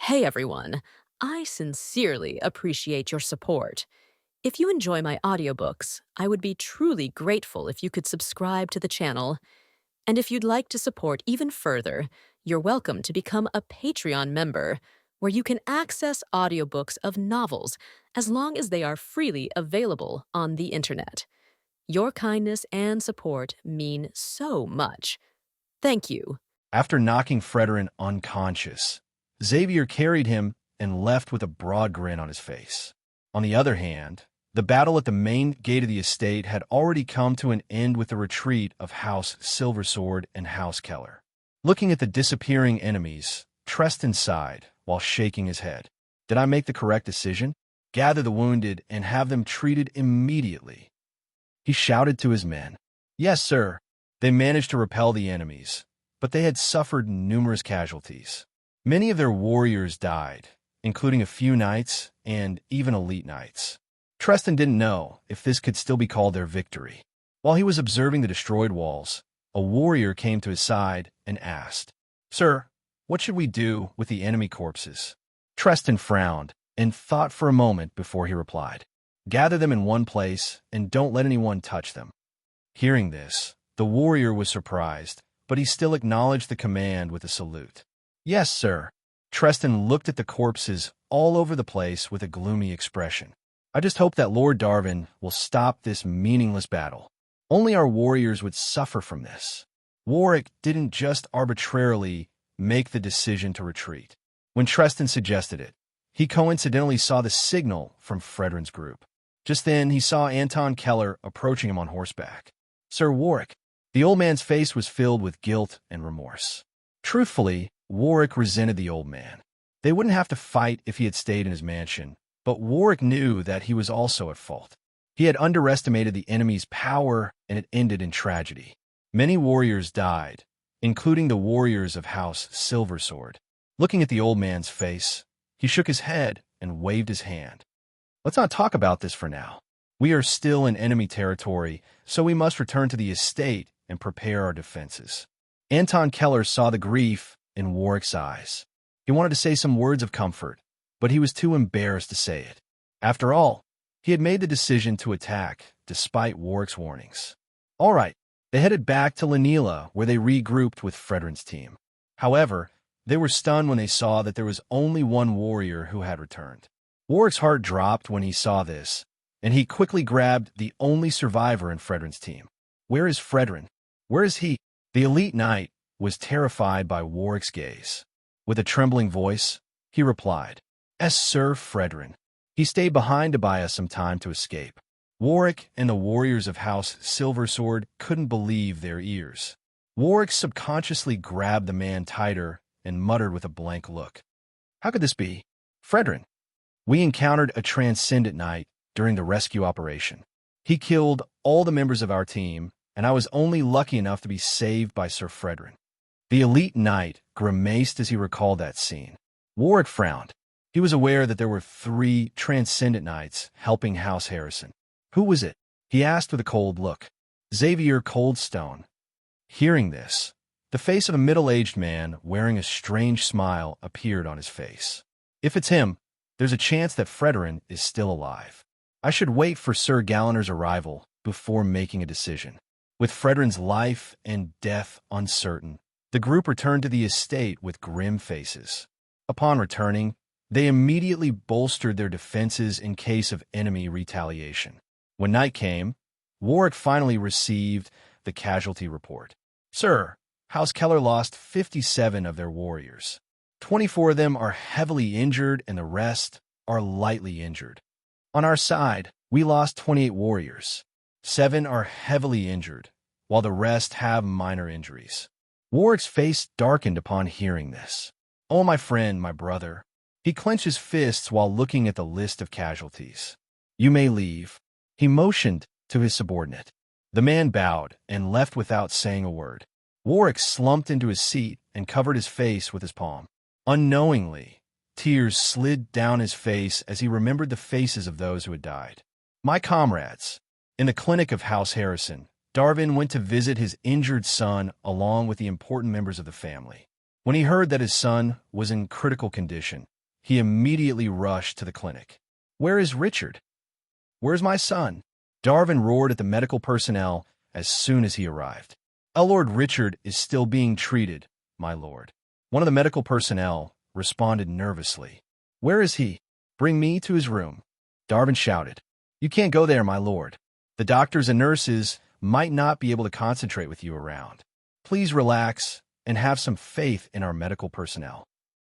Hey everyone, I sincerely appreciate your support. If you enjoy my audiobooks, I would be truly grateful if you could subscribe to the channel. And if you'd like to support even further, you're welcome to become a Patreon member, where you can access audiobooks of novels as long as they are freely available on the internet. Your kindness and support mean so much. Thank you. After knocking Fredrin unconscious, Xavier carried him and left with a broad grin on his face. On the other hand, the battle at the main gate of the estate had already come to an end with the retreat of House Silversword and House Keller. Looking at the disappearing enemies, Treston sighed while shaking his head. Did I make the correct decision? Gather the wounded and have them treated immediately. He shouted to his men. Yes, sir. They managed to repel the enemies, but they had suffered numerous casualties. Many of their warriors died, including a few knights and even elite knights. Treston didn't know if this could still be called their victory. While he was observing the destroyed walls, a warrior came to his side and asked, Sir, what should we do with the enemy corpses? Treston frowned and thought for a moment before he replied, Gather them in one place and don't let anyone touch them. Hearing this, the warrior was surprised, but he still acknowledged the command with a salute. Yes, sir. Treston looked at the corpses all over the place with a gloomy expression. I just hope that Lord Darwin will stop this meaningless battle. Only our warriors would suffer from this. Warwick didn't just arbitrarily make the decision to retreat. When Treston suggested it, he coincidentally saw the signal from Fredrin's group. Just then, he saw Anton Keller approaching him on horseback. Sir Warwick. The old man's face was filled with guilt and remorse. Truthfully, Warwick resented the old man. They wouldn't have to fight if he had stayed in his mansion, but Warwick knew that he was also at fault. He had underestimated the enemy's power, and it ended in tragedy. Many warriors died, including the warriors of House Silversword. Looking at the old man's face, he shook his head and waved his hand. Let's not talk about this for now. We are still in enemy territory, so we must return to the estate and prepare our defenses. Anton Keller saw the grief in Warwick's eyes. He wanted to say some words of comfort, but he was too embarrassed to say it. After all, he had made the decision to attack, despite Warwick's warnings. All right, they headed back to Lanila, where they regrouped with Fredrin's team. However, they were stunned when they saw that there was only one warrior who had returned. Warwick's heart dropped when he saw this, and he quickly grabbed the only survivor in Fredrin's team. Where is Fredrin? Where is he? The elite knight was terrified by Warwick's gaze. With a trembling voice, he replied, Sir Fredrin. He stayed behind to buy us some time to escape. Warwick and the warriors of House Silversword couldn't believe their ears. Warwick subconsciously grabbed the man tighter and muttered with a blank look. How could this be? Fredrin. We encountered a transcendent knight during the rescue operation. He killed all the members of our team, and I was only lucky enough to be saved by Sir Fredrin. The elite knight grimaced as he recalled that scene. Warwick frowned. He was aware that there were 3 transcendent knights helping House Harrison. Who was it? He asked with a cold look. Xavier Coldstone. Hearing this, the face of a middle-aged man wearing a strange smile appeared on his face. If it's him, there's a chance that Fredrin is still alive. I should wait for Sir Galliner's arrival before making a decision. With Fredrin's life and death uncertain, the group returned to the estate with grim faces. Upon returning, they immediately bolstered their defenses in case of enemy retaliation. When night came, Warwick finally received the casualty report. Sir, House Keller lost 57 of their warriors. 24 of them are heavily injured and the rest are lightly injured. On our side, we lost 28 warriors. 7 are heavily injured, while the rest have minor injuries. Warwick's face darkened upon hearing this. Oh, my friend, my brother. He clenched his fists while looking at the list of casualties. You may leave. He motioned to his subordinate. The man bowed and left without saying a word. Warwick slumped into his seat and covered his face with his palm. Unknowingly, tears slid down his face as he remembered the faces of those who had died. My comrades. In the clinic of House Harrison, Darwin went to visit his injured son along with the important members of the family. When he heard that his son was in critical condition, he immediately rushed to the clinic. "Where is Richard? Where's my son?" Darwin roared at the medical personnel as soon as he arrived. "Lord Richard is still being treated, my lord." One of the medical personnel responded nervously. "Where is he? Bring me to his room," Darwin shouted. "You can't go there, my lord. The doctors and nurses might not be able to concentrate with you around. Please relax and have some faith in our medical personnel."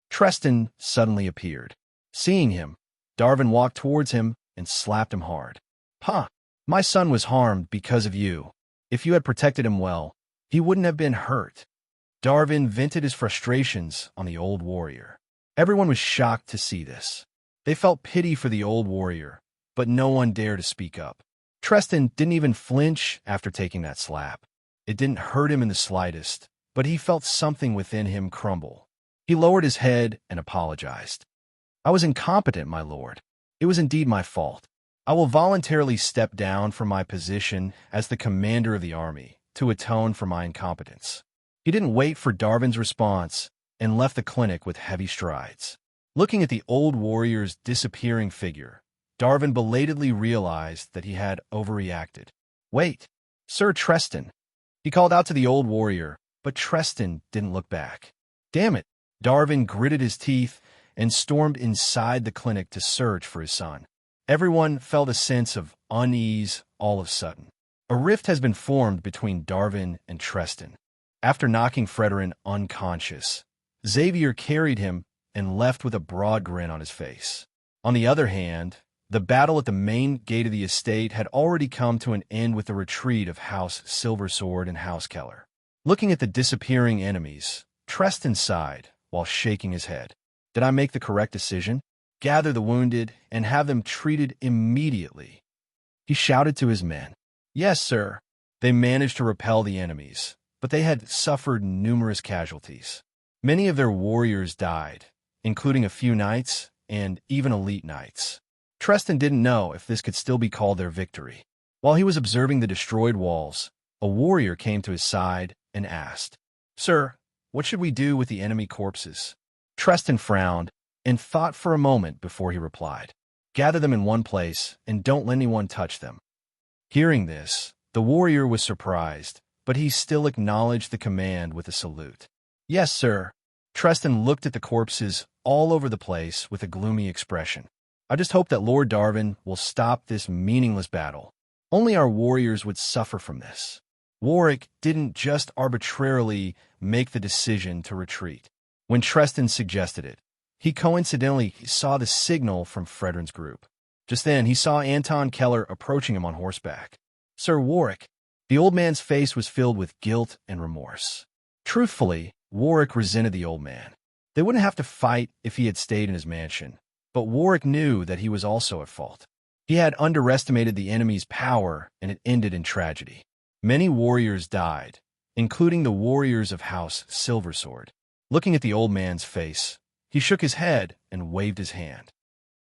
Treston suddenly appeared. Seeing him, Darwin walked towards him and slapped him hard. "Huh, my son was harmed because of you. If you had protected him well, he wouldn't have been hurt." Darwin vented his frustrations on the old warrior. Everyone was shocked to see this. They felt pity for the old warrior, but no one dared to speak up. Treston didn't even flinch after taking that slap. It didn't hurt him in the slightest, but he felt something within him crumble. He lowered his head and apologized. "I was incompetent, my lord. It was indeed my fault. I will voluntarily step down from my position as the commander of the army to atone for my incompetence." He didn't wait for Darwin's response and left the clinic with heavy strides. Looking at the old warrior's disappearing figure, Darwin belatedly realized that he had overreacted. "Wait, Sir Treston." He called out to the old warrior, but Treston didn't look back. "Damn it." Darwin gritted his teeth and stormed inside the clinic to search for his son. Everyone felt a sense of unease all of a sudden. A rift has been formed between Darwin and Treston. After knocking Frederick unconscious, Xavier carried him and left with a broad grin on his face. On the other hand, the battle at the main gate of the estate had already come to an end with the retreat of House Silversword and House Keller. Looking at the disappearing enemies, Treston sighed while shaking his head. "Did I make the correct decision? Gather the wounded and have them treated immediately," he shouted to his men. "Yes, sir." They managed to repel the enemies, but they had suffered numerous casualties. Many of their warriors died, including a few knights and even elite knights. Treston didn't know if this could still be called their victory. While he was observing the destroyed walls, a warrior came to his side and asked, "Sir, what should we do with the enemy corpses?" Treston frowned and thought for a moment before he replied, "Gather them in one place and don't let anyone touch them." Hearing this, the warrior was surprised, but he still acknowledged the command with a salute. "Yes, sir." Treston looked at the corpses all over the place with a gloomy expression. "I just hope that Lord Darwin will stop this meaningless battle. Only our warriors would suffer from this." Warwick didn't just arbitrarily make the decision to retreat. When Treston suggested it, he coincidentally saw the signal from Frederick's group. Just then, he saw Anton Keller approaching him on horseback. "Sir Warwick." The old man's face was filled with guilt and remorse. Truthfully, Warwick resented the old man. They wouldn't have to fight if he had stayed in his mansion, but Warwick knew that he was also at fault. He had underestimated the enemy's power, and it ended in tragedy. Many warriors died, including the warriors of House Silversword. Looking at the old man's face, he shook his head and waved his hand.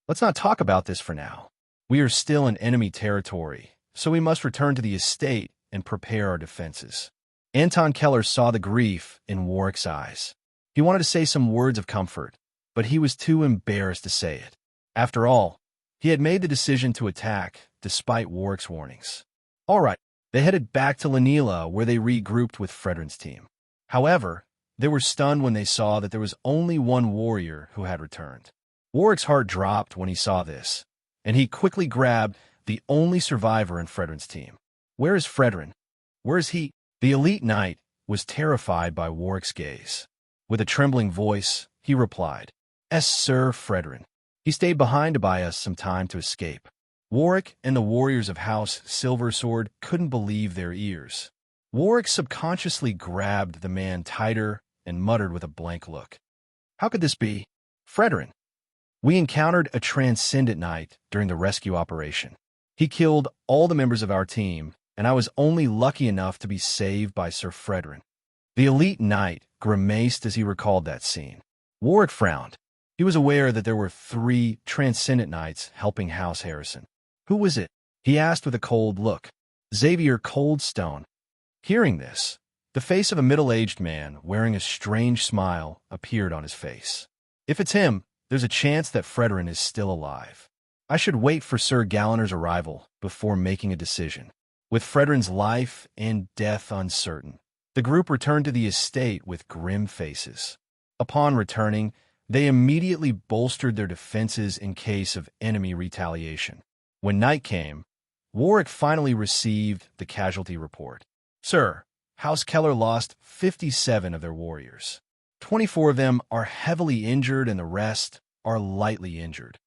"Let's not talk about this for now. We are still in enemy territory, so we must return to the estate and prepare our defenses." Anton Keller saw the grief in Warwick's eyes. He wanted to say some words of comfort, but he was too embarrassed to say it. After all, he had made the decision to attack despite Warwick's warnings. All right, they headed back to Lanila, where they regrouped with Frederick's team. However, they were stunned when they saw that there was only one warrior who had returned. Warwick's heart dropped when he saw this, and he quickly grabbed the only survivor in Frederick's team. "Where is Frederick? Where is he?" The elite knight was terrified by Warwick's gaze. With a trembling voice, he replied, "Es Sir Frederick. He stayed behind to buy us some time to escape." Warwick and the warriors of House Silversword couldn't believe their ears. Warwick subconsciously grabbed the man tighter and muttered with a blank look, "How could this be? Frederick." "We encountered a transcendent knight during the rescue operation. He killed all the members of our team, and I was only lucky enough to be saved by Sir Frederick." The elite knight grimaced as he recalled that scene. Warwick frowned. He was aware that there were 3 transcendent knights helping House Harrison. "Who was it?" he asked with a cold look. "Xavier Coldstone." Hearing this, the face of a middle-aged man wearing a strange smile appeared on his face. "If it's him, There's a chance that Fredrin is still alive. I should wait for Sir Galliner's arrival before making a decision. With Fredrin's life and death uncertain, the group returned to the estate with grim faces. Upon returning, they immediately bolstered their defenses in case of enemy retaliation. When night came, Warwick finally received the casualty report. Sir, House Keller lost 57 of their warriors. 24 of them are heavily injured and the rest are lightly injured.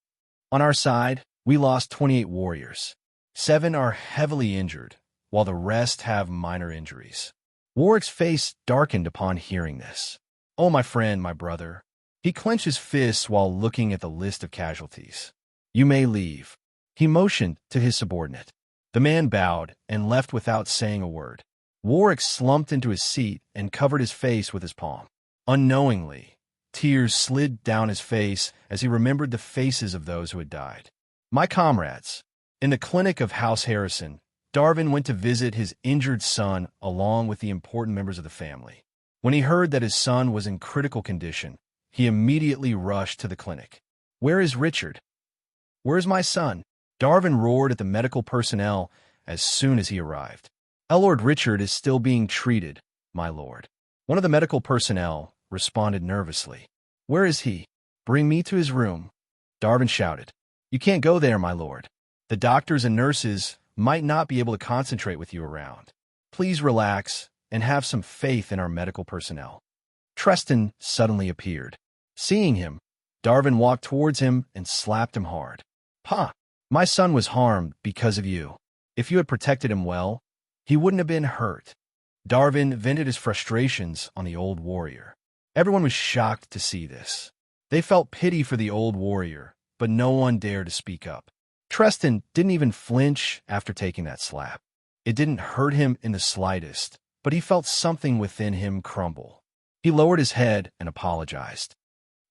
On our side, we lost 28 warriors. 7 are heavily injured, while the rest have minor injuries. Warwick's face darkened upon hearing this. Oh, my friend, my brother. He clenched his fists while looking at the list of casualties. You may leave. He motioned to his subordinate. The man bowed and left without saying a word. Warwick slumped into his seat and covered his face with his palm. Unknowingly, tears slid down his face as he remembered the faces of those who had died. My comrades, in the clinic of House Harrison, Darwin went to visit his injured son along with the important members of the family. When he heard that his son was in critical condition, he immediately rushed to the clinic. Where is Richard? Where is my son? Darwin roared at the medical personnel as soon as he arrived. Lord Richard is still being treated, my lord. One of the medical personnel responded nervously. Where is he? Bring me to his room, Darwin shouted. You can't go there, my lord. The doctors and nurses might not be able to concentrate with you around. Please relax and have some faith in our medical personnel. Treston suddenly appeared. Seeing him, Darwin walked towards him and slapped him hard. Pa, my son was harmed because of you. If you had protected him well, he wouldn't have been hurt. Darwin vented his frustrations on the old warrior. Everyone was shocked to see this. They felt pity for the old warrior, but no one dared to speak up. Treston didn't even flinch after taking that slap. It didn't hurt him in the slightest, but he felt something within him crumble. He lowered his head and apologized.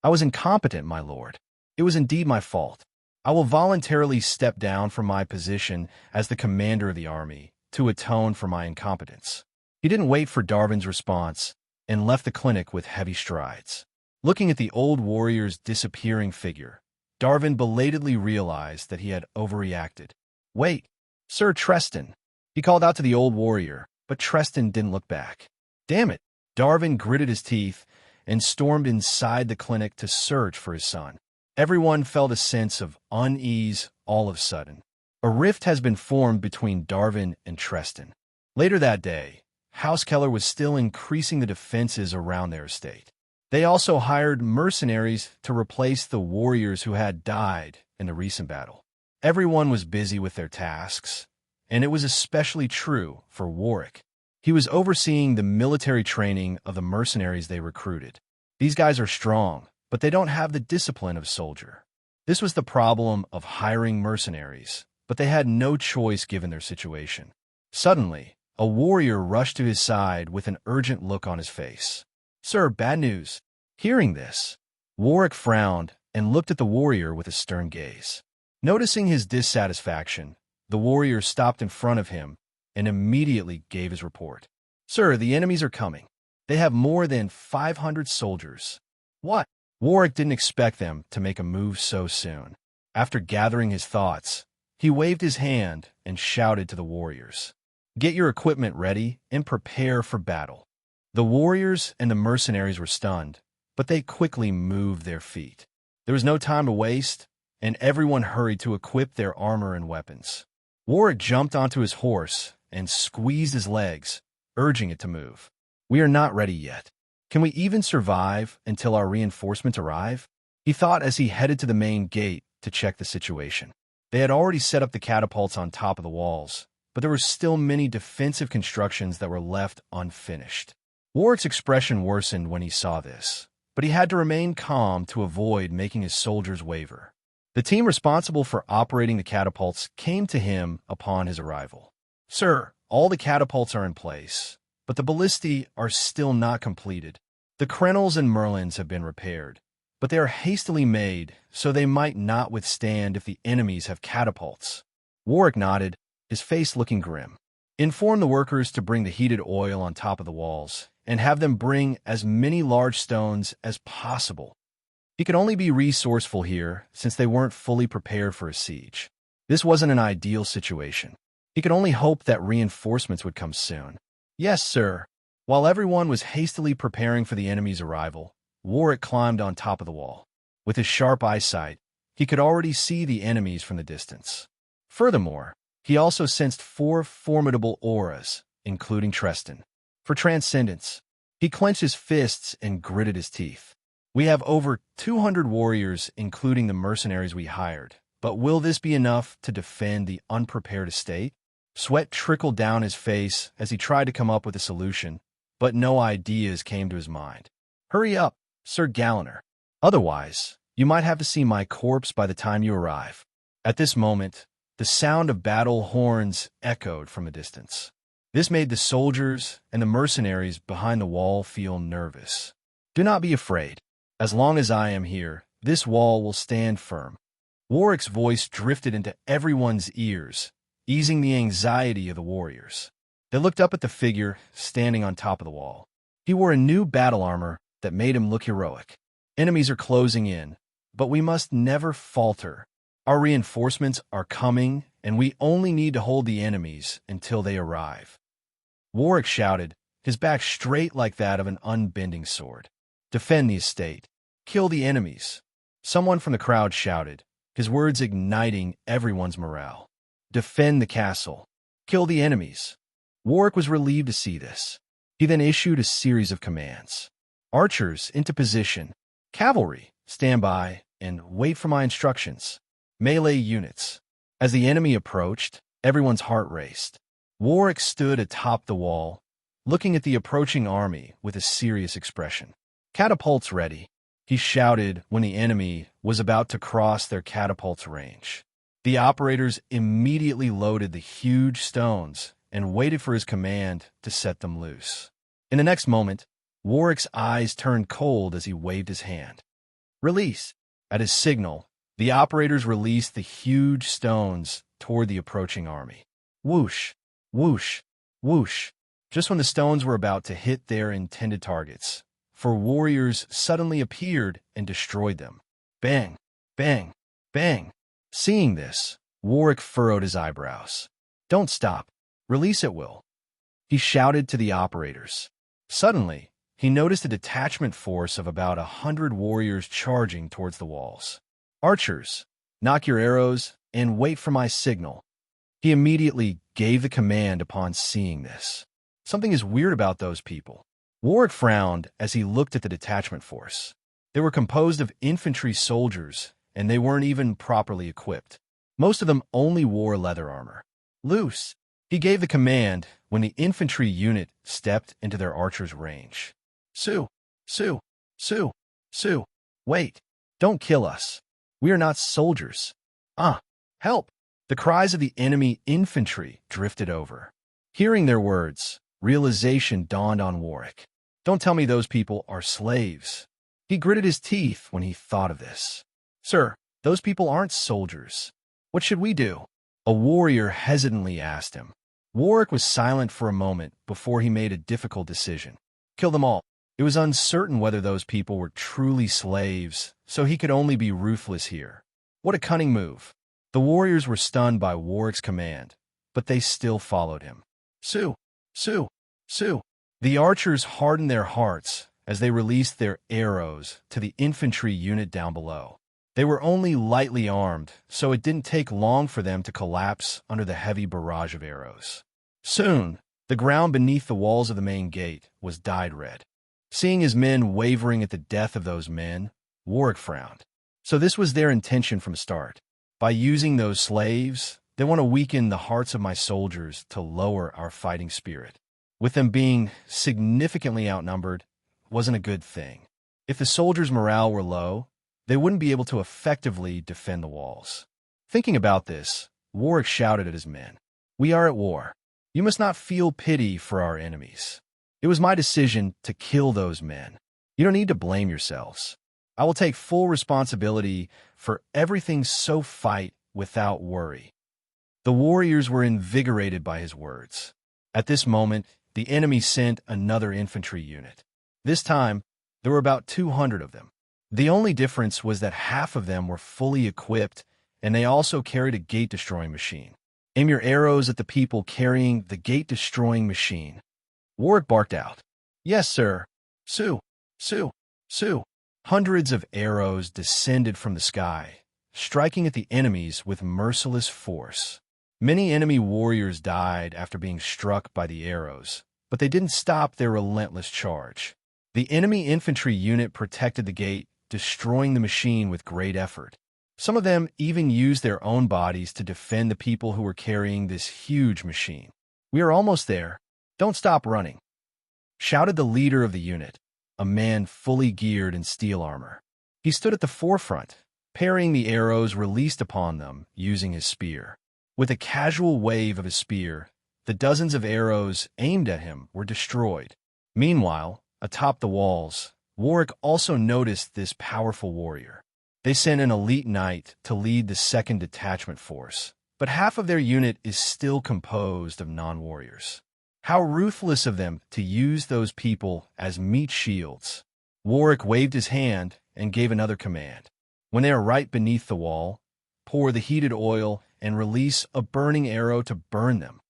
I was incompetent, my lord. It was indeed my fault. I will voluntarily step down from my position as the commander of the army to atone for my incompetence. He didn't wait for Darwin's response and left the clinic with heavy strides. Looking at the old warrior's disappearing figure, Darwin belatedly realized that he had overreacted. Wait, Sir Treston. He called out to the old warrior, but Treston didn't look back. Damn it. Darwin gritted his teeth and stormed inside the clinic to search for his son. Everyone felt a sense of unease all of a sudden. A rift has been formed between Darwin and Treston. Later that day, House Keller was still increasing the defenses around their estate. They also hired mercenaries to replace the warriors who had died in the recent battle. Everyone was busy with their tasks, and it was especially true for Warwick. He was overseeing the military training of the mercenaries they recruited. These guys are strong, but they don't have the discipline of a soldier. This was the problem of hiring mercenaries, but they had no choice given their situation. Suddenly, a warrior rushed to his side with an urgent look on his face. Sir, bad news. Hearing this, Warwick frowned and looked at the warrior with a stern gaze. Noticing his dissatisfaction, the warrior stopped in front of him and immediately gave his report. Sir, the enemies are coming. They have more than 500 soldiers. What? Warwick didn't expect them to make a move so soon. After gathering his thoughts, he waved his hand and shouted to the warriors. Get your equipment ready and prepare for battle. The warriors and the mercenaries were stunned, but they quickly moved their feet. There was no time to waste, and everyone hurried to equip their armor and weapons. Warwick jumped onto his horse and squeezed his legs, urging it to move. We are not ready yet. Can we even survive until our reinforcements arrive? He thought as he headed to the main gate to check the situation. They had already set up the catapults on top of the walls, but there were still many defensive constructions that were left unfinished. Warwick's expression worsened when he saw this, but he had to remain calm to avoid making his soldiers waver. The team responsible for operating the catapults came to him upon his arrival. Sir, all the catapults are in place, but the ballistae are still not completed. The crenels and merlins have been repaired, but they are hastily made so they might not withstand if the enemies have catapults. Warwick nodded, his face looking grim. Inform the workers to bring the heated oil on top of the walls, and have them bring as many large stones as possible. He could only be resourceful here since they weren't fully prepared for a siege. This wasn't an ideal situation. He could only hope that reinforcements would come soon. Yes, sir. While everyone was hastily preparing for the enemy's arrival, Warwick climbed on top of the wall. With his sharp eyesight, he could already see the enemies from the distance. Furthermore, he also sensed 4 formidable auras, including Tristan. For transcendence, he clenched his fists and gritted his teeth. We have over 200 warriors, including the mercenaries we hired, but will this be enough to defend the unprepared estate? Sweat trickled down his face as he tried to come up with a solution, but no ideas came to his mind. Hurry up, Sir Galliner. Otherwise, you might have to see my corpse by the time you arrive. At this moment, the sound of battle horns echoed from a distance. This made the soldiers and the mercenaries behind the wall feel nervous. Do not be afraid. As long as I am here, this wall will stand firm. Warwick's voice drifted into everyone's ears, easing the anxiety of the warriors. They looked up at the figure standing on top of the wall. He wore a new battle armor that made him look heroic. Enemies are closing in, but we must never falter. Our reinforcements are coming, and we only need to hold the enemies until they arrive. Warwick shouted, his back straight like that of an unbending sword. Defend the estate. Kill the enemies. Someone from the crowd shouted, his words igniting everyone's morale. Defend the castle. Kill the enemies. Warwick was relieved to see this. He then issued a series of commands. Archers, into position. Cavalry, stand by and wait for my instructions. Melee units. As the enemy approached, everyone's heart raced. Warwick stood atop the wall, looking at the approaching army with a serious expression. Catapults ready, he shouted when the enemy was about to cross their catapult's range. The operators immediately loaded the huge stones and waited for his command to set them loose. In the next moment, Warwick's eyes turned cold as he waved his hand. Release! At his signal, the operators released the huge stones toward the approaching army. Whoosh! Whoosh! Whoosh! Just when the stones were about to hit their intended targets, 4 warriors suddenly appeared and destroyed them. Bang! Bang! Bang! Seeing this, Warwick furrowed his eyebrows. Don't stop. Release at will. He shouted to the operators. Suddenly, he noticed a detachment force of about 100 warriors charging towards the walls. Archers, knock your arrows and wait for my signal. He immediately gave the command upon seeing this. Something is weird about those people. Warwick frowned as he looked at the detachment force. They were composed of infantry soldiers, and they weren't even properly equipped. Most of them only wore leather armor. Loose! He gave the command when the infantry unit stepped into their archer's range. Sue! Sue! Sue! Sue! Wait! Don't kill us. We are not soldiers. Help! The cries of the enemy infantry drifted over. Hearing their words, realization dawned on Warwick. Don't tell me those people are slaves. He gritted his teeth when he thought of this. Sir, those people aren't soldiers. What should we do? A warrior hesitantly asked him. Warwick was silent for a moment before he made a difficult decision. Kill them all. It was uncertain whether those people were truly slaves, so he could only be ruthless here. What a cunning move. The warriors were stunned by Warwick's command, but they still followed him. Sue! Sue! Sue! The archers hardened their hearts as they released their arrows to the infantry unit down below. They were only lightly armed, so it didn't take long for them to collapse under the heavy barrage of arrows. Soon, the ground beneath the walls of the main gate was dyed red. Seeing his men wavering at the death of those men, Warwick frowned. So this was their intention from start. By using those slaves, they want to weaken the hearts of my soldiers to lower our fighting spirit. With them being significantly outnumbered, wasn't a good thing. If the soldiers' morale were low, they wouldn't be able to effectively defend the walls. Thinking about this, Warwick shouted at his men. We are at war. You must not feel pity for our enemies. It was my decision to kill those men. You don't need to blame yourselves. I will take full responsibility for everything, so fight without worry. The warriors were invigorated by his words. At this moment, the enemy sent another infantry unit. This time, there were about 200 of them. The only difference was that half of them were fully equipped, and they also carried a gate-destroying machine. Aim your arrows at the people carrying the gate-destroying machine. Warwick barked out. Yes, sir. Sue, Sue, Sue. Hundreds of arrows descended from the sky, striking at the enemies with merciless force. Many enemy warriors died after being struck by the arrows, but they didn't stop their relentless charge. The enemy infantry unit protected the gate, destroying the machine with great effort. Some of them even used their own bodies to defend the people who were carrying this huge machine. We are almost there. Don't stop running, shouted the leader of the unit, a man fully geared in steel armor. He stood at the forefront, parrying the arrows released upon them using his spear. With a casual wave of his spear, the dozens of arrows aimed at him were destroyed. Meanwhile, atop the walls, Warwick also noticed this powerful warrior. They sent an elite knight to lead the 2nd Detachment Force, but half of their unit is still composed of non-warriors. How ruthless of them to use those people as meat shields. Warwick waved his hand and gave another command. When they are right beneath the wall, pour the heated oil and release a burning arrow to burn them.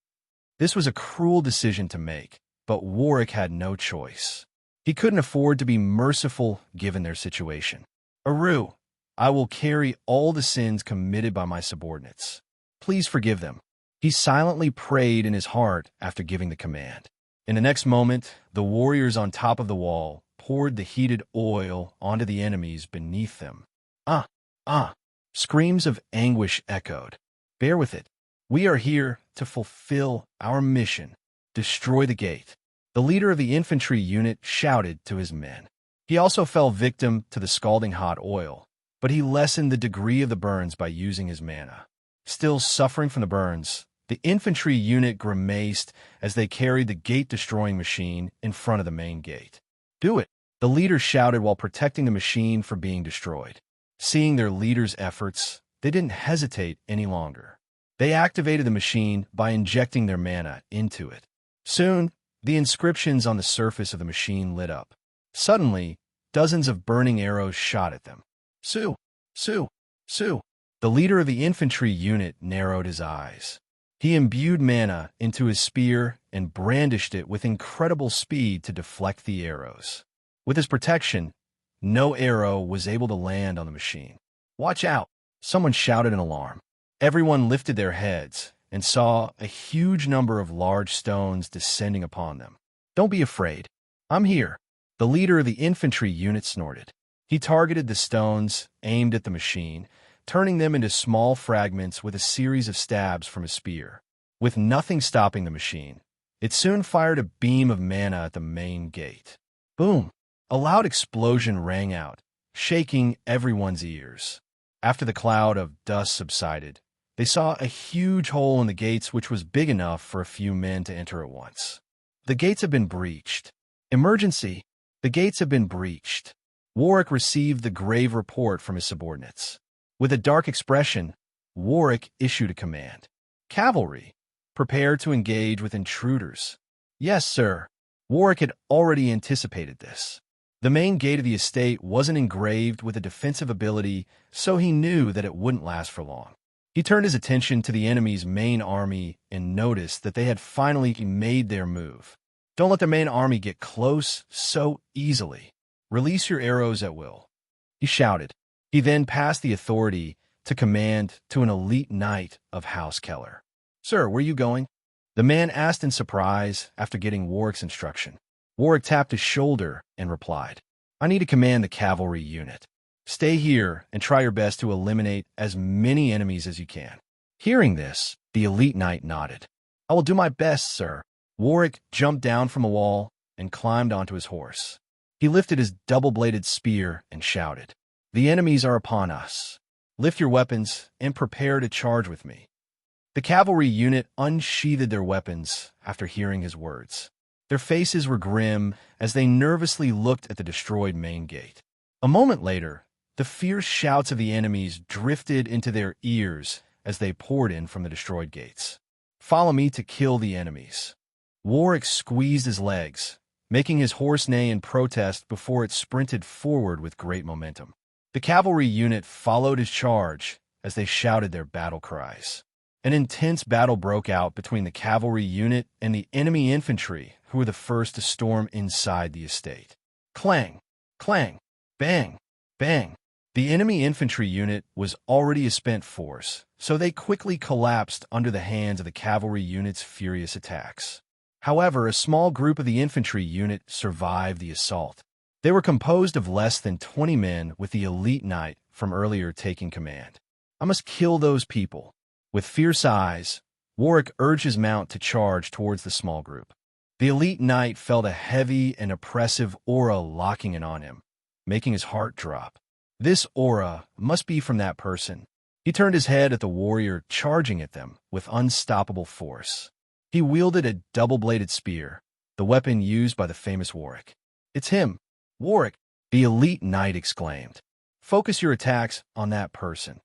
This was a cruel decision to make, but Warwick had no choice. He couldn't afford to be merciful given their situation. Aru, I will carry all the sins committed by my subordinates. Please forgive them. He silently prayed in his heart after giving the command. In the next moment, the warriors on top of the wall poured the heated oil onto the enemies beneath them. Ah! Ah! Screams of anguish echoed. Bear with it. We are here to fulfill our mission. Destroy the gate. The leader of the infantry unit shouted to his men. He also fell victim to the scalding hot oil, but he lessened the degree of the burns by using his mana. Still suffering from the burns, the infantry unit grimaced as they carried the gate-destroying machine in front of the main gate. Do it, the leader shouted while protecting the machine from being destroyed. Seeing their leader's efforts, they didn't hesitate any longer. They activated the machine by injecting their mana into it. Soon, the inscriptions on the surface of the machine lit up. Suddenly, dozens of burning arrows shot at them. Sue! Sue! Sue! The leader of the infantry unit narrowed his eyes. He imbued mana into his spear and brandished it with incredible speed to deflect the arrows. With his protection, no arrow was able to land on the machine. Watch out! Someone shouted in alarm. Everyone lifted their heads and saw a huge number of large stones descending upon them. Don't be afraid. I'm here. The leader of the infantry unit snorted. He targeted the stones aimed at the machine, turning them into small fragments with a series of stabs from his spear. With nothing stopping the machine, it soon fired a beam of mana at the main gate. Boom! A loud explosion rang out, shaking everyone's ears. After the cloud of dust subsided, they saw a huge hole in the gates which was big enough for a few men to enter at once. The gates have been breached. Emergency! The gates have been breached. Warwick received the grave report from his subordinates. With a dark expression, Warwick issued a command. Cavalry, prepare to engage with intruders. Yes, sir. Warwick had already anticipated this. The main gate of the estate wasn't engraved with a defensive ability, so he knew that it wouldn't last for long. He turned his attention to the enemy's main army and noticed that they had finally made their move. Don't let the main army get close so easily. Release your arrows at will, he shouted. He then passed the authority to command to an elite knight of House Keller. Sir, where are you going? The man asked in surprise after getting Warwick's instruction. Warwick tapped his shoulder and replied, I need to command the cavalry unit. Stay here and try your best to eliminate as many enemies as you can. Hearing this, the elite knight nodded. I will do my best, sir. Warwick jumped down from a wall and climbed onto his horse. He lifted his double-bladed spear and shouted, The enemies are upon us. Lift your weapons and prepare to charge with me. The cavalry unit unsheathed their weapons after hearing his words. Their faces were grim as they nervously looked at the destroyed main gate. A moment later, the fierce shouts of the enemies drifted into their ears as they poured in from the destroyed gates. Follow me to kill the enemies. Warwick squeezed his legs, making his horse neigh in protest before it sprinted forward with great momentum. The cavalry unit followed his charge as they shouted their battle cries. An intense battle broke out between the cavalry unit and the enemy infantry, who were the first to storm inside the estate. Clang, clang, bang, bang. The enemy infantry unit was already a spent force, so they quickly collapsed under the hands of the cavalry unit's furious attacks. However, a small group of the infantry unit survived the assault. They were composed of less than 20 men, with the elite knight from earlier taking command. I must kill those people. With fierce eyes, Warwick urged his mount to charge towards the small group. The elite knight felt a heavy and oppressive aura locking in on him, making his heart drop. This aura must be from that person. He turned his head at the warrior charging at them with unstoppable force. He wielded a double-bladed spear, the weapon used by the famous Warwick. "It's him, Warwick," the elite knight exclaimed. "Focus your attacks on that person."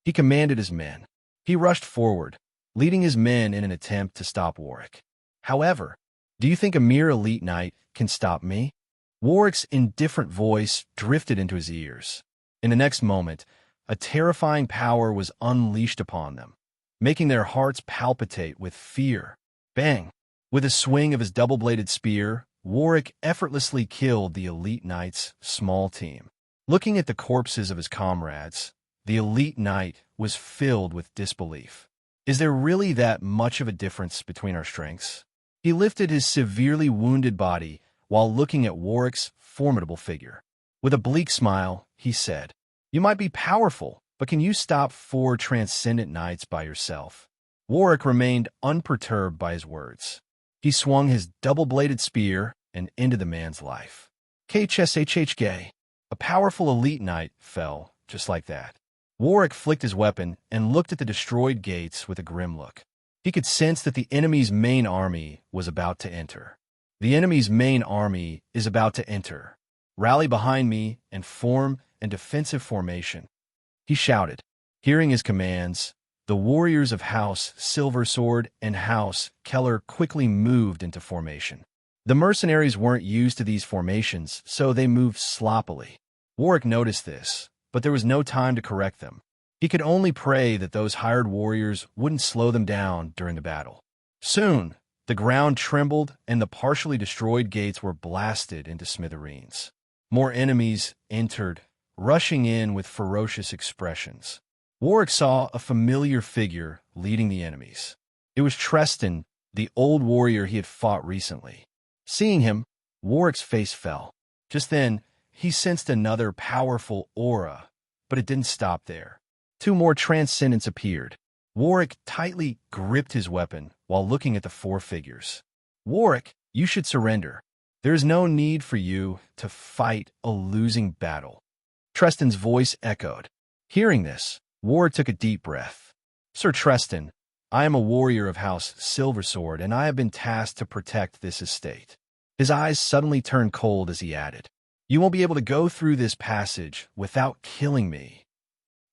He commanded his men. He rushed forward, leading his men in an attempt to stop Warwick. However, "Do you think a mere elite knight can stop me?" Warwick's indifferent voice drifted into his ears. In the next moment, a terrifying power was unleashed upon them, making their hearts palpitate with fear. Bang! With a swing of his double-bladed spear, Warwick effortlessly killed the elite knight's small team. Looking at the corpses of his comrades, the elite knight was filled with disbelief. Is there really that much of a difference between our strengths? He lifted his severely wounded body while looking at Warwick's formidable figure. With a bleak smile, he said, "You might be powerful, but can you stop 4 transcendent knights by yourself?" Warwick remained unperturbed by his words. He swung his double-bladed spear and ended the man's life. KHSHHK, a powerful elite knight, fell just like that. Warwick flicked his weapon and looked at the destroyed gates with a grim look. He could sense that the enemy's main army was about to enter. "The enemy's main army is about to enter. Rally behind me and form in defensive formation," he shouted. Hearing his commands, the warriors of House Silversword and House Keller quickly moved into formation. The mercenaries weren't used to these formations, so they moved sloppily. Warwick noticed this, but there was no time to correct them. He could only pray that those hired warriors wouldn't slow them down during the battle. Soon, the ground trembled and the partially destroyed gates were blasted into smithereens. More enemies entered, rushing in with ferocious expressions. Warwick saw a familiar figure leading the enemies. It was Tristan, the old warrior he had fought recently. Seeing him, Warwick's face fell. Just then, he sensed another powerful aura, but it didn't stop there. 2 more transcendents appeared. Warwick tightly gripped his weapon while looking at the 4 figures. "Warwick, you should surrender. There is no need for you to fight a losing battle." Tristan's voice echoed. Hearing this, Warwick took a deep breath. "Sir Tristan, I am a warrior of House Silversword, and I have been tasked to protect this estate." His eyes suddenly turned cold as he added, "You won't be able to go through this passage without killing me."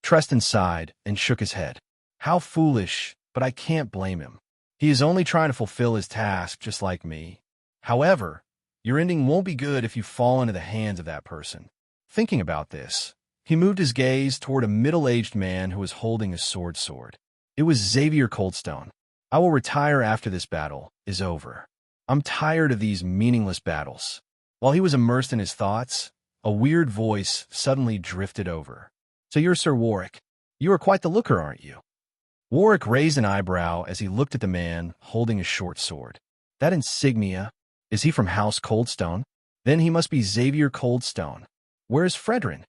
Tristan sighed and shook his head. "How foolish, but I can't blame him. He is only trying to fulfill his task just like me. However, your ending won't be good if you fall into the hands of that person." Thinking about this, he moved his gaze toward a middle-aged man who was holding a sword. It was Xavier Coldstone. "I will retire after this battle is over. I'm tired of these meaningless battles." While he was immersed in his thoughts, a weird voice suddenly drifted over. "So you're Sir Warwick. You are quite the looker, aren't you?" Warwick raised an eyebrow as he looked at the man holding a short sword. "That insignia, is he from House Coldstone? Then he must be Xavier Coldstone. Where is Fredrin?"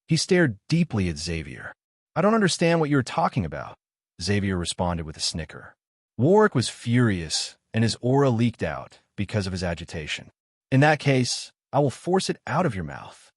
He stared deeply at Xavier. "I don't understand what you're talking about," Xavier responded with a snicker. Warwick was furious, and his aura leaked out because of his agitation. "In that case, I will force it out of your mouth,"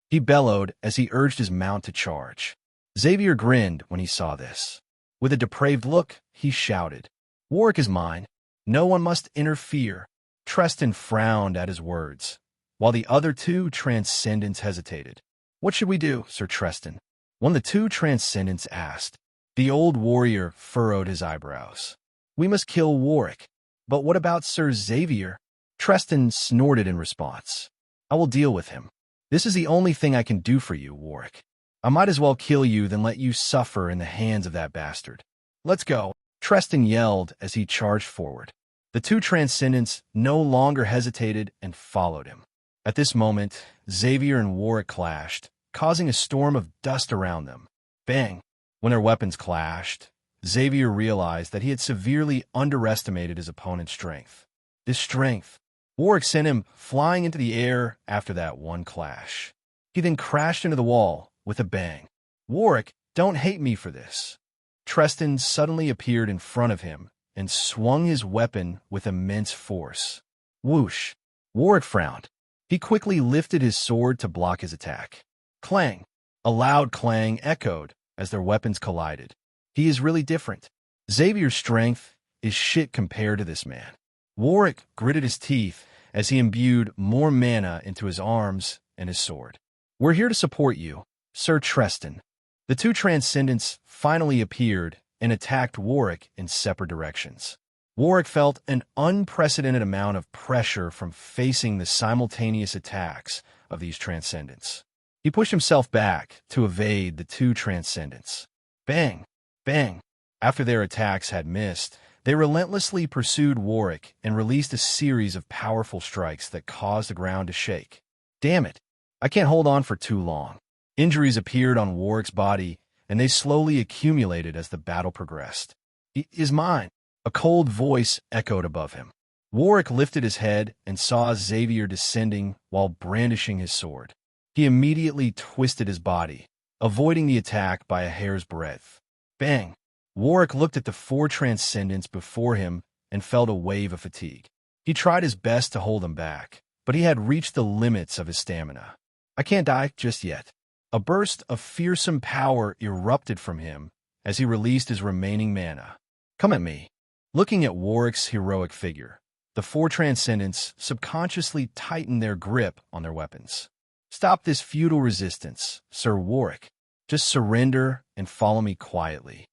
he bellowed as he urged his mount to charge. Xavier grinned when he saw this. With a depraved look, he shouted, "Warwick is mine. No one must interfere." Tristan frowned at his words, while the other 2 transcendents hesitated. "What should we do, Sir Tristan?" One of the 2 transcendents asked. The old warrior furrowed his eyebrows. "We must kill Warwick. But what about Sir Xavier?" Tristan snorted in response. I will deal with him. This is the only thing I can do for you, Warwick. I might as well kill you than let you suffer in the hands of that bastard. Let's go, Tristan yelled as he charged forward. The two transcendents no longer hesitated and followed him. At this moment, Xavier and Warwick clashed, causing a storm of dust around them. Bang! When their weapons clashed, Xavier realized that he had severely underestimated his opponent's strength. This strength, Warwick sent him flying into the air after that one clash. He then crashed into the wall with a bang. Warwick, don't hate me for this. Tristan suddenly appeared in front of him and swung his weapon with immense force. Whoosh! Warwick frowned. He quickly lifted his sword to block his attack. Clang! A loud clang echoed as their weapons collided. He is really different. Xavier's strength is shit compared to this man. Warwick gritted his teeth as he imbued more mana into his arms and his sword. We're here to support you, Sir Tristan. The two transcendents finally appeared and attacked Warwick in separate directions. Warwick felt an unprecedented amount of pressure from facing the simultaneous attacks of these transcendents. He pushed himself back to evade the two transcendents. Bang! Bang! After their attacks had missed, they relentlessly pursued Warwick and released a series of powerful strikes that caused the ground to shake. Damn it! I can't hold on for too long. Injuries appeared on Warwick's body, and they slowly accumulated as the battle progressed. He is mine! A cold voice echoed above him. Warwick lifted his head and saw Xavier descending while brandishing his sword. He immediately twisted his body, avoiding the attack by a hair's breadth. Bang! Warwick looked at the four transcendents before him and felt a wave of fatigue. He tried his best to hold them back, but he had reached the limits of his stamina. I can't die just yet. A burst of fearsome power erupted from him as he released his remaining mana. Come at me. Looking at Warwick's heroic figure, the four transcendents subconsciously tightened their grip on their weapons. Stop this futile resistance, Sir Warwick. Just surrender and follow me quietly,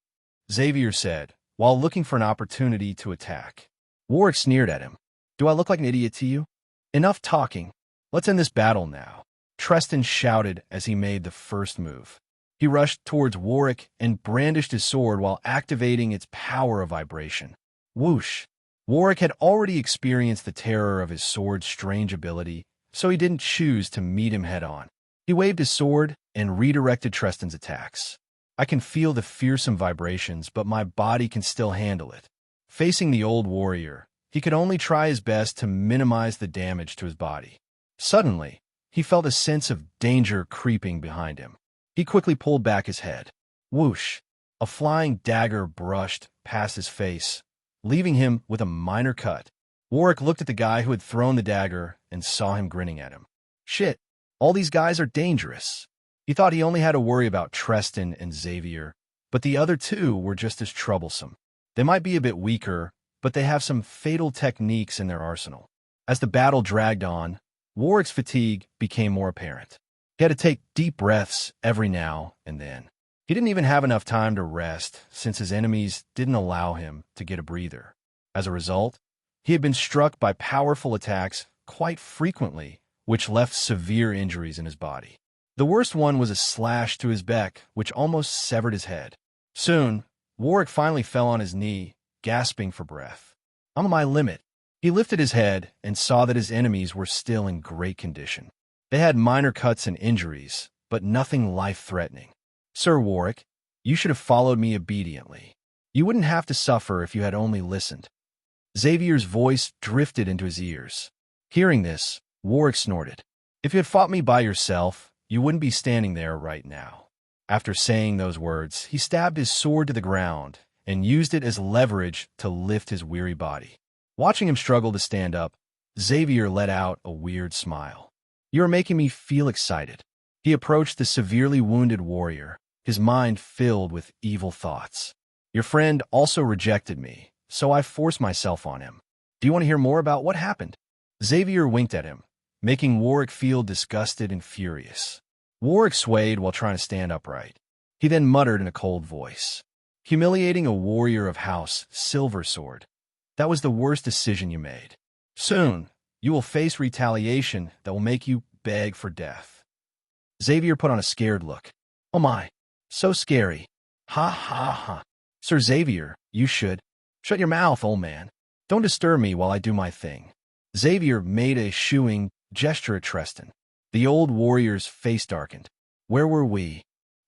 Xavier said, while looking for an opportunity to attack. Warwick sneered at him. Do I look like an idiot to you? Enough talking. Let's end this battle now, Tristan shouted as he made the first move. He rushed towards Warwick and brandished his sword while activating its power of vibration. Whoosh! Warwick had already experienced the terror of his sword's strange ability, so he didn't choose to meet him head-on. He waved his sword and redirected Tristan's attacks. I can feel the fearsome vibrations, but my body can still handle it. Facing the old warrior, he could only try his best to minimize the damage to his body. Suddenly, he felt a sense of danger creeping behind him. He quickly pulled back his head. Whoosh! A flying dagger brushed past his face, leaving him with a minor cut. Warwick looked at the guy who had thrown the dagger and saw him grinning at him. Shit, all these guys are dangerous. He thought he only had to worry about Tristan and Xavier, but the other two were just as troublesome. They might be a bit weaker, but they have some fatal techniques in their arsenal. As the battle dragged on, Warwick's fatigue became more apparent. He had to take deep breaths every now and then. He didn't even have enough time to rest since his enemies didn't allow him to get a breather. As a result, he had been struck by powerful attacks quite frequently, which left severe injuries in his body. The worst one was a slash to his back, which almost severed his head. Soon, Warwick finally fell on his knee, gasping for breath. I'm at my limit. He lifted his head and saw that his enemies were still in great condition. They had minor cuts and injuries, but nothing life-threatening. Sir Warwick, you should have followed me obediently. You wouldn't have to suffer if you had only listened. Xavier's voice drifted into his ears. Hearing this, Warwick snorted. If you had fought me by yourself, you wouldn't be standing there right now. After saying those words, he stabbed his sword to the ground and used it as leverage to lift his weary body. Watching him struggle to stand up, Xavier let out a weird smile. You are making me feel excited. He approached the severely wounded warrior, his mind filled with evil thoughts. Your friend also rejected me, so I forced myself on him. Do you want to hear more about what happened? Xavier winked at him, making Warwick feel disgusted and furious. Warwick swayed while trying to stand upright. He then muttered in a cold voice. Humiliating a warrior of House Silversword. That was the worst decision you made. Soon, You will face retaliation that will make you beg for death. Xavier put on a scared look. Oh my, so scary. Ha ha ha. Sir Xavier, you should. Shut your mouth, old man. Don't disturb me while I do my thing. Xavier made a shooing gesture at Tristan. The old warrior's face darkened. Where were we?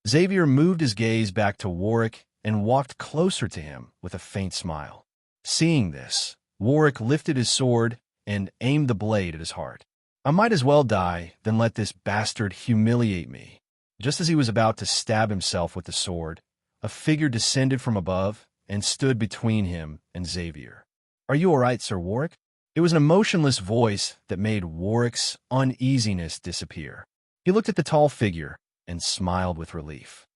Xavier moved his gaze back to Warwick and walked closer to him with a faint smile. Seeing this, Warwick lifted his sword and aimed the blade at his heart. I might as well die than let this bastard humiliate me. Just as he was about to stab himself with the sword, a figure descended from above and stood between him and Xavier. Are you all right, Sir Warwick? It was an emotionless voice that made Warwick's uneasiness disappear. He looked at the tall figure and smiled with relief.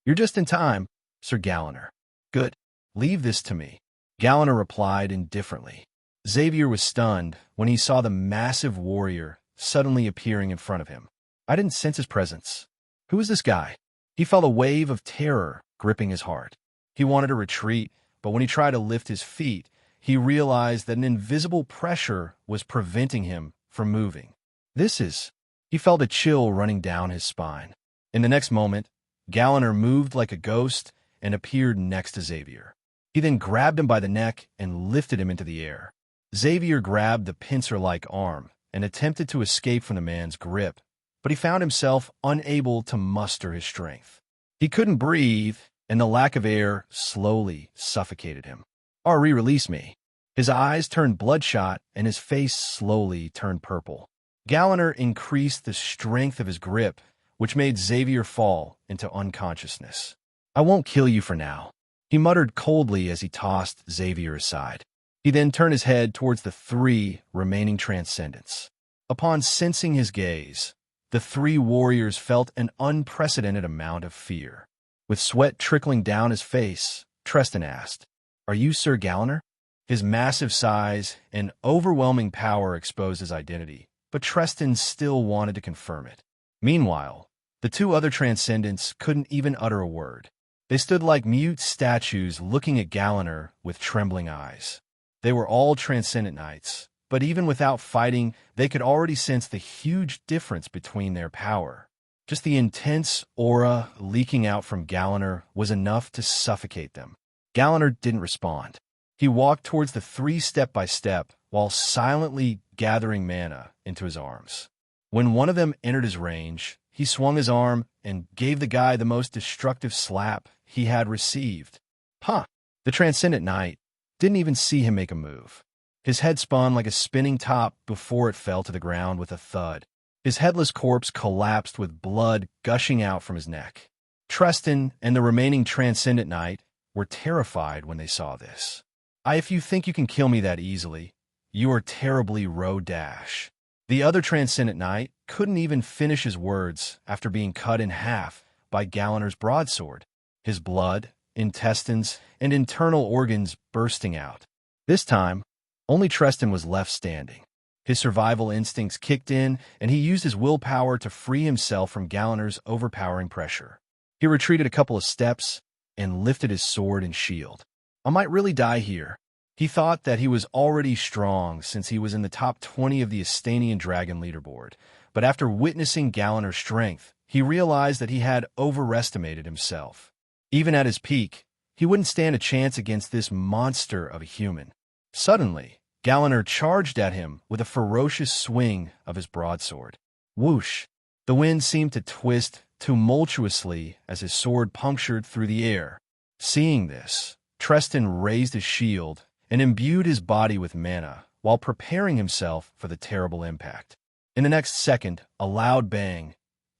You're just in time, Sir Galliner. Good. Leave this to me. Galliner replied indifferently. Xavier was stunned when he saw the massive warrior suddenly appearing in front of him. I didn't sense his presence. Who is this guy? He felt a wave of terror gripping his heart. He wanted to retreat, but when he tried to lift his feet, he realized that an invisible pressure was preventing him from moving. He felt a chill running down his spine. In the next moment, Galliner moved like a ghost and appeared next to Xavier. He then grabbed him by the neck and lifted him into the air. Xavier grabbed the pincer-like arm and attempted to escape from the man's grip, but he found himself unable to muster his strength. He couldn't breathe, and the lack of air slowly suffocated him. Ari, release me. His eyes turned bloodshot, and his face slowly turned purple. Galliner increased the strength of his grip, which made Xavier fall into unconsciousness. I won't kill you for now, he muttered coldly as he tossed Xavier aside. He then turned his head towards the three remaining transcendents. Upon sensing his gaze, the three warriors felt an unprecedented amount of fear. With sweat trickling down his face, Tristan asked, Are you Sir Galliner? His massive size and overwhelming power exposed his identity, but Tristan still wanted to confirm it. Meanwhile, the two other transcendents couldn't even utter a word. They stood like mute statues looking at Galliner with trembling eyes. They were all transcendent knights, but even without fighting, they could already sense the huge difference between their power. Just the intense aura leaking out from Galliner was enough to suffocate them. Galliner didn't respond. He walked towards the three step by step while silently gathering mana into his arms. When one of them entered his range, he swung his arm and gave the guy the most destructive slap he had received. The Transcendent Knight didn't even see him make a move. His head spun like a spinning top before it fell to the ground with a thud. His headless corpse collapsed with blood gushing out from his neck. Tristan and the remaining Transcendent Knight were terrified when they saw this. If you think you can kill me that easily, you are terribly rodash. The other Transcendent Knight couldn't even finish his words after being cut in half by Galliner's broadsword, his blood, intestines, and internal organs bursting out. This time, only Tristan was left standing. His survival instincts kicked in, and he used his willpower to free himself from Galliner's overpowering pressure. He retreated a couple of steps and lifted his sword and shield. I might really die here. He thought that he was already strong since he was in the top 20 of the Astanian Dragon leaderboard, but after witnessing Galliner's strength, he realized that he had overestimated himself. Even at his peak, he wouldn't stand a chance against this monster of a human. Suddenly, Galliner charged at him with a ferocious swing of his broadsword. Whoosh! The wind seemed to twist tumultuously as his sword punctured through the air. Seeing this, Tristan raised his shield and imbued his body with mana while preparing himself for the terrible impact. In the next second, a loud bang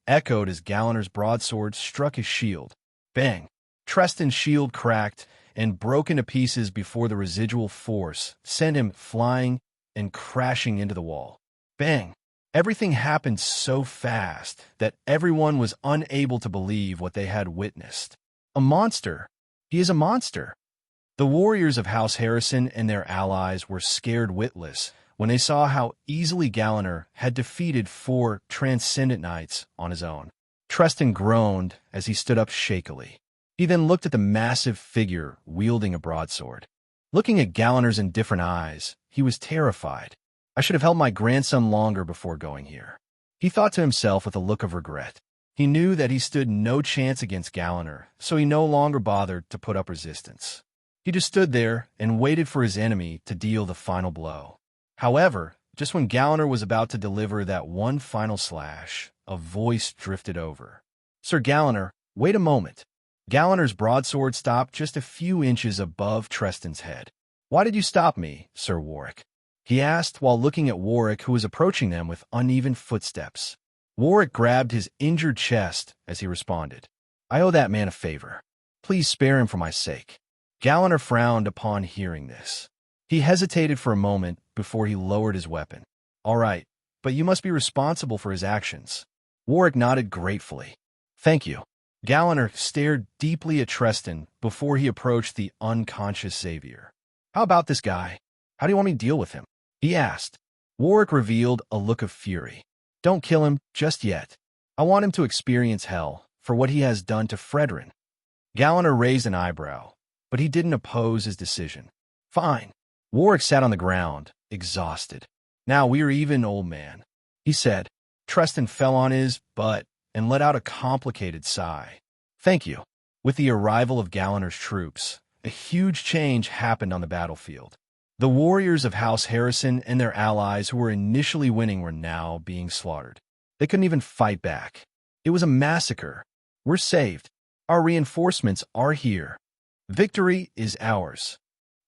echoed as Galliner's broadsword struck his shield. Bang! Tristan's shield cracked and broke into pieces before the residual force sent him flying and crashing into the wall. Bang! Everything happened so fast that everyone was unable to believe what they had witnessed. A monster! He is a monster! The warriors of House Harrison and their allies were scared witless when they saw how easily Galliner had defeated 4 Transcendent Knights on his own. Tristan groaned as he stood up shakily. He then looked at the massive figure wielding a broadsword. Looking at Galliner's indifferent eyes, he was terrified. I should have held my grandson longer before going here. He thought to himself with a look of regret. He knew that he stood no chance against Galliner, so he no longer bothered to put up resistance. He just stood there and waited for his enemy to deal the final blow. However, just when Galliner was about to deliver that one final slash, a voice drifted over. "Sir Galliner, wait a moment." Galliner's broadsword stopped just a few inches above Treston's head. "Why did you stop me, Sir Warwick?" he asked while looking at Warwick, who was approaching them with uneven footsteps. Warwick grabbed his injured chest as he responded. "I owe that man a favor. Please spare him for my sake." Galliner frowned upon hearing this. He hesitated for a moment before he lowered his weapon. "All right, but you must be responsible for his actions." Warwick nodded gratefully. "Thank you." Galliner stared deeply at Treston before he approached the unconscious Xavier. "How about this guy? How do you want me to deal with him?" he asked. Warwick revealed a look of fury. "Don't kill him just yet. I want him to experience hell for what he has done to Fredrin." Galliner raised an eyebrow, but he didn't oppose his decision. "Fine." Warwick sat on the ground, exhausted. "Now we're even, old man," he said. Treston fell on his butt and let out a complicated sigh. "Thank you." With the arrival of Galliner's troops, a huge change happened on the battlefield. The warriors of House Harrison and their allies who were initially winning were now being slaughtered. They couldn't even fight back. It was a massacre. "We're saved. Our reinforcements are here. Victory is ours."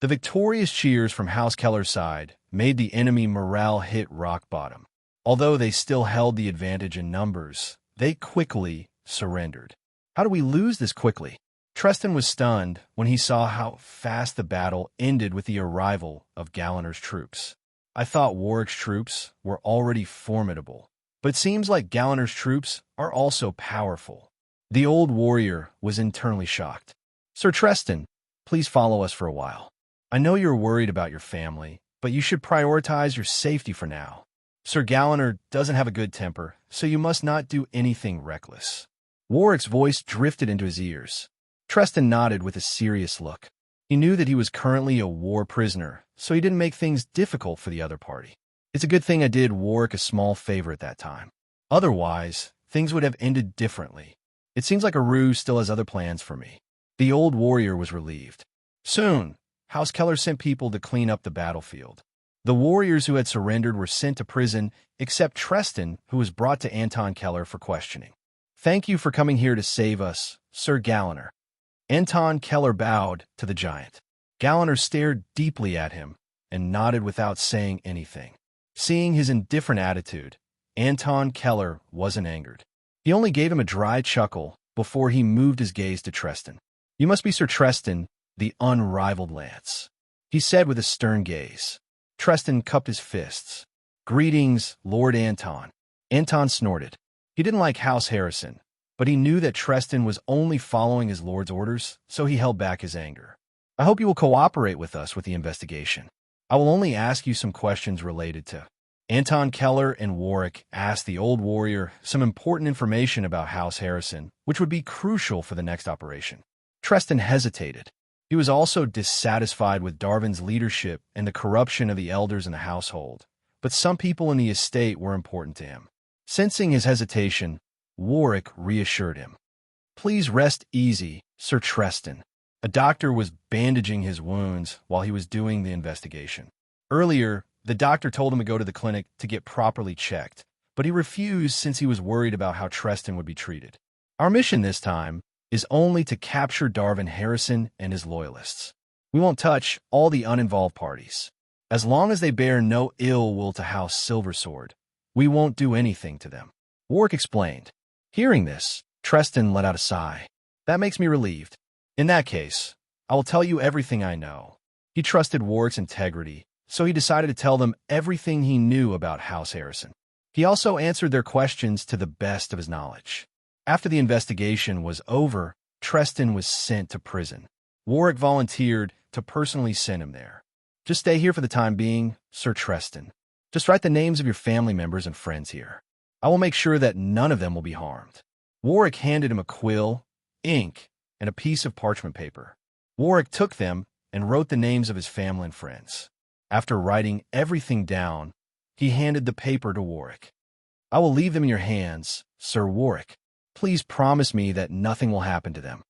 The victorious cheers from House Keller's side made the enemy morale hit rock bottom. Although they still held the advantage in numbers, they quickly surrendered. "How do we lose this quickly?" Treston was stunned when he saw how fast the battle ended with the arrival of Galliner's troops. "I thought Warwick's troops were already formidable, but it seems like Galliner's troops are also powerful." The old warrior was internally shocked. "Sir Treston, please follow us for a while. I know you're worried about your family, but you should prioritize your safety for now. Sir Galliner doesn't have a good temper, so you must not do anything reckless." Warwick's voice drifted into his ears. Treston nodded with a serious look. He knew that he was currently a war prisoner, so he didn't make things difficult for the other party. "It's a good thing I did Warwick a small favor at that time. Otherwise, things would have ended differently. It seems like Aru still has other plans for me." The old warrior was relieved. Soon, House Keller sent people to clean up the battlefield. The warriors who had surrendered were sent to prison, except Treston, who was brought to Anton Keller for questioning. "Thank you for coming here to save us, Sir Galliner." Anton Keller bowed to the giant. Galliner stared deeply at him and nodded without saying anything. Seeing his indifferent attitude, Anton Keller wasn't angered. He only gave him a dry chuckle before he moved his gaze to Treston. "You must be Sir Treston, the unrivaled lance," he said with a stern gaze. Treston cupped his fists. "Greetings, Lord Anton." Anton snorted. He didn't like House Harrison, but he knew that Treston was only following his lord's orders, so he held back his anger. "I hope you will cooperate with us with the investigation. I will only ask you some questions related to—" Anton Keller and Warwick asked the old warrior some important information about House Harrison, which would be crucial for the next operation. Treston hesitated. He was also dissatisfied with Darvin's leadership and the corruption of the elders in the household, but some people in the estate were important to him. Sensing his hesitation, Warwick reassured him. "Please rest easy, Sir Treston." A doctor was bandaging his wounds while he was doing the investigation. Earlier, the doctor told him to go to the clinic to get properly checked, but he refused since he was worried about how Treston would be treated. "Our mission this time is only to capture Darvin Harrison and his loyalists. We won't touch all the uninvolved parties. As long as they bear no ill will to House Silversword, we won't do anything to them," Warwick explained. Hearing this, Treston let out a sigh. "That makes me relieved. In that case, I will tell you everything I know." He trusted Warwick's integrity, so he decided to tell them everything he knew about House Harrison. He also answered their questions to the best of his knowledge. After the investigation was over, Treston was sent to prison. Warwick volunteered to personally send him there. "Just stay here for the time being, Sir Treston. Just write the names of your family members and friends here. I will make sure that none of them will be harmed." Warwick handed him a quill, ink, and a piece of parchment paper. Warwick took them and wrote the names of his family and friends. After writing everything down, He handed the paper to Warwick. I will leave them in your hands, Sir Warwick. Please promise me that nothing will happen to them.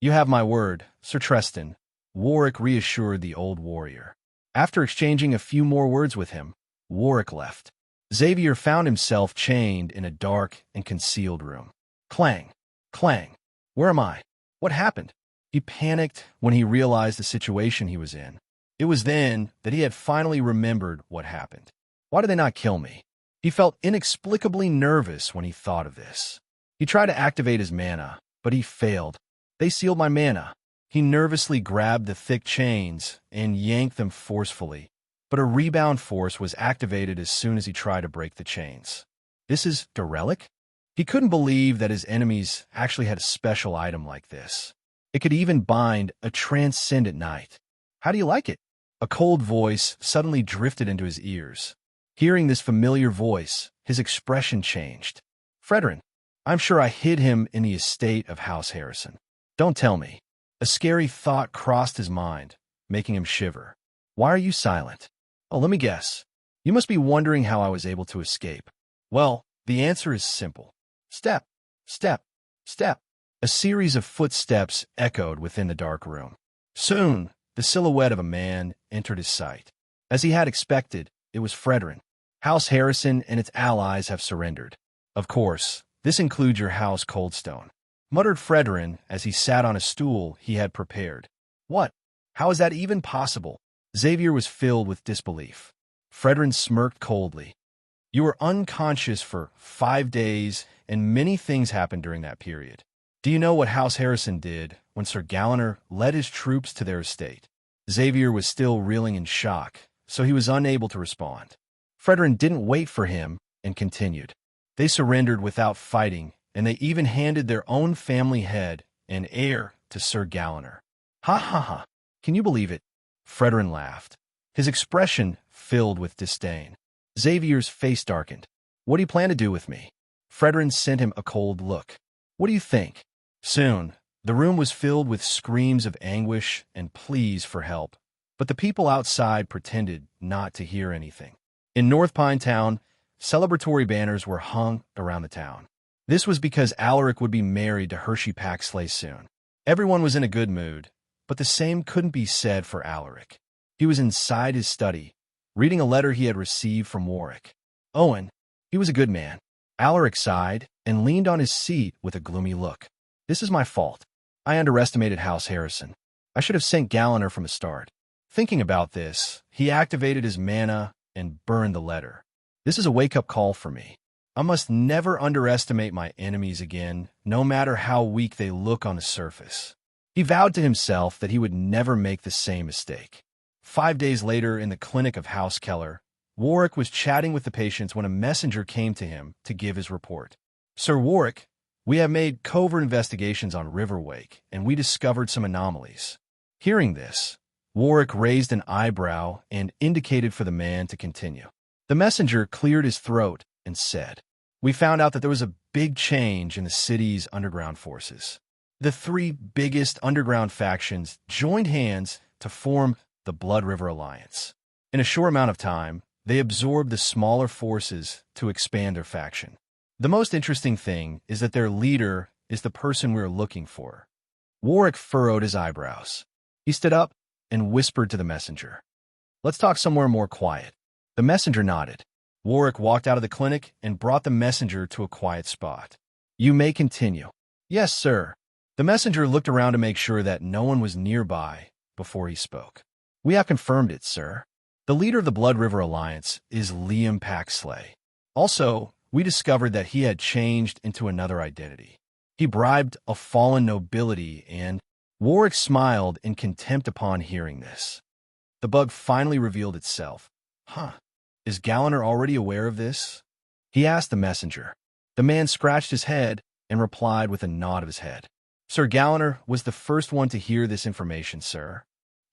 You have my word, Sir Tristan, Warwick reassured the old warrior. After exchanging a few more words with him, Warwick left. Xavier found himself chained in a dark and concealed room. Clang! Clang! Where am I? What happened? He panicked when he realized the situation he was in. It was then that he had finally remembered what happened. Why did they not kill me? He felt inexplicably nervous when he thought of this. He tried to activate his mana, but he failed. They sealed my mana. He nervously grabbed the thick chains and yanked them forcefully, but a rebound force was activated as soon as he tried to break the chains. This is the relic? He couldn't believe that his enemies actually had a special item like this. It could even bind a transcendent knight. How do you like it? A cold voice suddenly drifted into his ears. Hearing this familiar voice, his expression changed. Fredrin, I'm sure I hid him in the estate of House Harrison. Don't tell me. A scary thought crossed his mind, making him shiver. Why are you silent? Oh, let me guess. You must be wondering how I was able to escape. Well, the answer is simple. Step, step, step. A series of footsteps echoed within the dark room. Soon, the silhouette of a man entered his sight. As he had expected, it was Fredrin. House Harrison and its allies have surrendered. Of course, this includes your house Coldstone, muttered Fredrin as he sat on a stool he had prepared. What? How is that even possible? Xavier was filled with disbelief. Fredrin smirked coldly. You were unconscious for 5 days, and many things happened during that period. Do you know what House Harrison did when Sir Galliner led his troops to their estate? Xavier was still reeling in shock, so he was unable to respond. Fredrin didn't wait for him and continued. They surrendered without fighting, and they even handed their own family head and heir to Sir Galliner. Ha ha ha! Can you believe it? Fredrin laughed, his expression filled with disdain. Xavier's face darkened. What do you plan to do with me? Fredrin sent him a cold look. What do you think? Soon, the room was filled with screams of anguish and pleas for help, but the people outside pretended not to hear anything. In North Pine Town, celebratory banners were hung around the town. This was because Alaric would be married to Hershey Paxley soon. Everyone was in a good mood, but the same couldn't be said for Alaric. He was inside his study, reading a letter he had received from Warwick. Owen, he was a good man. Alaric sighed and leaned on his seat with a gloomy look. This is my fault. I underestimated House Harrison. I should have sent Galliner from the start. Thinking about this, he activated his mana and burned the letter. This is a wake-up call for me. I must never underestimate my enemies again, no matter how weak they look on the surface. He vowed to himself that he would never make the same mistake. 5 days later, in the clinic of House Keller, Warwick was chatting with the patients when a messenger came to him to give his report. Sir Warwick, we have made covert investigations on Riverwake, and we discovered some anomalies. Hearing this, Warwick raised an eyebrow and indicated for the man to continue. The messenger cleared his throat and said, We found out that there was a big change in the city's underground forces. The 3 biggest underground factions joined hands to form the Blood River Alliance. In a short amount of time, they absorbed the smaller forces to expand their faction. The most interesting thing is that their leader is the person we're looking for. Warwick furrowed his eyebrows. He stood up and whispered to the messenger, Let's talk somewhere more quiet. The messenger nodded. Warwick walked out of the clinic and brought the messenger to a quiet spot. You may continue. Yes, sir. The messenger looked around to make sure that no one was nearby before he spoke. We have confirmed it, sir. The leader of the Blood River Alliance is Liam Paxley. Also, we discovered that he had changed into another identity. He bribed a fallen nobility and Warwick smiled in contempt upon hearing this. The bug finally revealed itself. Is Galliner already aware of this? He asked the messenger. The man scratched his head and replied with a nod of his head. Sir Galliner was the first one to hear this information, sir.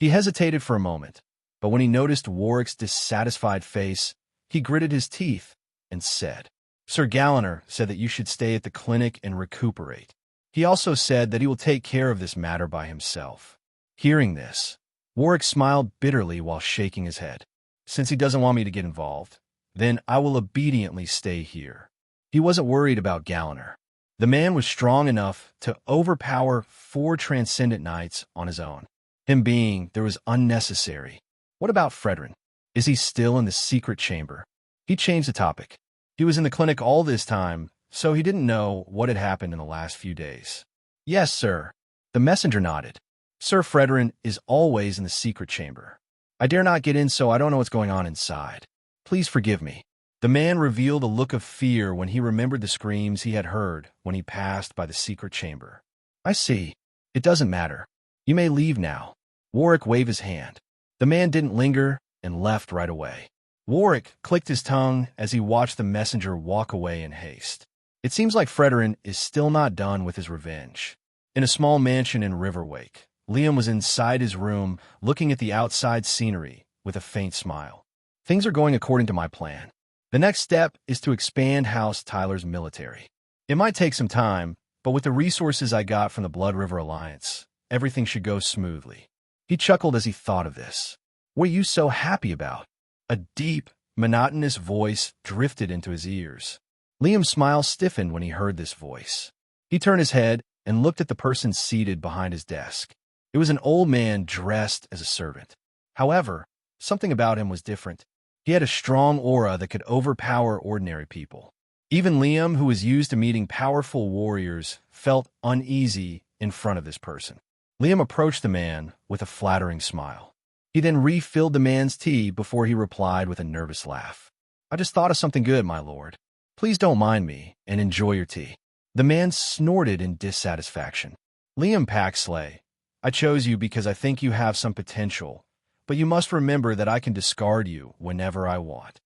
He hesitated for a moment, but when he noticed Warwick's dissatisfied face, he gritted his teeth and said, Sir Galliner said that you should stay at the clinic and recuperate. He also said that he will take care of this matter by himself. Hearing this, Warwick smiled bitterly while shaking his head. Since he doesn't want me to get involved, then I will obediently stay here. He wasn't worried about Galliner. The man was strong enough to overpower 4 transcendent knights on his own. Him being there was unnecessary. What about Fredrin? Is he still in the secret chamber? He changed the topic. He was in the clinic all this time, so he didn't know what had happened in the last few days. Yes, sir. The messenger nodded. Sir Fredrin is always in the secret chamber. I dare not get in, so I don't know what's going on inside. Please forgive me. The man revealed a look of fear when he remembered the screams he had heard when he passed by the secret chamber. I see. It doesn't matter. You may leave now. Warwick waved his hand. The man didn't linger and left right away. Warwick clicked his tongue as he watched the messenger walk away in haste. It seems like Fredrin is still not done with his revenge. In a small mansion in Riverwake, Liam was inside his room looking at the outside scenery with a faint smile. Things are going according to my plan. The next step is to expand House Tyler's military. It might take some time, but with the resources I got from the Blood River Alliance, everything should go smoothly. He chuckled as he thought of this. What are you so happy about? A deep, monotonous voice drifted into his ears. Liam's smile stiffened when he heard this voice. He turned his head and looked at the person seated behind his desk. It was an old man dressed as a servant. However, something about him was different. He had a strong aura that could overpower ordinary people. Even Liam, who was used to meeting powerful warriors, felt uneasy in front of this person. Liam approached the man with a flattering smile. He then refilled the man's tea before he replied with a nervous laugh. I just thought of something good, my lord. Please don't mind me and enjoy your tea. The man snorted in dissatisfaction. Liam Paxley, I chose you because I think you have some potential, but you must remember that I can discard you whenever I want.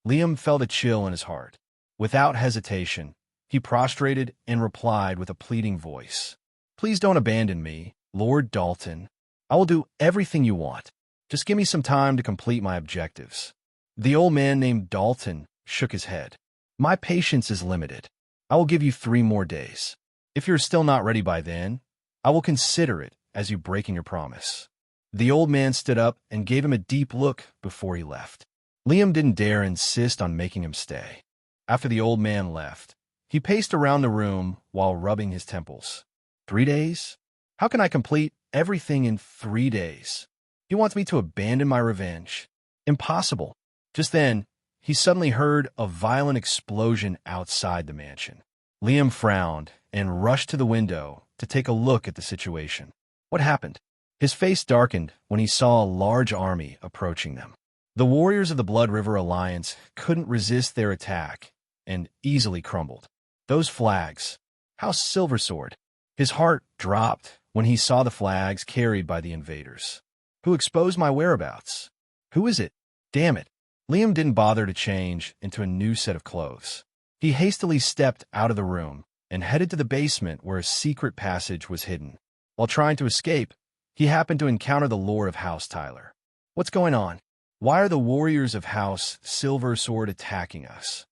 Liam felt a chill in his heart. Without hesitation, he prostrated and replied with a pleading voice. Please don't abandon me, Lord Dalton. I will do everything you want. Just give me some time to complete my objectives. The old man named Dalton shook his head. My patience is limited. I will give you 3 more days. If you're still not ready by then, I will consider it as you breaking your promise. The old man stood up and gave him a deep look before he left. Liam didn't dare insist on making him stay. After the old man left, he paced around the room while rubbing his temples. 3 days? How can I complete everything in 3 days? He wants me to abandon my revenge. Impossible. Just then, he suddenly heard a violent explosion outside the mansion. Liam frowned and rushed to the window to take a look at the situation. What happened? His face darkened when he saw a large army approaching them. The warriors of the Blood River Alliance couldn't resist their attack and easily crumbled. Those flags. House Silversword. His heart dropped when he saw the flags carried by the invaders. Who exposed my whereabouts? Who is it? Damn it. Liam didn't bother to change into a new set of clothes. He hastily stepped out of the room and headed to the basement where a secret passage was hidden. While trying to escape, he happened to encounter the lord of House Tyler. What's going on? Why are the warriors of House Silversword attacking us?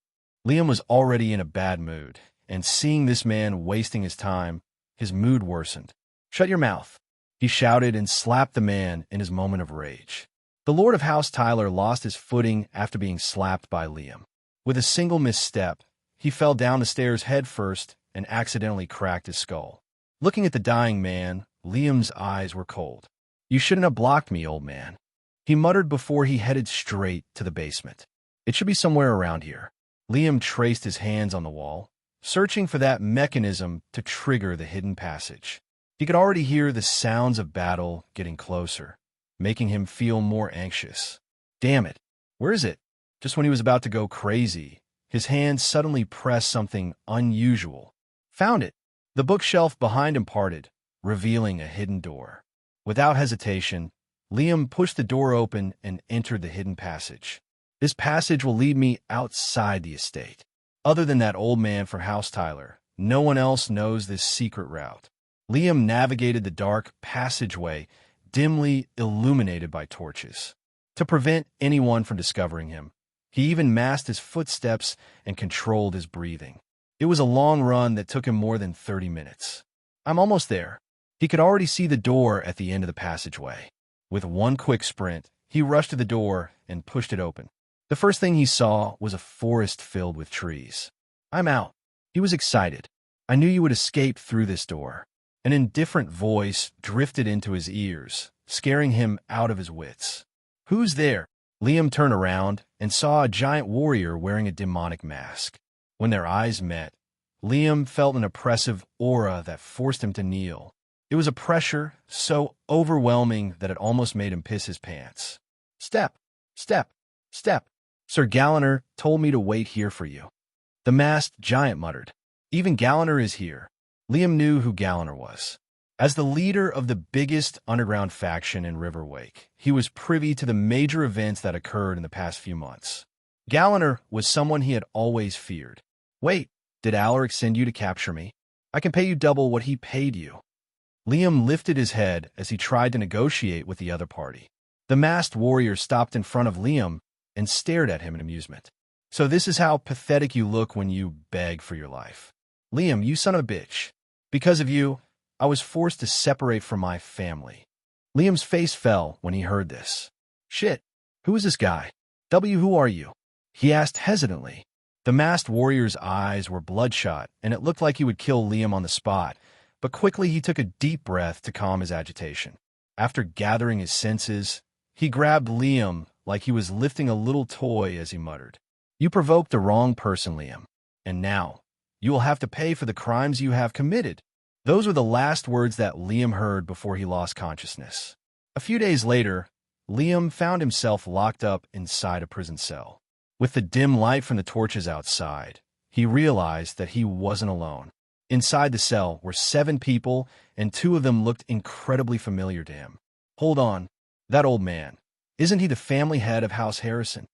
Liam was already in a bad mood, and seeing this man wasting his time, his mood worsened. Shut your mouth, he shouted and slapped the man in his moment of rage. The lord of House Tyler lost his footing after being slapped by Liam. With a single misstep, he fell down the stairs head first and accidentally cracked his skull. Looking at the dying man, Liam's eyes were cold. You shouldn't have blocked me, old man, he muttered before he headed straight to the basement. It should be somewhere around here. Liam traced his hands on the wall, searching for that mechanism to trigger the hidden passage. He could already hear the sounds of battle getting closer, making him feel more anxious. Damn it, where is it? Just when he was about to go crazy, his hand suddenly pressed something unusual. Found it! The bookshelf behind him parted, revealing a hidden door. Without hesitation, Liam pushed the door open and entered the hidden passage. This passage will lead me outside the estate. Other than that old man for House Tyler, no one else knows this secret route. Liam navigated the dark passageway, dimly illuminated by torches. To prevent anyone from discovering him, he even masked his footsteps and controlled his breathing. It was a long run that took him more than 30 minutes. I'm almost there. He could already see the door at the end of the passageway. With one quick sprint, he rushed to the door and pushed it open. The first thing he saw was a forest filled with trees. "I'm out." He was excited. "I knew you would escape through this door." An indifferent voice drifted into his ears, scaring him out of his wits. "Who's there?" Liam turned around and saw a giant warrior wearing a demonic mask. When their eyes met, Liam felt an oppressive aura that forced him to kneel. It was a pressure so overwhelming that it almost made him piss his pants. "Step, step, step. Sir Galliner told me to wait here for you." The masked giant muttered. "Even Galliner is here." Liam knew who Galliner was. As the leader of the biggest underground faction in Riverwake, he was privy to the major events that occurred in the past few months. Galliner was someone he had always feared. "Wait, did Alaric send you to capture me? I can pay you double what he paid you." Liam lifted his head as he tried to negotiate with the other party. The masked warrior stopped in front of Liam and stared at him in amusement. "So this is how pathetic you look when you beg for your life. Liam, you son of a bitch. Because of you, I was forced to separate from my family." Liam's face fell when he heard this. "Shit, who is this guy? Who are you?" he asked hesitantly. The masked warrior's eyes were bloodshot, and it looked like he would kill Liam on the spot, but quickly he took a deep breath to calm his agitation. After gathering his senses, he grabbed Liam like he was lifting a little toy as he muttered, "You provoked the wrong person, Liam, and now you will have to pay for the crimes you have committed." Those were the last words that Liam heard before he lost consciousness. A few days later, Liam found himself locked up inside a prison cell. With the dim light from the torches outside, he realized that he wasn't alone. Inside the cell were 7 people, and 2 of them looked incredibly familiar to him. "Hold on, that old man. Isn't he the family head of House Harrison?"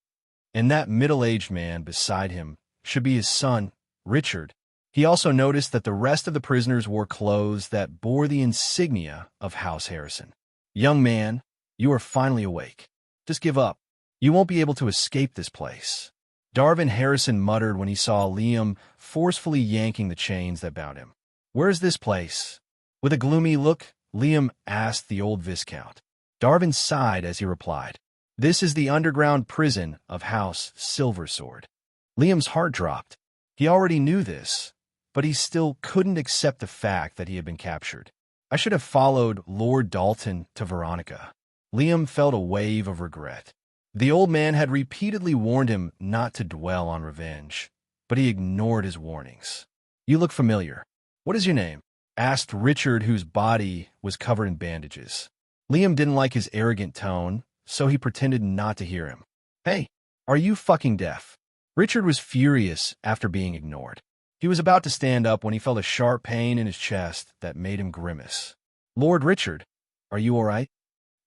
And that middle-aged man beside him should be his son, Richard. He also noticed that the rest of the prisoners wore clothes that bore the insignia of House Harrison. "Young man, you are finally awake. Just give up. You won't be able to escape this place." Darvin Harrison muttered when he saw Liam forcefully yanking the chains that bound him. "Where is this place?" With a gloomy look, Liam asked the old Viscount. Darvin sighed as he replied, "This is the underground prison of House Silversword." Liam's heart dropped. He already knew this, but he still couldn't accept the fact that he had been captured. "I should have followed Lord Dalton to Veronica." Liam felt a wave of regret. The old man had repeatedly warned him not to dwell on revenge, but he ignored his warnings. "You look familiar. What is your name?" asked Richard, whose body was covered in bandages. Liam didn't like his arrogant tone, so he pretended not to hear him. "Hey, are you fucking deaf?" Richard was furious after being ignored. He was about to stand up when he felt a sharp pain in his chest that made him grimace. "Lord Richard, are you all right?"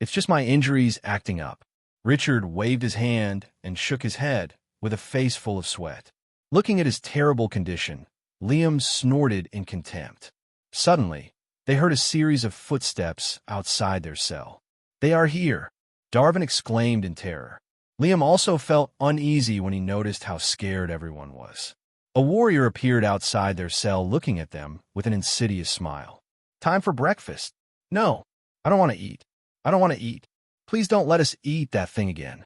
"It's just my injuries acting up." Richard waved his hand and shook his head with a face full of sweat. Looking at his terrible condition, Liam snorted in contempt. Suddenly, they heard a series of footsteps outside their cell. "They are here," Darvin exclaimed in terror. Liam also felt uneasy when he noticed how scared everyone was. A warrior appeared outside their cell looking at them with an insidious smile. "Time for breakfast." "No, I don't want to eat. I don't want to eat. Please don't let us eat that thing again.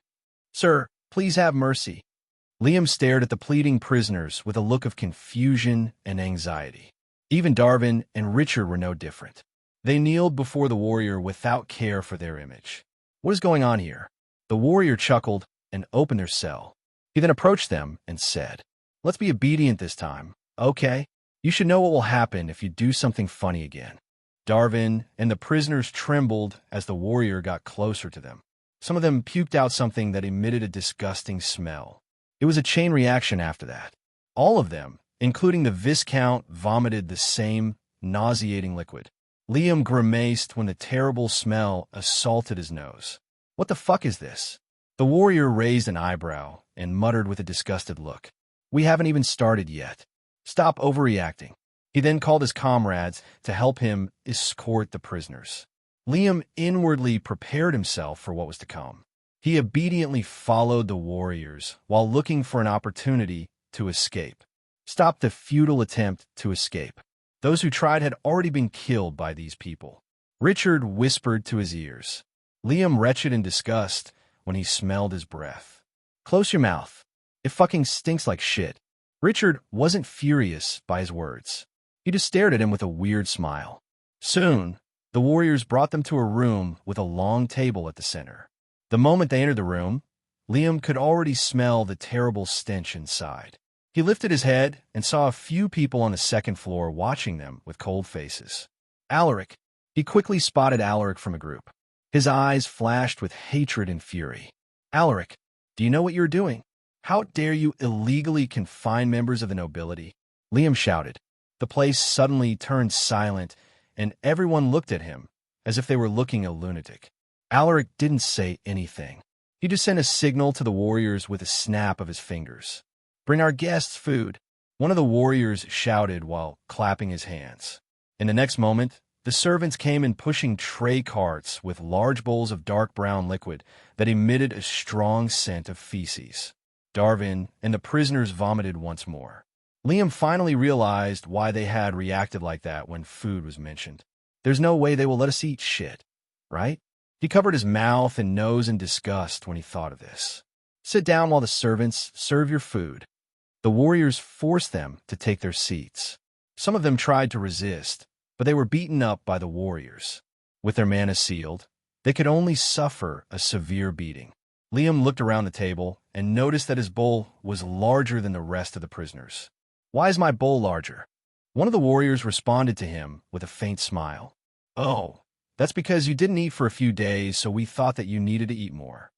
Sir, please have mercy." Liam stared at the pleading prisoners with a look of confusion and anxiety. Even Darvin and Richard were no different. They kneeled before the warrior without care for their image. "What is going on here?" The warrior chuckled and opened their cell. He then approached them and said, "Let's be obedient this time, okay? You should know what will happen if you do something funny again." Darvin and the prisoners trembled as the warrior got closer to them. Some of them puked out something that emitted a disgusting smell. It was a chain reaction after that. All of them, including the Viscount, vomited the same nauseating liquid. Liam grimaced when the terrible smell assaulted his nose. "What the fuck is this?" The warrior raised an eyebrow and muttered with a disgusted look. "We haven't even started yet. Stop overreacting." He then called his comrades to help him escort the prisoners. Liam inwardly prepared himself for what was to come. He obediently followed the warriors while looking for an opportunity to escape. Stop the futile attempt to escape. Those who tried had already been killed by these people. Richard whispered to his ears. Liam retched in disgust when he smelled his breath. Close your mouth. It fucking stinks like shit. Richard wasn't furious by his words. He just stared at him with a weird smile. Soon, the warriors brought them to a room with a long table at the center. The moment they entered the room, Liam could already smell the terrible stench inside. He lifted his head and saw a few people on the second floor watching them with cold faces. Alaric. He quickly spotted Alaric from a group. His eyes flashed with hatred and fury. Alaric, do you know what you're doing? How dare you illegally confine members of the nobility? Liam shouted. The place suddenly turned silent, and everyone looked at him as if they were looking at a lunatic. Alaric didn't say anything. He just sent a signal to the warriors with a snap of his fingers. Bring our guests food, one of the warriors shouted while clapping his hands. In the next moment, the servants came in pushing tray carts with large bowls of dark brown liquid that emitted a strong scent of feces. Darwin and the prisoners vomited once more. Liam finally realized why they had reacted like that when food was mentioned. There's no way they will let us eat shit, right? He covered his mouth and nose in disgust when he thought of this. Sit down while the servants serve your food. The warriors forced them to take their seats. Some of them tried to resist, but they were beaten up by the warriors. With their mana sealed, they could only suffer a severe beating. Liam looked around the table and noticed that his bowl was larger than the rest of the prisoners. Why is my bowl larger? One of the warriors responded to him with a faint smile. Oh, that's because you didn't eat for a few days, so we thought that you needed to eat more.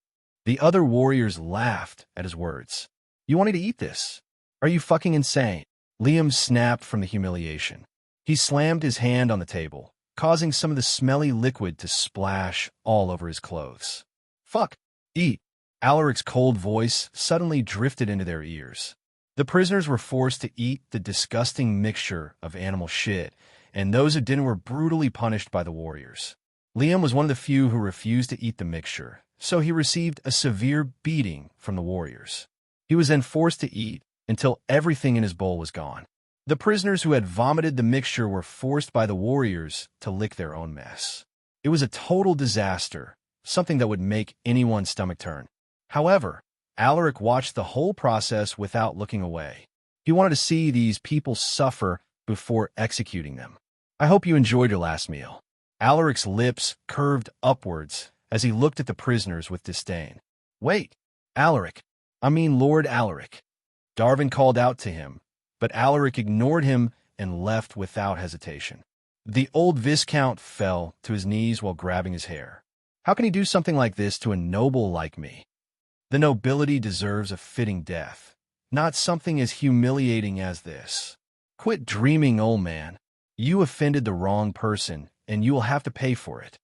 The other warriors laughed at his words. You wanted to eat this? Are you fucking insane? Liam snapped from the humiliation. He slammed his hand on the table, causing some of the smelly liquid to splash all over his clothes. Fuck, eat. Alaric's cold voice suddenly drifted into their ears. The prisoners were forced to eat the disgusting mixture of animal shit, and those who didn't were brutally punished by the warriors. Liam was one of the few who refused to eat the mixture, so he received a severe beating from the warriors. He was then forced to eat until everything in his bowl was gone. The prisoners who had vomited the mixture were forced by the warriors to lick their own mess. It was a total disaster, something that would make anyone's stomach turn. However, Alaric watched the whole process without looking away. He wanted to see these people suffer before executing them. I hope you enjoyed your last meal. Alaric's lips curved upwards as he looked at the prisoners with disdain. Wait, Alaric. I mean Lord Alaric. Darwin called out to him, but Alaric ignored him and left without hesitation. The old Viscount fell to his knees while grabbing his hair. How can he do something like this to a noble like me? The nobility deserves a fitting death, not something as humiliating as this. Quit dreaming, old man. You offended the wrong person, and you will have to pay for it.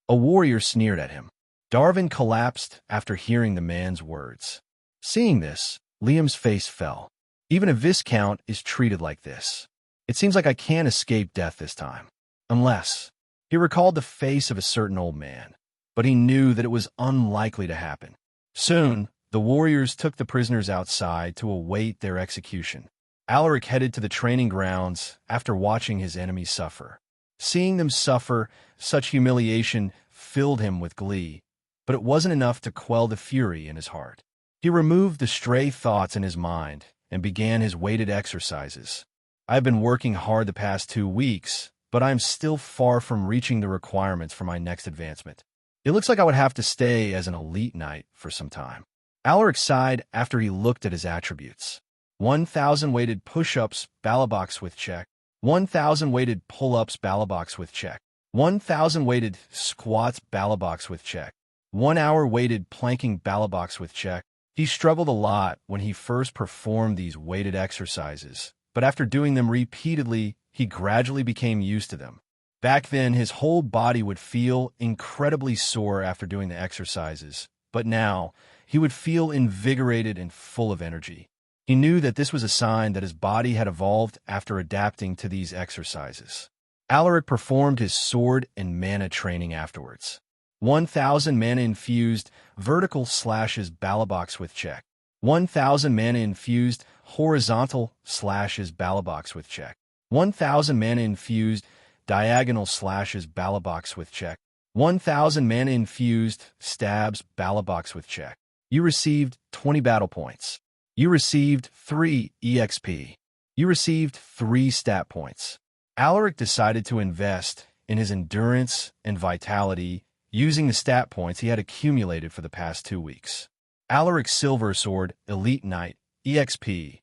A warrior sneered at him. Darwin collapsed after hearing the man's words. Seeing this, Liam's face fell. Even a Viscount is treated like this. It seems like I can't escape death this time. Unless... He recalled the face of a certain old man, but he knew that it was unlikely to happen. Soon, the warriors took the prisoners outside to await their execution. Alaric headed to the training grounds after watching his enemies suffer. Seeing them suffer, such humiliation filled him with glee, but it wasn't enough to quell the fury in his heart. He removed the stray thoughts in his mind and began his weighted exercises. I've been working hard the past 2 weeks, but I'm still far from reaching the requirements for my next advancement. It looks like I would have to stay as an elite knight for some time. Alaric sighed after he looked at his attributes. 1,000 weighted push-ups, balabox with check. 1,000 weighted pull-ups, balabox with check. 1,000 weighted squats, balabox with check. 1 hour weighted planking, balabox with check. He struggled a lot when he first performed these weighted exercises, but after doing them repeatedly, he gradually became used to them. Back then, his whole body would feel incredibly sore after doing the exercises, but now he would feel invigorated and full of energy. He knew that this was a sign that his body had evolved after adapting to these exercises. Alaric performed his sword and mana training afterwards. 1,000 mana infused vertical slashes, balabox with check. 1,000 mana infused horizontal slashes, balabox with check. 1,000 mana infused diagonal slashes, balabox with check. 1,000 mana infused stabs, balabox with check. You received 20 battle points. You received 3 EXP. You received 3 stat points. Alaric decided to invest in his endurance and vitality using the stat points he had accumulated for the past 2 weeks. Alaric's Silver Sword Elite Knight EXP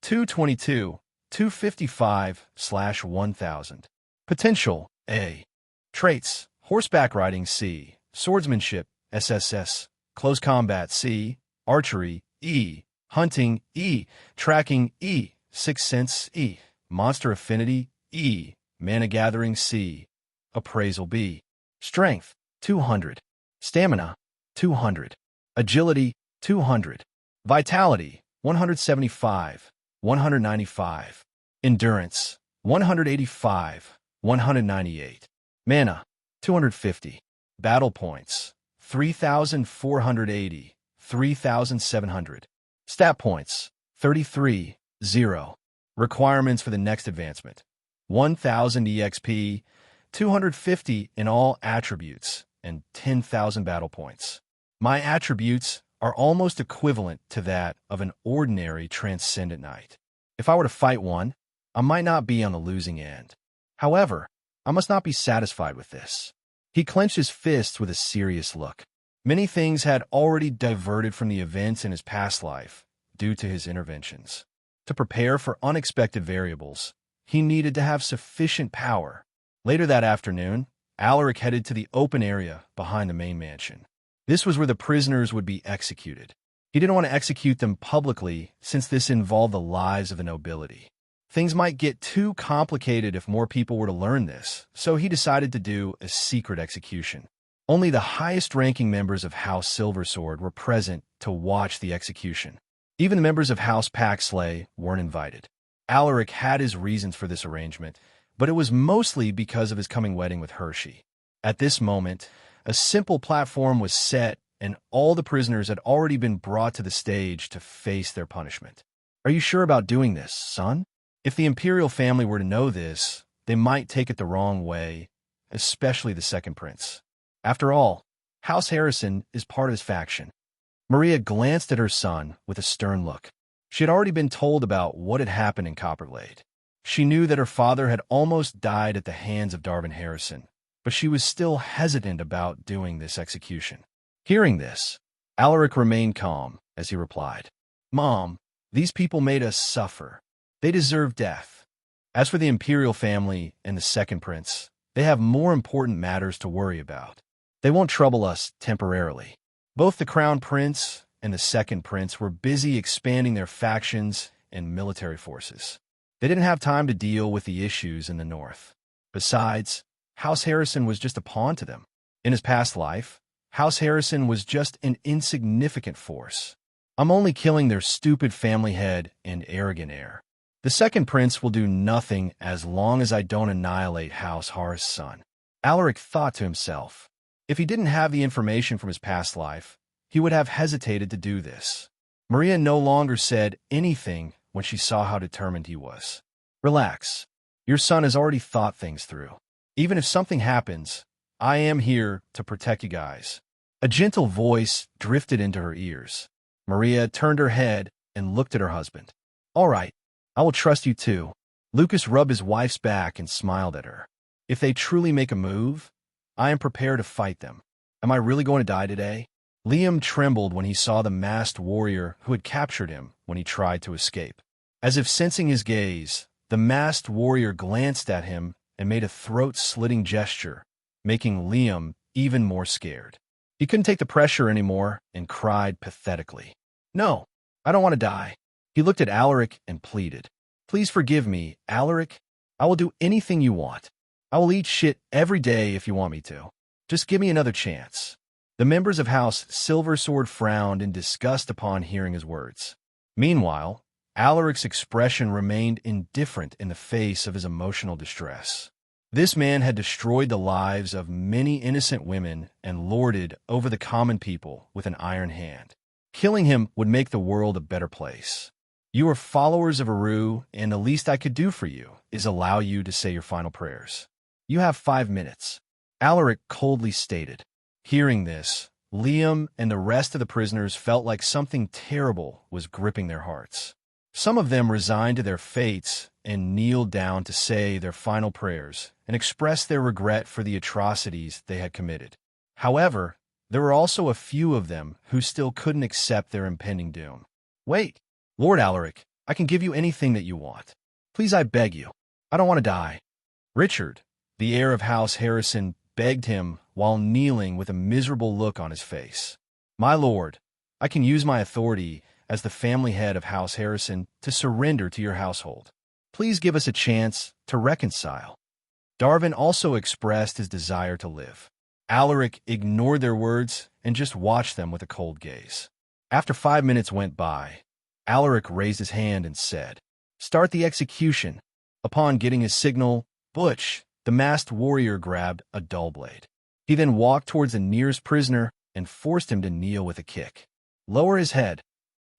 222 255/1000. Potential A. Traits: Horseback Riding C. Swordsmanship SSS. Close Combat C. Archery E. Hunting E. Tracking E. Sixth Sense E. Monster Affinity E. Mana Gathering C. Appraisal B. Strength 200. Stamina 200. Agility 200. Vitality 175. 195. Endurance 185. 198. Mana 250. Battle points 3,480. 3,700. Stat points 33. 0. Requirements for the next advancement: 1,000 EXP, 250 in all attributes, and 10,000 battle points. My attributes are almost equivalent to that of an ordinary Transcendent Knight. If I were to fight one, I might not be on the losing end. However, I must not be satisfied with this. He clenched his fists with a serious look. Many things had already diverted from the events in his past life due to his interventions. To prepare for unexpected variables, he needed to have sufficient power. Later that afternoon, Alaric headed to the open area behind the main mansion. This was where the prisoners would be executed. He didn't want to execute them publicly since this involved the lives of the nobility. Things might get too complicated if more people were to learn this, so he decided to do a secret execution. Only the highest-ranking members of House Silversword were present to watch the execution. Even the members of House Paxley weren't invited. Alaric had his reasons for this arrangement, but it was mostly because of his coming wedding with Hershey. At this moment, a simple platform was set, and all the prisoners had already been brought to the stage to face their punishment. Are you sure about doing this, son? If the imperial family were to know this, they might take it the wrong way, especially the second prince. After all, House Harrison is part of his faction. Maria glanced at her son with a stern look. She had already been told about what had happened in Copperglade. She knew that her father had almost died at the hands of Darvin Harrison, but she was still hesitant about doing this execution. Hearing this, Alaric remained calm as he replied, "Mom, these people made us suffer. They deserve death. As for the imperial family and the second prince, they have more important matters to worry about. They won't trouble us temporarily." Both the crown prince and the second prince were busy expanding their factions and military forces. They didn't have time to deal with the issues in the north. Besides, House Harrison was just a pawn to them. In his past life, House Harrison was just an insignificant force. I'm only killing their stupid family head and arrogant heir. The second prince will do nothing as long as I don't annihilate House Har's son. Alaric thought to himself. If he didn't have the information from his past life, he would have hesitated to do this. Maria no longer said anything when she saw how determined he was. "Relax. Your son has already thought things through. Even if something happens, I am here to protect you guys." A gentle voice drifted into her ears. Maria turned her head and looked at her husband. "All right, I will trust you too." Lucas rubbed his wife's back and smiled at her. "If they truly make a move, I am prepared to fight them. Am I really going to die today?" Liam trembled when he saw the masked warrior who had captured him when he tried to escape. As if sensing his gaze, the masked warrior glanced at him and made a throat-slitting gesture, making Liam even more scared. He couldn't take the pressure anymore and cried pathetically. "No, I don't want to die." He looked at Alaric and pleaded. "Please forgive me, Alaric. I will do anything you want. I will eat shit every day if you want me to. Just give me another chance." The members of House Silversword frowned in disgust upon hearing his words. Meanwhile, Alaric's expression remained indifferent in the face of his emotional distress. This man had destroyed the lives of many innocent women and lorded over the common people with an iron hand. Killing him would make the world a better place. You are followers of Aru, and the least I could do for you is allow you to say your final prayers. You have 5 minutes. Alaric coldly stated. Hearing this, Liam and the rest of the prisoners felt like something terrible was gripping their hearts. Some of them resigned to their fates and kneeled down to say their final prayers and express their regret for the atrocities they had committed. However, there were also a few of them who still couldn't accept their impending doom. "Wait, Lord Alaric, I can give you anything that you want. Please, I beg you. I don't want to die." Richard, the heir of House Harrison, begged him while kneeling with a miserable look on his face. "My lord, I can use my authority as the family head of House Harrison to surrender to your household. Please give us a chance to reconcile." Darwin also expressed his desire to live. Alaric ignored their words and just watched them with a cold gaze. After 5 minutes went by, Alaric raised his hand and said, "Start the execution." Upon getting his signal, Butch, the masked warrior, grabbed a dull blade. He then walked towards the nearest prisoner and forced him to kneel with a kick. "Lower his head."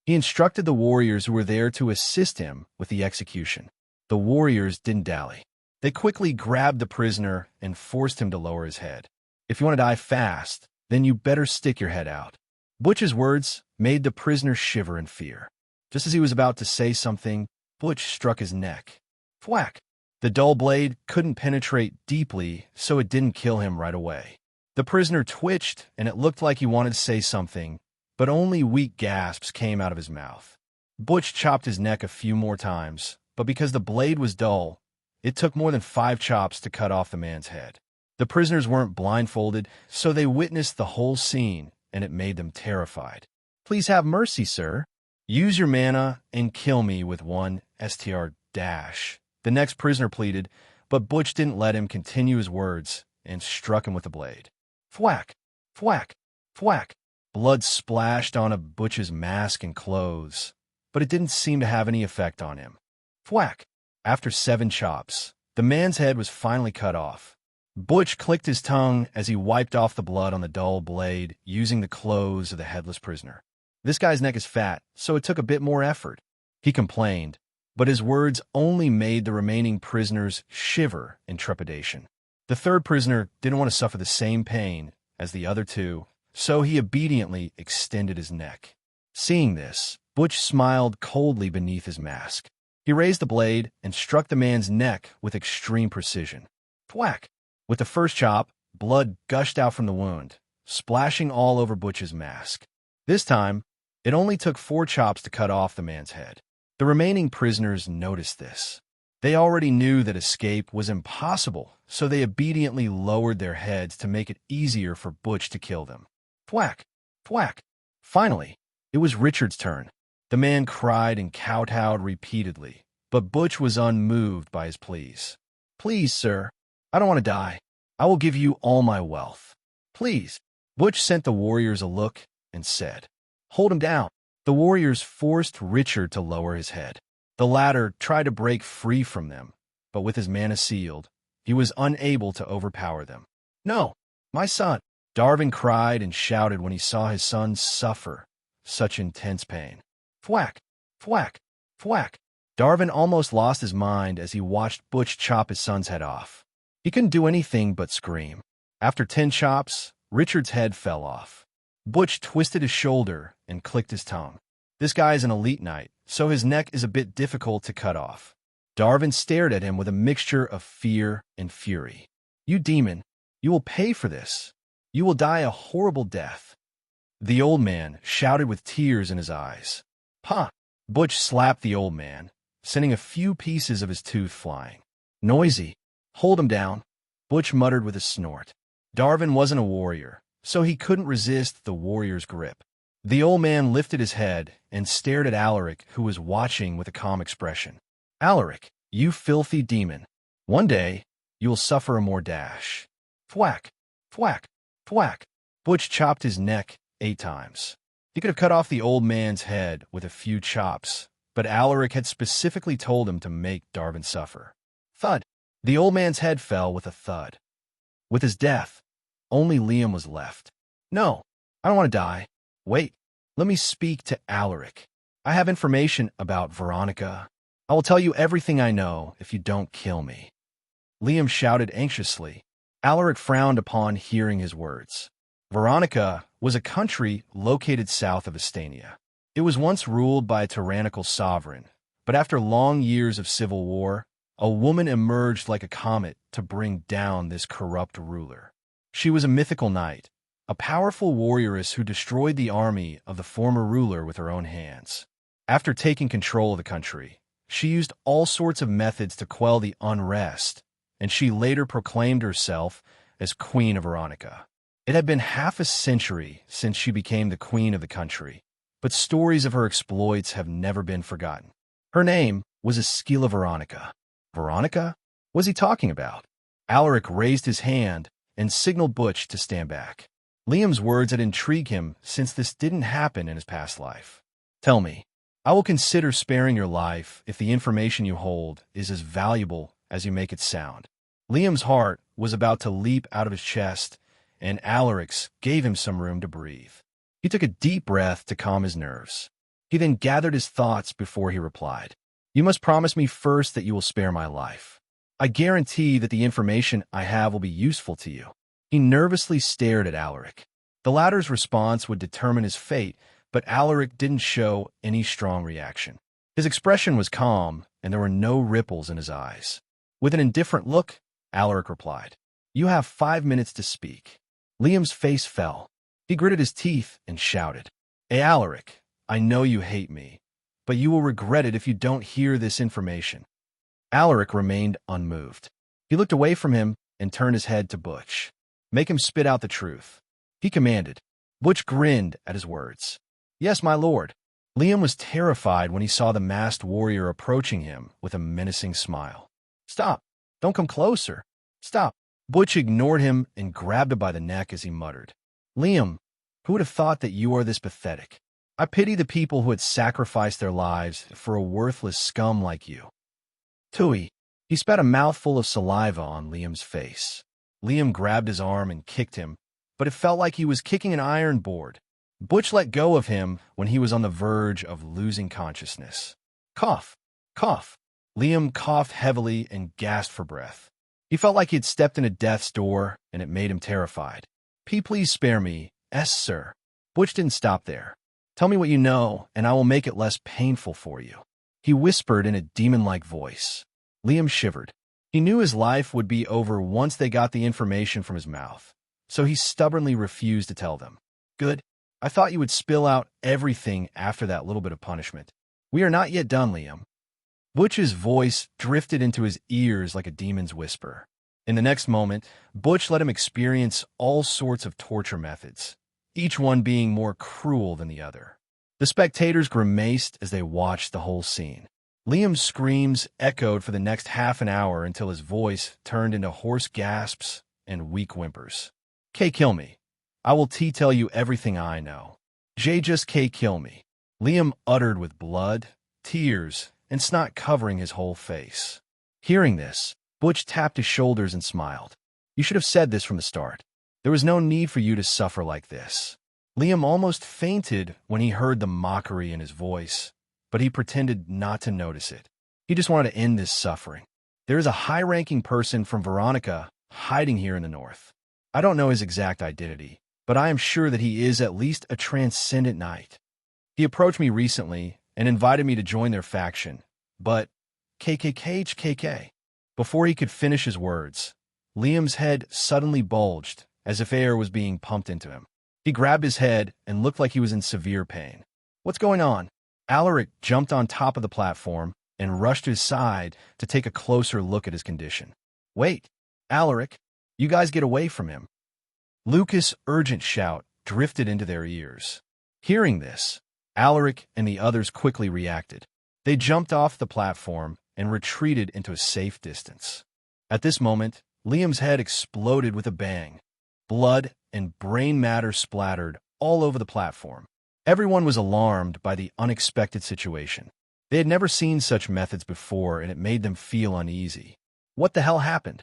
He instructed the warriors who were there to assist him with the execution. The warriors didn't dally. They quickly grabbed the prisoner and forced him to lower his head. "If you want to die fast, then you better stick your head out." Butch's words made the prisoner shiver in fear. Just as he was about to say something, Butch struck his neck. Thwack! The dull blade couldn't penetrate deeply, so it didn't kill him right away. The prisoner twitched, and it looked like he wanted to say something, but only weak gasps came out of his mouth. Butch chopped his neck a few more times, but because the blade was dull, it took more than 5 chops to cut off the man's head. The prisoners weren't blindfolded, so they witnessed the whole scene, and it made them terrified. "Please have mercy, sir. Use your mana and kill me with 1 STR dash." The next prisoner pleaded, but Butch didn't let him continue his words and struck him with the blade. Thwack! Thwack! Thwack! Blood splashed onto Butch's mask and clothes, but it didn't seem to have any effect on him. Thwack! After 7 chops, the man's head was finally cut off. Butch clicked his tongue as he wiped off the blood on the dull blade using the clothes of the headless prisoner. "This guy's neck is fat, so it took a bit more effort," he complained, but his words only made the remaining prisoners shiver in trepidation. The third prisoner didn't want to suffer the same pain as the other 2, so he obediently extended his neck. Seeing this, Butch smiled coldly beneath his mask. He raised the blade and struck the man's neck with extreme precision. Thwack! With the first chop, blood gushed out from the wound, splashing all over Butch's mask. This time, it only took 4 chops to cut off the man's head. The remaining prisoners noticed this. They already knew that escape was impossible, so they obediently lowered their heads to make it easier for Butch to kill them. Thwack! Thwack! Finally, it was Richard's turn. The man cried and kowtowed repeatedly, but Butch was unmoved by his pleas. "Please, sir, I don't want to die. I will give you all my wealth. Please." Butch sent the warriors a look and said, "Hold him down." The warriors forced Richard to lower his head. The latter tried to break free from them, but with his mana sealed, he was unable to overpower them. "No, my son!" Darwin cried and shouted when he saw his son suffer such intense pain. Thwack! Thwack! Thwack! Darwin almost lost his mind as he watched Butch chop his son's head off. He couldn't do anything but scream. After 10 chops, Richard's head fell off. Butch twisted his shoulder and clicked his tongue. This guy is an elite knight, so his neck is a bit difficult to cut off. Darwin stared at him with a mixture of fear and fury. "You demon, you will pay for this. You will die a horrible death." The old man shouted with tears in his eyes. "Huh!" Butch slapped the old man, sending a few pieces of his tooth flying. "Noisy. Hold him down," Butch muttered with a snort. Darwin wasn't a warrior, so he couldn't resist the warrior's grip. The old man lifted his head and stared at Alaric, who was watching with a calm expression. "Alaric, you filthy demon. One day, you will suffer a more dash." Thwack! Thwack! Thwack! Butch chopped his neck 8 times. He could have cut off the old man's head with a few chops, but Alaric had specifically told him to make Darwin suffer. Thud! The old man's head fell with a thud. With his death, only Liam was left. "No, I don't want to die. Wait, let me speak to Alaric. I have information about Veronica. I will tell you everything I know if you don't kill me." Liam shouted anxiously. Alaric frowned upon hearing his words. Veronica was a country located south of Astania. It was once ruled by a tyrannical sovereign, but after long years of civil war, a woman emerged like a comet to bring down this corrupt ruler. She was a mythical knight, a powerful warrioress who destroyed the army of the former ruler with her own hands. After taking control of the country, she used all sorts of methods to quell the unrest, and she later proclaimed herself as Queen of Veronica. It had been half a century since she became the queen of the country, but stories of her exploits have never been forgotten. Her name was Esquila Veronica. Veronica? What was he talking about? Alaric raised his hand and signaled Butch to stand back. Liam's words had intrigued him since this didn't happen in his past life. Tell me, I will consider sparing your life if the information you hold is as valuable as you make it sound. Liam's heart was about to leap out of his chest, and Alaric's gave him some room to breathe. He took a deep breath to calm his nerves. He then gathered his thoughts before he replied. You must promise me first that you will spare my life. I guarantee that the information I have will be useful to you. He nervously stared at Alaric. The latter's response would determine his fate, but Alaric didn't show any strong reaction. His expression was calm, and there were no ripples in his eyes. With an indifferent look, Alaric replied, You have 5 minutes to speak. Liam's face fell. He gritted his teeth and shouted, Hey, Alaric, I know you hate me, but you will regret it if you don't hear this information. Alaric remained unmoved. He looked away from him and turned his head to Butch. Make him spit out the truth, he commanded. Butch grinned at his words. Yes, my lord. Liam was terrified when he saw the masked warrior approaching him with a menacing smile. Stop. Don't come closer. Stop. Butch ignored him and grabbed him by the neck as he muttered. Liam, who would have thought that you are this pathetic? I pity the people who had sacrificed their lives for a worthless scum like you. Tui. He spat a mouthful of saliva on Liam's face. Liam grabbed his arm and kicked him, but it felt like he was kicking an iron board. Butch let go of him when he was on the verge of losing consciousness. Cough. Cough. Liam coughed heavily and gasped for breath. He felt like he had stepped into death's door, and it made him terrified. Please spare me. Yes, sir. Butch didn't stop there. Tell me what you know, and I will make it less painful for you. He whispered in a demon-like voice. Liam shivered. He knew his life would be over once they got the information from his mouth, so he stubbornly refused to tell them. Good. I thought you would spill out everything after that little bit of punishment. We are not yet done, Liam. Butch's voice drifted into his ears like a demon's whisper. In the next moment, Butch let him experience all sorts of torture methods, each one being more cruel than the other. The spectators grimaced as they watched the whole scene. Liam's screams echoed for the next half an hour until his voice turned into hoarse gasps and weak whimpers. Kill me. I will tell you everything I know. Just kill me. Liam uttered with blood, tears, and snot covering his whole face. Hearing this, Butch tapped his shoulders and smiled. You should have said this from the start. There was no need for you to suffer like this. Liam almost fainted when he heard the mockery in his voice, but he pretended not to notice it. He just wanted to end this suffering. There is a high-ranking person from Veronica hiding here in the north. I don't know his exact identity, but I am sure that he is at least a transcendent knight. He approached me recently and invited me to join their faction, but KK. Before he could finish his words, Liam's head suddenly bulged as if air was being pumped into him. He grabbed his head and looked like he was in severe pain. What's going on? Alaric jumped on top of the platform and rushed to his side to take a closer look at his condition. Wait, Alaric, you guys get away from him. Lucas' urgent shout drifted into their ears. Hearing this, Alaric and the others quickly reacted. They jumped off the platform and retreated into a safe distance. At this moment, Liam's head exploded with a bang. Blood and brain matter splattered all over the platform. Everyone was alarmed by the unexpected situation. They had never seen such methods before, and it made them feel uneasy. What the hell happened?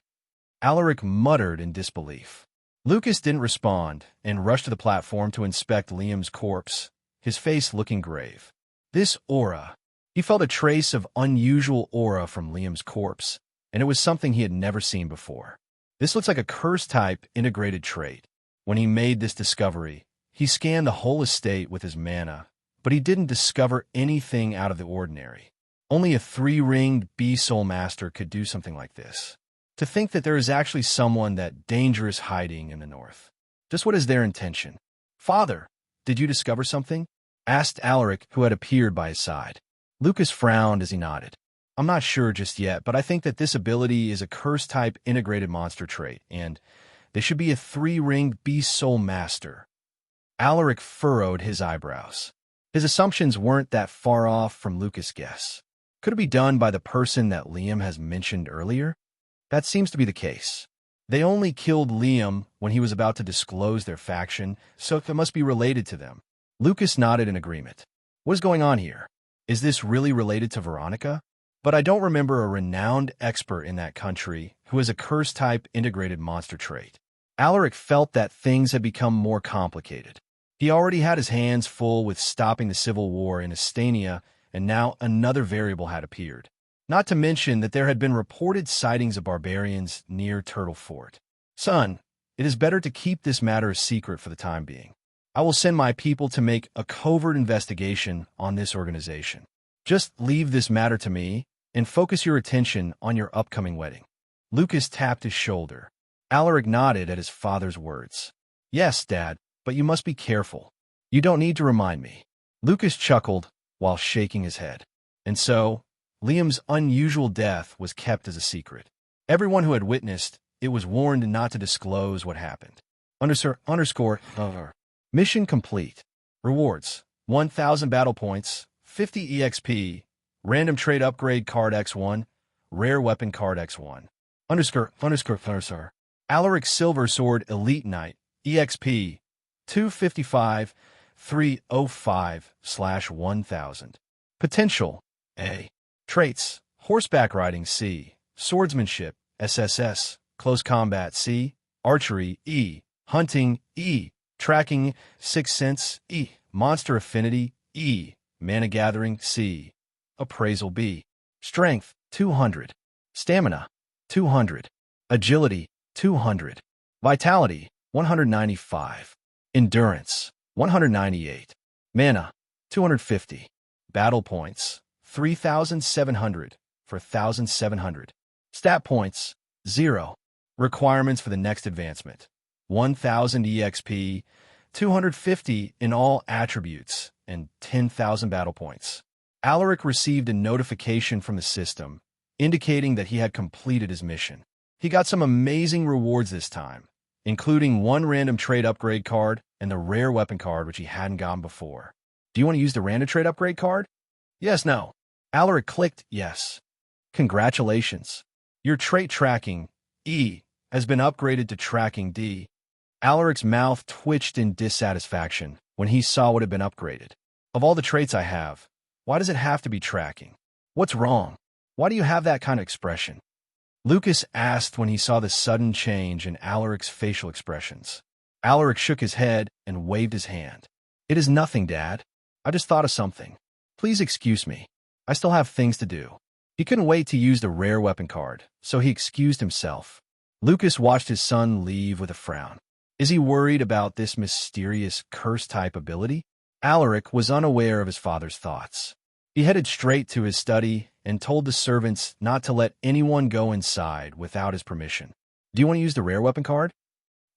Alaric muttered in disbelief. Lucas didn't respond and rushed to the platform to inspect Liam's corpse, his face looking grave. This aura. He felt a trace of unusual aura from Liam's corpse, and it was something he had never seen before. This looks like a curse-type integrated trait. When he made this discovery, he scanned the whole estate with his mana, but he didn't discover anything out of the ordinary. Only a three-ringed B-Soul Master could do something like this. To think that there is actually someone that dangerous hiding in the north. Just what is their intention? Father, did you discover something? Asked Alaric, who had appeared by his side. Lucas frowned as he nodded. I'm not sure just yet, but I think that this ability is a curse-type integrated monster trait, and they should be a three-ringed Beast-Soul Master. Alaric furrowed his eyebrows. His assumptions weren't that far off from Lucas' guess. Could it be done by the person that Liam has mentioned earlier? That seems to be the case. They only killed Liam when he was about to disclose their faction, so it must be related to them. Lucas nodded in agreement. What is going on here? Is this really related to Veronica? But I don't remember a renowned expert in that country who has a curse-type integrated monster trait. Alaric felt that things had become more complicated. He already had his hands full with stopping the civil war in Astania, and now another variable had appeared. Not to mention that there had been reported sightings of barbarians near Turtle Fort. Son, it is better to keep this matter a secret for the time being. I will send my people to make a covert investigation on this organization. Just leave this matter to me and focus your attention on your upcoming wedding. Lucas tapped his shoulder. Alaric nodded at his father's words. Yes, Dad, but you must be careful. You don't need to remind me. Lucas chuckled while shaking his head. And so, Liam's unusual death was kept as a secret. Everyone who had witnessed it was warned not to disclose what happened. Underscore. Mission complete. Rewards: 1,000 battle points, 50 EXP, random trade upgrade card X1, rare weapon card X1. Underscore. Alaric Silver Sword Elite Knight, EXP, 255, 305/1000. Potential: A. Traits: Horseback Riding C, Swordsmanship SSS, Close Combat C, Archery E, Hunting E, Tracking, Sixth Sense E, Monster Affinity E, Mana Gathering C, Appraisal B. Strength 200, Stamina 200, Agility 200, Vitality 195, Endurance 198, Mana 250, Battle Points 3,700 for 1,700, Stat Points 0. Requirements for the next advancement: 1,000 EXP, 250 in all attributes, and 10,000 battle points. Alaric received a notification from the system, indicating that he had completed his mission. He got some amazing rewards this time, including one random trade upgrade card and the rare weapon card which he hadn't gotten before. Do you want to use the random trade upgrade card? Yes, no. Alaric clicked yes. Congratulations. Your trait tracking, E, has been upgraded to tracking D. Alaric's mouth twitched in dissatisfaction when he saw what had been upgraded. Of all the traits I have, why does it have to be tracking? What's wrong? Why do you have that kind of expression? Lucas asked when he saw the sudden change in Alaric's facial expressions. Alaric shook his head and waved his hand. It is nothing, Dad. I just thought of something. Please excuse me. I still have things to do. He couldn't wait to use the rare weapon card, so he excused himself. Lucas watched his son leave with a frown. Is he worried about this mysterious curse-type ability? Alaric was unaware of his father's thoughts. He headed straight to his study and told the servants not to let anyone go inside without his permission. Do you want to use the rare weapon card?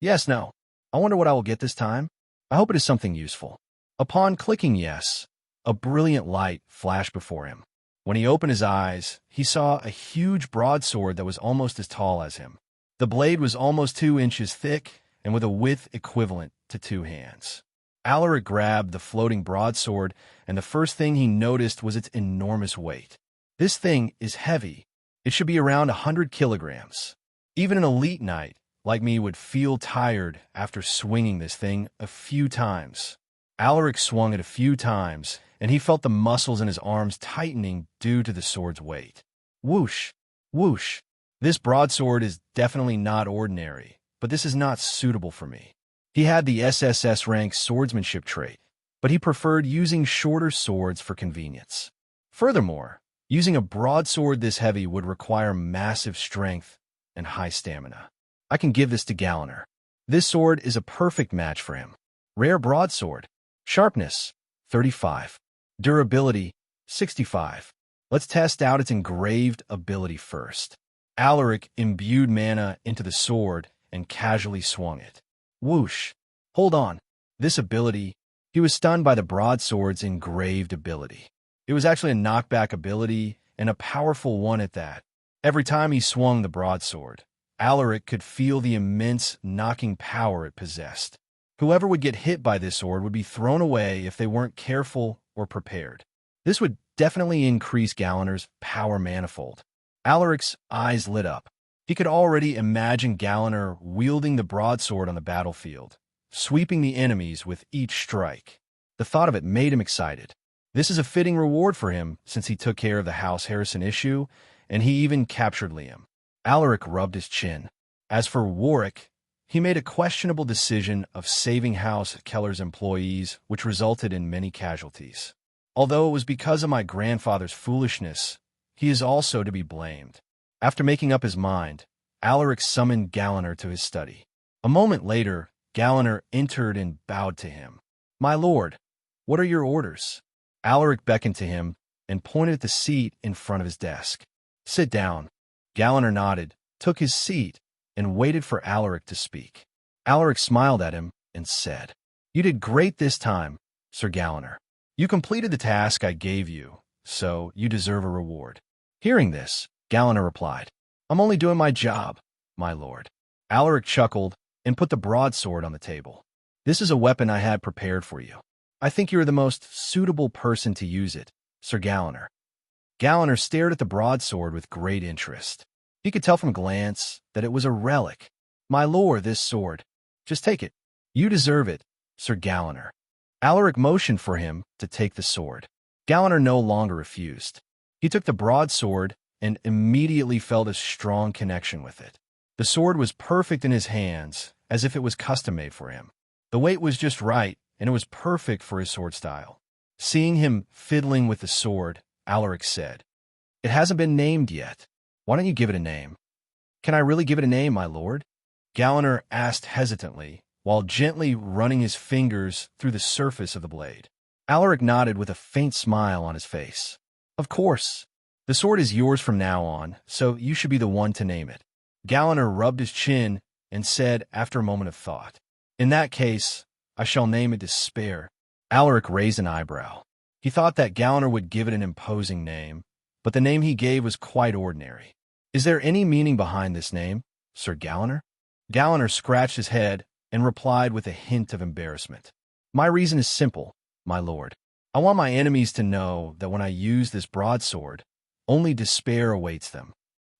Yes, no. I wonder what I will get this time. I hope it is something useful. Upon clicking yes, a brilliant light flashed before him. When he opened his eyes, he saw a huge broadsword that was almost as tall as him. The blade was almost 2 inches thick and with a width equivalent to 2 hands. Alaric grabbed the floating broadsword, and the first thing he noticed was its enormous weight. This thing is heavy. It should be around 100 kilograms. Even an elite knight like me would feel tired after swinging this thing a few times. Alaric swung it a few times, and he felt the muscles in his arms tightening due to the sword's weight. Whoosh! Whoosh! This broadsword is definitely not ordinary, but this is not suitable for me. He had the SSS rank swordsmanship trait, but he preferred using shorter swords for convenience. Furthermore, using a broadsword this heavy would require massive strength and high stamina. I can give this to Galliner. This sword is a perfect match for him. Rare broadsword. Sharpness, 35. Durability, 65. Let's test out its engraved ability first. Alaric imbued mana into the sword and casually swung it. Whoosh. Hold on. This ability, he was stunned by the broadsword's engraved ability. It was actually a knockback ability, and a powerful one at that. Every time he swung the broadsword, Alaric could feel the immense knocking power it possessed. Whoever would get hit by this sword would be thrown away if they weren't careful or prepared. This would definitely increase Galanor's power manifold. Alaric's eyes lit up. He could already imagine Galanor wielding the broadsword on the battlefield, sweeping the enemies with each strike. The thought of it made him excited. This is a fitting reward for him since he took care of the House Harrison issue, and he even captured Liam. Alaric rubbed his chin. As for Warwick, he made a questionable decision of saving House Keller's employees, which resulted in many casualties. Although it was because of my grandfather's foolishness, he is also to be blamed. After making up his mind, Alaric summoned Galanor to his study. A moment later, Galanor entered and bowed to him. "My lord, what are your orders?" Alaric beckoned to him and pointed at the seat in front of his desk. "Sit down." Galanor nodded, took his seat, and waited for Alaric to speak. Alaric smiled at him and said, "You did great this time, Sir Galanor. You completed the task I gave you, so you deserve a reward." Hearing this, Galanor replied, "I'm only doing my job, my lord." Alaric chuckled and put the broadsword on the table. "This is a weapon I had prepared for you. I think you are the most suitable person to use it, Sir Galanor." Galanor stared at the broadsword with great interest. He could tell from a glance that it was a relic. "My lord, this sword. Just take it. You deserve it, Sir Galanor." Alaric motioned for him to take the sword. Galanor no longer refused. He took the broadsword and immediately felt a strong connection with it. The sword was perfect in his hands, as if it was custom-made for him. The weight was just right, and it was perfect for his sword style. Seeing him fiddling with the sword, Alaric said, "It hasn't been named yet. Why don't you give it a name?" "Can I really give it a name, my lord?" Galanor asked hesitantly, while gently running his fingers through the surface of the blade. Alaric nodded with a faint smile on his face. "Of course. The sword is yours from now on, so you should be the one to name it." Galanor rubbed his chin and said after a moment of thought, "In that case, I shall name it Despair." Alaric raised an eyebrow. He thought that Galanor would give it an imposing name, but the name he gave was quite ordinary. "Is there any meaning behind this name, Sir Galanor?" Galanor scratched his head and replied with a hint of embarrassment. "My reason is simple, my lord. I want my enemies to know that when I use this broadsword, only despair awaits them."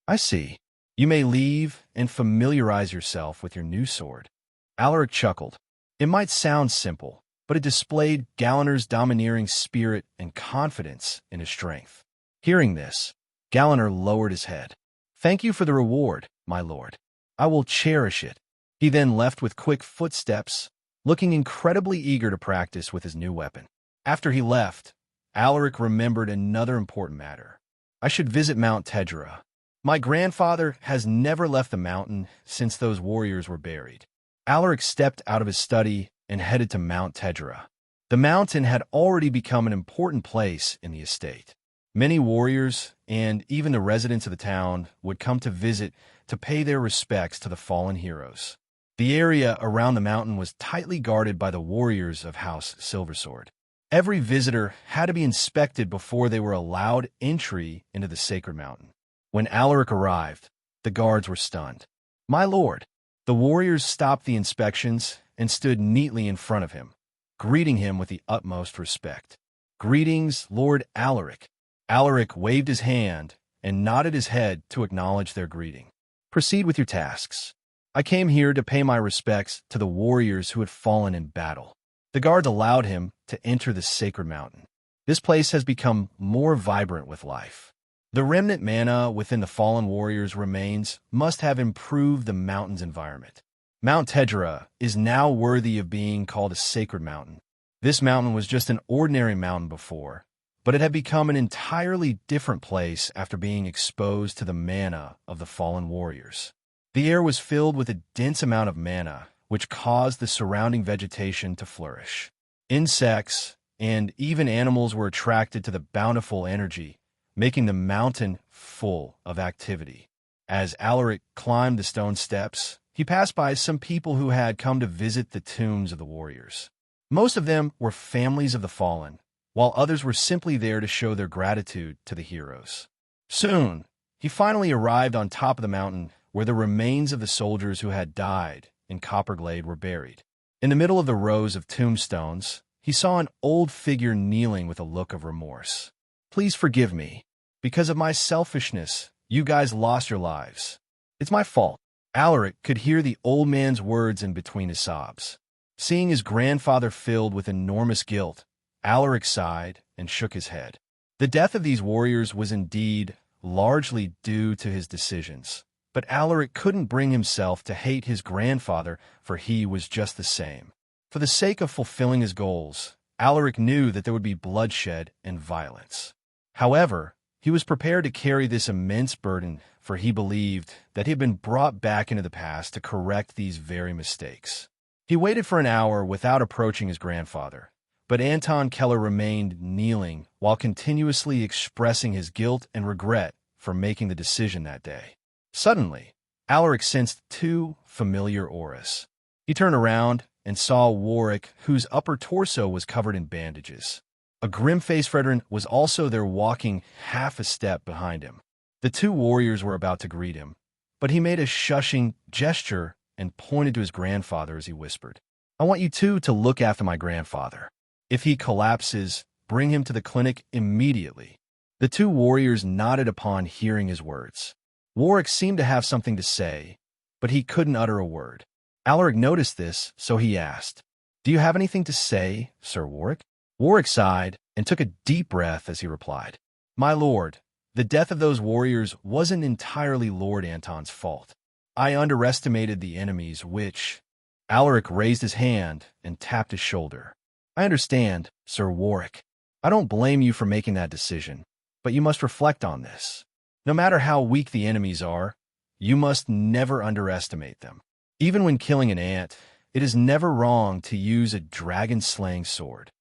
"I see. You may leave and familiarize yourself with your new sword." Alaric chuckled. It might sound simple, but it displayed Galanor's domineering spirit and confidence in his strength. Hearing this, Galanor lowered his head. "Thank you for the reward, my lord. I will cherish it." He then left with quick footsteps, looking incredibly eager to practice with his new weapon. After he left, Alaric remembered another important matter. "I should visit Mount Tedra. My grandfather has never left the mountain since those warriors were buried." Alaric stepped out of his study and headed to Mount Tedra. The mountain had already become an important place in the estate. Many warriors and even the residents of the town would come to visit to pay their respects to the fallen heroes. The area around the mountain was tightly guarded by the warriors of House Silversword. Every visitor had to be inspected before they were allowed entry into the sacred mountain. When Alaric arrived, the guards were stunned. "My lord." The warriors stopped the inspections and stood neatly in front of him, greeting him with the utmost respect. "Greetings, Lord Alaric." Alaric waved his hand and nodded his head to acknowledge their greeting. "Proceed with your tasks. I came here to pay my respects to the warriors who had fallen in battle." The guards allowed him to enter the sacred mountain. This place has become more vibrant with life. The remnant mana within the fallen warriors' remains must have improved the mountain's environment. Mount Tedra is now worthy of being called a sacred mountain. This mountain was just an ordinary mountain before, but it had become an entirely different place after being exposed to the mana of the fallen warriors. The air was filled with a dense amount of mana, which caused the surrounding vegetation to flourish. Insects and even animals were attracted to the bountiful energy, making the mountain full of activity. As Alaric climbed the stone steps, he passed by some people who had come to visit the tombs of the warriors. Most of them were families of the fallen, while others were simply there to show their gratitude to the heroes. Soon, he finally arrived on top of the mountain where the remains of the soldiers who had died in Copperglade were buried. In the middle of the rows of tombstones, he saw an old figure kneeling with a look of remorse. "Please forgive me. Because of my selfishness, you guys lost your lives. It's my fault." Alaric could hear the old man's words in between his sobs. Seeing his grandfather filled with enormous guilt, Alaric sighed and shook his head. The death of these warriors was indeed largely due to his decisions, but Alaric couldn't bring himself to hate his grandfather, for he was just the same. For the sake of fulfilling his goals, Alaric knew that there would be bloodshed and violence. However, he was prepared to carry this immense burden, for he believed that he had been brought back into the past to correct these very mistakes. He waited for an hour without approaching his grandfather, but Anton Keller remained kneeling while continuously expressing his guilt and regret for making the decision that day. Suddenly, Alaric sensed two familiar auras. He turned around and saw Warwick, whose upper torso was covered in bandages. A grim-faced Fredrin was also there, walking half a step behind him. The two warriors were about to greet him, but he made a shushing gesture and pointed to his grandfather as he whispered, "I want you two to look after my grandfather. If he collapses, bring him to the clinic immediately." The two warriors nodded upon hearing his words. Warwick seemed to have something to say, but he couldn't utter a word. Alaric noticed this, so he asked, "Do you have anything to say, Sir Warwick?" Warwick sighed and took a deep breath as he replied, "My lord, the death of those warriors wasn't entirely Lord Anton's fault. I underestimated the enemies, which—" Alaric raised his hand and tapped his shoulder. "I understand, Sir Warwick. I don't blame you for making that decision, but you must reflect on this. No matter how weak the enemies are, you must never underestimate them. Even when killing an ant, it is never wrong to use a dragon-slaying sword."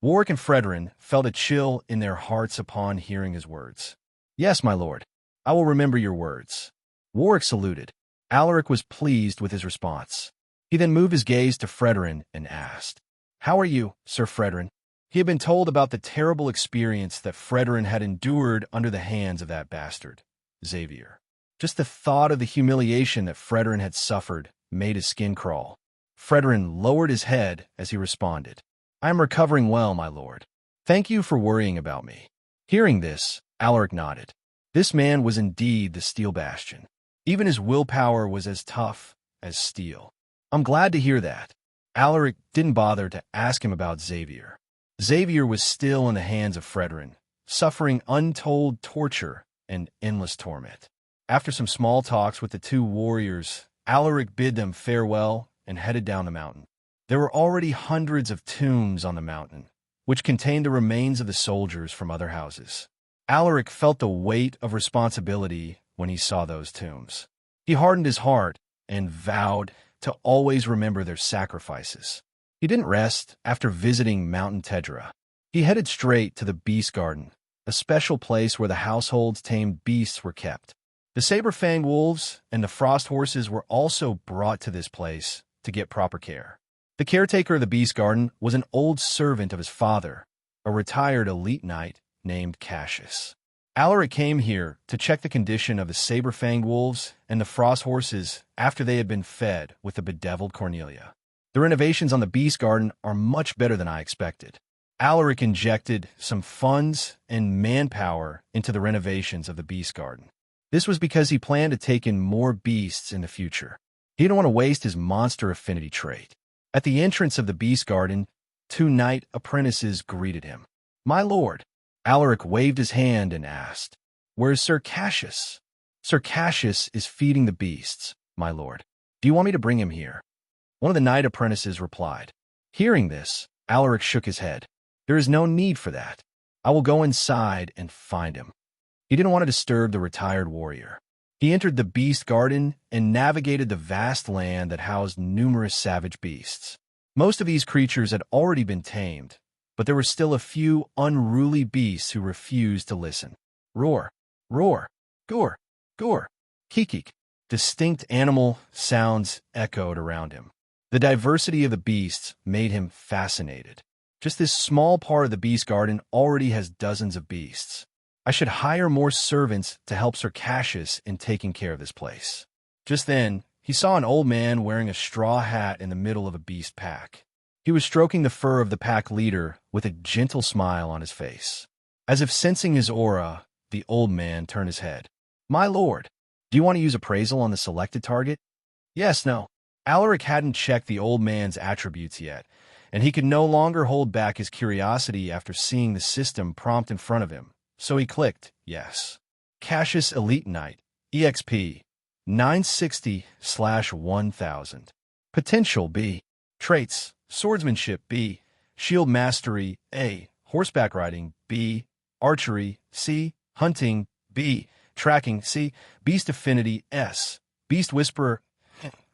Warwick and Fredrin felt a chill in their hearts upon hearing his words. "Yes, my lord, I will remember your words." Warwick saluted. Alaric was pleased with his response. He then moved his gaze to Fredrin and asked, "How are you, Sir Fredrin?" He had been told about the terrible experience that Fredrin had endured under the hands of that bastard, Xavier. Just the thought of the humiliation that Fredrin had suffered made his skin crawl. Fredrin lowered his head as he responded, "I am recovering well, my lord. Thank you for worrying about me." Hearing this, Alaric nodded. This man was indeed the Steel Bastion. Even his willpower was as tough as steel. "I'm glad to hear that." Alaric didn't bother to ask him about Xavier. Xavier was still in the hands of Fredrin, suffering untold torture and endless torment. After some small talks with the two warriors, Alaric bid them farewell and headed down the mountain. There were already hundreds of tombs on the mountain, which contained the remains of the soldiers from other houses. Alaric felt the weight of responsibility when he saw those tombs. He hardened his heart and vowed to always remember their sacrifices. He didn't rest after visiting Mountain Tedra. He headed straight to the Beast Garden, a special place where the household's tamed beasts were kept. The saber-fanged wolves and the frost horses were also brought to this place to get proper care. The caretaker of the Beast Garden was an old servant of his father, a retired elite knight named Cassius. Alaric came here to check the condition of the saber-fanged wolves and the frost horses after they had been fed with the bedeviled Cornelia. The renovations on the Beast Garden are much better than I expected. Alaric injected some funds and manpower into the renovations of the Beast Garden. This was because he planned to take in more beasts in the future. He didn't want to waste his monster affinity trait. At the entrance of the Beast Garden, two knight apprentices greeted him. "My lord." Alaric waved his hand and asked, "Where's Sir Cassius?" "Sir Cassius is feeding the beasts, my lord. Do you want me to bring him here?" One of the knight apprentices replied. Hearing this, Alaric shook his head. "There is no need for that. I will go inside and find him." He didn't want to disturb the retired warrior. He entered the beast garden and navigated the vast land that housed numerous savage beasts. Most of these creatures had already been tamed, but there were still a few unruly beasts who refused to listen. Roar, roar, gore, gore, kikik. Distinct animal sounds echoed around him. The diversity of the beasts made him fascinated. Just this small part of the beast garden already has dozens of beasts. I should hire more servants to help Sir Cassius in taking care of this place. Just then, he saw an old man wearing a straw hat in the middle of a beast pack. He was stroking the fur of the pack leader with a gentle smile on his face. As if sensing his aura, the old man turned his head. "My lord, do you want to use appraisal on the selected target?" "Yes, no." Alaric hadn't checked the old man's attributes yet, and he could no longer hold back his curiosity after seeing the system prompt in front of him. So he clicked, yes. Cassius Elite Knight, EXP, 960/1000. Potential B. Traits, Swordsmanship B. Shield Mastery A. Horseback Riding B. Archery C. Hunting B. Tracking C. Beast Affinity S. Beast Whisperer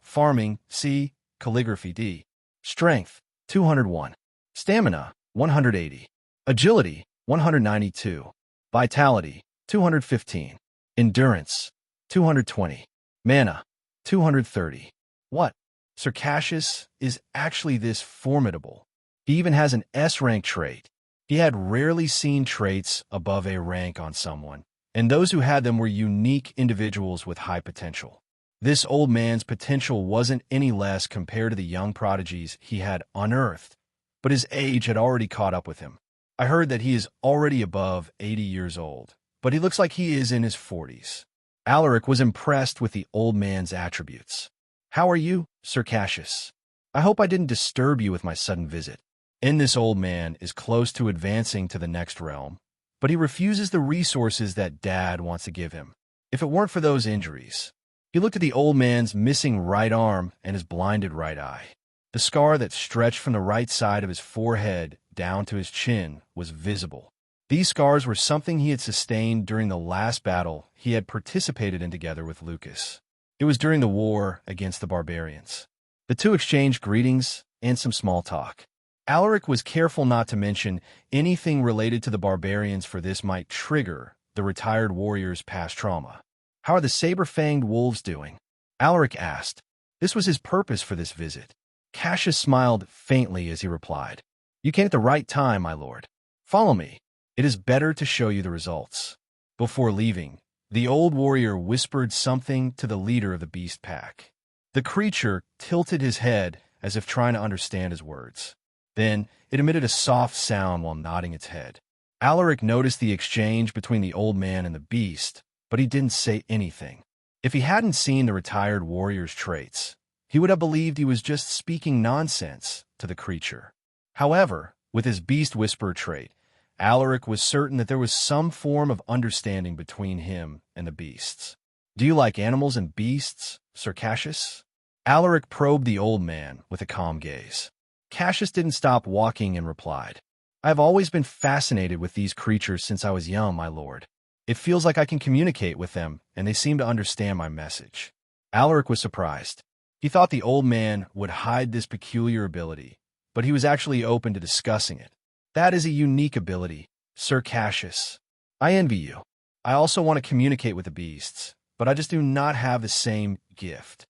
Farming C. Calligraphy D. Strength, 201. Stamina, 180. Agility, 192. Vitality, 215. Endurance, 220. Mana, 230. What? Sir Cassius is actually this formidable. He even has an S-rank trait. He had rarely seen traits above A rank on someone, and those who had them were unique individuals with high potential. This old man's potential wasn't any less compared to the young prodigies he had unearthed, but his age had already caught up with him. I heard that he is already above 80 years old, but he looks like he is in his 40s. Alaric was impressed with the old man's attributes. "How are you, Sir Cassius? I hope I didn't disturb you with my sudden visit." This old man is close to advancing to the next realm, but he refuses the resources that Dad wants to give him. If it weren't for those injuries. He looked at the old man's missing right arm and his blinded right eye. The scar that stretched from the right side of his forehead down to his chin was visible. These scars were something he had sustained during the last battle he had participated in together with Lucas. It was during the war against the barbarians. The two exchanged greetings and some small talk. Alaric was careful not to mention anything related to the barbarians, for this might trigger the retired warrior's past trauma. "How are the saber-fanged wolves doing?" Alaric asked. This was his purpose for this visit. Cassius smiled faintly as he replied, "You came at the right time, my lord. Follow me. It is better to show you the results." Before leaving, the old warrior whispered something to the leader of the beast pack. The creature tilted his head as if trying to understand his words. Then it emitted a soft sound while nodding its head. Alaric noticed the exchange between the old man and the beast, but he didn't say anything. If he hadn't seen the retired warrior's traits, he would have believed he was just speaking nonsense to the creature. However, with his beast whisperer trait, Alaric was certain that there was some form of understanding between him and the beasts. "Do you like animals and beasts, Sir Cassius?" Alaric probed the old man with a calm gaze. Cassius didn't stop walking and replied, "I have always been fascinated with these creatures since I was young, my lord. It feels like I can communicate with them, and they seem to understand my message." Alaric was surprised. He thought the old man would hide this peculiar ability, but he was actually open to discussing it. "That is a unique ability, Sir Cassius. I envy you. I also want to communicate with the beasts, but I just do not have the same gift."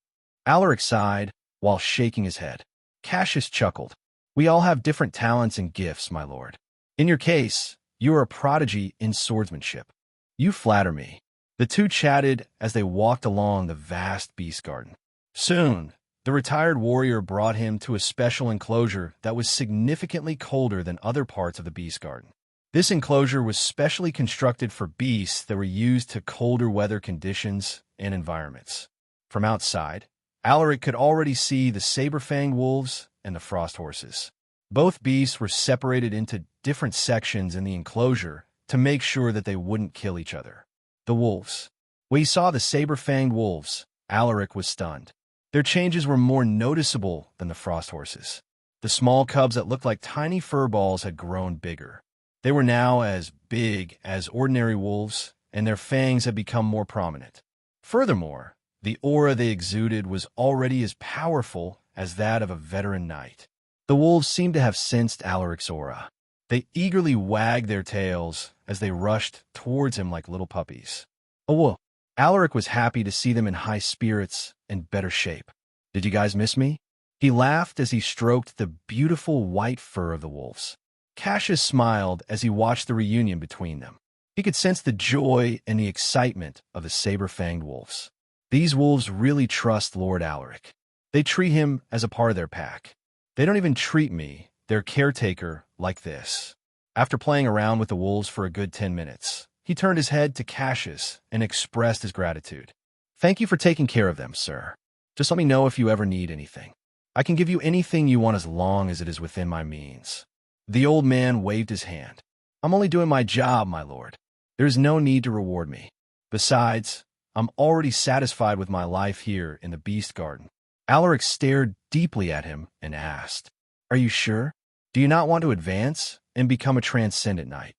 Alaric sighed while shaking his head. Cassius chuckled. "We all have different talents and gifts, my lord. In your case, you are a prodigy in swordsmanship. You flatter me." The two chatted as they walked along the vast beast garden. Soon, the retired warrior brought him to a special enclosure that was significantly colder than other parts of the beast garden. This enclosure was specially constructed for beasts that were used to colder weather conditions and environments. From outside, Alaric could already see the saber-fanged wolves and the frost horses. Both beasts were separated into different sections in the enclosure to make sure that they wouldn't kill each other. The wolves. When he saw the saber-fanged wolves, Alaric was stunned. Their changes were more noticeable than the frost horses. The small cubs that looked like tiny fur balls had grown bigger. They were now as big as ordinary wolves, and their fangs had become more prominent. Furthermore, the aura they exuded was already as powerful as that of a veteran knight. The wolves seemed to have sensed Alaric's aura. They eagerly wagged their tails as they rushed towards him like little puppies. Oh, whoa. Alaric was happy to see them in high spirits and better shape. "Did you guys miss me?" He laughed as he stroked the beautiful white fur of the wolves. Cassius smiled as he watched the reunion between them. He could sense the joy and the excitement of the saber-fanged wolves. These wolves really trust Lord Alaric. They treat him as a part of their pack. They don't even treat me, their caretaker, like this. After playing around with the wolves for a good 10 minutes, he turned his head to Cassius and expressed his gratitude. "Thank you for taking care of them, sir. Just let me know if you ever need anything. I can give you anything you want as long as it is within my means." The old man waved his hand. "I'm only doing my job, my lord. There is no need to reward me. Besides, I'm already satisfied with my life here in the Beast Garden." Alaric stared deeply at him and asked, "Are you sure? Do you not want to advance and become a transcendent knight?"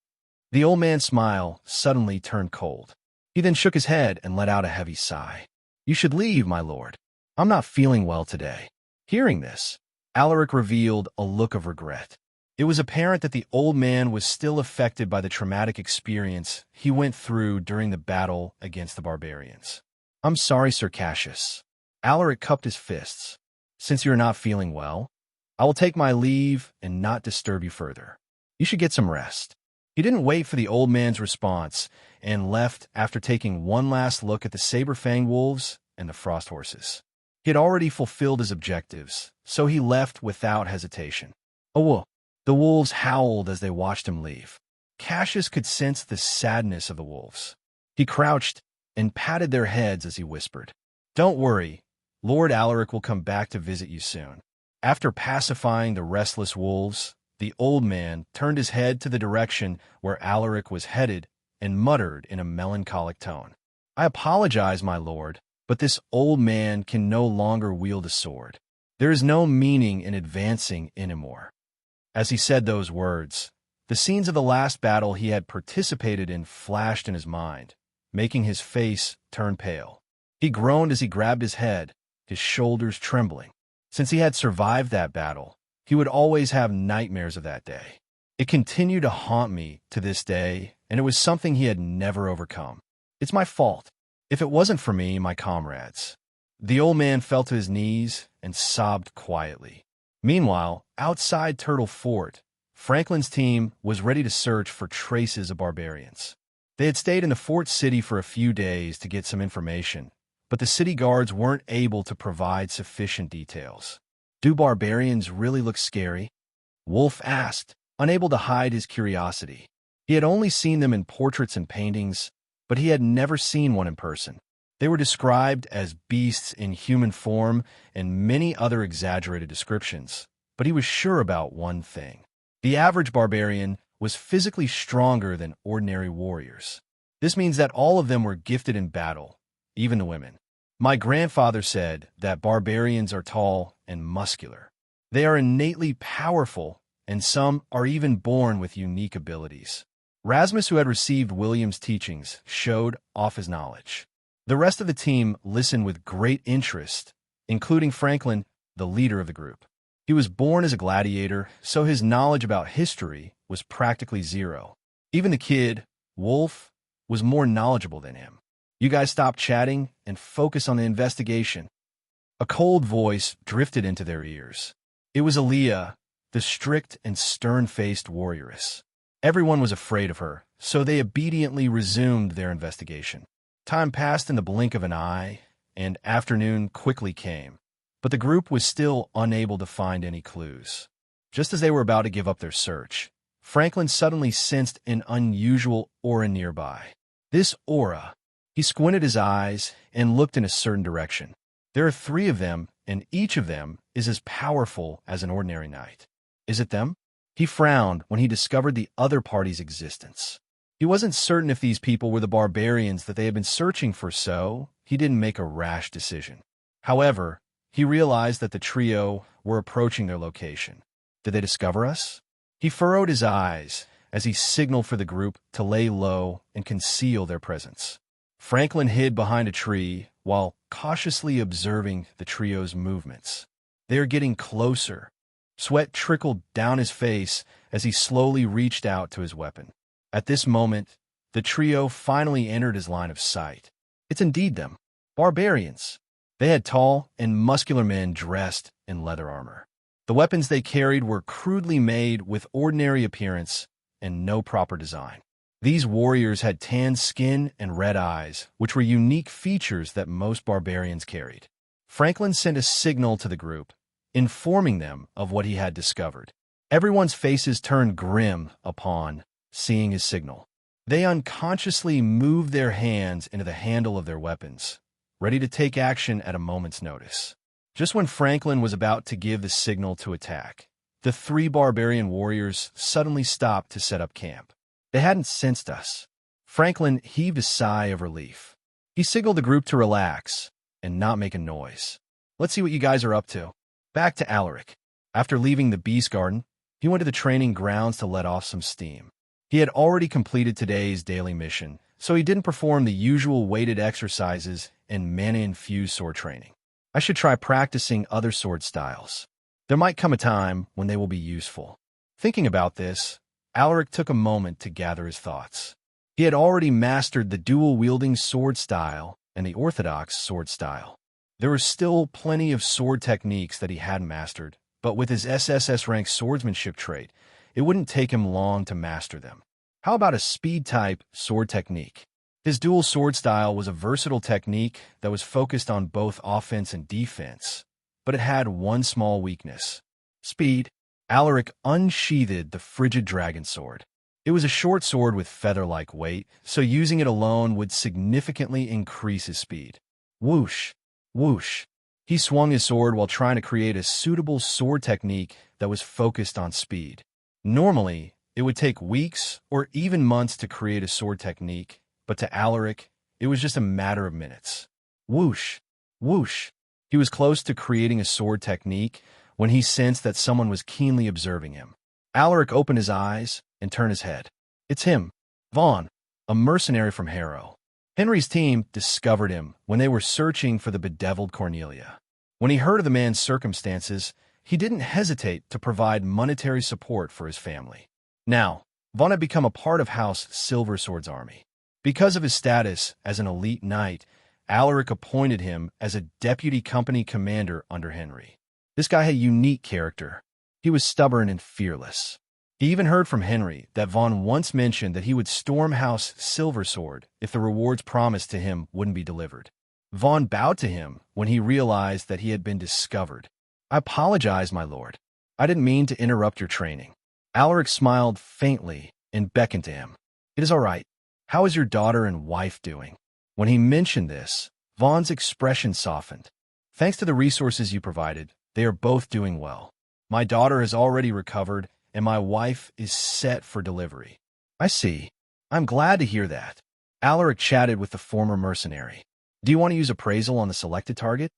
The old man's smile suddenly turned cold. He then shook his head and let out a heavy sigh. "You should leave, my lord. I'm not feeling well today." Hearing this, Alaric revealed a look of regret. It was apparent that the old man was still affected by the traumatic experience he went through during the battle against the barbarians. "I'm sorry, Sir Cassius." Alaric cupped his fists. "Since you're not feeling well, I will take my leave and not disturb you further. You should get some rest." He didn't wait for the old man's response and left after taking one last look at the saber-fanged wolves and the frost horses. He had already fulfilled his objectives, so he left without hesitation. "Oh, whoa." The wolves howled as they watched him leave. Cassius could sense the sadness of the wolves. He crouched and patted their heads as he whispered, "Don't worry, Lord Alaric will come back to visit you soon." After pacifying the restless wolves, the old man turned his head to the direction where Alaric was headed and muttered in a melancholic tone, "I apologize, my lord, but this old man can no longer wield a sword. There is no meaning in advancing anymore." As he said those words, the scenes of the last battle he had participated in flashed in his mind, making his face turn pale. He groaned as he grabbed his head, his shoulders trembling. Since he had survived that battle, he would always have nightmares of that day. It continued to haunt me to this day, and it was something he had never overcome. "It's my fault. If it wasn't for me, my comrades." The old man fell to his knees and sobbed quietly. Meanwhile, outside Turtle Fort, Franklin's team was ready to search for traces of barbarians. They had stayed in the fort city for a few days to get some information, but the city guards weren't able to provide sufficient details. "Do barbarians really look scary?" Wolf asked, unable to hide his curiosity. He had only seen them in portraits and paintings, but he had never seen one in person. They were described as beasts in human form and many other exaggerated descriptions, but he was sure about one thing. The average barbarian was physically stronger than ordinary warriors. This means that all of them were gifted in battle, even the women. My grandfather said that barbarians are tall and muscular. They are innately powerful, and some are even born with unique abilities. Rasmus, who had received William's teachings, showed off his knowledge. The rest of the team listened with great interest, including Franklin, the leader of the group. He was born as a gladiator, so his knowledge about history was practically zero. Even the kid, Wolf, was more knowledgeable than him. "You guys stop chatting and focus on the investigation." A cold voice drifted into their ears. It was Aaliyah, the strict and stern-faced warrioress. Everyone was afraid of her, so they obediently resumed their investigation. Time passed in the blink of an eye, and afternoon quickly came, but the group was still unable to find any clues. Just as they were about to give up their search, Franklin suddenly sensed an unusual aura nearby. This aura, he squinted his eyes and looked in a certain direction. There are 3 of them, and each of them is as powerful as an ordinary knight. Is it them? He frowned when he discovered the other party's existence. He wasn't certain if these people were the barbarians that they had been searching for, so he didn't make a rash decision. However, he realized that the trio were approaching their location. Did they discover us? He furrowed his eyes as he signaled for the group to lay low and conceal their presence. Franklin hid behind a tree while cautiously observing the trio's movements. They are getting closer. Sweat trickled down his face as he slowly reached out to his weapon. At this moment, the trio finally entered his line of sight. It's indeed them, barbarians. They had tall and muscular men dressed in leather armor. The weapons they carried were crudely made with ordinary appearance and no proper design. These warriors had tanned skin and red eyes, which were unique features that most barbarians carried. Franklin sent a signal to the group, informing them of what he had discovered. Everyone's faces turned grim upon seeing his signal. They unconsciously moved their hands into the handle of their weapons, ready to take action at a moment's notice. Just when Franklin was about to give the signal to attack, the three barbarian warriors suddenly stopped to set up camp. They hadn't sensed us. Franklin heaved a sigh of relief. He signaled the group to relax and not make a noise. Let's see what you guys are up to. Back to Alaric. After leaving the Beast Garden, he went to the training grounds to let off some steam. He had already completed today's daily mission, so he didn't perform the usual weighted exercises and mana-infused sword training. I should try practicing other sword styles. There might come a time when they will be useful. Thinking about this, Alaric took a moment to gather his thoughts. He had already mastered the dual-wielding sword style and the orthodox sword style. There were still plenty of sword techniques that he hadn't mastered, but with his SSS-rank swordsmanship trait, it wouldn't take him long to master them. How about a speed-type sword technique? His dual sword style was a versatile technique that was focused on both offense and defense, but it had one small weakness: speed. Alaric unsheathed the frigid dragon sword. It was a short sword with feather-like weight, so using it alone would significantly increase his speed. Whoosh, whoosh. He swung his sword while trying to create a suitable sword technique that was focused on speed. Normally, it would take weeks or even months to create a sword technique, but to Alaric, it was just a matter of minutes. Whoosh, whoosh. He was close to creating a sword technique when he sensed that someone was keenly observing him. Alaric opened his eyes and turned his head. It's him, Vaughn, a mercenary from Harrow. Henry's team discovered him when they were searching for the bedeviled Cornelia. When he heard of the man's circumstances, he didn't hesitate to provide monetary support for his family. Now, Vaughn had become a part of House Silversword's army. Because of his status as an elite knight, Alaric appointed him as a deputy company commander under Henry. This guy had unique character. He was stubborn and fearless. He even heard from Henry that Vaughn once mentioned that he would storm House Silversword if the rewards promised to him wouldn't be delivered. Vaughn bowed to him when he realized that he had been discovered. I apologize, my lord. I didn't mean to interrupt your training. Alaric smiled faintly and beckoned to him. It is all right. How is your daughter and wife doing? When he mentioned this, Vaughn's expression softened. Thanks to the resources you provided, they are both doing well. My daughter has already recovered, and my wife is set for delivery. I see. I'm glad to hear that. Alaric chatted with the former mercenary. Do you want to use appraisal on the selected target?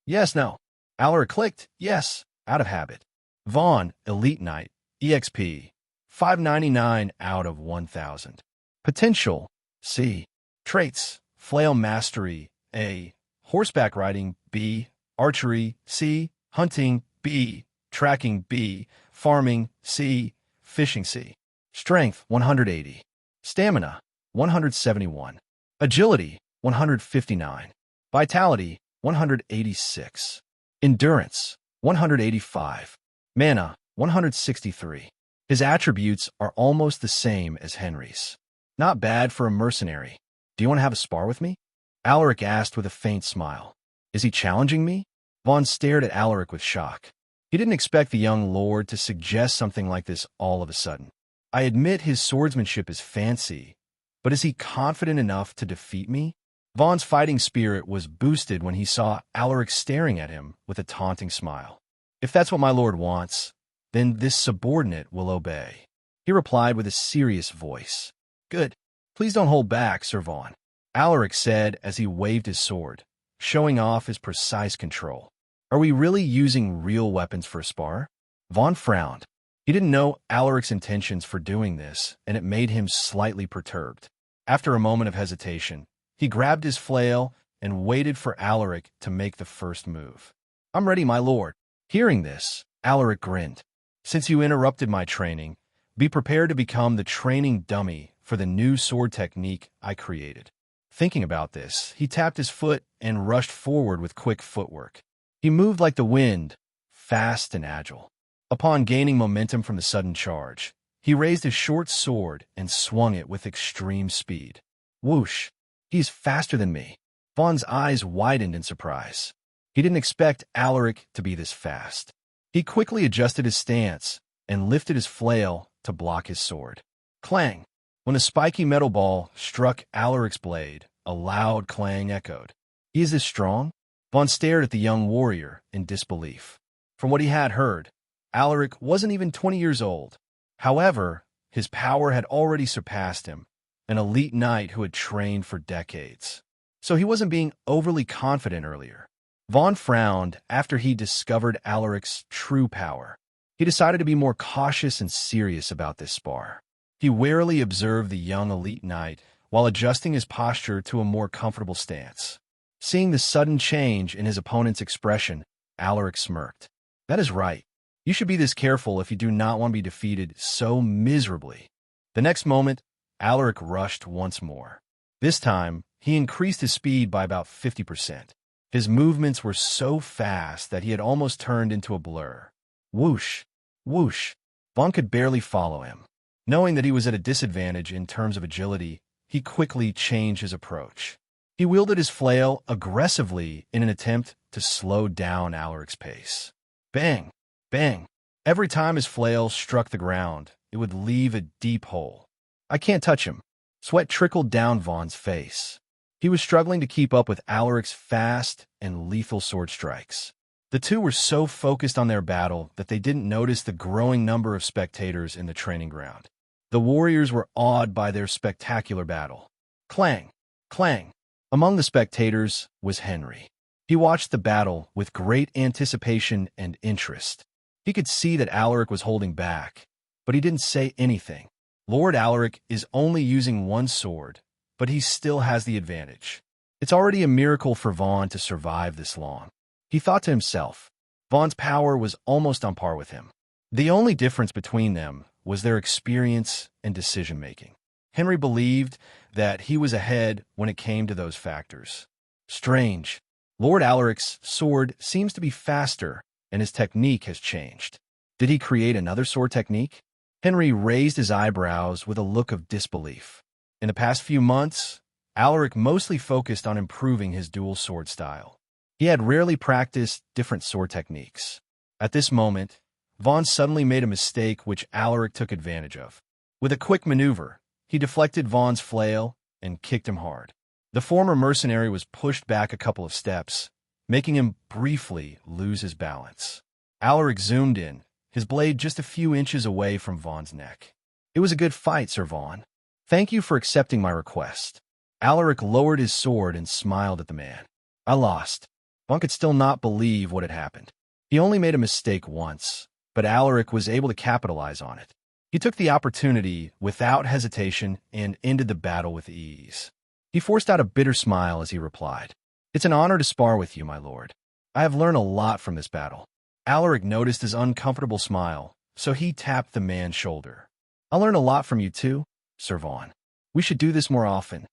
Yes, no. Alaric clicked yes, out of habit. Vaughn, Elite Knight, EXP, 599 out of 1,000. Potential, C. Traits, Flail Mastery, A. Horseback Riding, B. Archery, C. Hunting, B. Tracking, B. Farming, C. Fishing, C. Strength, 180. Stamina, 171. Agility, 159. Vitality, 186. Endurance, 185. Mana, 163. His attributes are almost the same as Henry's. Not bad for a mercenary. Do you want to have a spar with me? Alaric asked with a faint smile. Is he challenging me? Vaughn stared at Alaric with shock. He didn't expect the young lord to suggest something like this all of a sudden. I admit his swordsmanship is fancy, but is he confident enough to defeat me? Vaughn's fighting spirit was boosted when he saw Alaric staring at him with a taunting smile. If that's what my lord wants, then this subordinate will obey. He replied with a serious voice. Good. Please don't hold back, Sir Vaughn, Alaric said as he waved his sword, showing off his precise control. Are we really using real weapons for a spar? Vaughn frowned. He didn't know Alaric's intentions for doing this, and it made him slightly perturbed. After a moment of hesitation, He grabbed his flail and waited for Alaric to make the first move. "I'm ready, my lord." Hearing this, Alaric grinned. "Since you interrupted my training, be prepared to become the training dummy for the new sword technique I created." Thinking about this, he tapped his foot and rushed forward with quick footwork. He moved like the wind, fast and agile. Upon gaining momentum from the sudden charge, he raised his short sword and swung it with extreme speed. Whoosh! He's faster than me. Vaughn's eyes widened in surprise. He didn't expect Alaric to be this fast. He quickly adjusted his stance and lifted his flail to block his sword. Clang! When a spiky metal ball struck Alaric's blade, a loud clang echoed. "He is this strong?" Vaughn stared at the young warrior in disbelief. From what he had heard, Alaric wasn't even 20 years old. However, his power had already surpassed him, an elite knight who had trained for decades. So he wasn't being overly confident earlier. Vaughn frowned after he discovered Alaric's true power. He decided to be more cautious and serious about this spar. He warily observed the young elite knight while adjusting his posture to a more comfortable stance. Seeing the sudden change in his opponent's expression, Alaric smirked. "That is right. You should be this careful if you do not want to be defeated so miserably." The next moment, Alaric rushed once more. This time, he increased his speed by about 50%. His movements were so fast that he had almost turned into a blur. Whoosh! Whoosh! Vaughn could barely follow him. Knowing that he was at a disadvantage in terms of agility, he quickly changed his approach. He wielded his flail aggressively in an attempt to slow down Alaric's pace. Bang! Bang! Every time his flail struck the ground, it would leave a deep hole. "I can't touch him." Sweat trickled down Vaughn's face. He was struggling to keep up with Alaric's fast and lethal sword strikes. The two were so focused on their battle that they didn't notice the growing number of spectators in the training ground. The warriors were awed by their spectacular battle. Clang! Clang! Among the spectators was Henry. He watched the battle with great anticipation and interest. He could see that Alaric was holding back, but he didn't say anything. Lord Alaric is only using one sword, but he still has the advantage. It's already a miracle for Vaughn to survive this long. He thought to himself. Vaughn's power was almost on par with him. The only difference between them was their experience and decision-making. Henry believed that he was ahead when it came to those factors. Strange. Lord Alaric's sword seems to be faster, and his technique has changed. Did he create another sword technique? Henry raised his eyebrows with a look of disbelief. In the past few months, Alaric mostly focused on improving his dual sword style. He had rarely practiced different sword techniques. At this moment, Vaughn suddenly made a mistake which Alaric took advantage of. With a quick maneuver, he deflected Vaughn's flail and kicked him hard. The former mercenary was pushed back a couple of steps, making him briefly lose his balance. Alaric zoomed in, his blade just a few inches away from Vaughn's neck. "It was a good fight, Sir Vaughn. Thank you for accepting my request." Alaric lowered his sword and smiled at the man. "I lost." Vaughn could still not believe what had happened. He only made a mistake once, but Alaric was able to capitalize on it. He took the opportunity without hesitation and ended the battle with ease. He forced out a bitter smile as he replied, "It's an honor to spar with you, my lord. I have learned a lot from this battle." Alaric noticed his uncomfortable smile, so he tapped the man's shoulder. "I'll learn a lot from you too, Sir Vaughn. We should do this more often.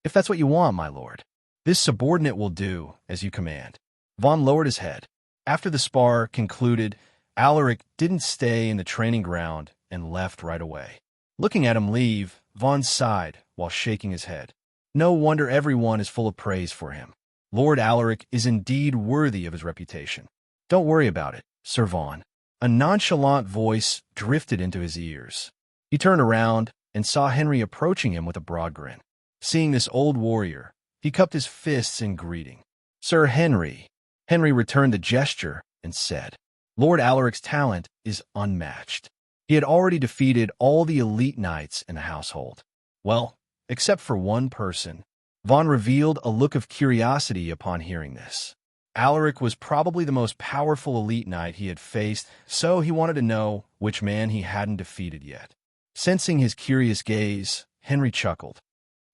If that's what you want, my lord." "This subordinate will do, as you command." Vaughn lowered his head. After the spar concluded, Alaric didn't stay in the training ground and left right away. Looking at him leave, Vaughn sighed while shaking his head. No wonder everyone is full of praise for him. Lord Alaric is indeed worthy of his reputation. "Don't worry about it, Sir Vaughn." A nonchalant voice drifted into his ears. He turned around and saw Henry approaching him with a broad grin. Seeing this old warrior, he cupped his fists in greeting. "Sir Henry." Henry returned the gesture and said, "Lord Alaric's talent is unmatched. He had already defeated all the elite knights in the household. Well, except for one person." Vaughn revealed a look of curiosity upon hearing this. Alaric was probably the most powerful elite knight he had faced, so he wanted to know which man he hadn't defeated yet. Sensing his curious gaze, Henry chuckled.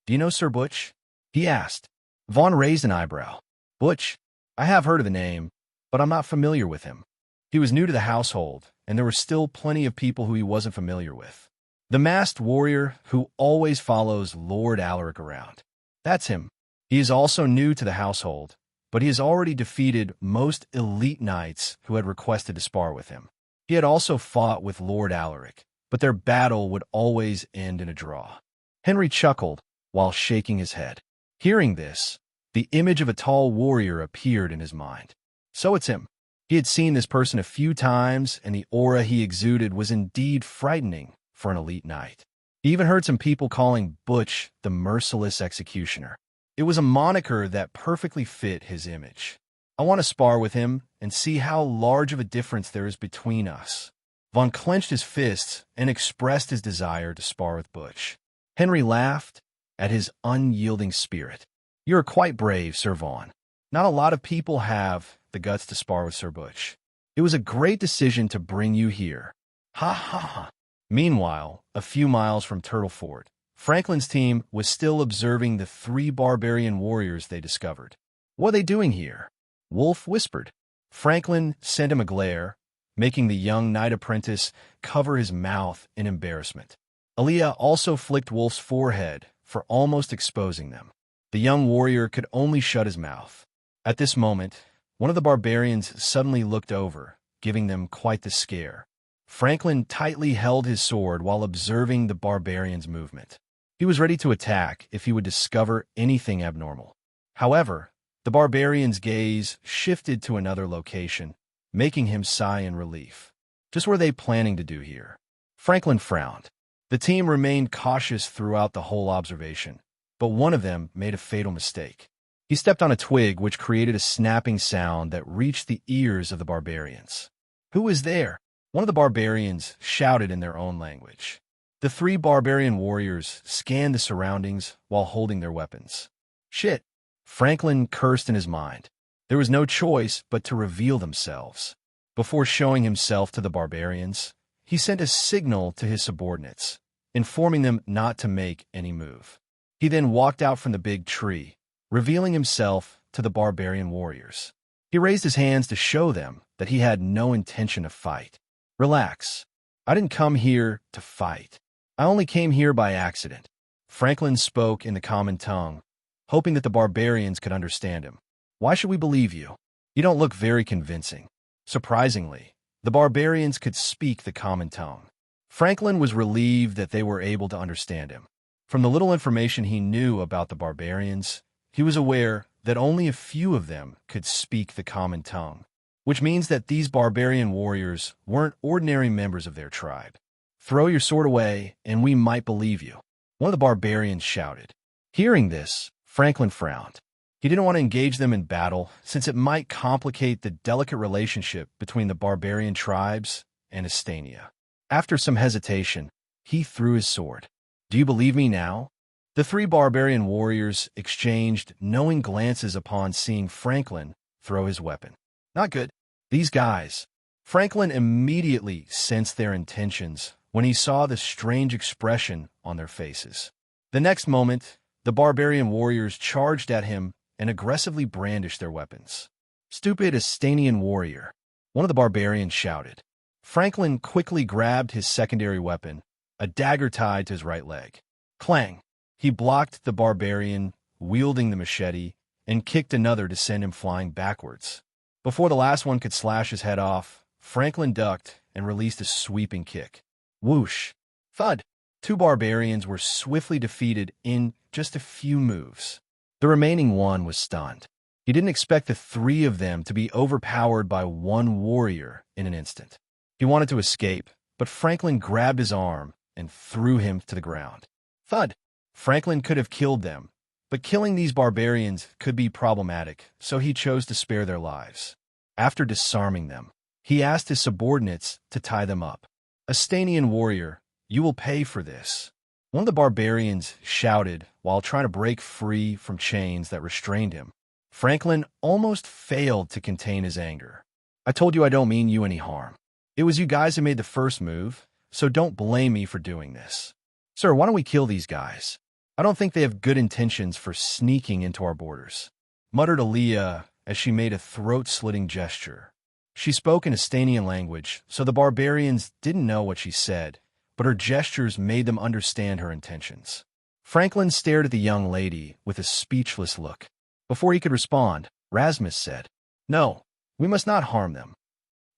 "Do you know Sir Butch?" he asked. Vaughn raised an eyebrow. Butch, I have heard of the name, but I'm not familiar with him. He was new to the household, and there were still plenty of people who he wasn't familiar with. The masked warrior who always follows Lord Alaric around. That's him. He is also new to the household, but he has already defeated most elite knights who had requested to spar with him. He had also fought with Lord Alaric, but their battle would always end in a draw. Henry chuckled while shaking his head. Hearing this, the image of a tall warrior appeared in his mind. So it's him. He had seen this person a few times, and the aura he exuded was indeed frightening for an elite knight. He even heard some people calling Butch the merciless executioner. It was a moniker that perfectly fit his image. I want to spar with him and see how large of a difference there is between us. Vaughn clenched his fists and expressed his desire to spar with Butch. Henry laughed at his unyielding spirit. You are quite brave, Sir Vaughn. Not a lot of people have the guts to spar with Sir Butch. It was a great decision to bring you here. Ha ha ha. Meanwhile, a few miles from Turtle Fort, Franklin's team was still observing the 3 barbarian warriors they discovered. What are they doing here? Wolf whispered. Franklin sent him a glare, making the young knight apprentice cover his mouth in embarrassment. Aaliyah also flicked Wolf's forehead for almost exposing them. The young warrior could only shut his mouth. At this moment, one of the barbarians suddenly looked over, giving them quite the scare. Franklin tightly held his sword while observing the barbarian's movement. He was ready to attack if he would discover anything abnormal. However, the barbarian's gaze shifted to another location, making him sigh in relief. Just what were they planning to do here? Franklin frowned. The team remained cautious throughout the whole observation, but one of them made a fatal mistake. He stepped on a twig which created a snapping sound that reached the ears of the barbarians. Who is there? One of the barbarians shouted in their own language. The 3 barbarian warriors scanned the surroundings while holding their weapons. Shit! Franklin cursed in his mind. There was no choice but to reveal themselves. Before showing himself to the barbarians, he sent a signal to his subordinates, informing them not to make any move. He then walked out from the big tree, revealing himself to the barbarian warriors. He raised his hands to show them that he had no intention to fight. Relax. I didn't come here to fight. I only came here by accident. Franklin spoke in the common tongue, hoping that the barbarians could understand him. Why should we believe you? You don't look very convincing. Surprisingly, the barbarians could speak the common tongue. Franklin was relieved that they were able to understand him. From the little information he knew about the barbarians, he was aware that only a few of them could speak the common tongue, which means that these barbarian warriors weren't ordinary members of their tribe. Throw your sword away, and we might believe you, one of the barbarians shouted. Hearing this, Franklin frowned. He didn't want to engage them in battle, since it might complicate the delicate relationship between the barbarian tribes and Astania. After some hesitation, he threw his sword. Do you believe me now? The 3 barbarian warriors exchanged knowing glances upon seeing Franklin throw his weapon. Not good. These guys. Franklin immediately sensed their intentions when he saw the strange expression on their faces. The next moment, the barbarian warriors charged at him and aggressively brandished their weapons. Stupid Astanian warrior, one of the barbarians shouted. Franklin quickly grabbed his secondary weapon, a dagger tied to his right leg. Clang! He blocked the barbarian, wielding the machete, and kicked another to send him flying backwards. Before the last one could slash his head off, Franklin ducked and released a sweeping kick. Whoosh! Thud! 2 barbarians were swiftly defeated in just a few moves. The remaining one was stunned. He didn't expect the 3 of them to be overpowered by one warrior in an instant. He wanted to escape, but Franklin grabbed his arm and threw him to the ground. Thud! Franklin could have killed them, but killing these barbarians could be problematic, so he chose to spare their lives. After disarming them, he asked his subordinates to tie them up. Astanian warrior, you will pay for this. One of the barbarians shouted while trying to break free from chains that restrained him. Franklin almost failed to contain his anger. I told you I don't mean you any harm. It was you guys who made the first move, so don't blame me for doing this. Sir, why don't we kill these guys? I don't think they have good intentions for sneaking into our borders, muttered Aaliyah as she made a throat-slitting gesture. She spoke in Astanian language, so the barbarians didn't know what she said, but her gestures made them understand her intentions. Franklin stared at the young lady with a speechless look. Before he could respond, Rasmus said, "No, we must not harm them."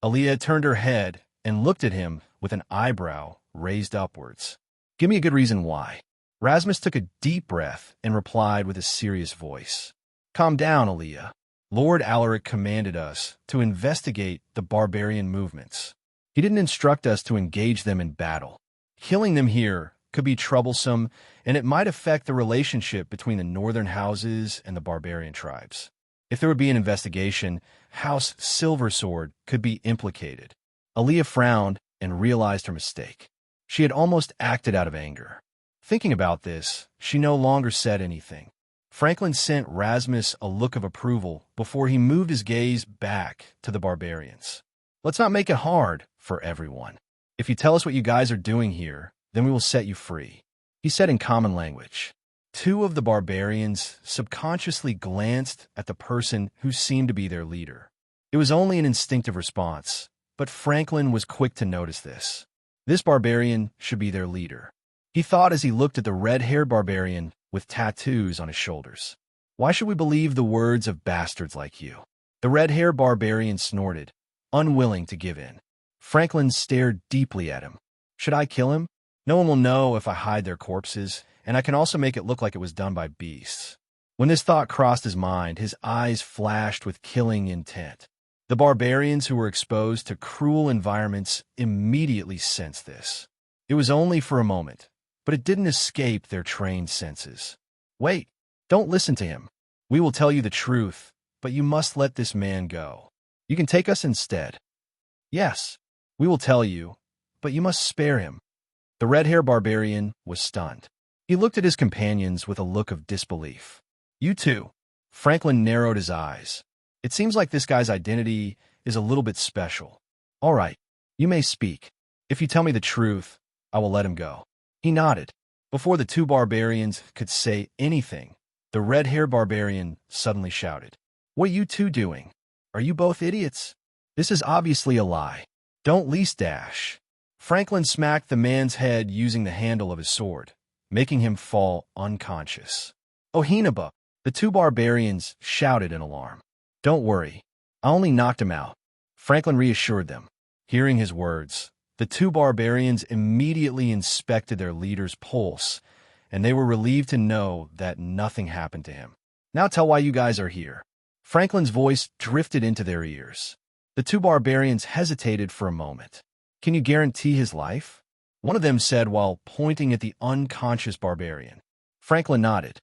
Aaliyah turned her head and looked at him with an eyebrow raised upwards. "Give me a good reason why." Rasmus took a deep breath and replied with a serious voice. "Calm down, Aaliyah. Lord Alaric commanded us to investigate the barbarian movements. He didn't instruct us to engage them in battle. Killing them here could be troublesome, and it might affect the relationship between the northern houses and the barbarian tribes. If there would be an investigation, House Silversword could be implicated." Aaliyah frowned and realized her mistake. She had almost acted out of anger. Thinking about this, she no longer said anything. Franklin sent Rasmus a look of approval before he moved his gaze back to the barbarians. "Let's not make it hard for everyone. If you tell us what you guys are doing here, then we will set you free," he said in common language. Two of the barbarians subconsciously glanced at the person who seemed to be their leader. It was only an instinctive response, but Franklin was quick to notice this. This barbarian should be their leader, he thought as he looked at the red-haired barbarian with tattoos on his shoulders. "Why should we believe the words of bastards like you?" The red-haired barbarian snorted, unwilling to give in. Franklin stared deeply at him. "Should I kill him? No one will know if I hide their corpses, and I can also make it look like it was done by beasts." When this thought crossed his mind, his eyes flashed with killing intent. The barbarians who were exposed to cruel environments immediately sensed this. It was only for a moment, but it didn't escape their trained senses. "Wait, don't listen to him. We will tell you the truth, but you must let this man go. You can take us instead." "Yes, we will tell you, but you must spare him." The red-haired barbarian was stunned. He looked at his companions with a look of disbelief. "You too." Franklin narrowed his eyes. "It seems like this guy's identity is a little bit special. All right, you may speak. If you tell me the truth, I will let him go." He nodded. Before the two barbarians could say anything, the red-haired barbarian suddenly shouted, "What are you two doing? Are you both idiots? This is obviously a lie. Don't lease dash." Franklin smacked the man's head using the handle of his sword, making him fall unconscious. "Ohinaba!" The two barbarians shouted in alarm. "Don't worry, I only knocked him out," Franklin reassured them. Hearing his words, the two barbarians immediately inspected their leader's pulse, and they were relieved to know that nothing happened to him. "Now tell why you guys are here." Franklin's voice drifted into their ears. The two barbarians hesitated for a moment. "Can you guarantee his life?" one of them said while pointing at the unconscious barbarian. Franklin nodded.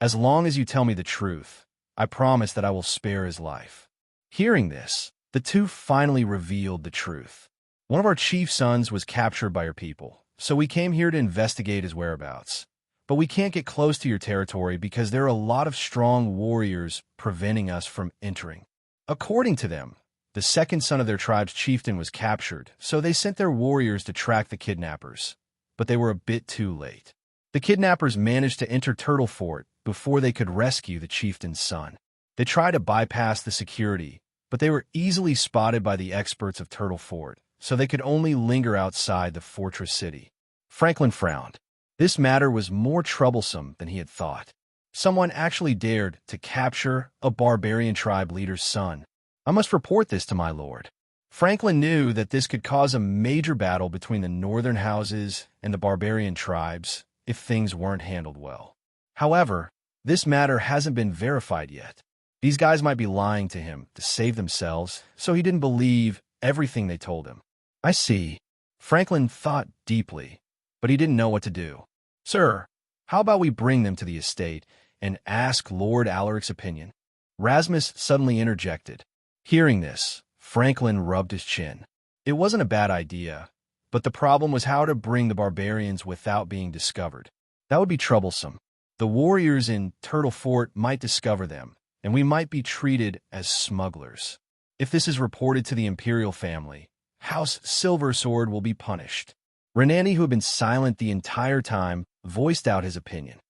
"As long as you tell me the truth, I promise that I will spare his life." Hearing this, the two finally revealed the truth. "One of our chief's sons was captured by your people, so we came here to investigate his whereabouts. But we can't get close to your territory because there are a lot of strong warriors preventing us from entering." According to them, the second son of their tribe's chieftain was captured, so they sent their warriors to track the kidnappers. But they were a bit too late. The kidnappers managed to enter Turtle Fort before they could rescue the chieftain's son. They tried to bypass the security, but they were easily spotted by the experts of Turtle Fort, so they could only linger outside the fortress city. Franklin frowned. This matter was more troublesome than he had thought. Someone actually dared to capture a barbarian tribe leader's son. "I must report this to my lord." Franklin knew that this could cause a major battle between the northern houses and the barbarian tribes if things weren't handled well. However, this matter hasn't been verified yet. These guys might be lying to him to save themselves, so he didn't believe everything they told him. "I see." Franklin thought deeply, but he didn't know what to do. "Sir, how about we bring them to the estate and ask Lord Alaric's opinion?" Rasmus suddenly interjected. Hearing this, Franklin rubbed his chin. It wasn't a bad idea, but the problem was how to bring the barbarians without being discovered. That would be troublesome. The warriors in Turtle Fort might discover them, and we might be treated as smugglers. If this is reported to the imperial family, House Silversword will be punished. Renani, who had been silent the entire time, voiced out his opinion.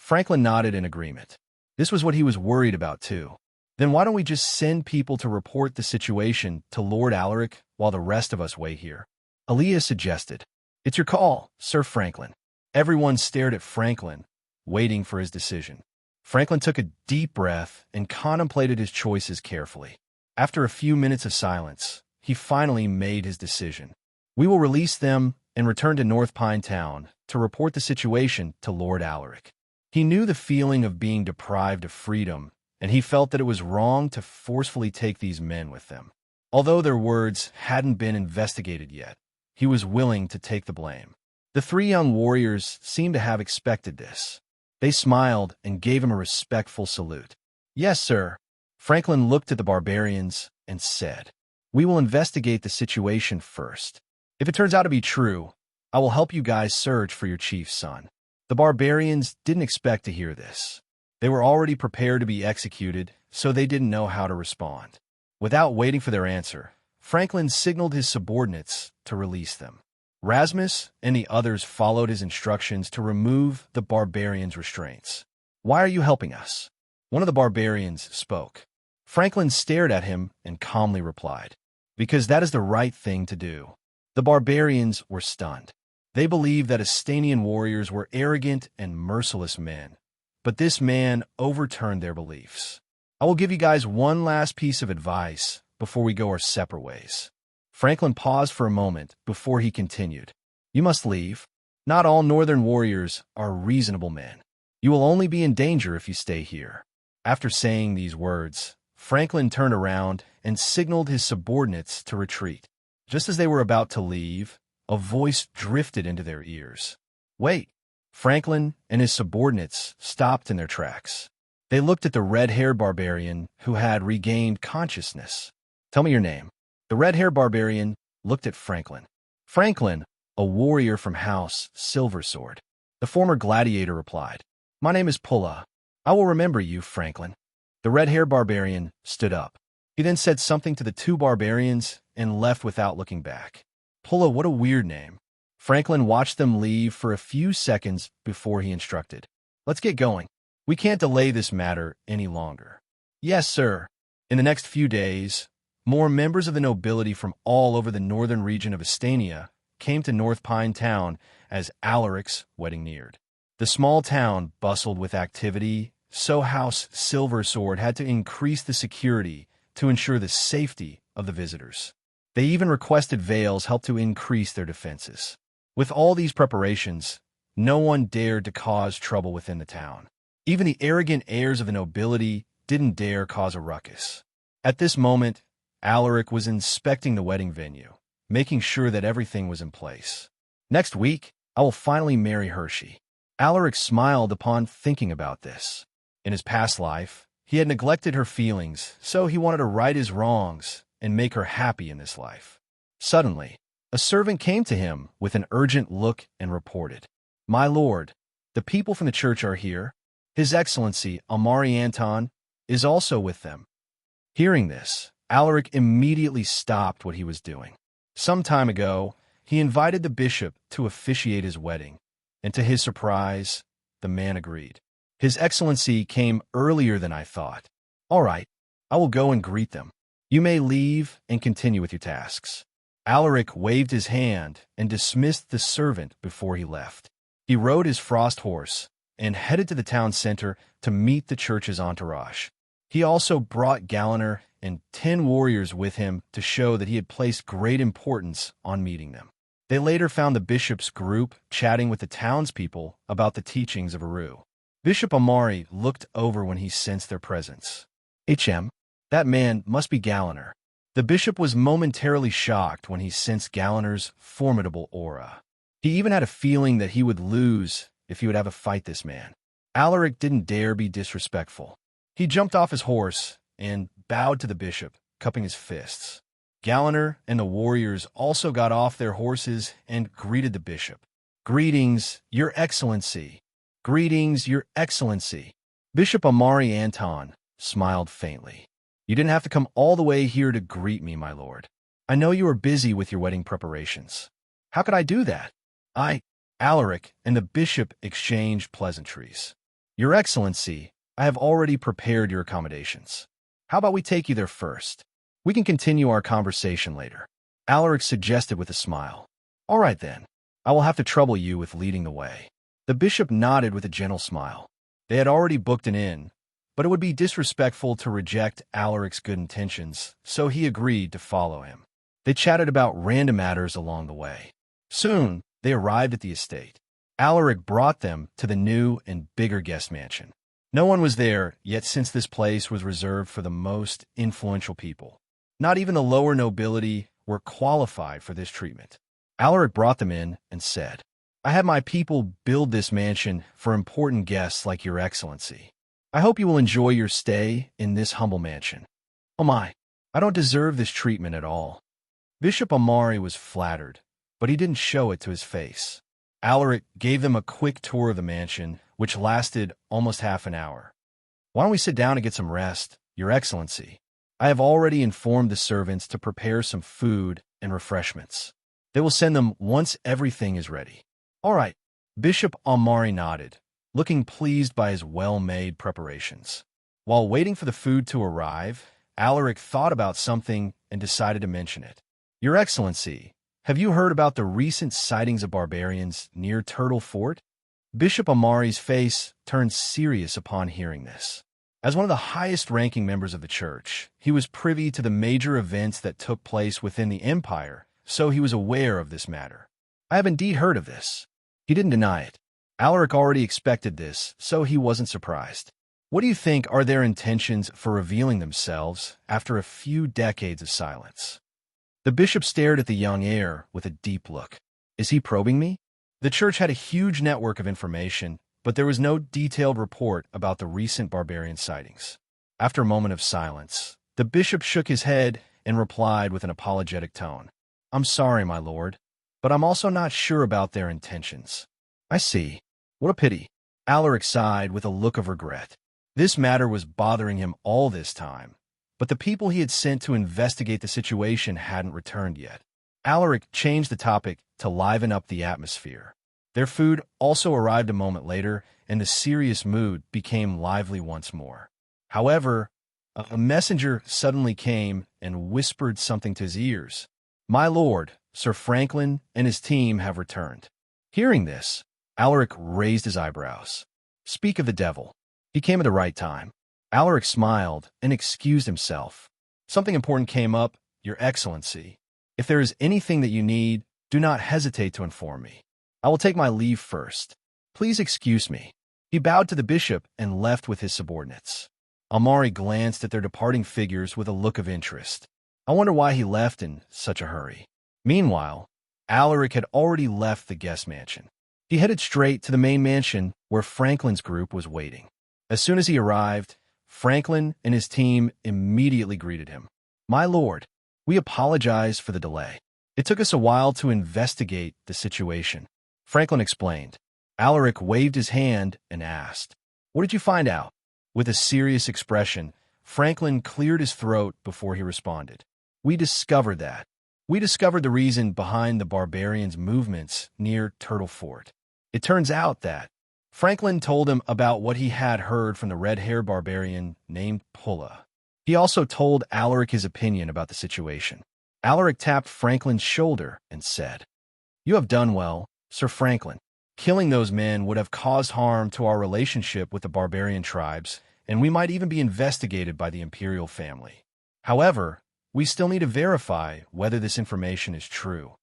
Franklin nodded in agreement. This was what he was worried about, too. Then why don't we just send people to report the situation to Lord Alaric while the rest of us wait here? Aaliyah suggested. It's your call, Sir Franklin. Everyone stared at Franklin, waiting for his decision. Franklin took a deep breath and contemplated his choices carefully. After a few minutes of silence, he finally made his decision. We will release them and return to North Pine Town to report the situation to Lord Alaric. He knew the feeling of being deprived of freedom, and he felt that it was wrong to forcefully take these men with them. Although their words hadn't been investigated yet, he was willing to take the blame. The three young warriors seemed to have expected this. They smiled and gave him a respectful salute. Yes, sir. Franklin looked at the barbarians and said, We will investigate the situation first. If it turns out to be true, I will help you guys search for your chief's son. The barbarians didn't expect to hear this. They were already prepared to be executed, so they didn't know how to respond. Without waiting for their answer, Franklin signaled his subordinates to release them. Rasmus and the others followed his instructions to remove the barbarians' restraints. Why are you helping us? One of the barbarians spoke. Franklin stared at him and calmly replied, Because that is the right thing to do. The barbarians were stunned. They believed that Astanian warriors were arrogant and merciless men, but this man overturned their beliefs. I will give you guys one last piece of advice before we go our separate ways. Franklin paused for a moment before he continued. You must leave. Not all northern warriors are reasonable men. You will only be in danger if you stay here. After saying these words, Franklin turned around and signaled his subordinates to retreat. Just as they were about to leave, a voice drifted into their ears. Wait! Franklin and his subordinates stopped in their tracks. They looked at the red-haired barbarian who had regained consciousness. Tell me your name. The red-haired barbarian looked at Franklin. Franklin, a warrior from House Silversword. The former gladiator replied. My name is Pulla. I will remember you, Franklin. The red-haired barbarian stood up. He then said something to the two barbarians and left without looking back. Pulla, what a weird name. Franklin watched them leave for a few seconds before he instructed. Let's get going. We can't delay this matter any longer. Yes, sir. In the next few days, more members of the nobility from all over the northern region of Astania came to North Pine Town as Alaric's wedding neared. The small town bustled with activity, so House Silversword had to increase the security to ensure the safety of the visitors. They even requested Vale's help to increase their defenses. With all these preparations, no one dared to cause trouble within the town. Even the arrogant heirs of the nobility didn't dare cause a ruckus. At this moment, Alaric was inspecting the wedding venue, making sure that everything was in place. Next week, I will finally marry Hershey. Alaric smiled upon thinking about this. In his past life, he had neglected her feelings, so he wanted to right his wrongs and make her happy in this life. Suddenly, a servant came to him with an urgent look and reported, My lord, the people from the church are here. His Excellency, Amari Anton, is also with them. Hearing this, Alaric immediately stopped what he was doing. Some time ago, he invited the bishop to officiate his wedding, and to his surprise, the man agreed. His Excellency came earlier than I thought. All right, I will go and greet them. You may leave and continue with your tasks. Alaric waved his hand and dismissed the servant before he left. He rode his frost horse and headed to the town center to meet the church's entourage. He also brought Galliner and 10 warriors with him to show that he had placed great importance on meeting them. They later found the bishop's group chatting with the townspeople about the teachings of Aru. Bishop Amari looked over when he sensed their presence. That man must be Galliner. The bishop was momentarily shocked when he sensed Galliner's formidable aura. He even had a feeling that he would lose if he would have to fight this man. Alaric didn't dare be disrespectful. He jumped off his horse and bowed to the bishop, cupping his fists. Galliner and the warriors also got off their horses and greeted the bishop. Greetings, Your Excellency. Greetings, Your Excellency. Bishop Amari Anton smiled faintly. You didn't have to come all the way here to greet me, my lord. I know you are busy with your wedding preparations. How could I do that? Alaric and the bishop exchanged pleasantries. Your Excellency, I have already prepared your accommodations. How about we take you there first? We can continue our conversation later. Alaric suggested with a smile. All right then. I will have to trouble you with leading the way. The bishop nodded with a gentle smile. They had already booked an inn, but it would be disrespectful to reject Alaric's good intentions, so he agreed to follow him. They chatted about random matters along the way. Soon, they arrived at the estate. Alaric brought them to the new and bigger guest mansion. No one was there, yet since this place was reserved for the most influential people, not even the lower nobility were qualified for this treatment. Alaric brought them in and said, I had my people build this mansion for important guests like your Excellency. I hope you will enjoy your stay in this humble mansion. Oh my, I don't deserve this treatment at all. Bishop Amari was flattered, but he didn't show it to his face. Alaric gave them a quick tour of the mansion, which lasted almost half an hour. Why don't we sit down and get some rest, Your Excellency? I have already informed the servants to prepare some food and refreshments. They will send them once everything is ready. All right. Bishop Amari nodded, looking pleased by his well-made preparations. While waiting for the food to arrive, Alaric thought about something and decided to mention it. Your Excellency, have you heard about the recent sightings of barbarians near Turtle Fort? Bishop Amari's face turned serious upon hearing this. As one of the highest-ranking members of the church, he was privy to the major events that took place within the empire, so he was aware of this matter. I have indeed heard of this. He didn't deny it. Alaric already expected this, so he wasn't surprised. What do you think are their intentions for revealing themselves after a few decades of silence? The bishop stared at the young heir with a deep look. Is he probing me? The church had a huge network of information, but there was no detailed report about the recent barbarian sightings. After a moment of silence, the bishop shook his head and replied with an apologetic tone. I'm sorry, my lord, but I'm also not sure about their intentions. I see. What a pity. Alaric sighed with a look of regret. This matter was bothering him all this time, but the people he had sent to investigate the situation hadn't returned yet. Alaric changed the topic to liven up the atmosphere. Their food also arrived a moment later, and the serious mood became lively once more. However, a messenger suddenly came and whispered something to his ears. My lord, Sir Franklin and his team have returned. Hearing this, Alaric raised his eyebrows. Speak of the devil. He came at the right time. Alaric smiled and excused himself. Something important came up, Your Excellency. If there is anything that you need, do not hesitate to inform me. I will take my leave first. Please excuse me. He bowed to the bishop and left with his subordinates. Amari glanced at their departing figures with a look of interest. I wonder why he left in such a hurry. Meanwhile, Alaric had already left the guest mansion. He headed straight to the main mansion where Franklin's group was waiting. As soon as he arrived, Franklin and his team immediately greeted him. My lord, we apologize for the delay. It took us a while to investigate the situation. Franklin explained. Alaric waved his hand and asked, What did you find out? With a serious expression, Franklin cleared his throat before he responded. We discovered the reason behind the barbarians' movements near Turtle Fort. It turns out that Franklin told him about what he had heard from the red-haired barbarian named Pulla. He also told Alaric his opinion about the situation. Alaric tapped Franklin's shoulder and said, You have done well, Sir Franklin. Killing those men would have caused harm to our relationship with the barbarian tribes, and we might even be investigated by the imperial family. However, we still need to verify whether this information is true.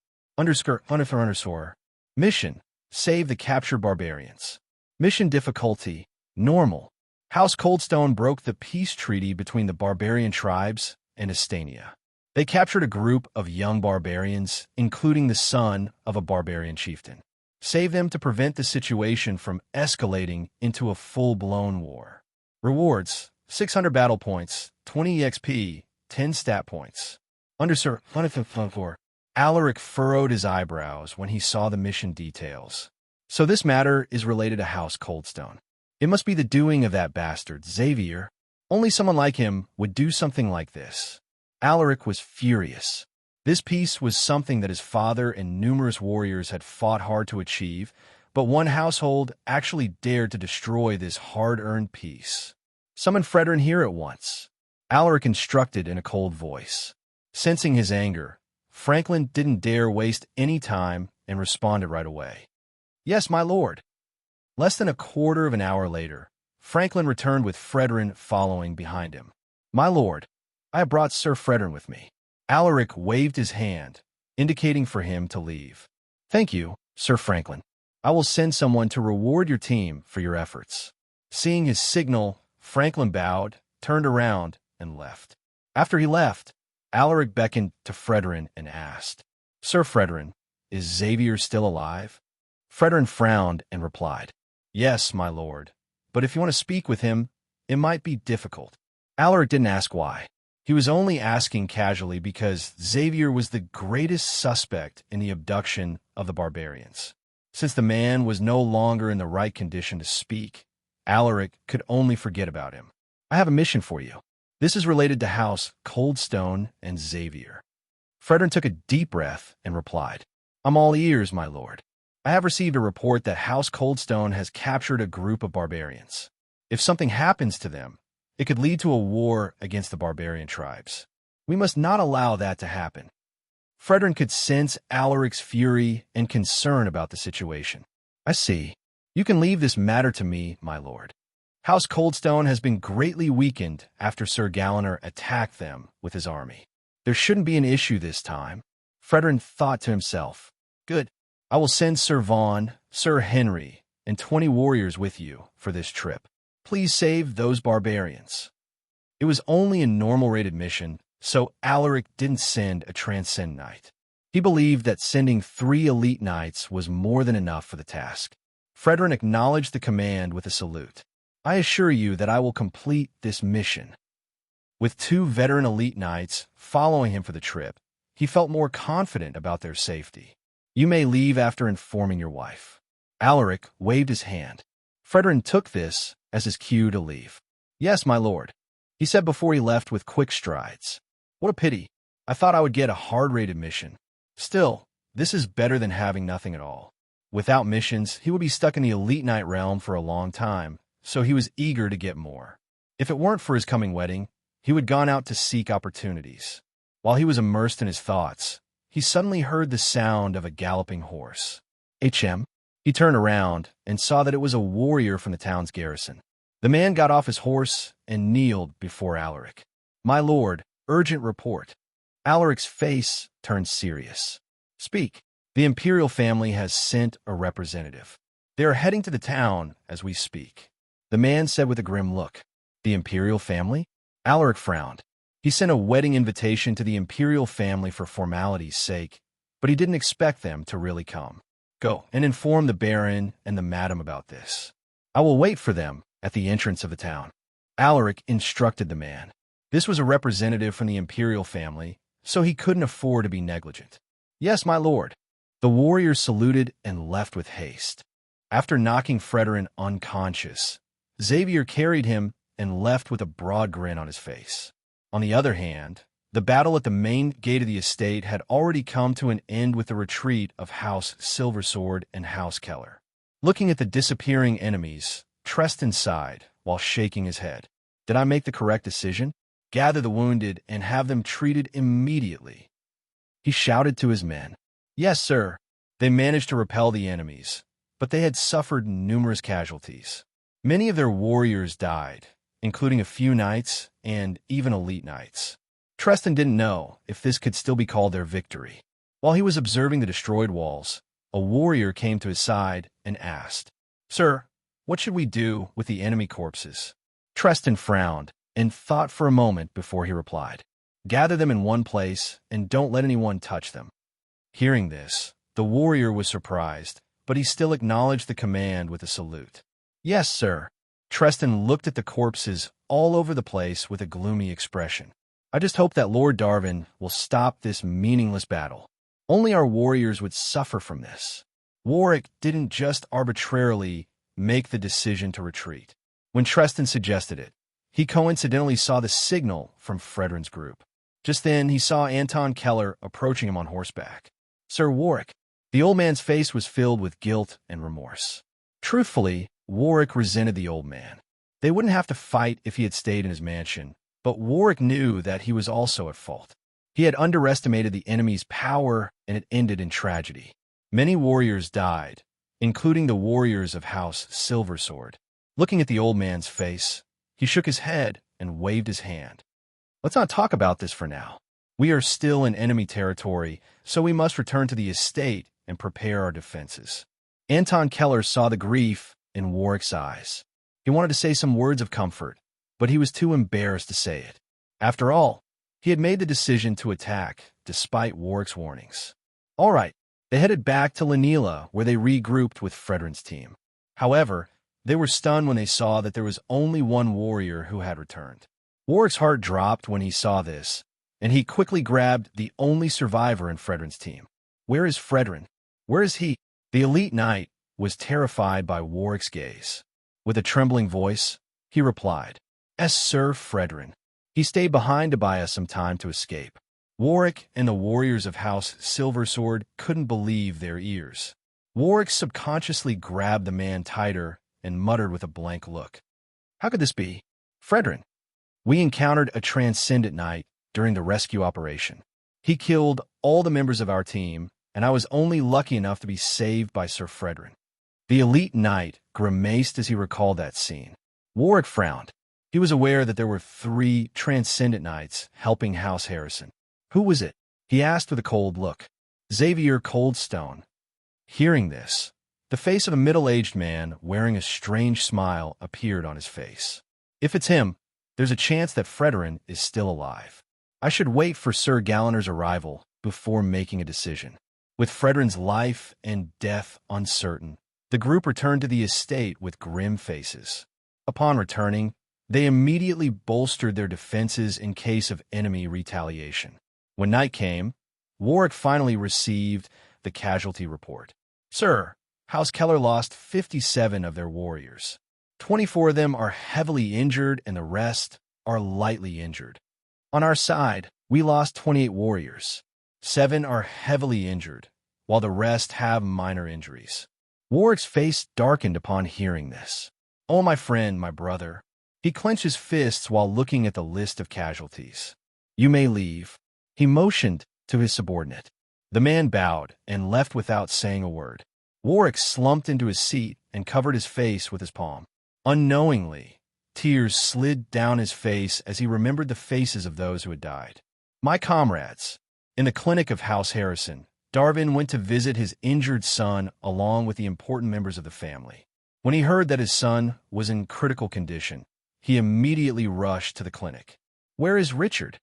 Mission: Save the captured barbarians. Mission difficulty: Normal. House Coldstone broke the peace treaty between the barbarian tribes and Astania. They captured a group of young barbarians, including the son of a barbarian chieftain. Save them to prevent the situation from escalating into a full-blown war. Rewards: 600 battle points, 20 EXP, 10 stat points. Alaric furrowed his eyebrows when he saw the mission details. So this matter is related to House Coldstone. It must be the doing of that bastard, Xavier. Only someone like him would do something like this. Alaric was furious. This peace was something that his father and numerous warriors had fought hard to achieve, But one household actually dared to destroy this hard-earned peace. Summon Fredrin here at once, Alaric instructed in a cold voice. Sensing his anger, Franklin didn't dare waste any time and responded right away. Yes, my lord. Less than a quarter of an hour later, Franklin returned with Fredrin following behind him. My lord, I have brought Sir Fredrin with me. Alaric waved his hand, indicating for him to leave. Thank you, Sir Franklin. I will send someone to reward your team for your efforts. Seeing his signal, Franklin bowed, turned around, and left. After he left, Alaric beckoned to Fredrin and asked, Sir Fredrin, is Xavier still alive? Fredrin frowned and replied, Yes, my lord, but if you want to speak with him, it might be difficult. Alaric didn't ask why. He was only asking casually because Xavier was the greatest suspect in the abduction of the barbarians. Since the man was no longer in the right condition to speak, Alaric could only forget about him. I have a mission for you. This is related to House Coldstone and Xavier. Fredrin took a deep breath and replied, I'm all ears, my lord. I have received a report that House Coldstone has captured a group of barbarians. If something happens to them, it could lead to a war against the barbarian tribes. We must not allow that to happen. Fredrin could sense Alaric's fury and concern about the situation. I see. You can leave this matter to me, my lord. House Coldstone has been greatly weakened after Sir Galliner attacked them with his army. There shouldn't be an issue this time. Fredrin thought to himself, Good. I will send Sir Vaughn, Sir Henry, and 20 warriors with you for this trip. Please save those barbarians. It was only a normal-rated mission, so Alaric didn't send a Transcend Knight. He believed that sending 3 elite knights was more than enough for the task. Fredrin acknowledged the command with a salute. I assure you that I will complete this mission. With 2 veteran elite knights following him for the trip, he felt more confident about their safety. You may leave after informing your wife. Alaric waved his hand. Fredrin took this as his cue to leave. Yes, my lord, he said before he left with quick strides. What a pity. I thought I would get a hard-rated mission. Still, this is better than having nothing at all. Without missions, he would be stuck in the elite knight realm for a long time, so he was eager to get more. If it weren't for his coming wedding, he would have gone out to seek opportunities. While he was immersed in his thoughts, he suddenly heard the sound of a galloping horse. HM. He turned around and saw that it was a warrior from the town's garrison. The man got off his horse and kneeled before Alaric. My lord, urgent report. Alaric's face turned serious. Speak. The imperial family has sent a representative. They are heading to the town as we speak. The man said with a grim look. The imperial family? Alaric frowned. He sent a wedding invitation to the imperial family for formality's sake, but he didn't expect them to really come. Go and inform the baron and the madam about this. I will wait for them at the entrance of the town. Alaric instructed the man. This was a representative from the imperial family, so he couldn't afford to be negligent. Yes, my lord. The warrior saluted and left with haste. After knocking Fredrin unconscious, Xavier carried him and left with a broad grin on his face. On the other hand, the battle at the main gate of the estate had already come to an end with the retreat of House Silversword and House Keller. Looking at the disappearing enemies, Treston sighed while shaking his head. Did I make the correct decision? Gather the wounded and have them treated immediately. He shouted to his men. Yes, sir. They managed to repel the enemies, but they had suffered numerous casualties. Many of their warriors died, including a few knights and even elite knights. Treston didn't know if this could still be called their victory. While he was observing the destroyed walls, a warrior came to his side and asked, Sir, what should we do with the enemy corpses? Treston frowned and thought for a moment before he replied, Gather them in one place and don't let anyone touch them. Hearing this, the warrior was surprised, but he still acknowledged the command with a salute. Yes, sir. Treston looked at the corpses all over the place with a gloomy expression. I just hope that Lord Darwin will stop this meaningless battle. Only our warriors would suffer from this. Warwick didn't just arbitrarily make the decision to retreat. When Treston suggested it, he coincidentally saw the signal from Fredrin's group. Just then, he saw Anton Keller approaching him on horseback. Sir Warwick, The old man's face was filled with guilt and remorse. Truthfully, Warwick resented the old man. They wouldn't have to fight if he had stayed in his mansion, but Warwick knew that he was also at fault. He had underestimated the enemy's power, and it ended in tragedy. Many warriors died, including the warriors of House Silversword. Looking at the old man's face, he shook his head and waved his hand. Let's not talk about this for now. We are still in enemy territory, so we must return to the estate and prepare our defenses. Anton Keller saw the grief in Warwick's eyes. He wanted to say some words of comfort, but he was too embarrassed to say it. After all, he had made the decision to attack, despite Warwick's warnings. All right, they headed back to Lanila, where they regrouped with Fredrin's team. However, they were stunned when they saw that there was only one warrior who had returned. Warwick's heart dropped when he saw this, and he quickly grabbed the only survivor in Fredrin's team. Where is Fredrin? Where is he? The elite knight was terrified by Warwick's gaze. With a trembling voice, he replied, "Es Sir Fredrin." He stayed behind to buy us some time to escape. Warwick and the warriors of House Silversword couldn't believe their ears. Warwick subconsciously grabbed the man tighter and muttered with a blank look, "How could this be? Fredrin, we encountered a transcendent knight during the rescue operation. He killed all the members of our team, and I was only lucky enough to be saved by Sir Fredrin." The elite knight grimaced as he recalled that scene. Warwick frowned. He was aware that there were 3 transcendent knights helping House Harrison. Who was it? He asked with a cold look. Xavier Coldstone. Hearing this, the face of a middle-aged man wearing a strange smile appeared on his face. If it's him, there's a chance that Fredrin is still alive. I should wait for Sir Galliner's arrival before making a decision. With Fredrin's life and death uncertain, the group returned to the estate with grim faces. Upon returning, they immediately bolstered their defenses in case of enemy retaliation. When night came, Warwick finally received the casualty report. "Sir, House Keller lost 57 of their warriors. 24 of them are heavily injured and the rest are lightly injured. On our side, we lost 28 warriors. 7 are heavily injured, while the rest have minor injuries." Warwick's face darkened upon hearing this. "Oh, my friend, my brother." He clenched his fists while looking at the list of casualties. "You may leave." He motioned to his subordinate. The man bowed and left without saying a word. Warwick slumped into his seat and covered his face with his palm. Unknowingly, tears slid down his face as he remembered the faces of those who had died. "My comrades." In the clinic of House Harrison, Darvin went to visit his injured son along with the important members of the family. When he heard that his son was in critical condition, he immediately rushed to the clinic. "Where is Richard?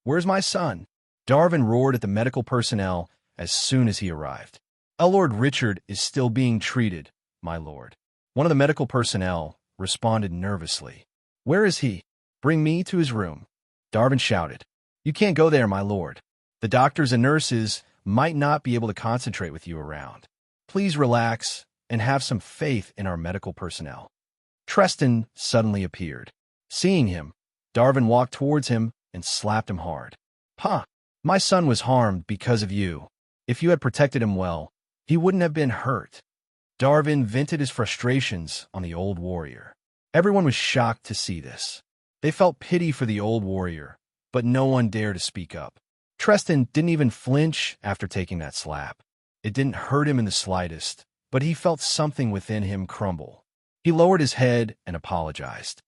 Where's my son?" Darvin roared at the medical personnel as soon as he arrived. "Lord Richard is still being treated, my lord." One of the medical personnel responded nervously. "Where is he? Bring me to his room." Darvin shouted. "You can't go there, my lord. The doctors and nurses might not be able to concentrate with you around. Please relax and have some faith in our medical personnel." Treston suddenly appeared. Seeing him, Darvin walked towards him and slapped him hard. "Huh, my son was harmed because of you. If you had protected him well, he wouldn't have been hurt." Darvin vented his frustrations on the old warrior. Everyone was shocked to see this. They felt pity for the old warrior, but no one dared to speak up. Treston didn't even flinch after taking that slap. It didn't hurt him in the slightest, but he felt something within him crumble. He lowered his head and apologized.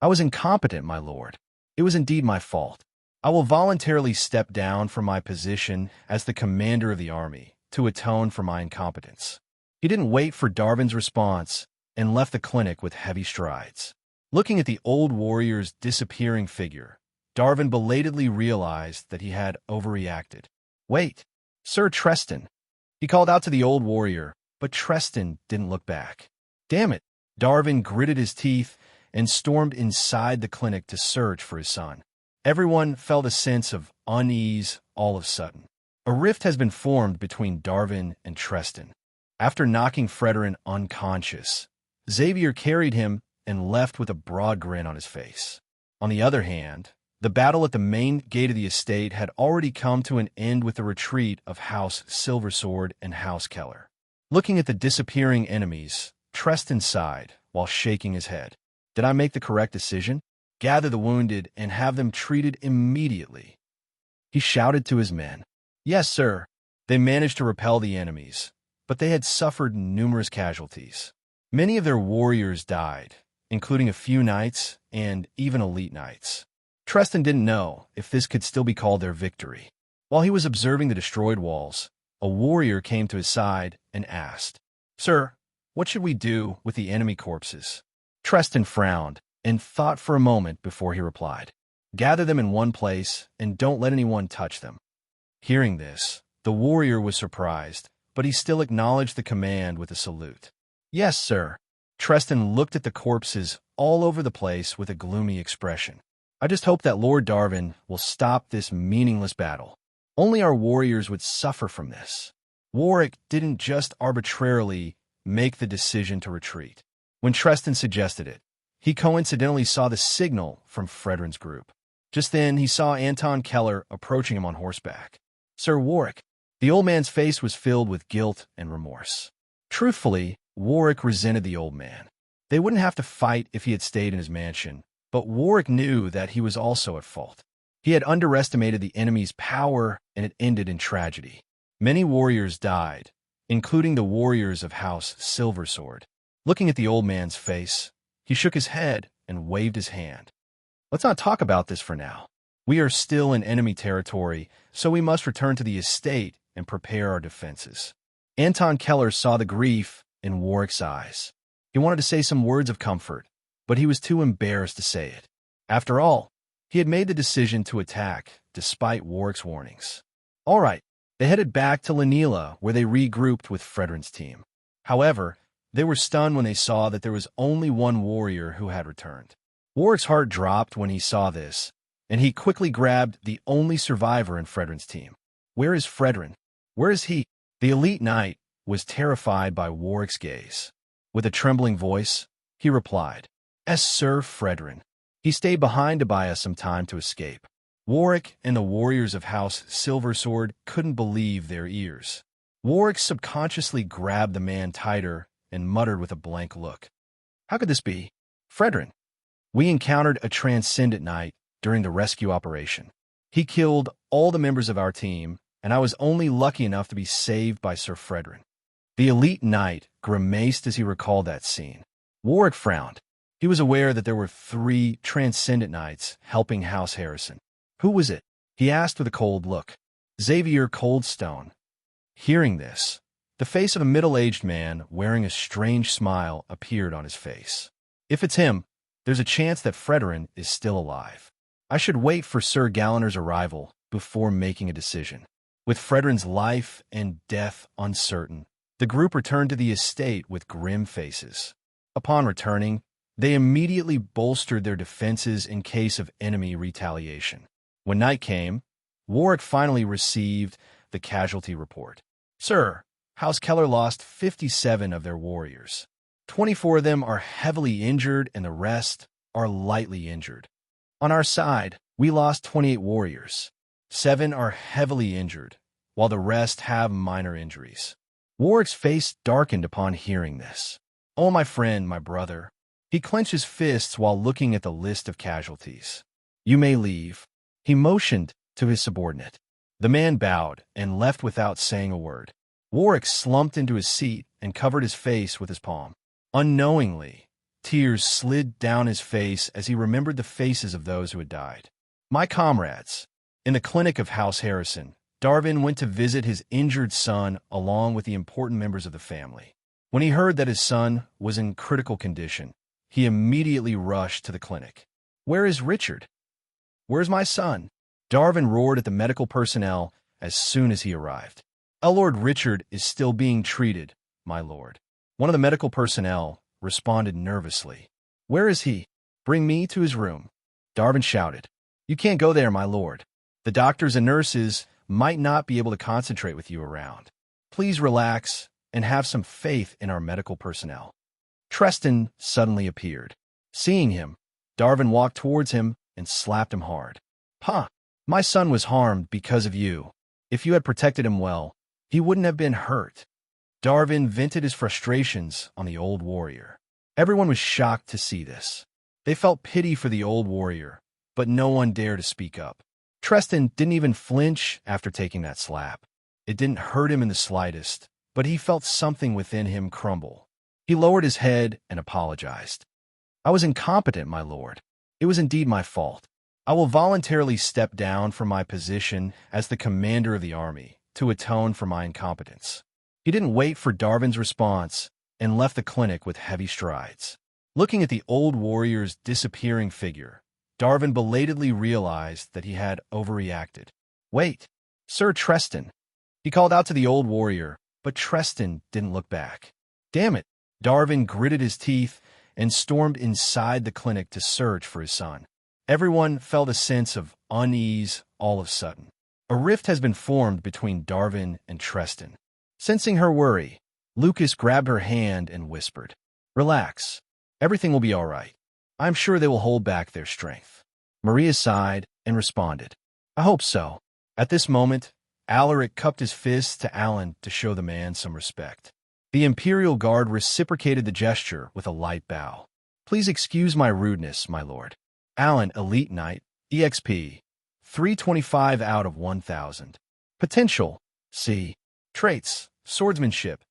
"I was incompetent, my lord. It was indeed my fault. I will voluntarily step down from my position as the commander of the army to atone for my incompetence." He didn't wait for Darvin's response and left the clinic with heavy strides. Looking at the old warrior's disappearing figure, Darvin belatedly realized that he had overreacted. "Wait, Sir Treston." He called out to the old warrior, but Treston didn't look back. "Damn it." Darvin gritted his teeth and stormed inside the clinic to search for his son. Everyone felt a sense of unease all of a sudden. A rift has been formed between Darvin and Treston. After knocking Fredrin unconscious, Xavier carried him and left with a broad grin on his face. On the other hand, The battle at the main gate of the estate had already come to an end with the retreat of House Silversword and House Keller. Looking at the disappearing enemies, Tristan sighed while shaking his head. Did I make the correct decision? Gather the wounded and have them treated immediately. He shouted to his men. Yes, sir. They managed to repel the enemies, but they had suffered numerous casualties. Many of their warriors died, including a few knights and even elite knights. Tristan didn't know if this could still be called their victory. While he was observing the destroyed walls, a warrior came to his side and asked, Sir, what should we do with the enemy corpses? Tristan frowned and thought for a moment before he replied, Gather them in one place and don't let anyone touch them. Hearing this, the warrior was surprised, but he still acknowledged the command with a salute. Yes, sir. Tristan looked at the corpses all over the place with a gloomy expression. I just hope that Lord Darwin will stop this meaningless battle. Only our warriors would suffer from this. Warwick didn't just arbitrarily make the decision to retreat. When Tristan suggested it, he coincidentally saw the signal from Frederin's group. Just then, he saw Anton Keller approaching him on horseback. Sir Warwick. The old man's face was filled with guilt and remorse. Truthfully, Warwick resented the old man. They wouldn't have to fight if he had stayed in his mansion, but Warwick knew that he was also at fault. He had underestimated the enemy's power, and it ended in tragedy. Many warriors died, including the warriors of House Silversword. Looking at the old man's face, he shook his head and waved his hand. Let's not talk about this for now. We are still in enemy territory, so we must return to the estate and prepare our defenses. Anton Keller saw the grief in Warwick's eyes. He wanted to say some words of comfort, but he was too embarrassed to say it. After all, he had made the decision to attack, despite Warwick's warnings. All right, they headed back to Lanila, where they regrouped with Frederin's team. However, they were stunned when they saw that there was only one warrior who had returned. Warwick's heart dropped when he saw this, and he quickly grabbed the only survivor in Frederin's team. Where is Fredrin? Where is he? The elite knight was terrified by Warwick's gaze. With a trembling voice, he replied, Sir Fredrin. He stayed behind to buy us some time to escape. Warwick and the warriors of House Silversword couldn't believe their ears. Warwick subconsciously grabbed the man tighter and muttered with a blank look. How could this be? Fredrin. We encountered a transcendent knight during the rescue operation. He killed all the members of our team, and I was only lucky enough to be saved by Sir Fredrin. The elite knight grimaced as he recalled that scene. Warwick frowned. He was aware that there were 3 transcendent knights helping House Harrison. Who was it? He asked with a cold look. Xavier Coldstone. Hearing this, the face of a middle-aged man wearing a strange smile appeared on his face. If it's him, there's a chance that Fredrin is still alive. I should wait for Sir Galliner's arrival before making a decision. With Fredrin's life and death uncertain, the group returned to the estate with grim faces. Upon returning, they immediately bolstered their defenses in case of enemy retaliation. When night came, Warwick finally received the casualty report. Sir, House Keller lost 57 of their warriors. 24 of them are heavily injured and the rest are lightly injured. On our side, we lost 28 warriors. 7 are heavily injured, while the rest have minor injuries. Warwick's face darkened upon hearing this. Oh, my friend, my brother. He clenched his fists while looking at the list of casualties. You may leave. He motioned to his subordinate. The man bowed and left without saying a word. Warwick slumped into his seat and covered his face with his palm. Unknowingly, tears slid down his face as he remembered the faces of those who had died. My comrades. In the clinic of House Harrison, Darwin went to visit his injured son along with the important members of the family. When he heard that his son was in critical condition, he immediately rushed to the clinic. Where is Richard? Where's my son? Darwin roared at the medical personnel as soon as he arrived. Lord Richard is still being treated, my lord. One of the medical personnel responded nervously. Where is he? Bring me to his room. Darwin shouted. You can't go there, my lord. The doctors and nurses might not be able to concentrate with you around. Please relax and have some faith in our medical personnel. Tristan suddenly appeared. Seeing him, Darwin walked towards him and slapped him hard. Huh, my son was harmed because of you. If you had protected him well, he wouldn't have been hurt. Darvin vented his frustrations on the old warrior. Everyone was shocked to see this. They felt pity for the old warrior, but no one dared to speak up. Tristan didn't even flinch after taking that slap. It didn't hurt him in the slightest, but he felt something within him crumble. He lowered his head and apologized. I was incompetent, my lord. It was indeed my fault. I will voluntarily step down from my position as the commander of the army to atone for my incompetence. He didn't wait for Darvin's response and left the clinic with heavy strides. Looking at the old warrior's disappearing figure, Darvin belatedly realized that he had overreacted. Wait, Sir Tristan. He called out to the old warrior, but Tristan didn't look back. Damn it! Darvin gritted his teeth and stormed inside the clinic to search for his son. Everyone felt a sense of unease all of a sudden. A rift has been formed between Darvin and Tristan. Sensing her worry, Lucas grabbed her hand and whispered, Relax. Everything will be all right. I'm sure they will hold back their strength. Maria sighed and responded, I hope so. At this moment, Alaric cupped his fist to Alan to show the man some respect. The Imperial Guard reciprocated the gesture with a light bow. Please excuse my rudeness, my lord. Alan, Elite Knight, EXP, 325 out of 1,000. Potential, C. Traits, Swordsmanship,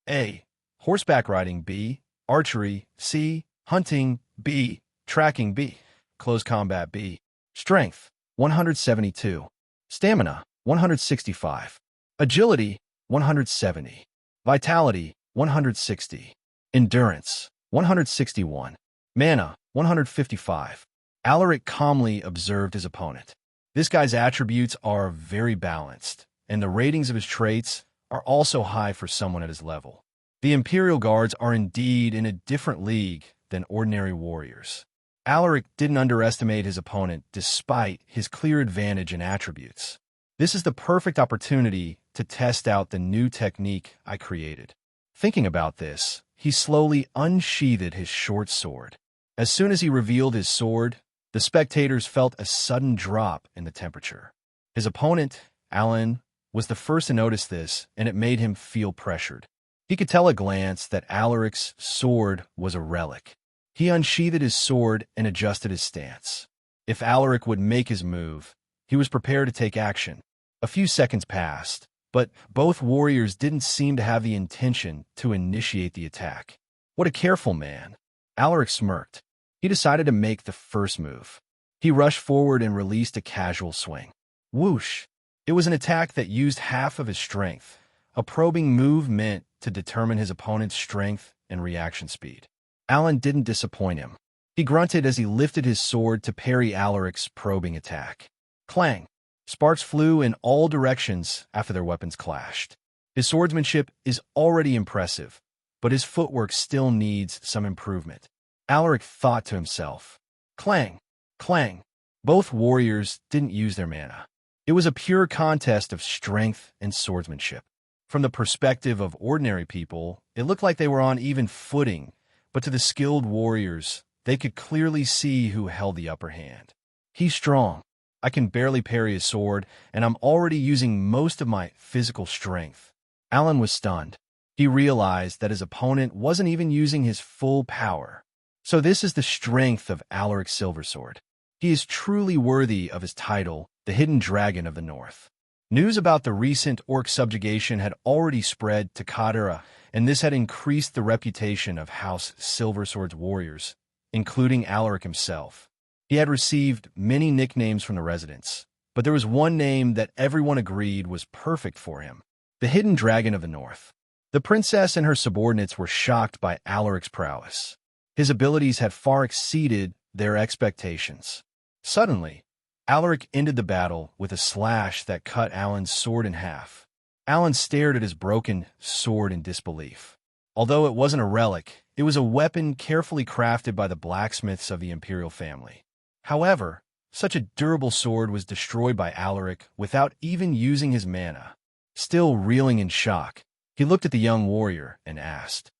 A. Horseback riding, B. Archery, C. Hunting, B. Tracking, B. Close combat, B. Strength, 172. Stamina, 165. Agility, 170. Vitality, 160. Endurance, 161. Mana, 155. Alaric calmly observed his opponent. This guy's attributes are very balanced, and the ratings of his traits are also high for someone at his level. The Imperial Guards are indeed in a different league than ordinary warriors. Alaric didn't underestimate his opponent despite his clear advantage in attributes. This is the perfect opportunity to test out the new technique I created. Thinking about this, he slowly unsheathed his short sword. As soon as he revealed his sword, the spectators felt a sudden drop in the temperature. His opponent, Alan, was the first to notice this, and it made him feel pressured. He could tell at a glance that Alaric's sword was a relic. He unsheathed his sword and adjusted his stance. If Alaric would make his move, he was prepared to take action. A few seconds passed, but both warriors didn't seem to have the intention to initiate the attack. What a careful man. Alaric smirked. He decided to make the first move. He rushed forward and released a casual swing. Whoosh! It was an attack that used half of his strength, a probing move meant to determine his opponent's strength and reaction speed. Alan didn't disappoint him. He grunted as he lifted his sword to parry Alaric's probing attack. Clang! Sparks flew in all directions after their weapons clashed. His swordsmanship is already impressive, but his footwork still needs some improvement. Alaric thought to himself. Clang! Clang! Both warriors didn't use their mana. It was a pure contest of strength and swordsmanship. From the perspective of ordinary people, it looked like they were on even footing, but to the skilled warriors, they could clearly see who held the upper hand. He's strong. I can barely parry his sword, and I'm already using most of my physical strength. Alan was stunned. He realized that his opponent wasn't even using his full power. So this is the strength of Alaric's Silversword. He is truly worthy of his title, the Hidden Dragon of the North. News about the recent orc subjugation had already spread to Kadira, and this had increased the reputation of House Silversword's warriors, including Alaric himself. He had received many nicknames from the residents, but there was one name that everyone agreed was perfect for him, the Hidden Dragon of the North. The princess and her subordinates were shocked by Alaric's prowess. His abilities had far exceeded their expectations. Suddenly, Alaric ended the battle with a slash that cut Alan's sword in half. Alan stared at his broken sword in disbelief. Although it wasn't a relic, it was a weapon carefully crafted by the blacksmiths of the imperial family. However, such a durable sword was destroyed by Alaric without even using his mana. Still reeling in shock, he looked at the young warrior and asked,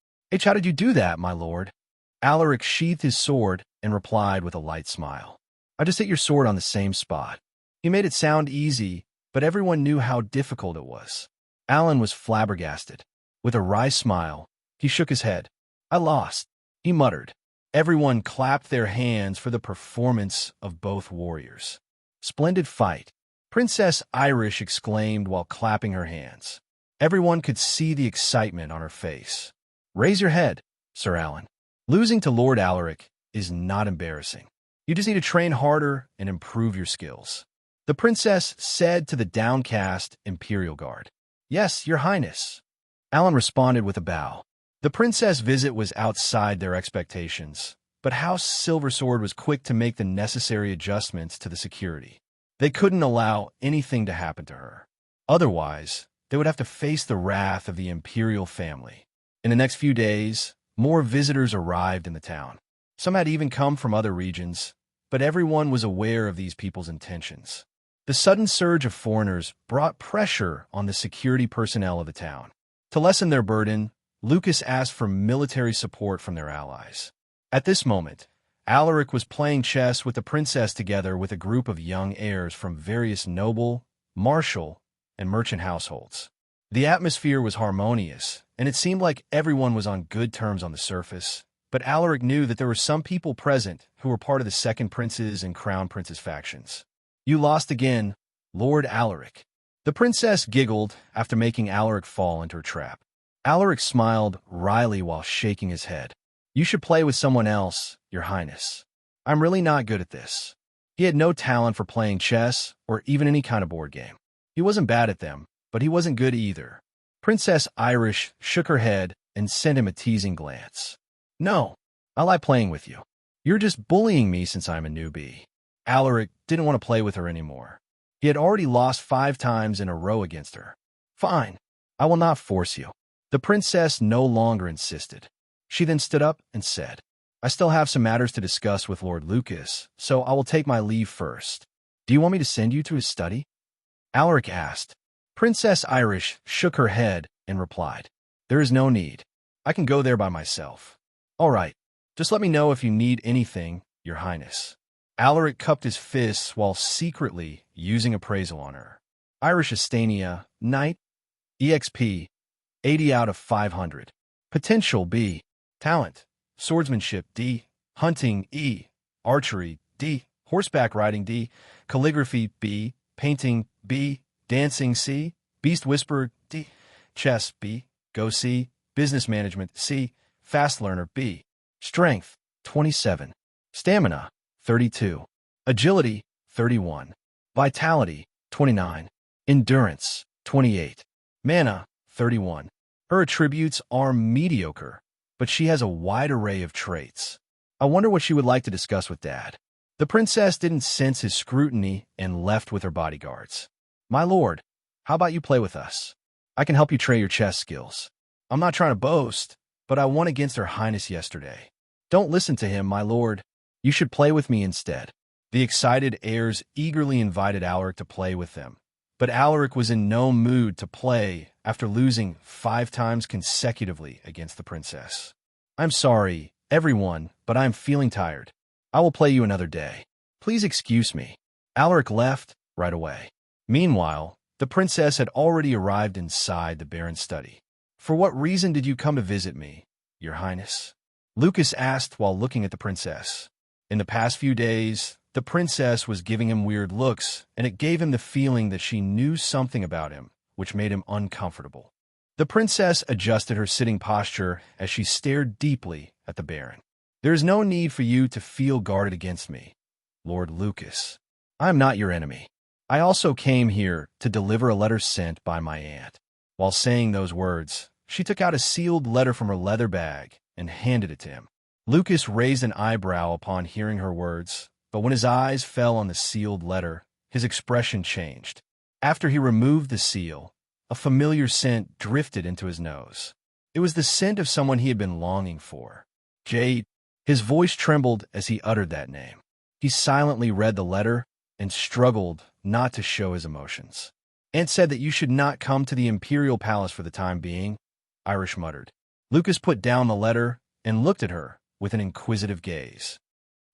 How did you do that, my lord? Alaric sheathed his sword and replied with a light smile. I just hit your sword on the same spot. He made it sound easy, but everyone knew how difficult it was. Alan was flabbergasted. With a wry smile, he shook his head. I lost, he muttered. Everyone clapped their hands for the performance of both warriors. Splendid fight, Princess Irish exclaimed while clapping her hands. Everyone could see the excitement on her face. Raise your head, Sir Alan. Losing to Lord Alaric is not embarrassing. You just need to train harder and improve your skills. The princess said to the downcast Imperial Guard. Yes, Your Highness. Alan responded with a bow. The princess' visit was outside their expectations, but House Silversword was quick to make the necessary adjustments to the security. They couldn't allow anything to happen to her. Otherwise, they would have to face the wrath of the imperial family. In the next few days, more visitors arrived in the town. Some had even come from other regions, but everyone was aware of these people's intentions. The sudden surge of foreigners brought pressure on the security personnel of the town. To lessen their burden, Lucas asked for military support from their allies. At this moment, Alaric was playing chess with the princess together with a group of young heirs from various noble, martial, and merchant households. The atmosphere was harmonious, and it seemed like everyone was on good terms on the surface, but Alaric knew that there were some people present who were part of the Second Prince's and Crown Prince's factions. You lost again, Lord Alaric. The princess giggled after making Alaric fall into her trap. Alaric smiled wryly while shaking his head. You should play with someone else, Your Highness. I'm really not good at this. He had no talent for playing chess or even any kind of board game. He wasn't bad at them, but he wasn't good either. Princess Irish shook her head and sent him a teasing glance. No, I like playing with you. You're just bullying me since I'm a newbie. Alaric didn't want to play with her anymore. He had already lost 5 times in a row against her. Fine, I will not force you. The princess no longer insisted. She then stood up and said, I still have some matters to discuss with Lord Lucas, so I will take my leave first. Do you want me to send you to his study? Alaric asked. Princess Irish shook her head and replied, There is no need. I can go there by myself. All right, just let me know if you need anything, Your Highness. Alaric cupped his fists while secretly using appraisal on her. Irish Astania, Knight, EXP, 80 out of 500. Potential B. Talent, swordsmanship D. Hunting E. Archery D. Horseback riding D. Calligraphy B. Painting B. Dancing C. Beast Whisperer D. Chess B. Go C. Business management C. Fast learner B. Strength 27. Stamina 32. Agility 31. Vitality 29. Endurance 28. Mana 31. Her attributes are mediocre, but she has a wide array of traits. I wonder what she would like to discuss with Dad. The princess didn't sense his scrutiny and left with her bodyguards. My lord, how about you play with us? I can help you train your chess skills. I'm not trying to boast, but I won against Her Highness yesterday. Don't listen to him, my lord. You should play with me instead. The excited heirs eagerly invited Alaric to play with them, but Alaric was in no mood to play after losing 5 times consecutively against the princess. I'm sorry, everyone, but I'm feeling tired. I will play you another day. Please excuse me. Alaric left right away. Meanwhile, the princess had already arrived inside the Baron's study. For what reason did you come to visit me, Your Highness? Lucas asked while looking at the princess. In the past few days, the princess was giving him weird looks, and it gave him the feeling that she knew something about him, which made him uncomfortable. The princess adjusted her sitting posture as she stared deeply at the Baron. There is no need for you to feel guarded against me, Lord Lucas. I am not your enemy. I also came here to deliver a letter sent by my aunt. While saying those words, she took out a sealed letter from her leather bag and handed it to him. Lucas raised an eyebrow upon hearing her words, but when his eyes fell on the sealed letter, his expression changed. After he removed the seal, a familiar scent drifted into his nose. It was the scent of someone he had been longing for. Jade. His voice trembled as he uttered that name. He silently read the letter and struggled not to show his emotions. Aunt said that you should not come to the Imperial Palace for the time being, Irish muttered. Lucas put down the letter and looked at her with an inquisitive gaze.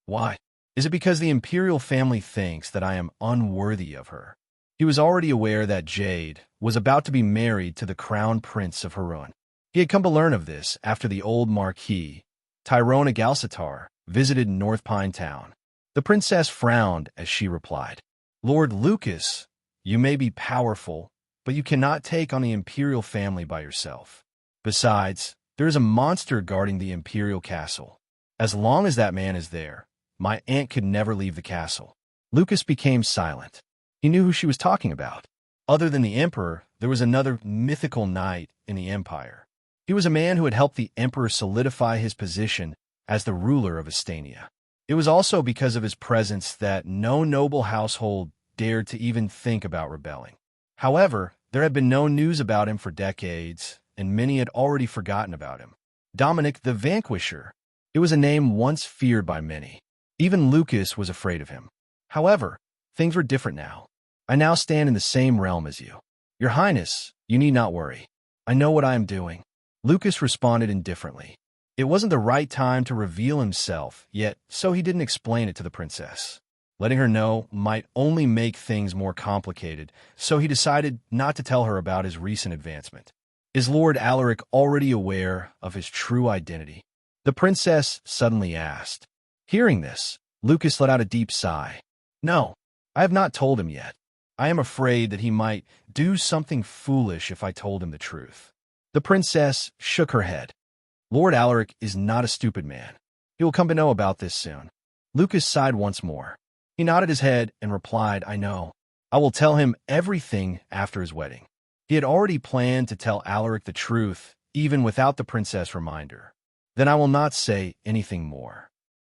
Why? Is it because the imperial family thinks that I am unworthy of her? He was already aware that Jade was about to be married to the crown prince of Harun. He had come to learn of this after the old Marquis, Tyrone Agalsatar, visited North Pine Town. The princess frowned as she replied, "Lord Lucas, you may be powerful, but you cannot take on the imperial family by yourself. Besides, there is a monster guarding the imperial castle. As long as that man is there, my aunt could never leave the castle." Lucas became silent. He knew who she was talking about. Other than the emperor, there was another mythical knight in the empire. He was a man who had helped the emperor solidify his position as the ruler of Astania. It was also because of his presence that no noble household dared to even think about rebelling. However, there had been no news about him for decades, and many had already forgotten about him. Dominic the Vanquisher. It was a name once feared by many. Even Lucas was afraid of him. However, things were different now. "I now stand in the same realm as you. Your Highness, you need not worry. I know what I am doing." Lucas responded indifferently. It wasn't the right time to reveal himself yet, so he didn't explain it to the princess. Letting her know might only make things more complicated, so he decided not to tell her about his recent advancement. Is Lord Alaric already aware of his true identity? The princess suddenly asked. Hearing this, Lucas let out a deep sigh. "No, I have not told him yet. I am afraid that he might do something foolish if I told him the truth." The princess shook her head. "Lord Alaric is not a stupid man. He will come to know about this soon." Lucas sighed once more. He nodded his head and replied, "I know. I will tell him everything after his wedding." He had already planned to tell Alaric the truth, even without the princess' reminder. "Then I will not say anything more."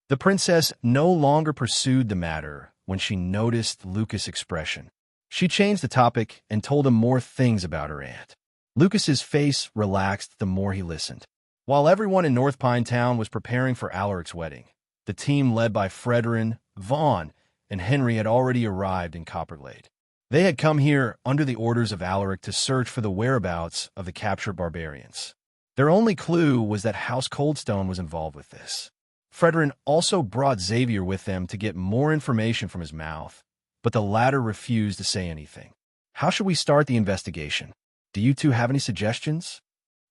The princess no longer pursued the matter when she noticed Lucas' expression. She changed the topic and told him more things about her aunt. Lucas's face relaxed the more he listened. While everyone in North Pine Town was preparing for Alaric's wedding, the team led by Fredrin, Vaughn, and Henry had already arrived in Copperglade. They had come here under the orders of Alaric to search for the whereabouts of the captured barbarians. Their only clue was that House Coldstone was involved with this. Fredrin also brought Xavier with them to get more information from his mouth, but the latter refused to say anything. "How should we start the investigation? Do you two have any suggestions?"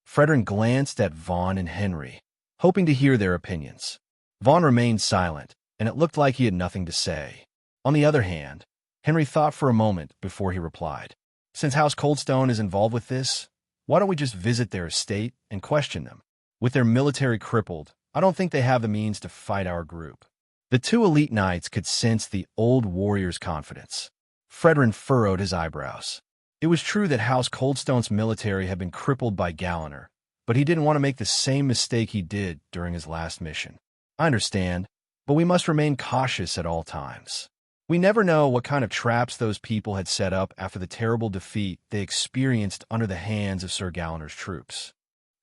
Fredrin glanced at Vaughn and Henry, hoping to hear their opinions. Vaughn remained silent, and it looked like he had nothing to say. On the other hand, Henry thought for a moment before he replied. "Since House Coldstone is involved with this, why don't we just visit their estate and question them? With their military crippled, I don't think they have the means to fight our group." The two elite knights could sense the old warrior's confidence. Fredrin furrowed his eyebrows. It was true that House Coldstone's military had been crippled by Galliner, but he didn't want to make the same mistake he did during his last mission. "I understand, but we must remain cautious at all times. We never know what kind of traps those people had set up after the terrible defeat they experienced under the hands of Sir Galliner's troops."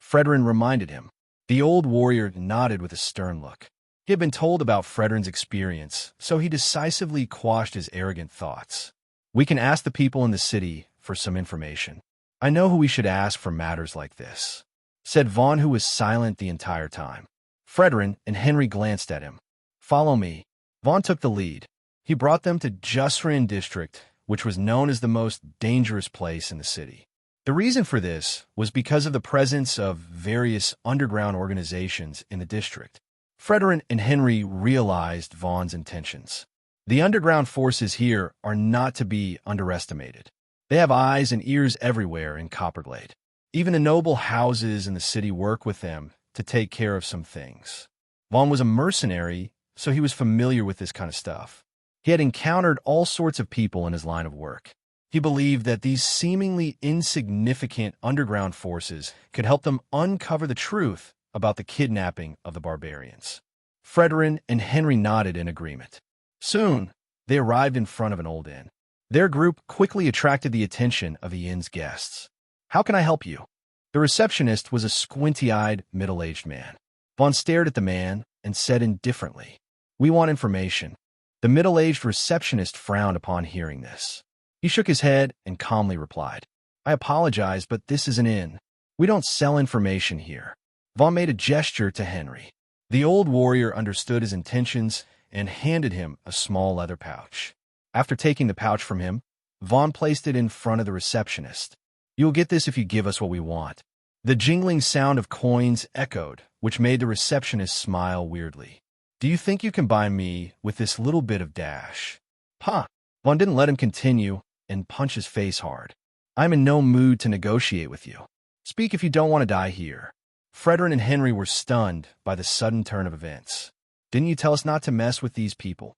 Fredrin reminded him. The old warrior nodded with a stern look. He had been told about Fredrin's experience, so he decisively quashed his arrogant thoughts. "We can ask the people in the city for some information. I know who we should ask for matters like this," said Vaughn, who was silent the entire time. Fredrin and Henry glanced at him. "Follow me." Vaughn took the lead. He brought them to Jusrin District, which was known as the most dangerous place in the city. The reason for this was because of the presence of various underground organizations in the district. Fredrin and Henry realized Vaughn's intentions. The underground forces here are not to be underestimated. They have eyes and ears everywhere in Copperglade. Even the noble houses in the city work with them to take care of some things. Vaughn was a mercenary, so he was familiar with this kind of stuff. He had encountered all sorts of people in his line of work. He believed that these seemingly insignificant underground forces could help them uncover the truth about the kidnapping of the barbarians. Fredrin and Henry nodded in agreement. Soon, they arrived in front of an old inn. Their group quickly attracted the attention of the inn's guests. "How can I help you?" The receptionist was a squinty-eyed, middle-aged man. Vaughn stared at the man and said indifferently, "We want information." The middle-aged receptionist frowned upon hearing this. He shook his head and calmly replied, "I apologize, but this is an inn. We don't sell information here." Vaughn made a gesture to Henry. The old warrior understood his intentions and handed him a small leather pouch. After taking the pouch from him, Vaughn placed it in front of the receptionist. "You'll get this if you give us what we want." The jingling sound of coins echoed, which made the receptionist smile weirdly. "Do you think you can buy me with this little bit of dash?" Huh. Vaughn didn't let him continue and punch his face hard. "I'm in no mood to negotiate with you. Speak if you don't want to die here." Frederick and Henry were stunned by the sudden turn of events. "Didn't you tell us not to mess with these people?"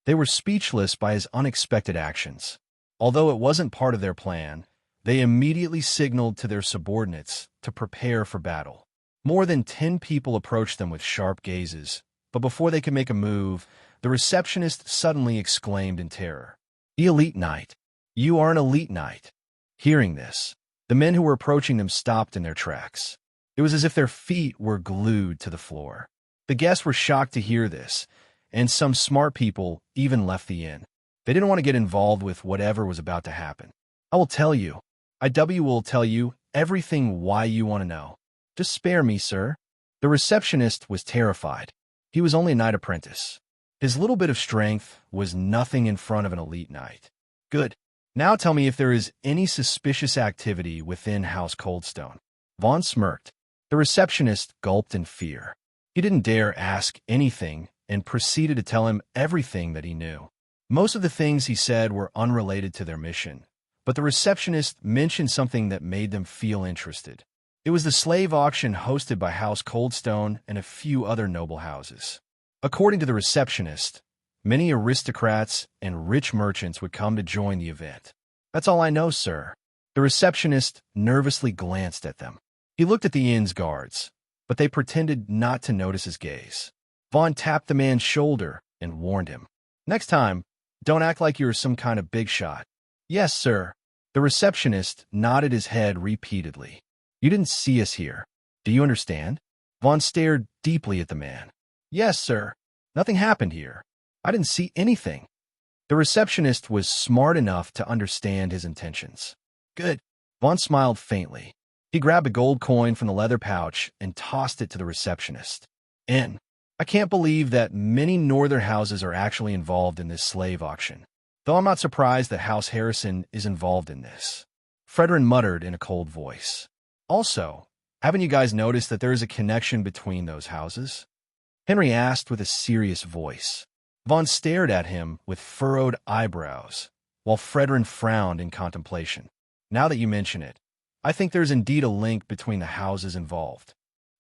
They were speechless by his unexpected actions. Although it wasn't part of their plan, they immediately signaled to their subordinates to prepare for battle. More than 10 people approached them with sharp gazes, but before they could make a move, the receptionist suddenly exclaimed in terror, "The elite knight! You are an elite knight!" Hearing this, the men who were approaching them stopped in their tracks. It was as if their feet were glued to the floor. The guests were shocked to hear this, and some smart people even left the inn. They didn't want to get involved with whatever was about to happen. "I will tell you. IW will tell you everything why you want to know. Just spare me, sir." The receptionist was terrified. He was only a knight apprentice. His little bit of strength was nothing in front of an elite knight. "Good. Now tell me if there is any suspicious activity within House Coldstone." Vaughn smirked. The receptionist gulped in fear. He didn't dare ask anything and proceeded to tell him everything that he knew. Most of the things he said were unrelated to their mission, but the receptionist mentioned something that made them feel interested. It was the slave auction hosted by House Coldstone and a few other noble houses. According to the receptionist, many aristocrats and rich merchants would come to join the event. "That's all I know, sir." The receptionist nervously glanced at them. He looked at the inn's guards, but they pretended not to notice his gaze. Vaughn tapped the man's shoulder and warned him, "Next time, don't act like you're some kind of big shot." "Yes, sir." The receptionist nodded his head repeatedly. "You didn't see us here. Do you understand?" Vaughn stared deeply at the man. "Yes, sir. Nothing happened here. I didn't see anything." The receptionist was smart enough to understand his intentions. "Good." Vaughn smiled faintly. He grabbed a gold coin from the leather pouch and tossed it to the receptionist. "I can't believe that many northern houses are actually involved in this slave auction, though I'm not surprised that House Harrison is involved in this." Frederick muttered in a cold voice. "Also, haven't you guys noticed that there is a connection between those houses?" Henry asked with a serious voice. Vaughn stared at him with furrowed eyebrows, while Frederick frowned in contemplation. "Now that you mention it, I think there's indeed a link between the houses involved,"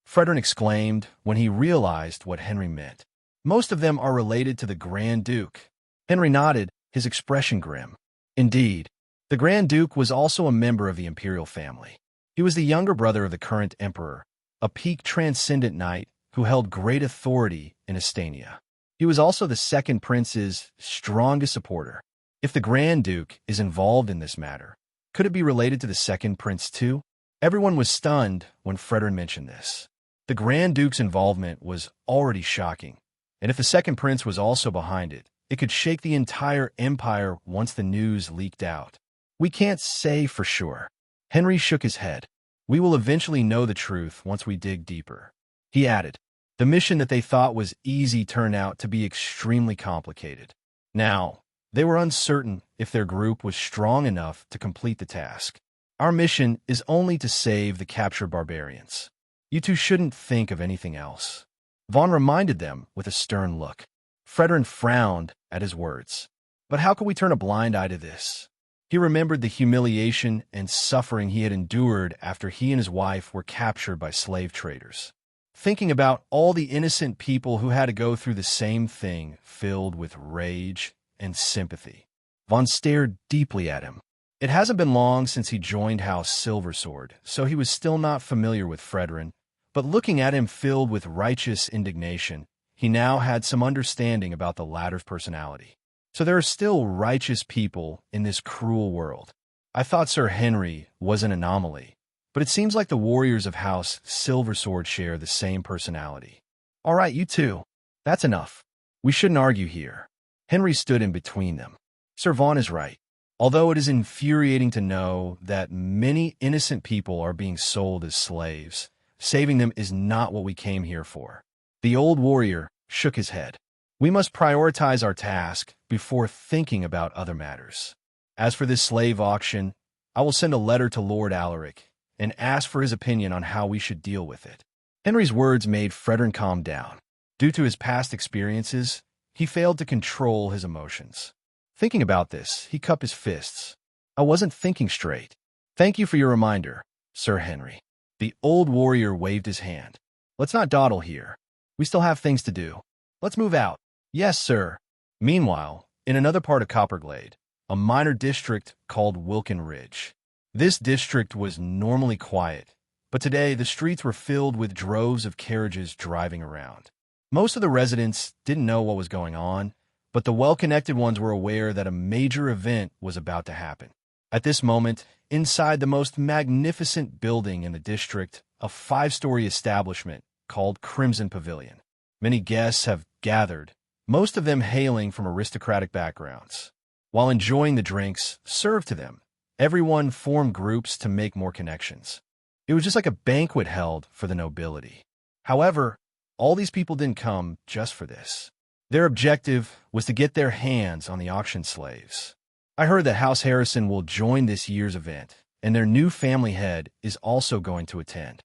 Frederick exclaimed when he realized what Henry meant. "Most of them are related to the Grand Duke." Henry nodded, his expression grim. Indeed, the Grand Duke was also a member of the imperial family. He was the younger brother of the current emperor, a peak transcendent knight who held great authority in Astania. He was also the second prince's strongest supporter. If the Grand Duke is involved in this matter, could it be related to the second prince too? Everyone was stunned when Frederick mentioned this. The Grand Duke's involvement was already shocking, and if the second prince was also behind it, it could shake the entire empire once the news leaked out. "We can't say for sure." Henry shook his head. "We will eventually know the truth once we dig deeper." He added, "The mission that they thought was easy turned out to be extremely complicated. Now, they were uncertain if their group was strong enough to complete the task. Our mission is only to save the captured barbarians. You two shouldn't think of anything else." Vaughn reminded them with a stern look. Frederick frowned at his words. But how could we turn a blind eye to this? He remembered the humiliation and suffering he had endured after he and his wife were captured by slave traders. Thinking about all the innocent people who had to go through the same thing filled with rage and sympathy. Vaughn stared deeply at him. It hasn't been long since he joined House Silversword, so he was still not familiar with Frederick, but looking at him filled with righteous indignation, he now had some understanding about the latter's personality. So there are still righteous people in this cruel world. I thought Sir Henry was an anomaly, but it seems like the warriors of House Silversword share the same personality. "All right, you two. That's enough. We shouldn't argue here." Henry stood in between them. "Sir Vaughn is right. Although it is infuriating to know that many innocent people are being sold as slaves, saving them is not what we came here for." The old warrior shook his head. We must prioritize our task before thinking about other matters. As for this slave auction, I will send a letter to Lord Alaric and ask for his opinion on how we should deal with it." Henry's words made Frederick calm down. Due to his past experiences, he failed to control his emotions. Thinking about this, he cupped his fists. "I wasn't thinking straight. Thank you for your reminder, Sir Henry." The old warrior waved his hand. "Let's not dawdle here. We still have things to do. Let's move out." "Yes, sir." Meanwhile, in another part of Copperglade, a minor district called Wilkin Ridge. This district was normally quiet, but today the streets were filled with droves of carriages driving around. Most of the residents didn't know what was going on, but the well-connected ones were aware that a major event was about to happen. At this moment, inside the most magnificent building in the district, a 5-story establishment called Crimson Pavilion. Many guests have gathered, most of them hailing from aristocratic backgrounds. While enjoying the drinks served to them, everyone formed groups to make more connections. It was just like a banquet held for the nobility. However, all these people didn't come just for this. Their objective was to get their hands on the auction slaves. I heard that House Harrison will join this year's event, and their new family head is also going to attend.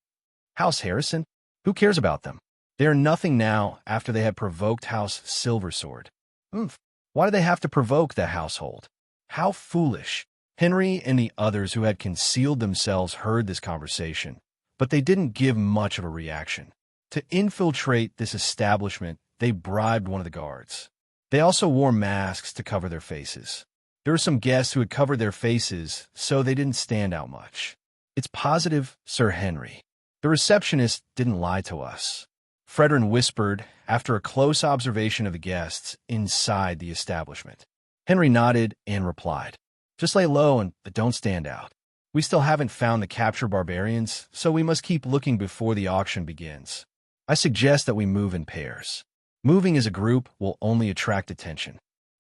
House Harrison? Who cares about them? They are nothing now after they had provoked House Silversword. Why do they have to provoke that household? How foolish. Henry and the others who had concealed themselves heard this conversation, but they didn't give much of a reaction. To infiltrate this establishment, they bribed one of the guards. They also wore masks to cover their faces. There were some guests who had covered their faces, so they didn't stand out much. "It's positive, Sir Henry. The receptionist didn't lie to us," Frederick whispered after a close observation of the guests inside the establishment. Henry nodded and replied, "Just lay low and don't stand out. We still haven't found the captured barbarians, so we must keep looking before the auction begins. I suggest that we move in pairs. Moving as a group will only attract attention."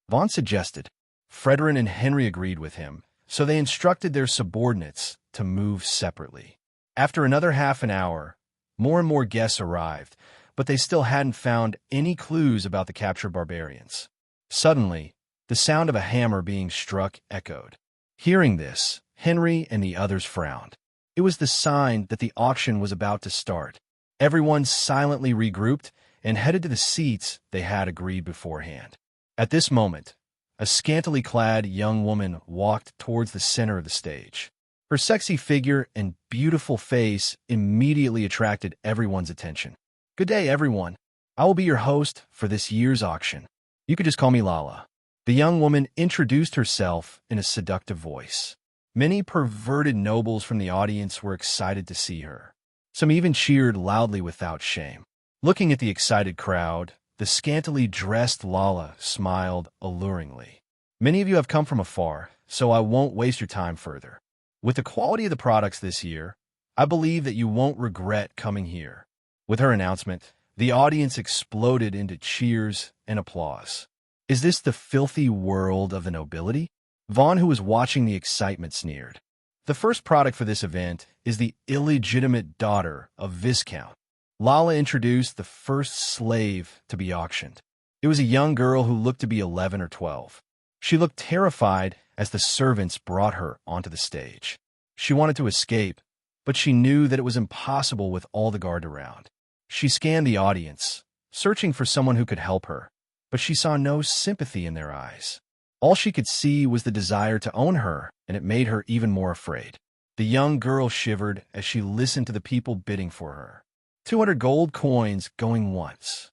Vaughn suggested. Frederick and Henry agreed with him, so they instructed their subordinates to move separately. After another half an hour, more and more guests arrived, but they still hadn't found any clues about the captured barbarians. Suddenly, the sound of a hammer being struck echoed. Hearing this, Henry and the others frowned. It was the sign that the auction was about to start. Everyone silently regrouped and headed to the seats they had agreed beforehand. At this moment, a scantily clad young woman walked towards the center of the stage. Her sexy figure and beautiful face immediately attracted everyone's attention. "Good day, everyone. I will be your host for this year's auction. You could just call me Lala." The young woman introduced herself in a seductive voice. Many perverted nobles from the audience were excited to see her. Some even cheered loudly without shame. Looking at the excited crowd, the scantily dressed Lala smiled alluringly. "Many of you have come from afar, so I won't waste your time further. With the quality of the products this year, I believe that you won't regret coming here." With her announcement, the audience exploded into cheers and applause. "Is this the filthy world of the nobility?" Vaughn, who was watching the excitement, sneered. "The first product for this event is the illegitimate daughter of Viscount." Lala introduced the first slave to be auctioned. It was a young girl who looked to be 11 or 12. She looked terrified as the servants brought her onto the stage. She wanted to escape, but she knew that it was impossible with all the guard around. She scanned the audience, searching for someone who could help her, but she saw no sympathy in their eyes. All she could see was the desire to own her, and it made her even more afraid. The young girl shivered as she listened to the people bidding for her. 200 gold coins going once.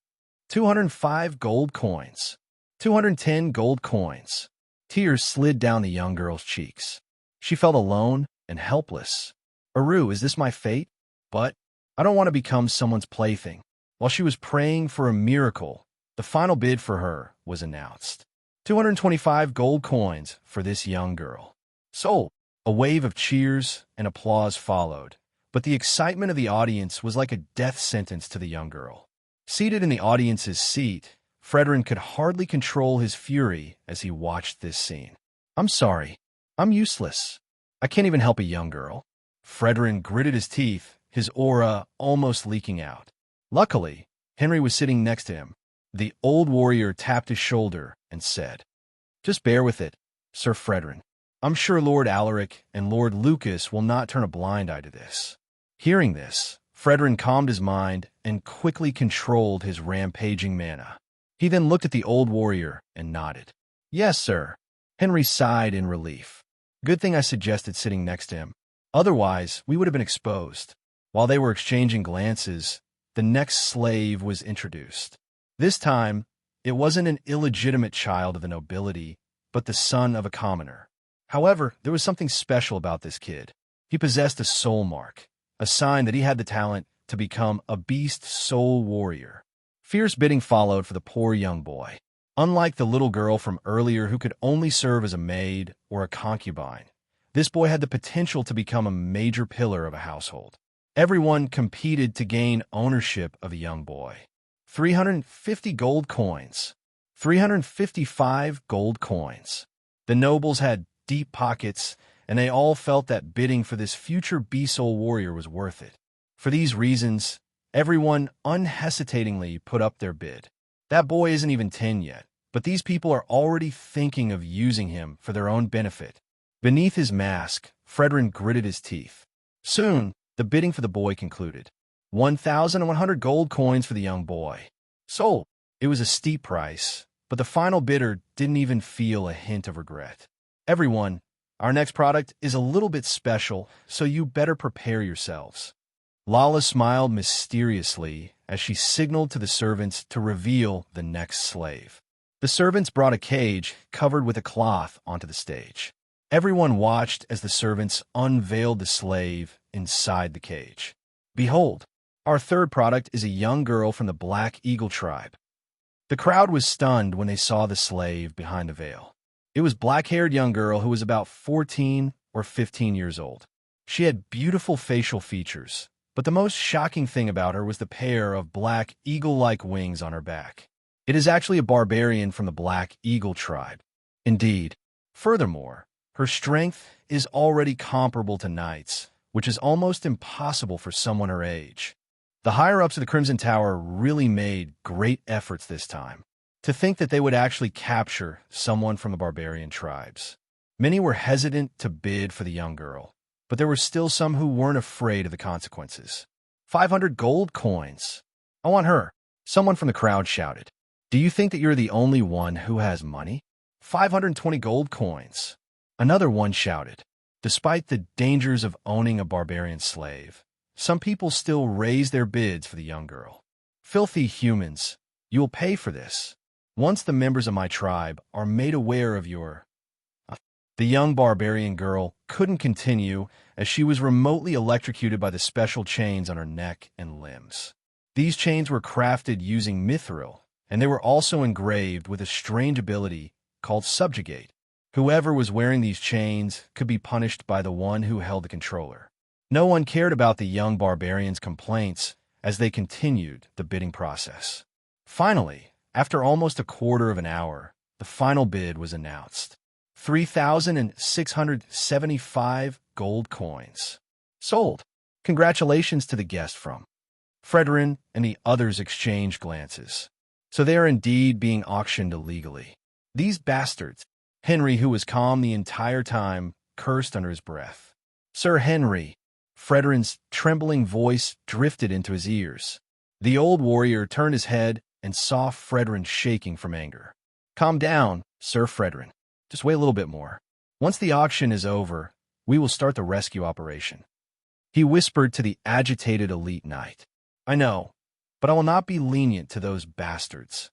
205 gold coins. 210 gold coins. Tears slid down the young girl's cheeks. She felt alone and helpless. "Aru, is this my fate? But I don't want to become someone's plaything." While she was praying for a miracle, the final bid for her was announced. 225 gold coins for this young girl. Sold. A wave of cheers and applause followed, but the excitement of the audience was like a death sentence to the young girl. Seated in the audience's seat, Frederick could hardly control his fury as he watched this scene. "I'm sorry. I'm useless. I can't even help a young girl." Frederick gritted his teeth, his aura almost leaking out. Luckily, Henry was sitting next to him. The old warrior tapped his shoulder and said, "Just bear with it, Sir Fredrin. I'm sure Lord Alaric and Lord Lucas will not turn a blind eye to this." Hearing this, Fredrin calmed his mind and quickly controlled his rampaging mana. He then looked at the old warrior and nodded. "Yes, sir." Henry sighed in relief. Good thing I suggested sitting next to him. Otherwise, we would have been exposed. While they were exchanging glances, the next slave was introduced. This time, it wasn't an illegitimate child of the nobility, but the son of a commoner. However, there was something special about this kid. He possessed a soul mark, a sign that he had the talent to become a beast soul warrior. Fierce bidding followed for the poor young boy. Unlike the little girl from earlier who could only serve as a maid or a concubine, this boy had the potential to become a major pillar of a household. Everyone competed to gain ownership of a young boy. 350 gold coins. 355 gold coins. The nobles had deep pockets, and they all felt that bidding for this future beast-soul warrior was worth it. For these reasons, everyone unhesitatingly put up their bid. That boy isn't even 10 yet, but these people are already thinking of using him for their own benefit. Beneath his mask, Fredrin gritted his teeth. Soon, the bidding for the boy concluded. 1,100 gold coins for the young boy. Sold. It was a steep price, but the final bidder didn't even feel a hint of regret. Everyone, our next product is a little bit special, so you better prepare yourselves. Lala smiled mysteriously as she signaled to the servants to reveal the next slave. The servants brought a cage covered with a cloth onto the stage. Everyone watched as the servants unveiled the slave inside the cage. Behold, our third product is a young girl from the Black Eagle tribe. The crowd was stunned when they saw the slave behind the veil. It was a black-haired young girl who was about 14 or 15 years old. She had beautiful facial features, but the most shocking thing about her was the pair of black eagle-like wings on her back. It is actually a barbarian from the Black Eagle tribe. Indeed. Furthermore, her strength is already comparable to Knight's, which is almost impossible for someone her age. The higher-ups of the Crimson Tower really made great efforts this time. To think that they would actually capture someone from the barbarian tribes. Many were hesitant to bid for the young girl, but there were still some who weren't afraid of the consequences. 500 gold coins. I want her. Someone from the crowd shouted. Do you think that you're the only one who has money? 520 gold coins. Another one shouted. Despite the dangers of owning a barbarian slave, some people still raise their bids for the young girl. Filthy humans, you will pay for this. Once the members of my tribe are made aware of your... The young barbarian girl couldn't continue as she was remotely electrocuted by the special chains on her neck and limbs. These chains were crafted using mithril, and they were also engraved with a strange ability called subjugate. Whoever was wearing these chains could be punished by the one who held the controller. No one cared about the young barbarian's complaints as they continued the bidding process. Finally, after almost a quarter of an hour, the final bid was announced. 3,675 gold coins. Sold. Congratulations to the guest from. Fredrin and the others exchanged glances. So they are indeed being auctioned illegally. These bastards. Henry, who was calm the entire time, cursed under his breath. Sir Henry. Fredrin's trembling voice drifted into his ears. The old warrior turned his head and saw Fredrin shaking from anger. Calm down, Sir Fredrin. Just wait a little bit more. Once the auction is over, we will start the rescue operation. He whispered to the agitated elite knight. I know, but I will not be lenient to those bastards.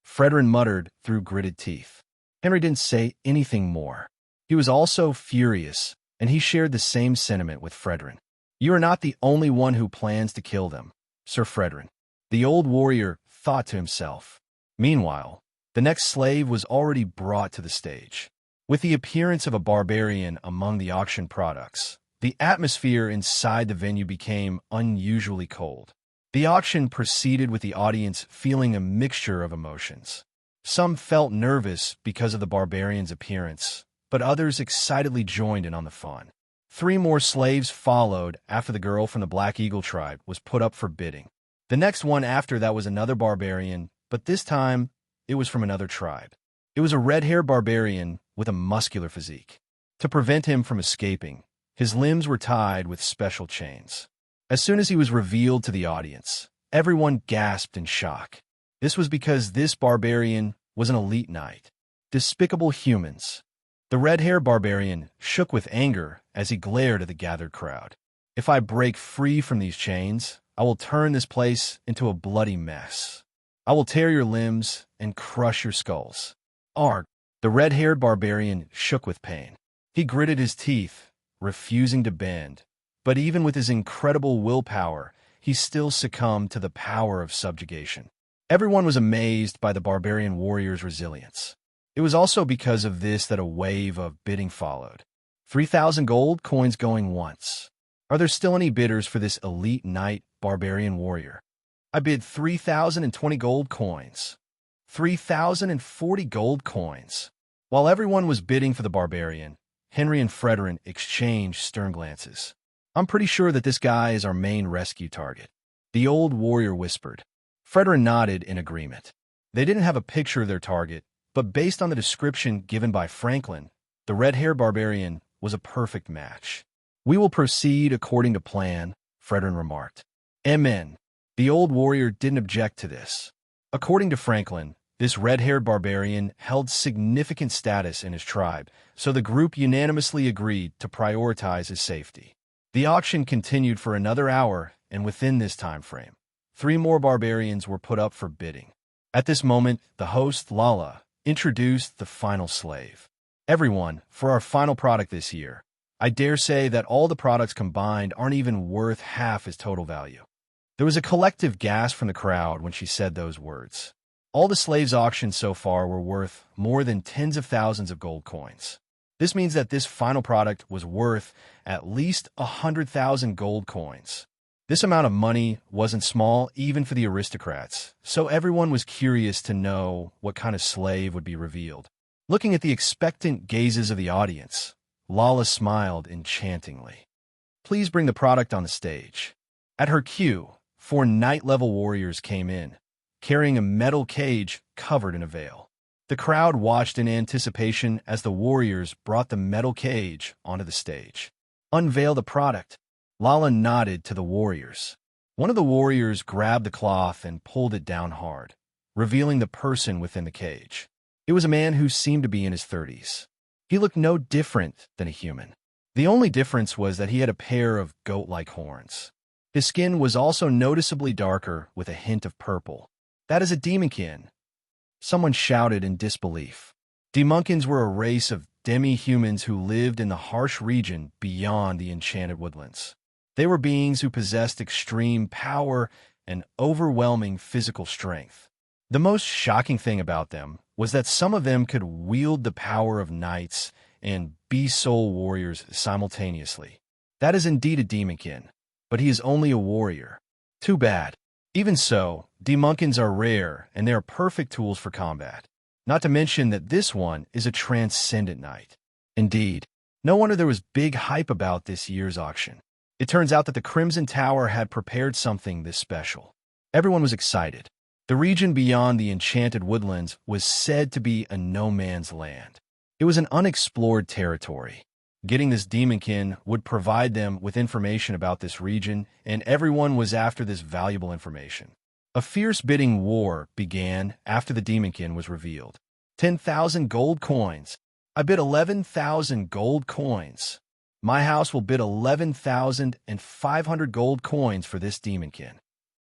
Fredrin muttered through gritted teeth. Henry didn't say anything more. He was also furious, and he shared the same sentiment with Fredrin. You are not the only one who plans to kill them, Sir Fredrin. The old warrior thought to himself. Meanwhile, the next slave was already brought to the stage. With the appearance of a barbarian among the auction products, the atmosphere inside the venue became unusually cold. The auction proceeded with the audience feeling a mixture of emotions. Some felt nervous because of the barbarian's appearance, but others excitedly joined in on the fun. 3 more slaves followed after the girl from the Black Eagle tribe was put up for bidding. The next one after that was another barbarian, but this time it was from another tribe. It was a red-haired barbarian with a muscular physique. To prevent him from escaping, his limbs were tied with special chains. As soon as he was revealed to the audience, everyone gasped in shock. This was because this barbarian was an elite knight. Despicable humans. The red-haired barbarian shook with anger as he glared at the gathered crowd. If I break free from these chains, I will turn this place into a bloody mess. I will tear your limbs and crush your skulls. Arg! The red-haired barbarian shook with pain. He gritted his teeth, refusing to bend. But even with his incredible willpower, he still succumbed to the power of subjugation. Everyone was amazed by the barbarian warrior's resilience. It was also because of this that a wave of bidding followed. 3,000 gold coins going once. Are there still any bidders for this elite knight barbarian warrior? I bid 3,020 gold coins. 3,040 gold coins. While everyone was bidding for the barbarian, Henry and Frederick exchanged stern glances. I'm pretty sure that this guy is our main rescue target, the old warrior whispered. Frederick nodded in agreement. They didn't have a picture of their target, but based on the description given by Franklin, the red-haired barbarian was a perfect match. We will proceed according to plan, Frederick remarked. Amen. The old warrior didn't object to this. According to Franklin, this red-haired barbarian held significant status in his tribe, so the group unanimously agreed to prioritize his safety. The auction continued for another hour, and within this time frame, 3 more barbarians were put up for bidding. At this moment, the host, Lala, introduced the final slave. Everyone, for our final product this year, I dare say that all the products combined aren't even worth half his total value. There was a collective gasp from the crowd when she said those words. All the slaves auctioned so far were worth more than tens of thousands of gold coins. This means that this final product was worth at least 100,000 gold coins. This amount of money wasn't small even for the aristocrats, so everyone was curious to know what kind of slave would be revealed. Looking at the expectant gazes of the audience, Lala smiled enchantingly. Please bring the product on the stage. At her cue, 4 knight-level warriors came in, carrying a metal cage covered in a veil. The crowd watched in anticipation as the warriors brought the metal cage onto the stage. Unveil the product. Lala nodded to the warriors. One of the warriors grabbed the cloth and pulled it down hard, revealing the person within the cage. It was a man who seemed to be in his 30s. He looked no different than a human. The only difference was that he had a pair of goat-like horns. His skin was also noticeably darker with a hint of purple. That is a demonkin. Someone shouted in disbelief. Demonkins were a race of demi-humans who lived in the harsh region beyond the enchanted woodlands. They were beings who possessed extreme power and overwhelming physical strength. The most shocking thing about them was that some of them could wield the power of knights and be soul warriors simultaneously. That is indeed a demonkin, but he is only a warrior. Too bad. Even so, demonkins are rare and they are perfect tools for combat. Not to mention that this one is a transcendent knight. Indeed, no wonder there was big hype about this year's auction. It turns out that the Crimson Tower had prepared something this special. Everyone was excited. The region beyond the enchanted woodlands was said to be a no-man's land. It was an unexplored territory. Getting this demonkin would provide them with information about this region, and everyone was after this valuable information. A fierce bidding war began after the demonkin was revealed. 10,000 gold coins. I bid 11,000 gold coins. My house will bid 11,500 gold coins for this demonkin.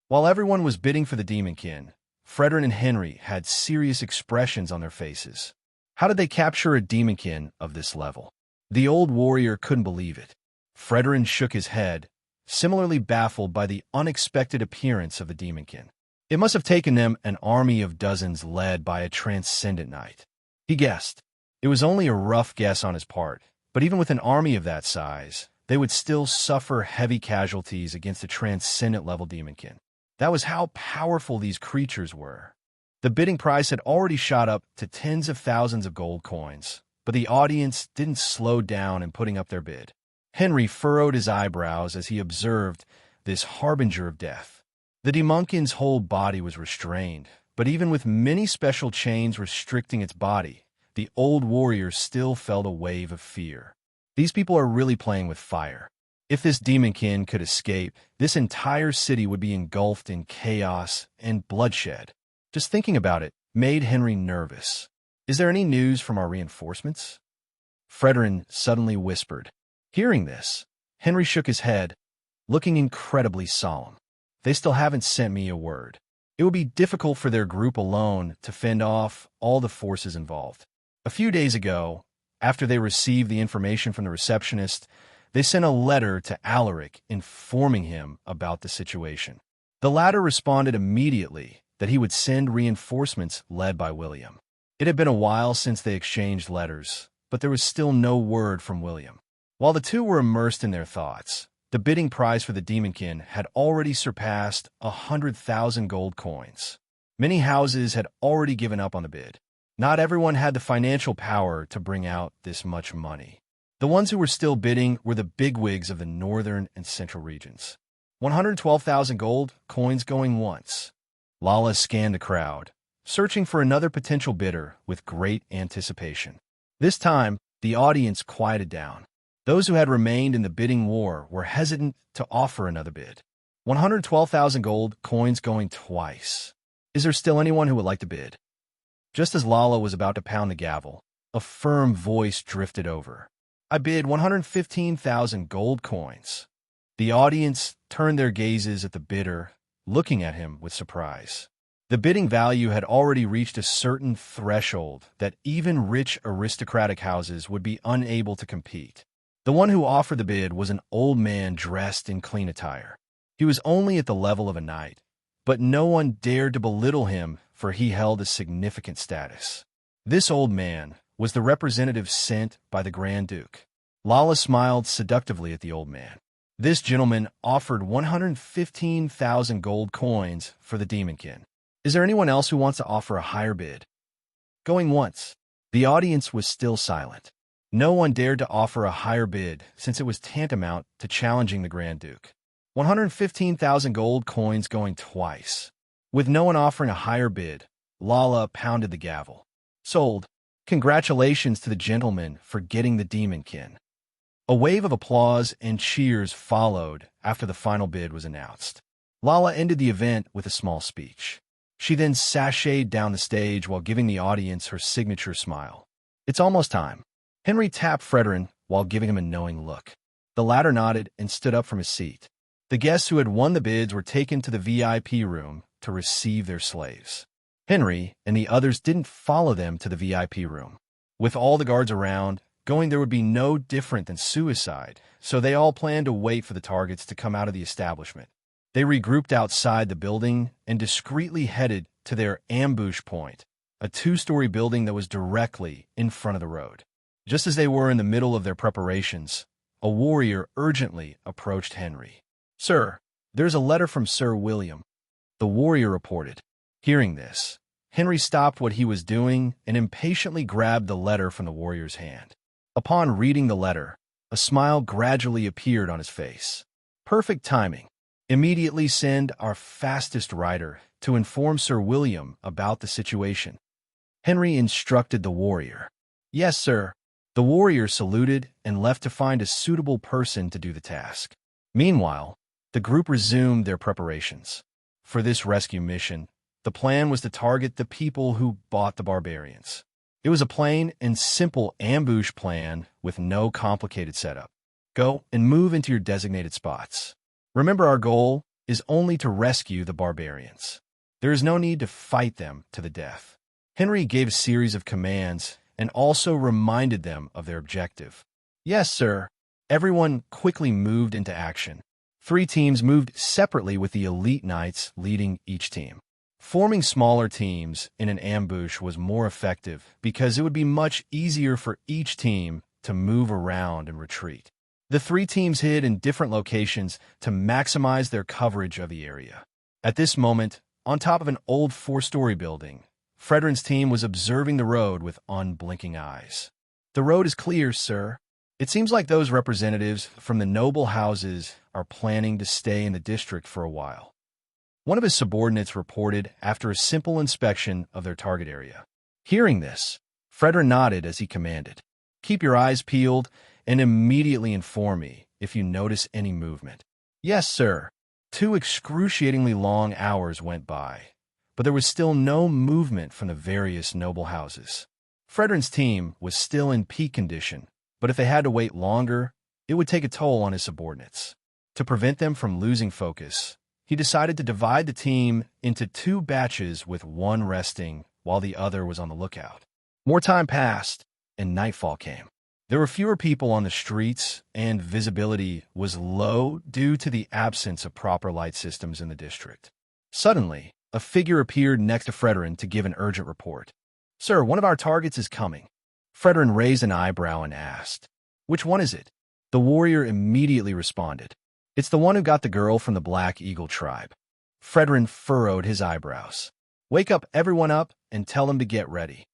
While everyone was bidding for the demonkin, Frederick and Henry had serious expressions on their faces. How did they capture a demonkin of this level? The old warrior couldn't believe it. Frederick shook his head, similarly baffled by the unexpected appearance of the demonkin. It must have taken them an army of dozens led by a transcendent knight. He guessed. It was only a rough guess on his part, but even with an army of that size, they would still suffer heavy casualties against a transcendent-level demonkin. That was how powerful these creatures were. The bidding price had already shot up to tens of thousands of gold coins, but the audience didn't slow down in putting up their bid. Henry furrowed his eyebrows as he observed this harbinger of death. The demonkin's whole body was restrained, But even with many special chains restricting its body, the old warrior still felt a wave of fear. These people are really playing with fire. If this demonkin could escape, this entire city would be engulfed in chaos and bloodshed. Just thinking about it made Henry nervous. Is there any news from our reinforcements? Fredrin suddenly whispered. Hearing this, Henry shook his head, looking incredibly solemn. They still haven't sent me a word. It would be difficult for their group alone to fend off all the forces involved. A few days ago, after they received the information from the receptionist, they sent a letter to Alaric informing him about the situation. The latter responded immediately that he would send reinforcements led by William. It had been a while since they exchanged letters, but there was still no word from William. While the two were immersed in their thoughts, the bidding price for the demonkin had already surpassed 100,000 gold coins. Many houses had already given up on the bid. Not everyone had the financial power to bring out this much money. The ones who were still bidding were the bigwigs of the northern and central regions. 112,000 gold coins going once. Lala scanned the crowd, searching for another potential bidder with great anticipation. This time, the audience quieted down. Those who had remained in the bidding war were hesitant to offer another bid. 112,000 gold coins going twice. Is there still anyone who would like to bid? Just as Lala was about to pound the gavel, a firm voice drifted over. I bid 115,000 gold coins. The audience turned their gazes at the bidder, looking at him with surprise. The bidding value had already reached a certain threshold that even rich aristocratic houses would be unable to compete. The one who offered the bid was an old man dressed in clean attire. He was only at the level of a knight, but no one dared to belittle him, for he held a significant status. This old man was the representative sent by the Grand Duke. Lala smiled seductively at the old man. This gentleman offered 115,000 gold coins for the demonkin. Is there anyone else who wants to offer a higher bid? Going once. The audience was still silent. No one dared to offer a higher bid since it was tantamount to challenging the Grand Duke. 115,000 gold coins going twice. With no one offering a higher bid, Lala pounded the gavel. Sold. Congratulations to the gentleman for getting the demonkin. A wave of applause and cheers followed after the final bid was announced. Lala ended the event with a small speech. She then sashayed down the stage while giving the audience her signature smile. It's almost time. Henry tapped Fredrin while giving him a knowing look. The latter nodded and stood up from his seat. The guests who had won the bids were taken to the VIP room to receive their slaves. Henry and the others didn't follow them to the VIP room. With all the guards around, going there would be no different than suicide, so they all planned to wait for the targets to come out of the establishment. They regrouped outside the building and discreetly headed to their ambush point, a two-story building that was directly in front of the road. Just as they were in the middle of their preparations, a warrior urgently approached Henry. Sir, there's a letter from Sir William, the warrior reported. Hearing this, Henry stopped what he was doing and impatiently grabbed the letter from the warrior's hand. Upon reading the letter, a smile gradually appeared on his face. Perfect timing. Immediately send our fastest rider to inform Sir William about the situation. Henry instructed the warrior. Yes, sir. The warrior saluted and left to find a suitable person to do the task. Meanwhile, the group resumed their preparations. For this rescue mission, the plan was to target the people who bought the barbarians. It was a plain and simple ambush plan with no complicated setup. Go and move into your designated spots. Remember, our goal is only to rescue the barbarians. There is no need to fight them to the death. Henry gave a series of commands and also reminded them of their objective. Yes, sir. Everyone quickly moved into action. 3 teams moved separately with the elite knights leading each team. Forming smaller teams in an ambush was more effective because it would be much easier for each team to move around and retreat. The 3 teams hid in different locations to maximize their coverage of the area. At this moment, on top of an old 4-story building, Fredrin's team was observing the road with unblinking eyes. The road is clear, sir. It seems like those representatives from the noble houses are planning to stay in the district for a while. one of his subordinates reported after a simple inspection of their target area. Hearing this, Frederick nodded as he commanded, "Keep your eyes peeled and immediately inform me if you notice any movement." "Yes, sir." 2 excruciatingly long hours went by, but there was still no movement from the various noble houses. Frederick's team was still in peak condition, but if they had to wait longer, it would take a toll on his subordinates. To prevent them from losing focus, he decided to divide the team into 2 batches with one resting while the other was on the lookout. More time passed, and nightfall came. There were fewer people on the streets, and visibility was low due to the absence of proper light systems in the district. Suddenly, a figure appeared next to Frederick to give an urgent report. "Sir, one of our targets is coming." Frederick raised an eyebrow and asked, "Which one is it?" The warrior immediately responded, "It's the one who got the girl from the Black Eagle tribe." Frederick furrowed his eyebrows. "Wake everyone up and tell them to get ready."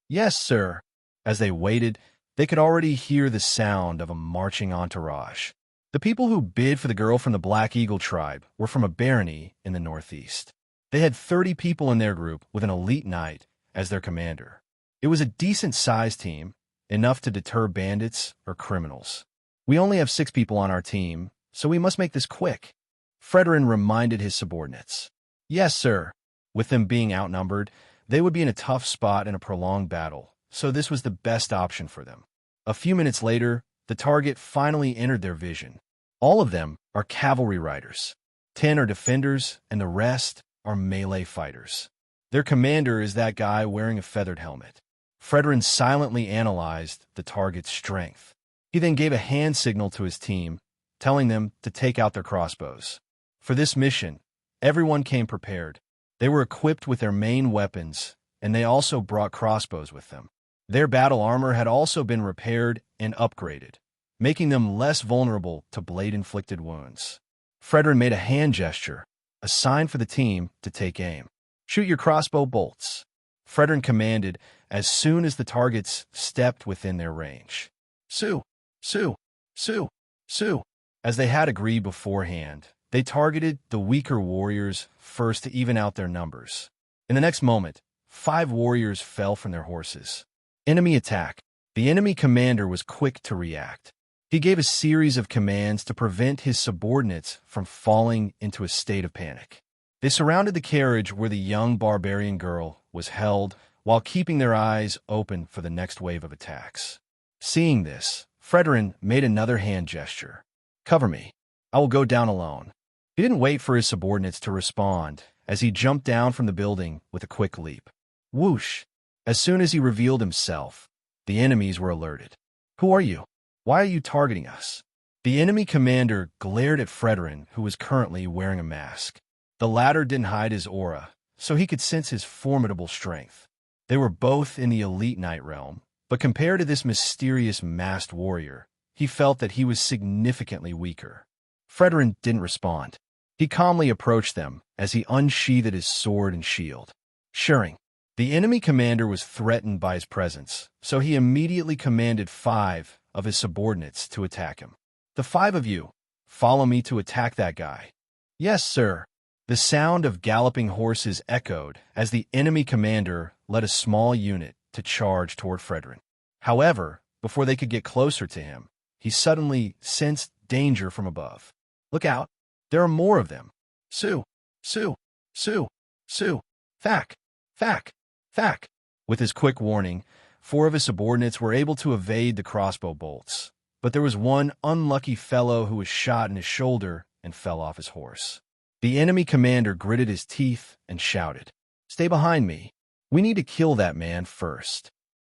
"Yes, sir." As they waited, they could already hear the sound of a marching entourage. The people who bid for the girl from the Black Eagle tribe were from a barony in the northeast. They had 30 people in their group with an elite knight as their commander. It was a decent-sized team, enough to deter bandits or criminals. "We only have 6 people on our team, so we must make this quick," Frederick reminded his subordinates. "Yes, sir." With them being outnumbered, they would be in a tough spot in a prolonged battle, so this was the best option for them. A few minutes later, the target finally entered their vision. All of them are cavalry riders. 10 are defenders, and the rest are melee fighters. Their commander is that guy wearing a feathered helmet. Frederick silently analyzed the target's strength. He then gave a hand signal to his team, telling them to take out their crossbows. For this mission, everyone came prepared. They were equipped with their main weapons, and they also brought crossbows with them. Their battle armor had also been repaired and upgraded, making them less vulnerable to blade-inflicted wounds. Frederick made a hand gesture, a sign for the team to take aim. "Shoot your crossbow bolts," Frederick commanded as soon as the targets stepped within their range. "Sue, Sue, Sue, Sue." As they had agreed beforehand, they targeted the weaker warriors first to even out their numbers. In the next moment, 5 warriors fell from their horses. Enemy attack. The enemy commander was quick to react. He gave a series of commands to prevent his subordinates from falling into a state of panic. They surrounded the carriage where the young barbarian girl was held while keeping their eyes open for the next wave of attacks. Seeing this, Frederick made another hand gesture. "Cover me. I will go down alone." He didn't wait for his subordinates to respond as he jumped down from the building with a quick leap. Whoosh! As soon as he revealed himself, the enemies were alerted. "Who are you? Why are you targeting us?" The enemy commander glared at Frederick, who was currently wearing a mask. The latter didn't hide his aura, so he could sense his formidable strength. They were both in the elite knight realm, but compared to this mysterious masked warrior, he felt that he was significantly weaker. Frederick didn't respond. He calmly approached them as he unsheathed his sword and shield. Shirring. The enemy commander was threatened by his presence, so he immediately commanded 5 of his subordinates to attack him. "The 5 of you, follow me to attack that guy." "Yes, sir." The sound of galloping horses echoed as the enemy commander led a small unit to charge toward Frederick. However, before they could get closer to him, he suddenly sensed danger from above. "Look out! There are more of them! Sue! Sue! Sue! Sue! Thack! Thack! Thack!" With his quick warning, 4 of his subordinates were able to evade the crossbow bolts, but there was one unlucky fellow who was shot in his shoulder and fell off his horse. The enemy commander gritted his teeth and shouted, "Stay behind me. We need to kill that man first."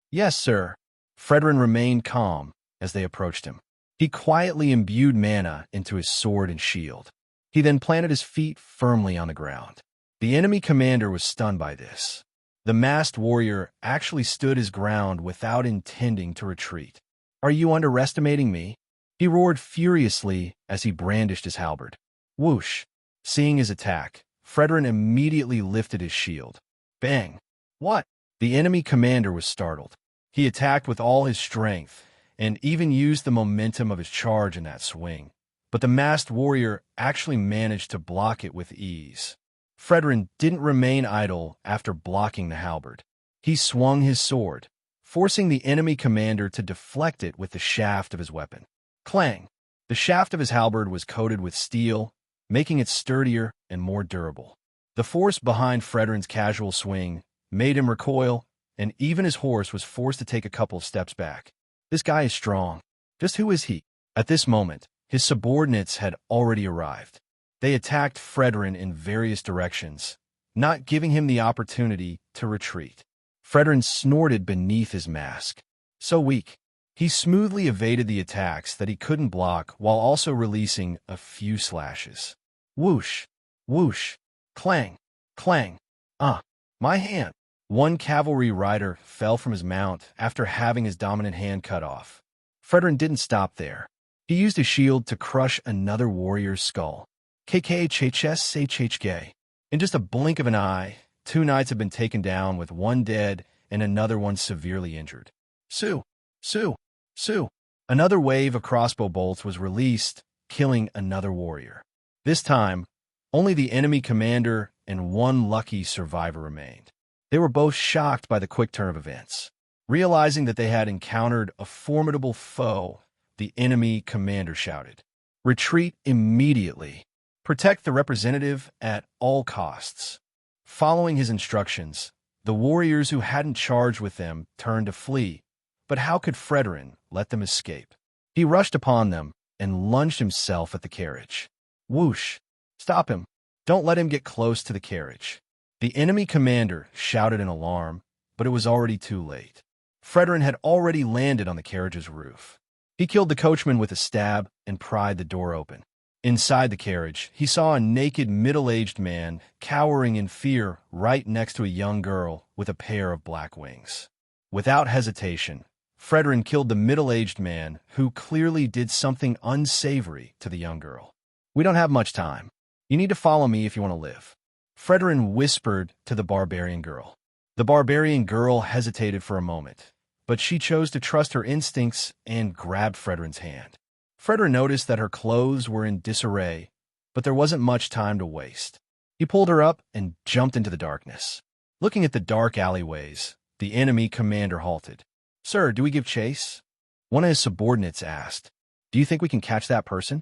"Yes, sir." Frederick remained calm as they approached him. He quietly imbued mana into his sword and shield. He then planted his feet firmly on the ground. The enemy commander was stunned by this. The masked warrior actually stood his ground without intending to retreat. "Are you underestimating me?" He roared furiously as he brandished his halberd. Whoosh! Seeing his attack, Frederick immediately lifted his shield. Bang! What? The enemy commander was startled. He attacked with all his strength, and even used the momentum of his charge in that swing. But the masked warrior actually managed to block it with ease. Fredrin didn't remain idle after blocking the halberd. He swung his sword, forcing the enemy commander to deflect it with the shaft of his weapon. Clang! The shaft of his halberd was coated with steel, making it sturdier and more durable. The force behind Fredrin's casual swing made him recoil, and even his horse was forced to take a couple of steps back. This guy is strong. Just who is he? At this moment, his subordinates had already arrived. They attacked Fredrin in various directions, not giving him the opportunity to retreat. Fredrin snorted beneath his mask. So weak. He smoothly evaded the attacks that he couldn't block while also releasing a few slashes. Whoosh! Whoosh! Clang! Clang! My hand! One cavalry rider fell from his mount after having his dominant hand cut off. Fredrin didn't stop there. He used his shield to crush another warrior's skull. KKHSHHK. In just a blink of an eye, 2 knights had been taken down with one dead and another one severely injured. Sue! Sue! Sue! Another wave of crossbow bolts was released, killing another warrior. This time, only the enemy commander and one lucky survivor remained. They were both shocked by the quick turn of events. Realizing that they had encountered a formidable foe, the enemy commander shouted, "Retreat immediately. Protect the representative at all costs." Following his instructions, the warriors who hadn't charged with them turned to flee, but how could Fredrin let them escape? He rushed upon them and lunged himself at the carriage. Whoosh! Stop him! Don't let him get close to the carriage. The enemy commander shouted in alarm, but it was already too late. Fredrin had already landed on the carriage's roof. He killed the coachman with a stab and pried the door open. Inside the carriage, he saw a naked, middle-aged man cowering in fear right next to a young girl with a pair of black wings. Without hesitation, Fredrin killed the middle-aged man who clearly did something unsavory to the young girl. "We don't have much time. You need to follow me if you want to live," Fredrin whispered to the barbarian girl. The barbarian girl hesitated for a moment, but she chose to trust her instincts and grabbed Fredrin's hand. Fredrin noticed that her clothes were in disarray, but there wasn't much time to waste. He pulled her up and jumped into the darkness. Looking at the dark alleyways, the enemy commander halted. "Sir, do we give chase?" One of his subordinates asked. "Do you think we can catch that person?"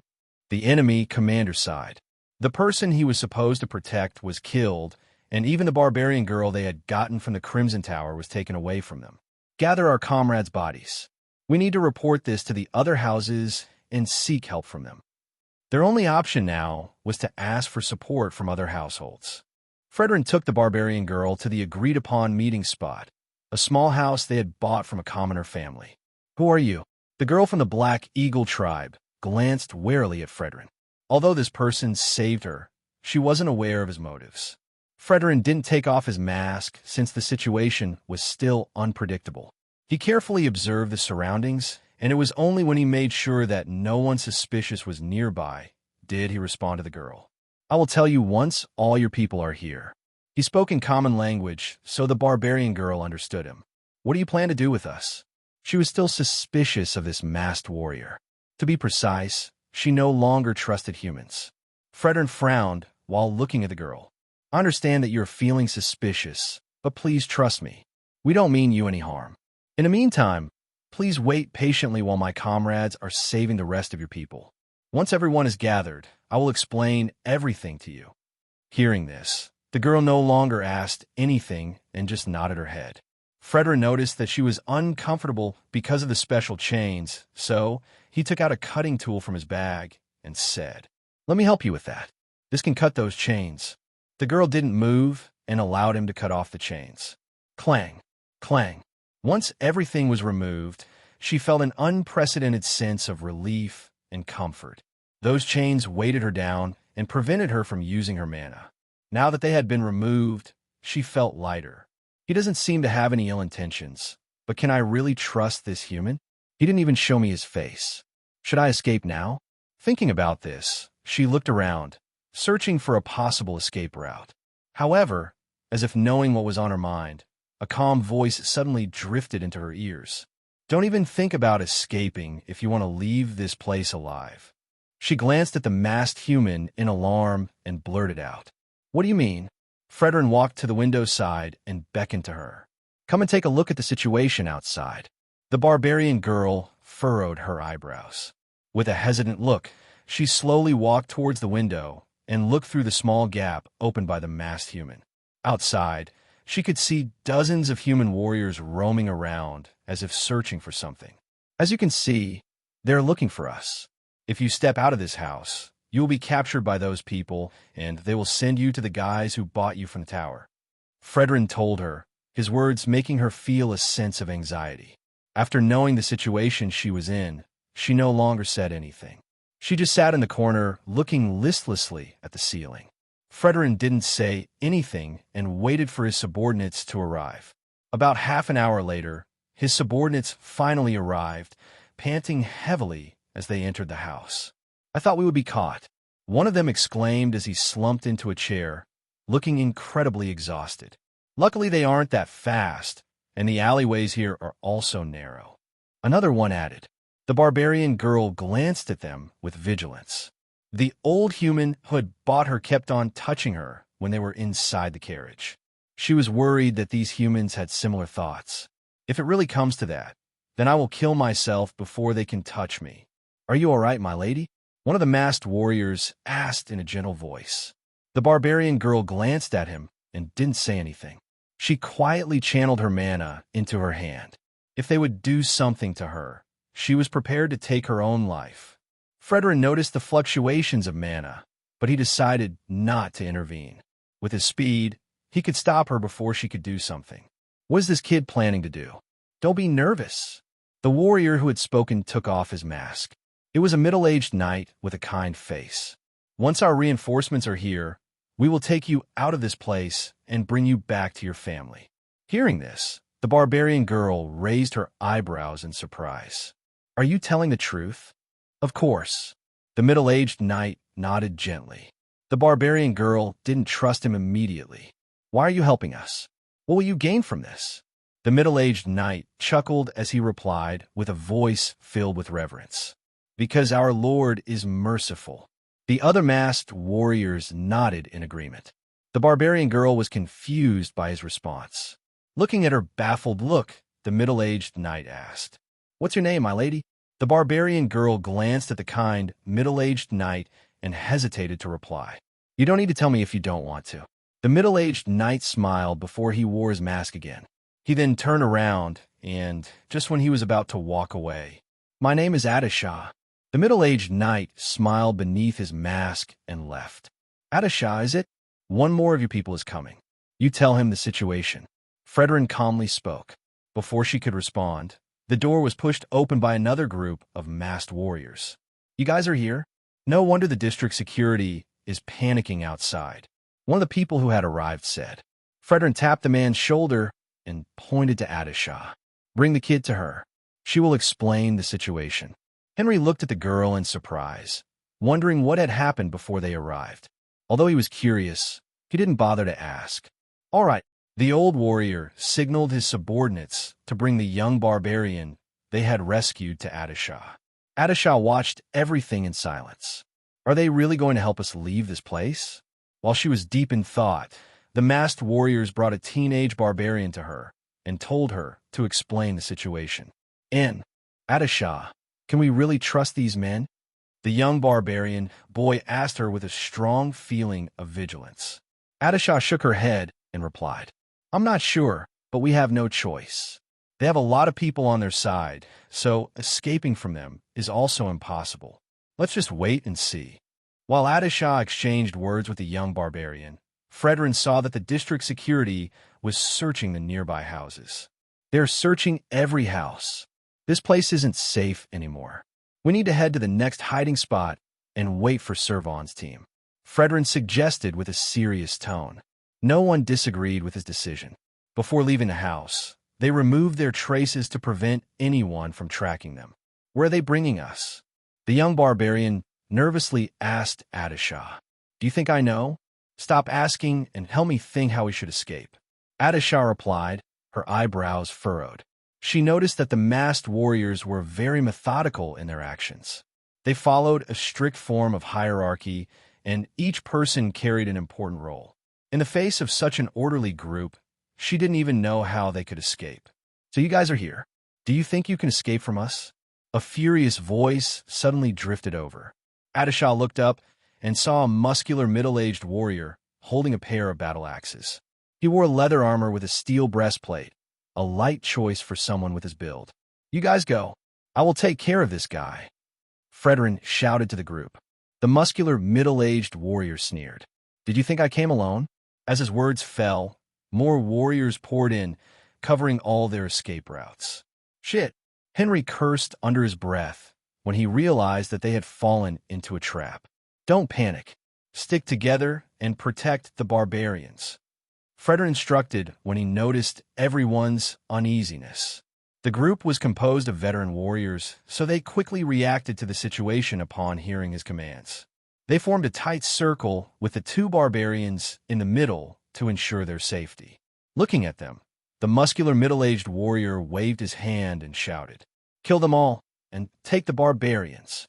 The enemy commander sighed. The person he was supposed to protect was killed, and even the barbarian girl they had gotten from the Crimson Tower was taken away from them. "Gather our comrades' bodies. We need to report this to the other houses and seek help from them." Their only option now was to ask for support from other households. Fredrin took the barbarian girl to the agreed-upon meeting spot, a small house they had bought from a commoner family. "Who are you?" The girl from the Black Eagle tribe glanced warily at Fredrin. Although this person saved her, she wasn't aware of his motives. Fredrin didn't take off his mask since the situation was still unpredictable. He carefully observed the surroundings, and it was only when he made sure that no one suspicious was nearby did he respond to the girl. "I will tell you once all your people are here." He spoke in common language, so the barbarian girl understood him. "What do you plan to do with us?" She was still suspicious of this masked warrior. To be precise, she no longer trusted humans. Fredrin frowned while looking at the girl. "I understand that you're feeling suspicious, but please trust me. We don't mean you any harm. In the meantime, please wait patiently while my comrades are saving the rest of your people. Once everyone is gathered, I will explain everything to you." Hearing this, the girl no longer asked anything and just nodded her head. Fredrin noticed that she was uncomfortable because of the special chains, so he took out a cutting tool from his bag and said, "Let me help you with that. This can cut those chains." The girl didn't move and allowed him to cut off the chains. Clang! Clang! Once everything was removed, she felt an unprecedented sense of relief and comfort. Those chains weighted her down and prevented her from using her mana. Now that they had been removed, she felt lighter. He doesn't seem to have any ill intentions, but can I really trust this human? He didn't even show me his face. Should I escape now? Thinking about this, she looked around, searching for a possible escape route. However, as if knowing what was on her mind, a calm voice suddenly drifted into her ears. "Don't even think about escaping if you want to leave this place alive." She glanced at the masked human in alarm and blurted out, "What do you mean?" Fredrin walked to the window side and beckoned to her. Come and take a look at the situation outside. The barbarian girl furrowed her eyebrows. With a hesitant look, she slowly walked towards the window and looked through the small gap opened by the masked human. Outside, she could see dozens of human warriors roaming around as if searching for something. As you can see, they're looking for us. If you step out of this house, you will be captured by those people, and they will send you to the guys who bought you from the tower. Fredrin told her, his words making her feel a sense of anxiety. After knowing the situation she was in, she no longer said anything. She just sat in the corner, looking listlessly at the ceiling. Fredrin didn't say anything and waited for his subordinates to arrive. About half an hour later, his subordinates finally arrived, panting heavily as they entered the house. I thought we would be caught, one of them exclaimed as he slumped into a chair, looking incredibly exhausted. Luckily, they aren't that fast, and the alleyways here are also narrow. Another one added. The barbarian girl glanced at them with vigilance. The old human who had bought her kept on touching her when they were inside the carriage. She was worried that these humans had similar thoughts. If it really comes to that, then I will kill myself before they can touch me. Are you all right, my lady? One of the masked warriors asked in a gentle voice. The barbarian girl glanced at him and didn't say anything. She quietly channeled her mana into her hand. If they would do something to her, she was prepared to take her own life. Fredrin noticed the fluctuations of mana, but he decided not to intervene. With his speed, he could stop her before she could do something. What is this kid planning to do? Don't be nervous. The warrior who had spoken took off his mask. It was a middle-aged knight with a kind face. Once our reinforcements are here, we will take you out of this place and bring you back to your family. Hearing this, the barbarian girl raised her eyebrows in surprise. Are you telling the truth? Of course. The middle-aged knight nodded gently. The barbarian girl didn't trust him immediately. Why are you helping us? What will you gain from this? The middle-aged knight chuckled as he replied with a voice filled with reverence. Because our Lord is merciful. The other masked warriors nodded in agreement. The barbarian girl was confused by his response. Looking at her baffled look, the middle-aged knight asked, What's your name, my lady? The barbarian girl glanced at the kind, middle-aged knight and hesitated to reply. You don't need to tell me if you don't want to. The middle-aged knight smiled before he wore his mask again. He then turned around, and just when he was about to walk away, My name is Astania. The middle-aged knight smiled beneath his mask and left. Astania, is it? One more of your people is coming. You tell him the situation. Fredrin calmly spoke. Before she could respond, the door was pushed open by another group of masked warriors. You guys are here? No wonder the district security is panicking outside. One of the people who had arrived said. Fredrin tapped the man's shoulder and pointed to Astania. Bring the kid to her. She will explain the situation. Henry looked at the girl in surprise, wondering what had happened before they arrived. Although he was curious, he didn't bother to ask. All right. The old warrior signaled his subordinates to bring the young barbarian they had rescued to Astania. Astania watched everything in silence. Are they really going to help us leave this place? While she was deep in thought, the masked warriors brought a teenage barbarian to her and told her to explain the situation. Astania, can we really trust these men? The young barbarian boy asked her with a strong feeling of vigilance. Astania shook her head and replied, I'm not sure, but we have no choice. They have a lot of people on their side, so escaping from them is also impossible. Let's just wait and see. While Astania exchanged words with the young barbarian, Fredrin saw that the district security was searching the nearby houses. They're searching every house. This place isn't safe anymore. We need to head to the next hiding spot and wait for Servon's team. Fredrin suggested with a serious tone. No one disagreed with his decision. Before leaving the house, they removed their traces to prevent anyone from tracking them. Where are they bringing us? The young barbarian nervously asked Astania. Do you think I know? Stop asking and help me think how we should escape. Astania replied, her eyebrows furrowed. She noticed that the masked warriors were very methodical in their actions. They followed a strict form of hierarchy, and each person carried an important role. In the face of such an orderly group, she didn't even know how they could escape. "So you guys are here. Do you think you can escape from us?" A furious voice suddenly drifted over. Adishah looked up and saw a muscular middle-aged warrior holding a pair of battle axes. He wore leather armor with a steel breastplate, a light choice for someone with his build. "You guys go. I will take care of this guy," Fredrin shouted to the group. The muscular middle-aged warrior sneered. "Did you think I came alone?" As his words fell, more warriors poured in, covering all their escape routes. "Shit," Henry cursed under his breath when he realized that they had fallen into a trap. "Don't panic. Stick together and protect the barbarians," Fredrin instructed when he noticed everyone's uneasiness. The group was composed of veteran warriors, so they quickly reacted to the situation upon hearing his commands. They formed a tight circle with the two barbarians in the middle to ensure their safety. Looking at them, the muscular middle-aged warrior waved his hand and shouted, "Kill them all, and take the barbarians."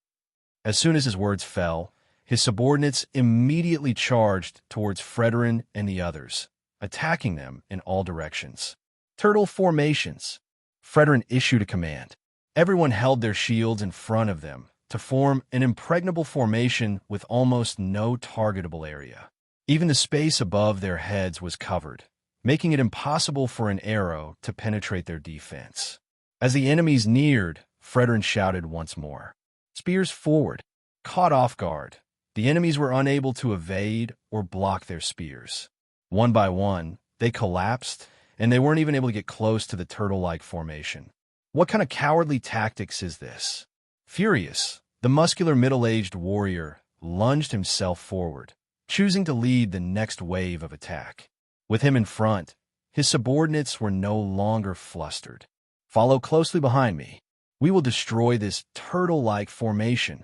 As soon as his words fell, his subordinates immediately charged towards Fredrin and the others, attacking them in all directions. "Turtle formations," Fredrin issued a command. Everyone held their shields in front of them to form an impregnable formation with almost no targetable area. Even the space above their heads was covered, making it impossible for an arrow to penetrate their defense. As the enemies neared, Fredrin shouted once more, "Spears forward!" Caught off guard, the enemies were unable to evade or block their spears. One by one, they collapsed, and they weren't even able to get close to the turtle-like formation. What kind of cowardly tactics is this? Furious, the muscular middle-aged warrior lunged himself forward, choosing to lead the next wave of attack. With him in front, his subordinates were no longer flustered. "Follow closely behind me. We will destroy this turtle-like formation,"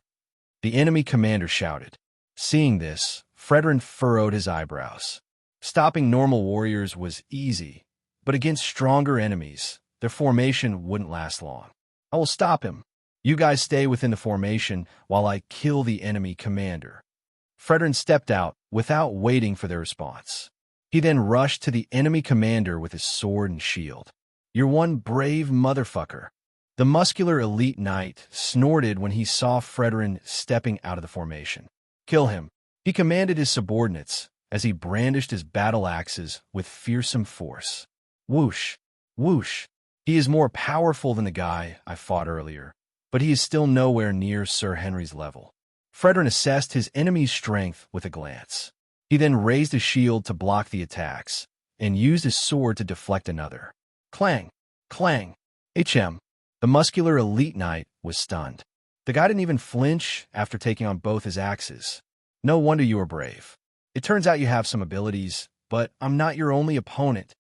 the enemy commander shouted. Seeing this, Fredrin furrowed his eyebrows. Stopping normal warriors was easy, but against stronger enemies, their formation wouldn't last long. "I will stop him. You guys stay within the formation while I kill the enemy commander." Fredrin stepped out without waiting for their response. He then rushed to the enemy commander with his sword and shield. "You're one brave motherfucker." The muscular elite knight snorted when he saw Fredrin stepping out of the formation. "Kill him," he commanded his subordinates as he brandished his battle axes with fearsome force. Whoosh, whoosh. He is more powerful than the guy I fought earlier, but he is still nowhere near Sir Henry's level. Fredrin assessed his enemy's strength with a glance. He then raised his shield to block the attacks and used his sword to deflect another. Clang, clang. The muscular elite knight was stunned. The guy didn't even flinch after taking on both his axes. "No wonder you are brave. It turns out you have some abilities, but I'm not your only opponent,"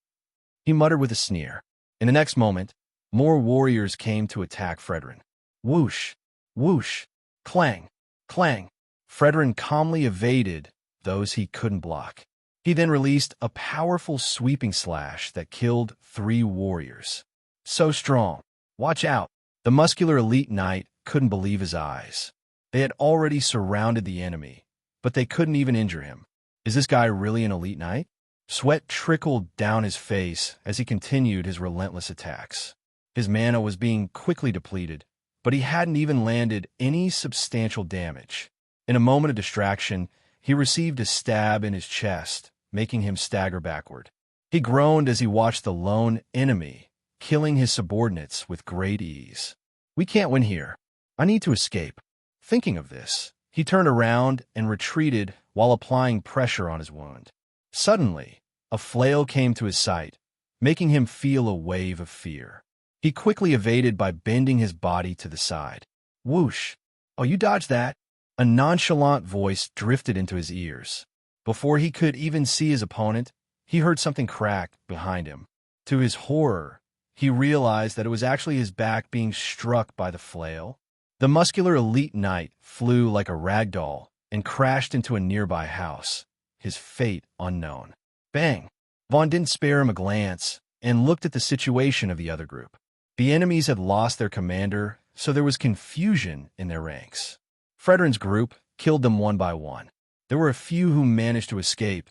he muttered with a sneer. In the next moment, more warriors came to attack Fredrin. Whoosh, whoosh, clang, clang. Fredrin calmly evaded those he couldn't block. He then released a powerful sweeping slash that killed 3 warriors. "So strong. Watch out." The muscular elite knight couldn't believe his eyes. They had already surrounded the enemy, but they couldn't even injure him. Is this guy really an elite knight? Sweat trickled down his face as he continued his relentless attacks. His mana was being quickly depleted, but he hadn't even landed any substantial damage. In a moment of distraction, he received a stab in his chest, making him stagger backward. He groaned as he watched the lone enemy killing his subordinates with great ease. "We can't win here. I need to escape." Thinking of this, he turned around and retreated while applying pressure on his wound. Suddenly, a flail came to his sight, making him feel a wave of fear. He quickly evaded by bending his body to the side. Whoosh! "Oh, you dodged that." A nonchalant voice drifted into his ears. Before he could even see his opponent, he heard something crack behind him. To his horror, he realized that it was actually his back being struck by the flail. The muscular elite knight flew like a rag doll and crashed into a nearby house, his fate unknown. Bang! Vaughn didn't spare him a glance and looked at the situation of the other group. The enemies had lost their commander, so there was confusion in their ranks. Fredrin's group killed them one by one. There were a few who managed to escape,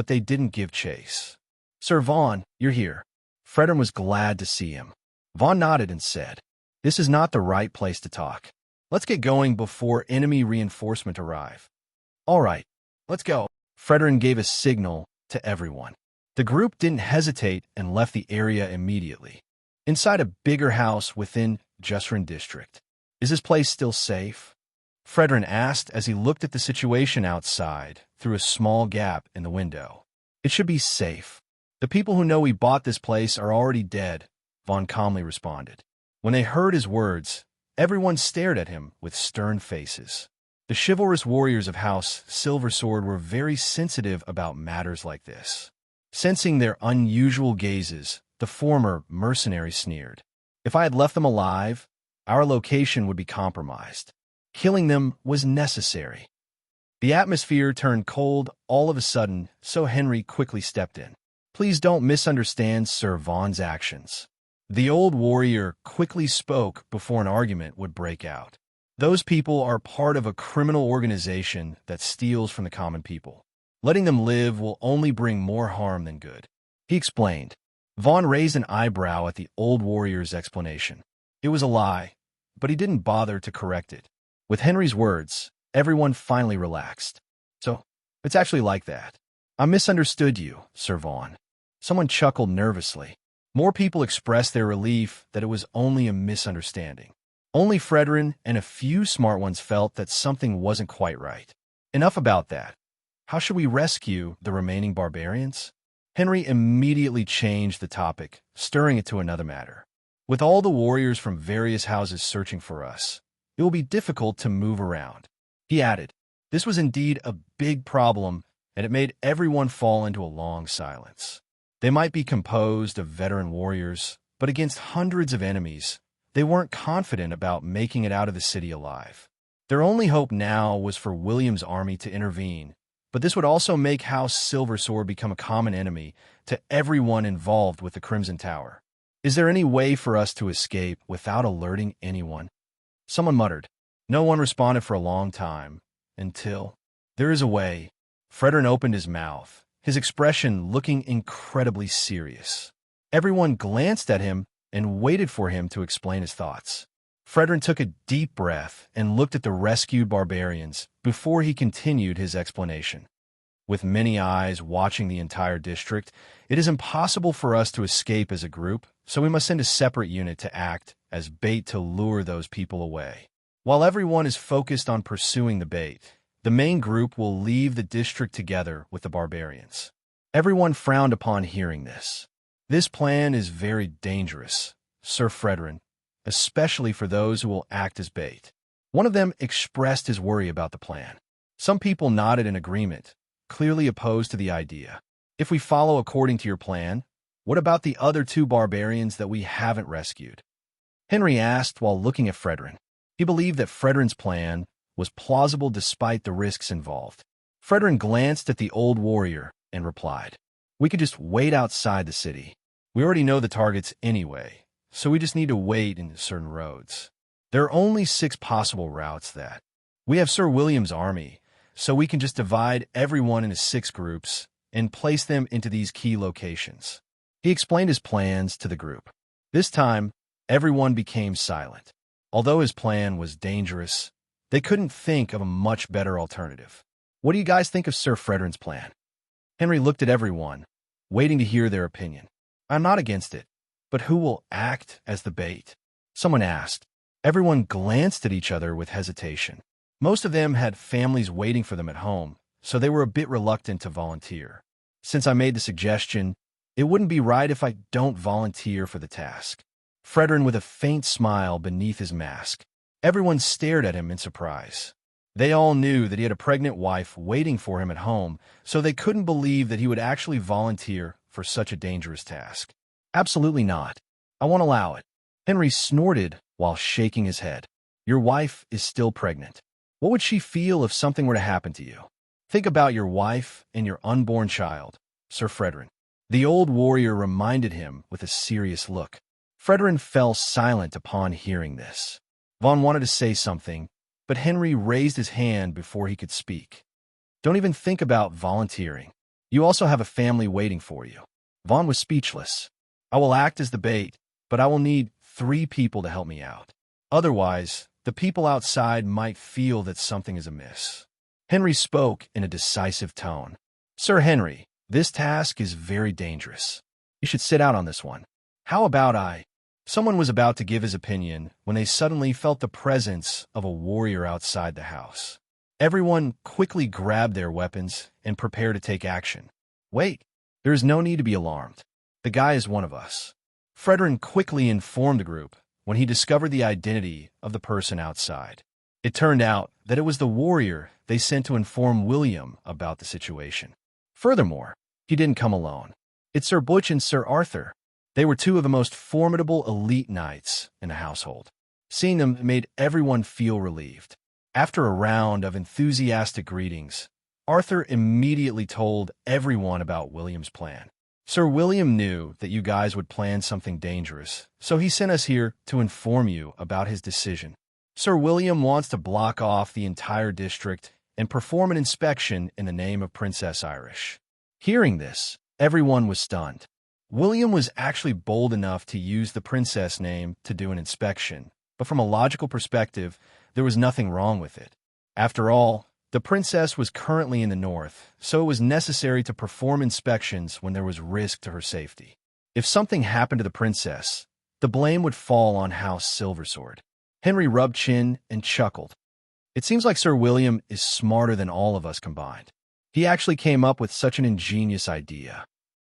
but they didn't give chase. "Sir Vaughn, you're here." Fredrin was glad to see him. Vaughn nodded and said, "This is not the right place to talk. Let's get going before enemy reinforcement arrive." "All right, let's go." Fredrin gave a signal to everyone. The group didn't hesitate and left the area immediately. Inside a bigger house within Jusrin district. "Is this place still safe?" Fredrin asked as he looked at the situation outside through a small gap in the window. "It should be safe. The people who know we bought this place are already dead," Vaughn calmly responded. When they heard his words, everyone stared at him with stern faces. The chivalrous warriors of House Silversword were very sensitive about matters like this. Sensing their unusual gazes, the former mercenary sneered. "If I had left them alive, our location would be compromised. Killing them was necessary." The atmosphere turned cold all of a sudden, so Henry quickly stepped in. "Please don't misunderstand Sir Vaughn's actions." The old warrior quickly spoke before an argument would break out. "Those people are part of a criminal organization that steals from the common people. Letting them live will only bring more harm than good," he explained. Vaughn raised an eyebrow at the old warrior's explanation. It was a lie, but he didn't bother to correct it. With Henry's words, everyone finally relaxed. "So, it's actually like that. I misunderstood you, Sir Vaughn." Someone chuckled nervously. More people expressed their relief that it was only a misunderstanding. Only Fredrin and a few smart ones felt that something wasn't quite right. "Enough about that. How should we rescue the remaining barbarians?" Henry immediately changed the topic, stirring it to another matter. "With all the warriors from various houses searching for us, it will be difficult to move around." He added, this was indeed a big problem, and it made everyone fall into a long silence. They might be composed of veteran warriors, but against hundreds of enemies, they weren't confident about making it out of the city alive. Their only hope now was for William's army to intervene, but this would also make House Silversword become a common enemy to everyone involved with the Crimson Tower. "Is there any way for us to escape without alerting anyone?" Someone muttered. No one responded for a long time, until, "There is a way." Fredrin opened his mouth, his expression looking incredibly serious. Everyone glanced at him and waited for him to explain his thoughts. Fredrin took a deep breath and looked at the rescued barbarians before he continued his explanation. "With many eyes watching the entire district, it is impossible for us to escape as a group, so we must send a separate unit to act as bait to lure those people away. While everyone is focused on pursuing the bait, the main group will leave the district together with the barbarians." Everyone frowned upon hearing this. "This plan is very dangerous, Sir Fredrin, especially for those who will act as bait." One of them expressed his worry about the plan. Some people nodded in agreement, clearly opposed to the idea. "If we follow according to your plan, what about the other two barbarians that we haven't rescued?" Henry asked while looking at Fredrin. He believed that Fredrin's plan was plausible despite the risks involved. Fredrin glanced at the old warrior and replied, "We could just wait outside the city. We already know the targets anyway, so we just need to wait in certain roads. There are only 6 possible routes that. We have Sir William's army, so we can just divide everyone into 6 groups and place them into these key locations." He explained his plans to the group. This time, everyone became silent. Although his plan was dangerous, they couldn't think of a much better alternative. "What do you guys think of Sir Fredrin's plan?" Henry looked at everyone, waiting to hear their opinion. "I'm not against it, but who will act as the bait?" Someone asked. Everyone glanced at each other with hesitation. Most of them had families waiting for them at home, so they were a bit reluctant to volunteer. "Since I made the suggestion, it wouldn't be right if I don't volunteer for the task." Fredrin with a faint smile beneath his mask. Everyone stared at him in surprise. They all knew that he had a pregnant wife waiting for him at home, so they couldn't believe that he would actually volunteer for such a dangerous task. "Absolutely not. I won't allow it." Henry snorted while shaking his head. "Your wife is still pregnant. What would she feel if something were to happen to you? Think about your wife and your unborn child, Sir Fredrin." The old warrior reminded him with a serious look. Fredrin fell silent upon hearing this. Vaughn wanted to say something, but Henry raised his hand before he could speak. "Don't even think about volunteering. You also have a family waiting for you. Vaughn was speechless. I will act as the bait, but I will need 3 people to help me out. Otherwise, the people outside might feel that something is amiss. Henry spoke in a decisive tone. Sir Henry, this task is very dangerous. You should sit out on this one. How about I? Someone was about to give his opinion when they suddenly felt the presence of a warrior outside the house. Everyone quickly grabbed their weapons and prepared to take action. Wait, there is no need to be alarmed. The guy is one of us. Frederick quickly informed the group when he discovered the identity of the person outside. It turned out that it was the warrior they sent to inform William about the situation. Furthermore, he didn't come alone. It's Sir Butch and Sir Arthur. They were 2 of the most formidable elite knights in the household. Seeing them made everyone feel relieved. After a round of enthusiastic greetings, Arthur immediately told everyone about William's plan. Sir William knew that you guys would plan something dangerous, so he sent us here to inform you about his decision. Sir William wants to block off the entire district and perform an inspection in the name of Princess Irish. Hearing this, everyone was stunned. William was actually bold enough to use the princess name to do an inspection, but from a logical perspective, there was nothing wrong with it. After all, the princess was currently in the north, so it was necessary to perform inspections when there was risk to her safety. If something happened to the princess, the blame would fall on House Silversword. Henry rubbed chin and chuckled. It seems like Sir William is smarter than all of us combined. He actually came up with such an ingenious idea.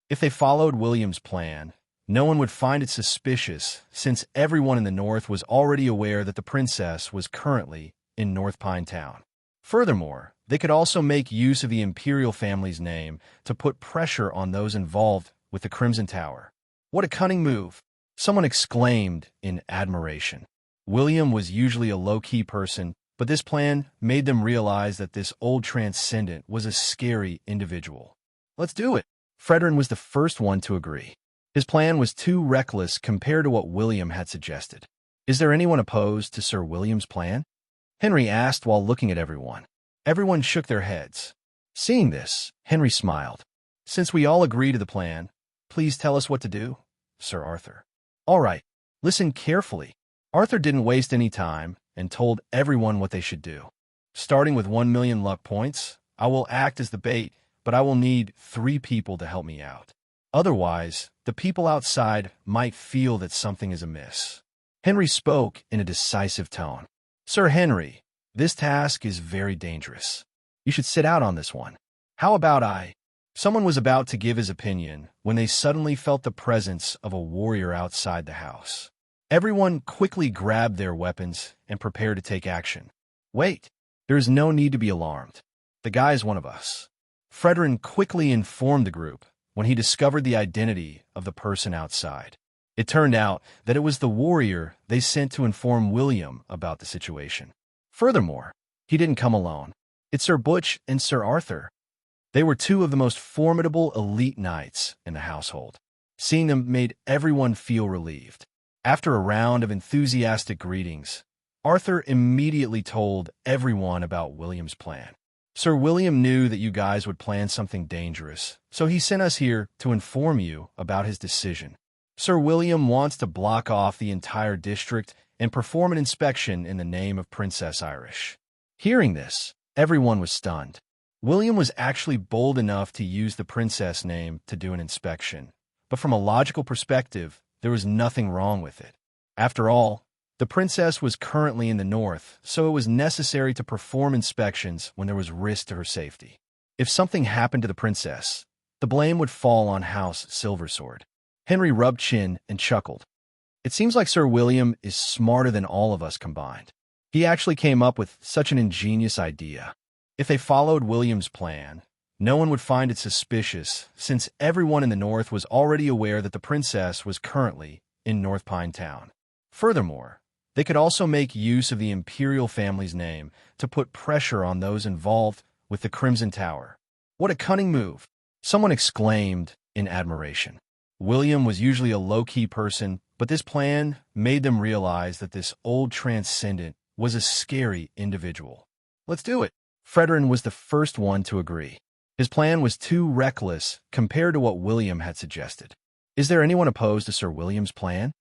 If they followed William's plan, no one would find it suspicious since everyone in the north was already aware that the princess was currently in North Pine Town. Furthermore, they could also make use of the imperial family's name to put pressure on those involved with the Crimson Tower. What a cunning move! Someone exclaimed in admiration. William was usually a low-key person, but this plan made them realize that this old transcendent was a scary individual. Let's do it! Frederick was the first one to agree. His plan was too reckless compared to what William had suggested. Is there anyone opposed to Sir William's plan? Henry asked while looking at everyone. Everyone shook their heads. Seeing this, Henry smiled. Since we all agree to the plan, please tell us what to do, Sir Arthur. All right, listen carefully. Arthur didn't waste any time and told everyone what they should do. Starting with 1 million luck points, I will act as the bait, but I will need 3 people to help me out. Otherwise, the people outside might feel that something is amiss. Henry spoke in a decisive tone. Sir Henry, this task is very dangerous. You should sit out on this one. How about I? Someone was about to give his opinion when they suddenly felt the presence of a warrior outside the house. Everyone quickly grabbed their weapons and prepared to take action. Wait, there is no need to be alarmed. The guy is one of us. Frederick quickly informed the group when he discovered the identity of the person outside. It turned out that it was the warrior they sent to inform William about the situation. Furthermore, he didn't come alone. It's Sir Butch and Sir Arthur. They were 2 of the most formidable elite knights in the household. Seeing them made everyone feel relieved. After a round of enthusiastic greetings, Arthur immediately told everyone about William's plan. Sir William knew that you guys would plan something dangerous, so he sent us here to inform you about his decision. Sir William wants to block off the entire district and perform an inspection in the name of Princess Irish. Hearing this, everyone was stunned. William was actually bold enough to use the princess name to do an inspection, but from a logical perspective, there was nothing wrong with it. After all, the princess was currently in the north, so it was necessary to perform inspections when there was risk to her safety. If something happened to the princess, the blame would fall on House Silversword. Henry rubbed chin and chuckled. It seems like Sir William is smarter than all of us combined. He actually came up with such an ingenious idea. If they followed William's plan, no one would find it suspicious since everyone in the north was already aware that the princess was currently in North Pine Town. Furthermore, they could also make use of the imperial family's name to put pressure on those involved with the Crimson Tower. What a cunning move! Someone exclaimed in admiration. William was usually a low-key person, but this plan made them realize that this old transcendent was a scary individual. Let's do it! Frederick was the first one to agree. His plan was too reckless compared to what William had suggested. Is there anyone opposed to Sir William's plan?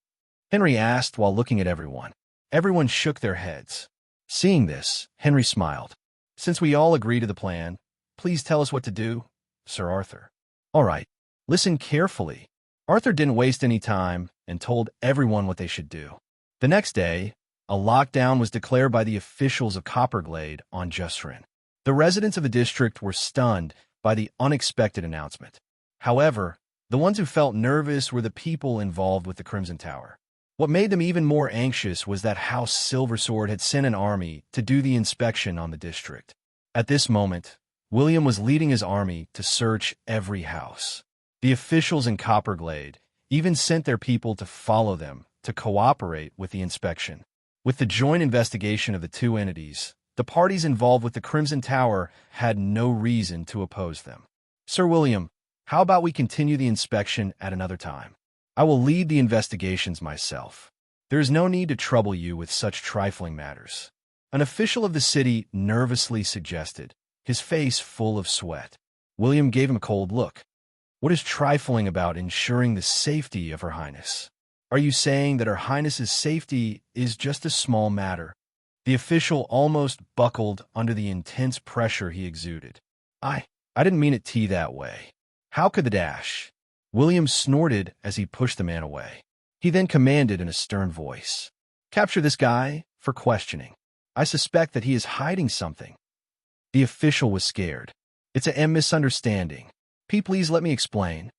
Henry asked while looking at everyone. Everyone shook their heads. Seeing this, Henry smiled. Since we all agree to the plan, please tell us what to do, Sir Arthur. All right, listen carefully. Arthur didn't waste any time and told everyone what they should do. The next day, a lockdown was declared by the officials of Copperglade on Justrin. The residents of the district were stunned by the unexpected announcement. However, the ones who felt nervous were the people involved with the Crimson Tower. What made them even more anxious was that House Silversword had sent an army to do the inspection on the district. At this moment, William was leading his army to search every house. The officials in Copperglade even sent their people to follow them to cooperate with the inspection. With the joint investigation of the two entities, the parties involved with the Crimson Tower had no reason to oppose them. Sir William, how about we continue the inspection at another time? I will lead the investigations myself. There is no need to trouble you with such trifling matters. An official of the city nervously suggested, his face full of sweat. William gave him a cold look. What is trifling about ensuring the safety of Her Highness? Are you saying that Her Highness's safety is just a small matter? The official almost buckled under the intense pressure he exuded. I didn't mean it that way. How could the dash? William snorted as he pushed the man away. He then commanded in a stern voice, "Capture this guy for questioning. I suspect that he is hiding something." The official was scared. "It's a misunderstanding. Please let me explain."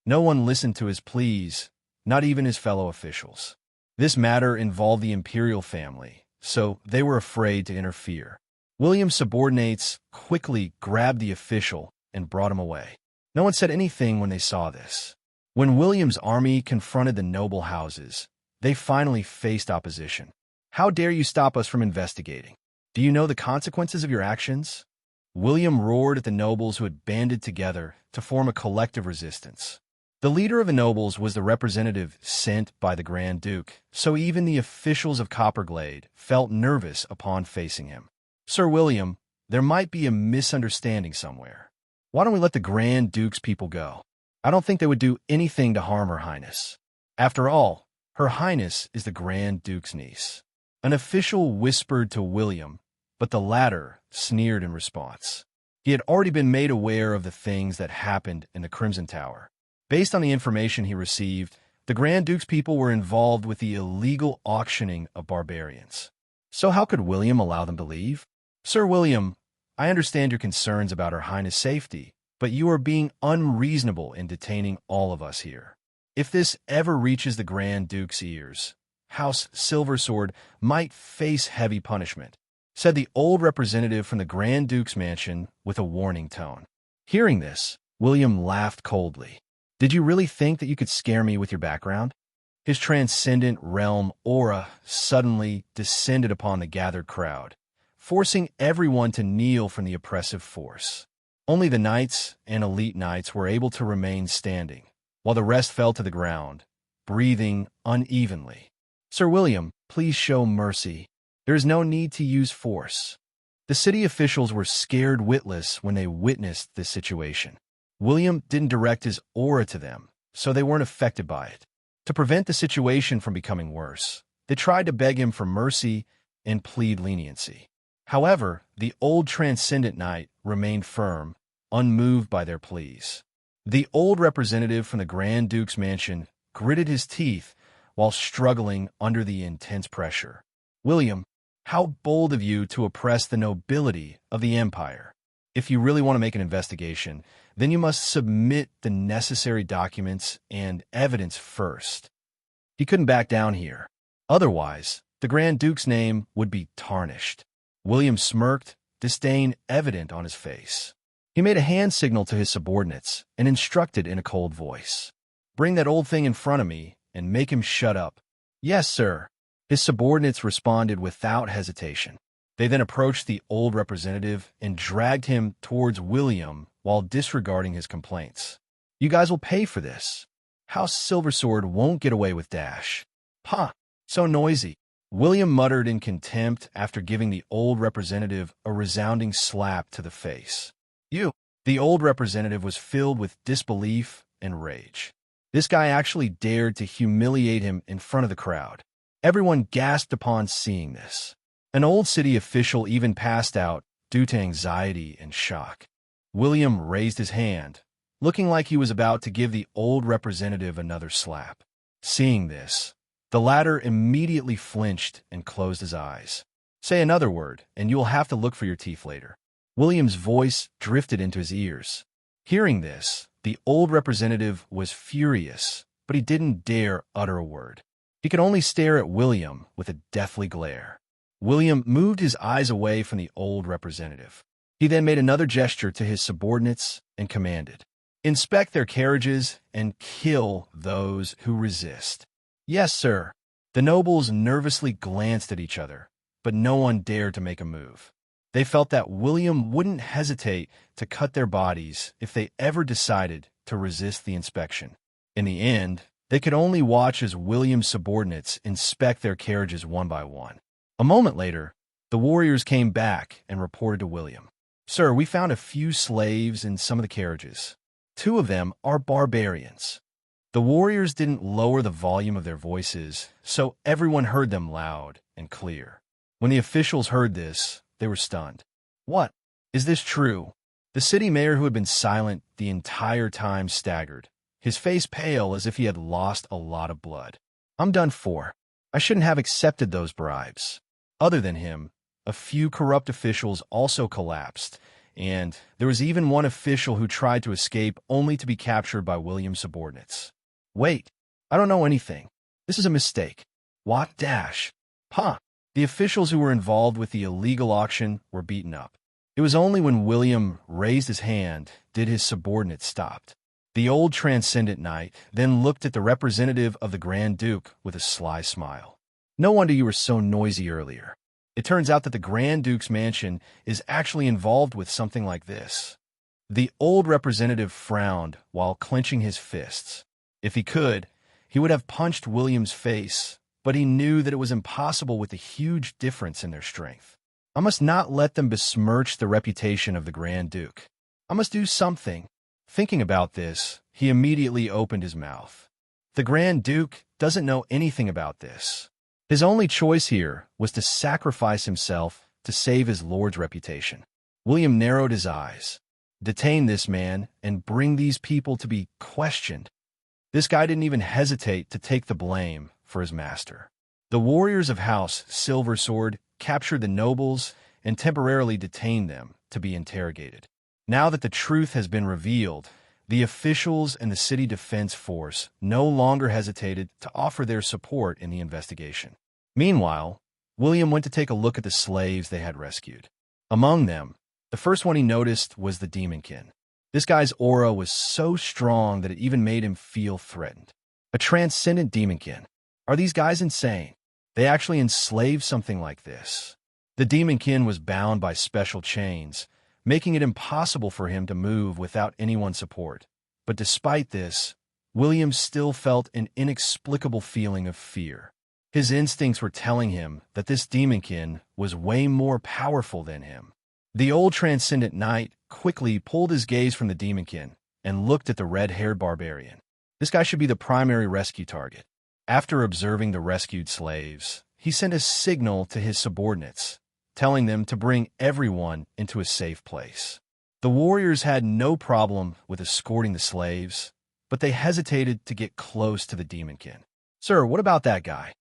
No one listened to his pleas, not even his fellow officials. This matter involved the imperial family, so they were afraid to interfere. William's subordinates quickly grabbed the official and brought him away. No one said anything when they saw this. When William's army confronted the noble houses, they finally faced opposition. "How dare you stop us from investigating? Do you know the consequences of your actions?" William roared at the nobles who had banded together to form a collective resistance. The leader of the nobles was the representative sent by the Grand Duke, so even the officials of Copperglade felt nervous upon facing him. "Sir William, there might be a misunderstanding somewhere. Why don't we let the Grand Duke's people go? I don't think they would do anything to harm Her Highness. After all, Her Highness is the Grand Duke's niece." An official whispered to William, but the latter sneered in response. He had already been made aware of the things that happened in the Crimson Tower. Based on the information he received, the Grand Duke's people were involved with the illegal auctioning of barbarians. So how could William allow them to leave? "Sir William, I understand your concerns about Her Highness' safety, but you are being unreasonable in detaining all of us here. If this ever reaches the Grand Duke's ears, House Silversword might face heavy punishment," said the old representative from the Grand Duke's mansion with a warning tone. Hearing this, William laughed coldly. "Did you really think that you could scare me with your background?" His transcendent realm aura suddenly descended upon the gathered crowd, forcing everyone to kneel from the oppressive force. Only the knights and elite knights were able to remain standing, while the rest fell to the ground, breathing unevenly. "Sir William, please show mercy. There is no need to use force." The city officials were scared witless when they witnessed this situation. William didn't direct his aura to them, so they weren't affected by it. To prevent the situation from becoming worse, they tried to beg him for mercy and plead leniency. However, the old transcendent knight remained firm, unmoved by their pleas. The old representative from the Grand Duke's mansion gritted his teeth while struggling under the intense pressure. "William, how bold of you to oppress the nobility of the Empire. If you really want to make an investigation, then you must submit the necessary documents and evidence first." He couldn't back down here. Otherwise, the Grand Duke's name would be tarnished. William smirked, disdain evident on his face. He made a hand signal to his subordinates and instructed in a cold voice, "Bring that old thing in front of me and make him shut up." "Yes, sir." His subordinates responded without hesitation. They then approached the old representative and dragged him towards William while disregarding his complaints. "You guys will pay for this. House Silversword won't get away with dash." "Huh, so noisy." William muttered in contempt after giving the old representative a resounding slap to the face. "You The old representative was filled with disbelief and rage. This guy actually dared to humiliate him in front of the crowd. Everyone gasped upon seeing this. An old city official even passed out due to anxiety and shock. William raised his hand, looking like he was about to give the old representative another slap. Seeing this, the latter immediately flinched and closed his eyes. "Say another word, and you will have to look for your teeth later." William's voice drifted into his ears. Hearing this, the old representative was furious, but he didn't dare utter a word. He could only stare at William with a deathly glare. William moved his eyes away from the old representative. He then made another gesture to his subordinates and commanded, "Inspect their carriages and kill those who resist." "Yes, sir." The nobles nervously glanced at each other, but no one dared to make a move. They felt that William wouldn't hesitate to cut their bodies if they ever decided to resist the inspection. In the end, they could only watch as William's subordinates inspect their carriages one by one. A moment later, the warriors came back and reported to William, "Sir, we found a few slaves in some of the carriages. 2 of them are barbarians." The warriors didn't lower the volume of their voices, so everyone heard them loud and clear. When the officials heard this, they were stunned. "What? Is this true?" The city mayor, who had been silent the entire time, staggered, his face pale as if he had lost a lot of blood. "I'm done for. I shouldn't have accepted those bribes." Other than him, a few corrupt officials also collapsed, and there was even one official who tried to escape only to be captured by William's subordinates. "Wait, I don't know anything. This is a mistake." "What dash? Huh." The officials who were involved with the illegal auction were beaten up. It was only when William raised his hand did his subordinates stop. The old transcendent knight then looked at the representative of the Grand Duke with a sly smile. "No wonder you were so noisy earlier. It turns out that the Grand Duke's mansion is actually involved with something like this." The old representative frowned while clenching his fists. If he could, he would have punched William's face, but he knew that it was impossible with the huge difference in their strength. "I must not let them besmirch the reputation of the Grand Duke. I must do something." Thinking about this, he immediately opened his mouth. The Grand Duke doesn't know anything about this. His only choice here was to sacrifice himself to save his lord's reputation. William narrowed his eyes. Detain this man and bring these people to be questioned. This guy didn't even hesitate to take the blame for his master. The warriors of House Silversword captured the nobles and temporarily detained them to be interrogated. Now that the truth has been revealed, the officials and the city defense force no longer hesitated to offer their support in the investigation. Meanwhile, William went to take a look at the slaves they had rescued. Among them, the first one he noticed was the Demonkin. This guy's aura was so strong that it even made him feel threatened. A transcendent Demonkin. Are these guys insane? They actually enslaved something like this. The Demonkin was bound by special chains, making it impossible for him to move without anyone's support. But despite this, William still felt an inexplicable feeling of fear. His instincts were telling him that this Demonkin was way more powerful than him. The old transcendent knight quickly pulled his gaze from the Demonkin and looked at the red-haired barbarian. This guy should be the primary rescue target. After observing the rescued slaves, he sent a signal to his subordinates, telling them to bring everyone into a safe place. The warriors had no problem with escorting the slaves, but they hesitated to get close to the Demonkin. "Sir, what about that guy?"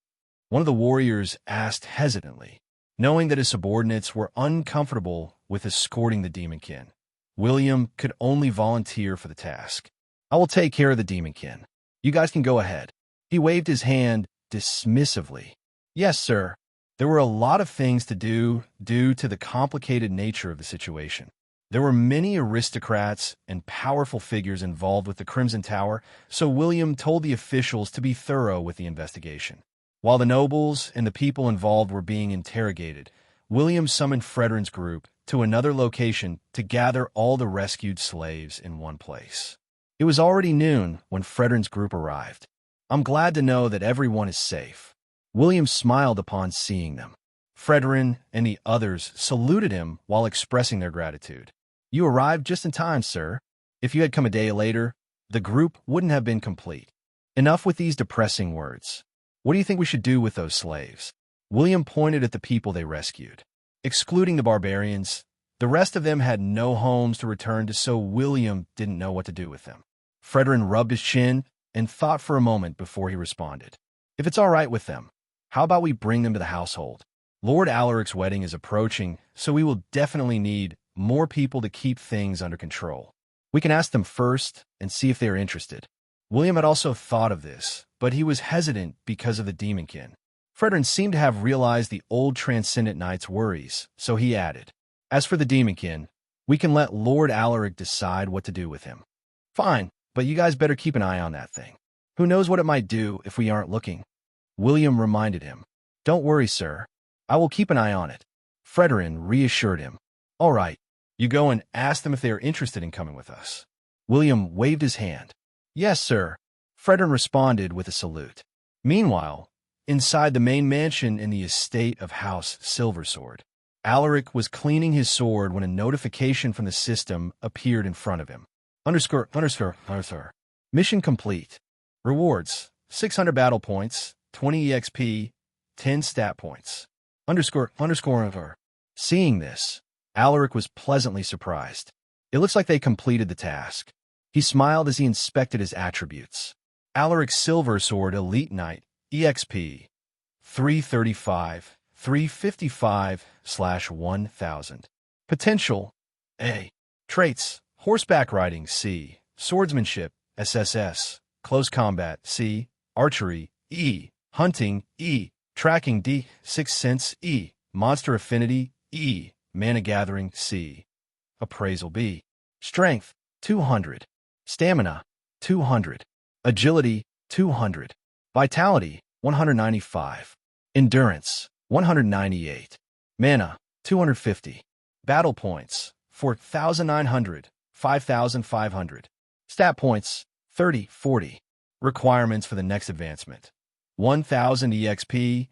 One of the warriors asked hesitantly, knowing that his subordinates were uncomfortable with escorting the Demonkin. William could only volunteer for the task. "I will take care of the Demonkin. You guys can go ahead." He waved his hand dismissively. "Yes, sir." There were a lot of things to do due to the complicated nature of the situation. There were many aristocrats and powerful figures involved with the Crimson Tower, so William told the officials to be thorough with the investigation. While the nobles and the people involved were being interrogated, William summoned Frederin's group to another location to gather all the rescued slaves in one place. It was already noon when Frederin's group arrived. "I'm glad to know that everyone is safe." William smiled upon seeing them. Fredrin and the others saluted him while expressing their gratitude. You arrived just in time, sir. If you had come a day later, the group wouldn't have been complete. Enough with these depressing words. What do you think we should do with those slaves? William pointed at the people they rescued. Excluding the barbarians, the rest of them had no homes to return to, so William didn't know what to do with them. Frederick rubbed his chin and thought for a moment before he responded. If it's all right with them, how about we bring them to the household? Lord Alaric's wedding is approaching, so we will definitely need more people to keep things under control. We can ask them first and see if they are interested. William had also thought of this, but he was hesitant because of the demonkin. Frederick seemed to have realized the old transcendent knight's worries, so he added, As for the demonkin, we can let Lord Alaric decide what to do with him. Fine, but you guys better keep an eye on that thing. Who knows what it might do if we aren't looking? William reminded him. Don't worry, sir. I will keep an eye on it. Frederick reassured him. All right, you go and ask them if they are interested in coming with us. William waved his hand. Yes, sir. Frederick responded with a salute. Meanwhile, inside the main mansion in the estate of House Silversword, Alaric was cleaning his sword when a notification from the system appeared in front of him. Underscore. Mission complete. Rewards: 600 battle points, 20 EXP, 10 stat points. Underscore. Seeing this, Alaric was pleasantly surprised. It looks like they completed the task. He smiled as he inspected his attributes. Alaric's Silver Sword Elite Knight, EXP, 335, 355/1000. Potential: A. Traits: Horseback Riding, C. Swordsmanship, SSS. Close Combat, C. Archery, E. Hunting, E. Tracking, D. Sixth Sense, E. Monster Affinity, E. Mana Gathering, C. Appraisal, B. Strength, 200. Stamina, 200. Agility, 200. Vitality, 195. Endurance, 198. Mana, 250. Battle points, 4,900, 5,500. Stat points, 30, 40. Requirements for the next advancement: 1,000 EXP,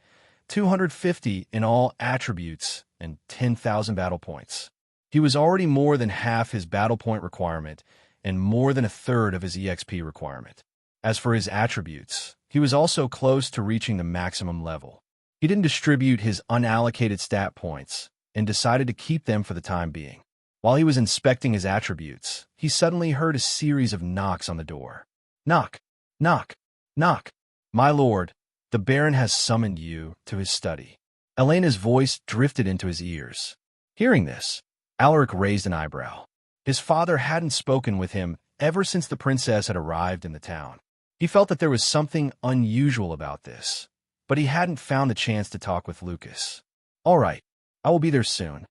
250 in all attributes, and 10,000 battle points. He was already more than half his battle point requirement and more than a third of his EXP requirement. As for his attributes, he was also close to reaching the maximum level. He didn't distribute his unallocated stat points and decided to keep them for the time being. While he was inspecting his attributes, he suddenly heard a series of knocks on the door. Knock, knock, knock. My lord, the Baron has summoned you to his study. Elena's voice drifted into his ears. Hearing this, Alaric raised an eyebrow. His father hadn't spoken with him ever since the princess had arrived in the town. He felt that there was something unusual about this, but he hadn't found the chance to talk with Lucas. All right, I will be there soon.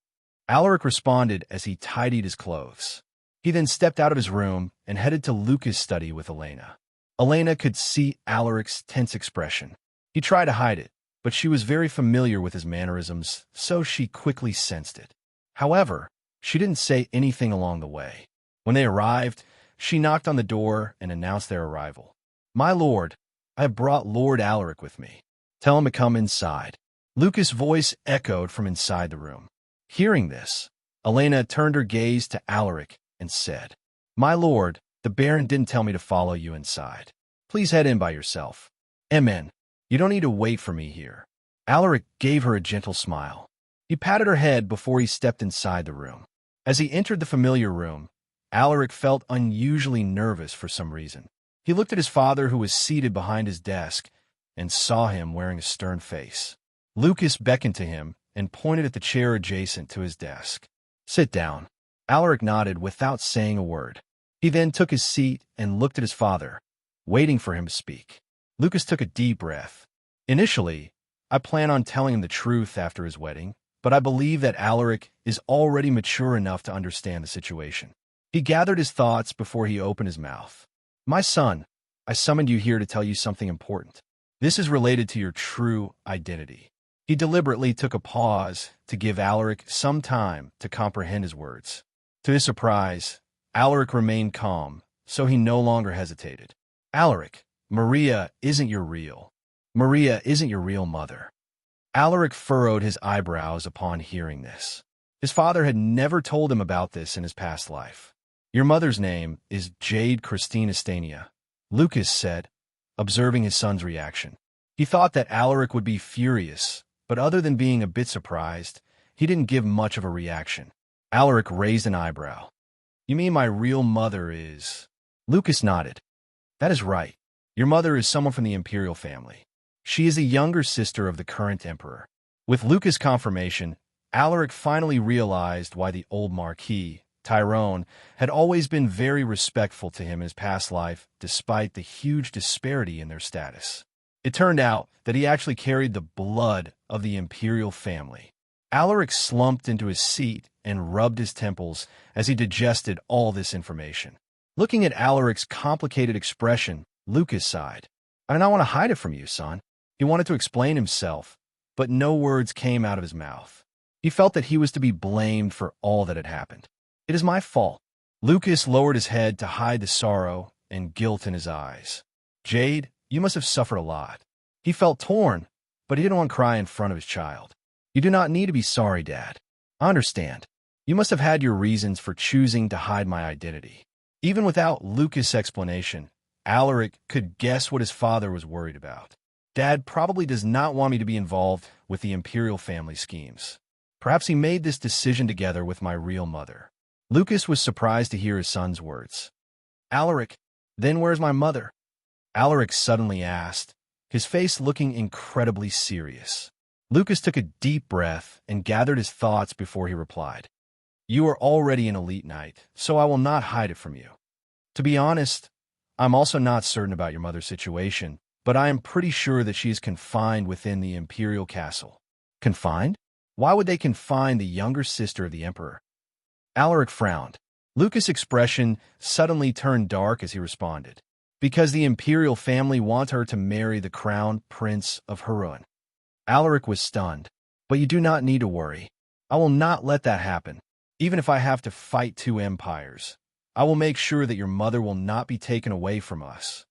Alaric responded as he tidied his clothes. He then stepped out of his room and headed to Lucas' study with Elena. Elena could see Alaric's tense expression. He tried to hide it, but she was very familiar with his mannerisms, so she quickly sensed it. However, she didn't say anything along the way. When they arrived, she knocked on the door and announced their arrival. My lord, I have brought Lord Alaric with me. Tell him to come inside. Lucas' voice echoed from inside the room. Hearing this, Elena turned her gaze to Alaric and said, My lord, the Baron didn't tell me to follow you inside. Please head in by yourself. Amen. You don't need to wait for me here. Alaric gave her a gentle smile. He patted her head before he stepped inside the room. As he entered the familiar room, Alaric felt unusually nervous for some reason. He looked at his father, who was seated behind his desk, and saw him wearing a stern face. Lucas beckoned to him and pointed at the chair adjacent to his desk. Sit down. Alaric nodded without saying a word. He then took his seat and looked at his father, waiting for him to speak. Lucas took a deep breath. Initially, I plan on telling him the truth after his wedding, but I believe that Alaric is already mature enough to understand the situation. He gathered his thoughts before he opened his mouth. My son, I summoned you here to tell you something important. This is related to your true identity. He deliberately took a pause to give Alaric some time to comprehend his words. To his surprise, Alaric remained calm, so he no longer hesitated. Alaric, Maria isn't your real mother. Alaric furrowed his eyebrows upon hearing this. His father had never told him about this in his past life. Your mother's name is Jade Christine Astania, Lucas said, observing his son's reaction. He thought that Alaric would be furious, but other than being a bit surprised, he didn't give much of a reaction. Alaric raised an eyebrow. You mean my real mother is... Lucas nodded. That is right. Your mother is someone from the imperial family. She is a younger sister of the current emperor. With Lucas' confirmation, Alaric finally realized why the old Marquis, Tyrone, had always been very respectful to him in his past life, despite the huge disparity in their status. It turned out that he actually carried the blood of the imperial family. Alaric slumped into his seat and rubbed his temples as he digested all this information. Looking at Alaric's complicated expression, Lucas sighed. I do not want to hide it from you, son. He wanted to explain himself, but no words came out of his mouth. He felt that he was to be blamed for all that had happened. It is my fault. Lucas lowered his head to hide the sorrow and guilt in his eyes. Jade, you must have suffered a lot. He felt torn, but he didn't want to cry in front of his child. You do not need to be sorry, Dad. I understand. You must have had your reasons for choosing to hide my identity. Even without Lucas' explanation, Alaric could guess what his father was worried about. Dad probably does not want me to be involved with the imperial family schemes. Perhaps he made this decision together with my real mother. Lucas was surprised to hear his son's words. Alaric, then where's my mother? Alaric suddenly asked, his face looking incredibly serious. Lucas took a deep breath and gathered his thoughts before he replied. You are already an elite knight, so I will not hide it from you. To be honest, I'm also not certain about your mother's situation, but I am pretty sure that she is confined within the imperial castle. Confined? Why would they confine the younger sister of the emperor? Alaric frowned. Lucas' expression suddenly turned dark as he responded. Because the imperial family want her to marry the crown prince of Harun. Alaric was stunned. But you do not need to worry. I will not let that happen. Even if I have to fight two empires, I will make sure that your mother will not be taken away from us.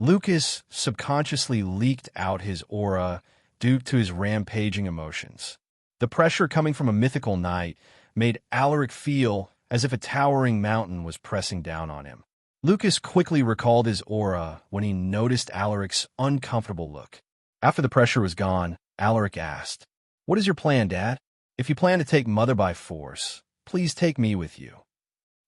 Lucas subconsciously leaked out his aura due to his rampaging emotions. The pressure coming from a mythical knight made Alaric feel as if a towering mountain was pressing down on him. Lucas quickly recalled his aura when he noticed Alaric's uncomfortable look. After the pressure was gone, Alaric asked, What is your plan, Dad? If you plan to take Mother by force, please take me with you.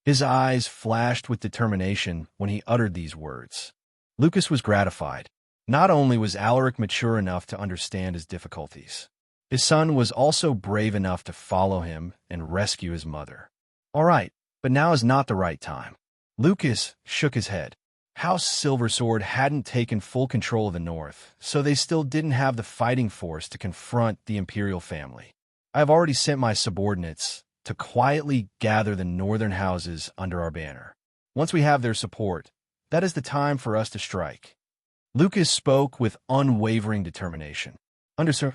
His eyes flashed with determination when he uttered these words. Lucas was gratified. Not only was Alaric mature enough to understand his difficulties, his son was also brave enough to follow him and rescue his mother. All right, but now is not the right time. Lucas shook his head. House Silversword hadn't taken full control of the north, so they still didn't have the fighting force to confront the imperial family. I have already sent my subordinates to quietly gather the northern houses under our banner. Once we have their support, that is the time for us to strike. Lucas spoke with unwavering determination. Understood.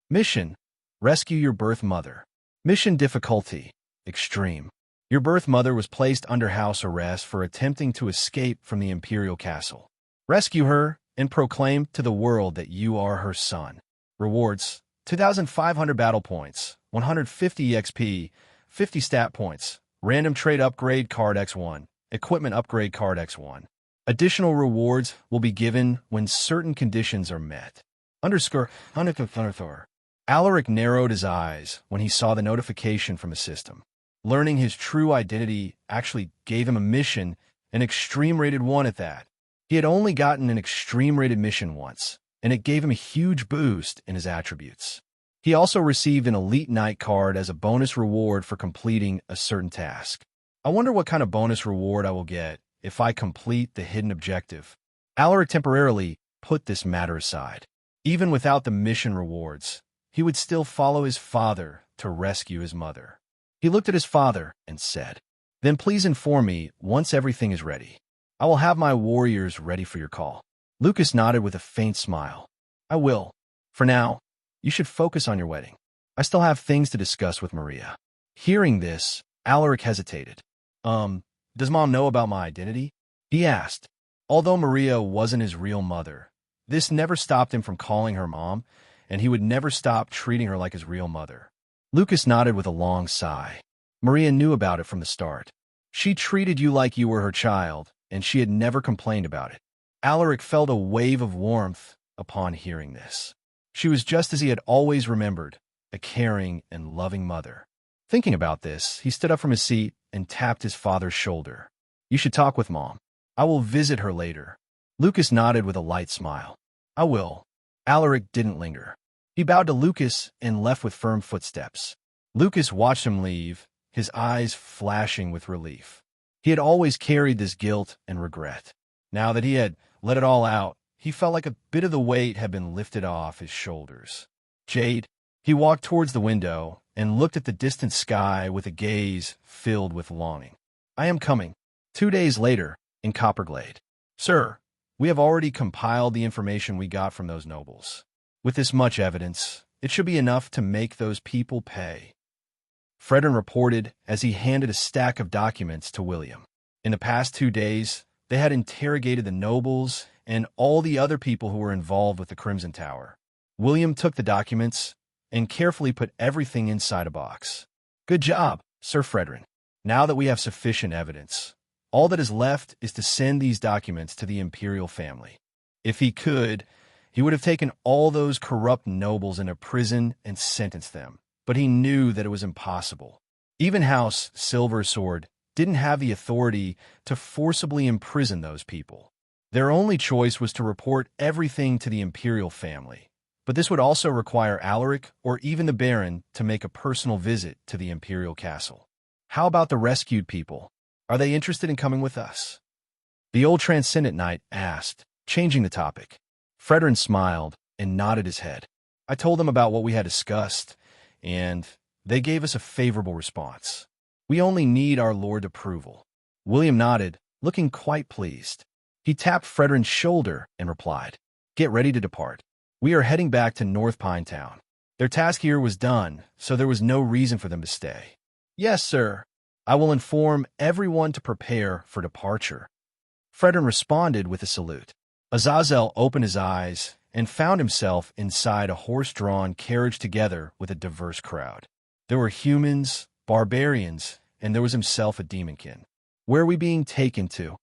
Mission: rescue your birth mother. Mission difficulty: extreme. Your birth mother was placed under house arrest for attempting to escape from the imperial castle. Rescue her and proclaim to the world that you are her son. Rewards: 2,500 battle points, 150 EXP, 50 stat points, random trade upgrade card X1, equipment upgrade card X1. Additional rewards will be given when certain conditions are met. Alaric narrowed his eyes when he saw the notification from the system. Learning his true identity actually gave him a mission, an extreme rated one at that. He had only gotten an extreme rated mission once, and it gave him a huge boost in his attributes. He also received an Elite Knight card as a bonus reward for completing a certain task. I wonder what kind of bonus reward I will get if I complete the hidden objective. Alaric temporarily put this matter aside. Even without the mission rewards, he would still follow his father to rescue his mother. He looked at his father and said, Then please inform me once everything is ready. I will have my warriors ready for your call. Lucas nodded with a faint smile. I will. For now, you should focus on your wedding. I still have things to discuss with Maria. Hearing this, Alaric hesitated. Does Mom know about my identity? He asked. Although Maria wasn't his real mother, this never stopped him from calling her Mom, and he would never stop treating her like his real mother. Lucas nodded with a long sigh. Maria knew about it from the start. She treated you like you were her child, and she had never complained about it. Alaric felt a wave of warmth upon hearing this. She was just as he had always remembered, a caring and loving mother. Thinking about this, he stood up from his seat and tapped his father's shoulder. You should talk with Mom. I will visit her later. Lucas nodded with a light smile. I will. Alaric didn't linger. He bowed to Lucas and left with firm footsteps. Lucas watched him leave, his eyes flashing with relief. He had always carried this guilt and regret. Now that he had let it all out, he felt like a bit of the weight had been lifted off his shoulders. Jade, he walked towards the window and looked at the distant sky with a gaze filled with longing. I am coming. 2 days later, in Copperglade. Sir, we have already compiled the information we got from those nobles. With this much evidence, it should be enough to make those people pay. Fredrin reported as he handed a stack of documents to William. In the past 2 days, they had interrogated the nobles and all the other people who were involved with the Crimson Tower. William took the documents and carefully put everything inside a box. Good job, Sir Fredrin. Now that we have sufficient evidence, all that is left is to send these documents to the imperial family. If he could, he would have taken all those corrupt nobles into prison and sentenced them, but he knew that it was impossible. Even House Silversword didn't have the authority to forcibly imprison those people. Their only choice was to report everything to the imperial family. But this would also require Alaric or even the Baron to make a personal visit to the imperial castle. How about the rescued people? Are they interested in coming with us? The old Transcendent Knight asked, changing the topic. Fredrin smiled and nodded his head. I told them about what we had discussed, and they gave us a favorable response. We only need our Lord's approval. William nodded, looking quite pleased. He tapped Fredrin's shoulder and replied, Get ready to depart. We are heading back to North Pinetown. Their task here was done, so there was no reason for them to stay. Yes, sir. I will inform everyone to prepare for departure. Fredrin responded with a salute. Azazel opened his eyes and found himself inside a horse-drawn carriage together with a diverse crowd. There were humans, barbarians, and there was himself a demonkin. Where are we being taken to?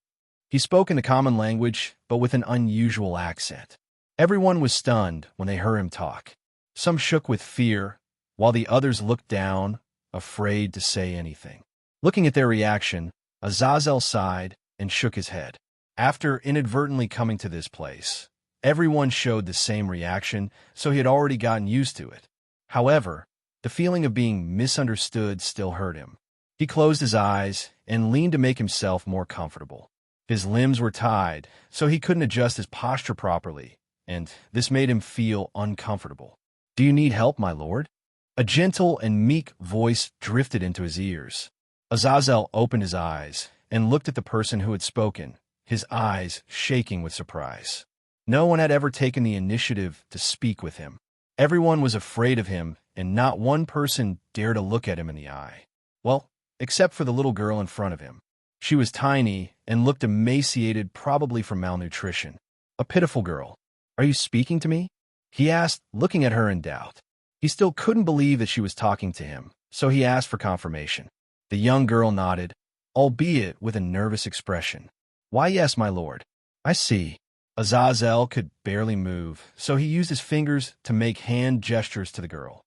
He spoke in the common language, but with an unusual accent. Everyone was stunned when they heard him talk. Some shook with fear, while the others looked down, afraid to say anything. Looking at their reaction, Azazel sighed and shook his head. After inadvertently coming to this place, everyone showed the same reaction, so he had already gotten used to it. However, the feeling of being misunderstood still hurt him. He closed his eyes and leaned to make himself more comfortable. His limbs were tied, so he couldn't adjust his posture properly, and this made him feel uncomfortable. Do you need help, my lord? A gentle and meek voice drifted into his ears. Azazel opened his eyes and looked at the person who had spoken, his eyes shaking with surprise. No one had ever taken the initiative to speak with him. Everyone was afraid of him, and not one person dared to look at him in the eye. Well, except for the little girl in front of him. She was tiny and looked emaciated, probably from malnutrition. A pitiful girl. Are you speaking to me? He asked, looking at her in doubt. He still couldn't believe that she was talking to him, so he asked for confirmation. The young girl nodded, albeit with a nervous expression. Why, yes, my lord. I see. Azazel could barely move, so he used his fingers to make hand gestures to the girl.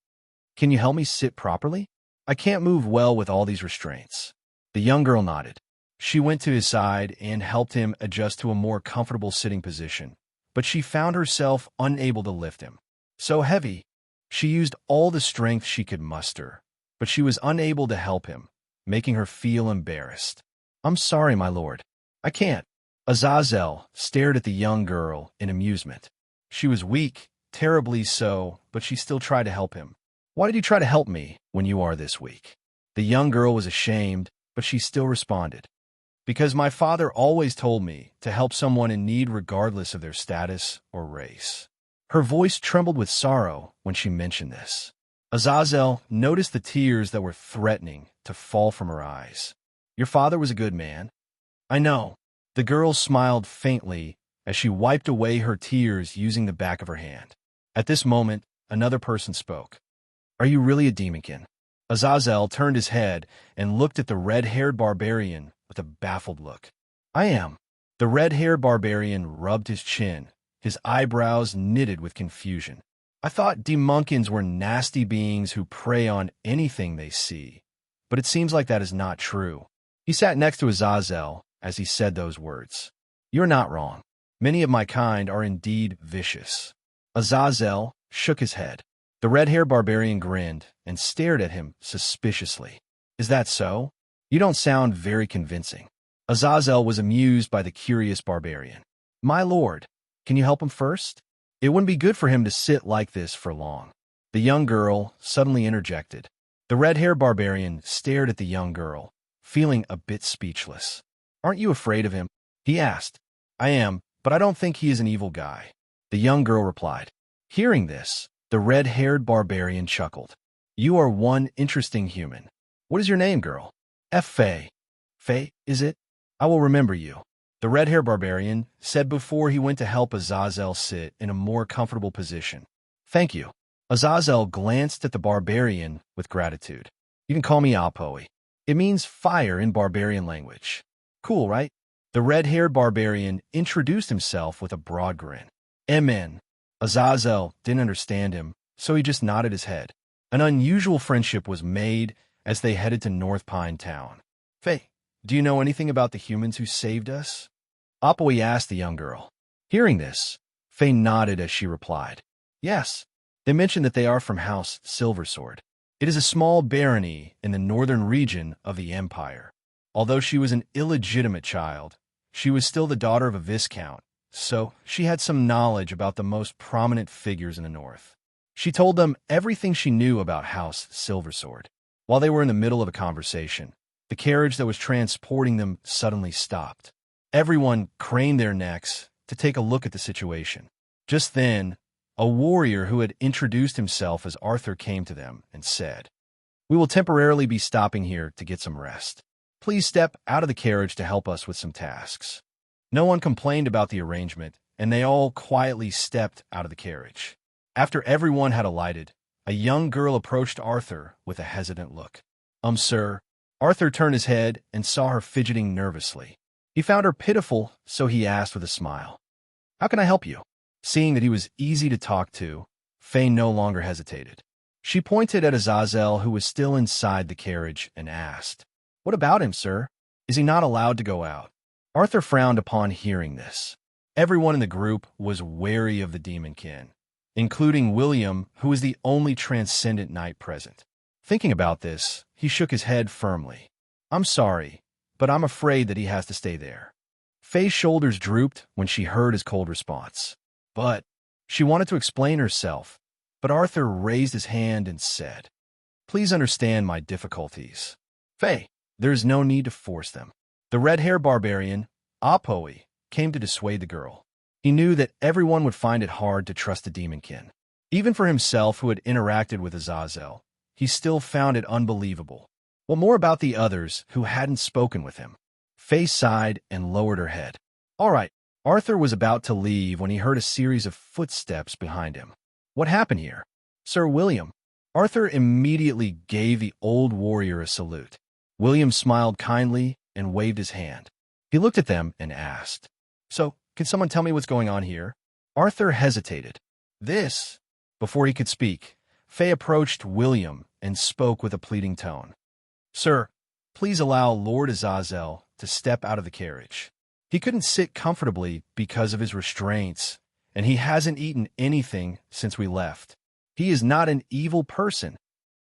Can you help me sit properly? I can't move well with all these restraints. The young girl nodded. She went to his side and helped him adjust to a more comfortable sitting position, but she found herself unable to lift him. So heavy, she used all the strength she could muster, but she was unable to help him, making her feel embarrassed. I'm sorry, my lord. I can't. Azazel stared at the young girl in amusement. She was weak, terribly so, but she still tried to help him. Why did you try to help me when you are this weak? The young girl was ashamed, but she still responded. Because my father always told me to help someone in need regardless of their status or race. Her voice trembled with sorrow when she mentioned this. Azazel noticed the tears that were threatening to fall from her eyes. Your father was a good man. I know. The girl smiled faintly as she wiped away her tears using the back of her hand. At this moment, another person spoke. Are you really a demonkin? Azazel turned his head and looked at the red-haired barbarian with a baffled look. I am. The red-haired barbarian rubbed his chin, his eyebrows knitted with confusion. I thought demunkins were nasty beings who prey on anything they see, but it seems like that is not true. He sat next to Azazel as he said those words. You're not wrong. Many of my kind are indeed vicious. Azazel shook his head. The red-haired barbarian grinned and stared at him suspiciously. Is that so? You don't sound very convincing. Azazel was amused by the curious barbarian. My lord, can you help him first? It wouldn't be good for him to sit like this for long. The young girl suddenly interjected. The red-haired barbarian stared at the young girl, feeling a bit speechless. Aren't you afraid of him? He asked. I am, but I don't think he is an evil guy. The young girl replied. Hearing this, the red-haired barbarian chuckled. You are one interesting human. What is your name, girl? Faye. Faye, is it? I will remember you. The red-haired barbarian said before he went to help Azazel sit in a more comfortable position. Thank you. Azazel glanced at the barbarian with gratitude. You can call me Apoi. It means fire in barbarian language. Cool, right? The red-haired barbarian introduced himself with a broad grin. Amen. Azazel didn't understand him, so he just nodded his head. An unusual friendship was made as they headed to North Pine Town. Faye, do you know anything about the humans who saved us? Apoi asked the young girl. Hearing this, Faye nodded as she replied. Yes, they mentioned that they are from House Silversword. It is a small barony in the northern region of the Empire. Although she was an illegitimate child, she was still the daughter of a viscount, so she had some knowledge about the most prominent figures in the north. She told them everything she knew about House Silversword. While they were in the middle of a conversation, the carriage that was transporting them suddenly stopped. Everyone craned their necks to take a look at the situation. Just then, a warrior who had introduced himself as Arthur came to them and said, We will temporarily be stopping here to get some rest. Please step out of the carriage to help us with some tasks. No one complained about the arrangement, and they all quietly stepped out of the carriage. After everyone had alighted, a young girl approached Arthur with a hesitant look. Sir. Arthur turned his head and saw her fidgeting nervously. He found her pitiful, so he asked with a smile, How can I help you? Seeing that he was easy to talk to, Faye no longer hesitated. She pointed at Azazel, who was still inside the carriage, and asked, What about him, sir? Is he not allowed to go out? Arthur frowned upon hearing this. Everyone in the group was wary of the demonkin, including William, who was the only transcendent knight present. Thinking about this, he shook his head firmly. I'm sorry, but I'm afraid that he has to stay there. Faye's shoulders drooped when she heard his cold response. But she wanted to explain herself, but Arthur raised his hand and said, Please understand my difficulties. Faye, there is no need to force them. The red-haired barbarian, Apoi, came to dissuade the girl. He knew that everyone would find it hard to trust the demonkin. Even for himself, who had interacted with Azazel, he still found it unbelievable. What more about the others who hadn't spoken with him? Faye sighed and lowered her head. All right. Arthur was about to leave when he heard a series of footsteps behind him. What happened here? Sir William. Arthur immediately gave the old warrior a salute. William smiled kindly and waved his hand. He looked at them and asked, So, can someone tell me what's going on here? Arthur hesitated. Before he could speak, Faye approached William and spoke with a pleading tone. Sir, please allow Lord Azazel to step out of the carriage. He couldn't sit comfortably because of his restraints, and he hasn't eaten anything since we left. He is not an evil person.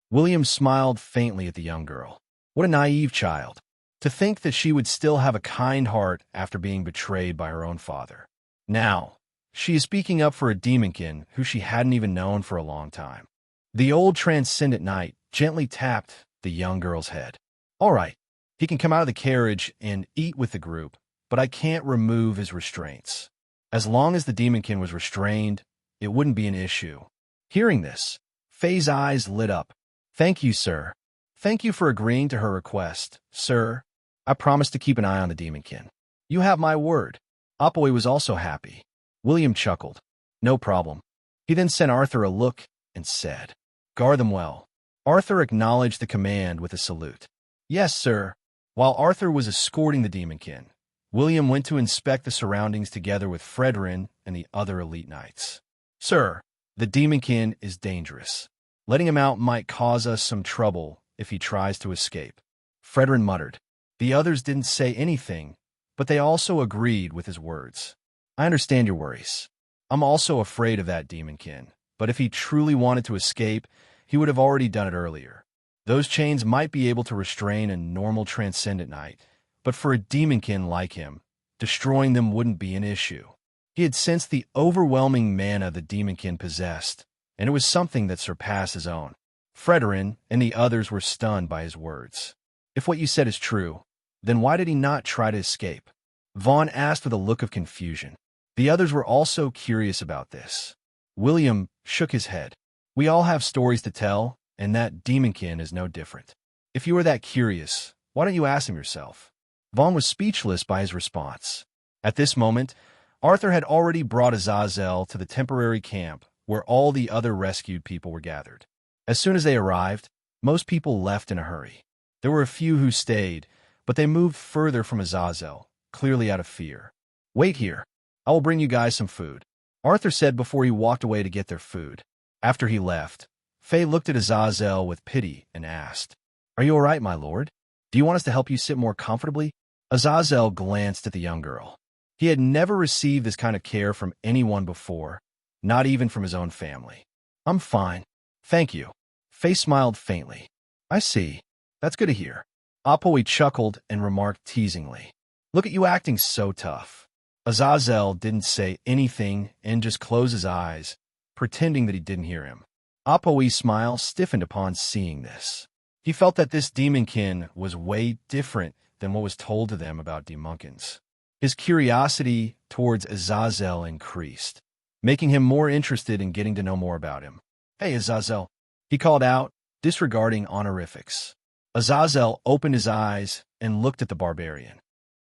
William smiled faintly at the young girl. What a naive child. To think that she would still have a kind heart after being betrayed by her own father. Now, she is speaking up for a demonkin who she hadn't even known for a long time. The old transcendent knight gently tapped the young girl's head. All right, he can come out of the carriage and eat with the group, but I can't remove his restraints. As long as the demonkin was restrained, it wouldn't be an issue. Hearing this, Faye's eyes lit up. Thank you, sir. Thank you for agreeing to her request, sir. I promise to keep an eye on the demonkin. You have my word. Apoi was also happy. William chuckled. No problem. He then sent Arthur a look and said, Guard them well. Arthur acknowledged the command with a salute. Yes, sir. While Arthur was escorting the demonkin, William went to inspect the surroundings together with Fredrin and the other elite knights. Sir, the demonkin is dangerous. Letting him out might cause us some trouble if he tries to escape. Fredrin muttered. The others didn't say anything, but they also agreed with his words. I understand your worries. I'm also afraid of that demonkin, but if he truly wanted to escape, he would have already done it earlier. Those chains might be able to restrain a normal transcendent knight, but for a demonkin like him, destroying them wouldn't be an issue. He had sensed the overwhelming mana the demonkin possessed, and it was something that surpassed his own. Fredrin and the others were stunned by his words. If what you said is true, then why did he not try to escape? Vaughn asked with a look of confusion. The others were also curious about this. William shook his head. We all have stories to tell, and that demonkin is no different. If you are that curious, why don't you ask him yourself? Vaughn was speechless by his response. At this moment, Arthur had already brought Azazel to the temporary camp where all the other rescued people were gathered. As soon as they arrived, most people left in a hurry. There were a few who stayed, but they moved further from Azazel, clearly out of fear. Wait here. I will bring you guys some food, Arthur said before he walked away to get their food. After he left, Faye looked at Azazel with pity and asked, Are you all right, my lord? Do you want us to help you sit more comfortably? Azazel glanced at the young girl. He had never received this kind of care from anyone before, not even from his own family. I'm fine. Thank you. Faye smiled faintly. I see. That's good to hear. Apoe chuckled and remarked teasingly. Look at you acting so tough. Azazel didn't say anything and just closed his eyes, pretending that he didn't hear him. Apoe's smile stiffened upon seeing this. He felt that this demonkin was way different than what was told to them about demonkins. His curiosity towards Azazel increased, making him more interested in getting to know more about him. Hey, Azazel, he called out, disregarding honorifics. Azazel opened his eyes and looked at the barbarian.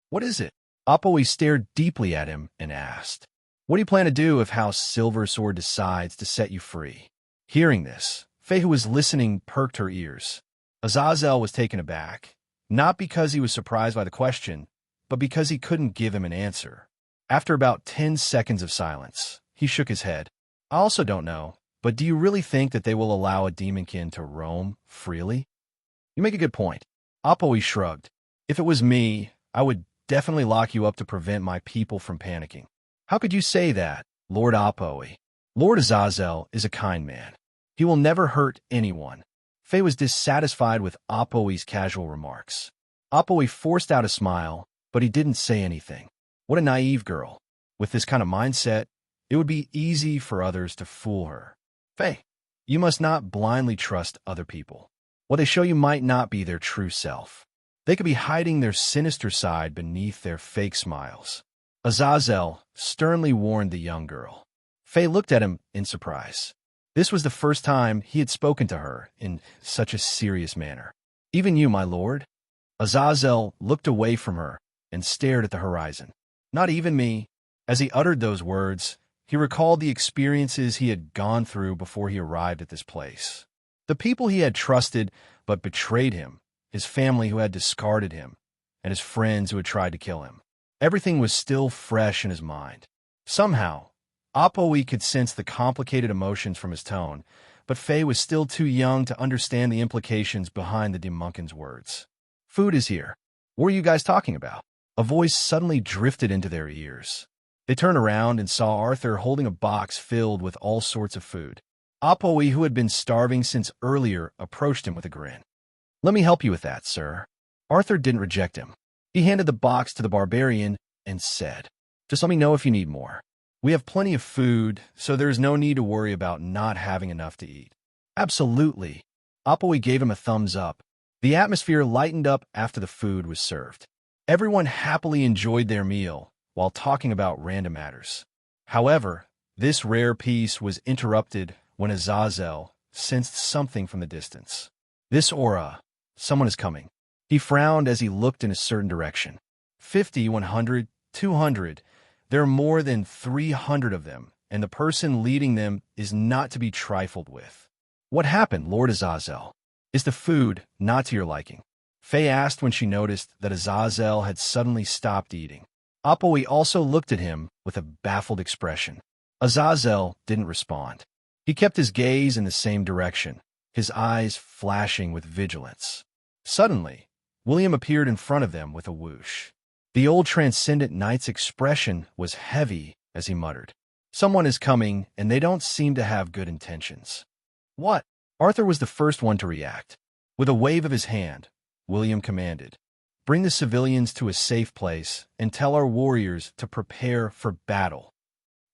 What is it? Apoe stared deeply at him and asked, What do you plan to do if House Silversword decides to set you free? Hearing this, Faye, who was listening, perked her ears. Azazel was taken aback, not because he was surprised by the question, but because he couldn't give him an answer. After about 10 seconds of silence, he shook his head. I also don't know, but do you really think that they will allow a demonkin to roam freely? You make a good point. Apoe shrugged. If it was me, I would definitely lock you up to prevent my people from panicking. How could you say that, Lord Apoe? Lord Azazel is a kind man. He will never hurt anyone. Faye was dissatisfied with Apoe's casual remarks. Apoe forced out a smile, but he didn't say anything. What a naive girl. With this kind of mindset, it would be easy for others to fool her. Faye, you must not blindly trust other people. What they show you might not be their true self. They could be hiding their sinister side beneath their fake smiles. Azazel sternly warned the young girl. Faye looked at him in surprise. This was the first time he had spoken to her in such a serious manner. Even you, my lord? Azazel looked away from her and stared at the horizon. Not even me. As he uttered those words, he recalled the experiences he had gone through before he arrived at this place. The people he had trusted but betrayed him, his family who had discarded him, and his friends who had tried to kill him. Everything was still fresh in his mind. Somehow, Apoe could sense the complicated emotions from his tone, but Faye was still too young to understand the implications behind the demonkin's words. Food is here. What are you guys talking about? A voice suddenly drifted into their ears. They turned around and saw Arthur holding a box filled with all sorts of food. Apoe, who had been starving since earlier, approached him with a grin. Let me help you with that, sir. Arthur didn't reject him. He handed the box to the barbarian and said, Just let me know if you need more. We have plenty of food, so there is no need to worry about not having enough to eat. Absolutely. Apoe gave him a thumbs up. The atmosphere lightened up after the food was served. Everyone happily enjoyed their meal while talking about random matters. However, this rare peace was interrupted when Azazel sensed something from the distance. This aura, someone is coming. He frowned as he looked in a certain direction. 50, 100, 200. There are more than 300 of them, and the person leading them is not to be trifled with. What happened, Lord Azazel? Is the food not to your liking? Faye asked when she noticed that Azazel had suddenly stopped eating. Apoi also looked at him with a baffled expression. Azazel didn't respond. He kept his gaze in the same direction, his eyes flashing with vigilance. Suddenly, William appeared in front of them with a whoosh. The old transcendent knight's expression was heavy as he muttered, "Someone is coming, and they don't seem to have good intentions." "What?" Arthur was the first one to react. With a wave of his hand, William commanded, "Bring the civilians to a safe place and tell our warriors to prepare for battle."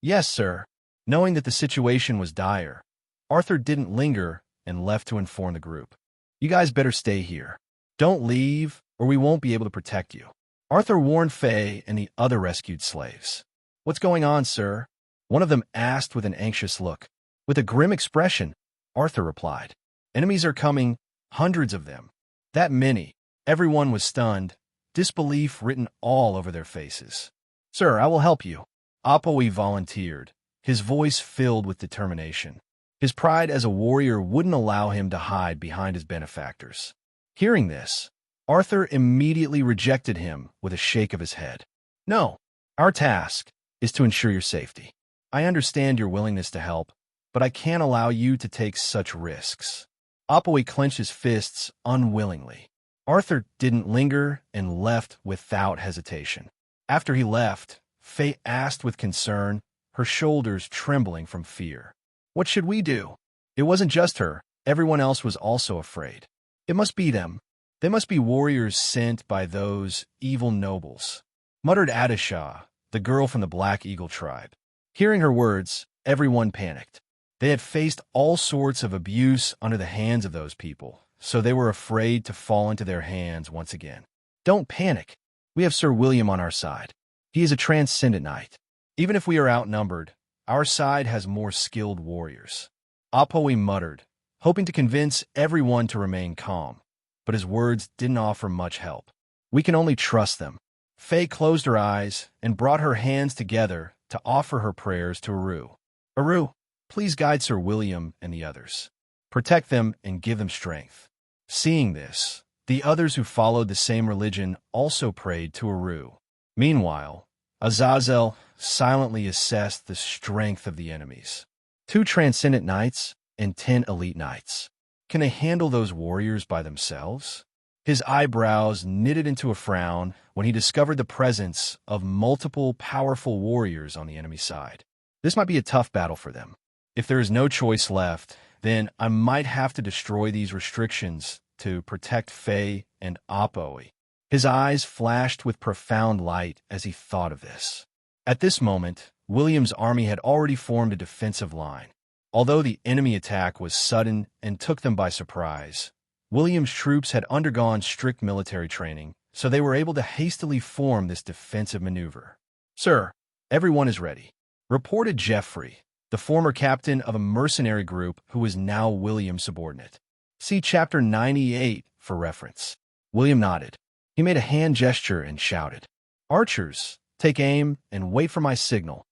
"Yes, sir." Knowing that the situation was dire, Arthur didn't linger and left to inform the group. "You guys better stay here. Don't leave, or we won't be able to protect you." Arthur warned Faye and the other rescued slaves. "What's going on, sir?" one of them asked with an anxious look. With a grim expression, Arthur replied, "Enemies are coming, hundreds of them. That many." Everyone was stunned, disbelief written all over their faces. "Sir, I will help you." Apoi volunteered, his voice filled with determination. His pride as a warrior wouldn't allow him to hide behind his benefactors. Hearing this, Arthur immediately rejected him with a shake of his head. "No, our task is to ensure your safety. I understand your willingness to help, but I can't allow you to take such risks." Apoi clenched his fists unwillingly. Arthur didn't linger and left without hesitation. After he left, Faye asked with concern, her shoulders trembling from fear. "What should we do?" It wasn't just her. Everyone else was also afraid. "It must be them. They must be warriors sent by those evil nobles," muttered Adisha, the girl from the Black Eagle tribe. Hearing her words, everyone panicked. They had faced all sorts of abuse under the hands of those people, so they were afraid to fall into their hands once again. "Don't panic. We have Sir William on our side. He is a transcendent knight. Even if we are outnumbered, our side has more skilled warriors." Apoi muttered, hoping to convince everyone to remain calm, but his words didn't offer much help. "We can only trust them." Faye closed her eyes and brought her hands together to offer her prayers to Aru. "Aru, please guide Sir William and the others. Protect them and give them strength." Seeing this, the others who followed the same religion also prayed to Aru. Meanwhile, Azazel silently assessed the strength of the enemies. 2 transcendent knights and 10 elite knights. Can they handle those warriors by themselves? His eyebrows knitted into a frown when he discovered the presence of multiple powerful warriors on the enemy side. This might be a tough battle for them. If there is no choice left, then I might have to destroy these restrictions to protect Faye and Apoi. His eyes flashed with profound light as he thought of this. At this moment, William's army had already formed a defensive line. Although the enemy attack was sudden and took them by surprise, William's troops had undergone strict military training, so they were able to hastily form this defensive maneuver. "Sir, everyone is ready," reported Geoffrey, the former captain of a mercenary group who was now William's subordinate. See Chapter 98 for reference. William nodded. He made a hand gesture and shouted, "Archers, take aim and wait for my signal."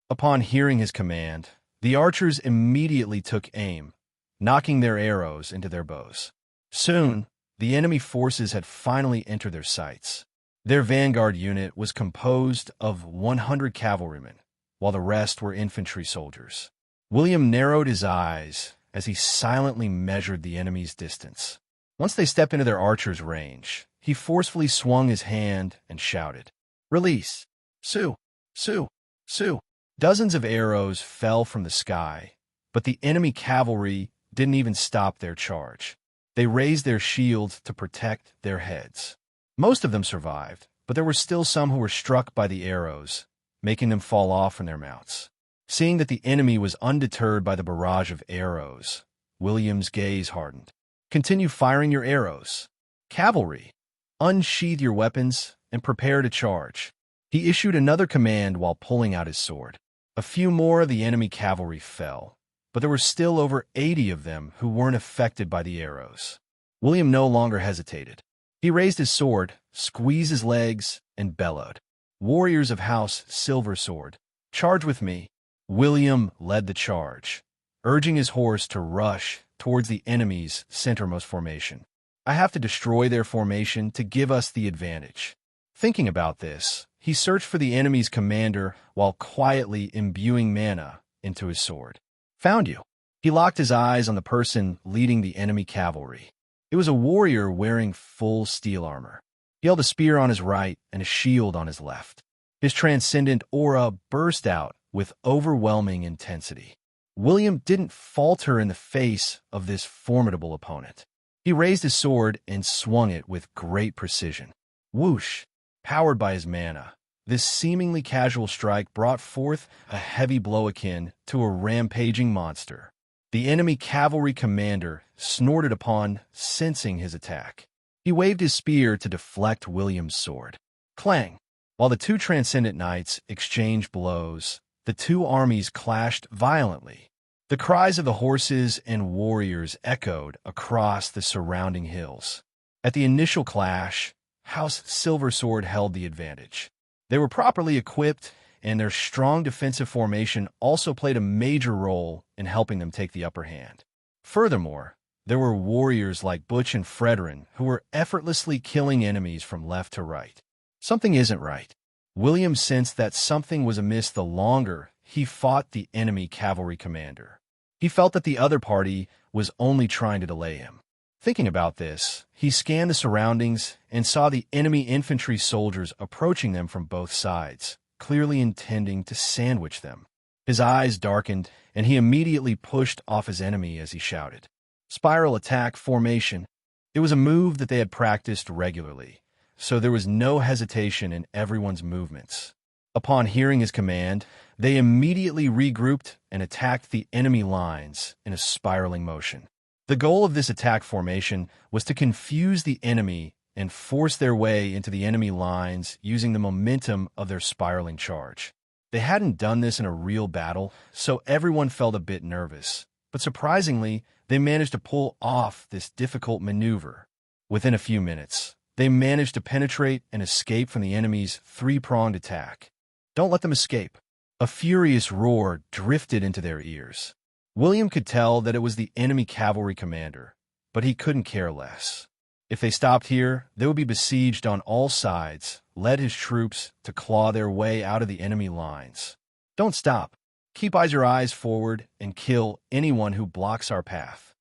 Upon hearing his command, the archers immediately took aim, knocking their arrows into their bows. Soon, the enemy forces had finally entered their sights. Their vanguard unit was composed of 100 cavalrymen, while the rest were infantry soldiers. William narrowed his eyes as he silently measured the enemy's distance. Once they stepped into their archers' range, he forcefully swung his hand and shouted, "Release! Sue! Sue! Sue!" Dozens of arrows fell from the sky, but the enemy cavalry didn't even stop their charge. They raised their shields to protect their heads. Most of them survived, but there were still some who were struck by the arrows, making them fall off from their mounts. Seeing that the enemy was undeterred by the barrage of arrows, William's gaze hardened. "Continue firing your arrows. Cavalry, unsheathe your weapons and prepare to charge." He issued another command while pulling out his sword. A few more of the enemy cavalry fell, but there were still over 80 of them who weren't affected by the arrows. William no longer hesitated. He raised his sword, squeezed his legs, and bellowed, "Warriors of House Silversword, charge with me." William led the charge. urging his horse to rush towards the enemy's centermost formation. I have to destroy their formation to give us the advantage. Thinking about this, he searched for the enemy's commander while quietly imbuing mana into his sword. Found you. He locked his eyes on the person leading the enemy cavalry. It was a warrior wearing full steel armor. He held a spear on his right and a shield on his left. His transcendent aura burst out with overwhelming intensity. William didn't falter in the face of this formidable opponent. He raised his sword and swung it with great precision. Whoosh! Powered by his mana, this seemingly casual strike brought forth a heavy blow akin to a rampaging monster. The enemy cavalry commander snorted upon sensing his attack. He waved his spear to deflect William's sword. Clang! While the two transcendent knights exchanged blows, the two armies clashed violently. The cries of the horses and warriors echoed across the surrounding hills. At the initial clash, House Silversword held the advantage. They were properly equipped, and their strong defensive formation also played a major role in helping them take the upper hand. Furthermore, there were warriors like Butch and Fredrin who were effortlessly killing enemies from left to right. Something isn't right. William sensed that something was amiss the longer he fought the enemy cavalry commander. He felt that the other party was only trying to delay him. Thinking about this, he scanned the surroundings and saw the enemy infantry soldiers approaching them from both sides, clearly intending to sandwich them. His eyes darkened, and he immediately pushed off his enemy as he shouted, "Spiral attack formation." It was a move that they had practiced regularly, so there was no hesitation in everyone's movements. Upon hearing his command, they immediately regrouped and attacked the enemy lines in a spiraling motion. The goal of this attack formation was to confuse the enemy and force their way into the enemy lines using the momentum of their spiraling charge. They hadn't done this in a real battle, so everyone felt a bit nervous. But surprisingly, they managed to pull off this difficult maneuver. Within a few minutes, they managed to penetrate and escape from the enemy's three-pronged attack. Don't let them escape. A furious roar drifted into their ears. William could tell that it was the enemy cavalry commander, but he couldn't care less. If they stopped here, they would be besieged on all sides, led his troops to claw their way out of the enemy lines. Don't stop. Keep your eyes forward and kill anyone who blocks our path.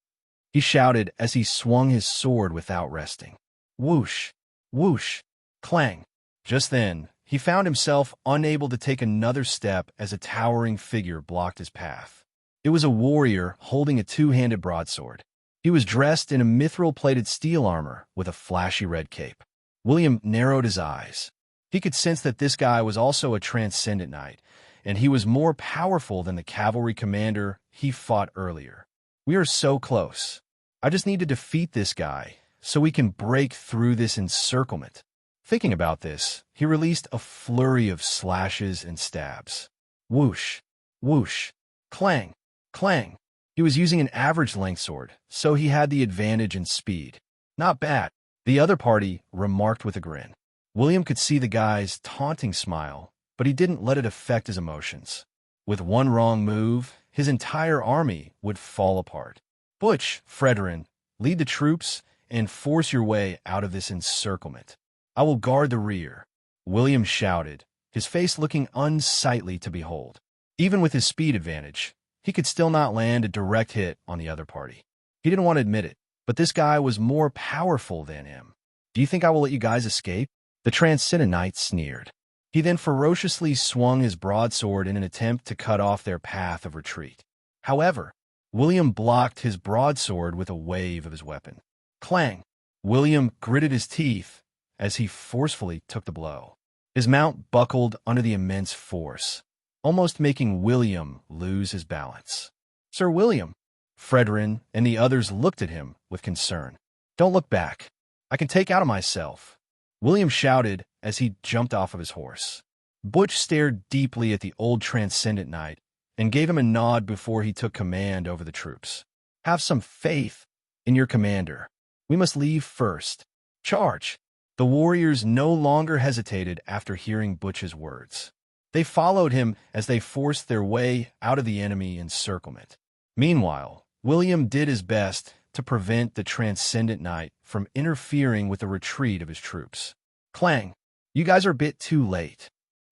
He shouted as he swung his sword without resting. Whoosh! Whoosh! Clang! Just then, he found himself unable to take another step as a towering figure blocked his path. It was a warrior holding a two-handed broadsword. He was dressed in a mithril-plated steel armor with a flashy red cape. William narrowed his eyes. He could sense that this guy was also a transcendent knight, and he was more powerful than the cavalry commander he fought earlier. We are so close. I just need to defeat this guy so we can break through this encirclement. Thinking about this, he released a flurry of slashes and stabs. Whoosh! Whoosh! Clang! Clang! He was using an average-length sword, so he had the advantage in speed. Not bad, the other party remarked with a grin. William could see the guy's taunting smile, but he didn't let it affect his emotions. With one wrong move, his entire army would fall apart. Butch, Fredrin, lead the troops and force your way out of this encirclement. I will guard the rear, William shouted, his face looking unsightly to behold. Even with his speed advantage, he could still not land a direct hit on the other party. He didn't want to admit it, but this guy was more powerful than him. Do you think I will let you guys escape? The Transcendent Knight sneered. He then ferociously swung his broadsword in an attempt to cut off their path of retreat. However, William blocked his broadsword with a wave of his weapon. Clang! William gritted his teeth as he forcefully took the blow. His mount buckled under the immense force, almost making William lose his balance. Sir William, Fredrin and the others looked at him with concern. Don't look back. I can take out of myself, William shouted as he jumped off of his horse. Butch stared deeply at the old Transcendent Knight and gave him a nod before he took command over the troops. Have some faith in your commander. We must leave first. Charge! The warriors no longer hesitated after hearing Butch's words. They followed him as they forced their way out of the enemy encirclement. Meanwhile, William did his best to prevent the Transcendent Knight from interfering with the retreat of his troops. Clang! You guys are a bit too late.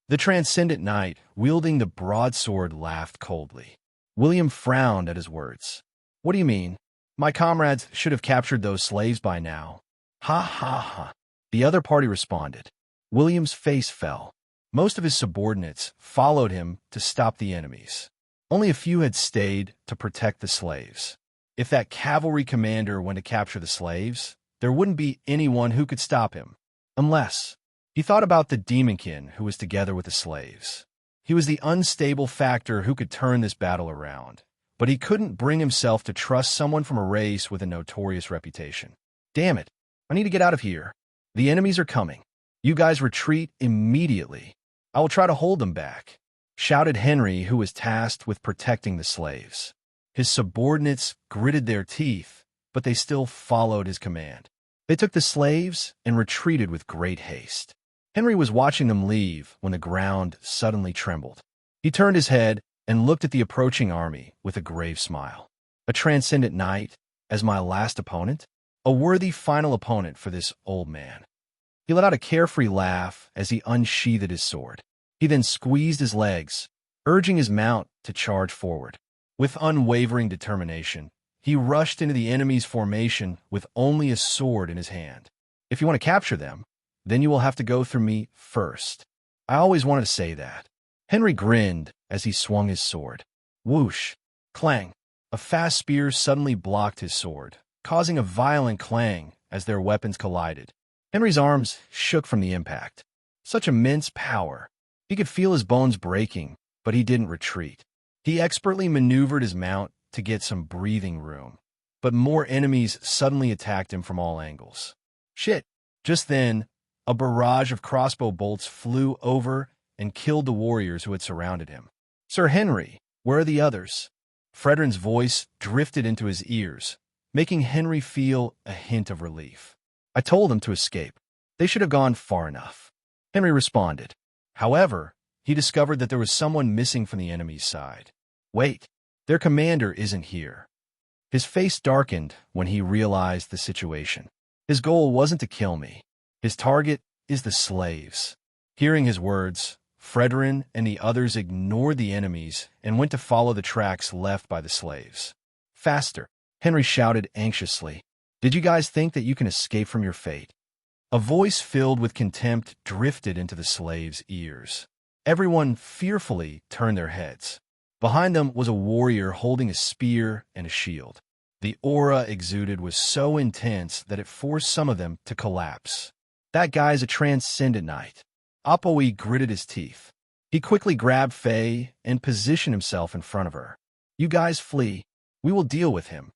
The Transcendent Knight, wielding the broadsword, laughed coldly. William frowned at his words. What do you mean? My comrades should have captured those slaves by now. Ha ha ha. The other party responded. William's face fell. Most of his subordinates followed him to stop the enemies. Only a few had stayed to protect the slaves. If that cavalry commander went to capture the slaves, there wouldn't be anyone who could stop him. Unless he thought about the demonkin who was together with the slaves. He was the unstable factor who could turn this battle around, but he couldn't bring himself to trust someone from a race with a notorious reputation. Damn it, I need to get out of here. The enemies are coming. You guys retreat immediately. I will try to hold them back, shouted Henry, who was tasked with protecting the slaves. His subordinates gritted their teeth, but they still followed his command. They took the slaves and retreated with great haste. Henry was watching them leave when the ground suddenly trembled. He turned his head and looked at the approaching army with a grave smile. A Transcendent Knight as my last opponent? A worthy final opponent for this old man. He let out a carefree laugh as he unsheathed his sword. He then squeezed his legs, urging his mount to charge forward. With unwavering determination, he rushed into the enemy's formation with only his sword in his hand. If you want to capture them, then you will have to go through me first. I always wanted to say that. Henry grinned as he swung his sword. Whoosh! Clang! A fast spear suddenly blocked his sword, causing a violent clang as their weapons collided. Henry's arms shook from the impact. Such immense power. He could feel his bones breaking, but he didn't retreat. He expertly maneuvered his mount to get some breathing room, but more enemies suddenly attacked him from all angles. Shit! Just then, a barrage of crossbow bolts flew over and killed the warriors who had surrounded him. Sir Henry, where are the others? Frederin's voice drifted into his ears, making Henry feel a hint of relief. I told them to escape. They should have gone far enough. Henry responded. However, he discovered that there was someone missing from the enemy's side. Wait, their commander isn't here. His face darkened when he realized the situation. His goal wasn't to kill me. His target is the slaves. Hearing his words, Fredrin and the others ignored the enemies and went to follow the tracks left by the slaves. Faster, Henry shouted anxiously. Did you guys think that you can escape from your fate? A voice filled with contempt drifted into the slaves' ears. Everyone fearfully turned their heads. Behind them was a warrior holding a spear and a shield. The aura exuded was so intense that it forced some of them to collapse. That guy's a Transcendent Knight. Apoe gritted his teeth. He quickly grabbed Faye and positioned himself in front of her. You guys flee. We will deal with him.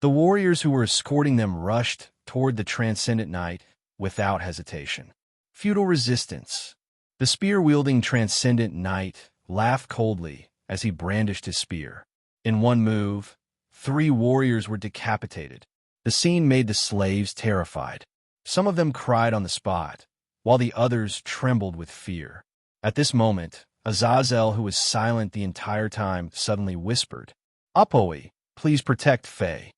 The warriors who were escorting them rushed toward the Transcendent Knight without hesitation. Futile resistance. The spear-wielding Transcendent Knight laughed coldly as he brandished his spear. In one move, 3 warriors were decapitated. The scene made the slaves terrified. Some of them cried on the spot, while the others trembled with fear. At this moment, Azazel, who was silent the entire time, suddenly whispered, Apoe, please protect Faye.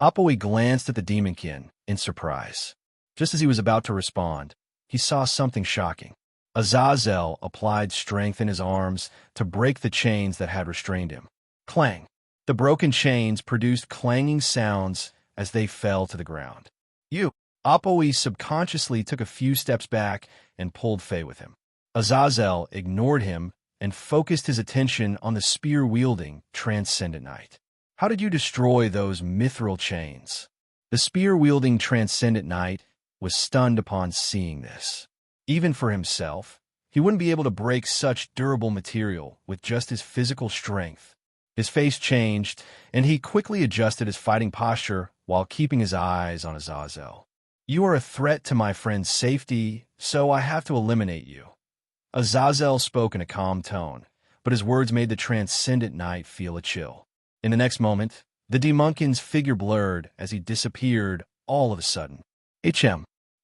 Apoe glanced at the demonkin in surprise. Just as he was about to respond, he saw something shocking. Azazel applied strength in his arms to break the chains that had restrained him. Clang! The broken chains produced clanging sounds as they fell to the ground. Apoe subconsciously took a few steps back and pulled Faye with him. Azazel ignored him and focused his attention on the spear-wielding Transcendent Knight. How did you destroy those mithril chains? The spear-wielding Transcendent Knight was stunned upon seeing this. Even for himself, he wouldn't be able to break such durable material with just his physical strength. His face changed, and he quickly adjusted his fighting posture while keeping his eyes on Azazel. You are a threat to my friend's safety, so I have to eliminate you. Azazel spoke in a calm tone, but his words made the Transcendent Knight feel a chill. In the next moment, the demonkin's figure blurred as he disappeared all of a sudden.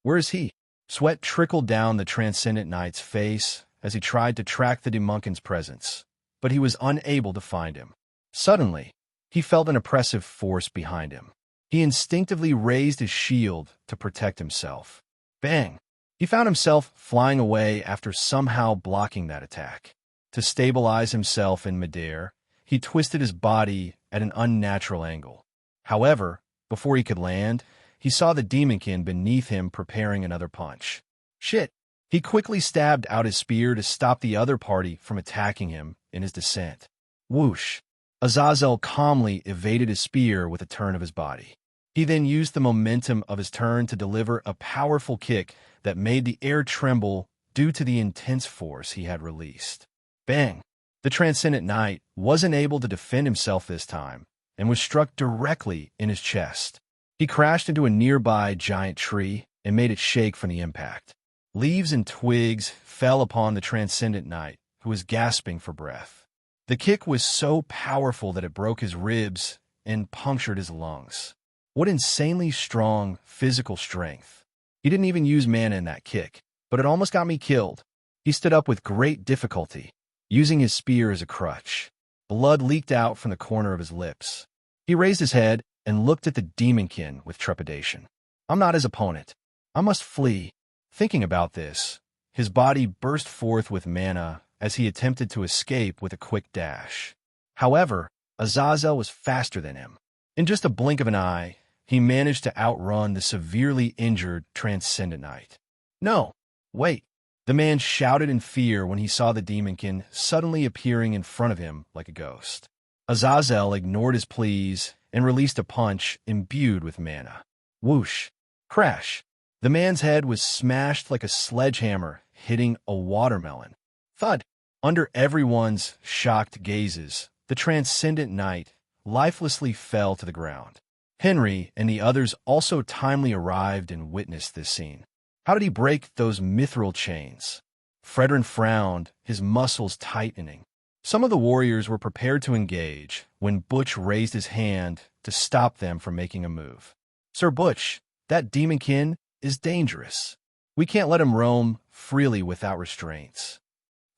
Where is he? Sweat trickled down the Transcendent Knight's face as he tried to track the demonkin's presence, but he was unable to find him. Suddenly, He felt an oppressive force behind him. He instinctively raised his shield to protect himself. Bang! He found himself flying away after somehow blocking that attack. To stabilize himself in midair, he twisted his body at an unnatural angle. However, before he could land, he saw the demonkin beneath him preparing another punch. Shit! He quickly stabbed out his spear to stop the other party from attacking him in his descent. Whoosh! Azazel calmly evaded his spear with a turn of his body. He then used the momentum of his turn to deliver a powerful kick that made the air tremble due to the intense force he had released. Bang! The Transcendent Knight wasn't able to defend himself this time and was struck directly in his chest. He crashed into a nearby giant tree and made it shake from the impact. Leaves and twigs fell upon the Transcendent Knight, who was gasping for breath. The kick was so powerful that it broke his ribs and punctured his lungs. What insanely strong physical strength. He didn't even use mana in that kick, but it almost got me killed. He stood up with great difficulty, using his spear as a crutch. Blood leaked out from the corner of his lips. He raised his head and looked at the demonkin with trepidation. I'm not his opponent. I must flee. Thinking about this, his body burst forth with mana as he attempted to escape with a quick dash. However, Azazel was faster than him. In just a blink of an eye, he managed to outrun the severely injured Transcendent Knight. No, wait. The man shouted in fear when he saw the demonkin suddenly appearing in front of him like a ghost. Azazel ignored his pleas and released a punch imbued with mana. Whoosh! Crash! The man's head was smashed like a sledgehammer hitting a watermelon. Thud! Under everyone's shocked gazes, the Transcendent Knight lifelessly fell to the ground. Henry and the others also timely arrived and witnessed this scene. How did he break those mithril chains? Fredrin frowned, his muscles tightening. Some of the warriors were prepared to engage when Butch raised his hand to stop them from making a move. Sir Butch, that demonkin is dangerous. We can't let him roam freely without restraints.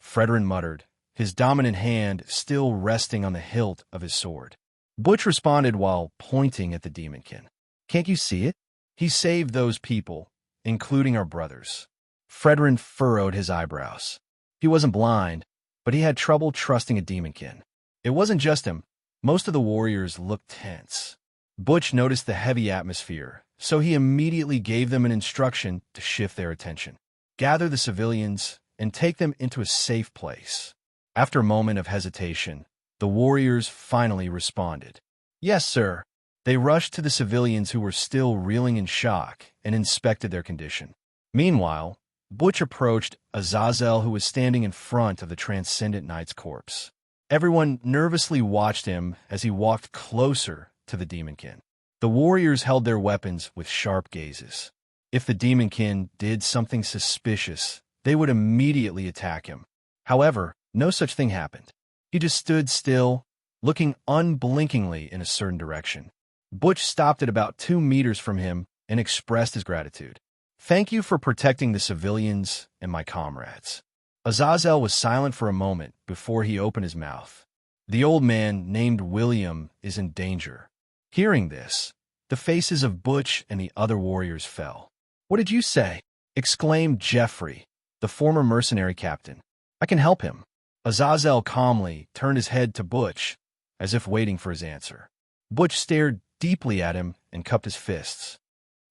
Fredrin muttered, his dominant hand still resting on the hilt of his sword. Butch responded while pointing at the demonkin. Can't you see it? He saved those people, including our brothers. Fredrin furrowed his eyebrows. He wasn't blind, but he had trouble trusting a demonkin. It wasn't just him. Most of the warriors looked tense. Butch noticed the heavy atmosphere, so he immediately gave them an instruction to shift their attention. Gather the civilians and take them into a safe place. After a moment of hesitation, the warriors finally responded. Yes, sir. They rushed to the civilians who were still reeling in shock and inspected their condition. Meanwhile, Butch approached Azazel, who was standing in front of the Transcendent Knight's corpse. Everyone nervously watched him as he walked closer to the demonkin. The warriors held their weapons with sharp gazes. If the demonkin did something suspicious, they would immediately attack him. However, no such thing happened. He just stood still, looking unblinkingly in a certain direction. Butch stopped at about 2 meters from him and expressed his gratitude. Thank you for protecting the civilians and my comrades. Azazel was silent for a moment before he opened his mouth. The old man named William is in danger. Hearing this, the faces of Butch and the other warriors fell. What did you say? Exclaimed Jeffrey, the former mercenary captain. I can help him. Azazel calmly turned his head to Butch, as if waiting for his answer. Butch stared deeply at him and cupped his fists.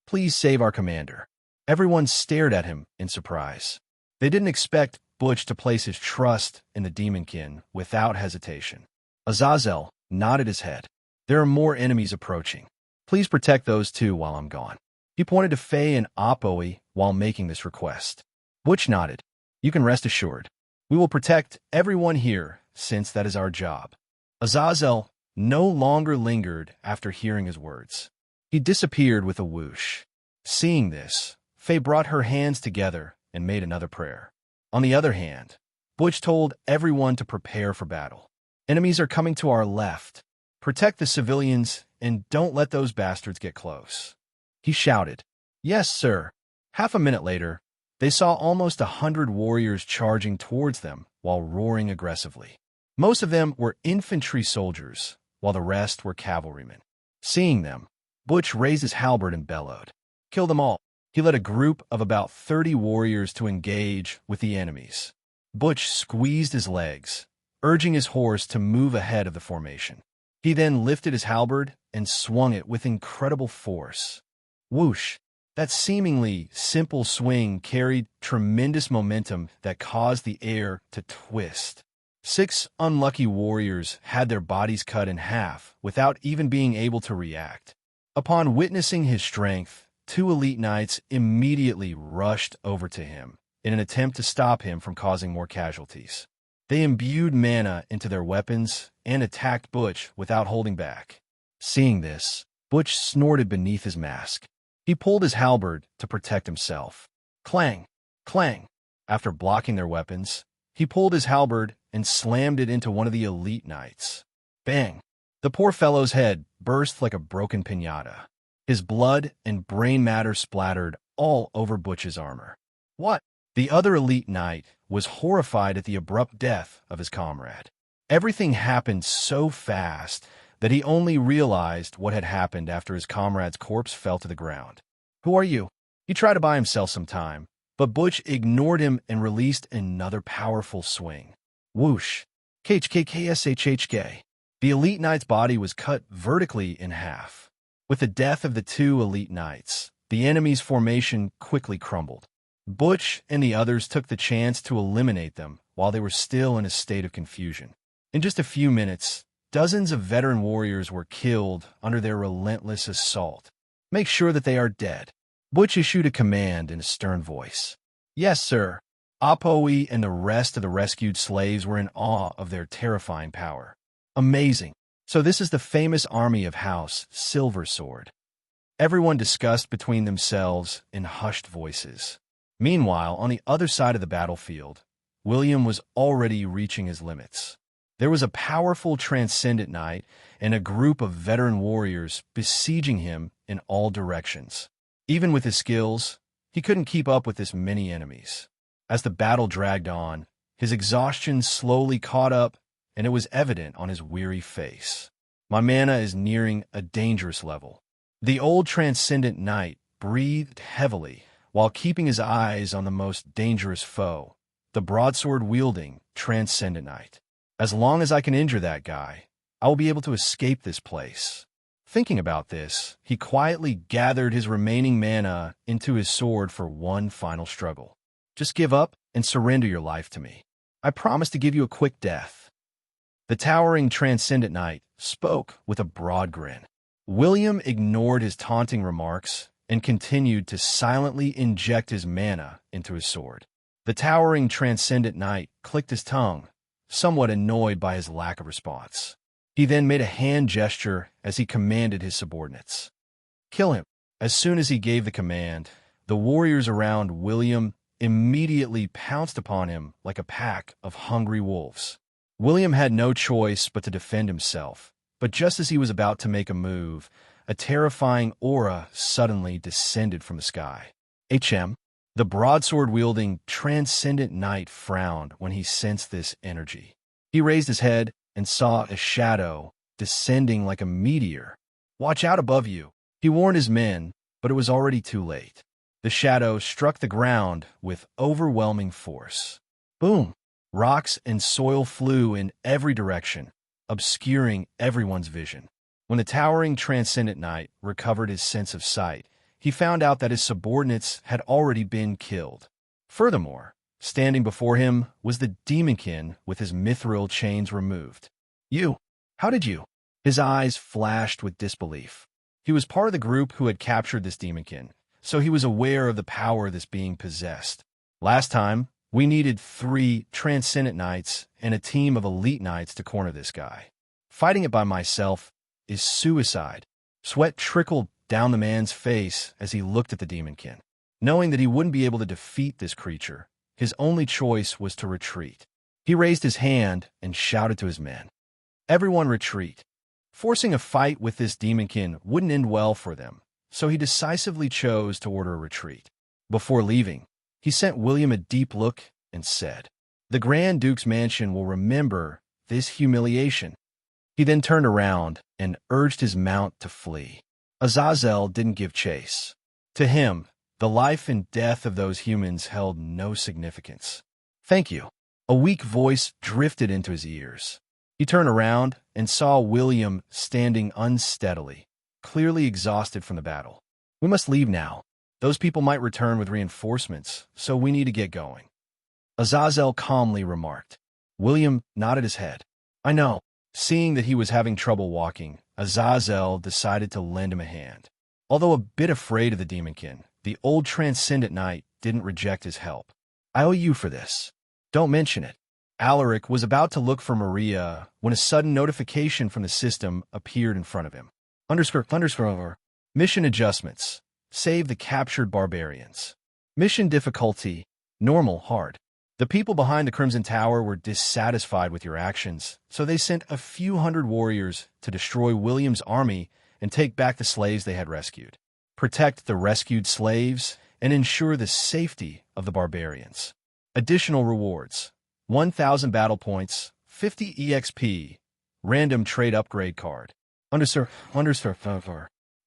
Please save our commander. Everyone stared at him in surprise. They didn't expect Butch to place his trust in the demonkin without hesitation. Azazel nodded his head. There are more enemies approaching. Please protect those two while I'm gone. He pointed to Faye and Opoe while making this request. Butch nodded. You can rest assured. We will protect everyone here, since that is our job. Azazel no longer lingered after hearing his words. He disappeared with a whoosh. Seeing this, Faye brought her hands together and made another prayer. On the other hand, Butch told everyone to prepare for battle. Enemies are coming to our left. Protect the civilians and don't let those bastards get close. He shouted. Yes, sir. Half a minute later, they saw almost 100 warriors charging towards them while roaring aggressively. Most of them were infantry soldiers, while the rest were cavalrymen. Seeing them, Butch raised his halberd and bellowed, "Kill them all." He led a group of about 30 warriors to engage with the enemies. Butch squeezed his legs, urging his horse to move ahead of the formation. He then lifted his halberd and swung it with incredible force. Whoosh! That seemingly simple swing carried tremendous momentum that caused the air to twist. 6 unlucky warriors had their bodies cut in half without even being able to react. Upon witnessing his strength, 2 elite knights immediately rushed over to him in an attempt to stop him from causing more casualties. They imbued mana into their weapons and attacked Butch without holding back. Seeing this, Butch snorted beneath his mask. He pulled his halberd to protect himself. Clang! Clang! After blocking their weapons, he pulled his halberd and slammed it into one of the elite knights. Bang! The poor fellow's head burst like a broken piñata. His blood and brain matter splattered all over Butch's armor. What? The other elite knight was horrified at the abrupt death of his comrade. Everything happened so fast that he only realized what had happened after his comrade's corpse fell to the ground. "Who are you?" He tried to buy himself some time, but Butch ignored him and released another powerful swing. Whoosh! KHKKSHHK. The elite knight's body was cut vertically in half. With the death of the 2 elite knights, the enemy's formation quickly crumbled. Butch and the others took the chance to eliminate them while they were still in a state of confusion. In just a few minutes, dozens of veteran warriors were killed under their relentless assault. "Make sure that they are dead." Butch issued a command in a stern voice. "Yes, sir." Apoe and the rest of the rescued slaves were in awe of their terrifying power. Amazing. So this is the famous army of House Silversword. Everyone discussed between themselves in hushed voices. Meanwhile, on the other side of the battlefield, William was already reaching his limits. There was a powerful transcendent knight and a group of veteran warriors besieging him in all directions. Even with his skills, he couldn't keep up with this many enemies. As the battle dragged on, his exhaustion slowly caught up, and it was evident on his weary face. "My mana is nearing a dangerous level." The old transcendent knight breathed heavily while keeping his eyes on the most dangerous foe, the broadsword-wielding transcendent knight. "As long as I can injure that guy, I will be able to escape this place." Thinking about this, he quietly gathered his remaining mana into his sword for one final struggle. "Just give up and surrender your life to me. I promise to give you a quick death." The towering transcendent knight spoke with a broad grin. William ignored his taunting remarks and continued to silently inject his mana into his sword. The towering transcendent knight clicked his tongue, somewhat annoyed by his lack of response. He then made a hand gesture as he commanded his subordinates. "Kill him." As soon as he gave the command, the warriors around William immediately pounced upon him like a pack of hungry wolves. William had no choice but to defend himself, but just as he was about to make a move, a terrifying aura suddenly descended from the sky. The broadsword-wielding transcendent knight frowned when he sensed this energy. He raised his head and saw a shadow descending like a meteor. "Watch out above you," he warned his men, but it was already too late. The shadow struck the ground with overwhelming force. Boom! Rocks and soil flew in every direction, obscuring everyone's vision. When the towering transcendent knight recovered his sense of sight, he found out that his subordinates had already been killed. Furthermore, standing before him was the demonkin with his mithril chains removed. "You? How did you?" His eyes flashed with disbelief. He was part of the group who had captured this demonkin, so he was aware of the power this being possessed. "Last time, we needed 3 transcendent knights and a team of elite knights to corner this guy. Fighting it by myself is suicide." Sweat trickled down the man's face as he looked at the demonkin. Knowing that he wouldn't be able to defeat this creature, his only choice was to retreat. He raised his hand and shouted to his men, "Everyone retreat." Forcing a fight with this demonkin wouldn't end well for them, so he decisively chose to order a retreat. Before leaving, he sent William a deep look and said, "The Grand Duke's mansion will remember this humiliation." He then turned around and urged his mount to flee. Azazel didn't give chase. To him, the life and death of those humans held no significance. "Thank you." A weak voice drifted into his ears. He turned around and saw William standing unsteadily, clearly exhausted from the battle. "We must leave now. Those people might return with reinforcements, so we need to get going," Azazel calmly remarked. William nodded his head. "I know." Seeing that he was having trouble walking, Azazel decided to lend him a hand. Although a bit afraid of the demonkin, the old transcendent knight didn't reject his help. "I owe you for this." "Don't mention it." Alaric was about to look for Maria when a sudden notification from the system appeared in front of him. Underscore. Mission adjustments. Save the captured barbarians. Mission difficulty. Normal, hard. The people behind the Crimson Tower were dissatisfied with your actions, so they sent a few hundred warriors to destroy William's army and take back the slaves they had rescued. Protect the rescued slaves and ensure the safety of the barbarians. Additional rewards: 1,000 battle points, 50 EXP, random trade upgrade card. Underscore.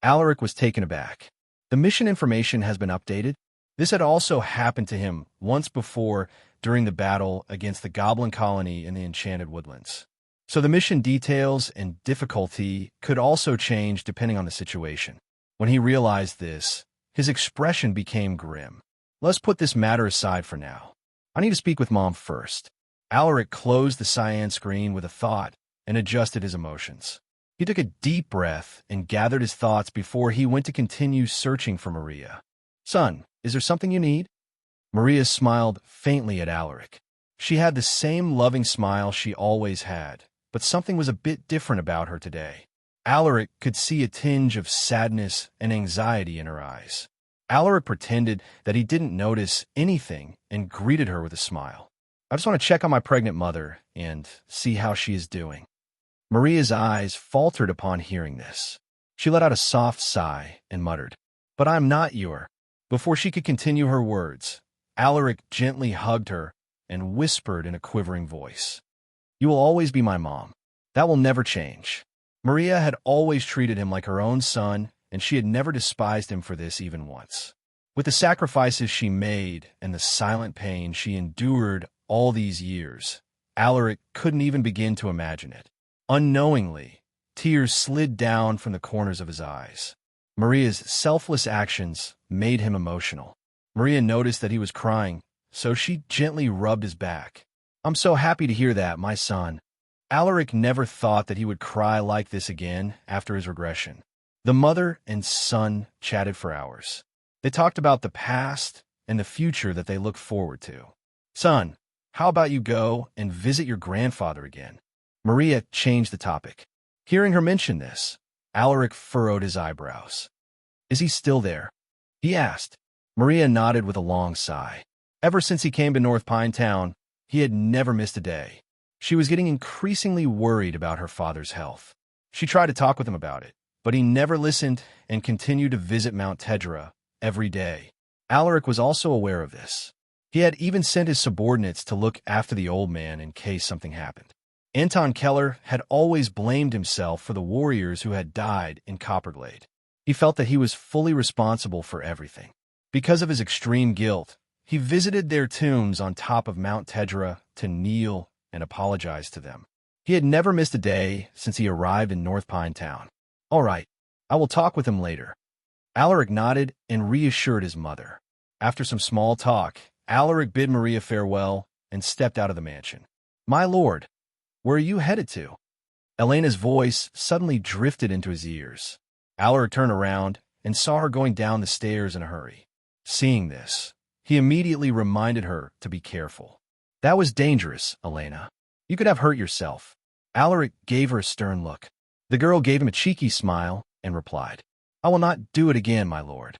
Alaric was taken aback. The mission information has been updated. This had also happened to him once before during the battle against the Goblin colony in the Enchanted Woodlands. So the mission details and difficulty could also change depending on the situation. When he realized this, his expression became grim. "Let's put this matter aside for now. I need to speak with Mom first." Alaric closed the cyan screen with a thought and adjusted his emotions. He took a deep breath and gathered his thoughts before he went to continue searching for Maria. "Son, is there something you need?" Maria smiled faintly at Alaric. She had the same loving smile she always had, but something was a bit different about her today. Alaric could see a tinge of sadness and anxiety in her eyes. Alaric pretended that he didn't notice anything and greeted her with a smile. "I just want to check on my pregnant mother and see how she is doing." Maria's eyes faltered upon hearing this. She let out a soft sigh and muttered, "But I'm not your..." Before she could continue her words, Alaric gently hugged her and whispered in a quivering voice, "You will always be my mom. That will never change." Maria had always treated him like her own son, and she had never despised him for this even once. With the sacrifices she made and the silent pain she endured all these years, Alaric couldn't even begin to imagine it. Unknowingly, tears slid down from the corners of his eyes. Maria's selfless actions made him emotional. Maria noticed that he was crying, so she gently rubbed his back. "I'm so happy to hear that, my son." Alaric never thought that he would cry like this again after his regression. The mother and son chatted for hours. They talked about the past and the future that they looked forward to. "Son, how about you go and visit your grandfather again?" Maria changed the topic. Hearing her mention this, Alaric furrowed his eyebrows. "Is he still there?" he asked. Maria nodded with a long sigh. Ever since he came to North Pine Town, he had never missed a day. She was getting increasingly worried about her father's health. She tried to talk with him about it, but he never listened and continued to visit Mount Tedra every day. Alaric was also aware of this. He had even sent his subordinates to look after the old man in case something happened. Anton Keller had always blamed himself for the warriors who had died in Copperglade. He felt that he was fully responsible for everything. Because of his extreme guilt, he visited their tombs on top of Mount Tedra to kneel and apologize to them. He had never missed a day since he arrived in North Pine Town. "All right, I will talk with him later." Alaric nodded and reassured his mother. After some small talk, Alaric bid Maria farewell and stepped out of the mansion. "My lord, where are you headed to?" Elena's voice suddenly drifted into his ears. Alaric turned around and saw her going down the stairs in a hurry. Seeing this, he immediately reminded her to be careful. "That was dangerous, Elena. You could have hurt yourself." Alaric gave her a stern look. The girl gave him a cheeky smile and replied, "I will not do it again, my lord."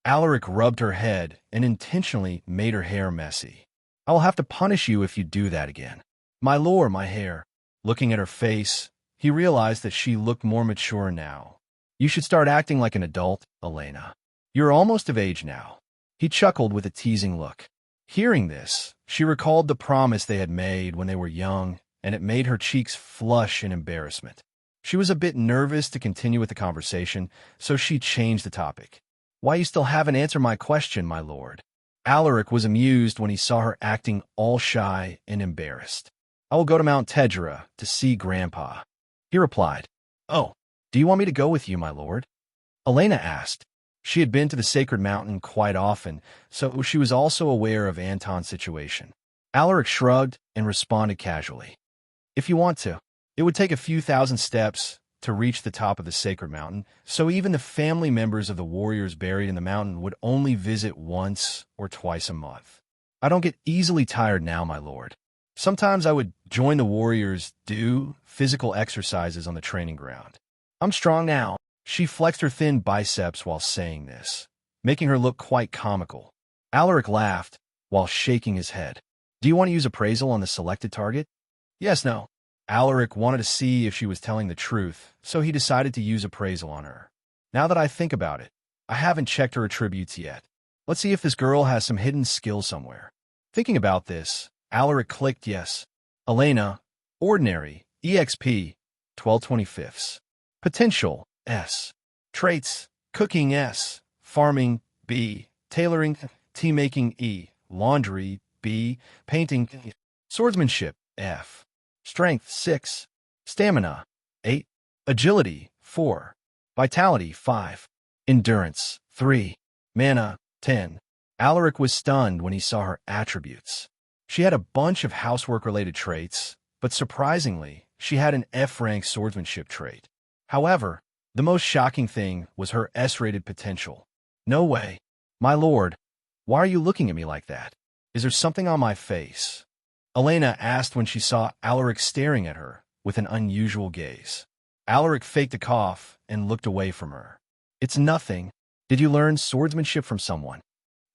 Alaric rubbed her head and intentionally made her hair messy. "I will have to punish you if you do that again." "My lord, my hair." Looking at her face, he realized that she looked more mature now. "You should start acting like an adult, Elena. You're almost of age now." He chuckled with a teasing look. Hearing this, she recalled the promise they had made when they were young and it made her cheeks flush in embarrassment. She was a bit nervous to continue with the conversation, so she changed the topic. "Why you still haven't answered my question, my lord?" Alaric was amused when he saw her acting all shy and embarrassed. "I will go to Mount Tedra to see Grandpa," he replied. "Oh, do you want me to go with you, my lord?" Elena asked. She had been to the sacred mountain quite often, so she was also aware of Anton's situation. Alaric shrugged and responded casually. "If you want to. It would take a few thousand steps to reach the top of the sacred mountain, so even the family members of the warriors buried in the mountain would only visit once or twice a month. I don't get easily tired now, my lord. Sometimes I would join the warriors, do physical exercises on the training ground. I'm strong now." She flexed her thin biceps while saying this, making her look quite comical. Alaric laughed while shaking his head. "Do you want to use appraisal on the selected target?" "Yes, no." Alaric wanted to see if she was telling the truth, so he decided to use appraisal on her. "Now that I think about it, I haven't checked her attributes yet. Let's see if this girl has some hidden skill somewhere." Thinking about this, Alaric clicked yes. Elena, ordinary, EXP, 12/25. Potential, S. Traits, cooking, S. Farming, B. Tailoring, tea-making, E. Laundry, B. Painting, swordsmanship, F. Strength, 6. Stamina, 8. Agility, 4. Vitality, 5. Endurance, 3. Mana, 10. Alaric was stunned when he saw her attributes. She had a bunch of housework-related traits, but surprisingly, she had an F-rank swordsmanship trait. However, the most shocking thing was her S-rated potential. "No way. My lord, why are you looking at me like that? Is there something on my face?" Elena asked when she saw Alaric staring at her with an unusual gaze. Alaric faked a cough and looked away from her. "It's nothing. Did you learn swordsmanship from someone?"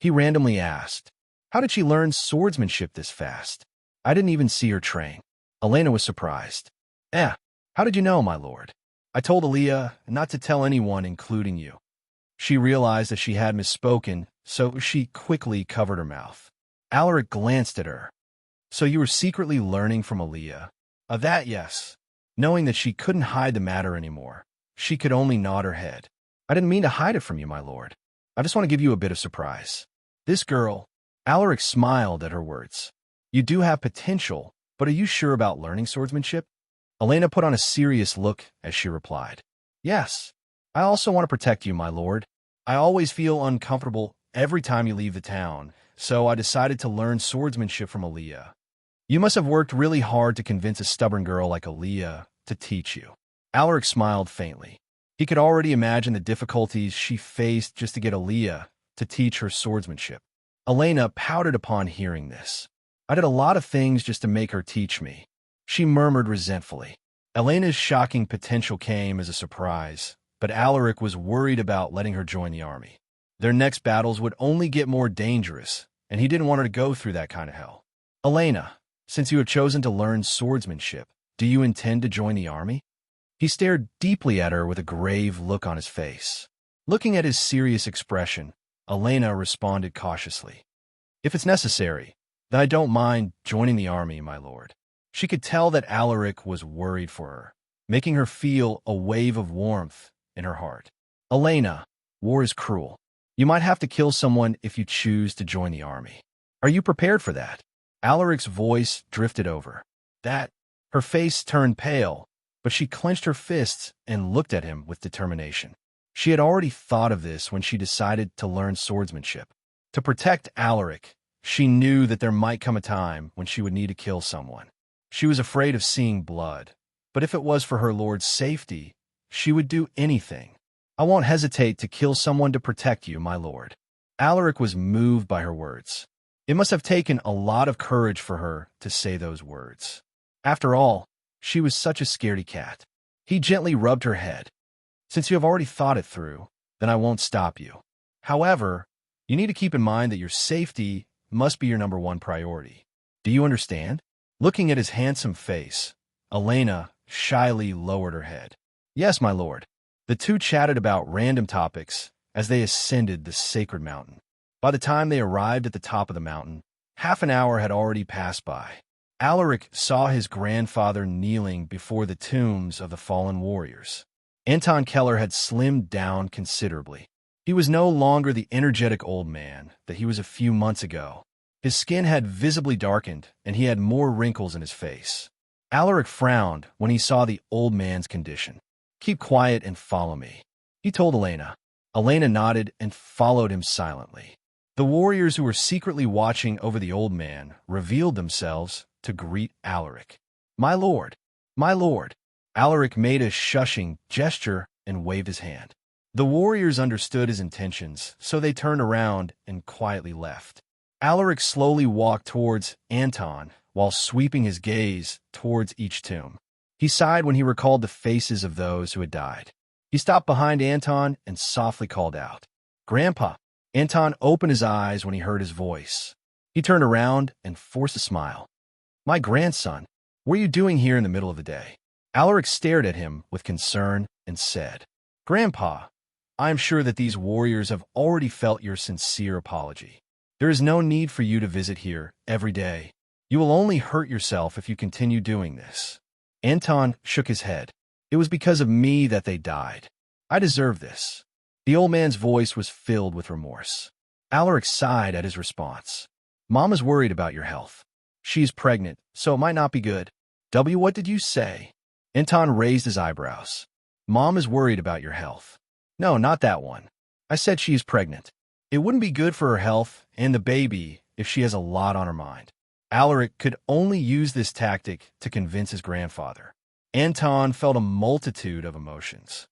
He randomly asked. "How did she learn swordsmanship this fast? I didn't even see her train." Elena was surprised. How did you know, my lord?" "I told Aaliyah not to tell anyone, including you." She realized that she had misspoken, so she quickly covered her mouth. Alaric glanced at her. "So you were secretly learning from Aaliyah?" That, yes." Knowing that she couldn't hide the matter anymore, she could only nod her head. "I didn't mean to hide it from you, my lord. I just want to give you a bit of surprise. This girl..." Alaric smiled at her words. "You do have potential, but are you sure about learning swordsmanship?" Elena put on a serious look as she replied. "Yes. I also want to protect you, my lord. I always feel uncomfortable every time you leave the town, so I decided to learn swordsmanship from Aaliyah." "You must have worked really hard to convince a stubborn girl like Aaliyah to teach you." Alaric smiled faintly. He could already imagine the difficulties she faced just to get Aaliyah to teach her swordsmanship. Elena pouted upon hearing this. "I did a lot of things just to make her teach me," she murmured resentfully. Elena's shocking potential came as a surprise, but Alaric was worried about letting her join the army. Their next battles would only get more dangerous, and he didn't want her to go through that kind of hell. "Elena, since you have chosen to learn swordsmanship, do you intend to join the army?" He stared deeply at her with a grave look on his face. Looking at his serious expression, Elena responded cautiously. "If it's necessary, then I don't mind joining the army, my lord." She could tell that Alaric was worried for her, making her feel a wave of warmth in her heart. "Elena, war is cruel. You might have to kill someone if you choose to join the army. Are you prepared for that?" Alaric's voice drifted over. "That..." Her face turned pale, but she clenched her fists and looked at him with determination. She had already thought of this when she decided to learn swordsmanship. To protect Alaric, she knew that there might come a time when she would need to kill someone. She was afraid of seeing blood, but if it was for her lord's safety, she would do anything. "I won't hesitate to kill someone to protect you, my lord." Alaric was moved by her words. It must have taken a lot of courage for her to say those words. After all, she was such a scaredy cat. He gently rubbed her head. "Since you have already thought it through, then I won't stop you. However, you need to keep in mind that your safety must be your #1 priority. Do you understand?" Looking at his handsome face, Elena shyly lowered her head. "Yes, my lord." The two chatted about random topics as they ascended the sacred mountain. By the time they arrived at the top of the mountain, half an hour had already passed by. Alaric saw his grandfather kneeling before the tombs of the fallen warriors. Anton Keller had slimmed down considerably. He was no longer the energetic old man that he was a few months ago. His skin had visibly darkened, and he had more wrinkles in his face. Alaric frowned when he saw the old man's condition. "Keep quiet and follow me," he told Elena. Elena nodded and followed him silently. The warriors who were secretly watching over the old man revealed themselves to greet Alaric. My lord! My lord!" Alaric made a shushing gesture and waved his hand. The warriors understood his intentions, so they turned around and quietly left. Alaric slowly walked towards Anton while sweeping his gaze towards each tomb. He sighed when he recalled the faces of those who had died. He stopped behind Anton and softly called out, "Grandpa!" Anton opened his eyes when he heard his voice. He turned around and forced a smile. "My grandson, what are you doing here in the middle of the day?" Alaric stared at him with concern and said, "Grandpa, I am sure that these warriors have already felt your sincere apology. There is no need for you to visit here every day. You will only hurt yourself if you continue doing this." Anton shook his head. "It was because of me that they died. I deserve this." The old man's voice was filled with remorse. Alaric sighed at his response. "Mom is worried about your health. She's pregnant, so it might not be good." What did you say?" Anton raised his eyebrows. "Mom is worried about your health." "No, not that one. I said she is pregnant. It wouldn't be good for her health and the baby if she has a lot on her mind." Alaric could only use this tactic to convince his grandfather. Anton felt a multitude of emotions.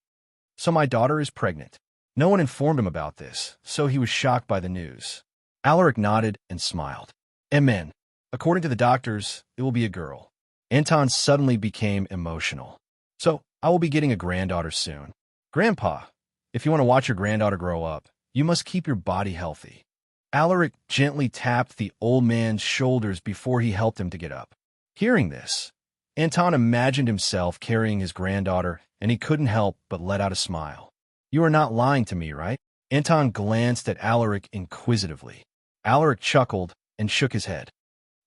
"So my daughter is pregnant." No one informed him about this, so he was shocked by the news. Alaric nodded and smiled. "Amen. According to the doctors, it will be a girl." Anton suddenly became emotional. "So I will be getting a granddaughter soon." "Grandpa, if you want to watch your granddaughter grow up, you must keep your body healthy." Alaric gently tapped the old man's shoulders before he helped him to get up. Hearing this, Anton imagined himself carrying his granddaughter, and he couldn't help but let out a smile. "You are not lying to me, right?" Anton glanced at Alaric inquisitively. Alaric chuckled and shook his head.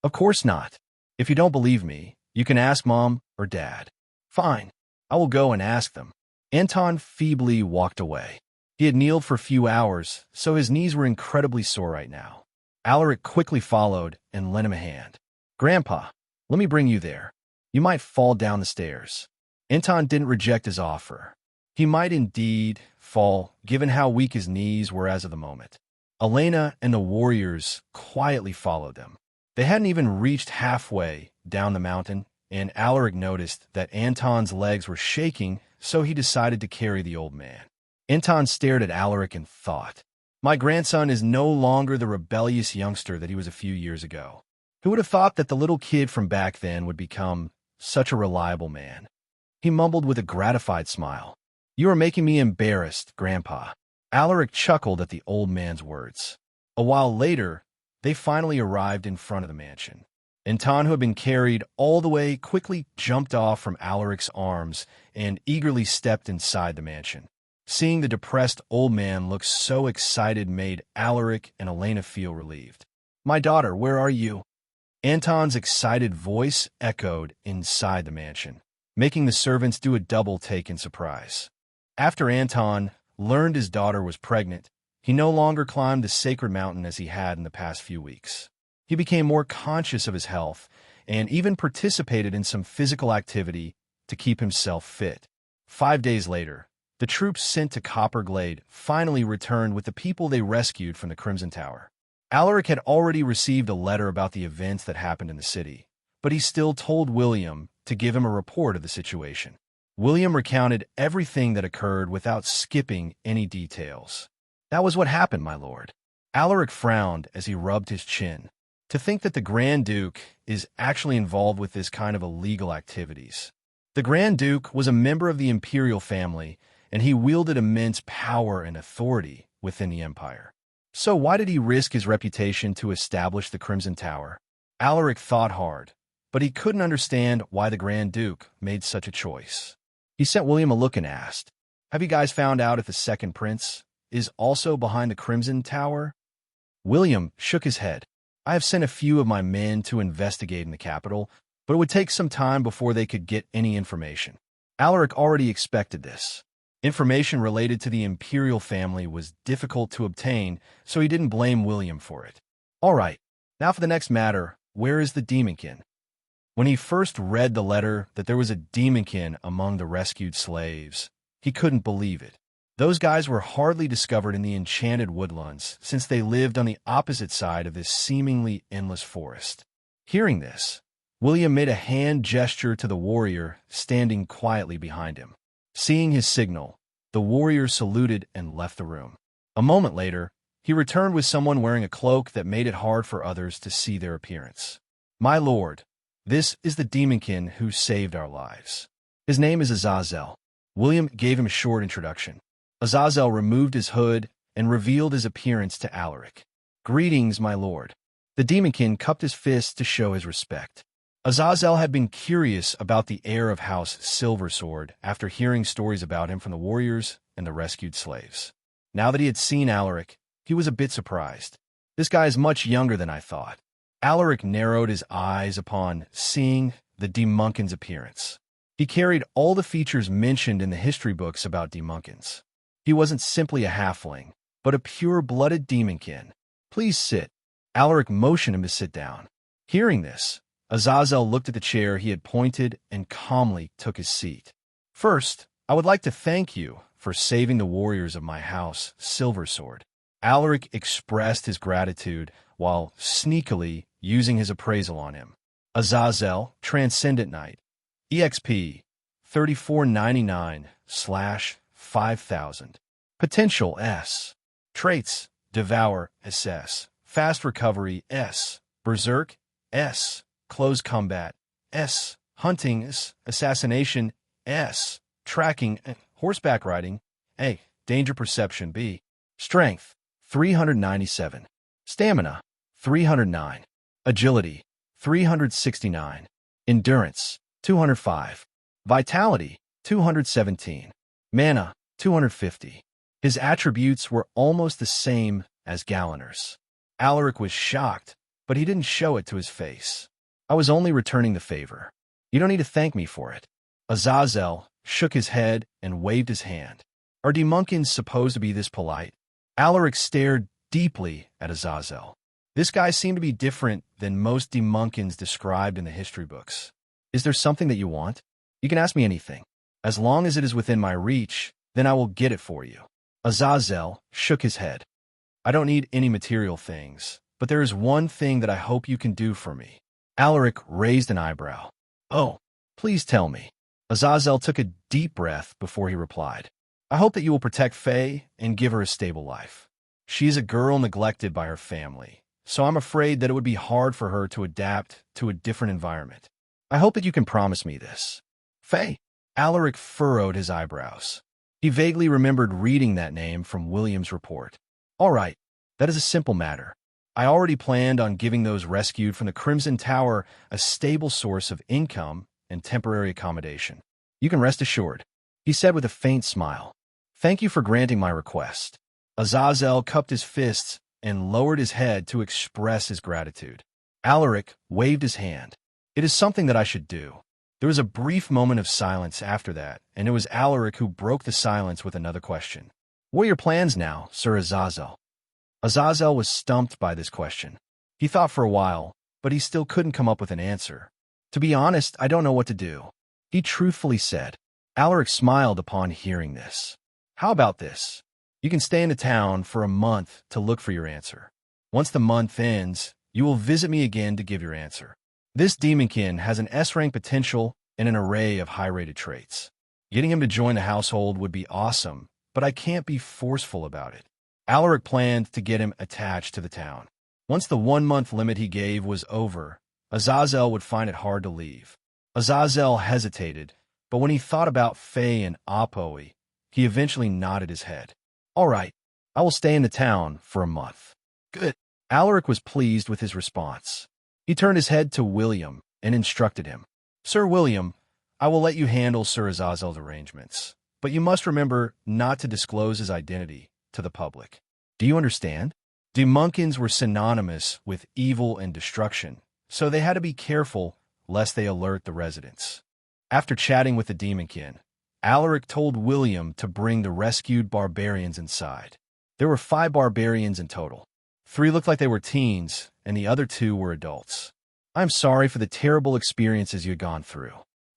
"Of course not. If you don't believe me, you can ask Mom or Dad." "Fine. I will go and ask them." Anton feebly walked away. He had kneeled for a few hours, so his knees were incredibly sore right now. Alaric quickly followed and lent him a hand. "Grandpa, let me bring you there. You might fall down the stairs." Anton didn't reject his offer. He might indeed fall, given how weak his knees were as of the moment. Elena and the warriors quietly followed them. They hadn't even reached halfway down the mountain, and Alaric noticed that Anton's legs were shaking, so he decided to carry the old man. Anton stared at Alaric and thought, "My grandson is no longer the rebellious youngster that he was a few years ago. Who would have thought that the little kid from back then would become such a reliable man?" He mumbled with a gratified smile. "You are making me embarrassed, Grandpa." Alaric chuckled at the old man's words. A while later, they finally arrived in front of the mansion. Anton, who had been carried all the way, quickly jumped off from Alaric's arms and eagerly stepped inside the mansion. Seeing the depressed old man look so excited made Alaric and Elena feel relieved. "My daughter, where are you?" Anton's excited voice echoed inside the mansion, making the servants do a double take in surprise. After Anton learned his daughter was pregnant, he no longer climbed the sacred mountain as he had in the past few weeks. He became more conscious of his health and even participated in some physical activity to keep himself fit. 5 days later, the troops sent to Copper Glade finally returned with the people they rescued from the Crimson Tower. Alaric had already received a letter about the events that happened in the city, but he still told William to give him a report of the situation. William recounted everything that occurred without skipping any details. "That was what happened, my lord." Alaric frowned as he rubbed his chin. To think that the Grand Duke is actually involved with this kind of illegal activities. The Grand Duke was a member of the imperial family, and he wielded immense power and authority within the empire. So why did he risk his reputation to establish the Crimson Tower? Alaric thought hard, but he couldn't understand why the Grand Duke made such a choice. He sent William a look and asked, "Have you guys found out if the second prince is also behind the Crimson Tower?" William shook his head. I have sent a few of my men to investigate in the capital, but it would take some time before they could get any information. Alaric already expected this. Information related to the imperial family was difficult to obtain, so he didn't blame William for it. All right, now for the next matter, where is the demonkin? When he first read the letter that there was a demonkin among the rescued slaves, he couldn't believe it. Those guys were hardly discovered in the enchanted woodlands, since they lived on the opposite side of this seemingly endless forest. Hearing this, William made a hand gesture to the warrior standing quietly behind him. Seeing his signal, the warrior saluted and left the room. A moment later, he returned with someone wearing a cloak that made it hard for others to see their appearance. My lord, this is the demonkin who saved our lives. His name is Azazel. William gave him a short introduction. Azazel removed his hood and revealed his appearance to Alaric. Greetings, my lord. The demonkin cupped his fist to show his respect. Azazel had been curious about the heir of House Silversword after hearing stories about him from the warriors and the rescued slaves. Now that he had seen Alaric, he was a bit surprised. This guy is much younger than I thought. Alaric narrowed his eyes upon seeing the demonkin's appearance. He carried all the features mentioned in the history books about demonkins. He wasn't simply a halfling, but a pure-blooded demonkin. Please sit. Alaric motioned him to sit down. Hearing this, Azazel looked at the chair he had pointed and calmly took his seat. First, I would like to thank you for saving the warriors of my house, Silversword. Alaric expressed his gratitude while sneakily using his appraisal on him. Azazel, Transcendent Knight, EXP 3499/5000. Potential S. Traits: Devour SS. Fast Recovery S. Berserk S. Close Combat S. Hunting S. Assassination S. Tracking Horseback Riding A. Danger Perception B. Strength 397. Stamina 309. Agility 369. Endurance 205. Vitality 217. Mana 250. His attributes were almost the same as Galenar's. Alaric was shocked, but he didn't show it to his face. I was only returning the favor. You don't need to thank me for it. Azazel shook his head and waved his hand. Are demonkins supposed to be this polite? Alaric stared deeply at Azazel. This guy seemed to be different than most demonkins described in the history books. Is there something that you want? You can ask me anything. As long as it is within my reach, then I will get it for you. Azazel shook his head. I don't need any material things, but there is one thing that I hope you can do for me. Alaric raised an eyebrow. Oh, please tell me. Azazel took a deep breath before he replied. I hope that you will protect Faye and give her a stable life. She is a girl neglected by her family, so I'm afraid that it would be hard for her to adapt to a different environment. I hope that you can promise me this. Faye. Alaric furrowed his eyebrows. He vaguely remembered reading that name from William's report. All right, that is a simple matter. I already planned on giving those rescued from the Crimson Tower a stable source of income and temporary accommodation. You can rest assured, he said with a faint smile. Thank you for granting my request. Azazel cupped his fists and lowered his head to express his gratitude. Alaric waved his hand. It is something that I should do. There was a brief moment of silence after that, and it was Alaric who broke the silence with another question. What are your plans now, Sir Azazel? Azazel was stumped by this question. He thought for a while, but he still couldn't come up with an answer. To be honest, I don't know what to do. He truthfully said. Alaric smiled upon hearing this. How about this? You can stay in the town for a month to look for your answer. Once the month ends, you will visit me again to give your answer. This demonkin has an S-rank potential and an array of high-rated traits. Getting him to join the household would be awesome, but I can't be forceful about it. Alaric planned to get him attached to the town. Once the 1-month limit he gave was over, Azazel would find it hard to leave. Azazel hesitated, but when he thought about Faye and Apoe, he eventually nodded his head. All right, I will stay in the town for a month. Good. Alaric was pleased with his response. He turned his head to William and instructed him. Sir William, I will let you handle Sir Azazel's arrangements, but you must remember not to disclose his identity to the public. Do you understand? Demunkins were synonymous with evil and destruction, so they had to be careful lest they alert the residents. After chatting with the demonkin, Alaric told William to bring the rescued barbarians inside. There were 5 barbarians in total. 3 looked like they were teens, and the other 2 were adults. I'm sorry for the terrible experiences you had gone through.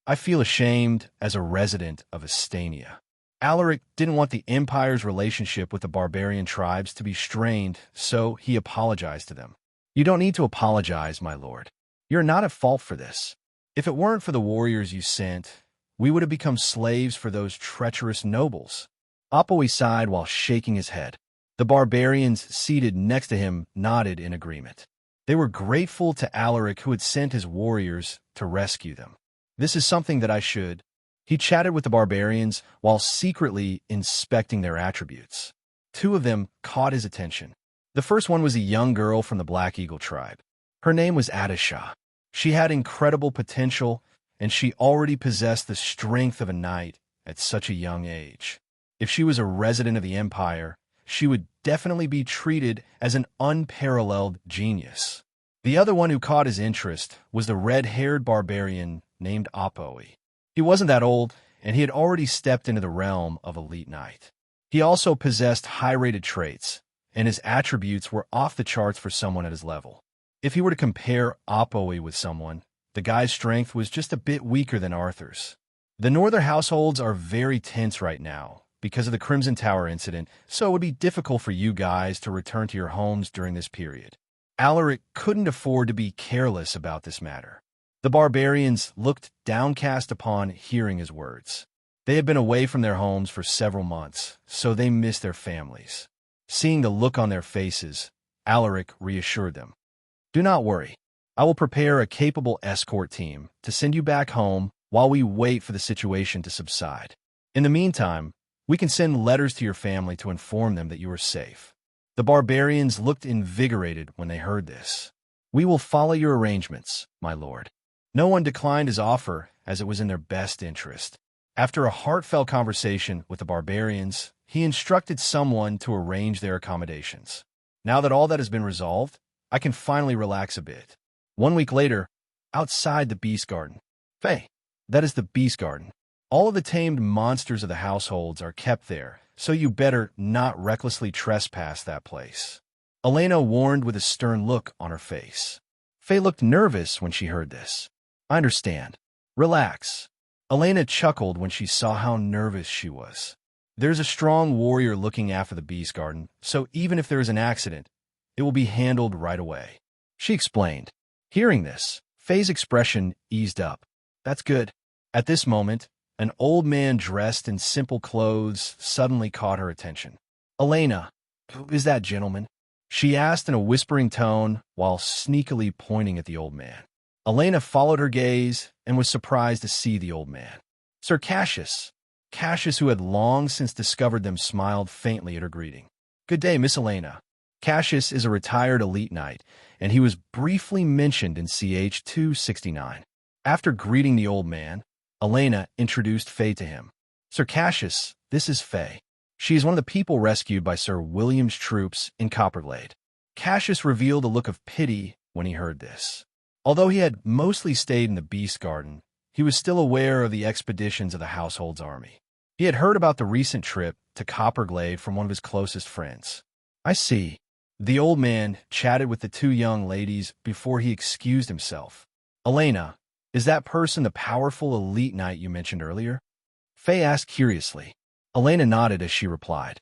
I feel ashamed as a resident of Astania. Alaric didn't want the Empire's relationship with the barbarian tribes to be strained, so he apologized to them. You don't need to apologize, my lord. You're not at fault for this. If it weren't for the warriors you sent, we would have become slaves for those treacherous nobles. Opoe sighed while shaking his head. The barbarians seated next to him nodded in agreement. They were grateful to Alaric, who had sent his warriors to rescue them. This is something that I should. He chatted with the barbarians while secretly inspecting their attributes. 2 of them caught his attention. The first one was a young girl from the Black Eagle tribe. Her name was Atisha. She had incredible potential, and she already possessed the strength of a knight at such a young age. If she was a resident of the Empire, she would definitely be treated as an unparalleled genius. The other one who caught his interest was the red-haired barbarian named Opoe. He wasn't that old, and he had already stepped into the realm of elite knight. He also possessed high-rated traits, and his attributes were off the charts for someone at his level. If he were to compare Opoe with someone, the guy's strength was just a bit weaker than Arthur's. The northern households are very tense right now because of the Crimson Tower incident, so it would be difficult for you guys to return to your homes during this period. Alaric couldn't afford to be careless about this matter. The barbarians looked downcast upon hearing his words. They had been away from their homes for several months, so they missed their families. Seeing the look on their faces, Alaric reassured them. Do not worry. I will prepare a capable escort team to send you back home while we wait for the situation to subside. In the meantime, we can send letters to your family to inform them that you are safe. The barbarians looked invigorated when they heard this. We will follow your arrangements, my lord. No one declined his offer, as it was in their best interest. After a heartfelt conversation with the barbarians, he instructed someone to arrange their accommodations. Now that all that has been resolved, I can finally relax a bit. 1 week later, outside the Beast Garden. Faye, that is the Beast Garden. All of the tamed monsters of the households are kept there, so you better not recklessly trespass that place. Elena warned with a stern look on her face. Faye looked nervous when she heard this. I understand. Relax. Elena chuckled when she saw how nervous she was. There's a strong warrior looking after the Beast Garden, so even if there is an accident, it will be handled right away. She explained. Hearing this, Faye's expression eased up. That's good. At this moment, an old man dressed in simple clothes suddenly caught her attention. Elena, who is that gentleman? She asked in a whispering tone while sneakily pointing at the old man. Elena followed her gaze and was surprised to see the old man. Sir Cassius. Cassius, who had long since discovered them, smiled faintly at her greeting. Good day, Miss Elena. Cassius is a retired elite knight, and he was briefly mentioned in CH 269. After greeting the old man, Elena introduced Faye to him. Sir Cassius, this is Faye. She is one of the people rescued by Sir William's troops in Copperglade. Cassius revealed a look of pity when he heard this. Although he had mostly stayed in the Beast Garden, he was still aware of the expeditions of the household's army. He had heard about the recent trip to Copperglade from one of his closest friends. I see. The old man chatted with the 2 young ladies before he excused himself. Elena, is that person the powerful elite knight you mentioned earlier? Faye asked curiously. Elena nodded as she replied.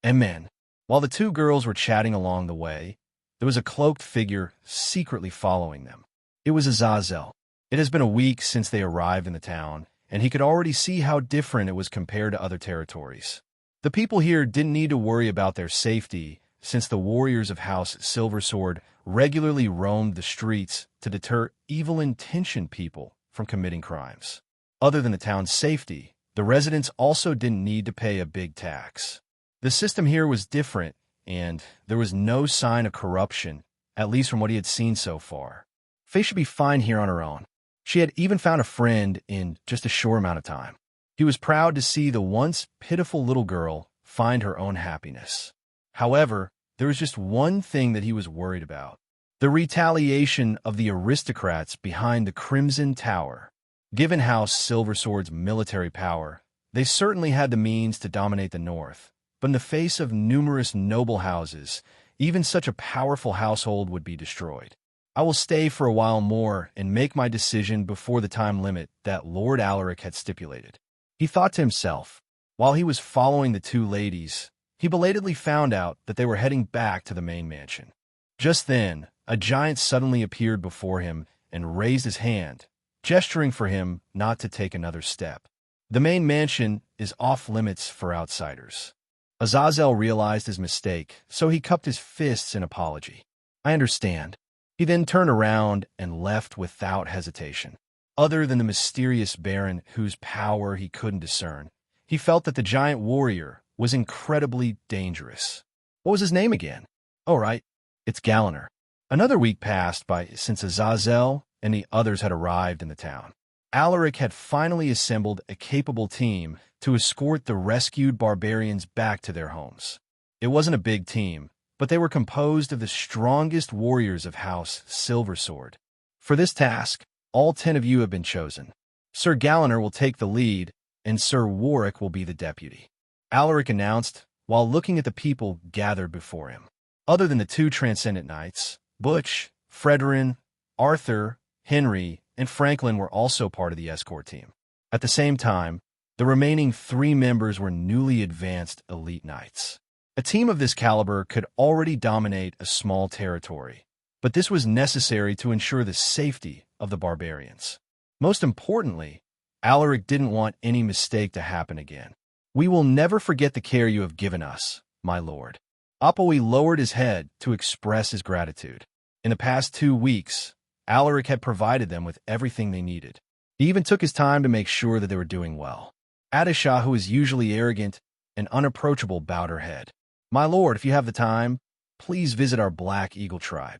Amen. While the 2 girls were chatting along the way, there was a cloaked figure secretly following them. It was Azazel. It has been a week since they arrived in the town, and he could already see how different it was compared to other territories. The people here didn't need to worry about their safety, since the warriors of House Silversword regularly roamed the streets to deter evil-intentioned people from committing crimes. Other than the town's safety, the residents also didn't need to pay a big tax. The system here was different, and there was no sign of corruption, at least from what he had seen so far. Faye should be fine here on her own. She had even found a friend in just a short amount of time. He was proud to see the once pitiful little girl find her own happiness. However, there was just one thing that he was worried about: the retaliation of the aristocrats behind the Crimson Tower. Given House Silversword's military power, they certainly had the means to dominate the north, but in the face of numerous noble houses, even such a powerful household would be destroyed. I will stay for a while more and make my decision before the time limit that Lord Alaric had stipulated. He thought to himself. While he was following the two ladies, he belatedly found out that they were heading back to the main mansion. Just then, a giant suddenly appeared before him and raised his hand, gesturing for him not to take another step. The main mansion is off-limits for outsiders. Azazel realized his mistake, so he cupped his fists in apology. I understand. He then turned around and left without hesitation. Other than the mysterious baron whose power he couldn't discern, he felt that the giant warrior was incredibly dangerous. What was his name again? Oh, right, it's Galliner. Another week passed by since Azazel and the others had arrived in the town. Alaric had finally assembled a capable team to escort the rescued barbarians back to their homes. It wasn't a big team, but they were composed of the strongest warriors of House Silversword. For this task, all 10 of you have been chosen. Sir Galliner will take the lead, and Sir Warwick will be the deputy, Alaric announced while looking at the people gathered before him. Other than the 2 transcendent knights, Butch, Fredrin, Arthur, Henry, and Franklin were also part of the escort team. At the same time, the remaining 3 members were newly advanced elite knights. A team of this caliber could already dominate a small territory, but this was necessary to ensure the safety of the barbarians. Most importantly, Alaric didn't want any mistake to happen again. We will never forget the care you have given us, my lord. Opoe lowered his head to express his gratitude. In the past 2 weeks, Alaric had provided them with everything they needed. He even took his time to make sure that they were doing well. Adisha, who is usually arrogant and unapproachable, bowed her head. My lord, if you have the time, please visit our Black Eagle tribe.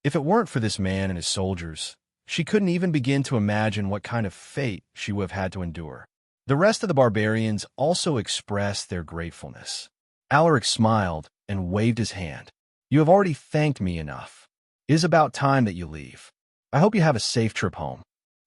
If it weren't for this man and his soldiers, she couldn't even begin to imagine what kind of fate she would have had to endure. The rest of the barbarians also expressed their gratefulness. Alaric smiled and waved his hand. You have already thanked me enough. It is about time that you leave. I hope you have a safe trip home.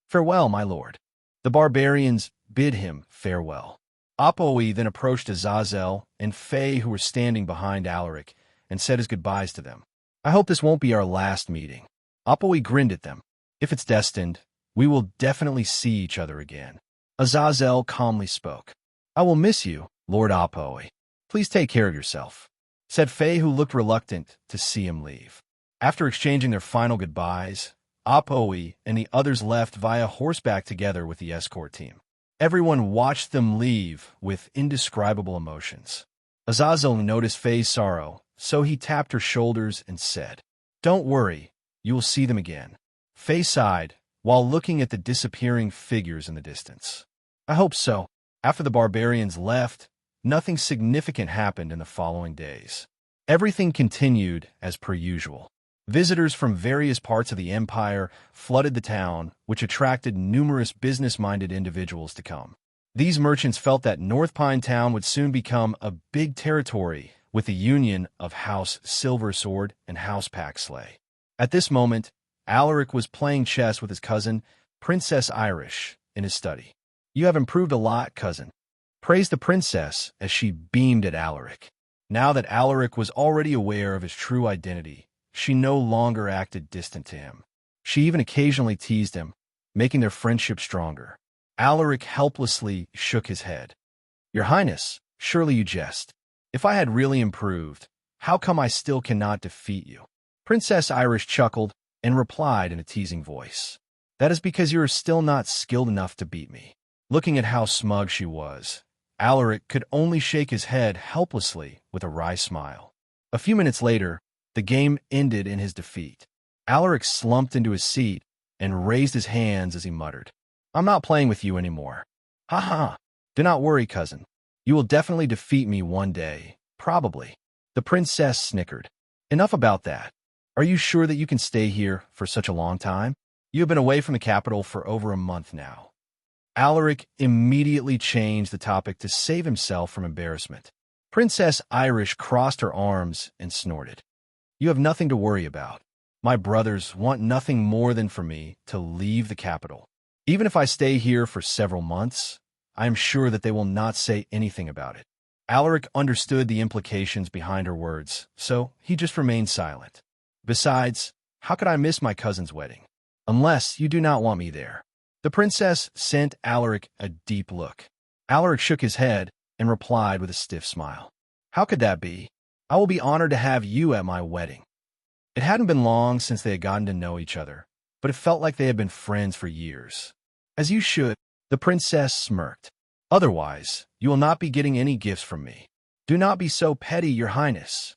Farewell, my lord. The barbarians bid him farewell. Opoe then approached Azazel and Faye, who were standing behind Alaric, and said his goodbyes to them. I hope this won't be our last meeting. Opoe grinned at them. If it's destined, we will definitely see each other again. Azazel calmly spoke. I will miss you, Lord Opoe. Please take care of yourself, said Faye, who looked reluctant to see him leave. After exchanging their final goodbyes, Opoe and the others left via horseback together with the escort team. Everyone watched them leave with indescribable emotions. Azazel noticed Faye's sorrow, so he tapped her shoulders and said, Don't worry, you will see them again. Faye sighed while looking at the disappearing figures in the distance. I hope so. After the barbarians left, nothing significant happened in the following days. Everything continued as per usual. Visitors from various parts of the empire flooded the town, which attracted numerous business-minded individuals to come. These merchants felt that North Pine Town would soon become a big territory with the union of House Silversword and House Paxley. At this moment, Alaric was playing chess with his cousin, Princess Irish, in his study. You have improved a lot, cousin, praised the princess as she beamed at Alaric. Now that Alaric was already aware of his true identity, she no longer acted distant to him. She even occasionally teased him, making their friendship stronger. Alaric helplessly shook his head. Your Highness, surely you jest. If I had really improved, how come I still cannot defeat you? Princess Irish chuckled and replied in a teasing voice. That is because you are still not skilled enough to beat me. Looking at how smug she was, Alaric could only shake his head helplessly with a wry smile. A few minutes later, the game ended in his defeat. Alaric slumped into his seat and raised his hands as he muttered, I'm not playing with you anymore. Ha ha. Do not worry, cousin. You will definitely defeat me one day, probably. The princess snickered. Enough about that. Are you sure that you can stay here for such a long time? You have been away from the capital for over a month now. Alaric immediately changed the topic to save himself from embarrassment. Princess Irish crossed her arms and snorted. You have nothing to worry about. My brothers want nothing more than for me to leave the capital. Even if I stay here for several months, I am sure that they will not say anything about it. Alaric understood the implications behind her words, so he just remained silent. Besides, how could I miss my cousin's wedding? Unless you do not want me there. The princess sent Alaric a deep look. Alaric shook his head and replied with a stiff smile. How could that be? I will be honored to have you at my wedding. It hadn't been long since they had gotten to know each other, but it felt like they had been friends for years. As you should, the princess smirked. Otherwise, you will not be getting any gifts from me. Do not be so petty, your highness.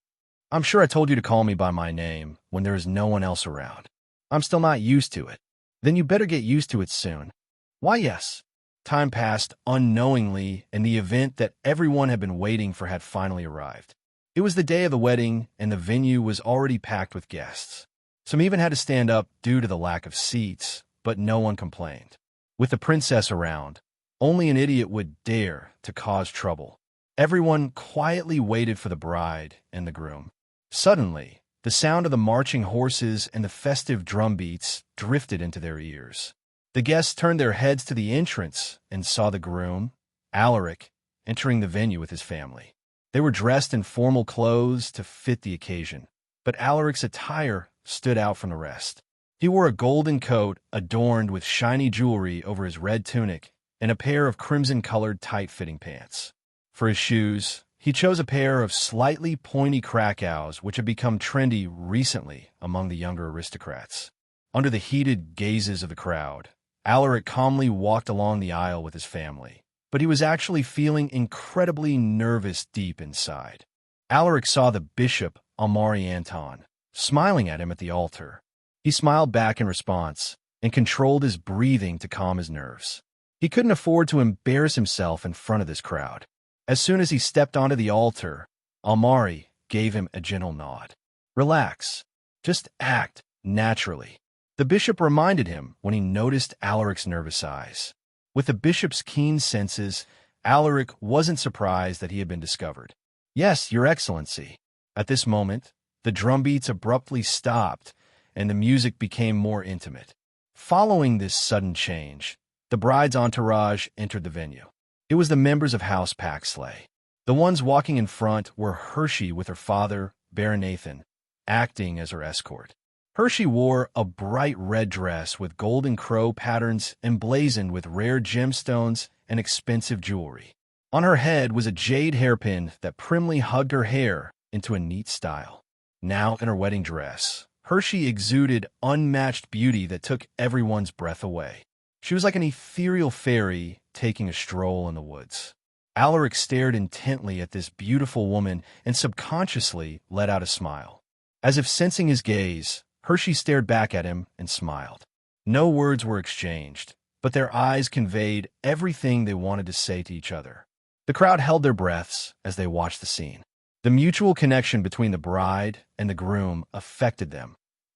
I'm sure I told you to call me by my name when there is no one else around. I'm still not used to it. Then you better get used to it soon. Why, yes. Time passed unknowingly, and the event that everyone had been waiting for had finally arrived. It was the day of the wedding, and the venue was already packed with guests. Some even had to stand up due to the lack of seats, but no one complained. With the princess around, only an idiot would dare to cause trouble. Everyone quietly waited for the bride and the groom. Suddenly, the sound of the marching horses and the festive drum beats drifted into their ears. The guests turned their heads to the entrance and saw the groom, Alaric, entering the venue with his family. They were dressed in formal clothes to fit the occasion, but Alaric's attire stood out from the rest. He wore a golden coat adorned with shiny jewelry over his red tunic and a pair of crimson-colored tight-fitting pants. For his shoes, he chose a pair of slightly pointy Krakows which had become trendy recently among the younger aristocrats. Under the heated gazes of the crowd, Alaric calmly walked along the aisle with his family, but he was actually feeling incredibly nervous deep inside. Alaric saw the bishop, Almari Anton, smiling at him at the altar. He smiled back in response and controlled his breathing to calm his nerves. He couldn't afford to embarrass himself in front of this crowd. As soon as he stepped onto the altar, Almari gave him a gentle nod. Relax. Just act naturally. The bishop reminded him when he noticed Alaric's nervous eyes. With the bishop's keen senses, Alaric wasn't surprised that he had been discovered. Yes, your excellency. At this moment, the drumbeats abruptly stopped, and the music became more intimate. Following this sudden change, the bride's entourage entered the venue. It was the members of House Paxley. The ones walking in front were Hershey with her father, Baron Nathan, acting as her escort. Hershey wore a bright red dress with golden crow patterns emblazoned with rare gemstones and expensive jewelry. On her head was a jade hairpin that primly hugged her hair into a neat style. Now in her wedding dress, Hershey exuded unmatched beauty that took everyone's breath away. She was like an ethereal fairy taking a stroll in the woods. Alaric stared intently at this beautiful woman and subconsciously let out a smile. As if sensing his gaze, Hershey stared back at him and smiled. No words were exchanged, but their eyes conveyed everything they wanted to say to each other. The crowd held their breaths as they watched the scene. The mutual connection between the bride and the groom affected them,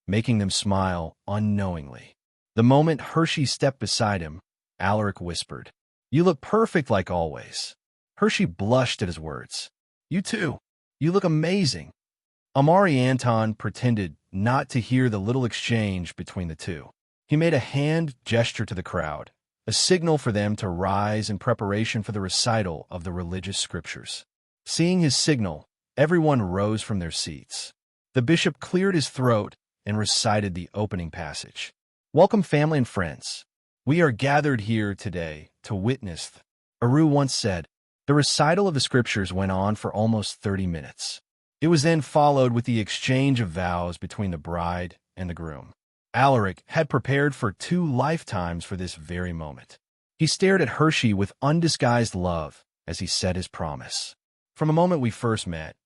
making them smile unknowingly. The moment Hershey stepped beside him, Alaric whispered, "You look perfect like always." Hershey blushed at his words. "You too. You look amazing." Almari Anton pretended not to hear the little exchange between the two. He made a hand gesture to the crowd, a signal for them to rise in preparation for the recital of the religious scriptures. Seeing his signal, everyone rose from their seats. The bishop cleared his throat and recited the opening passage. "Welcome, family and friends. We are gathered here today to witness," Aru once said. The recital of the scriptures went on for almost 30 minutes. It was then followed with the exchange of vows between the bride and the groom. Alaric had prepared for 2 lifetimes for this very moment. He stared at Hershey with undisguised love as he said his promise. "From the moment we first met,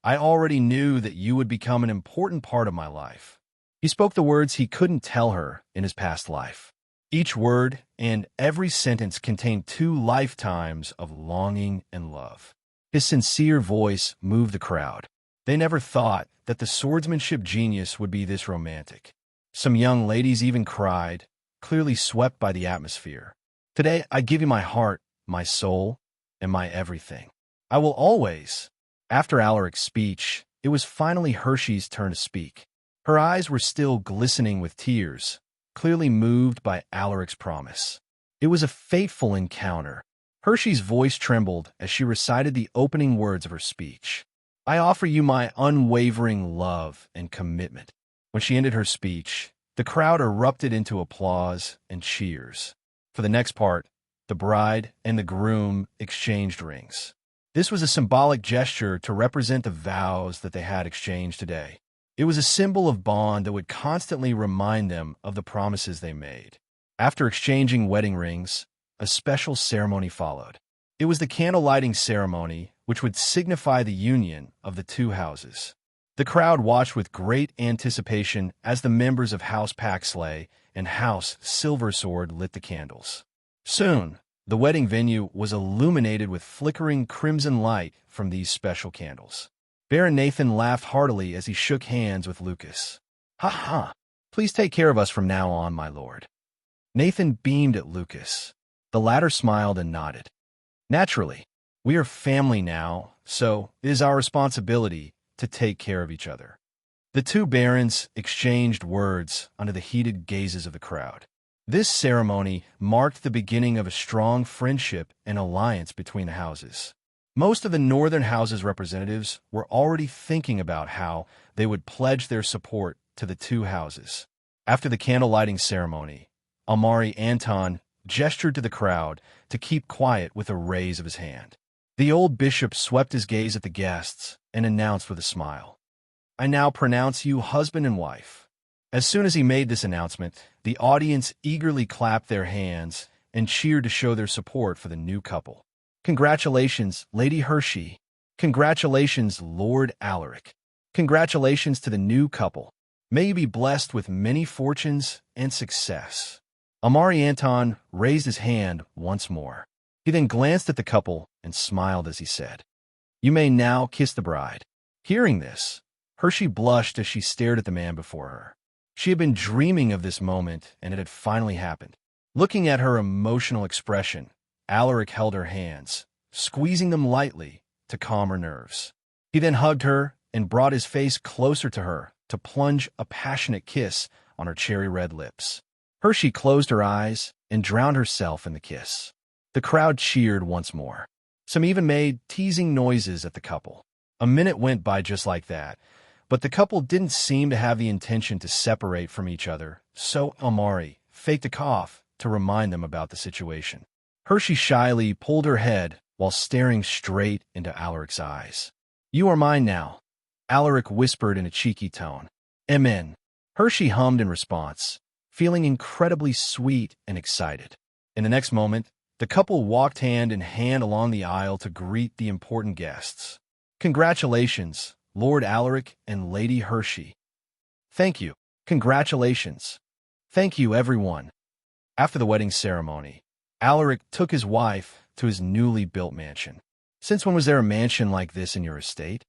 I already knew that you would become an important part of my life." He spoke the words he couldn't tell her in his past life. Each word and every sentence contained 2 lifetimes of longing and love. His sincere voice moved the crowd. They never thought that the swordsmanship genius would be this romantic. Some young ladies even cried, clearly swept by the atmosphere. "Today I give you my heart, my soul, and my everything. I will always After Alaric's speech, it was finally Hershey's turn to speak. Her eyes were still glistening with tears, clearly moved by Alaric's promise. It was a fateful encounter. Hershey's voice trembled as she recited the opening words of her speech. I offer you my unwavering love and commitment. When she ended her speech, the crowd erupted into applause and cheers. For the next part, the bride and the groom exchanged rings. This was a symbolic gesture to represent the vows that they had exchanged today. It was a symbol of bond that would constantly remind them of the promises they made. After exchanging wedding rings, a special ceremony followed. It was the candle-lighting ceremony, which would signify the union of the two houses. The crowd watched with great anticipation as the members of House Paxley and House Silversword lit the candles. Soon, the wedding venue was illuminated with flickering crimson light from these special candles. Baron Nathan laughed heartily as he shook hands with Lucas. "Ha ha! Please take care of us from now on, my lord." Nathan beamed at Lucas. The latter smiled and nodded. "Naturally, we are family now, so it is our responsibility to take care of each other." The two barons exchanged words under the heated gazes of the crowd. This ceremony marked the beginning of a strong friendship and alliance between the houses. Most of the northern houses' representatives were already thinking about how they would pledge their support to the two houses. After the candle-lighting ceremony, Almari Anton gestured to the crowd to keep quiet with a raise of his hand. The old bishop swept his gaze at the guests and announced with a smile, "I now pronounce you husband and wife." As soon as he made this announcement, the audience eagerly clapped their hands and cheered to show their support for the new couple. "Congratulations, Lady Hershey. Congratulations, Lord Alaric. Congratulations to the new couple. May you be blessed with many fortunes and success." Almari Anton raised his hand once more. He then glanced at the couple and smiled as he said, "You may now kiss the bride." Hearing this, Hershey blushed as she stared at the man before her. She had been dreaming of this moment, and it had finally happened. Looking at her emotional expression, Alaric held her hands, squeezing them lightly to calm her nerves. He then hugged her and brought his face closer to her to plunge a passionate kiss on her cherry-red lips. Hershey closed her eyes and drowned herself in the kiss. The crowd cheered once more. Some even made teasing noises at the couple. A minute went by just like that, but the couple didn't seem to have the intention to separate from each other, so Almari faked a cough to remind them about the situation. Hershey shyly pulled her head while staring straight into Alaric's eyes. "You are mine now," Alaric whispered in a cheeky tone. "Amen." Hershey hummed in response, feeling incredibly sweet and excited. In the next moment, the couple walked hand in hand along the aisle to greet the important guests. "Congratulations, Lord Alaric and Lady Hershey." "Thank you. Congratulations." "Thank you, everyone." After the wedding ceremony, Alaric took his wife to his newly built mansion. "Since when was there a mansion like this in your estate?"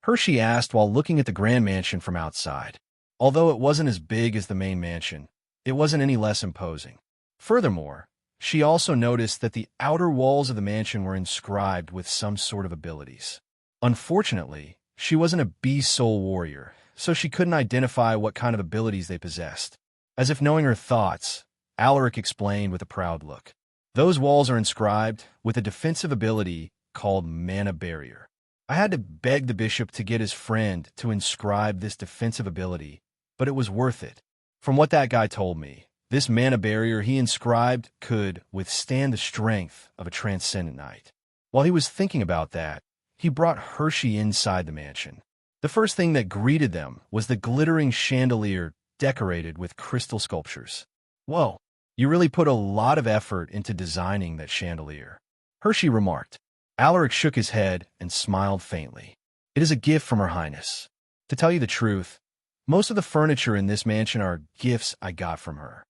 Hershey asked while looking at the grand mansion from outside. Although it wasn't as big as the main mansion, it wasn't any less imposing. Furthermore, she also noticed that the outer walls of the mansion were inscribed with some sort of abilities. Unfortunately, she wasn't a beast soul warrior, so she couldn't identify what kind of abilities they possessed. As if knowing her thoughts, Alaric explained with a proud look. "Those walls are inscribed with a defensive ability called Mana Barrier. I had to beg the bishop to get his friend to inscribe this defensive ability, but it was worth it. From what that guy told me, this Mana Barrier he inscribed could withstand the strength of a transcendent knight." While he was thinking about that, he brought Hershey inside the mansion. The first thing that greeted them was the glittering chandelier decorated with crystal sculptures. "Whoa, you really put a lot of effort into designing that chandelier," Hershey remarked. Alaric shook his head and smiled faintly. "It is a gift from Her Highness. To tell you the truth, most of the furniture in this mansion are gifts I got from her."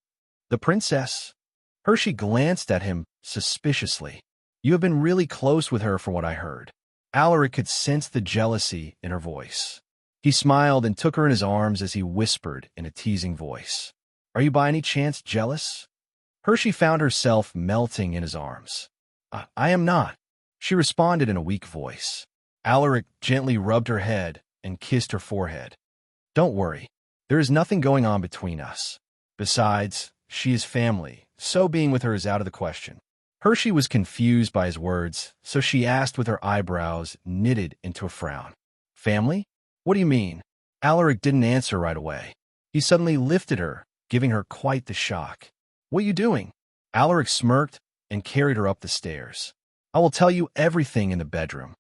"The princess?" Hershey glanced at him suspiciously. "You have been really close with her from what I heard." Alaric could sense the jealousy in her voice. He smiled and took her in his arms as he whispered in a teasing voice, "Are you by any chance jealous?" Hershey found herself melting in his arms. I am not," she responded in a weak voice. Alaric gently rubbed her head and kissed her forehead. Don't worry. There is nothing going on between us. Besides, she is family, so being with her is out of the question. Hershey was confused by his words, so she asked with her eyebrows knitted into a frown. Family? What do you mean? Alaric didn't answer right away. He suddenly lifted her, giving her quite the shock. What are you doing? Alaric smirked and carried her up the stairs. I will tell you everything in the bedroom.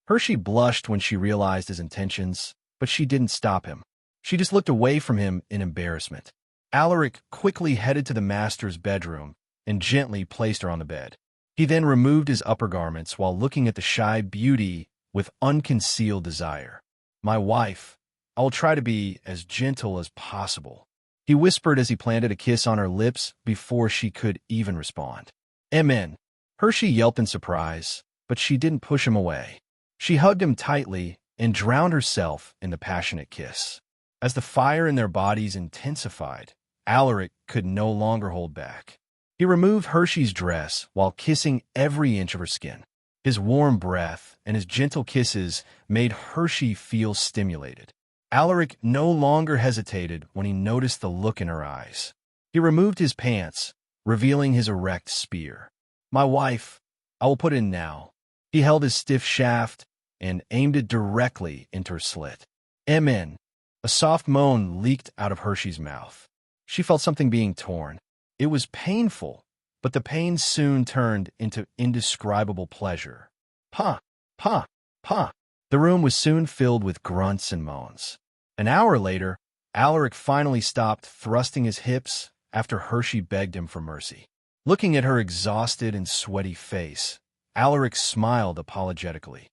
Hershey blushed when she realized his intentions, but she didn't stop him. She just looked away from him in embarrassment. Alaric quickly headed to the master's bedroom and gently placed her on the bed. He then removed his upper garments while looking at the shy beauty with unconcealed desire. My wife, I will try to be as gentle as possible, he whispered as he planted a kiss on her lips before she could even respond. Amen. Hershey yelped in surprise, but she didn't push him away. She hugged him tightly and drowned herself in the passionate kiss. As the fire in their bodies intensified, Alaric could no longer hold back. He removed Hershey's dress while kissing every inch of her skin. His warm breath and his gentle kisses made Hershey feel stimulated. Alaric no longer hesitated when he noticed the look in her eyes. He removed his pants, revealing his erect spear. My wife, I will put in now. He held his stiff shaft and aimed it directly into her slit. Amen. A soft moan leaked out of Hershey's mouth. She felt something being torn. It was painful, but the pain soon turned into indescribable pleasure. Pa! Pa! Pa! The room was soon filled with grunts and moans. An hour later, Alaric finally stopped thrusting his hips after Hershey begged him for mercy. Looking at her exhausted and sweaty face, Alaric smiled apologetically.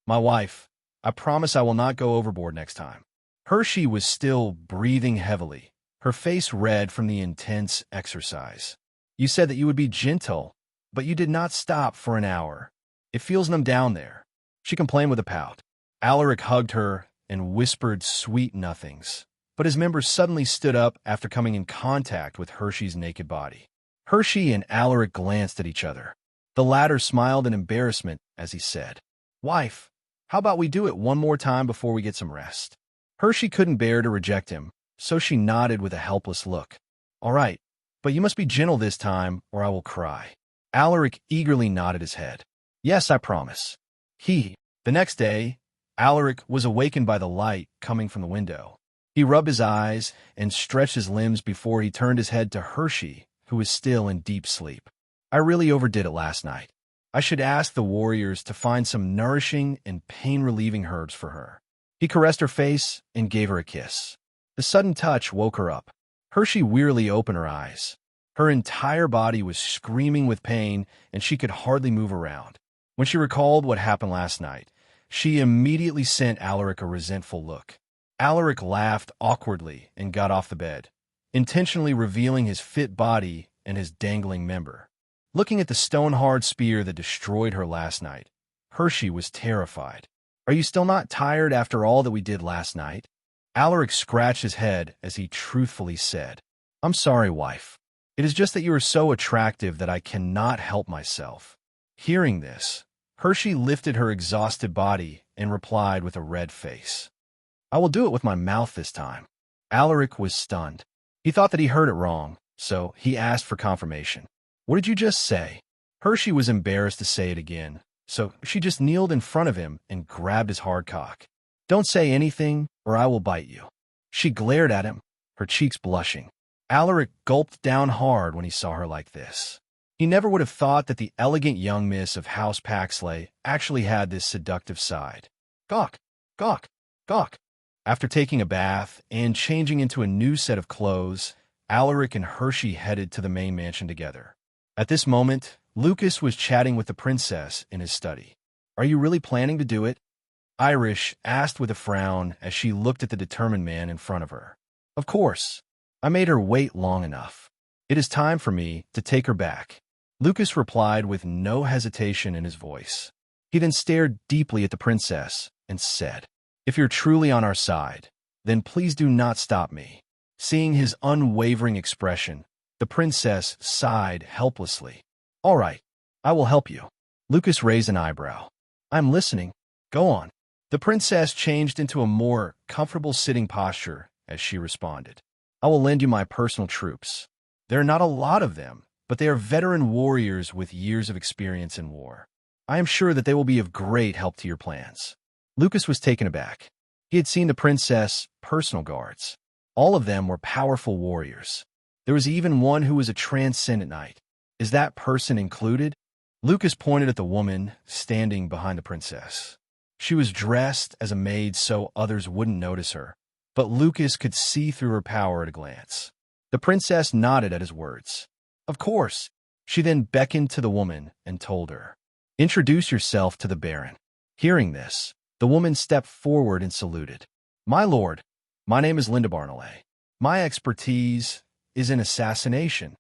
My wife, I promise I will not go overboard next time. Hershey was still breathing heavily, her face red from the intense exercise. You said that you would be gentle, but you did not stop for an hour. It feels numb down there. She complained with a pout. Alaric hugged her and whispered sweet nothings, but his members suddenly stood up after coming in contact with Hershey's naked body. Hershey and Alaric glanced at each other. The latter smiled in embarrassment as he said, Wife, how about we do it one more time before we get some rest? Hershey couldn't bear to reject him, so she nodded with a helpless look. All right, but you must be gentle this time or I will cry. Alaric eagerly nodded his head. Yes, I promise. The next day, Alaric was awakened by the light coming from the window. He rubbed his eyes and stretched his limbs before he turned his head to Hershey, who was still in deep sleep. I really overdid it last night. I should ask the warriors to find some nourishing and pain-relieving herbs for her. He caressed her face and gave her a kiss. The sudden touch woke her up. Hershey wearily opened her eyes. Her entire body was screaming with pain, and she could hardly move around. When she recalled what happened last night, she immediately sent Alaric a resentful look. Alaric laughed awkwardly and got off the bed, intentionally revealing his fit body and his dangling member. Looking at the stone-hard spear that destroyed her last night, Hershey was terrified. Are you still not tired after all that we did last night? Alaric scratched his head as he truthfully said, I'm sorry, wife. It is just that you are so attractive that I cannot help myself. Hearing this, Hershey lifted her exhausted body and replied with a red face. I will do it with my mouth this time. Alaric was stunned. He thought that he heard it wrong, so he asked for confirmation. What did you just say? Hershey was embarrassed to say it again, so she just kneeled in front of him and grabbed his hard cock. Don't say anything, or I will bite you. She glared at him, her cheeks blushing. Alaric gulped down hard when he saw her like this. He never would have thought that the elegant young miss of House Paxley actually had this seductive side. Gawk, gawk, gawk. After taking a bath and changing into a new set of clothes, Alaric and Hershey headed to the main mansion together. At this moment, Lucas was chatting with the princess in his study. Are you really planning to do it? Irish asked with a frown as she looked at the determined man in front of her. Of course. I made her wait long enough. It is time for me to take her back. Lucas replied with no hesitation in his voice. He then stared deeply at the princess and said, If you're truly on our side, then please do not stop me. Seeing his unwavering expression, the princess sighed helplessly. All right, I will help you. Lucas raised an eyebrow. I'm listening. Go on. The princess changed into a more comfortable sitting posture as she responded. I will lend you my personal troops. There are not a lot of them, but they are veteran warriors with years of experience in war. I am sure that they will be of great help to your plans. Lucas was taken aback. He had seen the princess' personal guards. All of them were powerful warriors. There was even one who was a transcendent knight. Is that person included? Lucas pointed at the woman standing behind the princess. She was dressed as a maid so others wouldn't notice her, but Lucas could see through her power at a glance. The princess nodded at his words. Of course. She then beckoned to the woman and told her, introduce yourself to the Baron. Hearing this, the woman stepped forward and saluted. My lord, my name is Linda Barnolay. My expertise is in assassination.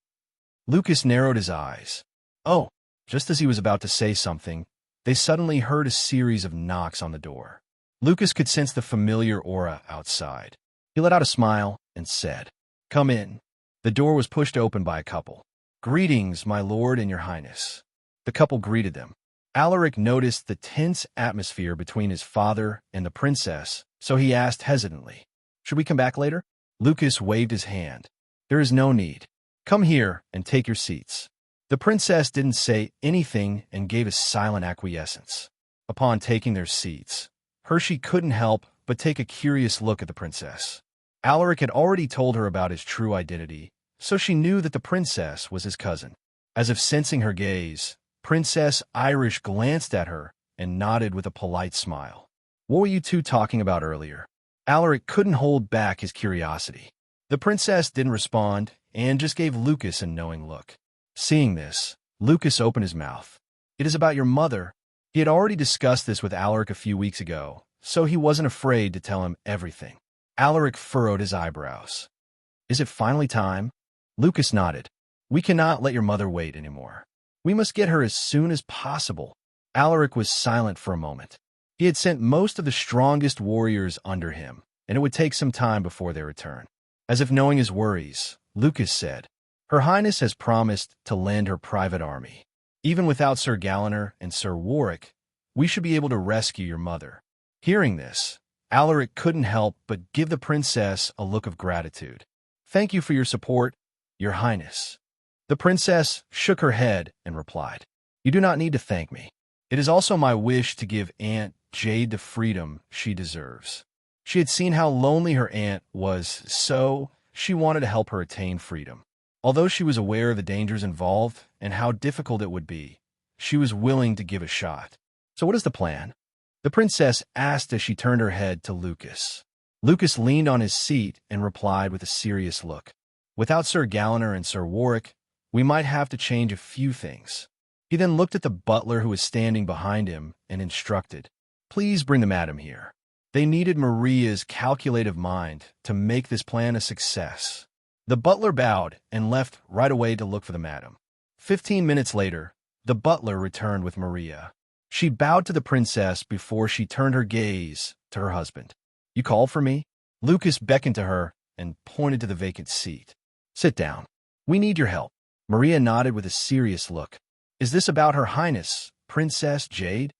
Lucas narrowed his eyes. Oh, just as he was about to say something, they suddenly heard a series of knocks on the door. Lucas could sense the familiar aura outside. He let out a smile and said, Come in. The door was pushed open by a couple. Greetings, my lord and your highness. The couple greeted them. Alaric noticed the tense atmosphere between his father and the princess, so he asked hesitantly, Should we come back later? Lucas waved his hand. There is no need. Come here and take your seats. The princess didn't say anything and gave a silent acquiescence. Upon taking their seats, Hershey couldn't help but take a curious look at the princess. Alaric had already told her about his true identity, so she knew that the princess was his cousin. As if sensing her gaze, Princess Irish glanced at her and nodded with a polite smile. What were you two talking about earlier? Alaric couldn't hold back his curiosity. The princess didn't respond and just gave Lucas a knowing look. Seeing this, Lucas opened his mouth. It is about your mother. He had already discussed this with Alaric a few weeks ago, so he wasn't afraid to tell him everything. Alaric furrowed his eyebrows. Is it finally time? Lucas nodded. We cannot let your mother wait anymore. We must get her as soon as possible. Alaric was silent for a moment. He had sent most of the strongest warriors under him, and it would take some time before their return. As if knowing his worries, Lucas said, Her Highness has promised to lend her private army. Even without Sir Galliner and Sir Warwick, we should be able to rescue your mother. Hearing this, Alaric couldn't help but give the princess a look of gratitude. Thank you for your support, Your Highness. The princess shook her head and replied, You do not need to thank me. It is also my wish to give Aunt Jade the freedom she deserves. She had seen how lonely her aunt was, so she wanted to help her attain freedom. Although she was aware of the dangers involved and how difficult it would be, she was willing to give a shot. So what is the plan? The princess asked as she turned her head to Lucas. Lucas leaned on his seat and replied with a serious look. Without Sir Galliner and Sir Warwick, we might have to change a few things. He then looked at the butler who was standing behind him and instructed, Please bring the madam here. They needed Maria's calculative mind to make this plan a success. The butler bowed and left right away to look for the madam. 15 minutes later, the butler returned with Maria. She bowed to the princess before she turned her gaze to her husband. You called for me? Lucas beckoned to her and pointed to the vacant seat. Sit down. We need your help. Maria nodded with a serious look. Is this about Her Highness, Princess Jade?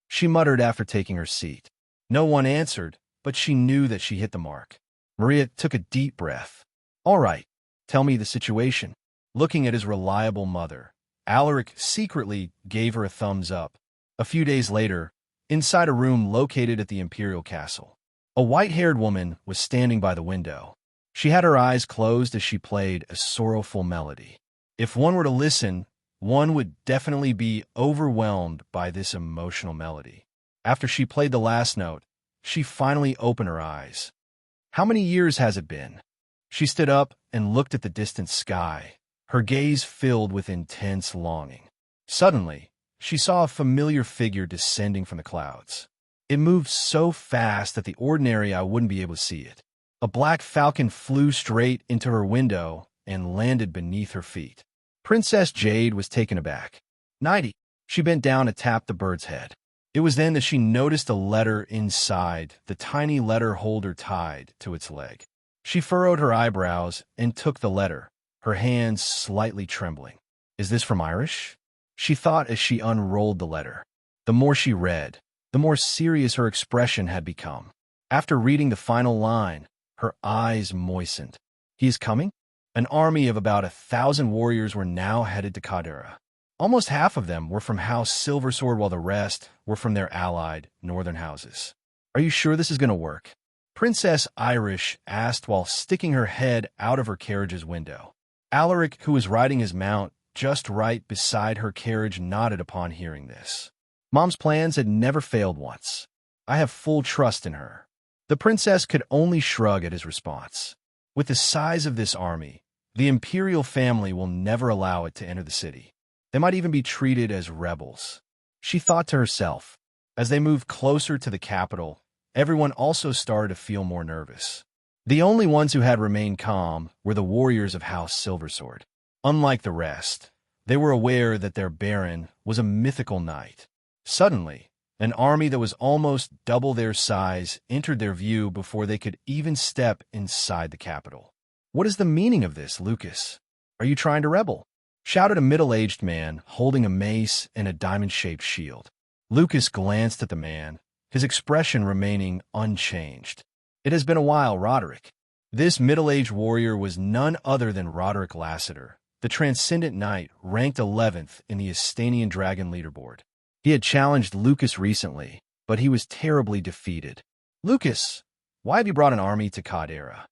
She muttered after taking her seat. No one answered, but she knew that she hit the mark. Maria took a deep breath. All right, tell me the situation. Looking at his reliable mother, Alaric secretly gave her a thumbs up. A few days later, inside a room located at the Imperial Castle, a white-haired woman was standing by the window. She had her eyes closed as she played a sorrowful melody. If one were to listen, one would definitely be overwhelmed by this emotional melody. After she played the last note, she finally opened her eyes. How many years has it been? She stood up and looked at the distant sky, her gaze filled with intense longing. Suddenly, she saw a familiar figure descending from the clouds. It moved so fast that the ordinary eye wouldn't be able to see it. A black falcon flew straight into her window and landed beneath her feet. Princess Jade was taken aback. Nighty. She bent down to tap the bird's head. It was then that she noticed a letter inside, the tiny letter holder tied to its leg. She furrowed her eyebrows and took the letter, her hands slightly trembling. Is this from Irish? She thought as she unrolled the letter. The more she read, the more serious her expression had become. After reading the final line, her eyes moistened. He is coming? An army of about 1,000 warriors were now headed to Caldera. Almost half of them were from House Silversword, while the rest were from their allied northern houses. Are you sure this is going to work? Princess Irish asked while sticking her head out of her carriage's window. Alaric, who was riding his mount just right beside her carriage, nodded upon hearing this. Mom's plans had never failed once. I have full trust in her. The princess could only shrug at his response. With the size of this army, the imperial family will never allow it to enter the city. They might even be treated as rebels. She thought to herself. As they moved closer to the capital, everyone also started to feel more nervous. The only ones who had remained calm were the warriors of House Silversword. Unlike the rest, they were aware that their baron was a mythical knight. Suddenly, an army that was almost double their size entered their view before they could even step inside the capital. "What is the meaning of this, Lucas? Are you trying to rebel?" shouted a middle-aged man holding a mace and a diamond-shaped shield. Lucas glanced at the man, his expression remaining unchanged. "It has been a while, Roderick." This middle-aged warrior was none other than Roderic Lassiter, the Transcendent Knight ranked 11th in the Astanian Dragon leaderboard. He had challenged Lucas recently, but he was terribly defeated. "Lucas, why have you brought an army to Caldera?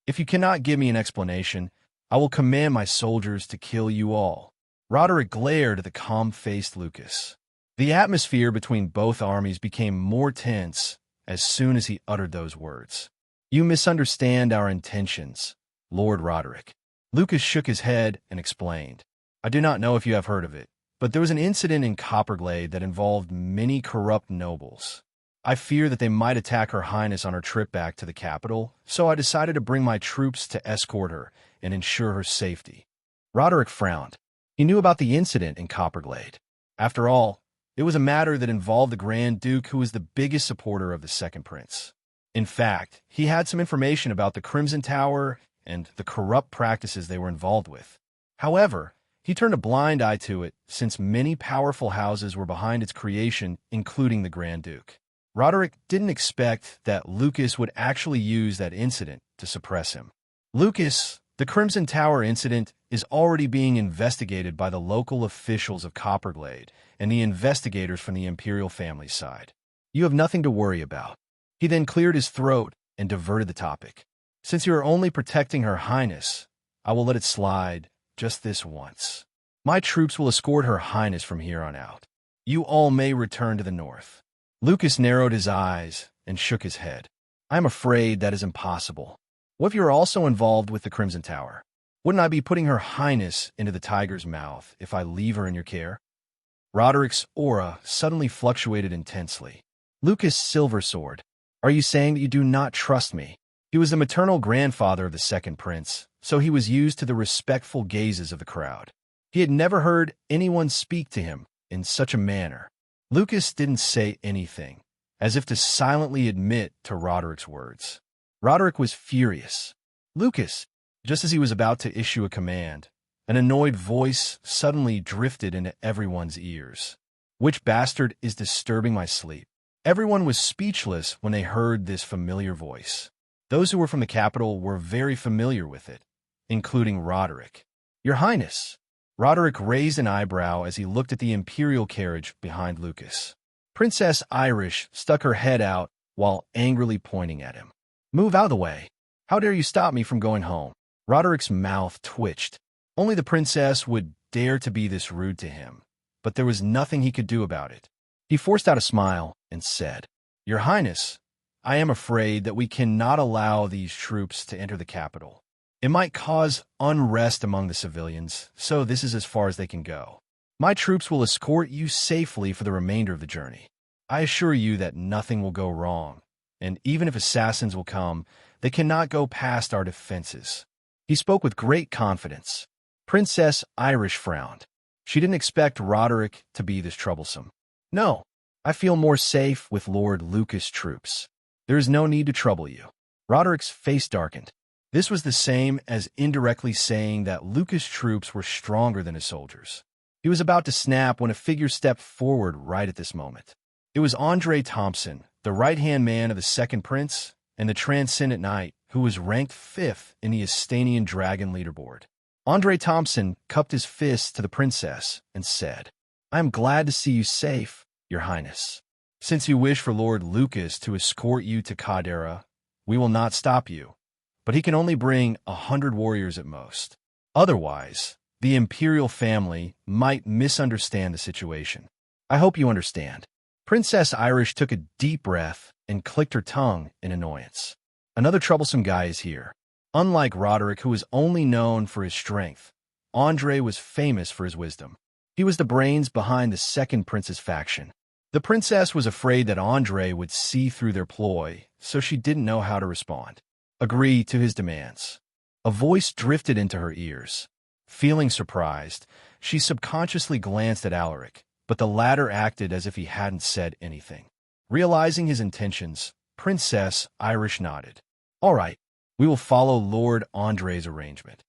If you cannot give me an explanation, I will command my soldiers to kill you all." Roderick glared at the calm-faced Lucas. The atmosphere between both armies became more tense as soon as he uttered those words. "You misunderstand our intentions, Lord Roderick." Lucas shook his head and explained. "I do not know if you have heard of it, but there was an incident in Copperglade that involved many corrupt nobles. I fear that they might attack Her Highness on her trip back to the capital, so I decided to bring my troops to escort her and ensure her safety." Roderick frowned. He knew about the incident in Copperglade. After all, it was a matter that involved the Grand Duke, who was the biggest supporter of the second prince. In fact, he had some information about the Crimson Tower and the corrupt practices they were involved with. However, he turned a blind eye to it since many powerful houses were behind its creation, including the Grand Duke. Roderick didn't expect that Lucas would actually use that incident to suppress him. "Lucas, the Crimson Tower incident is already being investigated by the local officials of Copperglade and the investigators from the Imperial family side. You have nothing to worry about." He then cleared his throat and diverted the topic. "Since you are only protecting Her Highness, I will let it slide just this once. My troops will escort Her Highness from here on out. You all may return to the north." Lucas narrowed his eyes and shook his head. "I am afraid that is impossible. What if you are also involved with the Crimson Tower? Wouldn't I be putting Her Highness into the tiger's mouth if I leave her in your care?" Roderick's aura suddenly fluctuated intensely. "Lucas Silversword, are you saying that you do not trust me?" He was the maternal grandfather of the second prince, so he was used to the respectful gazes of the crowd. He had never heard anyone speak to him in such a manner. Lucas didn't say anything, as if to silently admit to Roderick's words. Roderick was furious. "Lucas," just as he was about to issue a command, an annoyed voice suddenly drifted into everyone's ears. "Which bastard is disturbing my sleep?" Everyone was speechless when they heard this familiar voice. Those who were from the capital were very familiar with it, including Roderick. "Your Highness." Roderick raised an eyebrow as he looked at the imperial carriage behind Lucas. Princess Irish stuck her head out while angrily pointing at him. "Move out of the way. How dare you stop me from going home?" Roderick's mouth twitched. Only the princess would dare to be this rude to him, but there was nothing he could do about it. He forced out a smile and said, "Your Highness, I am afraid that we cannot allow these troops to enter the capital. It might cause unrest among the civilians, so this is as far as they can go. My troops will escort you safely for the remainder of the journey. I assure you that nothing will go wrong, and even if assassins will come, they cannot go past our defenses." He spoke with great confidence. Princess Irish frowned. She didn't expect Roderick to be this troublesome. "No, I feel more safe with Lord Lucas' troops. There is no need to trouble you." Roderick's face darkened. This was the same as indirectly saying that Lucas' troops were stronger than his soldiers. He was about to snap when a figure stepped forward right at this moment. It was Andre Thompson, the right-hand man of the second prince and the transcendent knight, who was ranked 5th in the Astanian dragon leaderboard. Andre Thompson cupped his fists to the princess and said, "I am glad to see you safe, your highness. Since you wish for Lord Lucas to escort you to Caldera, we will not stop you, but he can only bring 100 warriors at most. Otherwise, the imperial family might misunderstand the situation. I hope you understand." Princess Irish took a deep breath and clicked her tongue in annoyance. Another troublesome guy is here. Unlike Roderick, who was only known for his strength, Andre was famous for his wisdom. He was the brains behind the second prince's faction. The princess was afraid that Andre would see through their ploy, so she didn't know how to respond. Agree to his demands. A voice drifted into her ears. Feeling surprised, she subconsciously glanced at Alaric, but the latter acted as if he hadn't said anything. Realizing his intentions, Princess Irish nodded. "All right, we will follow Lord Andre's arrangement.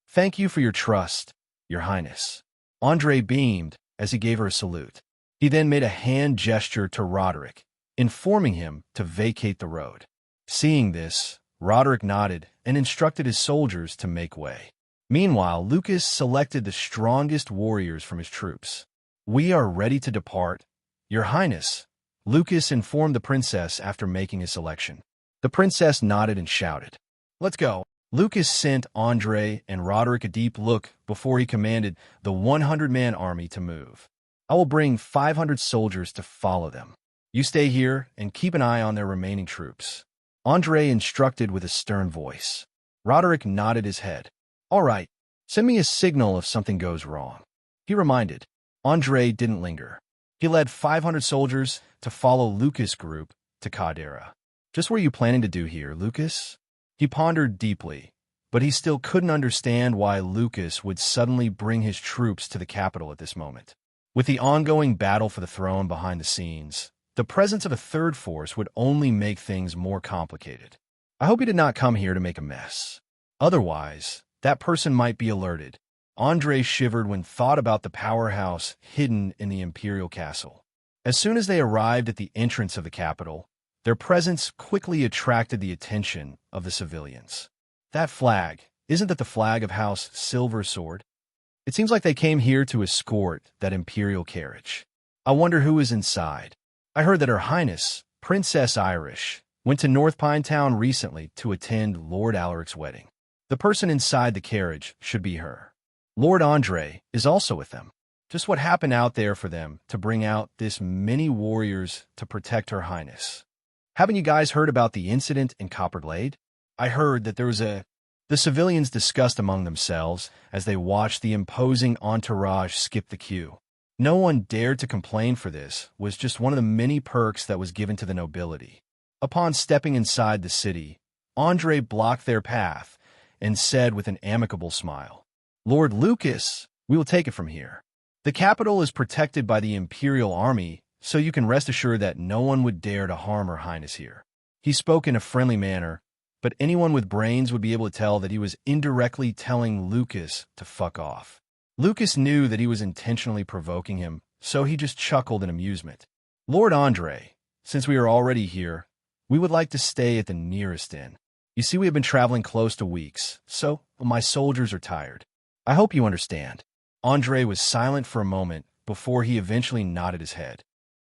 Thank you for your trust, your highness." Andre beamed as he gave her a salute. He then made a hand gesture to Roderick, informing him to vacate the road. Seeing this, Roderick nodded and instructed his soldiers to make way. Meanwhile, Lucas selected the strongest warriors from his troops. "We are ready to depart, your highness," Lucas informed the princess after making his selection. The princess nodded and shouted, "Let's go." Lucas sent Andre and Roderick a deep look before he commanded the 100-man army to move. "I will bring 500 soldiers to follow them. You stay here and keep an eye on their remaining troops," Andre instructed with a stern voice. Roderick nodded his head. "All right, send me a signal if something goes wrong," he reminded. Andre didn't linger. He led 500 soldiers to follow Lucas' group to Caldera. "Just what are you planning to do here, Lucas?" He pondered deeply, but he still couldn't understand why Lucas would suddenly bring his troops to the capital at this moment. With the ongoing battle for the throne behind the scenes, the presence of a third force would only make things more complicated. "I hope he did not come here to make a mess. Otherwise, that person might be alerted." Andre shivered when thought about the powerhouse hidden in the imperial castle. As soon as they arrived at the entrance of the capital, their presence quickly attracted the attention of the civilians. "That flag, isn't that the flag of House Silver Sword? It seems like they came here to escort that imperial carriage. I wonder who is inside. I heard that Her Highness, Princess Irish, went to North Pinetown recently to attend Lord Alaric's wedding. The person inside the carriage should be her. Lord Andre is also with them. Just what happened out there for them to bring out this many warriors to protect Her Highness? Haven't you guys heard about the incident in Copper Glade? I heard that there was a..." The civilians discussed among themselves as they watched the imposing entourage skip the queue. No one dared to complain, for this was just one of the many perks that was given to the nobility. Upon stepping inside the city, Andre blocked their path and said with an amicable smile, "Lord Lucas, we will take it from here. The capital is protected by the Imperial Army, so you can rest assured that no one would dare to harm Her Highness here." He spoke in a friendly manner, but anyone with brains would be able to tell that he was indirectly telling Lucas to fuck off. Lucas knew that he was intentionally provoking him, so he just chuckled in amusement. "Lord Andre, since we are already here, we would like to stay at the nearest inn. You see, we have been traveling close to weeks, so my soldiers are tired. I hope you understand." Andre was silent for a moment before he eventually nodded his head.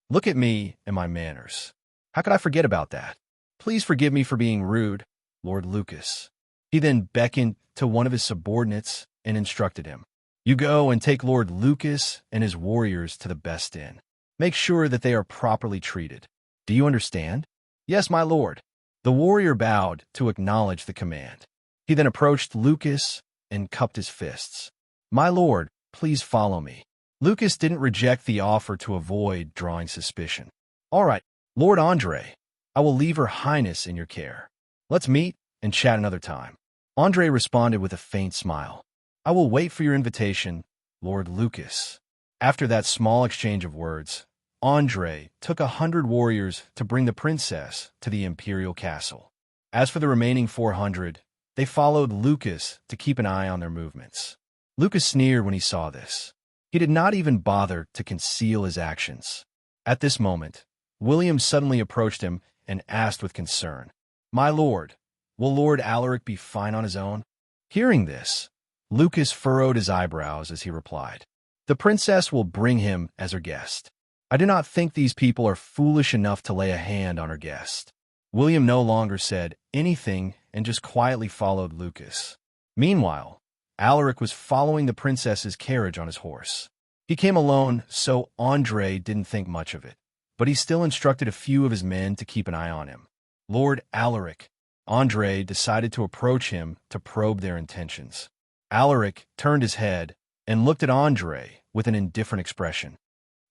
"Look at me and my manners. How could I forget about that? Please forgive me for being rude, Lord Lucas." He then beckoned to one of his subordinates and instructed him, "You go and take Lord Lucas and his warriors to the best inn. Make sure that they are properly treated. Do you understand?" "Yes, my lord." The warrior bowed to acknowledge the command. He then approached Lucas and cupped his fists. "My lord, please follow me." Lucas didn't reject the offer to avoid drawing suspicion. "All right, Lord Andre, I will leave Her Highness in your care. Let's meet and chat another time." Andre responded with a faint smile. "I will wait for your invitation, Lord Lucas." After that small exchange of words, Andre took 100 warriors to bring the princess to the imperial castle. As for the remaining 400, they followed Lucas to keep an eye on their movements. Lucas sneered when he saw this. He did not even bother to conceal his actions. At this moment, William suddenly approached him and asked with concern, "My lord, will Lord Alaric be fine on his own?" Hearing this, Lucas furrowed his eyebrows as he replied, "The princess will bring him as her guest. I do not think these people are foolish enough to lay a hand on her guest." William no longer said anything and just quietly followed Lucas. Meanwhile, Alaric was following the princess's carriage on his horse. He came alone, so Andre didn't think much of it, but he still instructed a few of his men to keep an eye on him. Lord Alaric. Andre decided to approach him to probe their intentions. Alaric turned his head and looked at Andre with an indifferent expression.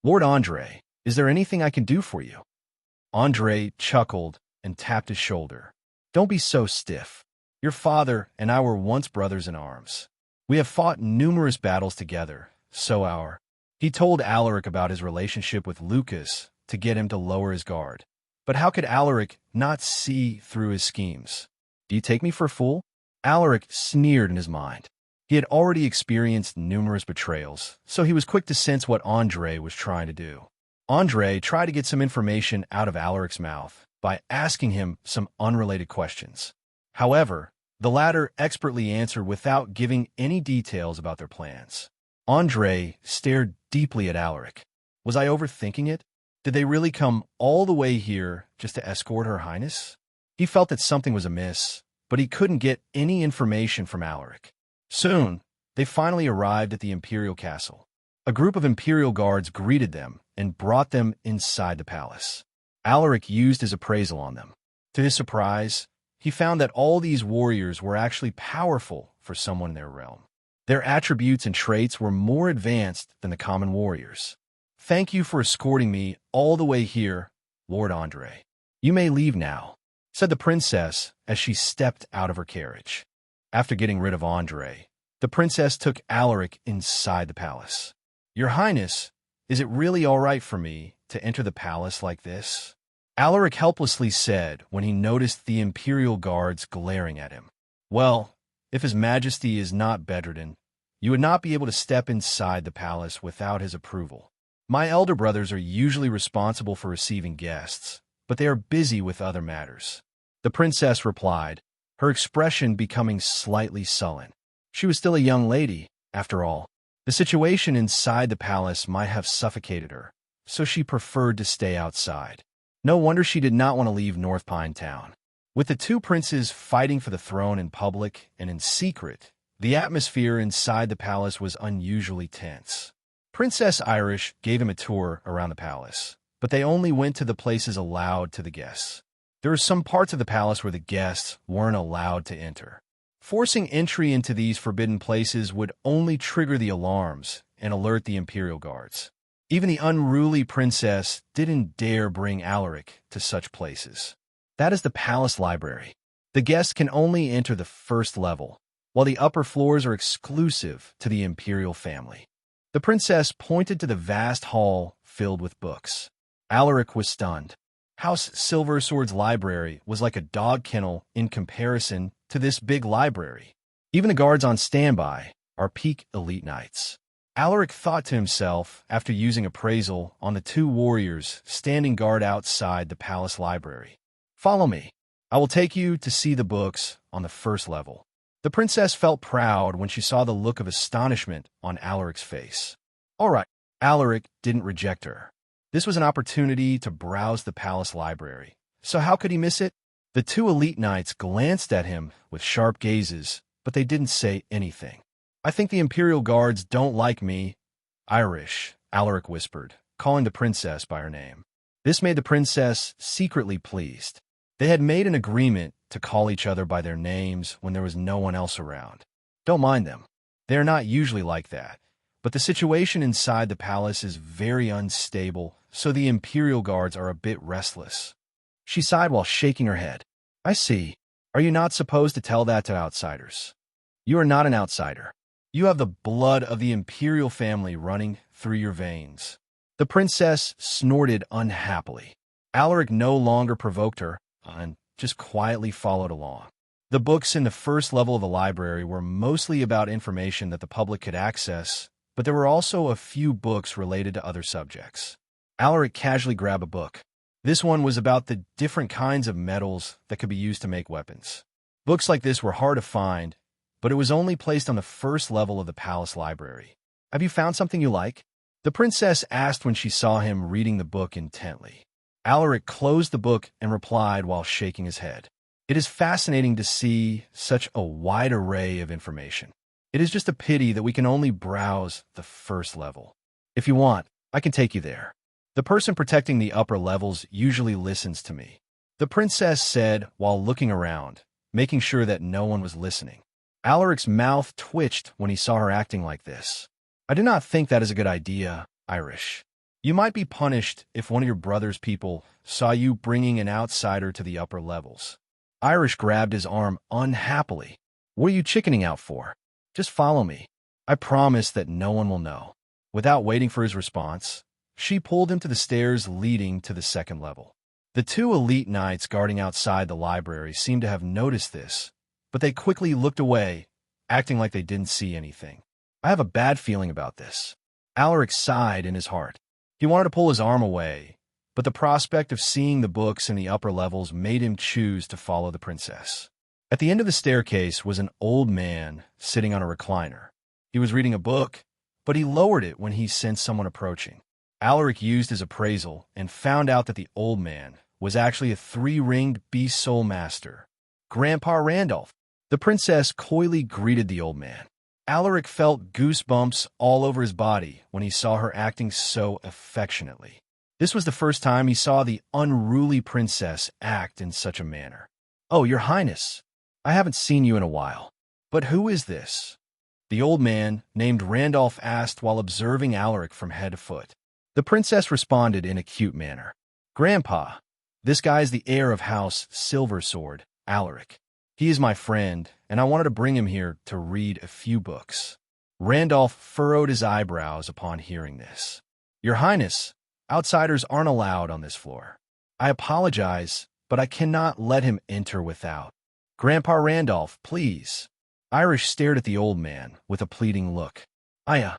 "Lord Andre, is there anything I can do for you?" Andre chuckled and tapped his shoulder. "Don't be so stiff. Your father and I were once brothers in arms. We have fought numerous battles together, so our—" He told Alaric about his relationship with Lucas to get him to lower his guard. But how could Alaric not see through his schemes? "Do you take me for a fool?" Alaric sneered in his mind. He had already experienced numerous betrayals, so he was quick to sense what Andre was trying to do. Andre tried to get some information out of Alaric's mouth by asking him some unrelated questions. However, the latter expertly answered without giving any details about their plans. Andre stared deeply at Alaric. Was I overthinking it? Did they really come all the way here just to escort Her Highness? He felt that something was amiss, but he couldn't get any information from Alaric. Soon, they finally arrived at the imperial castle. A group of imperial guards greeted them and brought them inside the palace. Alaric used his appraisal on them. To his surprise, he found that all these warriors were actually powerful for someone in their realm. Their attributes and traits were more advanced than the common warriors. "Thank you for escorting me all the way here, Lord Andre. You may leave now," said the princess as she stepped out of her carriage. After getting rid of Andre, the princess took Alaric inside the palace. "Your Highness, is it really all right for me to enter the palace like this?" Alaric helplessly said when he noticed the imperial guards glaring at him. "Well, if His Majesty is not bedridden, you would not be able to step inside the palace without his approval. My elder brothers are usually responsible for receiving guests, but they are busy with other matters," the princess replied, her expression becoming slightly sullen. She was still a young lady, after all. The situation inside the palace might have suffocated her, so she preferred to stay outside. No wonder she did not want to leave North Pine Town. With the two princes fighting for the throne in public and in secret, the atmosphere inside the palace was unusually tense. Princess Irish gave him a tour around the palace, but they only went to the places allowed to the guests. There were some parts of the palace where the guests weren't allowed to enter. Forcing entry into these forbidden places would only trigger the alarms and alert the imperial guards. Even the unruly princess didn't dare bring Alaric to such places. That is the palace library. The guests can only enter the first level, while the upper floors are exclusive to the imperial family. The princess pointed to the vast hall filled with books. Alaric was stunned. House Silversword's library was like a dog kennel in comparison to this big library. Even the guards on standby are peak elite knights. Alaric thought to himself after using appraisal on the two warriors standing guard outside the palace library. "Follow me. I will take you to see the books on the first level." The princess felt proud when she saw the look of astonishment on Alaric's face. All right, Alaric didn't reject her. This was an opportunity to browse the palace library, so how could he miss it? The two elite knights glanced at him with sharp gazes, but they didn't say anything. "I think the imperial guards don't like me, Irish," Alaric whispered, calling the princess by her name. This made the princess secretly pleased. They had made an agreement to call each other by their names when there was no one else around. Don't mind them. They are not usually like that. But the situation inside the palace is very unstable, so the imperial guards are a bit restless. She sighed while shaking her head. "I see. Are you not supposed to tell that to outsiders? You are not an outsider. You have the blood of the imperial family running through your veins." The princess snorted unhappily. Alaric no longer provoked her and just quietly followed along. The books in the first level of the library were mostly about information that the public could access, but there were also a few books related to other subjects. Alaric casually grabbed a book. This one was about the different kinds of metals that could be used to make weapons. Books like this were hard to find, but it was only placed on the first level of the palace library. Have you found something you like? The princess asked when she saw him reading the book intently. Alaric closed the book and replied while shaking his head. It is fascinating to see such a wide array of information. It is just a pity that we can only browse the first level. If you want, I can take you there. The person protecting the upper levels usually listens to me, the princess said while looking around, making sure that no one was listening. Alaric's mouth twitched when he saw her acting like this. I do not think that is a good idea, Irish. You might be punished if one of your brother's people saw you bringing an outsider to the upper levels. Irish grabbed his arm unhappily. What are you chickening out for? Just follow me. I promise that no one will know. Without waiting for his response, she pulled him to the stairs leading to the second level. The two elite knights guarding outside the library seemed to have noticed this, but they quickly looked away, acting like they didn't see anything. I have a bad feeling about this. Alaric sighed in his heart. He wanted to pull his arm away, but the prospect of seeing the books in the upper levels made him choose to follow the princess. At the end of the staircase was an old man sitting on a recliner. He was reading a book, but he lowered it when he sensed someone approaching. Alaric used his appraisal and found out that the old man was actually a three-ringed beast soul master, Grandpa Randolph. The princess coyly greeted the old man. Alaric felt goosebumps all over his body when he saw her acting so affectionately. This was the first time he saw the unruly princess act in such a manner. Oh, your highness, I haven't seen you in a while. But who is this? The old man, named Randolph, asked while observing Alaric from head to foot. The princess responded in a cute manner. Grandpa, this guy is the heir of House Silversword, Alaric. He is my friend, and I wanted to bring him here to read a few books. Randolph furrowed his eyebrows upon hearing this. Your Highness, outsiders aren't allowed on this floor. I apologize, but I cannot let him enter without. Grandpa Randolph, please. Irish stared at the old man with a pleading look. How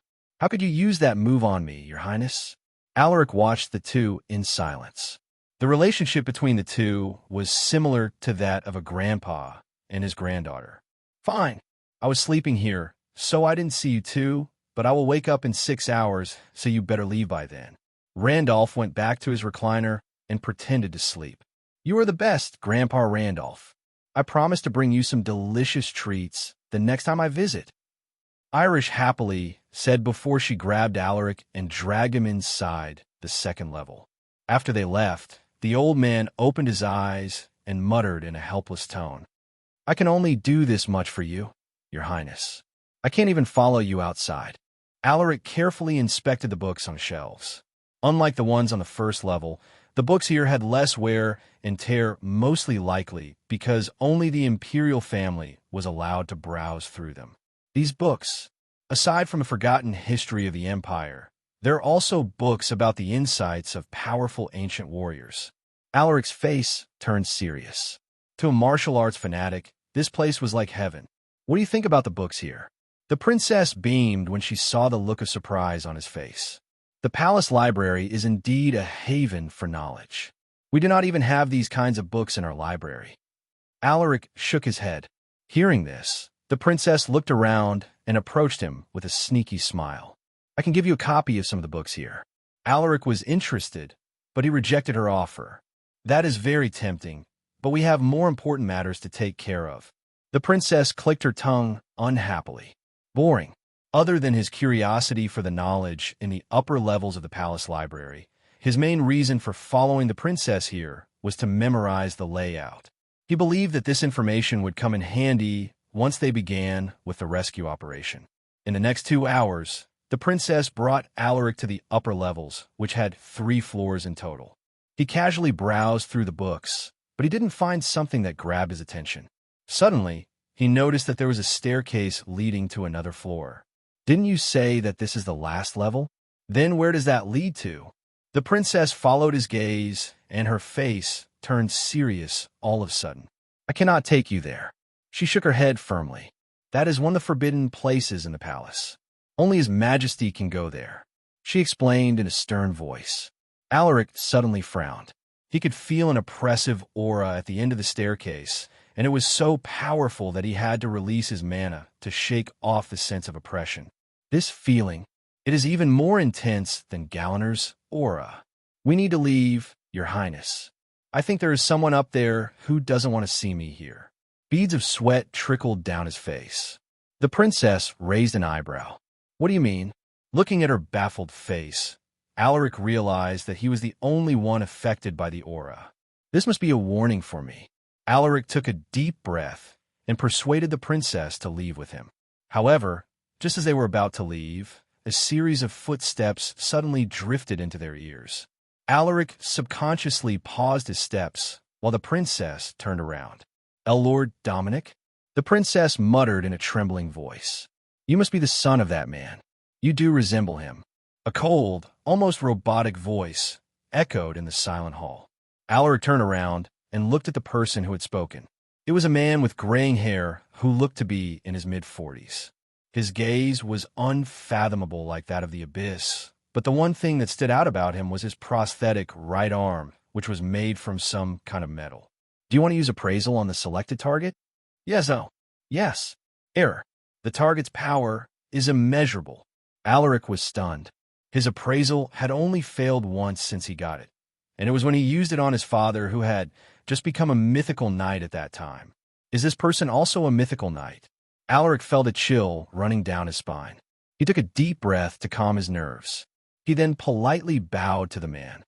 could you use that move on me, Your Highness? Alaric watched the two in silence. The relationship between the two was similar to that of a grandpa and his granddaughter. Fine. I was sleeping here, so I didn't see you too, but I will wake up in 6 hours, so you better leave by then. Randolph went back to his recliner and pretended to sleep. You are the best, Grandpa Randolph. I promise to bring you some delicious treats the next time I visit. Irish happily said before she grabbed Alaric and dragged him inside the second level. After they left, the old man opened his eyes and muttered in a helpless tone. I can only do this much for you, Your Highness. I can't even follow you outside. Alaric carefully inspected the books on shelves. Unlike the ones on the first level, the books here had less wear and tear, mostly likely because only the imperial family was allowed to browse through them. These books, aside from a forgotten history of the empire, there are also books about the insights of powerful ancient warriors. Alaric's face turned serious. To a martial arts fanatic, this place was like heaven. What do you think about the books here? The princess beamed when she saw the look of surprise on his face. The palace library is indeed a haven for knowledge. We do not even have these kinds of books in our library. Alaric shook his head. Hearing this, the princess looked around and approached him with a sneaky smile. I can give you a copy of some of the books here. Alaric was interested, but he rejected her offer. That is very tempting, but we have more important matters to take care of. The princess clicked her tongue unhappily. Boring. Other than his curiosity for the knowledge in the upper levels of the palace library, his main reason for following the princess here was to memorize the layout. He believed that this information would come in handy once they began with the rescue operation. In the next 2 hours, the princess brought Alaric to the upper levels, which had 3 floors in total. He casually browsed through the books, but he didn't find something that grabbed his attention. Suddenly, he noticed that there was a staircase leading to another floor. Didn't you say that this is the last level? Then where does that lead to? The princess followed his gaze, and her face turned serious all of a sudden. I cannot take you there. She shook her head firmly. That is one of the forbidden places in the palace. Only His Majesty can go there, she explained in a stern voice. Alaric suddenly frowned. He could feel an oppressive aura at the end of the staircase, and it was so powerful that he had to release his mana to shake off the sense of oppression. This feeling, it is even more intense than Galaner's aura. We need to leave, Your Highness. I think there is someone up there who doesn't want to see me here. Beads of sweat trickled down his face. The princess raised an eyebrow. What do you mean? Looking at her baffled face, Alaric realized that he was the only one affected by the aura. This must be a warning for me. Alaric took a deep breath and persuaded the princess to leave with him. However, just as they were about to leave, a series of footsteps suddenly drifted into their ears. Alaric subconsciously paused his steps while the princess turned around. Lord Dominic? The princess muttered in a trembling voice. You must be the son of that man. You do resemble him. A cold, almost robotic voice echoed in the silent hall. Alaric turned around and looked at the person who had spoken. It was a man with graying hair who looked to be in his mid-40s. His gaze was unfathomable like that of the abyss, but the one thing that stood out about him was his prosthetic right arm, which was made from some kind of metal. Do you want to use appraisal on the selected target? Yes, oh. Yes. Error. The target's power is immeasurable. Alaric was stunned. His appraisal had only failed once since he got it, and it was when he used it on his father, who had just become a mythical knight at that time. Is this person also a mythical knight? Alaric felt a chill running down his spine. He took a deep breath to calm his nerves. He then politely bowed to the man.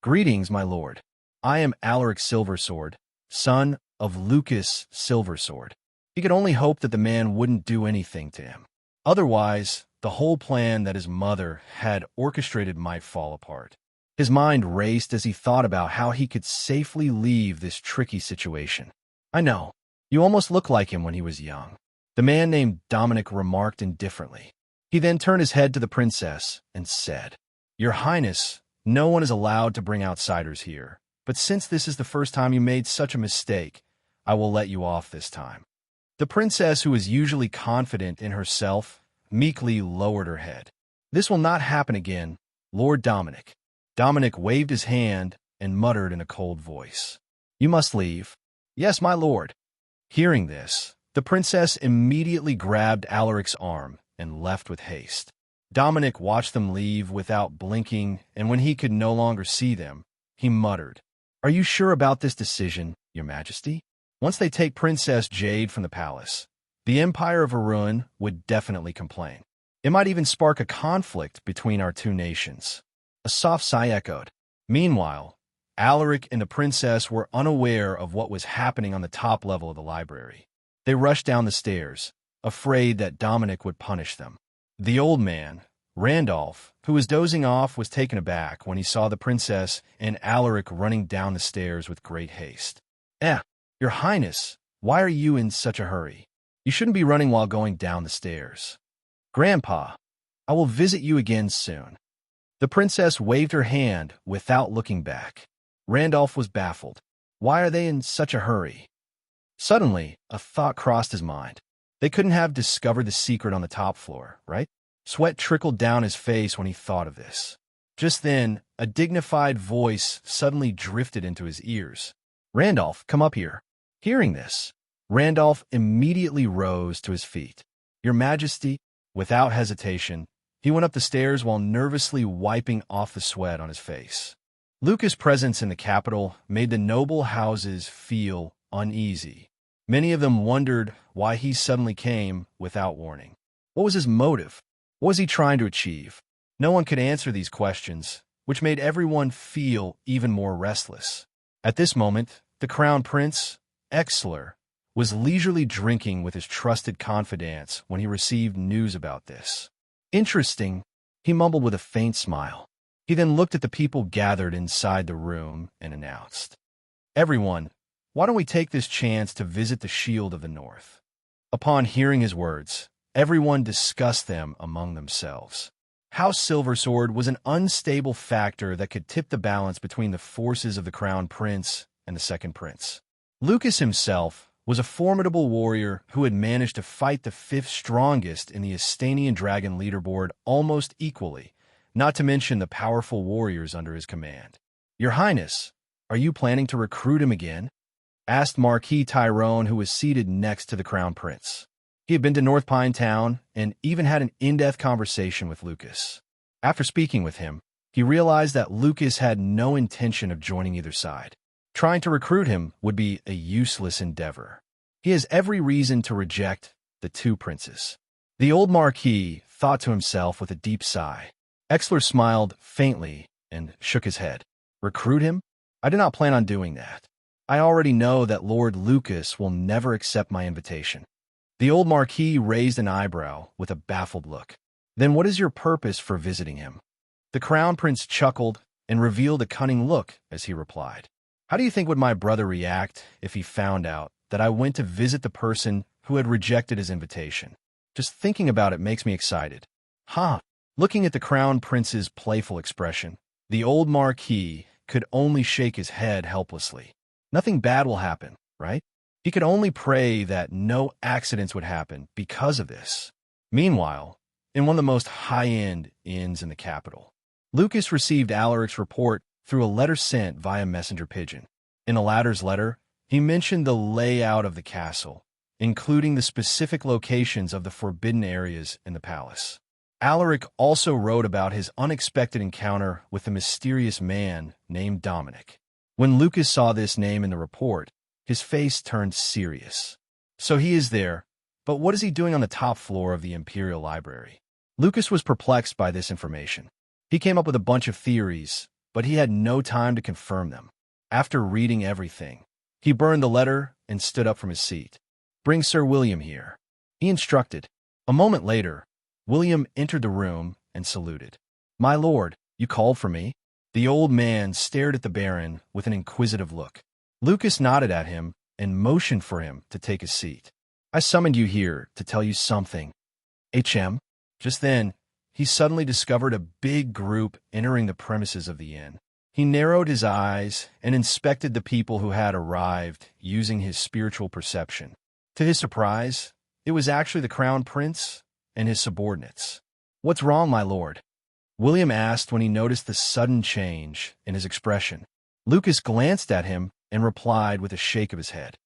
Greetings, my lord. I am Alaric Silversword, son of Lucas Silversword. He could only hope that the man wouldn't do anything to him. Otherwise, the whole plan that his mother had orchestrated might fall apart. His mind raced as he thought about how he could safely leave this tricky situation. I know. You almost look like him when he was young. The man named Dominic remarked indifferently. He then turned his head to the princess and said, Your Highness, no one is allowed to bring outsiders here. But since this is the first time you made such a mistake, I will let you off this time. The princess, who was usually confident in herself, meekly lowered her head. This will not happen again, Lord Dominic. Dominic waved his hand and muttered in a cold voice. You must leave. Yes, my lord. Hearing this, the princess immediately grabbed Alaric's arm and left with haste. Dominic watched them leave without blinking, and when he could no longer see them, he muttered, Are you sure about this decision, Your Majesty? Once they take Princess Jade from the palace, the Empire of Arun would definitely complain. It might even spark a conflict between our two nations. A soft sigh echoed. Meanwhile, Alaric and the princess were unaware of what was happening on the top level of the library. They rushed down the stairs, afraid that Dominic would punish them. The old man, Randolph, who was dozing off, was taken aback when he saw the princess and Alaric running down the stairs with great haste. Your Highness, why are you in such a hurry? You shouldn't be running while going down the stairs. Grandpa, I will visit you again soon. The princess waved her hand without looking back. Randolph was baffled. Why are they in such a hurry? Suddenly, a thought crossed his mind. They couldn't have discovered the secret on the top floor, right? Sweat trickled down his face when he thought of this. Just then, a dignified voice suddenly drifted into his ears. Randolph, come up here. Hearing this, Randolph immediately rose to his feet. Your Majesty, without hesitation, he went up the stairs while nervously wiping off the sweat on his face. Lucas' presence in the capital made the noble houses feel uneasy. Many of them wondered why he suddenly came without warning. What was his motive? What was he trying to achieve? No one could answer these questions, which made everyone feel even more restless. At this moment, the Crown Prince, Exler, was leisurely drinking with his trusted confidants when he received news about this. Interesting, he mumbled with a faint smile. He then looked at the people gathered inside the room and announced, Everyone, why don't we take this chance to visit the Shield of the North? Upon hearing his words, everyone discussed them among themselves. House Silversword was an unstable factor that could tip the balance between the forces of the Crown Prince and the Second Prince. Lucas himself was a formidable warrior who had managed to fight the fifth strongest in the Astanian Dragon leaderboard almost equally, not to mention the powerful warriors under his command. Your Highness, Are you planning to recruit him again? Asked Marquis Tyrone, who was seated next to the Crown Prince. He had been to North Pine Town and even had an in-depth conversation with Lucas. After speaking with him, he realized that Lucas had no intention of joining either side. Trying to recruit him would be a useless endeavor. He has every reason to reject the two princes. The old Marquis thought to himself with a deep sigh. Exler smiled faintly and shook his head. Recruit him? I do not plan on doing that. I already know that Lord Lucas will never accept my invitation. The old Marquis raised an eyebrow with a baffled look. Then what is your purpose for visiting him? The Crown Prince chuckled and revealed a cunning look as he replied. How do you think would my brother react if he found out that I went to visit the person who had rejected his invitation? Just thinking about it makes me excited. Huh. Looking at the Crown Prince's playful expression, the old Marquis could only shake his head helplessly. Nothing bad will happen, right? He could only pray that no accidents would happen because of this. Meanwhile, in one of the most high-end inns in the capital, Lucas received Alaric's report through a letter sent via messenger pigeon. In the latter's letter, he mentioned the layout of the castle, including the specific locations of the forbidden areas in the palace. Alaric also wrote about his unexpected encounter with a mysterious man named Dominic. When Lucas saw this name in the report, his face turned serious. So he is there, but what is he doing on the top floor of the Imperial Library? Lucas was perplexed by this information. He came up with a bunch of theories, but he had no time to confirm them. After reading everything, he burned the letter and stood up from his seat. Bring Sir William here, he instructed. A moment later, William entered the room and saluted. My lord, you called for me? The old man stared at the Baron with an inquisitive look. Lucas nodded at him and motioned for him to take a seat. I summoned you here to tell you something. HM? Just then, he suddenly discovered a big group entering the premises of the inn. He narrowed his eyes and inspected the people who had arrived using his spiritual perception. To his surprise, it was actually the Crown Prince and his subordinates. What's wrong, my lord? William asked when he noticed the sudden change in his expression. Lucas glanced at him and replied with a shake of his head.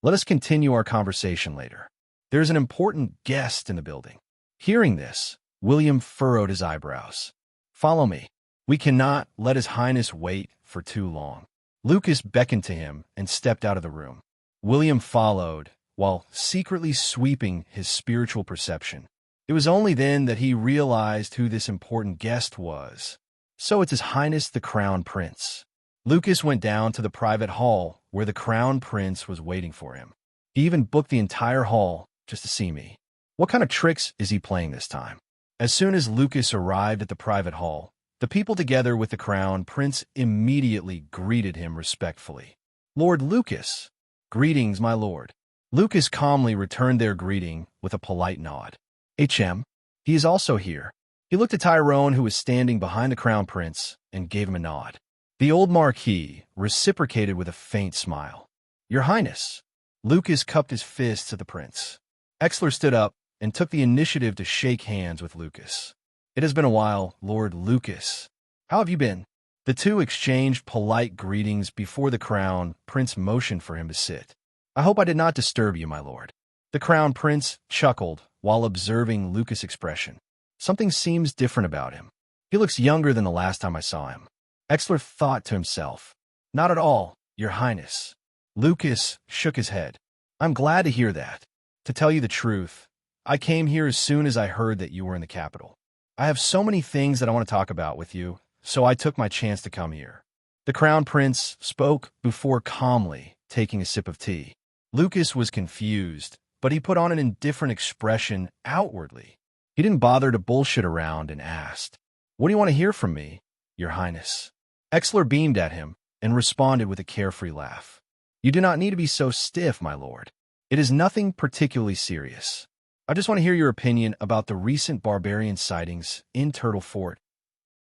Let us continue our conversation later. There is an important guest in the building. Hearing this, William furrowed his eyebrows. Follow me. We cannot let His Highness wait for too long. Lucas beckoned to him and stepped out of the room. William followed, while secretly sweeping his spiritual perception. It was only then that he realized who this important guest was. So it's His Highness the Crown Prince. Lucas went down to the private hall where the Crown Prince was waiting for him. He even booked the entire hall just to see me. What kind of tricks is he playing this time? As soon as Lucas arrived at the private hall, the people together with the Crown Prince immediately greeted him respectfully. Lord Lucas. Greetings, my lord. Lucas calmly returned their greeting with a polite nod. HM, he is also here. He looked at Tyrone, who was standing behind the Crown Prince, and gave him a nod. The old Marquis reciprocated with a faint smile. Your Highness. Lucas cupped his fists at the prince. Exler stood up and took the initiative to shake hands with Lucas. It has been a while, Lord Lucas. How have you been? The two exchanged polite greetings before the Crown Prince motioned for him to sit. I hope I did not disturb you, my lord. The Crown Prince chuckled while observing Lucas' expression. Something seems different about him. He looks younger than the last time I saw him. Exler thought to himself. Not at all, Your Highness. Lucas shook his head. I'm glad to hear that. To tell you the truth, I came here as soon as I heard that you were in the capital. I have so many things that I want to talk about with you, so I took my chance to come here. The Crown Prince spoke before calmly taking a sip of tea. Lucas was confused, but he put on an indifferent expression outwardly. He didn't bother to bullshit around and asked, What do you want to hear from me, Your Highness? Exler beamed at him and responded with a carefree laugh. You do not need to be so stiff, my lord. It is nothing particularly serious. I just want to hear your opinion about the recent barbarian sightings in Turtle Fort.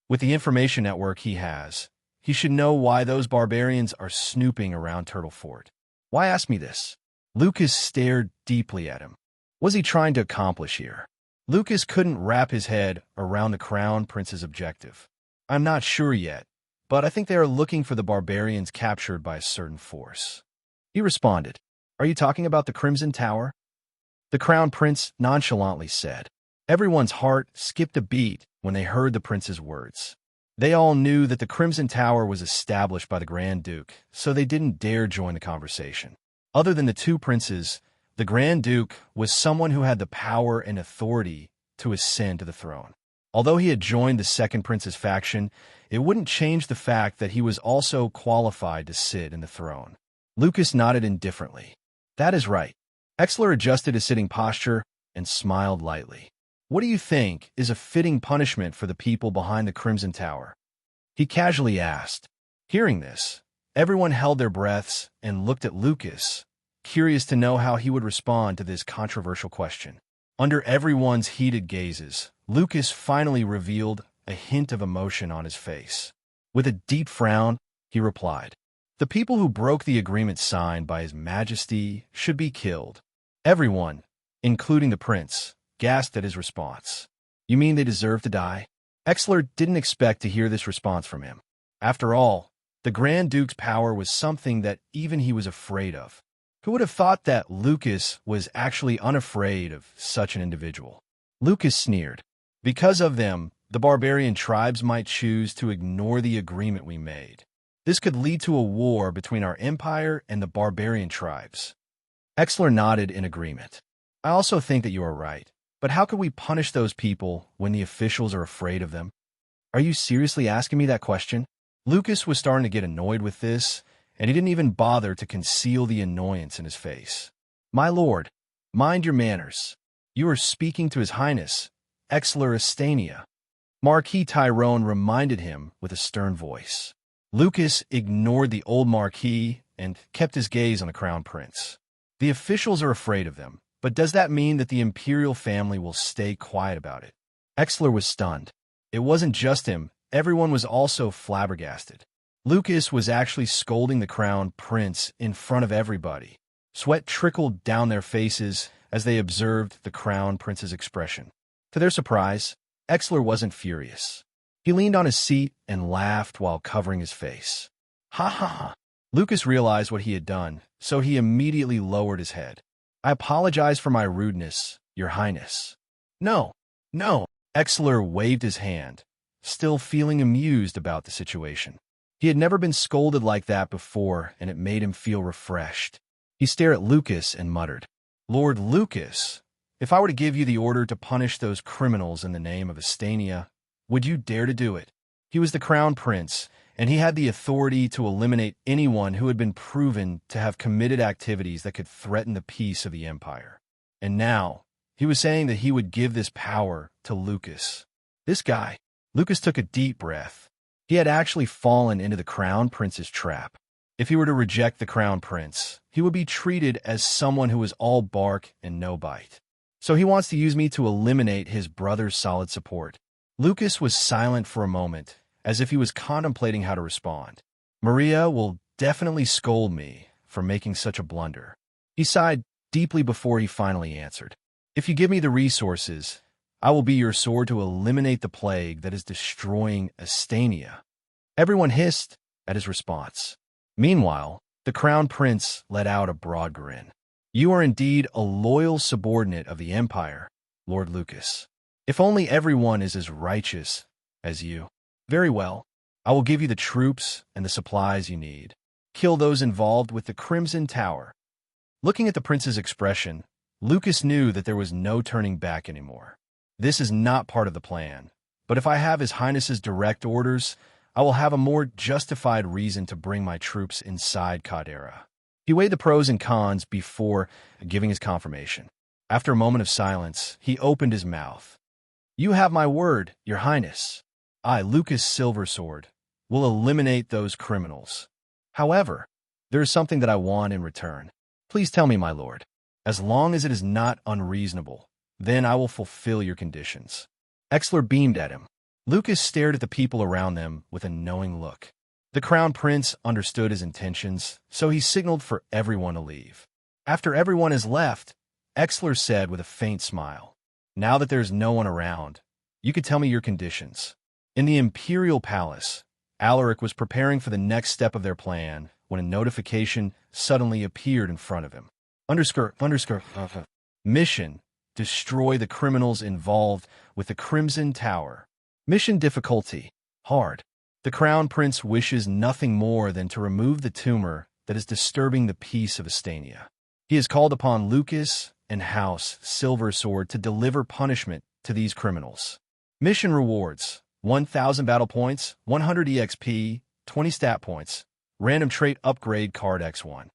With the information network he has, he should know why those barbarians are snooping around Turtle Fort. Why ask me this? Lucas stared deeply at him. What was he trying to accomplish here? Lucas couldn't wrap his head around the Crown Prince's objective. I'm not sure yet, but I think they are looking for the barbarians captured by a certain force." He responded, "Are you talking about the Crimson Tower?" The Crown Prince nonchalantly said. Everyone's heart skipped a beat when they heard the prince's words. They all knew that the Crimson Tower was established by the Grand Duke, so they didn't dare join the conversation. Other than the two princes, the Grand Duke was someone who had the power and authority to ascend to the throne. Although he had joined the second prince's faction, it wouldn't change the fact that he was also qualified to sit in the throne. Lucas nodded indifferently. "That is right." Exler adjusted his sitting posture and smiled lightly. "What do you think is a fitting punishment for the people behind the Crimson Tower?" he casually asked. Hearing this, everyone held their breaths and looked at Lucas, curious to know how he would respond to this controversial question. Under everyone's heated gazes, Lucas finally revealed a hint of emotion on his face. With a deep frown, he replied, "The people who broke the agreement signed by His Majesty should be killed." Everyone, including the prince, gasped at his response. "You mean they deserve to die?" Exler didn't expect to hear this response from him. After all, the Grand Duke's power was something that even he was afraid of. Who would have thought that Lucas was actually unafraid of such an individual? Lucas sneered. "Because of them, the barbarian tribes might choose to ignore the agreement we made. This could lead to a war between our empire and the barbarian tribes." Exler nodded in agreement. "I also think that you are right. But how could we punish those people when the officials are afraid of them?" "Are you seriously asking me that question?" Lucas was starting to get annoyed with this, and he didn't even bother to conceal the annoyance in his face. "My lord, mind your manners. You are speaking to His Highness, Exler Astania," Marquis Tyrone reminded him with a stern voice. Lucas ignored the old Marquis and kept his gaze on the Crown Prince. "The officials are afraid of them, but does that mean that the imperial family will stay quiet about it?" Exler was stunned. It wasn't just him, everyone was also flabbergasted. Lucas was actually scolding the Crown Prince in front of everybody. Sweat trickled down their faces as they observed the Crown Prince's expression. To their surprise, Exler wasn't furious. He leaned on his seat and laughed while covering his face. "Ha ha ha." Lucas realized what he had done, so he immediately lowered his head. "I apologize for my rudeness, Your Highness." "No, no." Exler waved his hand, still feeling amused about the situation. He had never been scolded like that before, and it made him feel refreshed. He stared at Lucas and muttered, "Lord Lucas, if I were to give you the order to punish those criminals in the name of Astania, would you dare to do it?" He was the Crown Prince, and he had the authority to eliminate anyone who had been proven to have committed activities that could threaten the peace of the empire. And now, he was saying that he would give this power to Lucas. This guy. Lucas took a deep breath. He had actually fallen into the Crown Prince's trap. If he were to reject the Crown Prince, he would be treated as someone who was all bark and no bite. So he wants to use me to eliminate his brother's solid support. Lucas was silent for a moment, as if he was contemplating how to respond. "Maria will definitely scold me for making such a blunder." He sighed deeply before he finally answered, "If you give me the resources, I will be your sword to eliminate the plague that is destroying Astania." Everyone hissed at his response. Meanwhile, the Crown Prince let out a broad grin. "You are indeed a loyal subordinate of the Empire, Lord Lucas. If only everyone is as righteous as you. Very well, I will give you the troops and the supplies you need. Kill those involved with the Crimson Tower." Looking at the prince's expression, Lucas knew that there was no turning back anymore. This is not part of the plan, but if I have His Highness's direct orders, I will have a more justified reason to bring my troops inside Caldera. He weighed the pros and cons before giving his confirmation. After a moment of silence, he opened his mouth. "You have my word, Your Highness. I, Lucas Silversword, will eliminate those criminals. However, there is something that I want in return. Please tell me, my lord. As long as it is not unreasonable, then I will fulfill your conditions." Exler beamed at him. Lucas stared at the people around them with a knowing look. The Crown Prince understood his intentions, so he signaled for everyone to leave. After everyone has left, Exler said with a faint smile, "Now that there's no one around, you could tell me your conditions. In the Imperial Palace, Alaric was preparing for the next step of their plan when a notification suddenly appeared in front of him. Mission: destroy the criminals involved with the Crimson Tower. Mission difficulty: hard. The Crown Prince wishes nothing more than to remove the tumor that is disturbing the peace of Astania. He has called upon Lucas and House Silversword to deliver punishment to these criminals. Mission rewards: 1,000 battle points, 100 EXP, 20 stat points, random trait upgrade card X1.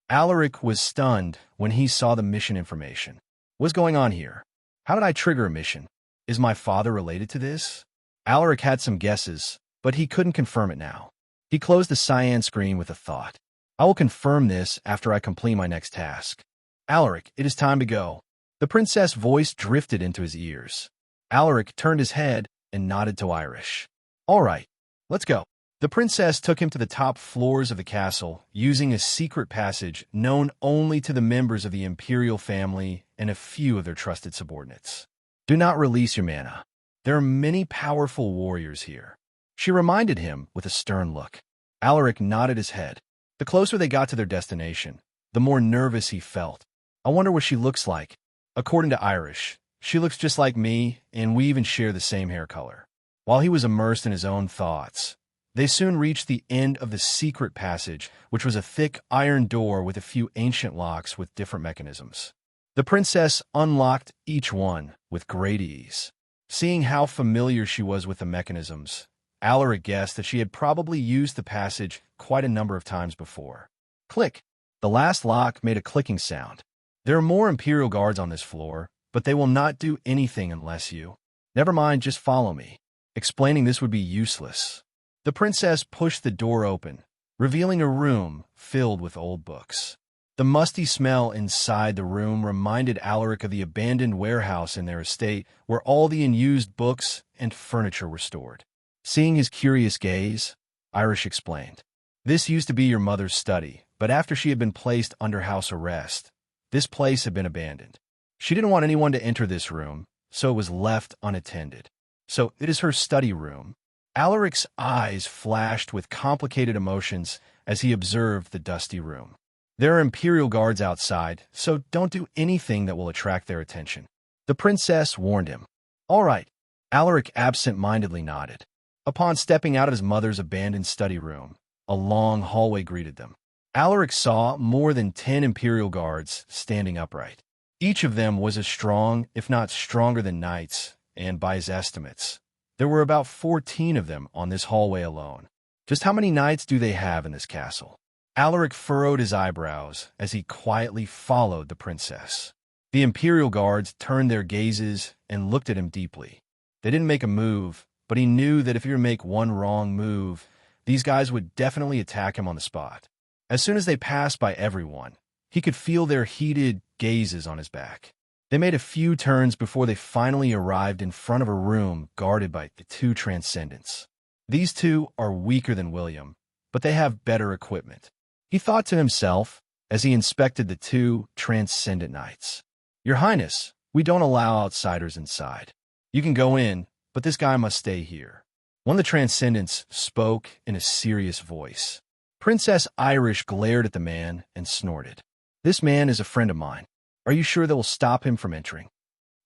Alaric was stunned when he saw the mission information. What's going on here? How did I trigger a mission? Is my father related to this? Alaric had some guesses, but he couldn't confirm it now. He closed the cyan screen with a thought. I will confirm this after I complete my next task. Alaric, it is time to go. The princess' voice drifted into his ears. Alaric turned his head and nodded to Irish. All right, let's go. The princess took him to the top floors of the castle, using a secret passage known only to the members of the imperial family and a few of their trusted subordinates. Do not release your mana. There are many powerful warriors here. She reminded him with a stern look. Alaric nodded his head. The closer they got to their destination, the more nervous he felt. I wonder what she looks like. According to Irish, she looks just like me, and we even share the same hair color. While he was immersed in his own thoughts, they soon reached the end of the secret passage, which was a thick iron door with a few ancient locks with different mechanisms. The princess unlocked each one with great ease. Seeing how familiar she was with the mechanisms, Alaric guessed that she had probably used the passage quite a number of times before. Click! The last lock made a clicking sound. There are more Imperial guards on this floor, but they will not do anything unless you... Never mind, just follow me. Explaining this would be useless. The princess pushed the door open, revealing a room filled with old books. The musty smell inside the room reminded Alaric of the abandoned warehouse in their estate where all the unused books and furniture were stored. Seeing his curious gaze, Irish explained. This used to be your mother's study, but after she had been placed under house arrest, this place had been abandoned. She didn't want anyone to enter this room, so it was left unattended. So it is her study room. Alaric's eyes flashed with complicated emotions as he observed the dusty room. There are Imperial guards outside, so don't do anything that will attract their attention. The princess warned him. All right. Alaric absent-mindedly nodded. Upon stepping out of his mother's abandoned study room, a long hallway greeted them. Alaric saw more than 10 Imperial guards standing upright. Each of them was as strong, if not stronger than knights, and by his estimates, there were about 14 of them on this hallway alone. Just how many knights do they have in this castle? Alaric furrowed his eyebrows as he quietly followed the princess. The Imperial guards turned their gazes and looked at him deeply. They didn't make a move, but he knew that if he were to make one wrong move, these guys would definitely attack him on the spot. As soon as they passed by everyone, he could feel their heated gazes on his back. They made a few turns before they finally arrived in front of a room guarded by the two Transcendents. These two are weaker than William, but they have better equipment. He thought to himself as he inspected the two Transcendent Knights. Your Highness, we don't allow outsiders inside. You can go in, but this guy must stay here. One of the Transcendents spoke in a serious voice. Princess Irish glared at the man and snorted. This man is a friend of mine. Are you sure that will stop him from entering?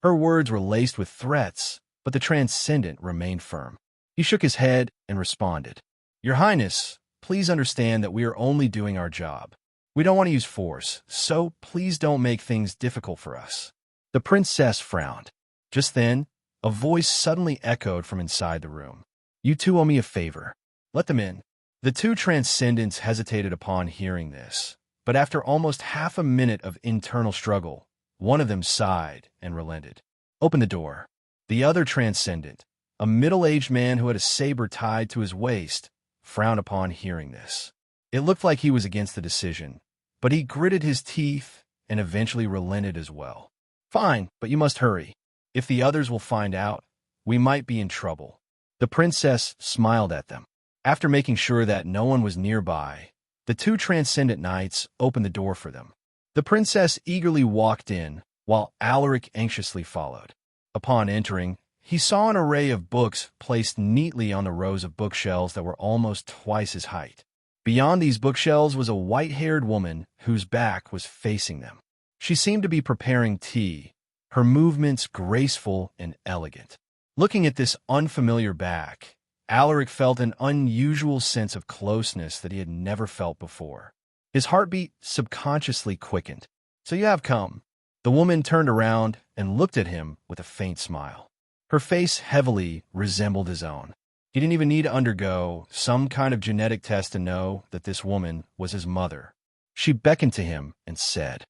Her words were laced with threats, but the Transcendent remained firm. He shook his head and responded. Your Highness, please understand that we are only doing our job. We don't want to use force, so please don't make things difficult for us. The princess frowned. Just then, a voice suddenly echoed from inside the room. You two owe me a favor. Let them in. The two Transcendents hesitated upon hearing this, but after almost half a minute of internal struggle, one of them sighed and relented. Open the door. The other Transcendent, a middle-aged man who had a saber tied to his waist, frowned upon hearing this. It looked like he was against the decision, but he gritted his teeth and eventually relented as well. Fine, but you must hurry. If the others will find out, we might be in trouble. The princess smiled at them. After making sure that no one was nearby, the two Transcendent Knights opened the door for them. The princess eagerly walked in, while Alaric anxiously followed. Upon entering, he saw an array of books placed neatly on the rows of bookshelves that were almost twice his height. Beyond these bookshelves was a white-haired woman whose back was facing them. She seemed to be preparing tea, her movements graceful and elegant. Looking at this unfamiliar back, Alaric felt an unusual sense of closeness that he had never felt before. His heartbeat subconsciously quickened. "So you have come." The woman turned around and looked at him with a faint smile. Her face heavily resembled his own. He didn't even need to undergo some kind of genetic test to know that this woman was his mother. She beckoned to him and said,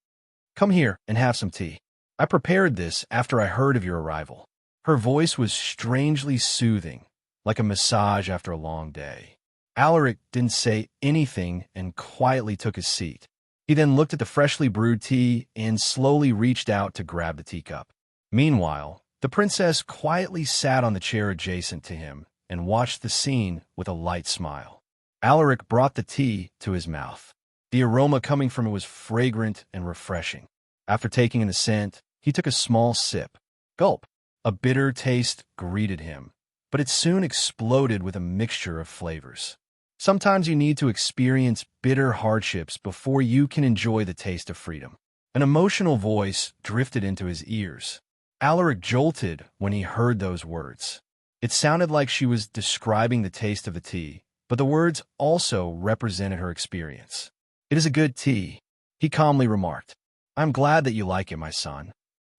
"Come here and have some tea. I prepared this after I heard of your arrival." Her voice was strangely soothing, like a massage after a long day. Alaric didn't say anything and quietly took his seat. He then looked at the freshly brewed tea and slowly reached out to grab the teacup. Meanwhile, the princess quietly sat on the chair adjacent to him and watched the scene with a light smile. Alaric brought the tea to his mouth. The aroma coming from it was fragrant and refreshing. After taking in the scent, he took a small sip. Gulp! A bitter taste greeted him, but it soon exploded with a mixture of flavors. Sometimes you need to experience bitter hardships before you can enjoy the taste of freedom. An emotional voice drifted into his ears. Alaric jolted when he heard those words. It sounded like she was describing the taste of the tea, but the words also represented her experience. "It is a good tea," he calmly remarked. "I'm glad that you like it, my son."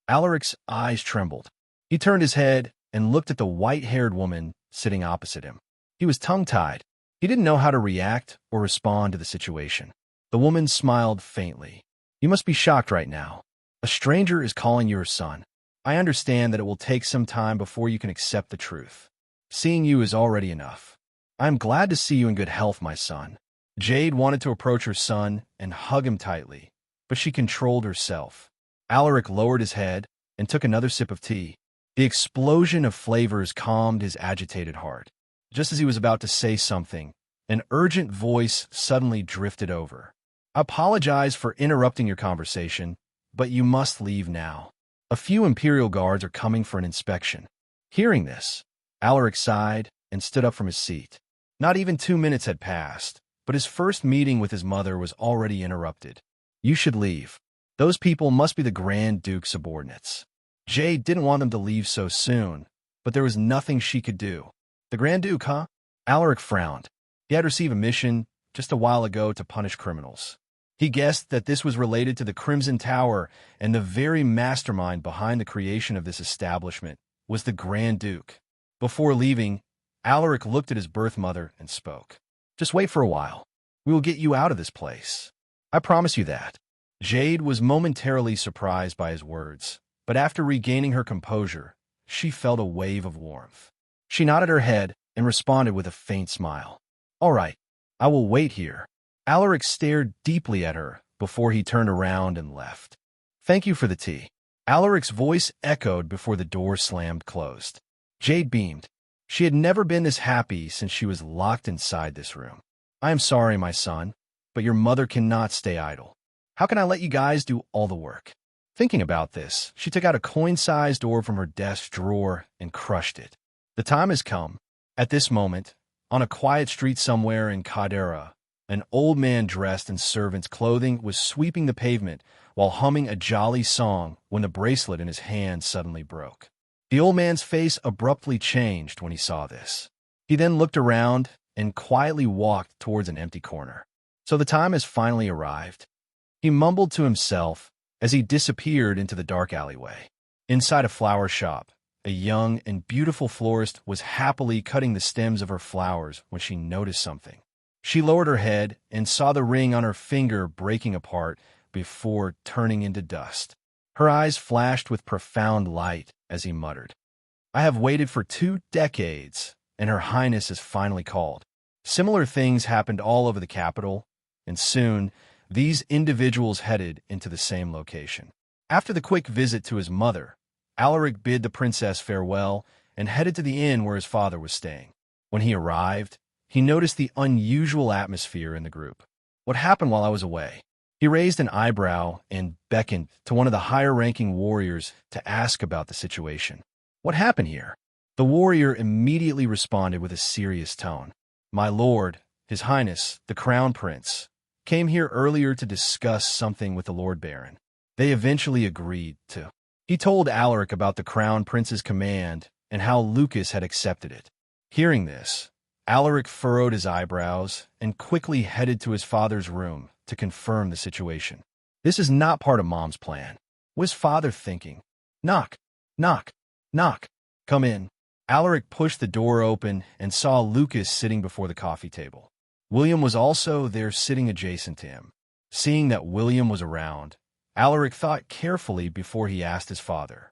Alaric's eyes trembled. He turned his head and looked at the white-haired woman sitting opposite him. He was tongue-tied. He didn't know how to react or respond to the situation. The woman smiled faintly. "You must be shocked right now. A stranger is calling you her son. I understand that it will take some time before you can accept the truth. Seeing you is already enough. I am glad to see you in good health, my son." Jade wanted to approach her son and hug him tightly, but she controlled herself. Alaric lowered his head and took another sip of tea. The explosion of flavors calmed his agitated heart. Just as he was about to say something, an urgent voice suddenly drifted over. "I apologize for interrupting your conversation, but you must leave now. A few Imperial guards are coming for an inspection." Hearing this, Alaric sighed and stood up from his seat. Not even 2 minutes had passed, but his first meeting with his mother was already interrupted. "You should leave. Those people must be the Grand Duke's subordinates." Jade didn't want them to leave so soon, but there was nothing she could do. "The Grand Duke, huh?" Alaric frowned. He had received a mission just a while ago to punish criminals. He guessed that this was related to the Crimson Tower, and the very mastermind behind the creation of this establishment was the Grand Duke. Before leaving, Alaric looked at his birth mother and spoke. "Just wait for a while. We will get you out of this place. I promise you that." Jade was momentarily surprised by his words, but after regaining her composure, she felt a wave of warmth. She nodded her head and responded with a faint smile. "All right, I will wait here." Alaric stared deeply at her before he turned around and left. "Thank you for the tea." Alaric's voice echoed before the door slammed closed. Jade beamed. She had never been this happy since she was locked inside this room. "I am sorry, my son, but your mother cannot stay idle. How can I let you guys do all the work?" Thinking about this, she took out a coin-sized orb from her desk drawer and crushed it. The time has come. At this moment, on a quiet street somewhere in Cadera, an old man dressed in servant's clothing was sweeping the pavement while humming a jolly song when the bracelet in his hand suddenly broke. The old man's face abruptly changed when he saw this. He then looked around and quietly walked towards an empty corner. "So the time has finally arrived," he mumbled to himself as he disappeared into the dark alleyway. Inside a flower shop, a young and beautiful florist was happily cutting the stems of her flowers when she noticed something. She lowered her head and saw the ring on her finger breaking apart before turning into dust. Her eyes flashed with profound light as he muttered, "I have waited for 2 decades, and Her Highness is finally called." Similar things happened all over the capital, and soon these individuals headed into the same location. After the quick visit to his mother, Alaric bid the princess farewell and headed to the inn where his father was staying. When he arrived, he noticed the unusual atmosphere in the group. "What happened while I was away?" He raised an eyebrow and beckoned to one of the higher-ranking warriors to ask about the situation. "What happened here?" The warrior immediately responded with a serious tone. "My lord, His Highness, the Crown Prince, came here earlier to discuss something with the Lord Baron. They eventually agreed to." He told Alaric about the Crown Prince's command and how Lucas had accepted it. Hearing this, Alaric furrowed his eyebrows and quickly headed to his father's room to confirm the situation. This is not part of Mom's plan. What is father thinking? Knock, knock, knock. Come in. Alaric pushed the door open and saw Lucas sitting before the coffee table. William was also there sitting adjacent to him. Seeing that William was around, Alaric thought carefully before he asked his father.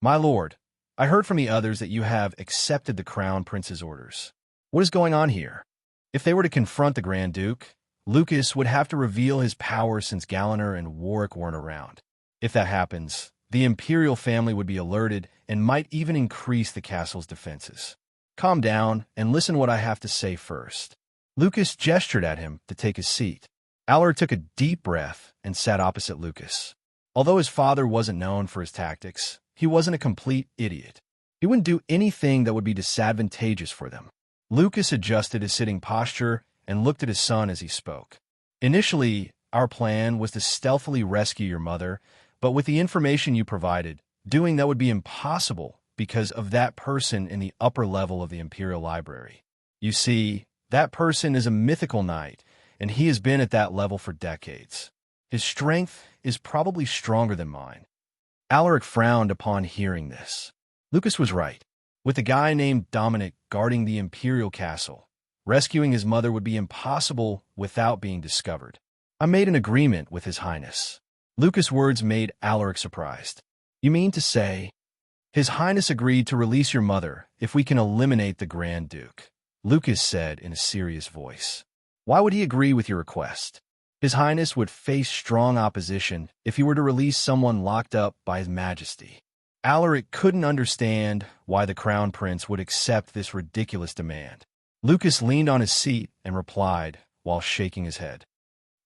"My lord, I heard from the others that you have accepted the Crown Prince's orders. What is going on here?" If they were to confront the Grand Duke, Lucas would have to reveal his power since Galliner and Warwick weren't around. If that happens, the imperial family would be alerted and might even increase the castle's defenses. "Calm down and listen what I have to say first." Lucas gestured at him to take his seat. Alaric took a deep breath and sat opposite Lucas. Although his father wasn't known for his tactics, he wasn't a complete idiot. He wouldn't do anything that would be disadvantageous for them. Lucas adjusted his sitting posture and looked at his son as he spoke. "Initially, our plan was to stealthily rescue your mother, but with the information you provided, doing that would be impossible because of that person in the upper level of the Imperial Library. You see, that person is a mythical knight, and he has been at that level for decades. His strength is probably stronger than mine." Alaric frowned upon hearing this. Lucas was right. With a guy named Dominic guarding the Imperial Castle, rescuing his mother would be impossible without being discovered. "I made an agreement with His Highness." Lucas' words made Alaric surprised. "You mean to say?" "His Highness agreed to release your mother if we can eliminate the Grand Duke," Lucas said in a serious voice. "Why would he agree with your request?" "His Highness would face strong opposition if he were to release someone locked up by His Majesty." Alaric couldn't understand why the Crown Prince would accept this ridiculous demand. Lucas leaned on his seat and replied while shaking his head.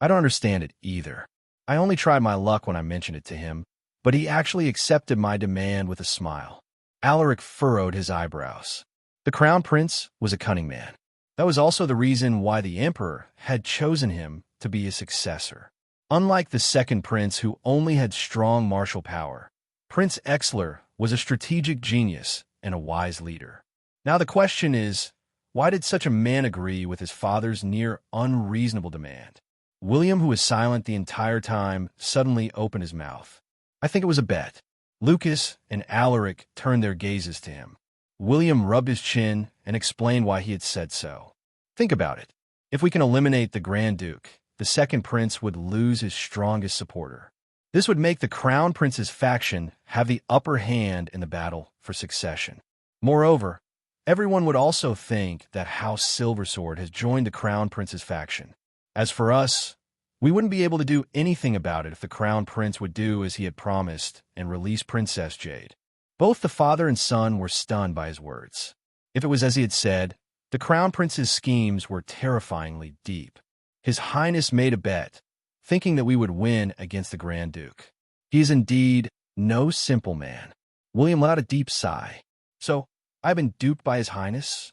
"I don't understand it either. I only tried my luck when I mentioned it to him, but he actually accepted my demand with a smile." Alaric furrowed his eyebrows. The Crown Prince was a cunning man. That was also the reason why the Emperor had chosen him to be his successor. Unlike the second prince who only had strong martial power, Prince Exler was a strategic genius and a wise leader. Now the question is, why did such a man agree with his father's near unreasonable demand? William, who was silent the entire time, suddenly opened his mouth. "I think it was a bet." Lucas and Alaric turned their gazes to him. William rubbed his chin and explained why he had said so. "Think about it. If we can eliminate the Grand Duke, the second prince would lose his strongest supporter. This would make the Crown Prince's faction have the upper hand in the battle for succession. Moreover, everyone would also think that House Silversword has joined the Crown Prince's faction. As for us, we wouldn't be able to do anything about it if the Crown Prince would do as he had promised and release Princess Jade." Both the father and son were stunned by his words. If it was as he had said, the Crown Prince's schemes were terrifyingly deep. His Highness made a bet, thinking that we would win against the Grand Duke. He is indeed no simple man. William let out a deep sigh. "So, I've been duped by His Highness?"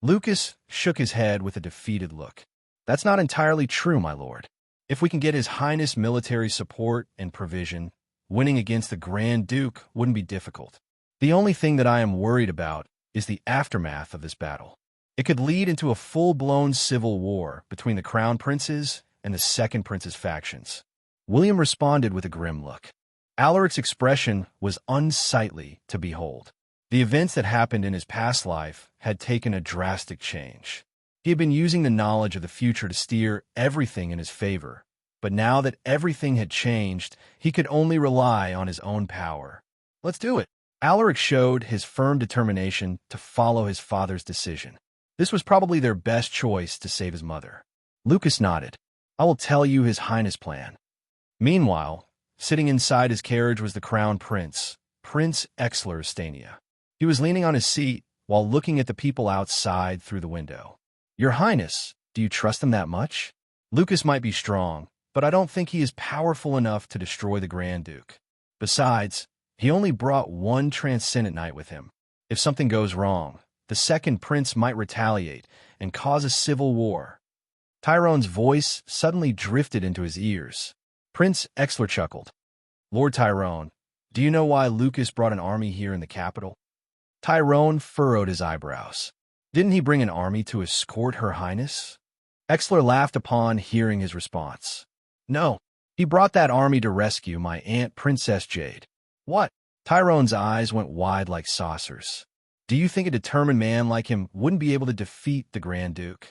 Lucas shook his head with a defeated look. "That's not entirely true, my lord. If we can get His Highness military support and provision, winning against the Grand Duke wouldn't be difficult. The only thing that I am worried about is the aftermath of this battle. It could lead into a full-blown civil war between the Crown Princes and the Second Prince's factions." William responded with a grim look. Alaric's expression was unsightly to behold. The events that happened in his past life had taken a drastic change. He had been using the knowledge of the future to steer everything in his favor, but now that everything had changed, he could only rely on his own power. "Let's do it." Alaric showed his firm determination to follow his father's decision. This was probably their best choice to save his mother. Lucas nodded. "I will tell you His Highness' plan." Meanwhile, sitting inside his carriage was the Crown Prince, Prince Exler Astania. He was leaning on his seat while looking at the people outside through the window. "Your Highness, do you trust him that much? Lucas might be strong, but I don't think he is powerful enough to destroy the Grand Duke. Besides, he only brought one Transcendent Knight with him. If something goes wrong, the second prince might retaliate and cause a civil war. Tyrone's voice suddenly drifted into his ears. Prince Exler chuckled. Lord Tyrone, do you know why Lucas brought an army here in the capital? Tyrone furrowed his eyebrows. Didn't he bring an army to escort Her Highness? Exler laughed upon hearing his response. No, he brought that army to rescue my aunt Princess Jade. What? Tyrone's eyes went wide like saucers. Do you think a determined man like him wouldn't be able to defeat the Grand Duke?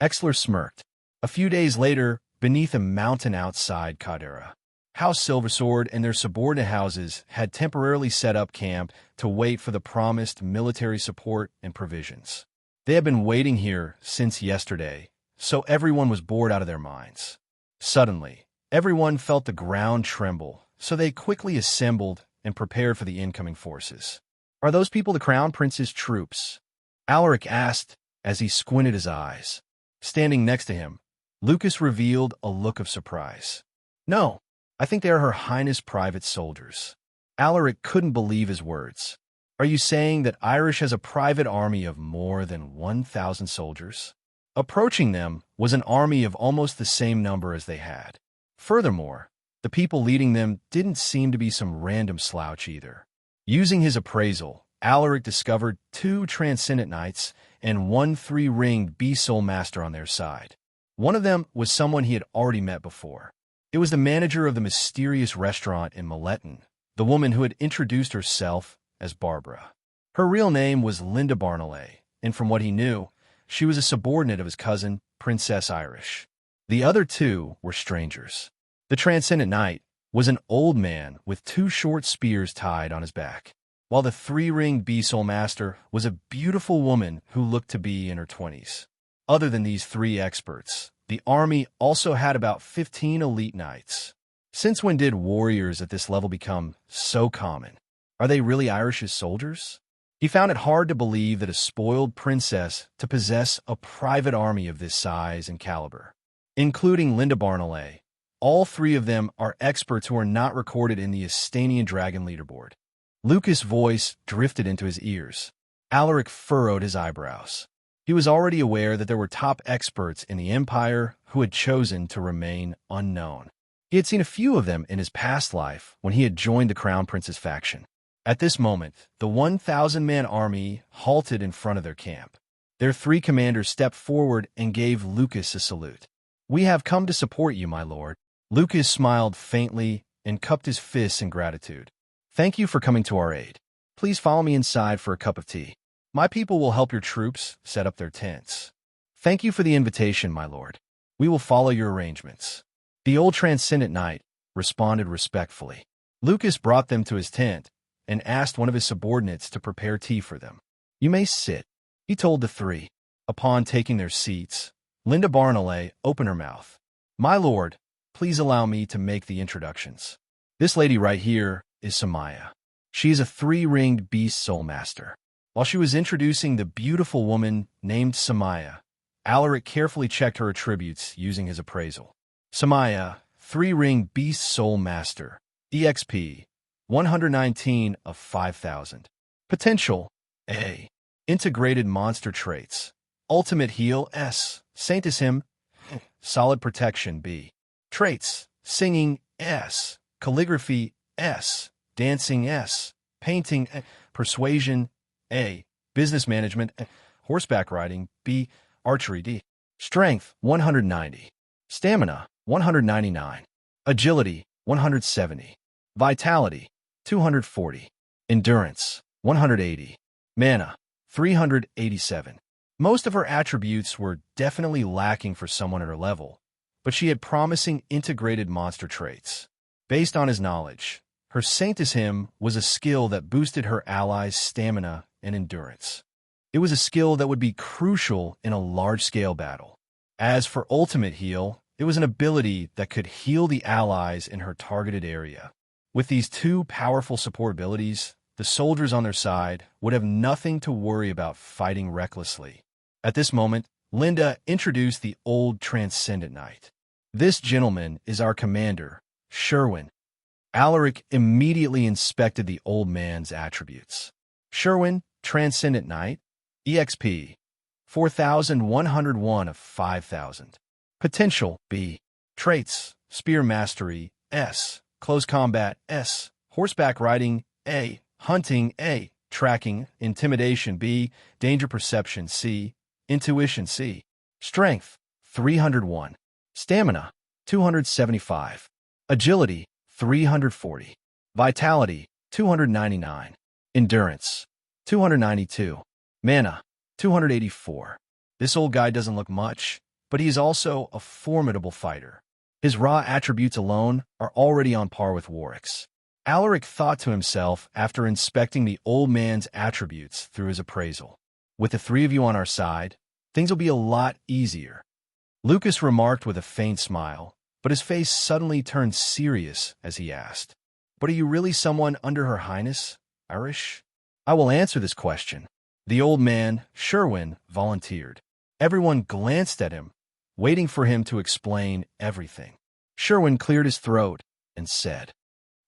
Exler smirked. A few days later, beneath a mountain outside Caldera, House Silversword and their subordinate houses had temporarily set up camp to wait for the promised military support and provisions. They had been waiting here since yesterday, so everyone was bored out of their minds. Suddenly, everyone felt the ground tremble, so they quickly assembled and prepared for the incoming forces. Are those people the Crown Prince's troops? Alaric asked as he squinted his eyes. Standing next to him, Lucas revealed a look of surprise. No, I think they are Her Highness private soldiers. Alaric couldn't believe his words. Are you saying that Irish has a private army of more than 1,000 soldiers? Approaching them was an army of almost the same number as they had. Furthermore, the people leading them didn't seem to be some random slouch either. Using his appraisal, Alaric discovered 2 Transcendent Knights and 1 3-ringed Beast Soul Master on their side. One of them was someone he had already met before. It was the manager of the mysterious restaurant in Maleton, the woman who had introduced herself as Barbara. Her real name was Linda Barnolay, and from what he knew, she was a subordinate of his cousin, Princess Irish. The other 2 were strangers. The Transcendent Knight was an old man with 2 short spears tied on his back, while the 3-ringed Beast Soul Master was a beautiful woman who looked to be in her 20s. Other than these 3 experts, the army also had about 15 elite knights. Since when did warriors at this level become so common? Are they really Irish's soldiers? He found it hard to believe that a spoiled princess to possess a private army of this size and caliber. Including Linda Barnolay, all 3 of them are experts who are not recorded in the Astanian Dragon leaderboard. Lucas' voice drifted into his ears. Alaric furrowed his eyebrows. He was already aware that there were top experts in the Empire who had chosen to remain unknown. He had seen a few of them in his past life when he had joined the Crown Prince's faction. At this moment, the 1,000-man army halted in front of their camp. Their 3 commanders stepped forward and gave Lucas a salute. We have come to support you, my lord. Lucas smiled faintly and cupped his fists in gratitude. Thank you for coming to our aid. Please follow me inside for a cup of tea. My people will help your troops set up their tents. Thank you for the invitation, my lord. We will follow your arrangements. The old Transcendent Knight responded respectfully. Lucas brought them to his tent and asked one of his subordinates to prepare tea for them. You may sit, he told the 3. Upon taking their seats, Linda Barnolay opened her mouth. My lord, please allow me to make the introductions. This lady right here is Samaya. She is a 3-ringed Beast Soul Master. While she was introducing the beautiful woman named Samaya, Alaric carefully checked her attributes using his appraisal. Samaya, 3-ringed Beast Soul Master, EXP, 119 of 5,000. Potential, A. Integrated monster traits. Ultimate heal, S. Saintism, solid protection, B. Traits, singing, S. Calligraphy, S. Dancing, S. Painting, persuasion, A. Business management, horseback riding, B. Archery, D. Strength, 190. Stamina, 199. Agility, 170. Vitality, 240. Endurance, 180. Mana, 387. Most of her attributes were definitely lacking for someone at her level, but she had promising integrated monster traits. Based on his knowledge, her Saintism was a skill that boosted her allies' stamina and endurance. It was a skill that would be crucial in a large-scale battle. As for Ultimate Heal, it was an ability that could heal the allies in her targeted area. With these 2 powerful support abilities, the soldiers on their side would have nothing to worry about fighting recklessly. At this moment, Linda introduced the old Transcendent Knight. This gentleman is our commander, Sherwin. Alaric immediately inspected the old man's attributes. Sherwin Transcendent Knight, EXP, 4,101 of 5,000. Potential, B. Traits, Spear Mastery, S. Close Combat, S. Horseback Riding, A. Hunting, A. Tracking, Intimidation, B. Danger Perception, C. Intuition, C. Strength, 301. Stamina, 275. Agility, 340. Vitality, 299. Endurance, 292. Mana, 284. This old guy doesn't look much, but he's also a formidable fighter. His raw attributes alone are already on par with Warwick's. Alaric thought to himself after inspecting the old man's attributes through his appraisal. With the three of you on our side, things will be a lot easier. Lucas remarked with a faint smile, but his face suddenly turned serious as he asked, "But are you really someone under Her Highness, Irish?" "I will answer this question." The old man, Sherwin, volunteered. Everyone glanced at him, waiting for him to explain everything. Sherwin cleared his throat and said,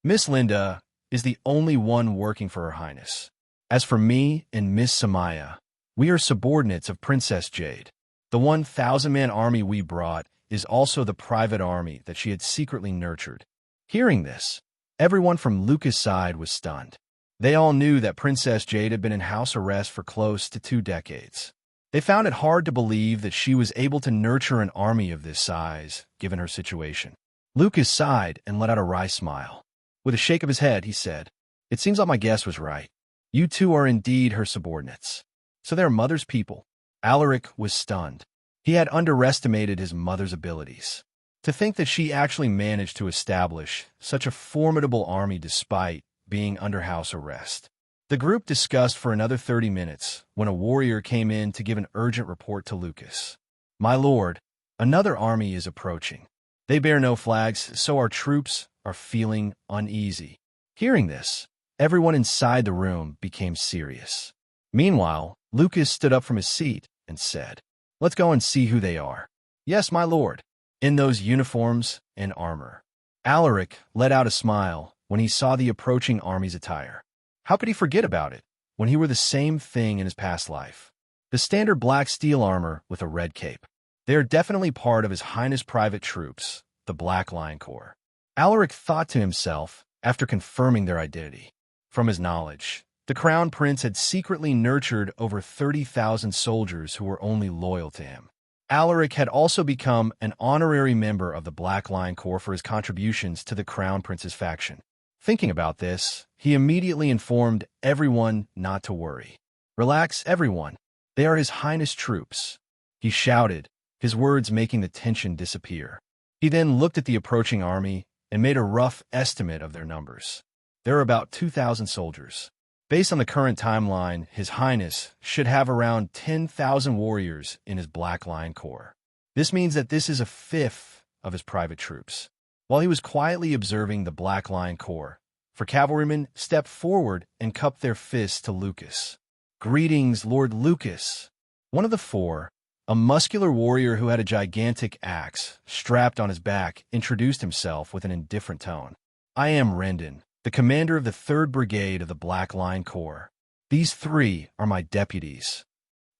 "Miss Linda is the only one working for Her Highness. As for me and Miss Samaya, we are subordinates of Princess Jade. The 1,000-man army we brought is also the private army that she had secretly nurtured." Hearing this, everyone from Lucas' side was stunned. They all knew that Princess Jade had been in house arrest for close to 2 decades. They found it hard to believe that she was able to nurture an army of this size, given her situation. Lucas sighed and let out a wry smile. With a shake of his head, he said, "It seems like my guess was right. You two are indeed her subordinates. So they're mother's people." Alaric was stunned. He had underestimated his mother's abilities. To think that she actually managed to establish such a formidable army despite being under house arrest. The group discussed for another 30 minutes when a warrior came in to give an urgent report to Lucas. "My lord, another army is approaching. They bear no flags, so our troops are feeling uneasy." Hearing this, everyone inside the room became serious. Meanwhile, Lucas stood up from his seat and said, "Let's go and see who they are." "Yes, my lord." In those uniforms and armor. Alaric let out a smile when he saw the approaching army's attire. How could he forget about it when he wore the same thing in his past life? The standard black steel armor with a red cape. They are definitely part of His Highness private troops, the Black Lion Corps. Alaric thought to himself after confirming their identity. From his knowledge, the Crown Prince had secretly nurtured over 30,000 soldiers who were only loyal to him. Alaric had also become an honorary member of the Black Lion Corps for his contributions to the Crown Prince's faction. Thinking about this, he immediately informed everyone not to worry. "Relax, everyone. They are His Highness troops," he shouted, his words making the tension disappear. He then looked at the approaching army and made a rough estimate of their numbers. There are about 2,000 soldiers. Based on the current timeline, His Highness should have around 10,000 warriors in his Black Lion Corps. This means that this is a fifth of his private troops. While he was quietly observing the Black Lion Corps, four cavalrymen stepped forward and cupped their fists to Lucas. "Greetings, Lord Lucas." One of the four, a muscular warrior who had a gigantic axe strapped on his back, introduced himself with an indifferent tone. "I am Rendon, the commander of the 3rd Brigade of the Black Lion Corps. These 3 are my deputies."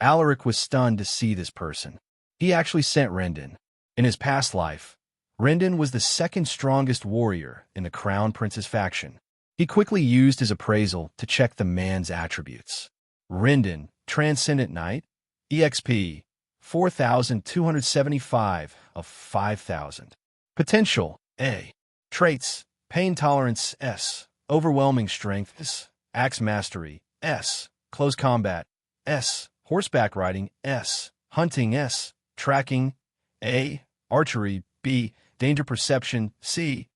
Alaric was stunned to see this person. He actually sent Rendon. In his past life, Rendon was the 2nd strongest warrior in the Crown Prince's faction. He quickly used his appraisal to check the man's attributes. Rendon, Transcendent Knight, EXP, 4,275 of 5,000. Potential, A. Traits, Pain Tolerance, S. Overwhelming Strength, S. Axe Mastery, S. Close Combat, S. Horseback Riding, S. Hunting, S. Tracking, A. Archery, B. Danger Perception, C.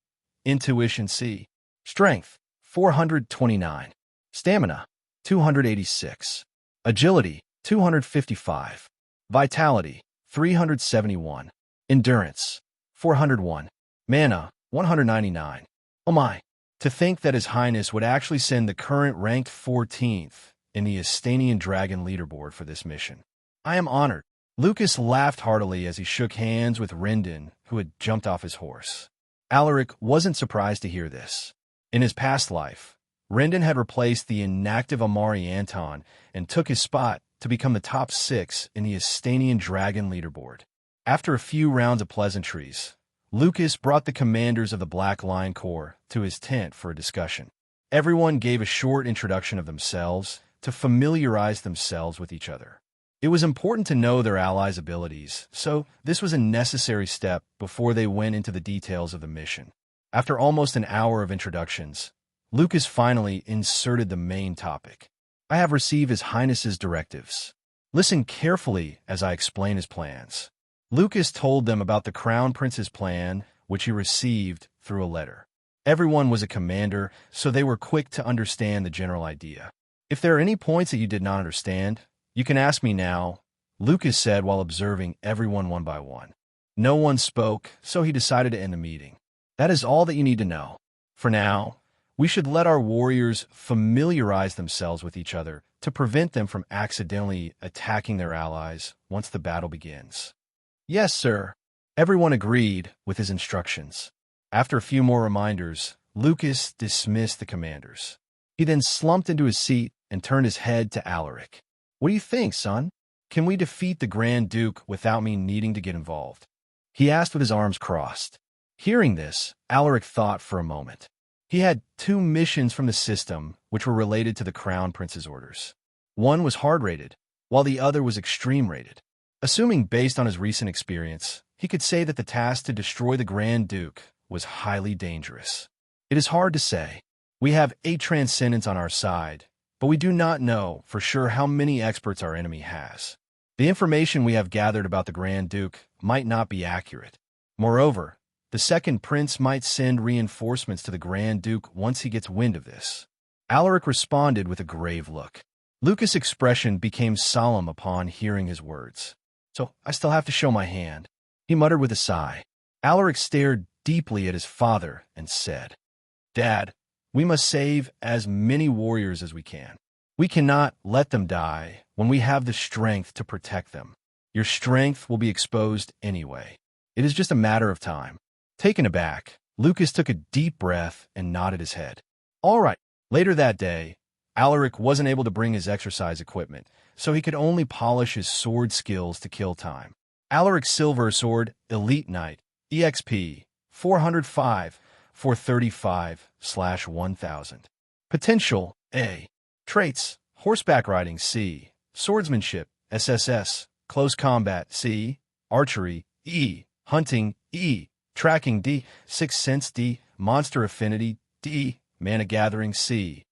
Intuition, C. Strength, 429. Stamina, 286. Agility, 255. Vitality, 371. Endurance, 401. Mana, 199. Oh my. To think that His Highness would actually send the current ranked 14th in the Astanian Dragon leaderboard for this mission. I am honored. Lucas laughed heartily as he shook hands with Rendon, who had jumped off his horse. Alaric wasn't surprised to hear this. In his past life, Rendon had replaced the inactive Amari Anton and took his spot to become the top 6 in the Astanian Dragon leaderboard. After a few rounds of pleasantries, Lucas brought the commanders of the Black Lion Corps to his tent for a discussion. Everyone gave a short introduction of themselves to familiarize themselves with each other. It was important to know their allies' abilities, so this was a necessary step before they went into the details of the mission. After almost an hour of introductions, Lucas finally inserted the main topic. I have received His Highness's directives. Listen carefully as I explain his plans. Lucas told them about the Crown Prince's plan, which he received through a letter. Everyone was a commander, so they were quick to understand the general idea. If there are any points that you did not understand, you can ask me now, Lucas said while observing everyone one by one. No one spoke, so he decided to end the meeting. That is all that you need to know. For now, we should let our warriors familiarize themselves with each other to prevent them from accidentally attacking their allies once the battle begins. Yes, sir. Everyone agreed with his instructions. After a few more reminders, Lucas dismissed the commanders. He then slumped into his seat and turned his head to Alaric. What do you think, son? Can we defeat the Grand Duke without me needing to get involved? He asked with his arms crossed. Hearing this, Alaric thought for a moment. He had 2 missions from the system which were related to the Crown Prince's orders. One was hard-rated, while the other was extreme-rated. Assuming based on his recent experience, he could say that the task to destroy the Grand Duke was highly dangerous. It is hard to say. We have 8 transcendents on our side, but we do not know for sure how many experts our enemy has. The information we have gathered about the Grand Duke might not be accurate. Moreover, the second prince might send reinforcements to the Grand Duke once he gets wind of this. Alaric responded with a grave look. Lucas' expression became solemn upon hearing his words. So I still have to show my hand, he muttered with a sigh. Alaric stared deeply at his father and said, Dad, we must save as many warriors as we can. We cannot let them die when we have the strength to protect them. Your strength will be exposed anyway. It is just a matter of time. Taken aback, Lucas took a deep breath and nodded his head. All right. Later that day, Alaric wasn't able to bring his exercise equipment, so he could only polish his sword skills to kill time. Alaric's silver sword, Elite Knight, EXP, 405, 435/1000. Potential, A. Traits, horseback riding, C. Swordsmanship, SSS. Close combat, C. Archery, E. Hunting, E. Tracking, D. Sixth Sense, D. Monster Affinity, D. Mana Gathering, C.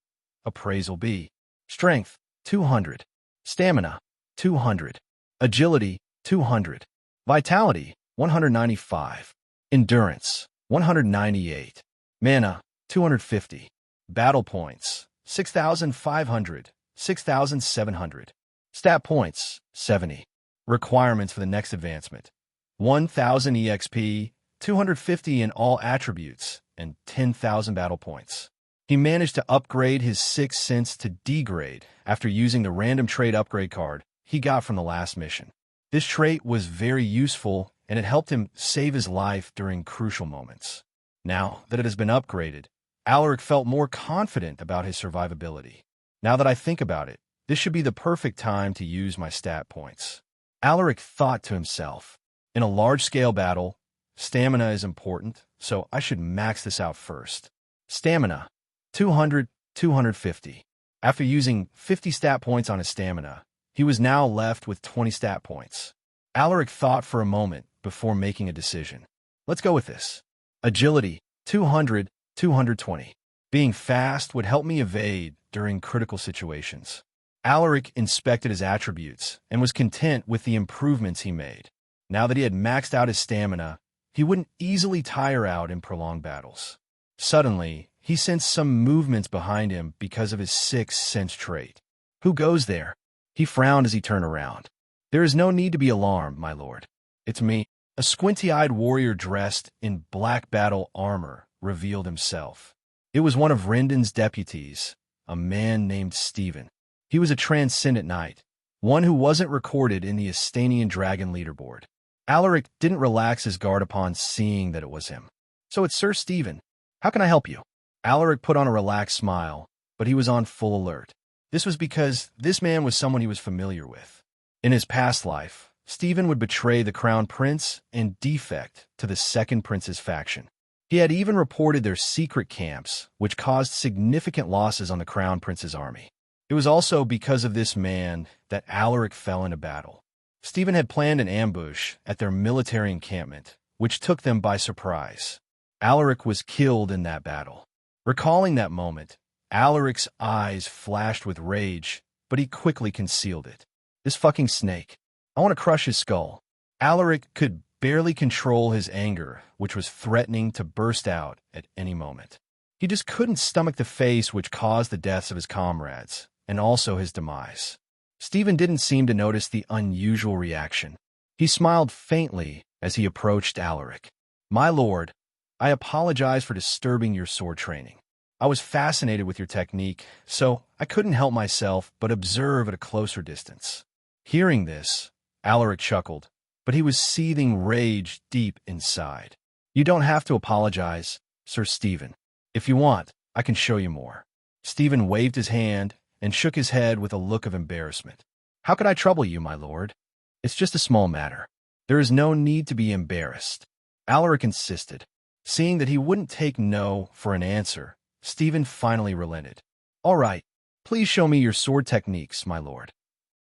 Appraisal, B. Strength, 200. Stamina, 200. Agility, 200. Vitality, 195. Endurance, 198. Mana, 250. Battle points, 6,500, 6,700. Stat points, 70. Requirements for the next advancement: 1,000 EXP, 250 in all attributes, and 10,000 battle points. He managed to upgrade his Sixth Sense to D grade after using the random trait upgrade card he got from the last mission. This trait was very useful, and it helped him save his life during crucial moments. Now that it has been upgraded, Alaric felt more confident about his survivability. Now that I think about it, this should be the perfect time to use my stat points. Alaric thought to himself, in a large-scale battle, stamina is important, so I should max this out first. Stamina, 200, 250. After using 50 stat points on his stamina, he was now left with 20 stat points. Alaric thought for a moment before making a decision. Let's go with this. Agility, 200, 220. Being fast would help me evade during critical situations. Alaric inspected his attributes and was content with the improvements he made. Now that he had maxed out his stamina, he wouldn't easily tire out in prolonged battles. Suddenly, he sensed some movements behind him because of his Sixth Sense trait. Who goes there? He frowned as he turned around. There is no need to be alarmed, my lord. It's me. A squinty-eyed warrior dressed in black battle armor revealed himself. It was one of Rendon's deputies, a man named Stephen. He was a transcendent knight, one who wasn't recorded in the Astanian Dragon leaderboard. Alaric didn't relax his guard upon seeing that it was him. So it's Sir Stephen. How can I help you? Alaric put on a relaxed smile but he was on full alert. This was because this man was someone he was familiar with. In his past life, Stephen would betray the crown prince and defect to the second prince's faction. He had even reported their secret camps, which caused significant losses on the crown prince's army. It was also because of this man that Alaric fell into battle. Stephen had planned an ambush at their military encampment, which took them by surprise. Alaric was killed in that battle. Recalling that moment, Alaric's eyes flashed with rage, but he quickly concealed it. This fucking snake. I want to crush his skull. Alaric could barely control his anger, which was threatening to burst out at any moment. He just couldn't stomach the face which caused the deaths of his comrades, and also his demise. Stephen didn't seem to notice the unusual reaction. He smiled faintly as he approached Alaric. "My lord, I apologize for disturbing your sword training. I was fascinated with your technique, so I couldn't help myself but observe at a closer distance." Hearing this, Alaric chuckled, but he was seething rage deep inside. "You don't have to apologize, Sir Stephen. If you want, I can show you more." Stephen waved his hand and shook his head with a look of embarrassment. "How could I trouble you, my lord? It's just a small matter. There is no need to be embarrassed." Alaric insisted. Seeing that he wouldn't take no for an answer, Stephen finally relented. "All right, please show me your sword techniques, my lord."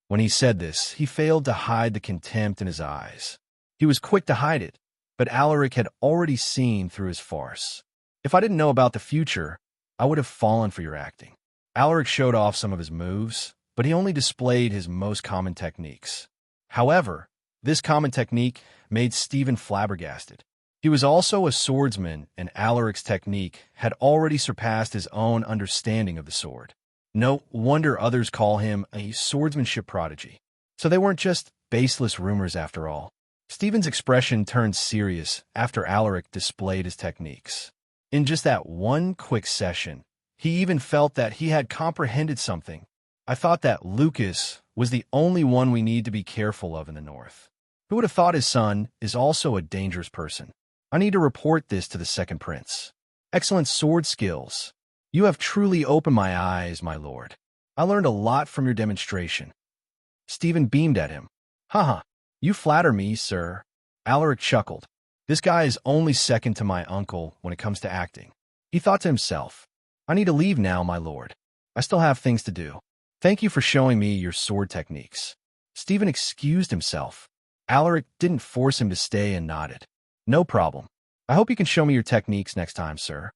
When he said this, he failed to hide the contempt in his eyes. He was quick to hide it, but Alaric had already seen through his farce. "If I didn't know about the future, I would have fallen for your acting." Alaric showed off some of his moves, but he only displayed his most common techniques. However, this common technique made Stephen flabbergasted. He was also a swordsman, and Alaric's technique had already surpassed his own understanding of the sword. No wonder others call him a swordsmanship prodigy. So they weren't just baseless rumors after all. Stephen's expression turned serious after Alaric displayed his techniques. In just that one quick session, he even felt that he had comprehended something. "I thought that Lucas was the only one we need to be careful of in the north. Who would have thought his son is also a dangerous person? I need to report this to the second prince. Excellent sword skills. You have truly opened my eyes, my lord. I learned a lot from your demonstration." Stephen beamed at him. "Haha, you flatter me, sir." Alaric chuckled. This guy is only second to my uncle when it comes to acting. He thought to himself, "I need to leave now, my lord. I still have things to do. Thank you for showing me your sword techniques." Stephen excused himself. Alaric didn't force him to stay and nodded. "No problem. I hope you can show me your techniques next time, sir."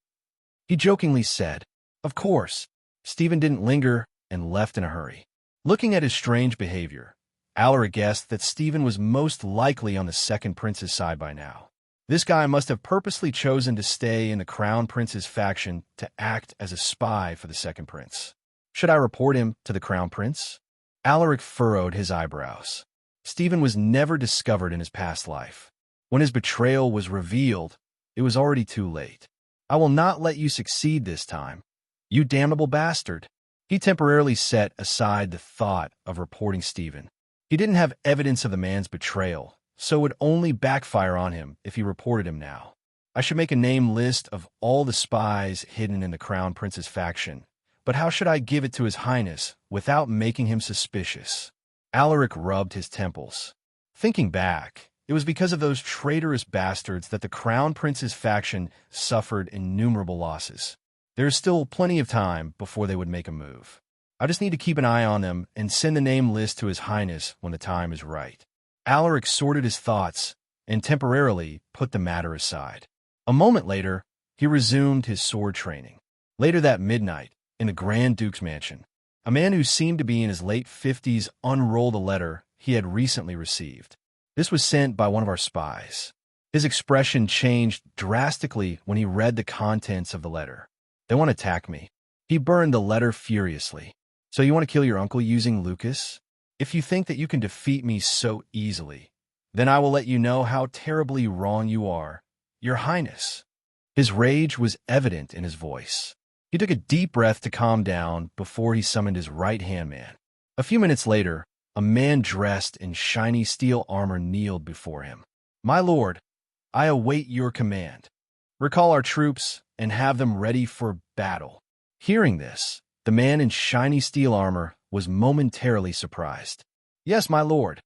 He jokingly said. "Of course." Stephen didn't linger and left in a hurry. Looking at his strange behavior, Alaric guessed that Stephen was most likely on the second prince's side by now. This guy must have purposely chosen to stay in the crown prince's faction to act as a spy for the second prince. Should I report him to the crown prince? Alaric furrowed his eyebrows. Stephen was never discovered in his past life. When his betrayal was revealed, it was already too late. "I will not let you succeed this time, you damnable bastard." He temporarily set aside the thought of reporting Stephen. He didn't have evidence of the man's betrayal, so it would only backfire on him if he reported him now. "I should make a name list of all the spies hidden in the crown prince's faction, but how should I give it to his highness without making him suspicious?" Alaric rubbed his temples. Thinking back, it was because of those traitorous bastards that the crown prince's faction suffered innumerable losses. There is still plenty of time before they would make a move. I just need to keep an eye on them and send the name list to his highness when the time is right. Alaric sorted his thoughts and temporarily put the matter aside. A moment later, he resumed his sword training. Later that midnight, in the Grand Duke's mansion, a man who seemed to be in his late 50s unrolled a letter he had recently received. This was sent by one of our spies. His expression changed drastically when he read the contents of the letter. "They want to attack me." He burned the letter furiously. "So you want to kill your uncle using Lucas? If you think that you can defeat me so easily, then I will let you know how terribly wrong you are, your highness." His rage was evident in his voice. He took a deep breath to calm down before he summoned his right-hand man. A few minutes later, a man dressed in shiny steel armor kneeled before him. "My lord, I await your command. Recall our troops and have them ready for battle." Hearing this, The man in shiny steel armor was momentarily surprised. "Yes, my lord."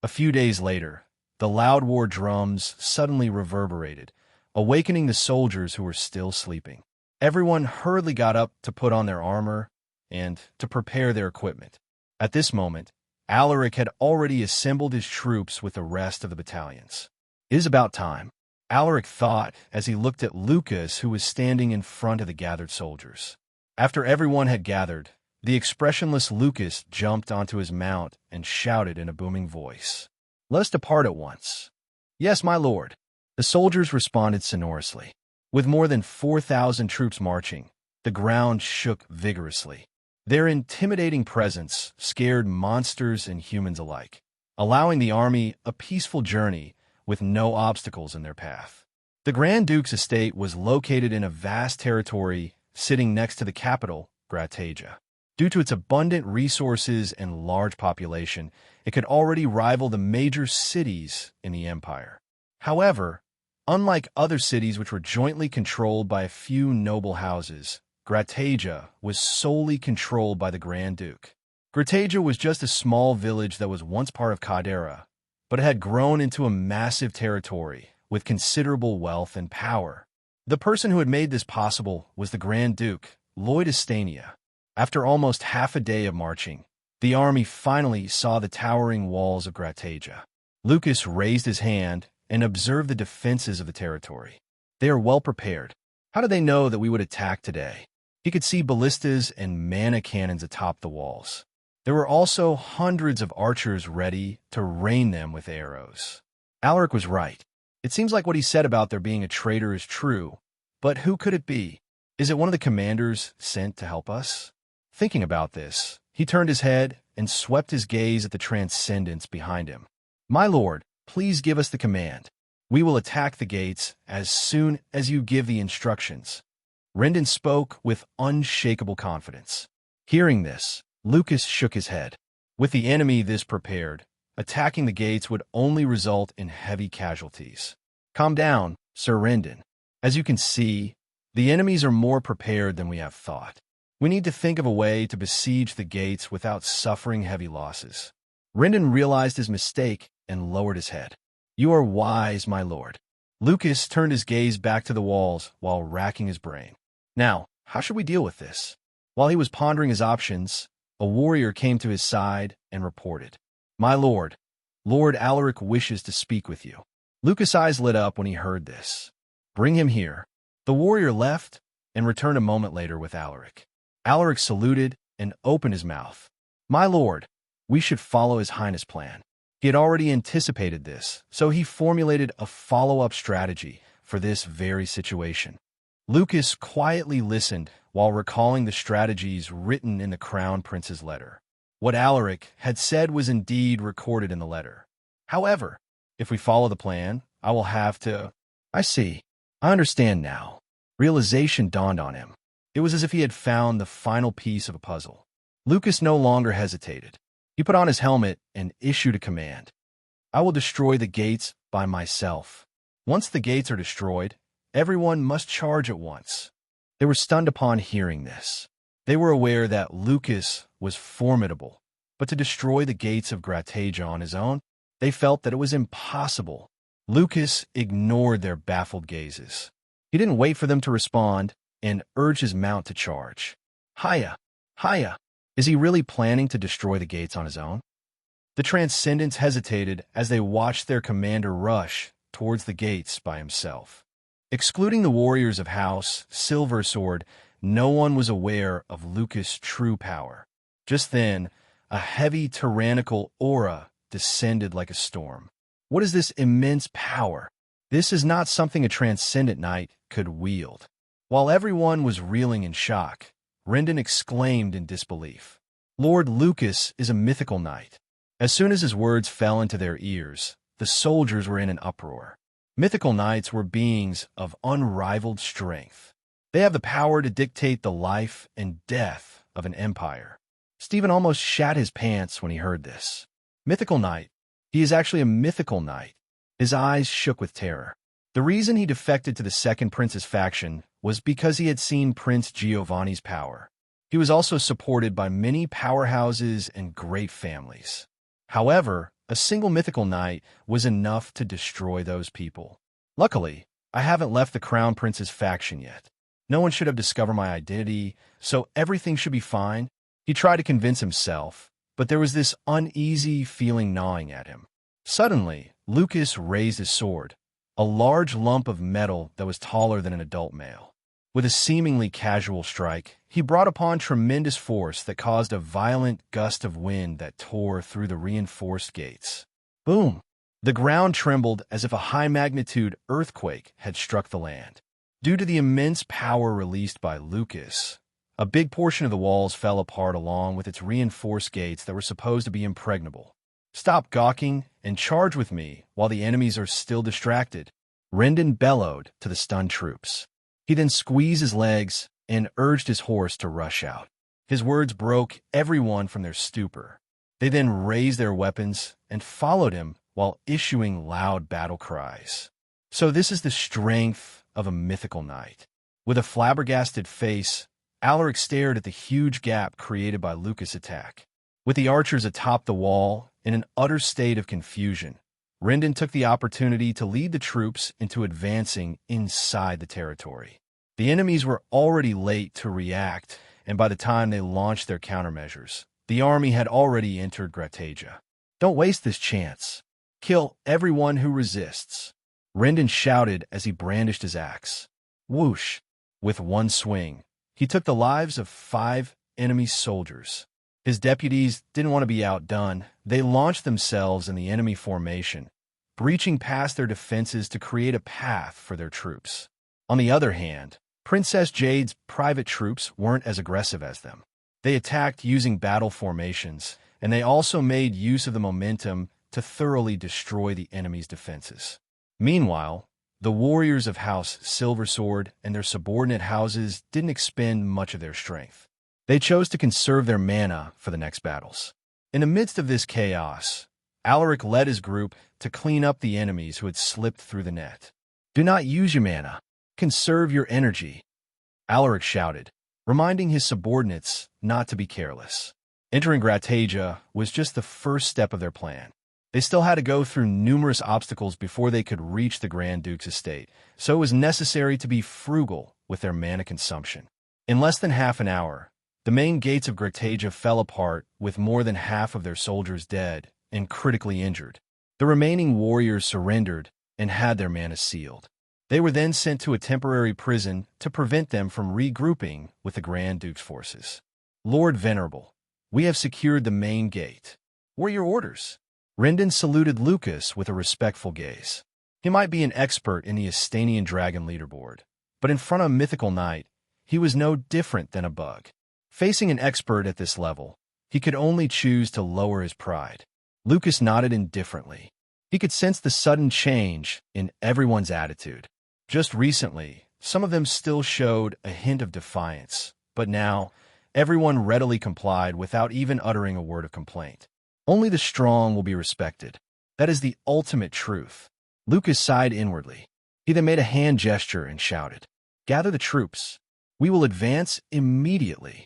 A few days later, the loud war drums suddenly reverberated, awakening the soldiers who were still sleeping. Everyone hurriedly got up to put on their armor and to prepare their equipment. At this moment, Alaric had already assembled his troops with the rest of the battalions. "It is about time," Alaric thought as he looked at Lucas, who was standing in front of the gathered soldiers. After everyone had gathered, the expressionless Lucas jumped onto his mount and shouted in a booming voice, "Let us depart at once." "Yes, my lord." The soldiers responded sonorously. With more than 4,000 troops marching, the ground shook vigorously. Their intimidating presence scared monsters and humans alike, allowing the army a peaceful journey with no obstacles in their path. The Grand Duke's estate was located in a vast territory sitting next to the capital, Grataja. Due to its abundant resources and large population, it could already rival the major cities in the empire. However, unlike other cities which were jointly controlled by a few noble houses, Grataja was solely controlled by the Grand Duke. Grataja was just a small village that was once part of Cadera, but it had grown into a massive territory with considerable wealth and power. The person who had made this possible was the Grand Duke, Lloyd Astania. After almost half a day of marching, the army finally saw the towering walls of Grataja. Lucas raised his hand and observed the defenses of the territory. "They are well prepared. How did they know that we would attack today?" He could see ballistas and mana cannons atop the walls. There were also hundreds of archers ready to rain them with arrows. Alaric was right. It seems like what he said about there being a traitor is true, but who could it be? Is it one of the commanders sent to help us? Thinking about this, he turned his head and swept his gaze at the transcendence behind him. "My lord, please give us the command. We will attack the gates as soon as you give the instructions." Rendon spoke with unshakable confidence. Hearing this, Lucas shook his head. With the enemy this prepared, attacking the gates would only result in heavy casualties. "Calm down, Sir Rendon. As you can see, the enemies are more prepared than we have thought. We need to think of a way to besiege the gates without suffering heavy losses." Rendon realized his mistake and lowered his head. "You are wise, my lord." Lucas turned his gaze back to the walls while racking his brain. "Now, how should we deal with this?" While he was pondering his options, a warrior came to his side and reported, "My lord, Lord Alaric wishes to speak with you." Lucas' eyes lit up when he heard this. "Bring him here." The warrior left and returned a moment later with Alaric. Alaric saluted and opened his mouth. "My lord, we should follow His Highness' plan." He had already anticipated this, so he formulated a follow-up strategy for this very situation. Lucas quietly listened while recalling the strategies written in the Crown Prince's letter. What Alaric had said was indeed recorded in the letter. "However, if we follow the plan, I will have to—" "I see. I understand now." Realization dawned on him. It was as if he had found the final piece of a puzzle. Lucas no longer hesitated. He put on his helmet and issued a command. "I will destroy the gates by myself." Once the gates are destroyed, everyone must charge at once. They were stunned upon hearing this. They were aware that Lucas was formidable, but to destroy the gates of Grataja on his own, they felt that it was impossible. Lucas ignored their baffled gazes. He didn't wait for them to respond and urged his mount to charge. "Hiya! Hiya!" Is he really planning to destroy the gates on his own? The Transcendents hesitated as they watched their commander rush towards the gates by himself. Excluding the warriors of House Silversword, no one was aware of Lucas' true power. Just then, a heavy tyrannical aura descended like a storm. What is this immense power? This is not something a Transcendent Knight could wield. While everyone was reeling in shock, Rendon exclaimed in disbelief, "Lord Lucas is a mythical knight." As soon as his words fell into their ears, the soldiers were in an uproar. Mythical knights were beings of unrivaled strength. They have the power to dictate the life and death of an empire. Stephen almost shat his pants when he heard this. Mythical knight. He is actually a mythical knight. His eyes shook with terror. The reason he defected to the Second Prince's faction was because he had seen Prince Giovanni's power. He was also supported by many powerhouses and great families. However, a single mythical knight was enough to destroy those people. Luckily, I haven't left the Crown Prince's faction yet. No one should have discovered my identity, so everything should be fine. He tried to convince himself, but there was this uneasy feeling gnawing at him. Suddenly, Lucas raised his sword, a large lump of metal that was taller than an adult male. With a seemingly casual strike, he brought upon tremendous force that caused a violent gust of wind that tore through the reinforced gates. Boom! The ground trembled as if a high-magnitude earthquake had struck the land. Due to the immense power released by Lucas, a big portion of the walls fell apart along with its reinforced gates that were supposed to be impregnable. Stop gawking and charge with me while the enemies are still distracted, Rendon bellowed to the stunned troops. He then squeezed his legs and urged his horse to rush out. His words broke everyone from their stupor. They then raised their weapons and followed him while issuing loud battle cries. So this is the strength of a mythical knight. With a flabbergasted face, Alaric stared at the huge gap created by Lucas' attack. With the archers atop the wall, in an utter state of confusion, Rendon took the opportunity to lead the troops into advancing inside the territory. The enemies were already late to react, and by the time they launched their countermeasures, the army had already entered Gratagia. Don't waste this chance. Kill everyone who resists, Rendon shouted as he brandished his axe. Whoosh! With one swing, he took the lives of 5 enemy soldiers. His deputies didn't want to be outdone. They launched themselves in the enemy formation, breaching past their defenses to create a path for their troops. On the other hand, Princess Jade's private troops weren't as aggressive as them. They attacked using battle formations, and they also made use of the momentum to thoroughly destroy the enemy's defenses. Meanwhile, the warriors of House Silversword and their subordinate houses didn't expend much of their strength. They chose to conserve their mana for the next battles. In the midst of this chaos, Alaric led his group to clean up the enemies who had slipped through the net. Do not use your mana. Conserve your energy, Alaric shouted, reminding his subordinates not to be careless. Entering Gratagia was just the first step of their plan. They still had to go through numerous obstacles before they could reach the Grand Duke's estate, so it was necessary to be frugal with their mana consumption. In less than half an hour, the main gates of Gratagia fell apart with more than half of their soldiers dead and critically injured. The remaining warriors surrendered and had their mana sealed. They were then sent to a temporary prison to prevent them from regrouping with the Grand Duke's forces. Lord Venerable, we have secured the main gate. What are your orders? Rendon saluted Lucas with a respectful gaze. He might be an expert in the Astanian Dragon leaderboard, but in front of a mythical knight, he was no different than a bug. Facing an expert at this level, he could only choose to lower his pride. Lucas nodded indifferently. He could sense the sudden change in everyone's attitude. Just recently, some of them still showed a hint of defiance, but now, everyone readily complied without even uttering a word of complaint. Only the strong will be respected. That is the ultimate truth. Lucas sighed inwardly. He then made a hand gesture and shouted, "Gather the troops. We will advance immediately."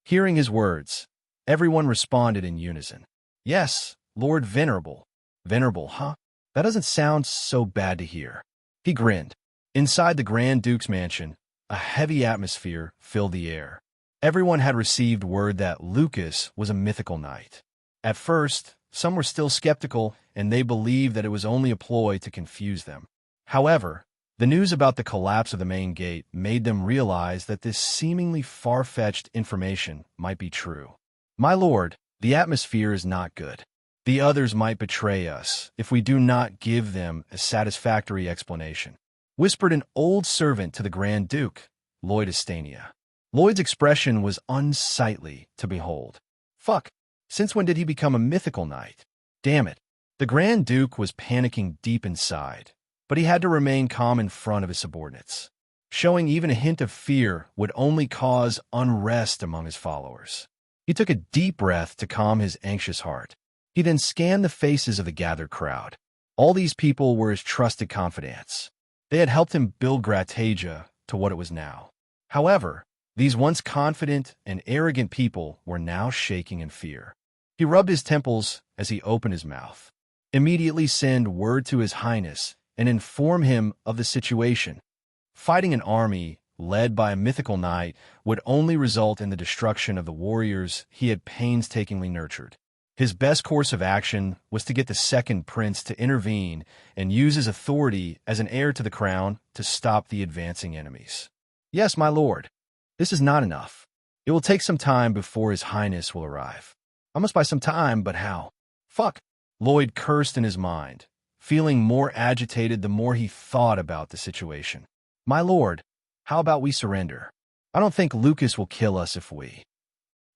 Hearing his words, everyone responded in unison. Yes, Lord Venerable. Venerable, huh? That doesn't sound so bad to hear. He grinned. Inside the Grand Duke's mansion, a heavy atmosphere filled the air. Everyone had received word that Lucas was a mythical knight. At first, some were still skeptical, and they believed that it was only a ploy to confuse them. However, the news about the collapse of the main gate made them realize that this seemingly far-fetched information might be true. My lord, the atmosphere is not good. The others might betray us if we do not give them a satisfactory explanation, whispered an old servant to the Grand Duke, Lloyd Astania. Lloyd's expression was unsightly to behold. Fuck, since when did he become a mythical knight? Damn it. The Grand Duke was panicking deep inside, but he had to remain calm in front of his subordinates. Showing even a hint of fear would only cause unrest among his followers. He took a deep breath to calm his anxious heart. He then scanned the faces of the gathered crowd. All these people were his trusted confidants. They had helped him build Gratagia to what it was now. However, These once confident and arrogant people were now shaking in fear. He rubbed his temples as he opened his mouth. Immediately send word to His Highness and inform him of the situation. Fighting an army led by a mythical knight would only result in the destruction of the warriors he had painstakingly nurtured. His best course of action was to get the second prince to intervene and use his authority as an heir to the crown to stop the advancing enemies. Yes, my lord. This is not enough. It will take some time before His Highness will arrive. I must buy some time, but how? Fuck. Lloyd cursed in his mind, feeling more agitated the more he thought about the situation. My lord, how about we surrender? I don't think Lucas will kill us if we...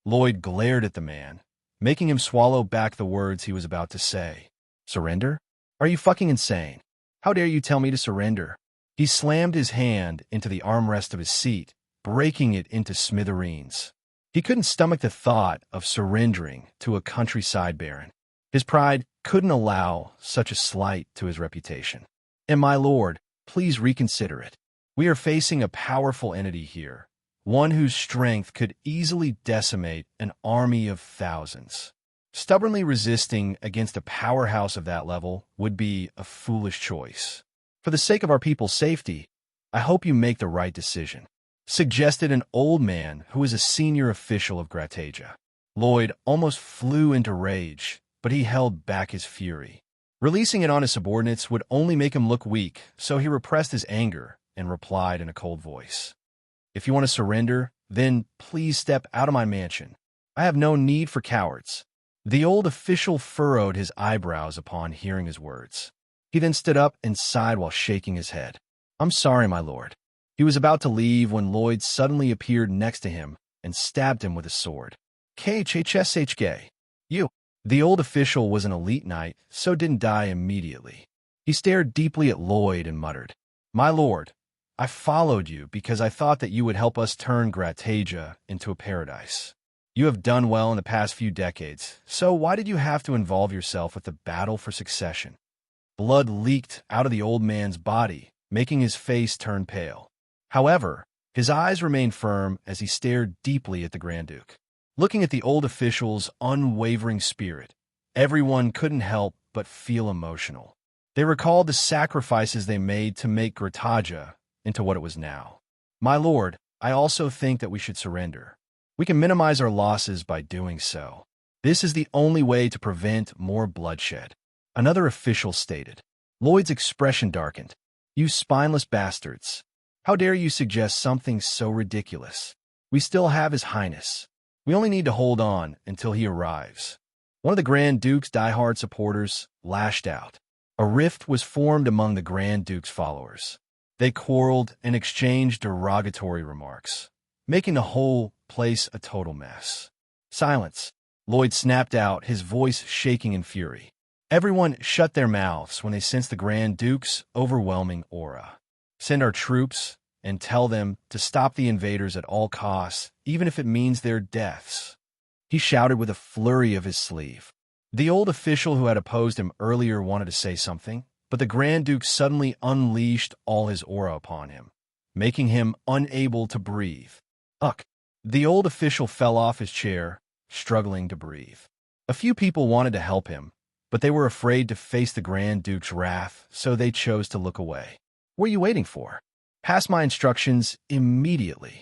Lloyd glared at the man, making him swallow back the words he was about to say. Surrender? Are you fucking insane? How dare you tell me to surrender? He slammed his hand into the armrest of his seat, breaking it into smithereens. He couldn't stomach the thought of surrendering to a countryside baron. His pride couldn't allow such a slight to his reputation. And my lord, please reconsider it. We are facing a powerful entity here, one whose strength could easily decimate an army of thousands. Stubbornly resisting against a powerhouse of that level would be a foolish choice. For the sake of our people's safety, I hope you make the right decision, suggested an old man who was a senior official of Grataja. Lloyd almost flew into rage, but he held back his fury. Releasing it on his subordinates would only make him look weak, so he repressed his anger and replied in a cold voice. If you want to surrender, then please step out of my mansion. I have no need for cowards. The old official furrowed his eyebrows upon hearing his words. He then stood up and sighed while shaking his head. I'm sorry, my lord. He was about to leave when Lloyd suddenly appeared next to him and stabbed him with his sword. KHHSHK. You. The old official was an elite knight, so didn't die immediately. He stared deeply at Lloyd and muttered, My lord, I followed you because I thought that you would help us turn Grataja into a paradise. You have done well in the past few decades, so why did you have to involve yourself with the battle for succession? Blood leaked out of the old man's body, making his face turn pale. However, his eyes remained firm as he stared deeply at the Grand Duke. Looking at the old official's unwavering spirit, everyone couldn't help but feel emotional. They recalled the sacrifices they made to make Grataja into what it was now. My lord, I also think that we should surrender. We can minimize our losses by doing so. This is the only way to prevent more bloodshed. Another official stated. Lloyd's expression darkened. You spineless bastards. How dare you suggest something so ridiculous? We still have His Highness. We only need to hold on until he arrives. One of the Grand Duke's diehard supporters lashed out. A rift was formed among the Grand Duke's followers. They quarreled and exchanged derogatory remarks, making the whole place a total mess. Silence. Lloyd snapped out, his voice shaking in fury. Everyone shut their mouths when they sensed the Grand Duke's overwhelming aura. Send our troops and tell them to stop the invaders at all costs, even if it means their deaths. He shouted with a flurry of his sleeve. The old official who had opposed him earlier wanted to say something, but the Grand Duke suddenly unleashed all his aura upon him, making him unable to breathe. Ugh! The old official fell off his chair, struggling to breathe. A few people wanted to help him, but they were afraid to face the Grand Duke's wrath, so they chose to look away. What are you waiting for? Pass my instructions immediately.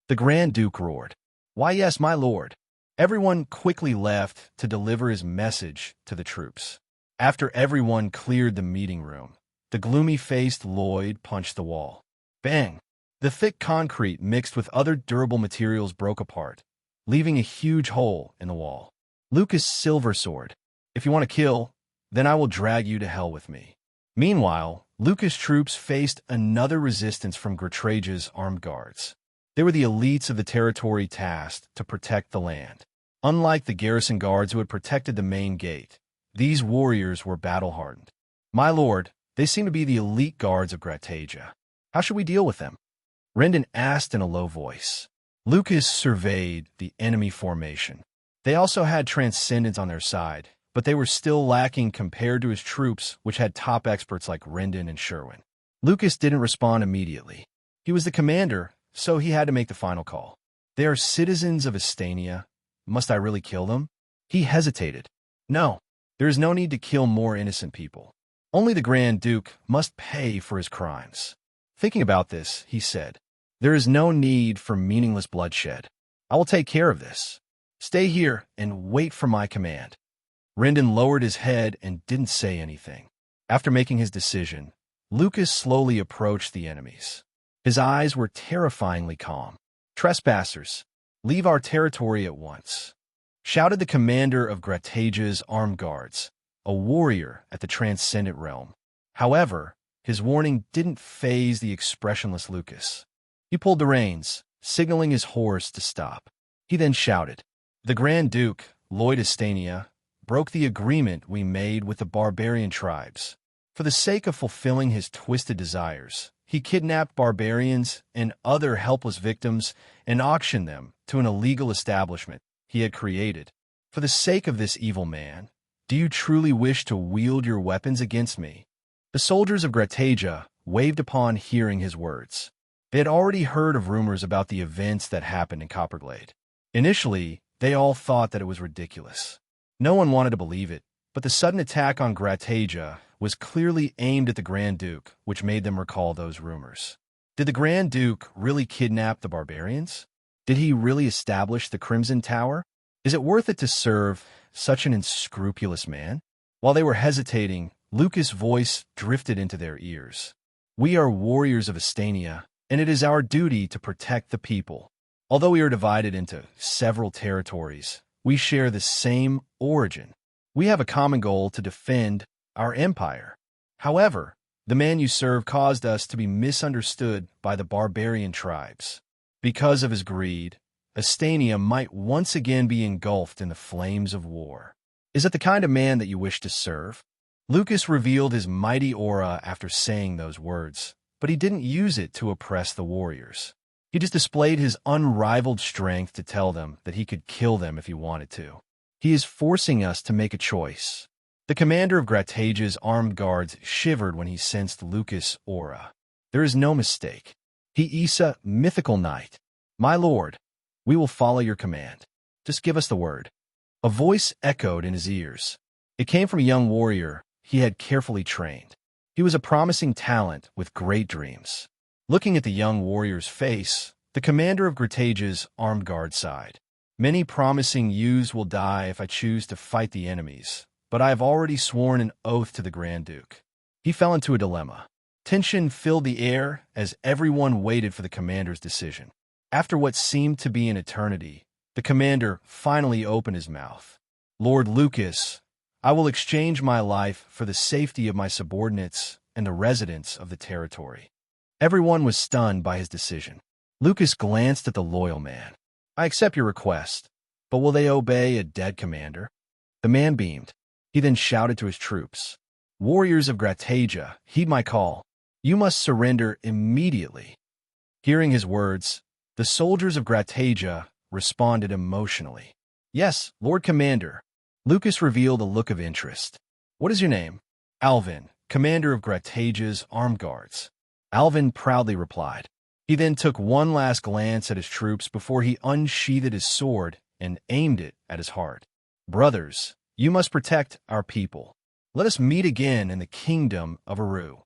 The Grand Duke roared. Why, yes, my lord. Everyone quickly left to deliver his message to the troops. After everyone cleared the meeting room, the gloomy-faced Lloyd punched the wall. Bang! The thick concrete mixed with other durable materials broke apart, leaving a huge hole in the wall. Lucas' silver sword. If you want to kill, then I will drag you to hell with me. Meanwhile, Lucas' troops faced another resistance from Grataja's armed guards. They were the elites of the territory tasked to protect the land. Unlike the garrison guards who had protected the main gate, these warriors were battle-hardened. My lord, they seem to be the elite guards of Grataja. How should we deal with them? Rendon asked in a low voice. Lucas surveyed the enemy formation. They also had Transcendence on their side, but they were still lacking compared to his troops, which had top experts like Rendon and Sherwin. Lucas didn't respond immediately. He was the commander, so he had to make the final call. They are citizens of Astania. Must I really kill them? He hesitated. No, there is no need to kill more innocent people. Only the Grand Duke must pay for his crimes. Thinking about this, he said, there is no need for meaningless bloodshed. I will take care of this. Stay here and wait for my command. Rendon lowered his head and didn't say anything. After making his decision, Lucas slowly approached the enemies. His eyes were terrifyingly calm. Trespassers, leave our territory at once, shouted the commander of Gratage's armed guards, a warrior at the transcendent realm. However, his warning didn't faze the expressionless Lucas. He pulled the reins, signaling his horse to stop. He then shouted, the Grand Duke, Lloyd Astania, broke the agreement we made with the barbarian tribes. For the sake of fulfilling his twisted desires, he kidnapped barbarians and other helpless victims and auctioned them to an illegal establishment he had created. For the sake of this evil man, do you truly wish to wield your weapons against me? The soldiers of Gratage waved upon hearing his words. They had already heard of rumors about the events that happened in Copperglade. Initially, they all thought that it was ridiculous. No one wanted to believe it, but the sudden attack on Gratage was clearly aimed at the Grand Duke, which made them recall those rumors. Did the Grand Duke really kidnap the barbarians? Did he really establish the Crimson Tower? Is it worth it to serve such an unscrupulous man? While they were hesitating, Lucas' voice drifted into their ears. We are warriors of Astania, and it is our duty to protect the people. Although we are divided into several territories, we share the same origin. We have a common goal to defend our empire. However, the man you serve caused us to be misunderstood by the barbarian tribes. Because of his greed, Astania might once again be engulfed in the flames of war. Is it the kind of man that you wish to serve? Lucas revealed his mighty aura after saying those words, but he didn't use it to oppress the warriors. He just displayed his unrivaled strength to tell them that he could kill them if he wanted to. He is forcing us to make a choice. The commander of Gratage's armed guards shivered when he sensed Lucas' aura. There is no mistake. He is a mythical knight. My lord, we will follow your command. Just give us the word. A voice echoed in his ears. It came from a young warrior he had carefully trained. He was a promising talent with great dreams. Looking at the young warrior's face, the commander of Gratage's armed guard sighed. Many promising youths will die if I choose to fight the enemies, but I have already sworn an oath to the Grand Duke. He fell into a dilemma. Tension filled the air as everyone waited for the commander's decision. After what seemed to be an eternity, the commander finally opened his mouth. Lord Lucas, I will exchange my life for the safety of my subordinates and the residents of the territory. Everyone was stunned by his decision. Lucas glanced at the loyal man. I accept your request, but will they obey a dead commander? The man beamed. He then shouted to his troops. Warriors of Gratage, heed my call. You must surrender immediately. Hearing his words, the soldiers of Gratage responded emotionally. Yes, Lord Commander. Lucas revealed a look of interest. What is your name? Alvin, commander of Gratage's armed guards. Alvin proudly replied. He then took one last glance at his troops before he unsheathed his sword and aimed it at his heart. Brothers, you must protect our people. Let us meet again in the kingdom of Aru.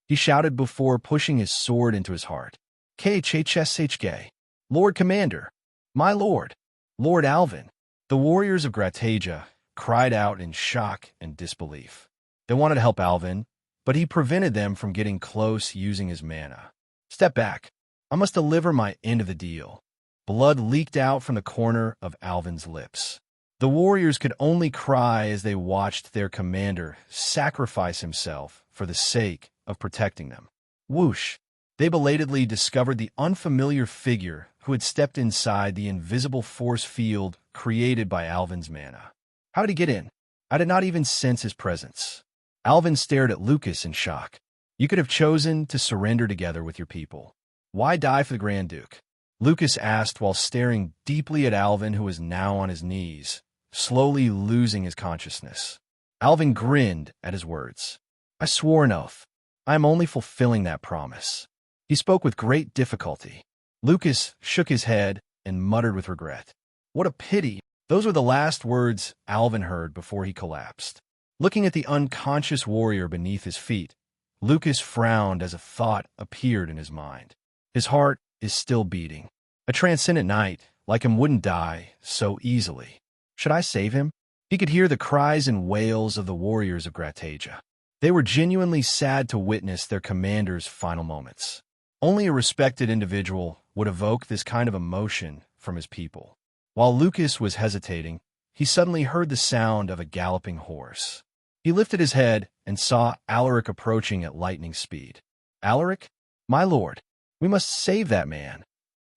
He shouted before pushing his sword into his heart. KHHSHK. Lord Commander. My lord. Lord Alvin. The warriors of Gratage cried out in shock and disbelief. They wanted to help Alvin, but he prevented them from getting close using his mana. Step back. I must deliver my end of the deal. Blood leaked out from the corner of Alvin's lips. The warriors could only cry as they watched their commander sacrifice himself for the sake of protecting them. Whoosh! They belatedly discovered the unfamiliar figure who had stepped inside the invisible force field created by Alvin's mana. How did he get in? I did not even sense his presence. Alvin stared at Lucas in shock. You could have chosen to surrender together with your people. Why die for the Grand Duke? Lucas asked while staring deeply at Alvin, who was now on his knees, slowly losing his consciousness. Alvin grinned at his words. I swore an oath. I am only fulfilling that promise. He spoke with great difficulty. Lucas shook his head, and muttered with regret. What a pity. Those were the last words Alvin heard before he collapsed. Looking at the unconscious warrior beneath his feet, Lucas frowned as a thought appeared in his mind. His heart is still beating. A transcendent knight like him wouldn't die so easily. Should I save him? He could hear the cries and wails of the warriors of Grataja. They were genuinely sad to witness their commander's final moments. Only a respected individual would evoke this kind of emotion from his people. While Lucas was hesitating, he suddenly heard the sound of a galloping horse. He lifted his head and saw Alaric approaching at lightning speed. "Alaric, my lord, we must save that man,"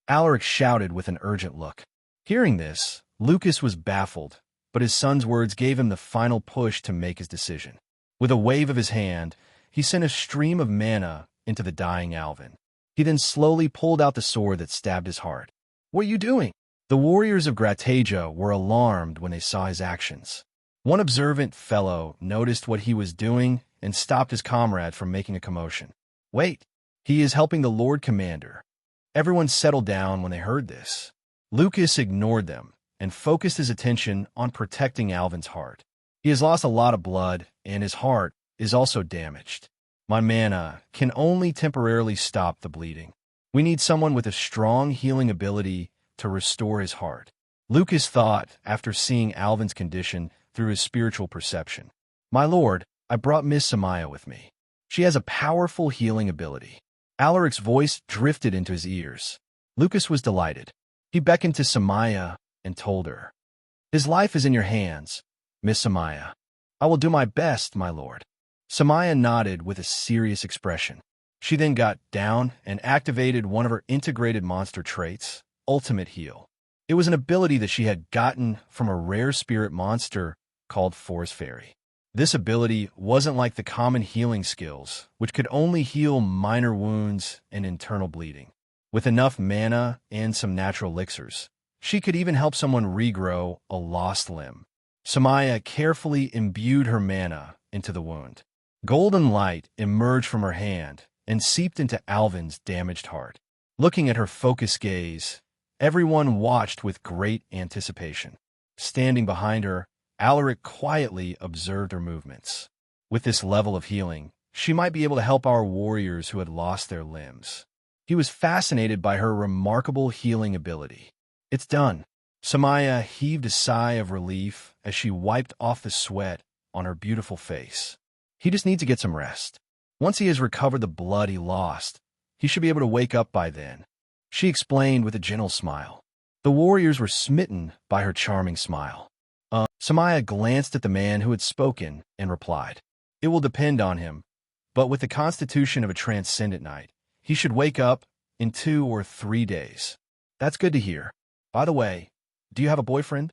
Alaric shouted with an urgent look. Hearing this, Lucas was baffled, but his son's words gave him the final push to make his decision. With a wave of his hand, he sent a stream of mana into the dying Alvin. He then slowly pulled out the sword that stabbed his heart. "What are you doing?" The warriors of Grataja were alarmed when they saw his actions. One observant fellow noticed what he was doing and stopped his comrade from making a commotion. "Wait, he is helping the Lord Commander." Everyone settled down when they heard this. Lucas ignored them and focused his attention on protecting Alvin's heart. He has lost a lot of blood, and his heart is also damaged. My mana can only temporarily stop the bleeding. We need someone with a strong healing ability to restore his heart. Lucas thought after seeing Alvin's condition through his spiritual perception. "My lord, I brought Miss Samaya with me. She has a powerful healing ability." Alaric's voice drifted into his ears. Lucas was delighted. He beckoned to Samaya and told her, "His life is in your hands, Miss Samaya." "I will do my best, my lord." Samaya nodded with a serious expression. She then got down and activated one of her integrated monster traits, Ultimate Heal. It was an ability that she had gotten from a rare spirit monster called Forest Fairy. This ability wasn't like the common healing skills, which could only heal minor wounds and internal bleeding. With enough mana and some natural elixirs, she could even help someone regrow a lost limb. Samaya carefully imbued her mana into the wound. Golden light emerged from her hand and seeped into Alvin's damaged heart. Looking at her focused gaze, everyone watched with great anticipation. Standing behind her, Alaric quietly observed her movements. With this level of healing, she might be able to help our warriors who had lost their limbs. He was fascinated by her remarkable healing ability. "It's done." Samaya heaved a sigh of relief as she wiped off the sweat on her beautiful face. He just needs to get some rest. Once he has recovered the blood he lost, he should be able to wake up by then, she explained with a gentle smile. The warriors were smitten by her charming smile. Samaya glanced at the man who had spoken and replied, "It will depend on him, but with the constitution of a transcendent knight, he should wake up in 2 or 3 days." "That's good to hear. By the way, do you have a boyfriend?"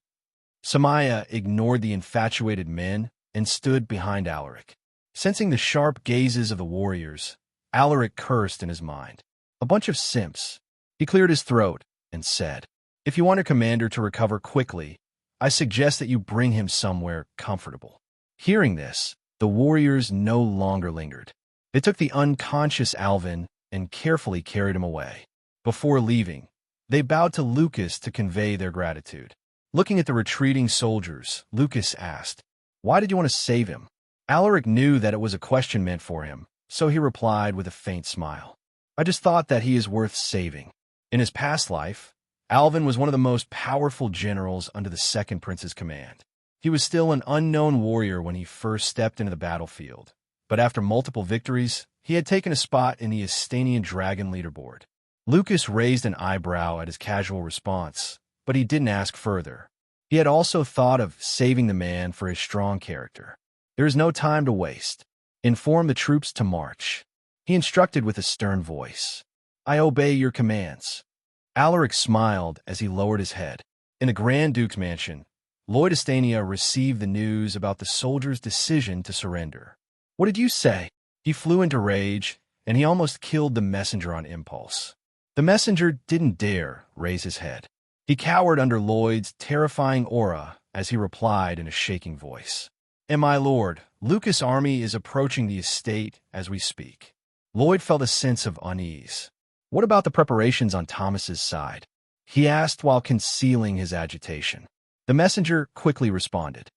Samaya ignored the infatuated men and stood behind Alaric. Sensing the sharp gazes of the warriors, Alaric cursed in his mind. "A bunch of simps." He cleared his throat and said, "If you want your commander to recover quickly, I suggest that you bring him somewhere comfortable." Hearing this, the warriors no longer lingered. They took the unconscious Alvin and carefully carried him away. Before leaving, they bowed to Lucas to convey their gratitude. Looking at the retreating soldiers, Lucas asked, "Why did you want to save him?" Alaric knew that it was a question meant for him, so he replied with a faint smile, "I just thought that he is worth saving." In his past life, Alvin was one of the most powerful generals under the Second Prince's command. He was still an unknown warrior when he first stepped into the battlefield, but after multiple victories, he had taken a spot in the Astanian Dragon leaderboard. Lucas raised an eyebrow at his casual response, but he didn't ask further. He had also thought of saving the man for his strong character. There is no time to waste. Inform the troops to march. He instructed with a stern voice. "I obey your commands." Alaric smiled as he lowered his head. In the Grand Duke's mansion, Lloyd Astania received the news about the soldiers' decision to surrender. "What did you say?" He flew into rage, and he almost killed the messenger on impulse. The messenger didn't dare raise his head. He cowered under Lloyd's terrifying aura as he replied in a shaking voice. "And my lord, Lucas' army is approaching the estate as we speak." Lloyd felt a sense of unease. What about the preparations on Thomas's side? he asked while concealing his agitation. The messenger quickly responded.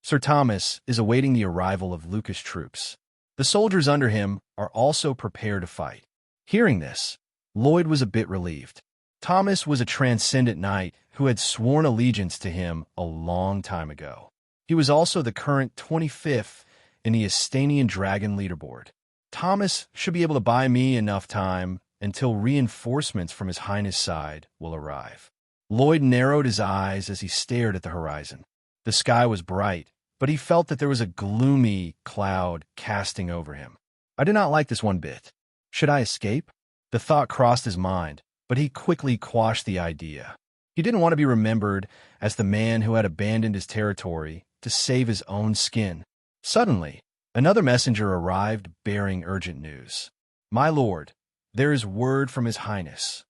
Sir Thomas is awaiting the arrival of Lucas' troops. The soldiers under him are also prepared to fight. Hearing this, Lloyd was a bit relieved. Thomas was a transcendent knight who had sworn allegiance to him a long time ago. He was also the current 25th in the Astanian Dragon leaderboard. Thomas should be able to buy me enough time until reinforcements from His Highness' side will arrive. Lloyd narrowed his eyes as he stared at the horizon. The sky was bright, but he felt that there was a gloomy cloud casting over him. I did not like this one bit. Should I escape? The thought crossed his mind, but he quickly quashed the idea. He didn't want to be remembered as the man who had abandoned his territory to save his own skin. Suddenly, another messenger arrived bearing urgent news. My lord, there is word from His Highness,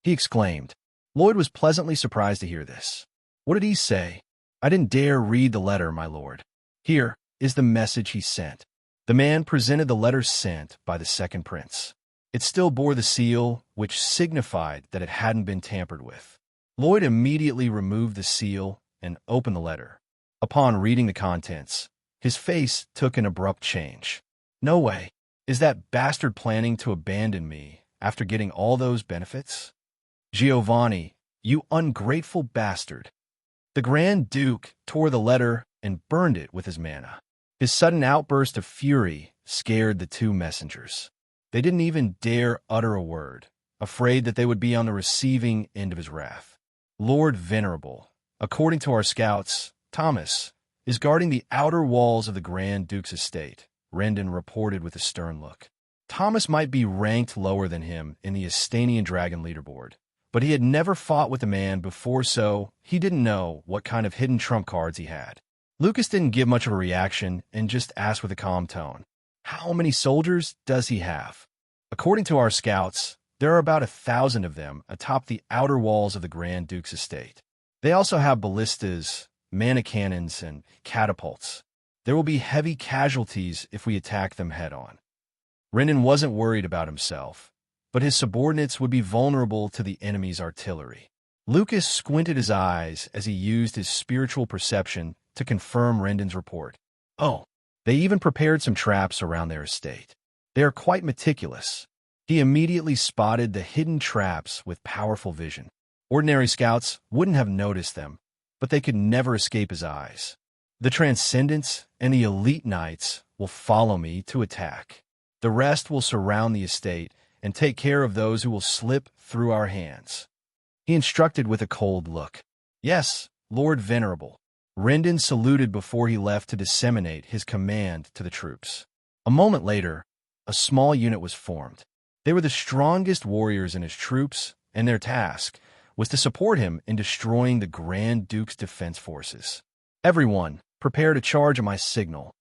he exclaimed. Lloyd was pleasantly surprised to hear this. What did he say? I didn't dare read the letter, my lord. Here is the message he sent. The man presented the letter sent by the second prince. It still bore the seal, which signified that it hadn't been tampered with. Lloyd immediately removed the seal and opened the letter. Upon reading the contents, his face took an abrupt change. No way. Is that bastard planning to abandon me after getting all those benefits? Giovanni, you ungrateful bastard. The Grand Duke tore the letter and burned it with his mana. His sudden outburst of fury scared the two messengers. They didn't even dare utter a word, afraid that they would be on the receiving end of his wrath. Lord Venerable, according to our scouts, Thomas is guarding the outer walls of the Grand Duke's estate, Rendon reported with a stern look. Thomas might be ranked lower than him in the Astanian Dragon leaderboard, but he had never fought with the man before, so he didn't know what kind of hidden trump cards he had. Lucas didn't give much of a reaction and just asked with a calm tone, how many soldiers does he have? According to our scouts, there are about 1,000 of them atop the outer walls of the Grand Duke's estate. They also have ballistas, mana cannons, and catapults. There will be heavy casualties if we attack them head-on. Rendon wasn't worried about himself, but his subordinates would be vulnerable to the enemy's artillery. Lucas squinted his eyes as he used his spiritual perception to confirm Rendon's report. Oh, they even prepared some traps around their estate. They are quite meticulous. He immediately spotted the hidden traps with powerful vision. Ordinary scouts wouldn't have noticed them, but they could never escape his eyes. The Transcendents and the elite knights will follow me to attack. The rest will surround the estate and take care of those who will slip through our hands. He instructed with a cold look. Yes, Lord Venerable. Rendon saluted before he left to disseminate his command to the troops. A moment later, a small unit was formed. They were the strongest warriors in his troops, and their task was to support him in destroying the Grand Duke's defense forces. Everyone, prepare to charge at my signal.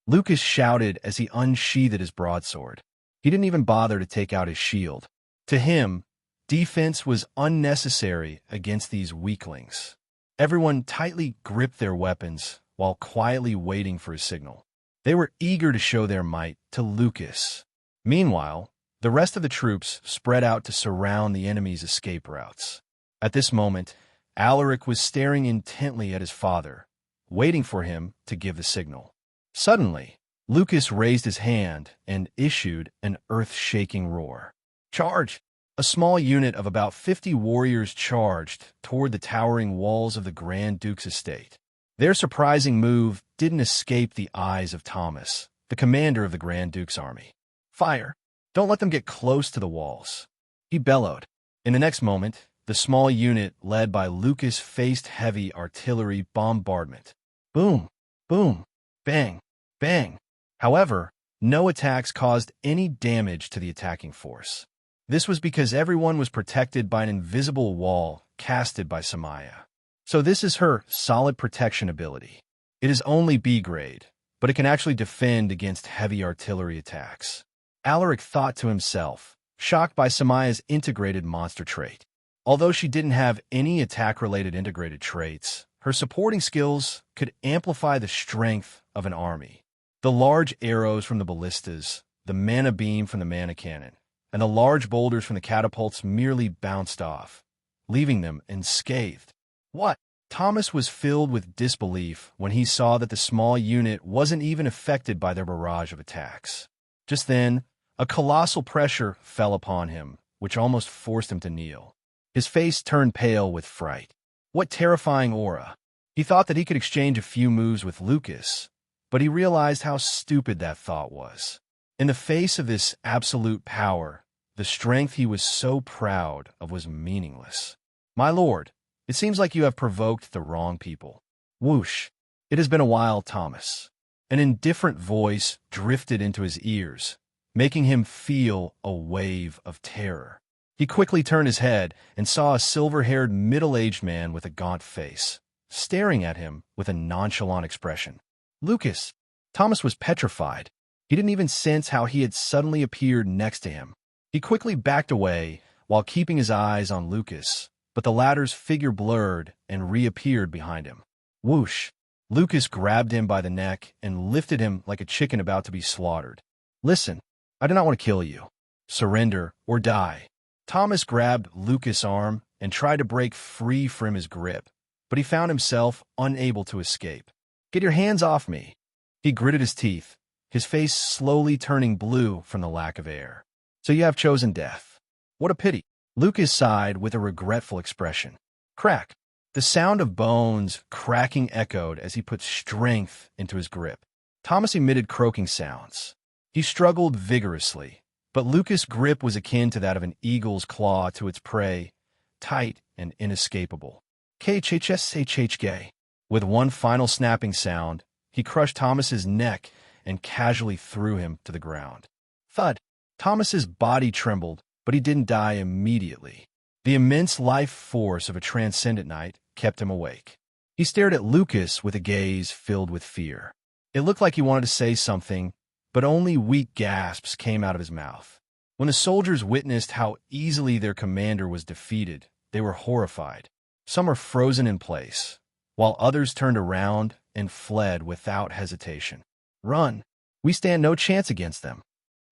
Lucas shouted as he unsheathed his broadsword. He didn't even bother to take out his shield. To him, defense was unnecessary against these weaklings. Everyone tightly gripped their weapons while quietly waiting for his signal. They were eager to show their might to Lucas. Meanwhile, the rest of the troops spread out to surround the enemy's escape routes. At this moment, Alaric was staring intently at his father, waiting for him to give the signal. Suddenly, Lucas raised his hand and issued an earth-shaking roar. Charge! A small unit of about 50 warriors charged toward the towering walls of the Grand Duke's estate. Their surprising move didn't escape the eyes of Thomas, the commander of the Grand Duke's army. Fire! Don't let them get close to the walls, he bellowed. In the next moment, the small unit led by Lucas faced heavy artillery bombardment. Boom! Boom! Bang! Bang! However, no attacks caused any damage to the attacking force. This was because everyone was protected by an invisible wall casted by Samaya. So this is her solid protection ability. It is only B grade, but it can actually defend against heavy artillery attacks. Alaric thought to himself, shocked by Samaya's integrated monster trait. Although she didn't have any attack-related integrated traits, her supporting skills could amplify the strength of an army. The large arrows from the ballistas, the mana beam from the mana cannon, and the large boulders from the catapults merely bounced off, leaving them unscathed. What? Thomas was filled with disbelief when he saw that the small unit wasn't even affected by their barrage of attacks. Just then, a colossal pressure fell upon him, which almost forced him to kneel. His face turned pale with fright. What terrifying aura! He thought that he could exchange a few moves with Lucas, but he realized how stupid that thought was. In the face of this absolute power, the strength he was so proud of was meaningless. "My lord, it seems like you have provoked the wrong people." Whoosh! "It has been a while, Thomas." An indifferent voice drifted into his ears, making him feel a wave of terror. He quickly turned his head and saw a silver-haired middle-aged man with a gaunt face, staring at him with a nonchalant expression. Lucas! Thomas was petrified. He didn't even sense how he had suddenly appeared next to him. He quickly backed away while keeping his eyes on Lucas, but the latter's figure blurred and reappeared behind him. Whoosh! Lucas grabbed him by the neck and lifted him like a chicken about to be slaughtered. "Listen, I do not want to kill you. Surrender or die." Thomas grabbed Lucas' arm and tried to break free from his grip, but he found himself unable to escape. "Get your hands off me." He gritted his teeth, his face slowly turning blue from the lack of air. "So you have chosen death. What a pity." Lucas sighed with a regretful expression. Crack! The sound of bones cracking echoed as he put strength into his grip. Thomas emitted croaking sounds. He struggled vigorously, but Lucas' grip was akin to that of an eagle's claw to its prey, tight and inescapable. KHHSHHK. With one final snapping sound, he crushed Thomas's neck and casually threw him to the ground. Thud! Thomas's body trembled, but he didn't die immediately. The immense life force of a transcendent knight kept him awake. He stared at Lucas with a gaze filled with fear. It looked like he wanted to say something, but only weak gasps came out of his mouth. When the soldiers witnessed how easily their commander was defeated, they were horrified. Some were frozen in place, while others turned around and fled without hesitation. "Run! We stand no chance against them."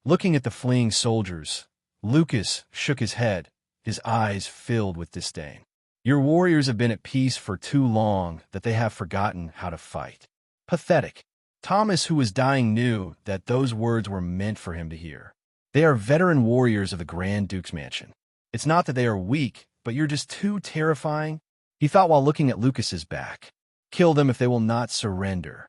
Looking at the fleeing soldiers, Lucas shook his head, his eyes filled with disdain. "Your warriors have been at peace for too long that they have forgotten how to fight." Pathetic. Thomas, who was dying, knew that those words were meant for him to hear. They are veteran warriors of the Grand Duke's mansion. It's not that they are weak, but you're just too terrifying, he thought while looking at Lucas's back. "Kill them if they will not surrender."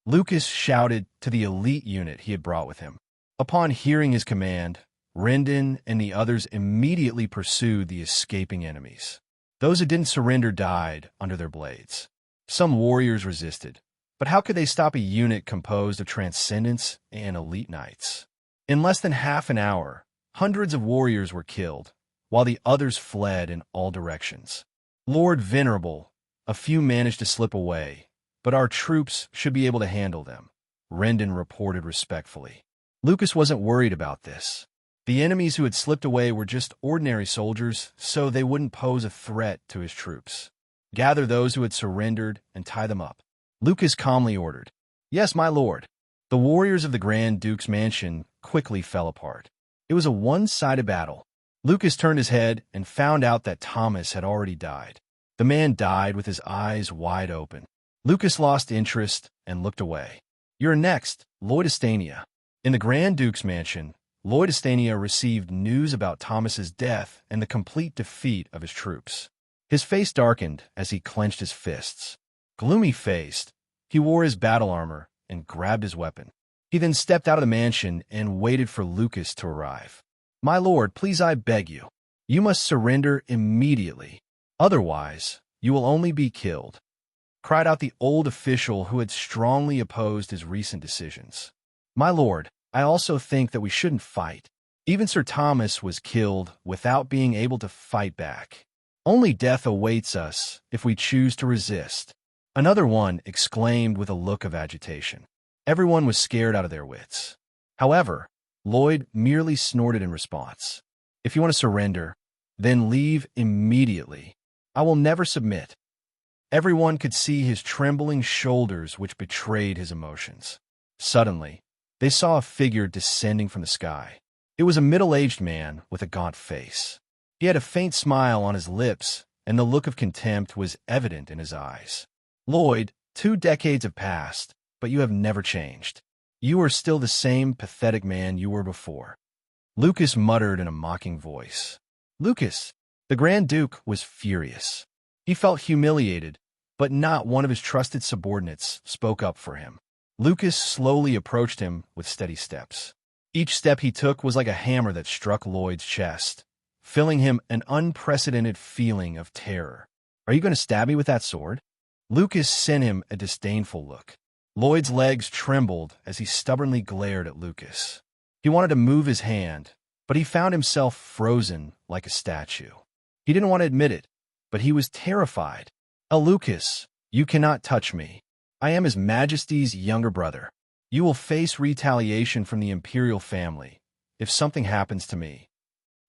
Lucas shouted to the elite unit he had brought with him. Upon hearing his command, Rendon and the others immediately pursued the escaping enemies. Those who didn't surrender died under their blades. Some warriors resisted, but how could they stop a unit composed of transcendents and elite knights? In less than half an hour, hundreds of warriors were killed, while the others fled in all directions. "Lord Venerable, a few managed to slip away, but our troops should be able to handle them," Rendon reported respectfully. Lucas wasn't worried about this. The enemies who had slipped away were just ordinary soldiers, so they wouldn't pose a threat to his troops. "Gather those who had surrendered and tie them up," Lucas calmly ordered. "Yes, my lord." The warriors of the Grand Duke's mansion quickly fell apart. It was a one-sided battle. Lucas turned his head and found out that Thomas had already died. The man died with his eyes wide open. Lucas lost interest and looked away. "You're next, Lord Astania." In the Grand Duke's mansion, Lord Astania received news about Thomas's death and the complete defeat of his troops. His face darkened as he clenched his fists. Gloomy-faced, he wore his battle armor and grabbed his weapon. He then stepped out of the mansion and waited for Lucas to arrive. "My lord, please, I beg you. You must surrender immediately. Otherwise, you will only be killed," cried out the old official who had strongly opposed his recent decisions. "My lord, I also think that we shouldn't fight. Even Sir Thomas was killed without being able to fight back. Only death awaits us if we choose to resist," another one exclaimed with a look of agitation. Everyone was scared out of their wits. However, Lloyd merely snorted in response. "If you want to surrender, then leave immediately. I will never submit." Everyone could see his trembling shoulders, which betrayed his emotions. Suddenly, they saw a figure descending from the sky. It was a middle-aged man with a gaunt face. He He had a faint smile on his lips, and the look of contempt was evident in his eyes. Lloyd, 2 decades have passed, but you have never changed. You are still the same pathetic man you were before. Lucas muttered in a mocking voice. Lucas! The Grand Duke was furious. He felt humiliated, but not one of his trusted subordinates spoke up for him. Lucas slowly approached him with steady steps. Each step he took was like a hammer that struck Lloyd's chest, filling him an unprecedented feeling of terror. Are you going to stab me with that sword? Lucas sent him a disdainful look. Lloyd's legs trembled as he stubbornly glared at Lucas. He wanted to move his hand, but he found himself frozen like a statue. He didn't want to admit it, but he was terrified. Lucas, you cannot touch me. I am His Majesty's younger brother. You will face retaliation from the imperial family if something happens to me.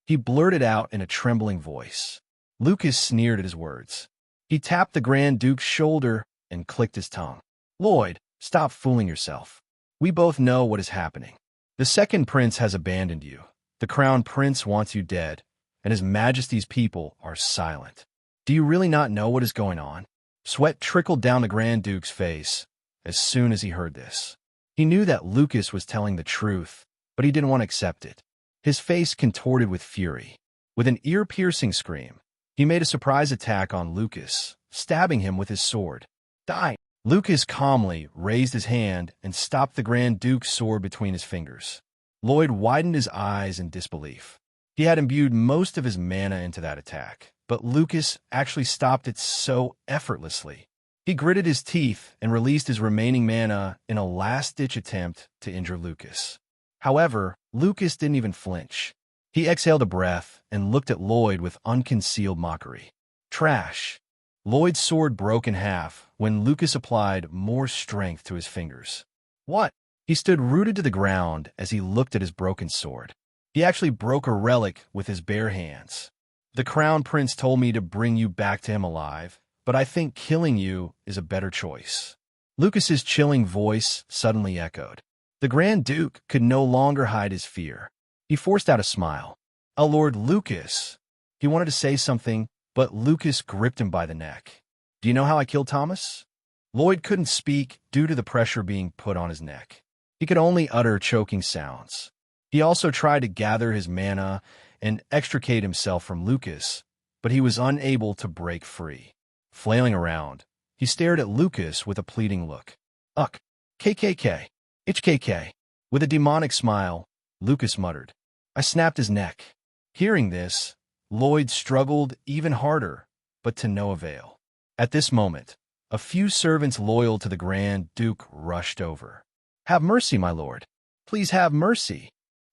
He blurted out in a trembling voice. Lucas sneered at his words. He tapped the Grand Duke's shoulder and clicked his tongue. Lloyd, stop fooling yourself. We both know what is happening. The second prince has abandoned you. The crown prince wants you dead, and His Majesty's people are silent. Do you really not know what is going on? Sweat trickled down the Grand Duke's face as soon as he heard this. He knew that Lucas was telling the truth, but he didn't want to accept it. His face contorted with fury. With an ear-piercing scream, he made a surprise attack on Lucas, stabbing him with his sword. Die! Lucas calmly raised his hand and stopped the Grand Duke's sword between his fingers. Lloyd widened his eyes in disbelief. He had imbued most of his mana into that attack, but Lucas actually stopped it so effortlessly. He gritted his teeth and released his remaining mana in a last-ditch attempt to injure Lucas. However, Lucas didn't even flinch. He exhaled a breath and looked at Lloyd with unconcealed mockery. Trash! Lloyd's sword broke in half when Lucas applied more strength to his fingers. What? He stood rooted to the ground as he looked at his broken sword. He actually broke a relic with his bare hands. The Crown Prince told me to bring you back to him alive, but I think killing you is a better choice. Lucas's chilling voice suddenly echoed. The Grand Duke could no longer hide his fear. He forced out a smile. Lord Lucas. He wanted to say something, but Lucas gripped him by the neck. Do you know how I killed Thomas? Lloyd couldn't speak due to the pressure being put on his neck. He could only utter choking sounds. He also tried to gather his mana and extricate himself from Lucas, but he was unable to break free. Flailing around, he stared at Lucas with a pleading look. Uck, KKK, HKK. With a demonic smile, Lucas muttered. I snapped his neck. Hearing this, Lloyd struggled even harder, but to no avail. At this moment, a few servants loyal to the Grand Duke rushed over. Have mercy, my lord. Please have mercy.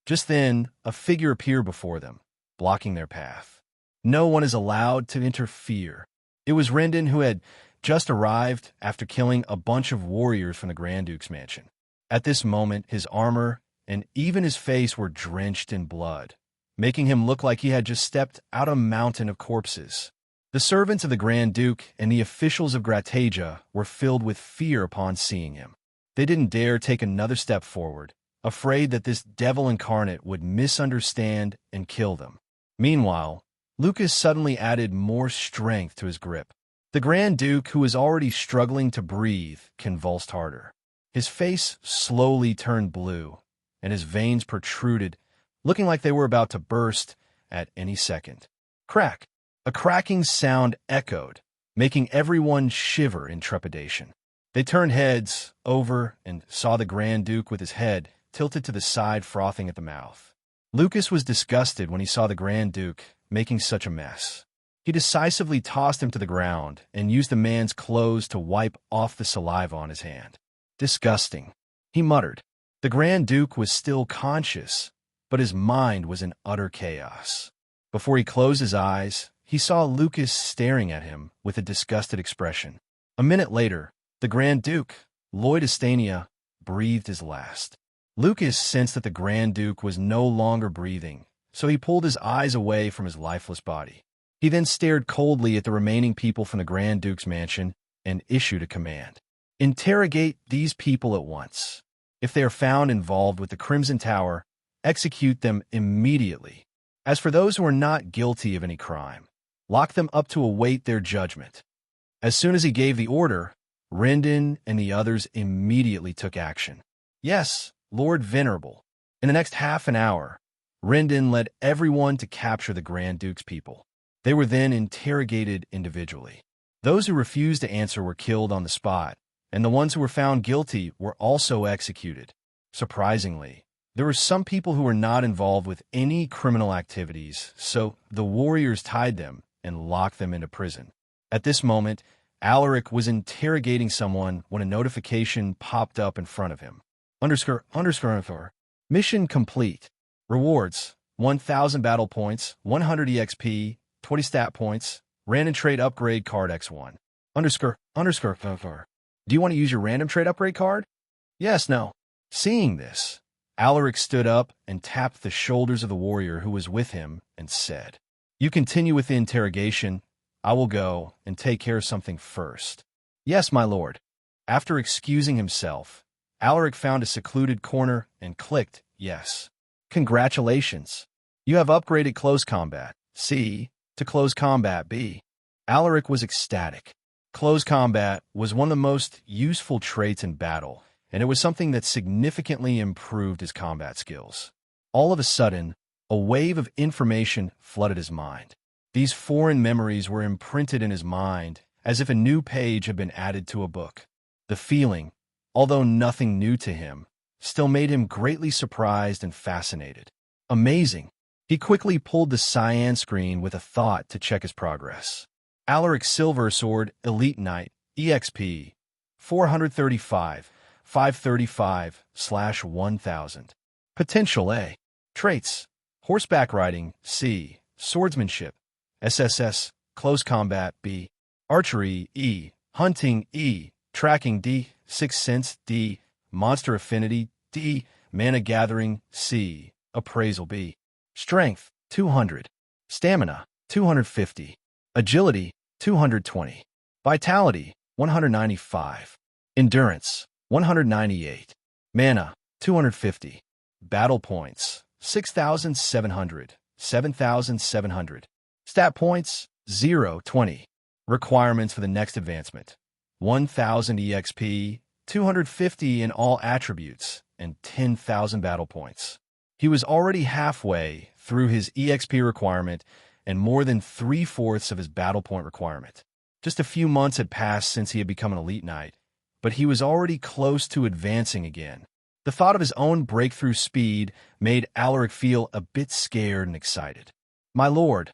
Just then, a figure appeared before them, blocking their path. No one is allowed to interfere. It was Rendon, who had just arrived after killing a bunch of warriors from the Grand Duke's mansion. At this moment, his armor and even his face were drenched in blood, making him look like he had just stepped out of a mountain of corpses. The servants of the Grand Duke and the officials of Grataja were filled with fear upon seeing him. They didn't dare take another step forward, afraid that this devil incarnate would misunderstand and kill them. Meanwhile, Lucas suddenly added more strength to his grip. The Grand Duke, who was already struggling to breathe, convulsed harder. His face slowly turned blue, and his veins protruded, looking like they were about to burst at any second. Crack! A cracking sound echoed, making everyone shiver in trepidation. They turned heads over and saw the Grand Duke with his head tilted to the side, frothing at the mouth. Lucas was disgusted when he saw the Grand Duke making such a mess. He decisively tossed him to the ground and used the man's clothes to wipe off the saliva on his hand. Disgusting, he muttered. The Grand Duke was still conscious, but his mind was in utter chaos. Before he closed his eyes, he saw Lucas staring at him with a disgusted expression. A minute later, the Grand Duke, Lloyd Astania, breathed his last. Lucas sensed that the Grand Duke was no longer breathing, so he pulled his eyes away from his lifeless body. He then stared coldly at the remaining people from the Grand Duke's mansion and issued a command. Interrogate these people at once. If they are found involved with the Crimson Tower, execute them immediately. As for those who are not guilty of any crime, lock them up to await their judgment. As soon as he gave the order, Rendon and the others immediately took action. Yes, Lord Venerable. In the next half an hour, Rendon led everyone to capture the Grand Duke's people. They were then interrogated individually. Those who refused to answer were killed on the spot, and the ones who were found guilty were also executed. Surprisingly, there were some people who were not involved with any criminal activities, so the warriors tied them and locked them into prison. At this moment, Alaric was interrogating someone when a notification popped up in front of him. Mission complete. Rewards: 1,000 battle points, 100 EXP, 20 stat points, random trade upgrade card X1. Do you want to use your random trade upgrade card? Yes, no. Seeing this, Alaric stood up and tapped the shoulders of the warrior who was with him and said, "You continue with the interrogation. I will go and take care of something first." "Yes, my lord." After excusing himself, Alaric found a secluded corner and clicked yes. "Congratulations. You have upgraded close combat C to close combat B." Alaric was ecstatic. Close combat was one of the most useful traits in battle, and it was something that significantly improved his combat skills. All of a sudden, a wave of information flooded his mind. These foreign memories were imprinted in his mind as if a new page had been added to a book. The feeling, although nothing new to him, still made him greatly surprised and fascinated. Amazing! He quickly pulled the cyan screen with a thought to check his progress. Alaric Silver Sword Elite Knight EXP 435 535/1000. Potential A. Traits: horseback riding C, swordsmanship SSS, close combat B, archery E, hunting E, tracking D, sixth sense D, monster affinity D, mana gathering C, appraisal B. Strength 200, stamina 250, agility 220, vitality 195, endurance 198, mana 250, battle points 6,700, 7,700, stat points 020. Requirements for the next advancement: 1,000 EXP, 250 in all attributes, and 10,000 battle points. He was already halfway through his EXP requirement and more than 3/4 of his battle point requirement. Just a few months had passed since he had become an elite knight, but he was already close to advancing again. The thought of his own breakthrough speed made Alaric feel a bit scared and excited. "My lord,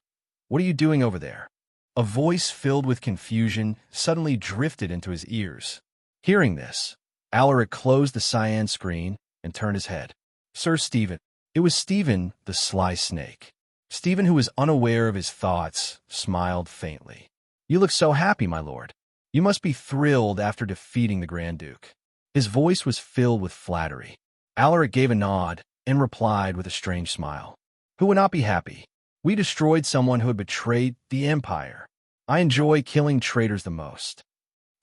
what are you doing over there?" A voice filled with confusion suddenly drifted into his ears. Hearing this, Alaric closed the cyan screen and turned his head. "Sir Stephen." It was Stephen, the sly snake. Stephen, who was unaware of his thoughts, smiled faintly. "You look so happy, my lord. You must be thrilled after defeating the Grand Duke." His voice was filled with flattery. Alaric gave a nod and replied with a strange smile. "Who would not be happy? We destroyed someone who had betrayed the Empire. I enjoy killing traitors the most."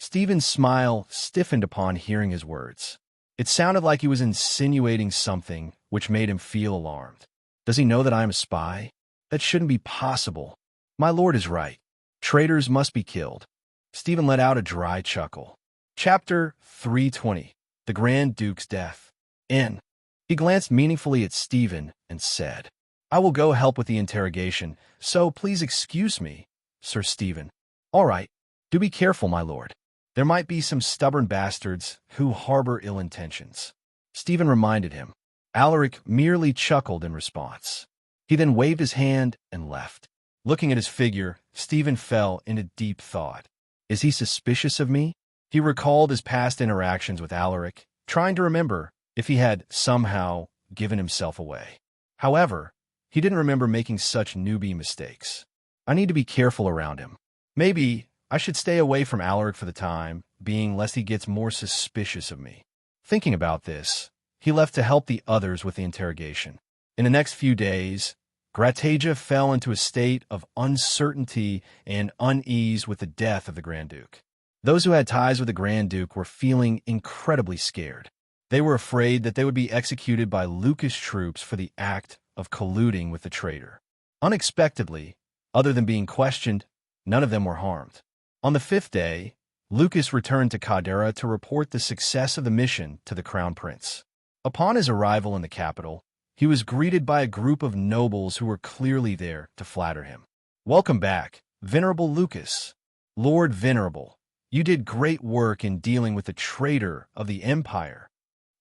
Stephen's smile stiffened upon hearing his words. It sounded like he was insinuating something, which made him feel alarmed. "Does he know that I am a spy? That shouldn't be possible. My lord is right. Traitors must be killed." Stephen let out a dry chuckle. Chapter 320. The Grand Duke's Death. N. He glanced meaningfully at Stephen and said, "I will go help with the interrogation, so please excuse me, Sir Stephen." "All right. Do be careful, my lord. There might be some stubborn bastards who harbor ill intentions." Stephen reminded him. Alaric merely chuckled in response. He then waved his hand and left. Looking at his figure, Stephen fell into deep thought. Is he suspicious of me? He recalled his past interactions with Alaric, trying to remember if he had somehow given himself away. However, he didn't remember making such newbie mistakes. I need to be careful around him. Maybe I should stay away from Alaric for the time being, lest he gets more suspicious of me. Thinking about this, he left to help the others with the interrogation. In the next few days, Grataja fell into a state of uncertainty and unease with the death of the Grand Duke. Those who had ties with the Grand Duke were feeling incredibly scared. They were afraid that they would be executed by Lucas troops for the act of colluding with the traitor. Unexpectedly, other than being questioned, none of them were harmed. On the fifth day, Lucas returned to Caldera to report the success of the mission to the Crown Prince. Upon his arrival in the capital, he was greeted by a group of nobles who were clearly there to flatter him. "Welcome back, Venerable Lucas. Lord Venerable, you did great work in dealing with the traitor of the Empire."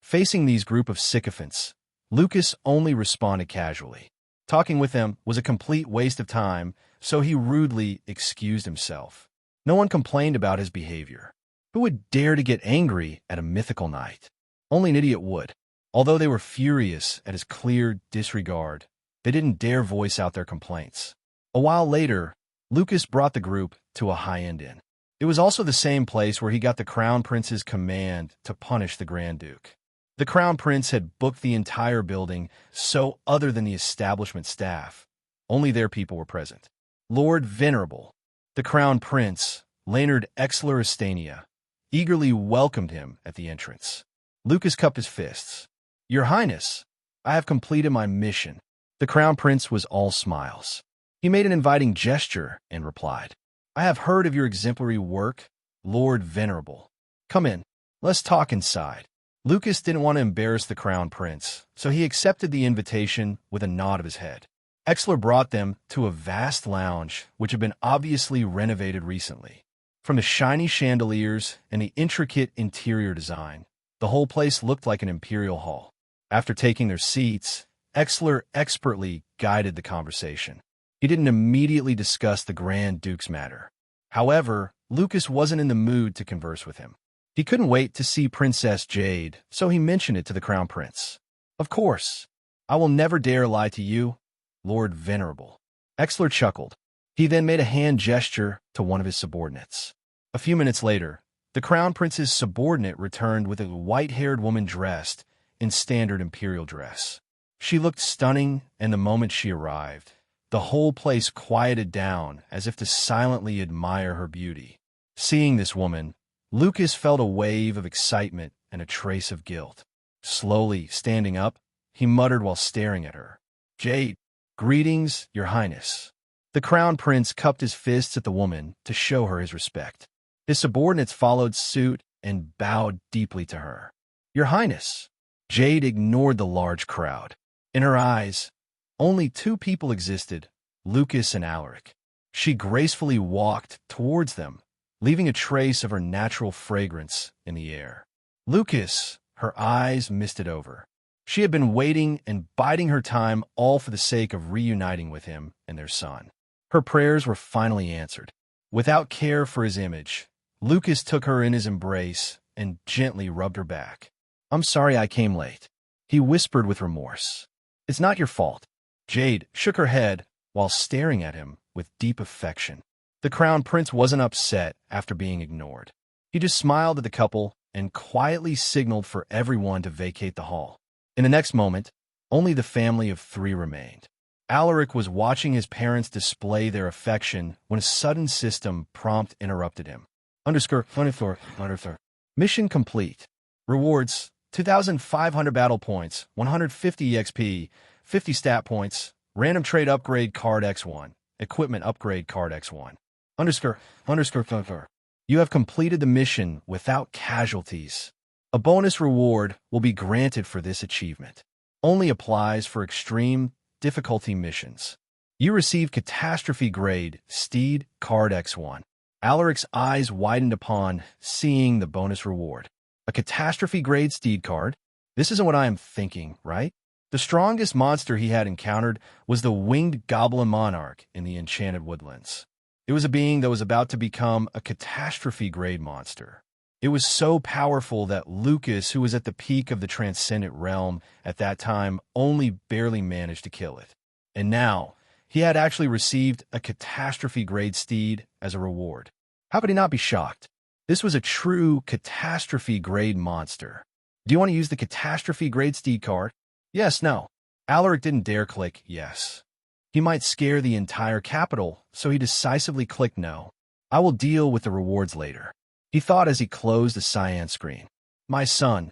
Facing these group of sycophants, Lucas only responded casually. Talking with them was a complete waste of time, so he rudely excused himself. No one complained about his behavior. Who would dare to get angry at a mythical knight? Only an idiot would. Although they were furious at his clear disregard, they didn't dare voice out their complaints. A while later, Lucas brought the group to a high-end inn. It was also the same place where he got the Crown Prince's command to punish the Grand Duke. The Crown Prince had booked the entire building, so other than the establishment staff, only their people were present. Lord Venerable, the Crown Prince, Leonard Exler Astania, eagerly welcomed him at the entrance. Lucas cupped his fists. "Your Highness, I have completed my mission." The Crown Prince was all smiles. He made an inviting gesture and replied, "I have heard of your exemplary work, Lord Venerable. Come in, let's talk inside." Lucas didn't want to embarrass the Crown Prince, so he accepted the invitation with a nod of his head. Exler brought them to a vast lounge which had been obviously renovated recently. From the shiny chandeliers and the intricate interior design, the whole place looked like an imperial hall. After taking their seats, Exler expertly guided the conversation. He didn't immediately discuss the Grand Duke's matter. However, Lucas wasn't in the mood to converse with him. He couldn't wait to see Princess Jade, so he mentioned it to the Crown Prince. "Of course, I will never dare lie to you, Lord Venerable." Exler chuckled. He then made a hand gesture to one of his subordinates. A few minutes later, the Crown Prince's subordinate returned with a white-haired woman dressed in standard imperial dress. She looked stunning, and the moment she arrived, the whole place quieted down as if to silently admire her beauty. Seeing this woman, Lucas felt a wave of excitement and a trace of guilt. Slowly standing up, he muttered while staring at her, "Jade, greetings, Your Highness." The Crown Prince cupped his fists at the woman to show her his respect. His subordinates followed suit and bowed deeply to her. "Your Highness." Jade ignored the large crowd. In her eyes, only two people existed, Lucas and Alaric. She gracefully walked towards them, leaving a trace of her natural fragrance in the air. Lucas, her eyes misted over. She had been waiting and biding her time, all for the sake of reuniting with him and their son. Her prayers were finally answered. Without care for his image, Lucas took her in his embrace and gently rubbed her back. "I'm sorry I came late," he whispered with remorse. "It's not your fault." Jade shook her head while staring at him with deep affection. The Crown Prince wasn't upset after being ignored. He just smiled at the couple and quietly signaled for everyone to vacate the hall. In the next moment, only the family of three remained. Alaric was watching his parents display their affection when a sudden system prompt interrupted him. Mission complete. Rewards: 2,500 battle points, 150 EXP, 50 stat points, random trade upgrade card X1, equipment upgrade card X1. You have completed the mission without casualties. A bonus reward will be granted for this achievement. Only applies for extreme difficulty missions. You receive Catastrophe Grade Steed Card X1. Alaric's eyes widened upon seeing the bonus reward. A Catastrophe Grade Steed card? This isn't what I am thinking, right? The strongest monster he had encountered was the Winged Goblin Monarch in the Enchanted Woodlands. It was a being that was about to become a Catastrophe Grade monster. It was so powerful that Lucas, who was at the peak of the Transcendent Realm at that time, only barely managed to kill it. And now, he had actually received a Catastrophe Grade Steed as a reward. How could he not be shocked? This was a true Catastrophe Grade monster. Do you want to use the Catastrophe Grade Steed card? Yes, no. Alaric didn't dare click yes. He might scare the entire capital, so he decisively clicked no. I will deal with the rewards later, he thought as he closed the cyan screen. My son.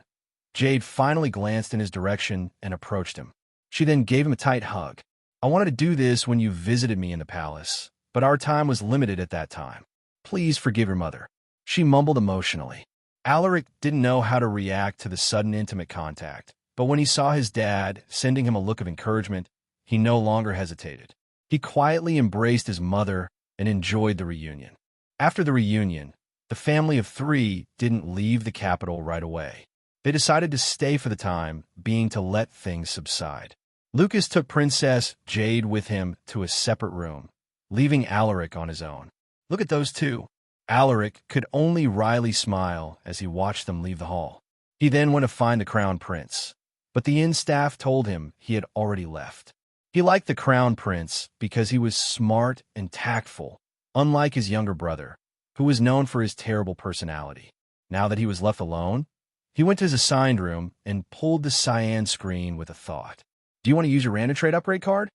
Jade finally glanced in his direction and approached him. She then gave him a tight hug. I wanted to do this when you visited me in the palace, but our time was limited at that time. Please forgive your mother. She mumbled emotionally. Alaric didn't know how to react to the sudden intimate contact, but when he saw his dad sending him a look of encouragement, he no longer hesitated. He quietly embraced his mother and enjoyed the reunion. After the reunion, the family of three didn't leave the capital right away. They decided to stay for the time being to let things subside. Lucas took Princess Jade with him to a separate room, leaving Alaric on his own. Look at those two. Alaric could only wryly smile as he watched them leave the hall. He then went to find the crown prince, but the inn staff told him he had already left. He liked the crown prince because he was smart and tactful, unlike his younger brother, who was known for his terrible personality. Now that he was left alone, he went to his assigned room and pulled the cyan screen with a thought. Do you want to use your random trade upgrade card?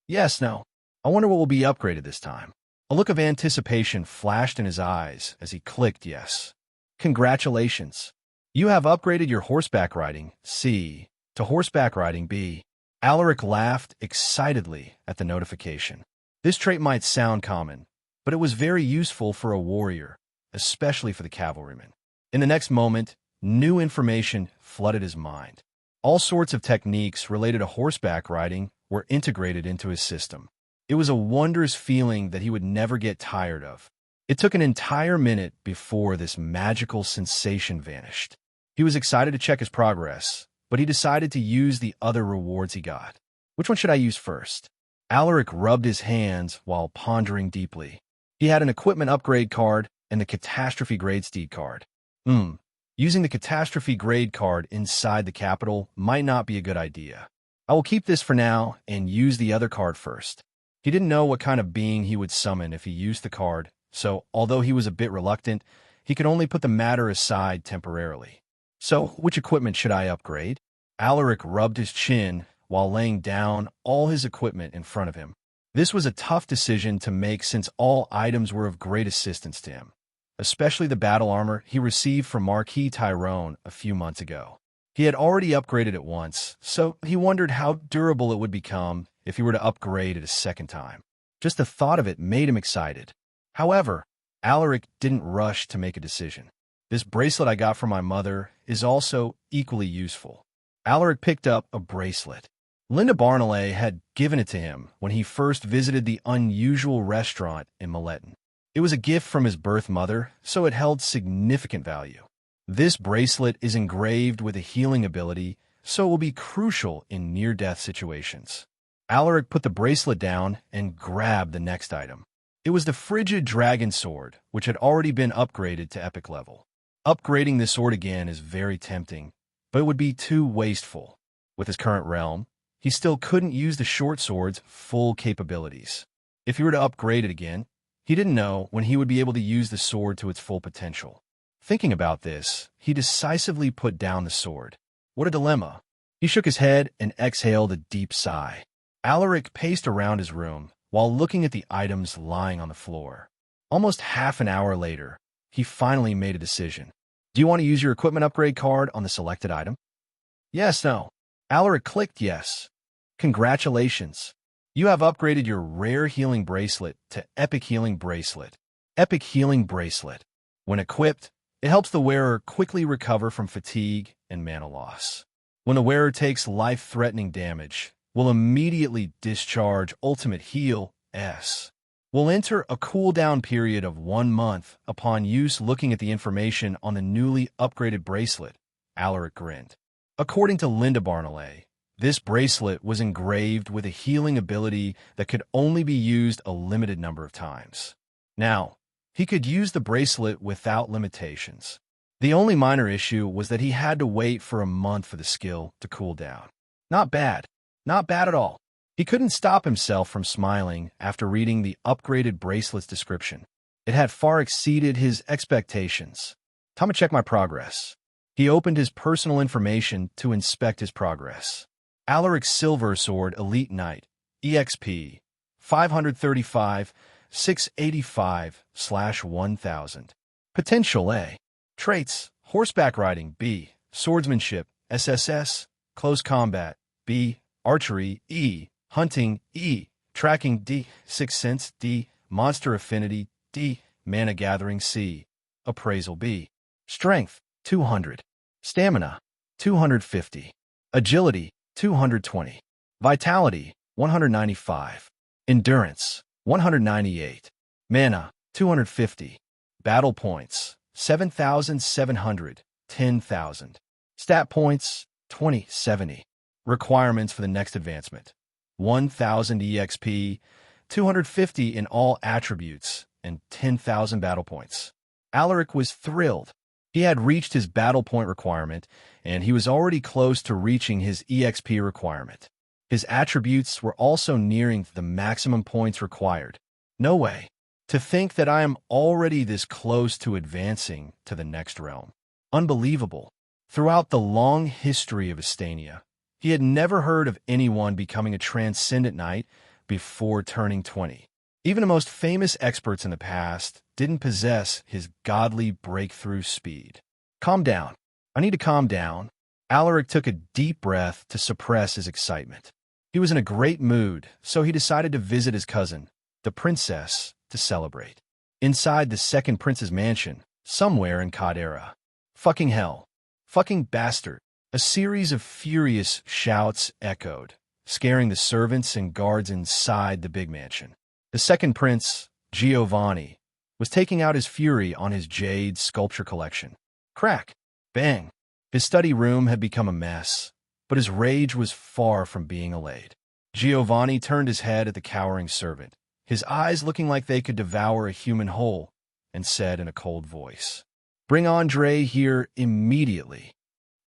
Yes, no. I wonder what will be upgraded this time. A look of anticipation flashed in his eyes as he clicked yes. Congratulations. You have upgraded your horseback riding, C, to horseback riding, B. Alaric laughed excitedly at the notification. This trait might sound common, but it was very useful for a warrior, especially for the cavalryman. In the next moment, new information flooded his mind. All sorts of techniques related to horseback riding were integrated into his system. It was a wondrous feeling that he would never get tired of. It took an entire minute before this magical sensation vanished. He was excited to check his progress, but he decided to use the other rewards he got. Which one should I use first? Alaric rubbed his hands while pondering deeply. He had an equipment upgrade card and the catastrophe grade steed card. Using the catastrophe grade card inside the capital might not be a good idea. I will keep this for now and use the other card first. He didn't know what kind of being he would summon if he used the card, so although he was a bit reluctant, he could only put the matter aside temporarily. So, which equipment should I upgrade? Alaric rubbed his chin while laying down all his equipment in front of him. This was a tough decision to make since all items were of great assistance to him, especially the battle armor he received from Marquis Tyrone a few months ago. He had already upgraded it once, so he wondered how durable it would become if he were to upgrade it a second time. Just the thought of it made him excited. However, Alaric didn't rush to make a decision. This bracelet I got from my mother is also equally useful. Alaric picked up a bracelet. Linda Barnelay had given it to him when he first visited the unusual restaurant in Maleton. It was a gift from his birth mother, so it held significant value. This bracelet is engraved with a healing ability, so it will be crucial in near-death situations. Alaric put the bracelet down and grabbed the next item. It was the frigid dragon sword, which had already been upgraded to epic level. Upgrading this sword again is very tempting, but it would be too wasteful. With his current realm, he still couldn't use the short sword's full capabilities. If he were to upgrade it again, he didn't know when he would be able to use the sword to its full potential. Thinking about this, he decisively put down the sword. What a dilemma. He shook his head and exhaled a deep sigh. Alaric paced around his room while looking at the items lying on the floor. Almost half an hour later, he finally made a decision. Do you want to use your equipment upgrade card on the selected item? Yes, no. Alaric clicked yes. Congratulations. You have upgraded your rare healing bracelet to epic healing bracelet. Epic healing bracelet. When equipped, it helps the wearer quickly recover from fatigue and mana loss. When the wearer takes life-threatening damage, will immediately discharge Ultimate Heal S. Will enter a cooldown period of 1 month upon use. Looking at the information on the newly upgraded bracelet, Alaric grinned. According to Linda Barnelay, this bracelet was engraved with a healing ability that could only be used a limited number of times. Now, he could use the bracelet without limitations. The only minor issue was that he had to wait for a month for the skill to cool down. Not bad. Not bad at all. He couldn't stop himself from smiling after reading the upgraded bracelet's description. It had far exceeded his expectations. Time to check my progress. He opened his personal information to inspect his progress. Alaric's Silver Sword Elite Knight, EXP, 535, 685/1000. Potential A. Traits, Horseback Riding, B. Swordsmanship, SSS, Close Combat, B. Archery, E. Hunting, E. Tracking, D. Sixth sense, D. Monster affinity, D. Mana gathering, C. Appraisal, B. Strength, 200. Stamina, 250. Agility, 220. Vitality, 195. Endurance, 198. Mana, 250. Battle points, 7,700. 10,000. Stat points, 2070. Requirements for the next advancement: 1,000 EXP, 250 in all attributes, and 10,000 battle points. Alaric was thrilled. He had reached his battle point requirement, and he was already close to reaching his EXP requirement. His attributes were also nearing the maximum points required. No way. To think that I am already this close to advancing to the next realm. Unbelievable. Throughout the long history of Astania, he had never heard of anyone becoming a transcendent knight before turning 20. Even the most famous experts in the past didn't possess his godly breakthrough speed. Calm down. I need to calm down. Alaric took a deep breath to suppress his excitement. He was in a great mood, so he decided to visit his cousin, the princess, to celebrate. Inside the second prince's mansion, somewhere in Cadera. Fucking hell. Fucking bastard. A series of furious shouts echoed, scaring the servants and guards inside the big mansion. The second prince, Giovanni, was taking out his fury on his jade sculpture collection. Crack. Bang. His study room had become a mess, but his rage was far from being allayed. Giovanni turned his head at the cowering servant, his eyes looking like they could devour a human whole, and said in a cold voice, "Bring Andre here immediately."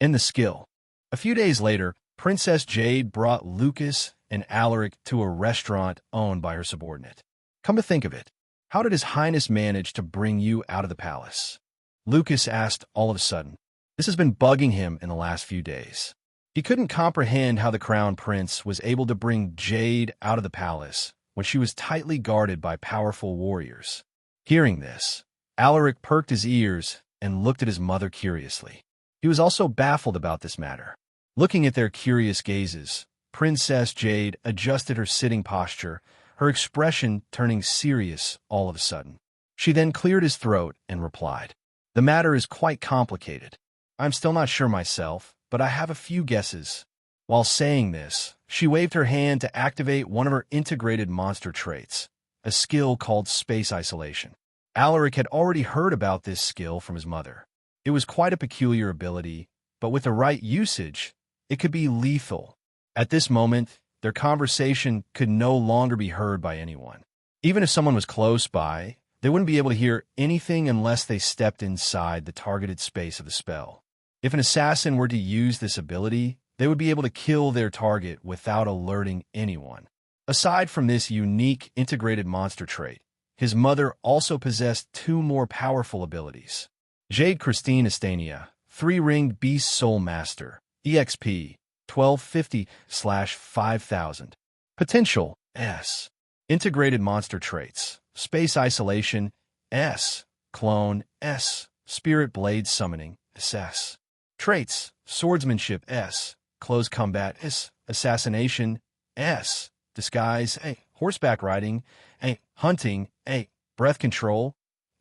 In the skill. A few days later, Princess Jade brought Lucas and Alaric to a restaurant owned by her subordinate. Come to think of it, how did His Highness manage to bring you out of the palace? Lucas asked all of a sudden. This has been bugging him in the last few days. He couldn't comprehend how the crown prince was able to bring Jade out of the palace when she was tightly guarded by powerful warriors. Hearing this, Alaric perked his ears and looked at his mother curiously. He was also baffled about this matter. Looking at their curious gazes, Princess Jade adjusted her sitting posture, her expression turning serious all of a sudden. She then cleared his throat and replied, "The matter is quite complicated. I'm still not sure myself, but I have a few guesses." While saying this, she waved her hand to activate one of her integrated monster traits, a skill called space isolation. Alaric had already heard about this skill from his mother. It was quite a peculiar ability, but with the right usage, it could be lethal. At this moment, their conversation could no longer be heard by anyone. Even if someone was close by, they wouldn't be able to hear anything unless they stepped inside the targeted space of the spell. If an assassin were to use this ability, they would be able to kill their target without alerting anyone. Aside from this unique integrated monster trait, his mother also possessed two more powerful abilities. Jade Christine Astania, 3-ringed Beast Soul Master, EXP, 1250/5000. Potential, S. Integrated monster traits, Space Isolation, S. Clone, S. Spirit Blade Summoning, SS. Traits, Swordsmanship, S. Close Combat, S. Assassination, S. Disguise, A. Horseback Riding, A. Hunting, A. Breath Control,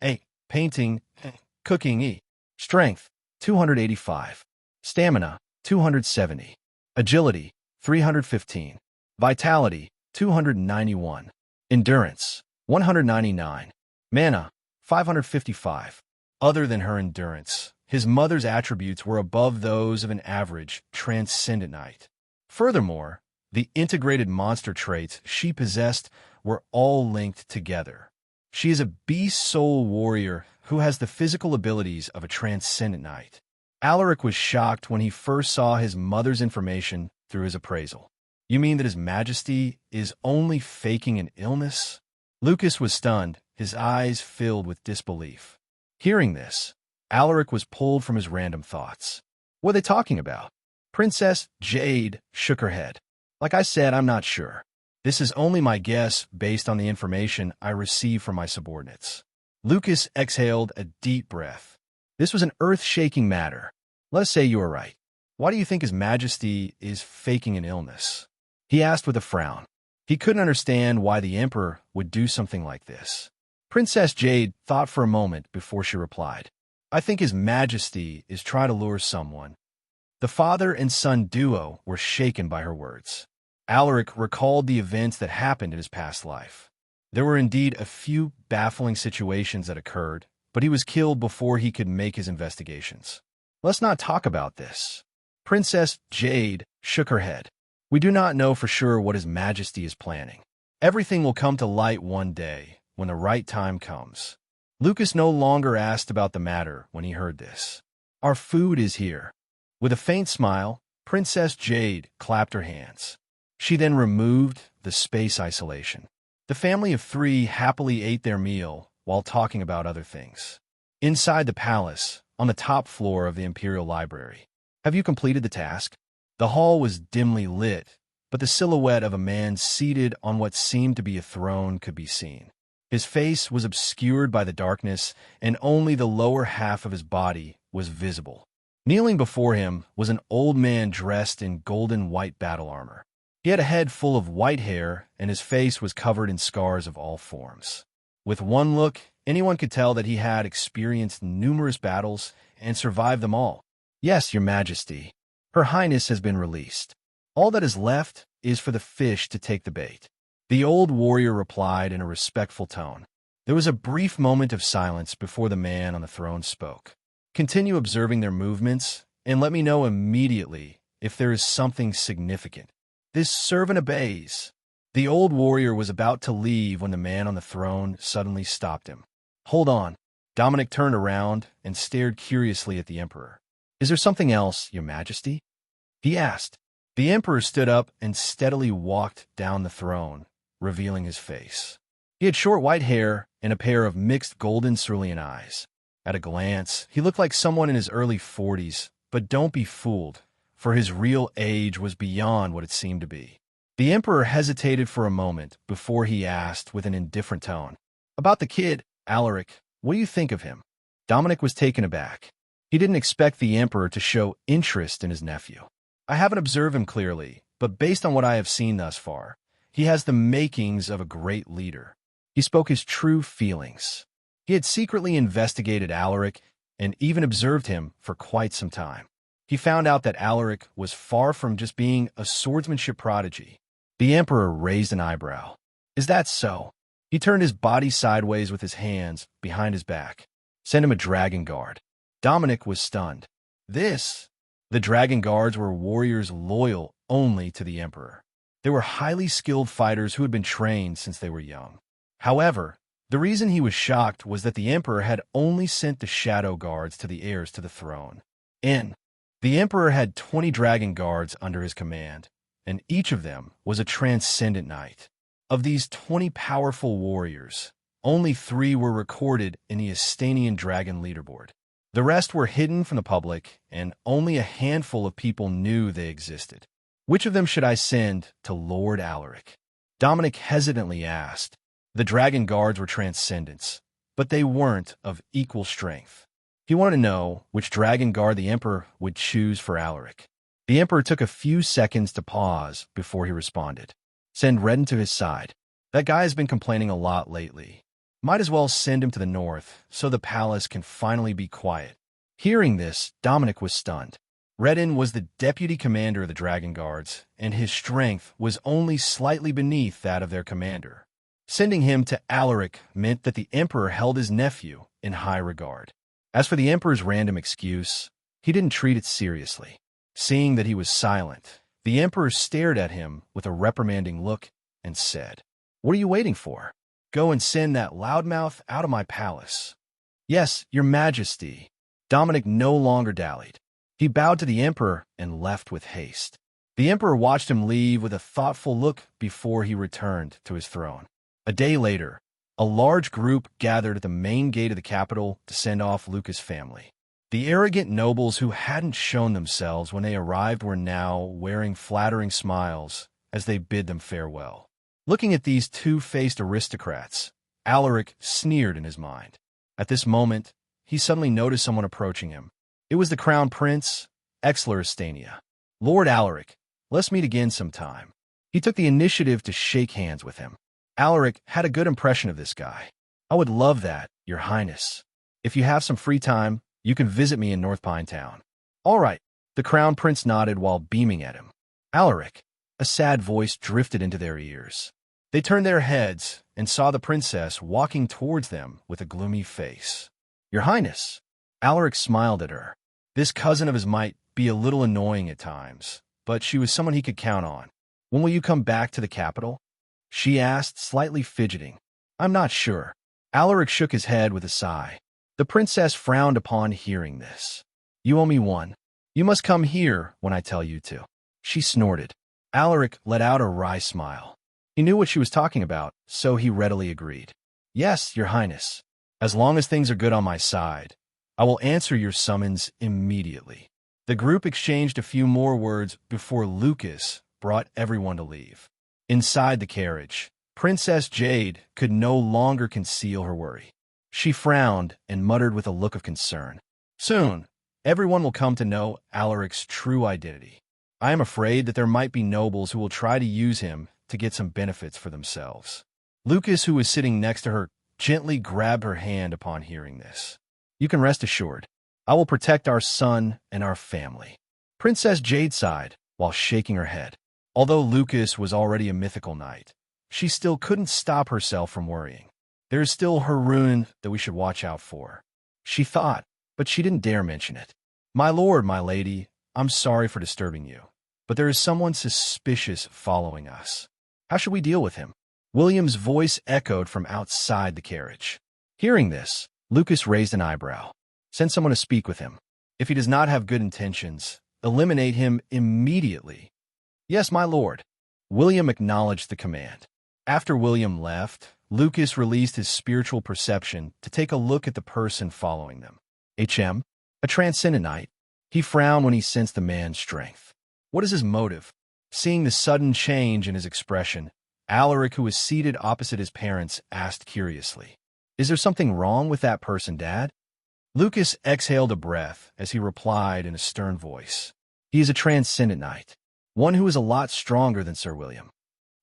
A. Painting, A. Cooking, E. Strength, 285. Stamina, 270. Agility, 315. Vitality, 291. Endurance, 199. Mana, 555. Other than her endurance, his mother's attributes were above those of an average transcendent knight. Furthermore, the integrated monster traits she possessed were all linked together. She is a beast soul warrior who has the physical abilities of a transcendent knight. Alaric was shocked when he first saw his mother's information through his appraisal. You mean that His Majesty is only faking an illness? Lucas was stunned, his eyes filled with disbelief. Hearing this, Alaric was pulled from his random thoughts. What are they talking about? Princess Jade shook her head. Like I said, I'm not sure. This is only my guess based on the information I received from my subordinates. Lucas exhaled a deep breath. This was an earth-shaking matter. Let us say you are right. Why do you think His Majesty is faking an illness? He asked with a frown. He couldn't understand why the emperor would do something like this. Princess Jade thought for a moment before she replied, "I think His Majesty is trying to lure someone." The father and son duo were shaken by her words. Alaric recalled the events that happened in his past life. There were indeed a few baffling situations that occurred, but he was killed before he could make his investigations. "Let's not talk about this." Princess Jade shook her head. "We do not know for sure what His Majesty is planning. Everything will come to light one day, when the right time comes." Lucas no longer asked about the matter when he heard this. "Our food is here." With a faint smile, Princess Jade clapped her hands. She then removed the space isolation. The family of three happily ate their meal while talking about other things. Inside the palace, on the top floor of the Imperial Library. "Have you completed the task?" The hall was dimly lit, but the silhouette of a man seated on what seemed to be a throne could be seen. His face was obscured by the darkness, and only the lower half of his body was visible. Kneeling before him was an old man dressed in golden white battle armor. He had a head full of white hair, and his face was covered in scars of all forms. With one look, anyone could tell that he had experienced numerous battles and survived them all. "Yes, Your Majesty. Her Highness has been released. All that is left is for the fish to take the bait." The old warrior replied in a respectful tone. There was a brief moment of silence before the man on the throne spoke. "Continue observing their movements, and let me know immediately if there is something significant." "This servant obeys." The old warrior was about to leave when the man on the throne suddenly stopped him. "Hold on." Dominic turned around and stared curiously at the emperor. "Is there something else, Your Majesty?" he asked. The emperor stood up and steadily walked down the throne, revealing his face. He had short white hair and a pair of mixed golden cerulean eyes. At a glance, he looked like someone in his early 40s, but don't be fooled, for his real age was beyond what it seemed to be. The emperor hesitated for a moment before he asked with an indifferent tone, "About the kid, Alaric, what do you think of him?" Dominic was taken aback. He didn't expect the emperor to show interest in his nephew. "I haven't observed him clearly, but based on what I have seen thus far, he has the makings of a great leader." He spoke his true feelings. He had secretly investigated Alaric and even observed him for quite some time. He found out that Alaric was far from just being a swordsmanship prodigy. The emperor raised an eyebrow. "Is that so?" He turned his body sideways with his hands behind his back. "Send him a dragon guard." Dominic was stunned. The dragon guards were warriors loyal only to the emperor. They were highly skilled fighters who had been trained since they were young. However, the reason he was shocked was that the emperor had only sent the shadow guards to the heirs to the throne. The emperor had 20 dragon guards under his command, and each of them was a transcendent knight. Of these 20 powerful warriors, only 3 were recorded in the Astanian dragon leaderboard. The rest were hidden from the public, and only a handful of people knew they existed. "Which of them should I send to Lord Alaric?" Dominic hesitantly asked. The dragon guards were transcendents, but they weren't of equal strength. He wanted to know which dragon guard the emperor would choose for Alaric. The emperor took a few seconds to pause before he responded. "Send Redden to his side. That guy has been complaining a lot lately. Might as well send him to the north, so the palace can finally be quiet." Hearing this, Dominic was stunned. Redden was the deputy commander of the dragon guards, and his strength was only slightly beneath that of their commander. Sending him to Alaric meant that the emperor held his nephew in high regard. As for the emperor's random excuse, he didn't treat it seriously. Seeing that he was silent, the emperor stared at him with a reprimanding look and said, "What are you waiting for? Go and send that loudmouth out of my palace." "Yes, Your Majesty." Dominic no longer dallied. He bowed to the emperor and left with haste. The emperor watched him leave with a thoughtful look before he returned to his throne. A day later, a large group gathered at the main gate of the capital to send off Lucas' family. The arrogant nobles who hadn't shown themselves when they arrived were now wearing flattering smiles as they bid them farewell. Looking at these two-faced aristocrats, Alaric sneered in his mind. At this moment, he suddenly noticed someone approaching him. It was the Crown Prince, Astania. "Lord Alaric, let's meet again sometime." He took the initiative to shake hands with him. Alaric had a good impression of this guy. I would love that, Your Highness. If you have some free time, you can visit me in North Pine Town. All right, the Crown Prince nodded while beaming at him. Alaric, a sad voice drifted into their ears. They turned their heads and saw the princess walking towards them with a gloomy face. Your Highness, Alaric smiled at her. This cousin of his might be a little annoying at times, but she was someone he could count on. When will you come back to the capital? She asked, slightly fidgeting. I'm not sure. Alaric shook his head with a sigh. The princess frowned upon hearing this. You owe me one. You must come here when I tell you to. She snorted. Alaric let out a wry smile. He knew what she was talking about, so he readily agreed. Yes, Your Highness. As long as things are good on my side, I will answer your summons immediately. The group exchanged a few more words before Lucas brought everyone to leave. Inside the carriage, Princess Jade could no longer conceal her worry. She frowned and muttered with a look of concern. Soon, everyone will come to know Alaric's true identity. I am afraid that there might be nobles who will try to use him to get some benefits for themselves. Lucas, who was sitting next to her, gently grabbed her hand upon hearing this. You can rest assured. I will protect our son and our family. Princess Jade sighed while shaking her head. Although Lucas was already a mythical knight, she still couldn't stop herself from worrying. There is still her ruin that we should watch out for. She thought, but she didn't dare mention it. My lord, my lady, I'm sorry for disturbing you, but there is someone suspicious following us. How should we deal with him? William's voice echoed from outside the carriage. Hearing this, Lucas raised an eyebrow. Send someone to speak with him. If he does not have good intentions, eliminate him immediately. Yes, my lord. William acknowledged the command. After William left, Lucas released his spiritual perception to take a look at the person following them. HM, a transcendent knight. He frowned when he sensed the man's strength. What is his motive? Seeing the sudden change in his expression, Alaric, who was seated opposite his parents, asked curiously, Is there something wrong with that person, Dad? Lucas exhaled a breath as he replied in a stern voice. He is a transcendent knight, one who is a lot stronger than Sir William.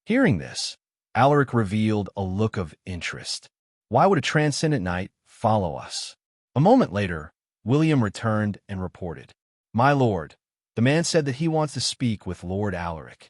Hearing this, Alaric revealed a look of interest. Why would a transcendent knight follow us? A moment later, William returned and reported. My lord, the man said that he wants to speak with Lord Alaric.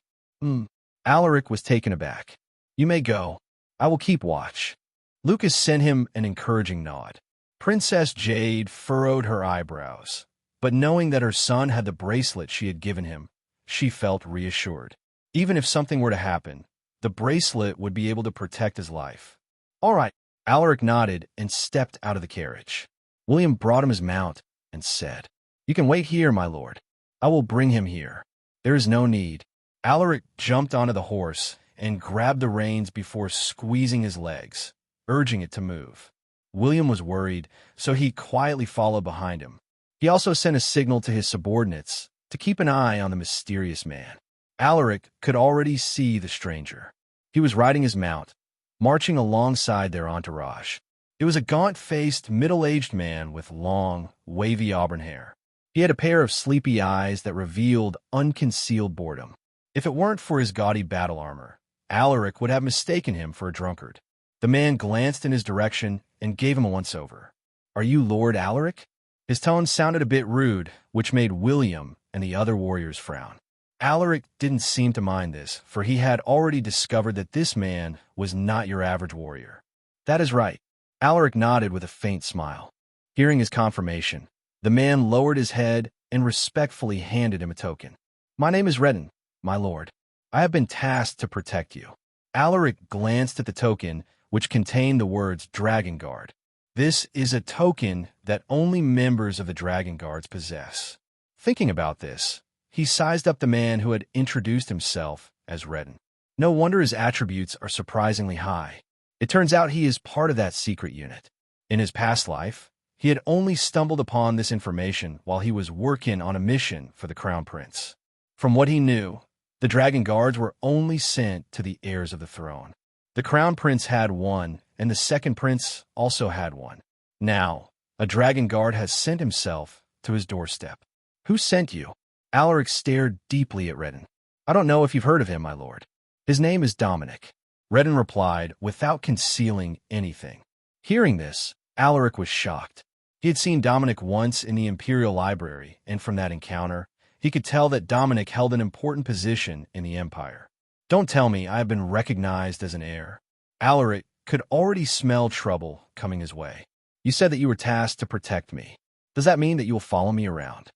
Alaric was taken aback. You may go. I will keep watch. Lucas sent him an encouraging nod. Princess Jade furrowed her eyebrows, but knowing that her son had the bracelet she had given him, she felt reassured. Even if something were to happen, the bracelet would be able to protect his life. All right, Alaric nodded and stepped out of the carriage. William brought him his mount and said, You can wait here, my lord. I will bring him here. There is no need. Alaric jumped onto the horse and grabbed the reins before squeezing his legs, urging it to move. William was worried, so he quietly followed behind him. He also sent a signal to his subordinates to keep an eye on the mysterious man. Alaric could already see the stranger. He was riding his mount, marching alongside their entourage. It was a gaunt-faced, middle-aged man with long, wavy auburn hair. He had a pair of sleepy eyes that revealed unconcealed boredom. If it weren't for his gaudy battle armor, Alaric would have mistaken him for a drunkard. The man glanced in his direction and gave him a once-over. Are you Lord Alaric? His tone sounded a bit rude, which made William and the other warriors frown. Alaric didn't seem to mind this, for he had already discovered that this man was not your average warrior. That is right. Alaric nodded with a faint smile. Hearing his confirmation, the man lowered his head and respectfully handed him a token. My name is Redden, my lord. I have been tasked to protect you. Alaric glanced at the token, which contained the words Dragon Guard. This is a token that only members of the Dragon Guards possess. Thinking about this, he sized up the man who had introduced himself as Redden. No wonder his attributes are surprisingly high. It turns out he is part of that secret unit. In his past life, he had only stumbled upon this information while he was working on a mission for the Crown Prince. From what he knew, the Dragon Guards were only sent to the heirs of the throne. The Crown Prince had one, and the second prince also had one. Now, a Dragon Guard has sent himself to his doorstep. Who sent you? Alaric stared deeply at Redden. I don't know if you've heard of him, my lord. His name is Dominic. Redden replied without concealing anything. Hearing this, Alaric was shocked. He had seen Dominic once in the Imperial Library, and from that encounter, he could tell that Dominic held an important position in the Empire. Don't tell me I have been recognized as an heir. Alaric could already smell trouble coming his way. You said that you were tasked to protect me. Does that mean that you will follow me around?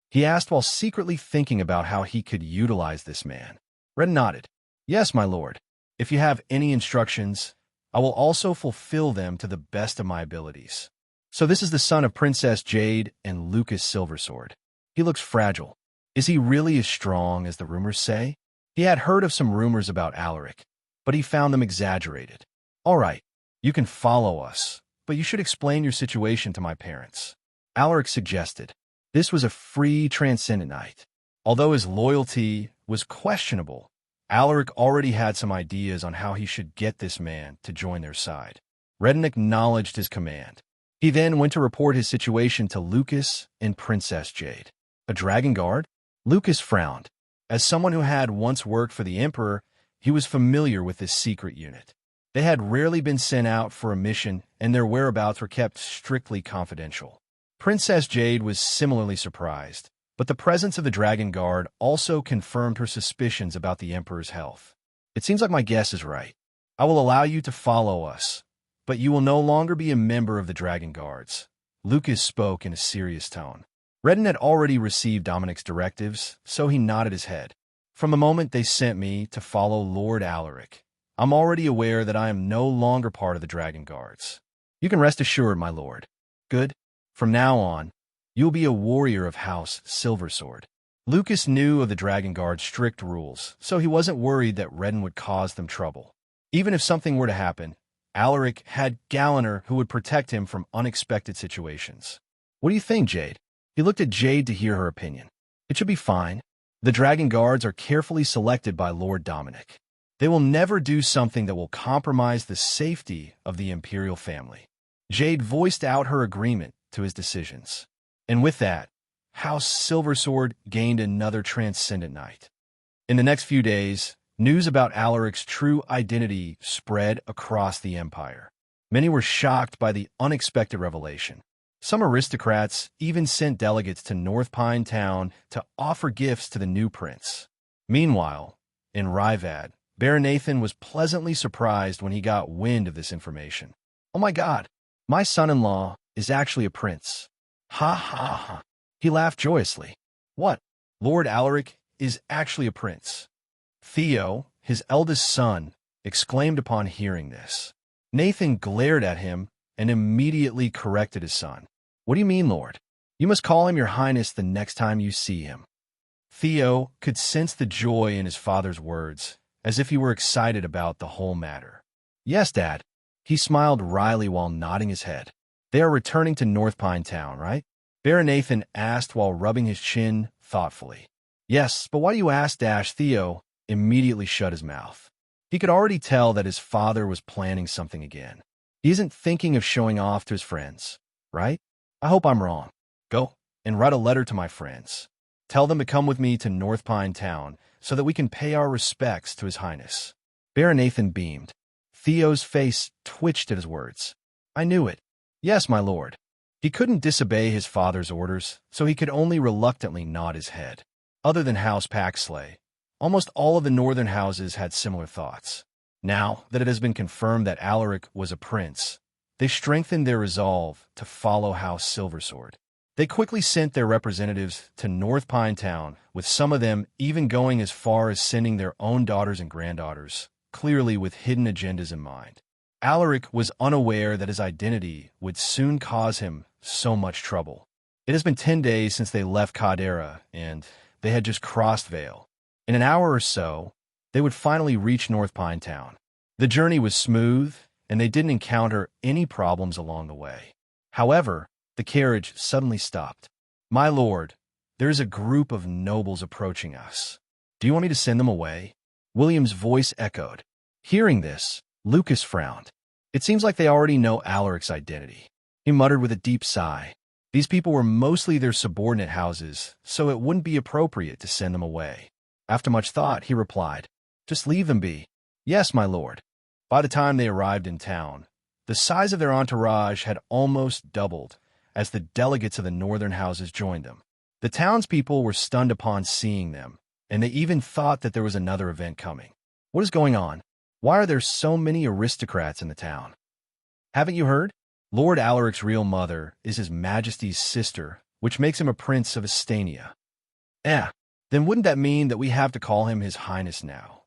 He asked while secretly thinking about how he could utilize this man. Redden nodded. Yes, my lord. If you have any instructions, I will also fulfill them to the best of my abilities. So this is the son of Princess Jade and Lucas Silversword. He looks fragile. Is he really as strong as the rumors say? He had heard of some rumors about Alaric, but he found them exaggerated. All right, you can follow us, but you should explain your situation to my parents. Alaric suggested. This was a free transcendent knight. Although his loyalty was questionable, Alaric already had some ideas on how he should get this man to join their side. Redden acknowledged his command. He then went to report his situation to Lucas and Princess Jade. A dragon guard? Lucas frowned. As someone who had once worked for the Emperor, he was familiar with this secret unit. They had rarely been sent out for a mission, and their whereabouts were kept strictly confidential. Princess Jade was similarly surprised, but the presence of the dragon guard also confirmed her suspicions about the Emperor's health. It seems like my guess is right. I will allow you to follow us, but you will no longer be a member of the Dragon Guards. Lucas spoke in a serious tone. Redden had already received Dominic's directives, so he nodded his head. From the moment they sent me to follow Lord Alaric, I'm already aware that I am no longer part of the Dragon Guards. You can rest assured, my lord. Good. From now on, you will be a warrior of House Silversword. Lucas knew of the Dragon Guard's strict rules, so he wasn't worried that Redden would cause them trouble. Even if something were to happen, Alaric had Galliner who would protect him from unexpected situations. What do you think, Jade? He looked at Jade to hear her opinion. It should be fine. The Dragon Guards are carefully selected by Lord Dominic. They will never do something that will compromise the safety of the Imperial family. Jade voiced out her agreement to his decisions. And with that, House Silversword gained another transcendent knight. In the next few days, news about Alaric's true identity spread across the Empire. Many were shocked by the unexpected revelation. Some aristocrats even sent delegates to North Pine Town to offer gifts to the new prince. Meanwhile, in Ryvad, Baron Nathan was pleasantly surprised when he got wind of this information. Oh my God, my son-in-law is actually a prince. Ha ha ha. He laughed joyously. What? Lord Alaric is actually a prince. Theo, his eldest son, exclaimed upon hearing this. Nathan glared at him and immediately corrected his son. What do you mean, Lord? You must call him your highness the next time you see him. Theo could sense the joy in his father's words, as if he were excited about the whole matter. Yes, Dad. He smiled wryly while nodding his head. They are returning to North Pine Town, right? Baron Nathan asked while rubbing his chin thoughtfully. Yes, but why do you ask? Theo immediately shut his mouth. He could already tell that his father was planning something again. He isn't thinking of showing off to his friends, right? I hope I'm wrong. Go and write a letter to my friends. Tell them to come with me to North Pine Town so that we can pay our respects to His Highness. Baron Nathan beamed. Theo's face twitched at his words. I knew it. Yes, my lord. He couldn't disobey his father's orders, so he could only reluctantly nod his head. Other than House Paxley, almost all of the northern houses had similar thoughts. Now that it has been confirmed that Alaric was a prince, they strengthened their resolve to follow House Silversword. They quickly sent their representatives to North Pine Town, with some of them even going as far as sending their own daughters and granddaughters, clearly with hidden agendas in mind. Alaric was unaware that his identity would soon cause him so much trouble. It has been 10 days since they left Caldera, and they had just crossed Vale. In an hour or so, they would finally reach North Pine Town. The journey was smooth, and they didn't encounter any problems along the way. However, the carriage suddenly stopped. My lord, there is a group of nobles approaching us. Do you want me to send them away? William's voice echoed. Hearing this, Lucas frowned. It seems like they already know Alaric's identity. He muttered with a deep sigh. These people were mostly their subordinate houses, so it wouldn't be appropriate to send them away. After much thought, he replied, Just leave them be. Yes, my lord. By the time they arrived in town, the size of their entourage had almost doubled as the delegates of the northern houses joined them. The townspeople were stunned upon seeing them, and they even thought that there was another event coming. What is going on? Why are there so many aristocrats in the town? Haven't you heard? Lord Alaric's real mother is His Majesty's sister, which makes him a prince of Astania. Then wouldn't that mean that we have to call him His Highness now?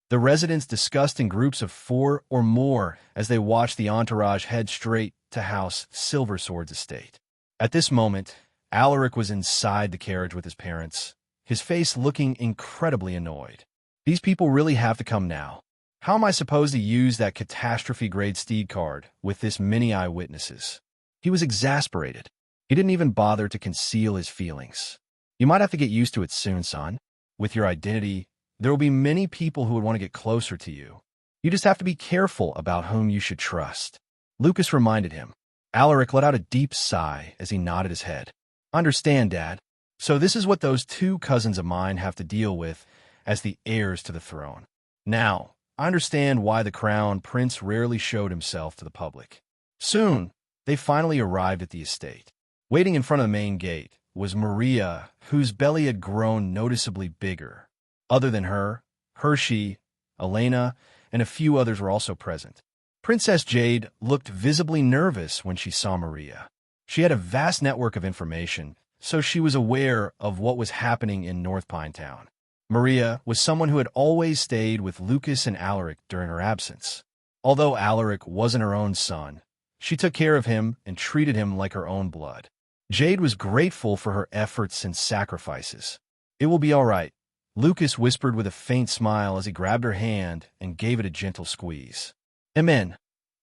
The residents discussed in groups of 4 or more as they watched the entourage head straight to House Silversword's estate. At this moment, Alaric was inside the carriage with his parents, his face looking incredibly annoyed. These people really have to come now. How am I supposed to use that catastrophe-grade steed card with this many eyewitnesses? He was exasperated. He didn't even bother to conceal his feelings. You might have to get used to it soon, son. With your identity, there will be many people who would want to get closer to you. You just have to be careful about whom you should trust. Lucas reminded him. Alaric let out a deep sigh as he nodded his head. Understand, Dad. So this is what those 2 cousins of mine have to deal with as the heirs to the throne. Now, I understand why the crown prince rarely showed himself to the public. Soon, they finally arrived at the estate. Waiting in front of the main gate was Maria, whose belly had grown noticeably bigger. Other than her, Hershey, Elena, and a few others were also present. Princess Jade looked visibly nervous when she saw Maria. She had a vast network of information, so she was aware of what was happening in North Pinetown. Maria was someone who had always stayed with Lucas and Alaric during her absence. Although Alaric wasn't her own son, she took care of him and treated him like her own blood. Jade was grateful for her efforts and sacrifices. It will be all right, Lucas whispered with a faint smile as he grabbed her hand and gave it a gentle squeeze. Amen,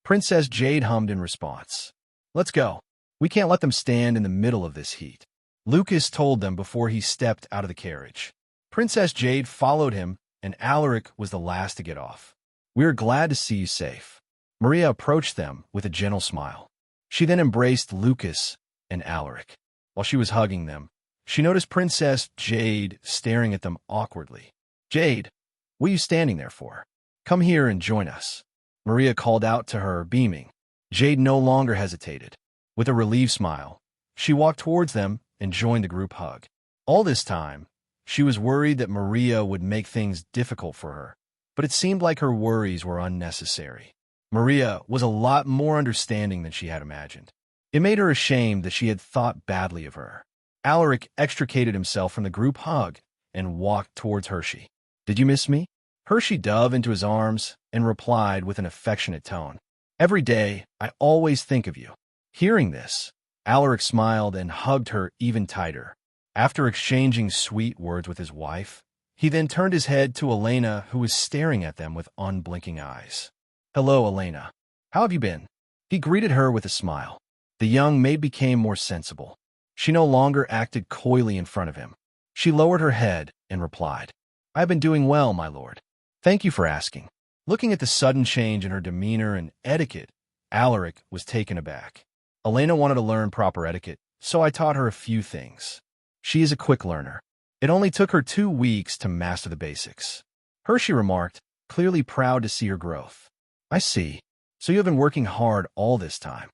Princess Jade hummed in response. Let's go. We can't let them stand in the middle of this heat, Lucas told them before he stepped out of the carriage. Princess Jade followed him, and Alaric was the last to get off. We are glad to see you safe. Maria approached them with a gentle smile. She then embraced Lucas and Alaric. While she was hugging them, she noticed Princess Jade staring at them awkwardly. Jade, what are you standing there for? Come here and join us. Maria called out to her, beaming. Jade no longer hesitated. With a relieved smile, she walked towards them and joined the group hug. All this time, she was worried that Maria would make things difficult for her, but it seemed like her worries were unnecessary. Maria was a lot more understanding than she had imagined. It made her ashamed that she had thought badly of her. Alaric extricated himself from the group hug and walked towards Hershey. Did you miss me? Hershey dove into his arms and replied with an affectionate tone. Every day, I always think of you. Hearing this, Alaric smiled and hugged her even tighter. After exchanging sweet words with his wife, he then turned his head to Elena, who was staring at them with unblinking eyes. Hello, Elena. How have you been? He greeted her with a smile. The young maid became more sensible. She no longer acted coyly in front of him. She lowered her head and replied, I have been doing well, my lord. Thank you for asking. Looking at the sudden change in her demeanor and etiquette, Alaric was taken aback. Elena wanted to learn proper etiquette, so I taught her a few things. She is a quick learner. It only took her 2 weeks to master the basics. Hershey remarked, clearly proud to see her growth. I see. So you have been working hard all this time.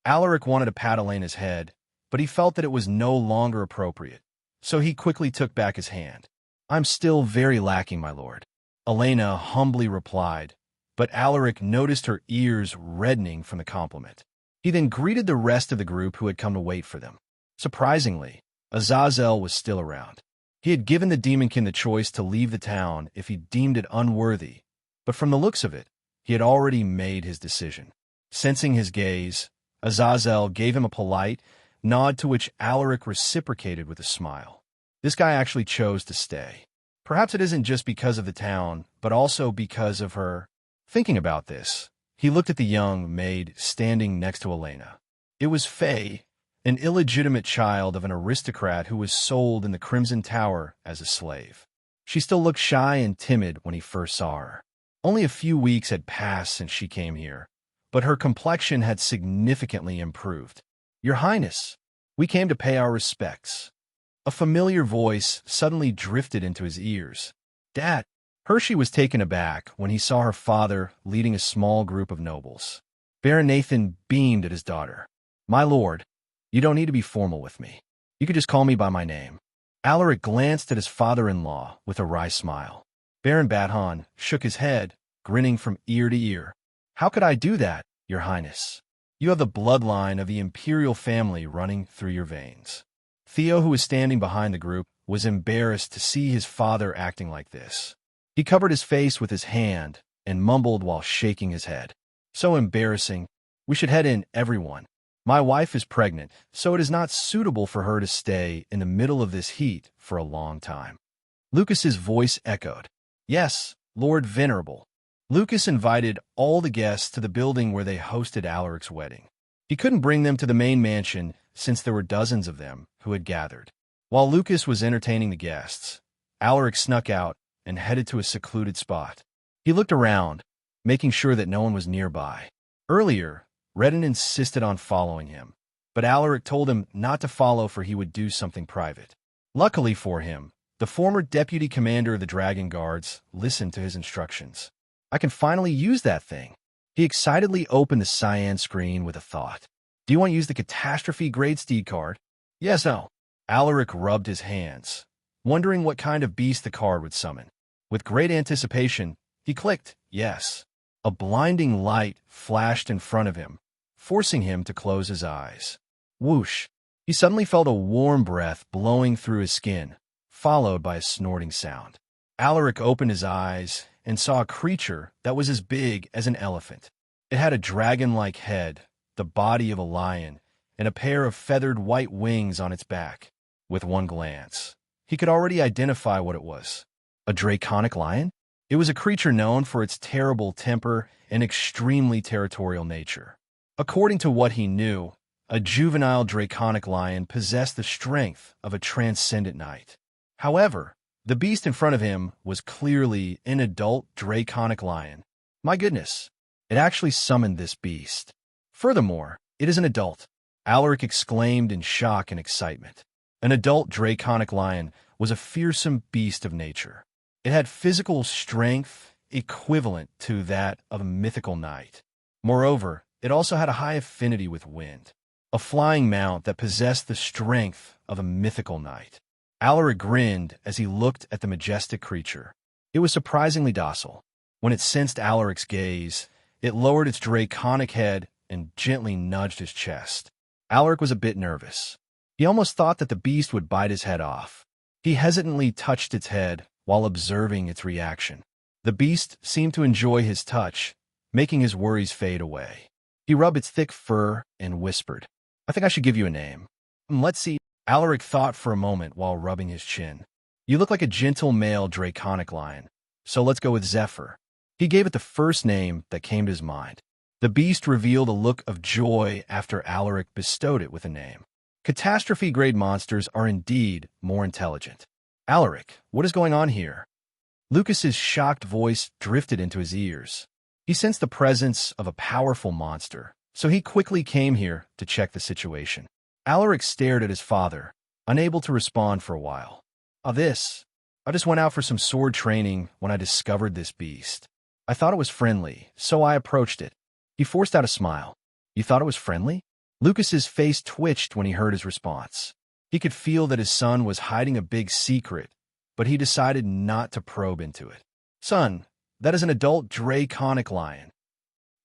Alaric wanted to pat Elena's head, but he felt that it was no longer appropriate, so he quickly took back his hand. I'm still very lacking, my lord. Elena humbly replied, but Alaric noticed her ears reddening from the compliment. He then greeted the rest of the group who had come to wait for them. Surprisingly, Azazel was still around. He had given the demonkin the choice to leave the town if he deemed it unworthy, but from the looks of it, he had already made his decision. Sensing his gaze, Azazel gave him a polite nod to which Alaric reciprocated with a smile. This guy actually chose to stay. Perhaps it isn't just because of the town, but also because of her. Thinking about this, he looked at the young maid standing next to Elena. It was Faye, an illegitimate child of an aristocrat who was sold in the Crimson Tower as a slave. She still looked shy and timid when he first saw her. Only a few weeks had passed since she came here, but her complexion had significantly improved. Your Highness, we came to pay our respects. A familiar voice suddenly drifted into his ears. Dad, Hershey was taken aback when he saw her father leading a small group of nobles. Baron Nathan beamed at his daughter. "My lord, you don't need to be formal with me. You could just call me by my name." Alaric glanced at his father-in-law with a wry smile. Baron Badhan shook his head, grinning from ear to ear. "How could I do that, your highness? You have the bloodline of the imperial family running through your veins." Theo, who was standing behind the group, was embarrassed to see his father acting like this. He covered his face with his hand and mumbled while shaking his head. "So embarrassing. We should head in, everyone. My wife is pregnant, so it is not suitable for her to stay in the middle of this heat for a long time." Lucas's voice echoed. "Yes, Lord Venerable." Lucas invited all the guests to the building where they hosted Alaric's wedding. He couldn't bring them to the main mansion since there were dozens of them who had gathered. While Lucas was entertaining the guests, Alaric snuck out and headed to a secluded spot. He looked around, making sure that no one was nearby. Earlier, Redden insisted on following him, but Alaric told him not to follow for he would do something private. Luckily for him, the former deputy commander of the Dragon Guards listened to his instructions. "I can finally use that thing." He excitedly opened the cyan screen with a thought. "Do you want to use the Catastrophe Grade Steed card?" "Yes, no." Alaric rubbed his hands, wondering what kind of beast the card would summon. With great anticipation, he clicked yes. A blinding light flashed in front of him, forcing him to close his eyes. Whoosh! He suddenly felt a warm breath blowing through his skin, followed by a snorting sound. Alaric opened his eyes and saw a creature that was as big as an elephant. It had a dragon-like head, the body of a lion, and a pair of feathered white wings on its back. With one glance, he could already identify what it was. A draconic lion? It was a creature known for its terrible temper and extremely territorial nature. According to what he knew, a juvenile draconic lion possessed the strength of a transcendent knight. However, the beast in front of him was clearly an adult draconic lion. My goodness, it actually summoned this beast. Furthermore, it is an adult, Alaric exclaimed in shock and excitement. An adult draconic lion was a fearsome beast of nature. It had physical strength equivalent to that of a mythical knight. Moreover, it also had a high affinity with wind, a flying mount that possessed the strength of a mythical knight. Alaric grinned as he looked at the majestic creature. It was surprisingly docile. When it sensed Alaric's gaze, it lowered its draconic head and gently nudged his chest. Alaric was a bit nervous. He almost thought that the beast would bite his head off. He hesitantly touched its head while observing its reaction. The beast seemed to enjoy his touch, making his worries fade away. He rubbed its thick fur and whispered, "I think I should give you a name." "Let's see." Alaric thought for a moment while rubbing his chin. "You look like a gentle male draconic lion, so let's go with Zephyr." He gave it the first name that came to his mind. The beast revealed a look of joy after Alaric bestowed it with a name. Catastrophe-grade monsters are indeed more intelligent. "Alaric, what is going on here?" Lucas's shocked voice drifted into his ears. He sensed the presence of a powerful monster, so he quickly came here to check the situation. Alaric stared at his father, unable to respond for a while. I just went out for some sword training when I discovered this beast. I thought it was friendly, so I approached it." He forced out a smile. "You thought it was friendly?" Lucas's face twitched when he heard his response. He could feel that his son was hiding a big secret, but he decided not to probe into it. "Son, that is an adult draconic lion."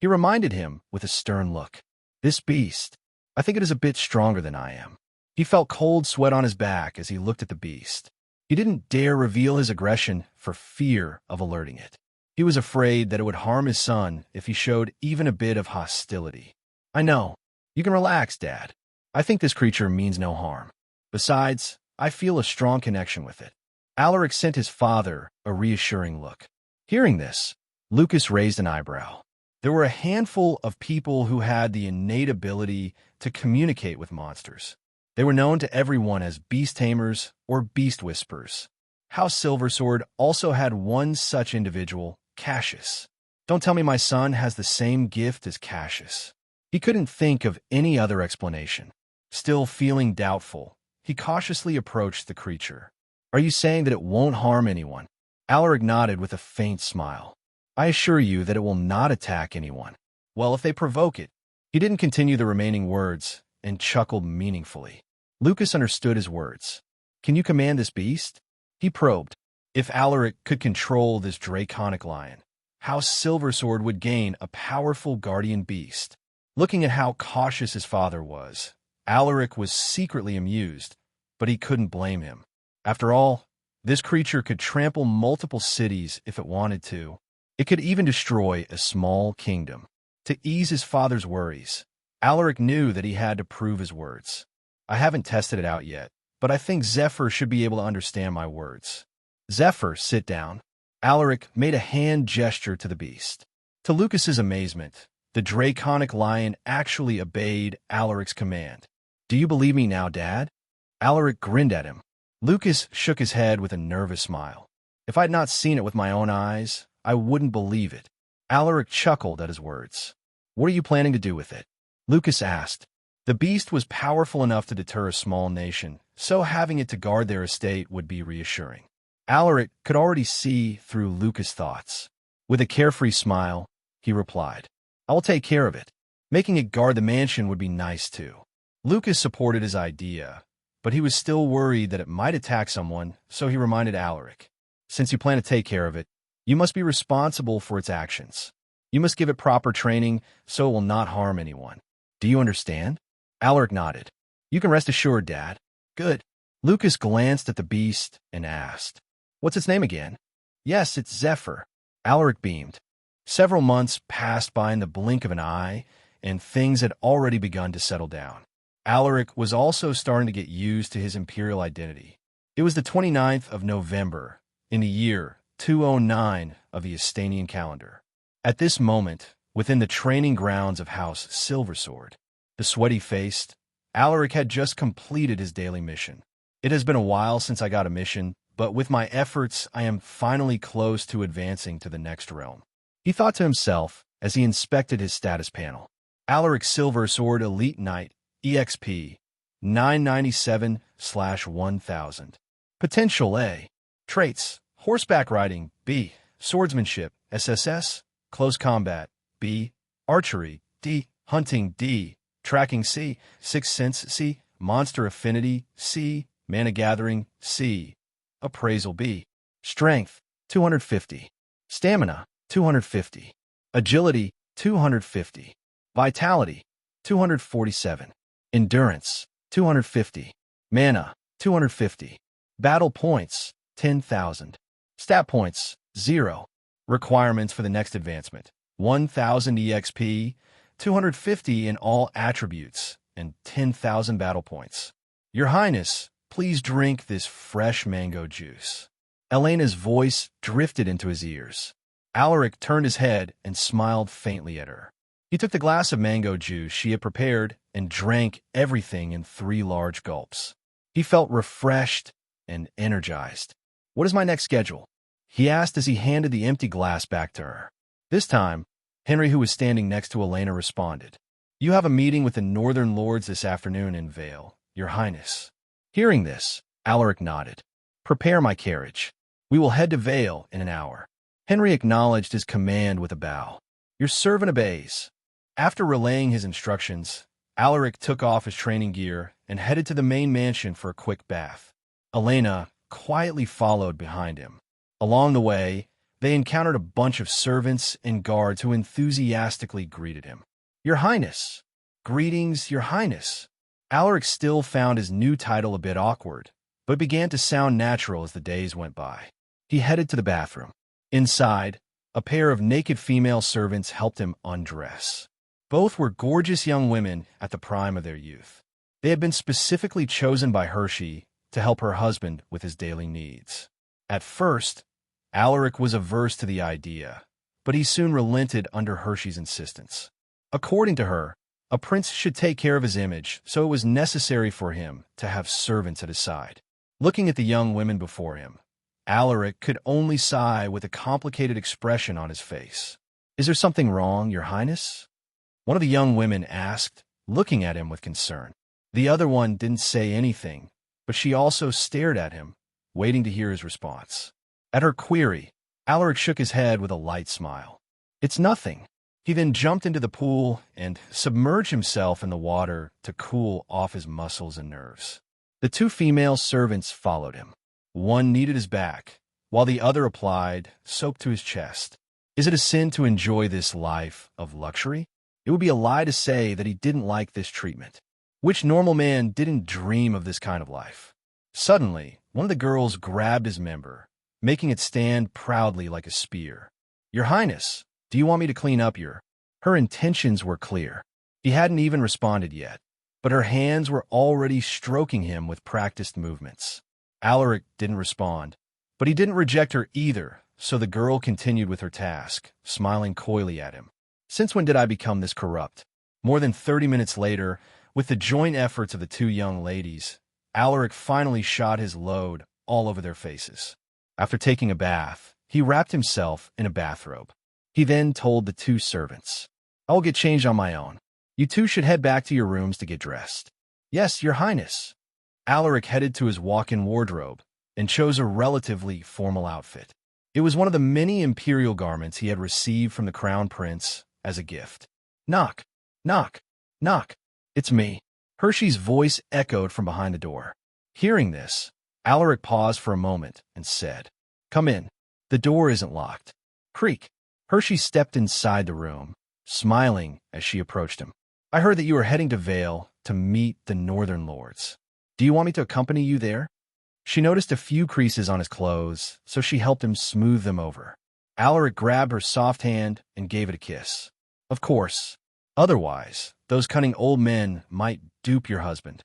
He reminded him with a stern look. "This beast, I think it is a bit stronger than I am." He felt cold sweat on his back as he looked at the beast. He didn't dare reveal his aggression for fear of alerting it. He was afraid that it would harm his son if he showed even a bit of hostility. "I know. You can relax, Dad. I think this creature means no harm. Besides, I feel a strong connection with it." Alaric sent his father a reassuring look. Hearing this, Lucas raised an eyebrow. There were a handful of people who had the innate ability to communicate with monsters. They were known to everyone as beast tamers or beast whisperers. House Silversword also had one such individual, Cassius. Don't tell me my son has the same gift as Cassius. He couldn't think of any other explanation. Still feeling doubtful, he cautiously approached the creature. "Are you saying that it won't harm anyone?" Alaric nodded with a faint smile. I assure you that it will not attack anyone. Well, if they provoke it. He didn't continue the remaining words and chuckled meaningfully. Lucas understood his words. Can you command this beast? He probed. If Alaric could control this draconic lion, House Silversword would gain a powerful guardian beast. Looking at how cautious his father was, Alaric was secretly amused, but he couldn't blame him. After all, this creature could trample multiple cities if it wanted to. It could even destroy a small kingdom. To ease his father's worries, Alaric knew that he had to prove his words. I haven't tested it out yet, but I think Zephyr should be able to understand my words. Zephyr, sit down. Alaric made a hand gesture to the beast. To Lucas's amazement, the draconic lion actually obeyed Alaric's command. Do you believe me now, Dad? Alaric grinned at him. Lucas shook his head with a nervous smile. If I'd not seen it with my own eyes, I wouldn't believe it. Alaric chuckled at his words. What are you planning to do with it? Lucas asked. The beast was powerful enough to deter a small nation, so having it to guard their estate would be reassuring. Alaric could already see through Lucas' thoughts. With a carefree smile, he replied, I will take care of it. Making it guard the mansion would be nice too. Lucas supported his idea, but he was still worried that it might attack someone, so he reminded Alaric, since you plan to take care of it, you must be responsible for its actions. You must give it proper training so it will not harm anyone. Do you understand? Alaric nodded. You can rest assured, Dad. Good. Lucas glanced at the beast and asked, What's its name again? Yes, it's Zephyr. Alaric beamed. Several months passed by in the blink of an eye, and things had already begun to settle down. Alaric was also starting to get used to his imperial identity. It was the 29th of November, in the year 209 of the Astanian calendar. At this moment, within the training grounds of House Silversword, the sweaty-faced, Alaric had just completed his daily mission. It has been a while since I got a mission, but with my efforts, I am finally close to advancing to the next realm. He thought to himself as he inspected his status panel. Alaric Silversword Elite Knight, EXP, 997/1000. Potential A. Traits, horseback riding, B. Swordsmanship, SSS, close combat, B. Archery, D. Hunting, D. Tracking, C. Sixth sense, C. Monster affinity, C. Mana gathering, C. Appraisal, B. Strength, 250. Stamina, 250. Agility, 250. Vitality, 247. Endurance, 250. Mana, 250. Battle points, 10,000. Stat points, 0. Requirements for the next advancement, 1,000 EXP, 250 in all attributes, and 10,000 battle points. Your Highness, please drink this fresh mango juice. Elena's voice drifted into his ears. Alaric turned his head and smiled faintly at her. He took the glass of mango juice she had prepared and drank everything in 3 large gulps. He felt refreshed and energized. What is my next schedule? He asked as he handed the empty glass back to her. This time, Henry, who was standing next to Elena, responded. You have a meeting with the Northern Lords this afternoon in Vale, Your Highness. Hearing this, Alaric nodded. Prepare my carriage. We will head to Vale in an hour. Henry acknowledged his command with a bow. Your servant obeys. After relaying his instructions, Alaric took off his training gear and headed to the main mansion for a quick bath. Elena quietly followed behind him. Along the way, they encountered a bunch of servants and guards who enthusiastically greeted him. Your Highness! Greetings, Your Highness! Alaric still found his new title a bit awkward, but began to sound natural as the days went by. He headed to the bathroom. Inside, a pair of naked female servants helped him undress. Both were gorgeous young women at the prime of their youth. They had been specifically chosen by Hershey to help her husband with his daily needs. At first, Alaric was averse to the idea, but he soon relented under Hershey's insistence. According to her, a prince should take care of his image, so it was necessary for him to have servants at his side. Looking at the young women before him, Alaric could only sigh with a complicated expression on his face. Is there something wrong, Your Highness? One of the young women asked, looking at him with concern. The other one didn't say anything, but she also stared at him, waiting to hear his response. At her query, Alaric shook his head with a light smile. It's nothing. He then jumped into the pool and submerged himself in the water to cool off his muscles and nerves. The two female servants followed him. One kneaded his back, while the other applied soap to his chest. Is it a sin to enjoy this life of luxury? It would be a lie to say that he didn't like this treatment. Which normal man didn't dream of this kind of life? Suddenly, one of the girls grabbed his member, making it stand proudly like a spear. Your Highness, do you want me to clean up your... Her intentions were clear. He hadn't even responded yet, but her hands were already stroking him with practiced movements. Alaric didn't respond, but he didn't reject her either, so the girl continued with her task, smiling coyly at him. Since when did I become this corrupt? More than 30 minutes later, with the joint efforts of the two young ladies, Alaric finally shot his load all over their faces. After taking a bath, he wrapped himself in a bathrobe. He then told the two servants, I will get changed on my own. You two should head back to your rooms to get dressed. Yes, Your Highness. Alaric headed to his walk-in wardrobe and chose a relatively formal outfit. It was one of the many imperial garments he had received from the crown prince as a gift. Knock, knock, knock. It's me. Hershey's voice echoed from behind the door. Hearing this, Alaric paused for a moment and said, Come in. The door isn't locked. Creak. Hershey stepped inside the room, smiling as she approached him. I heard that you were heading to Vale to meet the Northern Lords. Do you want me to accompany you there? She noticed a few creases on his clothes, so she helped him smooth them over. Alaric grabbed her soft hand and gave it a kiss. Of course. Otherwise, those cunning old men might dupe your husband.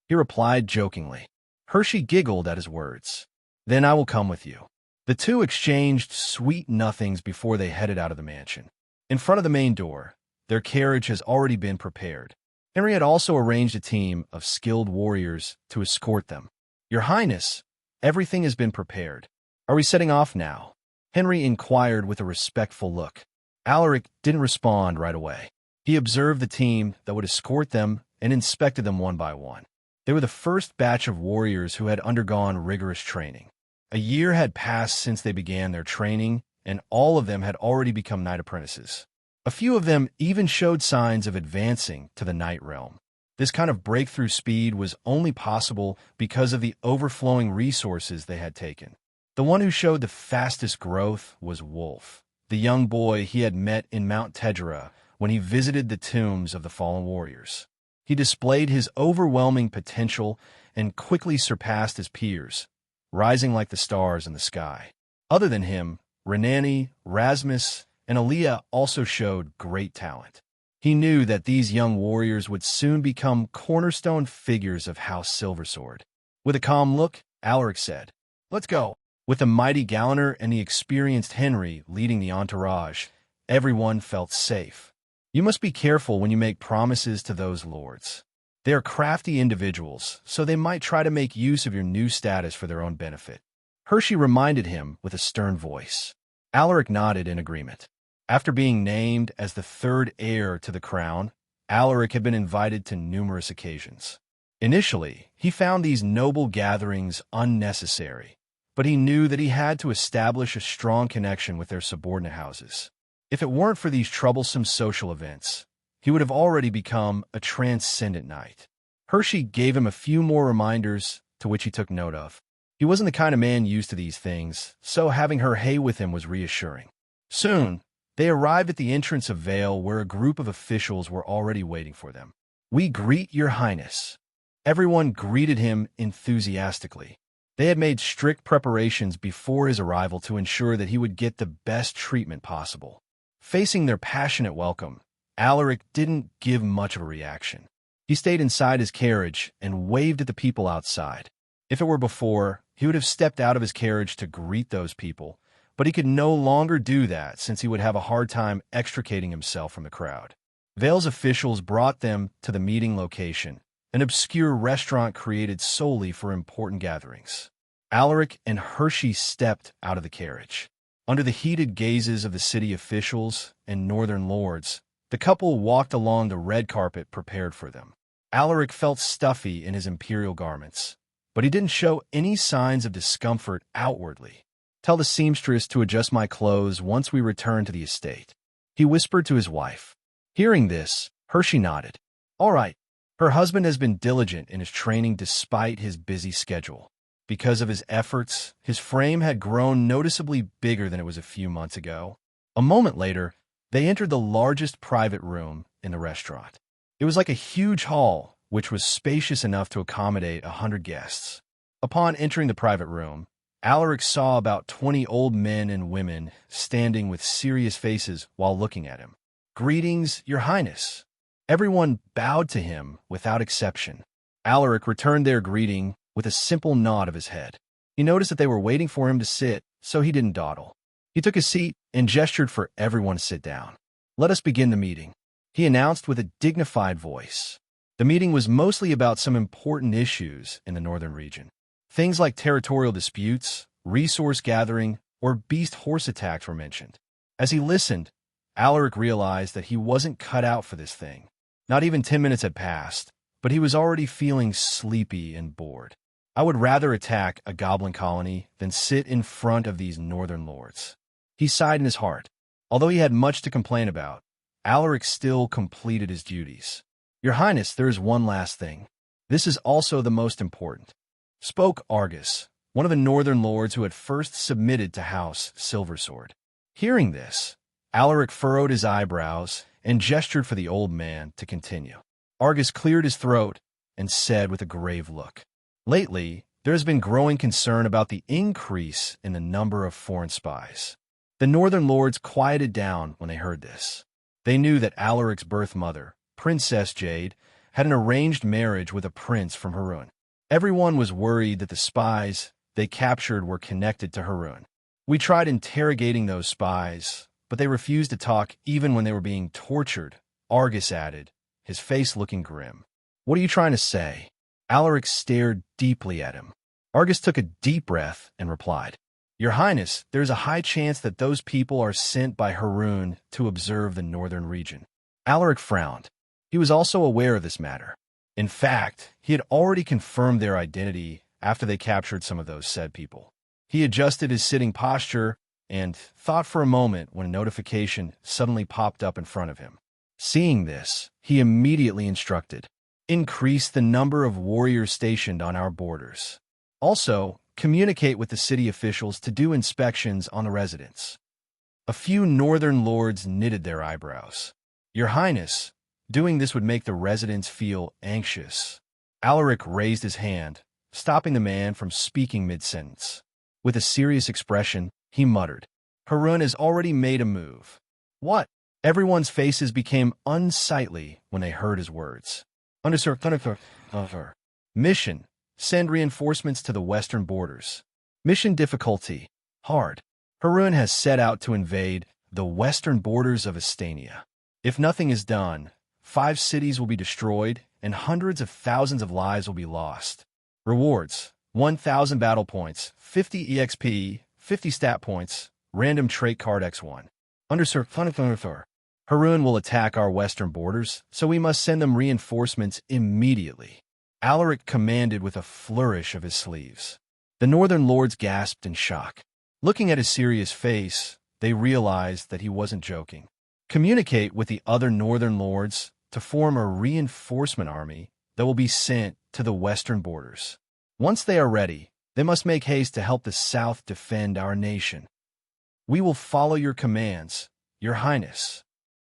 He replied jokingly. Hershey giggled at his words. Then I will come with you. The two exchanged sweet nothings before they headed out of the mansion. In front of the main door, their carriage has already been prepared. Henry had also arranged a team of skilled warriors to escort them. Your Highness, everything has been prepared. Are we setting off now? Henry inquired with a respectful look. Alaric didn't respond right away. He observed the team that would escort them and inspected them one by one. They were the first batch of warriors who had undergone rigorous training. A year had passed since they began their training, and all of them had already become knight apprentices. A few of them even showed signs of advancing to the knight realm. This kind of breakthrough speed was only possible because of the overflowing resources they had taken. The one who showed the fastest growth was Wolf, the young boy he had met in Mount Tedra when he visited the tombs of the fallen warriors. He displayed his overwhelming potential and quickly surpassed his peers, rising like the stars in the sky. Other than him, Renani, Rasmus, and Aaliyah also showed great talent. He knew that these young warriors would soon become cornerstone figures of House Silversword. With a calm look, Alaric said, Let's go. With the mighty Galliner and the experienced Henry leading the entourage, everyone felt safe. You must be careful when you make promises to those lords. They are crafty individuals, so they might try to make use of your new status for their own benefit. Hershey reminded him with a stern voice. Alaric nodded in agreement. After being named as the third heir to the crown, Alaric had been invited to numerous occasions. Initially, he found these noble gatherings unnecessary, but he knew that he had to establish a strong connection with their subordinate houses. If it weren't for these troublesome social events, he would have already become a transcendent knight. Hershey gave him a few more reminders to which he took note of. He wasn't the kind of man used to these things, so having her hay with him was reassuring. Soon, they arrived at the entrance of Vale where a group of officials were already waiting for them. We greet your Highness. Everyone greeted him enthusiastically. They had made strict preparations before his arrival to ensure that he would get the best treatment possible. Facing their passionate welcome, Alaric didn't give much of a reaction. He stayed inside his carriage and waved at the people outside. If it were before, he would have stepped out of his carriage to greet those people, but he could no longer do that since he would have a hard time extricating himself from the crowd. Vale's officials brought them to the meeting location, an obscure restaurant created solely for important gatherings. Alaric and Hershey stepped out of the carriage. Under the heated gazes of the city officials and northern lords, the couple walked along the red carpet prepared for them. Alaric felt stuffy in his imperial garments, but he didn't show any signs of discomfort outwardly. Tell the seamstress to adjust my clothes once we return to the estate," he whispered to his wife. Hearing this, Hershey nodded. All right. Her husband has been diligent in his training despite his busy schedule. Because of his efforts, his frame had grown noticeably bigger than it was a few months ago. A moment later, they entered the largest private room in the restaurant. It was like a huge hall, which was spacious enough to accommodate 100 guests. Upon entering the private room, Alaric saw about 20 old men and women standing with serious faces while looking at him. "Greetings, Your Highness." Everyone bowed to him without exception. Alaric returned their greeting with a simple nod of his head. He noticed that they were waiting for him to sit, so he didn't dawdle. He took a seat and gestured for everyone to sit down. "Let us begin the meeting," he announced with a dignified voice. The meeting was mostly about some important issues in the northern region. Things like territorial disputes, resource gathering, or beast horse attacks were mentioned. As he listened, Alaric realized that he wasn't cut out for this thing. Not even 10 minutes had passed, but he was already feeling sleepy and bored. "I would rather attack a goblin colony than sit in front of these northern lords." He sighed in his heart. Although he had much to complain about, Alaric still completed his duties. "Your Highness, there is one last thing. This is also the most important," spoke Argus, one of the northern lords who had first submitted to House Silversword. Hearing this, Alaric furrowed his eyebrows and gestured for the old man to continue. Argus cleared his throat and said with a grave look, "Lately, there has been growing concern about the increase in the number of foreign spies." The northern lords quieted down when they heard this. They knew that Alaric's birth mother, Princess Jade, had an arranged marriage with a prince from Harun. Everyone was worried that the spies they captured were connected to Harun. "We tried interrogating those spies, but they refused to talk even when they were being tortured," Argus added, his face looking grim. "What are you trying to say?" Alaric stared deeply at him. Argus took a deep breath and replied, "Your Highness, there is a high chance that those people are sent by Harun to observe the northern region." Alaric frowned. He was also aware of this matter. In fact, he had already confirmed their identity after they captured some of those said people. He adjusted his sitting posture and thought for a moment when a notification suddenly popped up in front of him. Seeing this, he immediately instructed, "Increase the number of warriors stationed on our borders. Also, communicate with the city officials to do inspections on the residents." A few northern lords knitted their eyebrows. "Your Highness, doing this would make the residents feel anxious." Alaric raised his hand, stopping the man from speaking mid-sentence. With a serious expression, he muttered, "Harun has already made a move." "What?" Everyone's faces became unsightly when they heard his words. Mission: send reinforcements to the western borders. Mission difficulty: hard. Harun has set out to invade the western borders of Astania. If nothing is done, 5 cities will be destroyed and hundreds of thousands of lives will be lost. Rewards: 1,000 battle points, 50 EXP, 50 stat points, random trait card X1. Harun will attack our western borders, so we must send them reinforcements immediately. Alaric commanded with a flourish of his sleeves. The northern lords gasped in shock. Looking at his serious face, they realized that he wasn't joking. Communicate with the other northern lords to form a reinforcement army that will be sent to the western borders. Once they are ready, they must make haste to help the south defend our nation. We will follow your commands, Your Highness.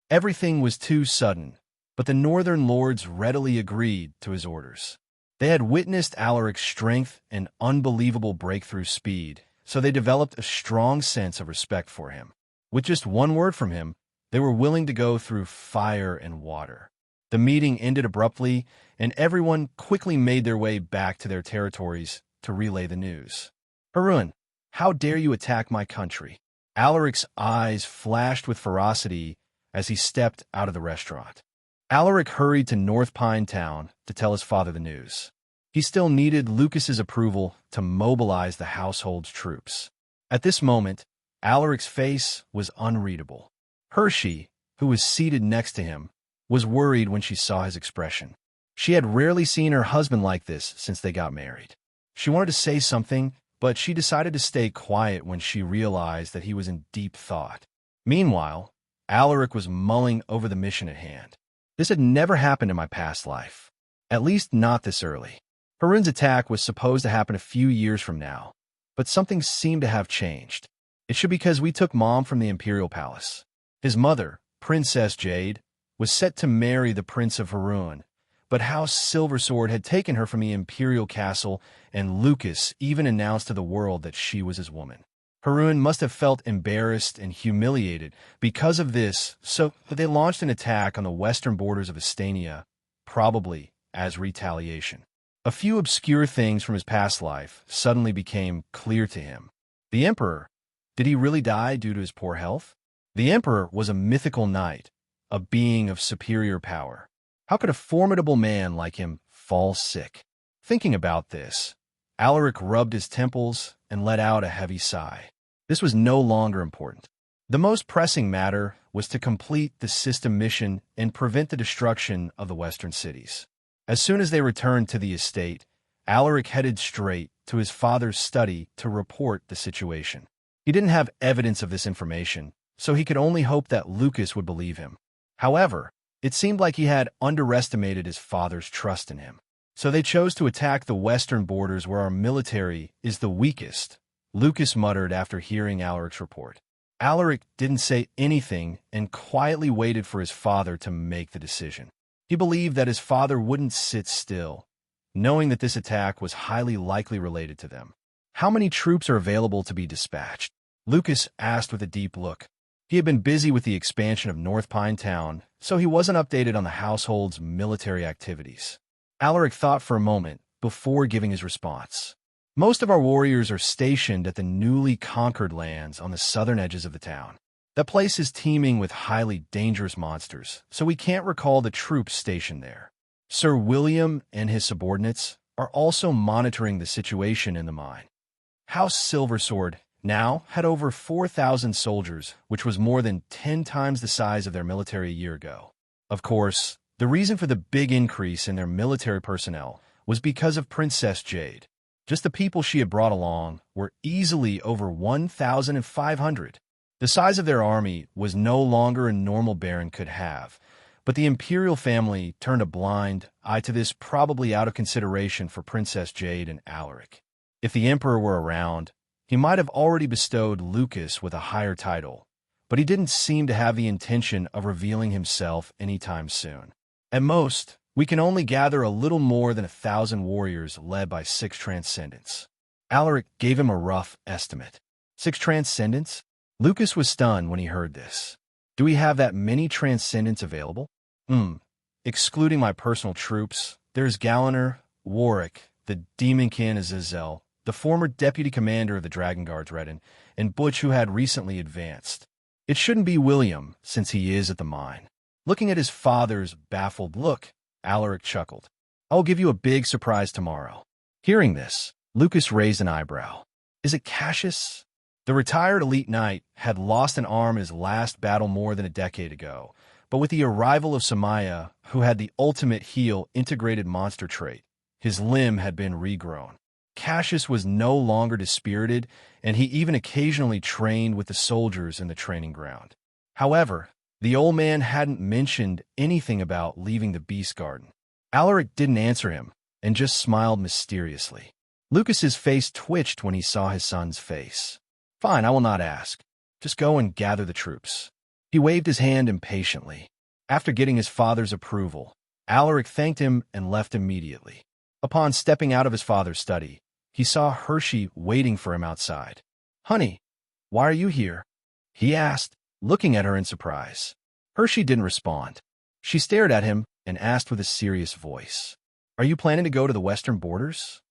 Everything was too sudden, but the northern lords readily agreed to his orders. They had witnessed Alaric's strength and unbelievable breakthrough speed, so they developed a strong sense of respect for him. With just one word from him, they were willing to go through fire and water. The meeting ended abruptly, and everyone quickly made their way back to their territories to relay the news. "Harun, how dare you attack my country?" Alaric's eyes flashed with ferocity as he stepped out of the restaurant. Alaric hurried to North Pine Town to tell his father the news. He still needed Lucas's approval to mobilize the household's troops. At this moment, Alaric's face was unreadable. Hershey, who was seated next to him, was worried when she saw his expression. She had rarely seen her husband like this since they got married. She wanted to say something, but she decided to stay quiet when she realized that he was in deep thought. Meanwhile, Alaric was mulling over the mission at hand. This had never happened in my past life. At least not this early. Harun's attack was supposed to happen a few years from now, but something seemed to have changed. It should be because we took Mom from the Imperial Palace. His mother, Princess Jade, was set to marry the Prince of Harun, but House Silversword had taken her from the Imperial Castle, and Lucas even announced to the world that she was his woman. Harun must have felt embarrassed and humiliated because of this, so they launched an attack on the western borders of Astania, probably as retaliation. A few obscure things from his past life suddenly became clear to him. The Emperor, did he really die due to his poor health? The Emperor was a mythical knight, a being of superior power. How could a formidable man like him fall sick? Thinking about this, Alaric rubbed his temples and let out a heavy sigh. This was no longer important. The most pressing matter was to complete the system mission and prevent the destruction of the western cities. As soon as they returned to the estate, Alaric headed straight to his father's study to report the situation. He didn't have evidence of this information, so he could only hope that Lucas would believe him. However, it seemed like he had underestimated his father's trust in him. So they chose to attack the western borders where our military is the weakest, Lucas muttered after hearing Alaric's report. Alaric didn't say anything and quietly waited for his father to make the decision. He believed that his father wouldn't sit still, knowing that this attack was highly likely related to them. How many troops are available to be dispatched? Lucas asked with a deep look. He had been busy with the expansion of North Pine Town, so he wasn't updated on the household's military activities. Alaric thought for a moment before giving his response. Most of our warriors are stationed at the newly conquered lands on the southern edges of the town. That place is teeming with highly dangerous monsters, so we can't recall the troops stationed there. Sir William and his subordinates are also monitoring the situation in the mine. House Silversword now had over 4,000 soldiers, which was more than 10 times the size of their military a year ago. Of course, the reason for the big increase in their military personnel was because of Princess Jade. Just the people she had brought along were easily over 1,500. The size of their army was no longer a normal baron could have, but the imperial family turned a blind eye to this, probably out of consideration for Princess Jade and Alaric. If the emperor were around, he might have already bestowed Lucas with a higher title, but he didn't seem to have the intention of revealing himself anytime soon. At most, we can only gather a little more than 1,000 warriors led by 6 transcendents. Alaric gave him a rough estimate. 6 transcendents? Lucas was stunned when he heard this. Do we have that many transcendents available? Excluding my personal troops, there's Galliner, Warwick, the Demonkin Azazel, the former deputy commander of the Dragon Guard's Redden, and Butch, who had recently advanced. It shouldn't be William, since he is at the mine. Looking at his father's baffled look, Alaric chuckled. I'll give you a big surprise tomorrow. Hearing this, Lucas raised an eyebrow. Is it Cassius? The retired elite knight had lost an arm in his last battle more than a decade ago, but with the arrival of Samaya, who had the ultimate heal integrated monster trait, his limb had been regrown. Cassius was no longer dispirited, and he even occasionally trained with the soldiers in the training ground. However, the old man hadn't mentioned anything about leaving the Beast Garden. Alaric didn't answer him, and just smiled mysteriously. Lucas's face twitched when he saw his son's face. Fine, I will not ask. Just go and gather the troops. He waved his hand impatiently. After getting his father's approval, Alaric thanked him and left immediately. Upon stepping out of his father's study, he saw Hershey waiting for him outside. Honey, why are you here? He asked, looking at her in surprise. Hershey didn't respond. She stared at him and asked with a serious voice, Are you planning to go to the western borders?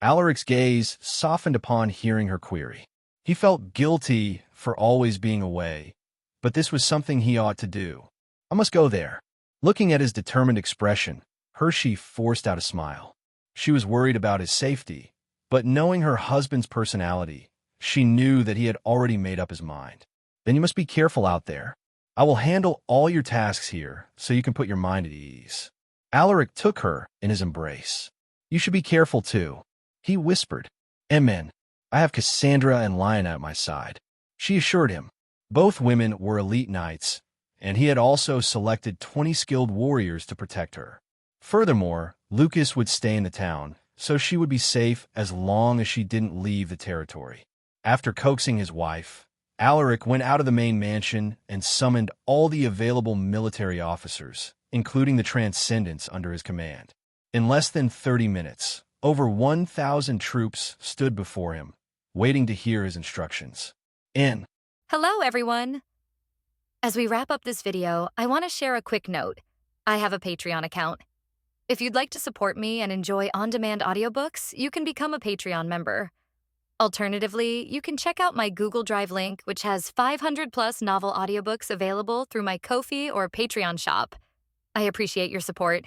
Alaric's gaze softened upon hearing her query. He felt guilty for always being away, but this was something he ought to do. I must go there. Looking at his determined expression, Hershey forced out a smile. She was worried about his safety, but knowing her husband's personality, she knew that he had already made up his mind. Then you must be careful out there. I will handle all your tasks here so you can put your mind at ease. Alaric took her in his embrace. You should be careful too, he whispered. Amen. I have Cassandra and Lionel at my side, she assured him. Both women were elite knights, and he had also selected 20 skilled warriors to protect her. Furthermore, Lucas would stay in the town, so she would be safe as long as she didn't leave the territory. After coaxing his wife, Alaric went out of the main mansion and summoned all the available military officers, including the Transcendents under his command. In less than 30 minutes, over 1,000 troops stood before him, waiting to hear his instructions. Hello, everyone. As we wrap up this video, I want to share a quick note. I have a Patreon account. If you'd like to support me and enjoy on-demand audiobooks, you can become a Patreon member. Alternatively, you can check out my Google Drive link, which has 500+ novel audiobooks available through my Ko-fi or Patreon shop. I appreciate your support.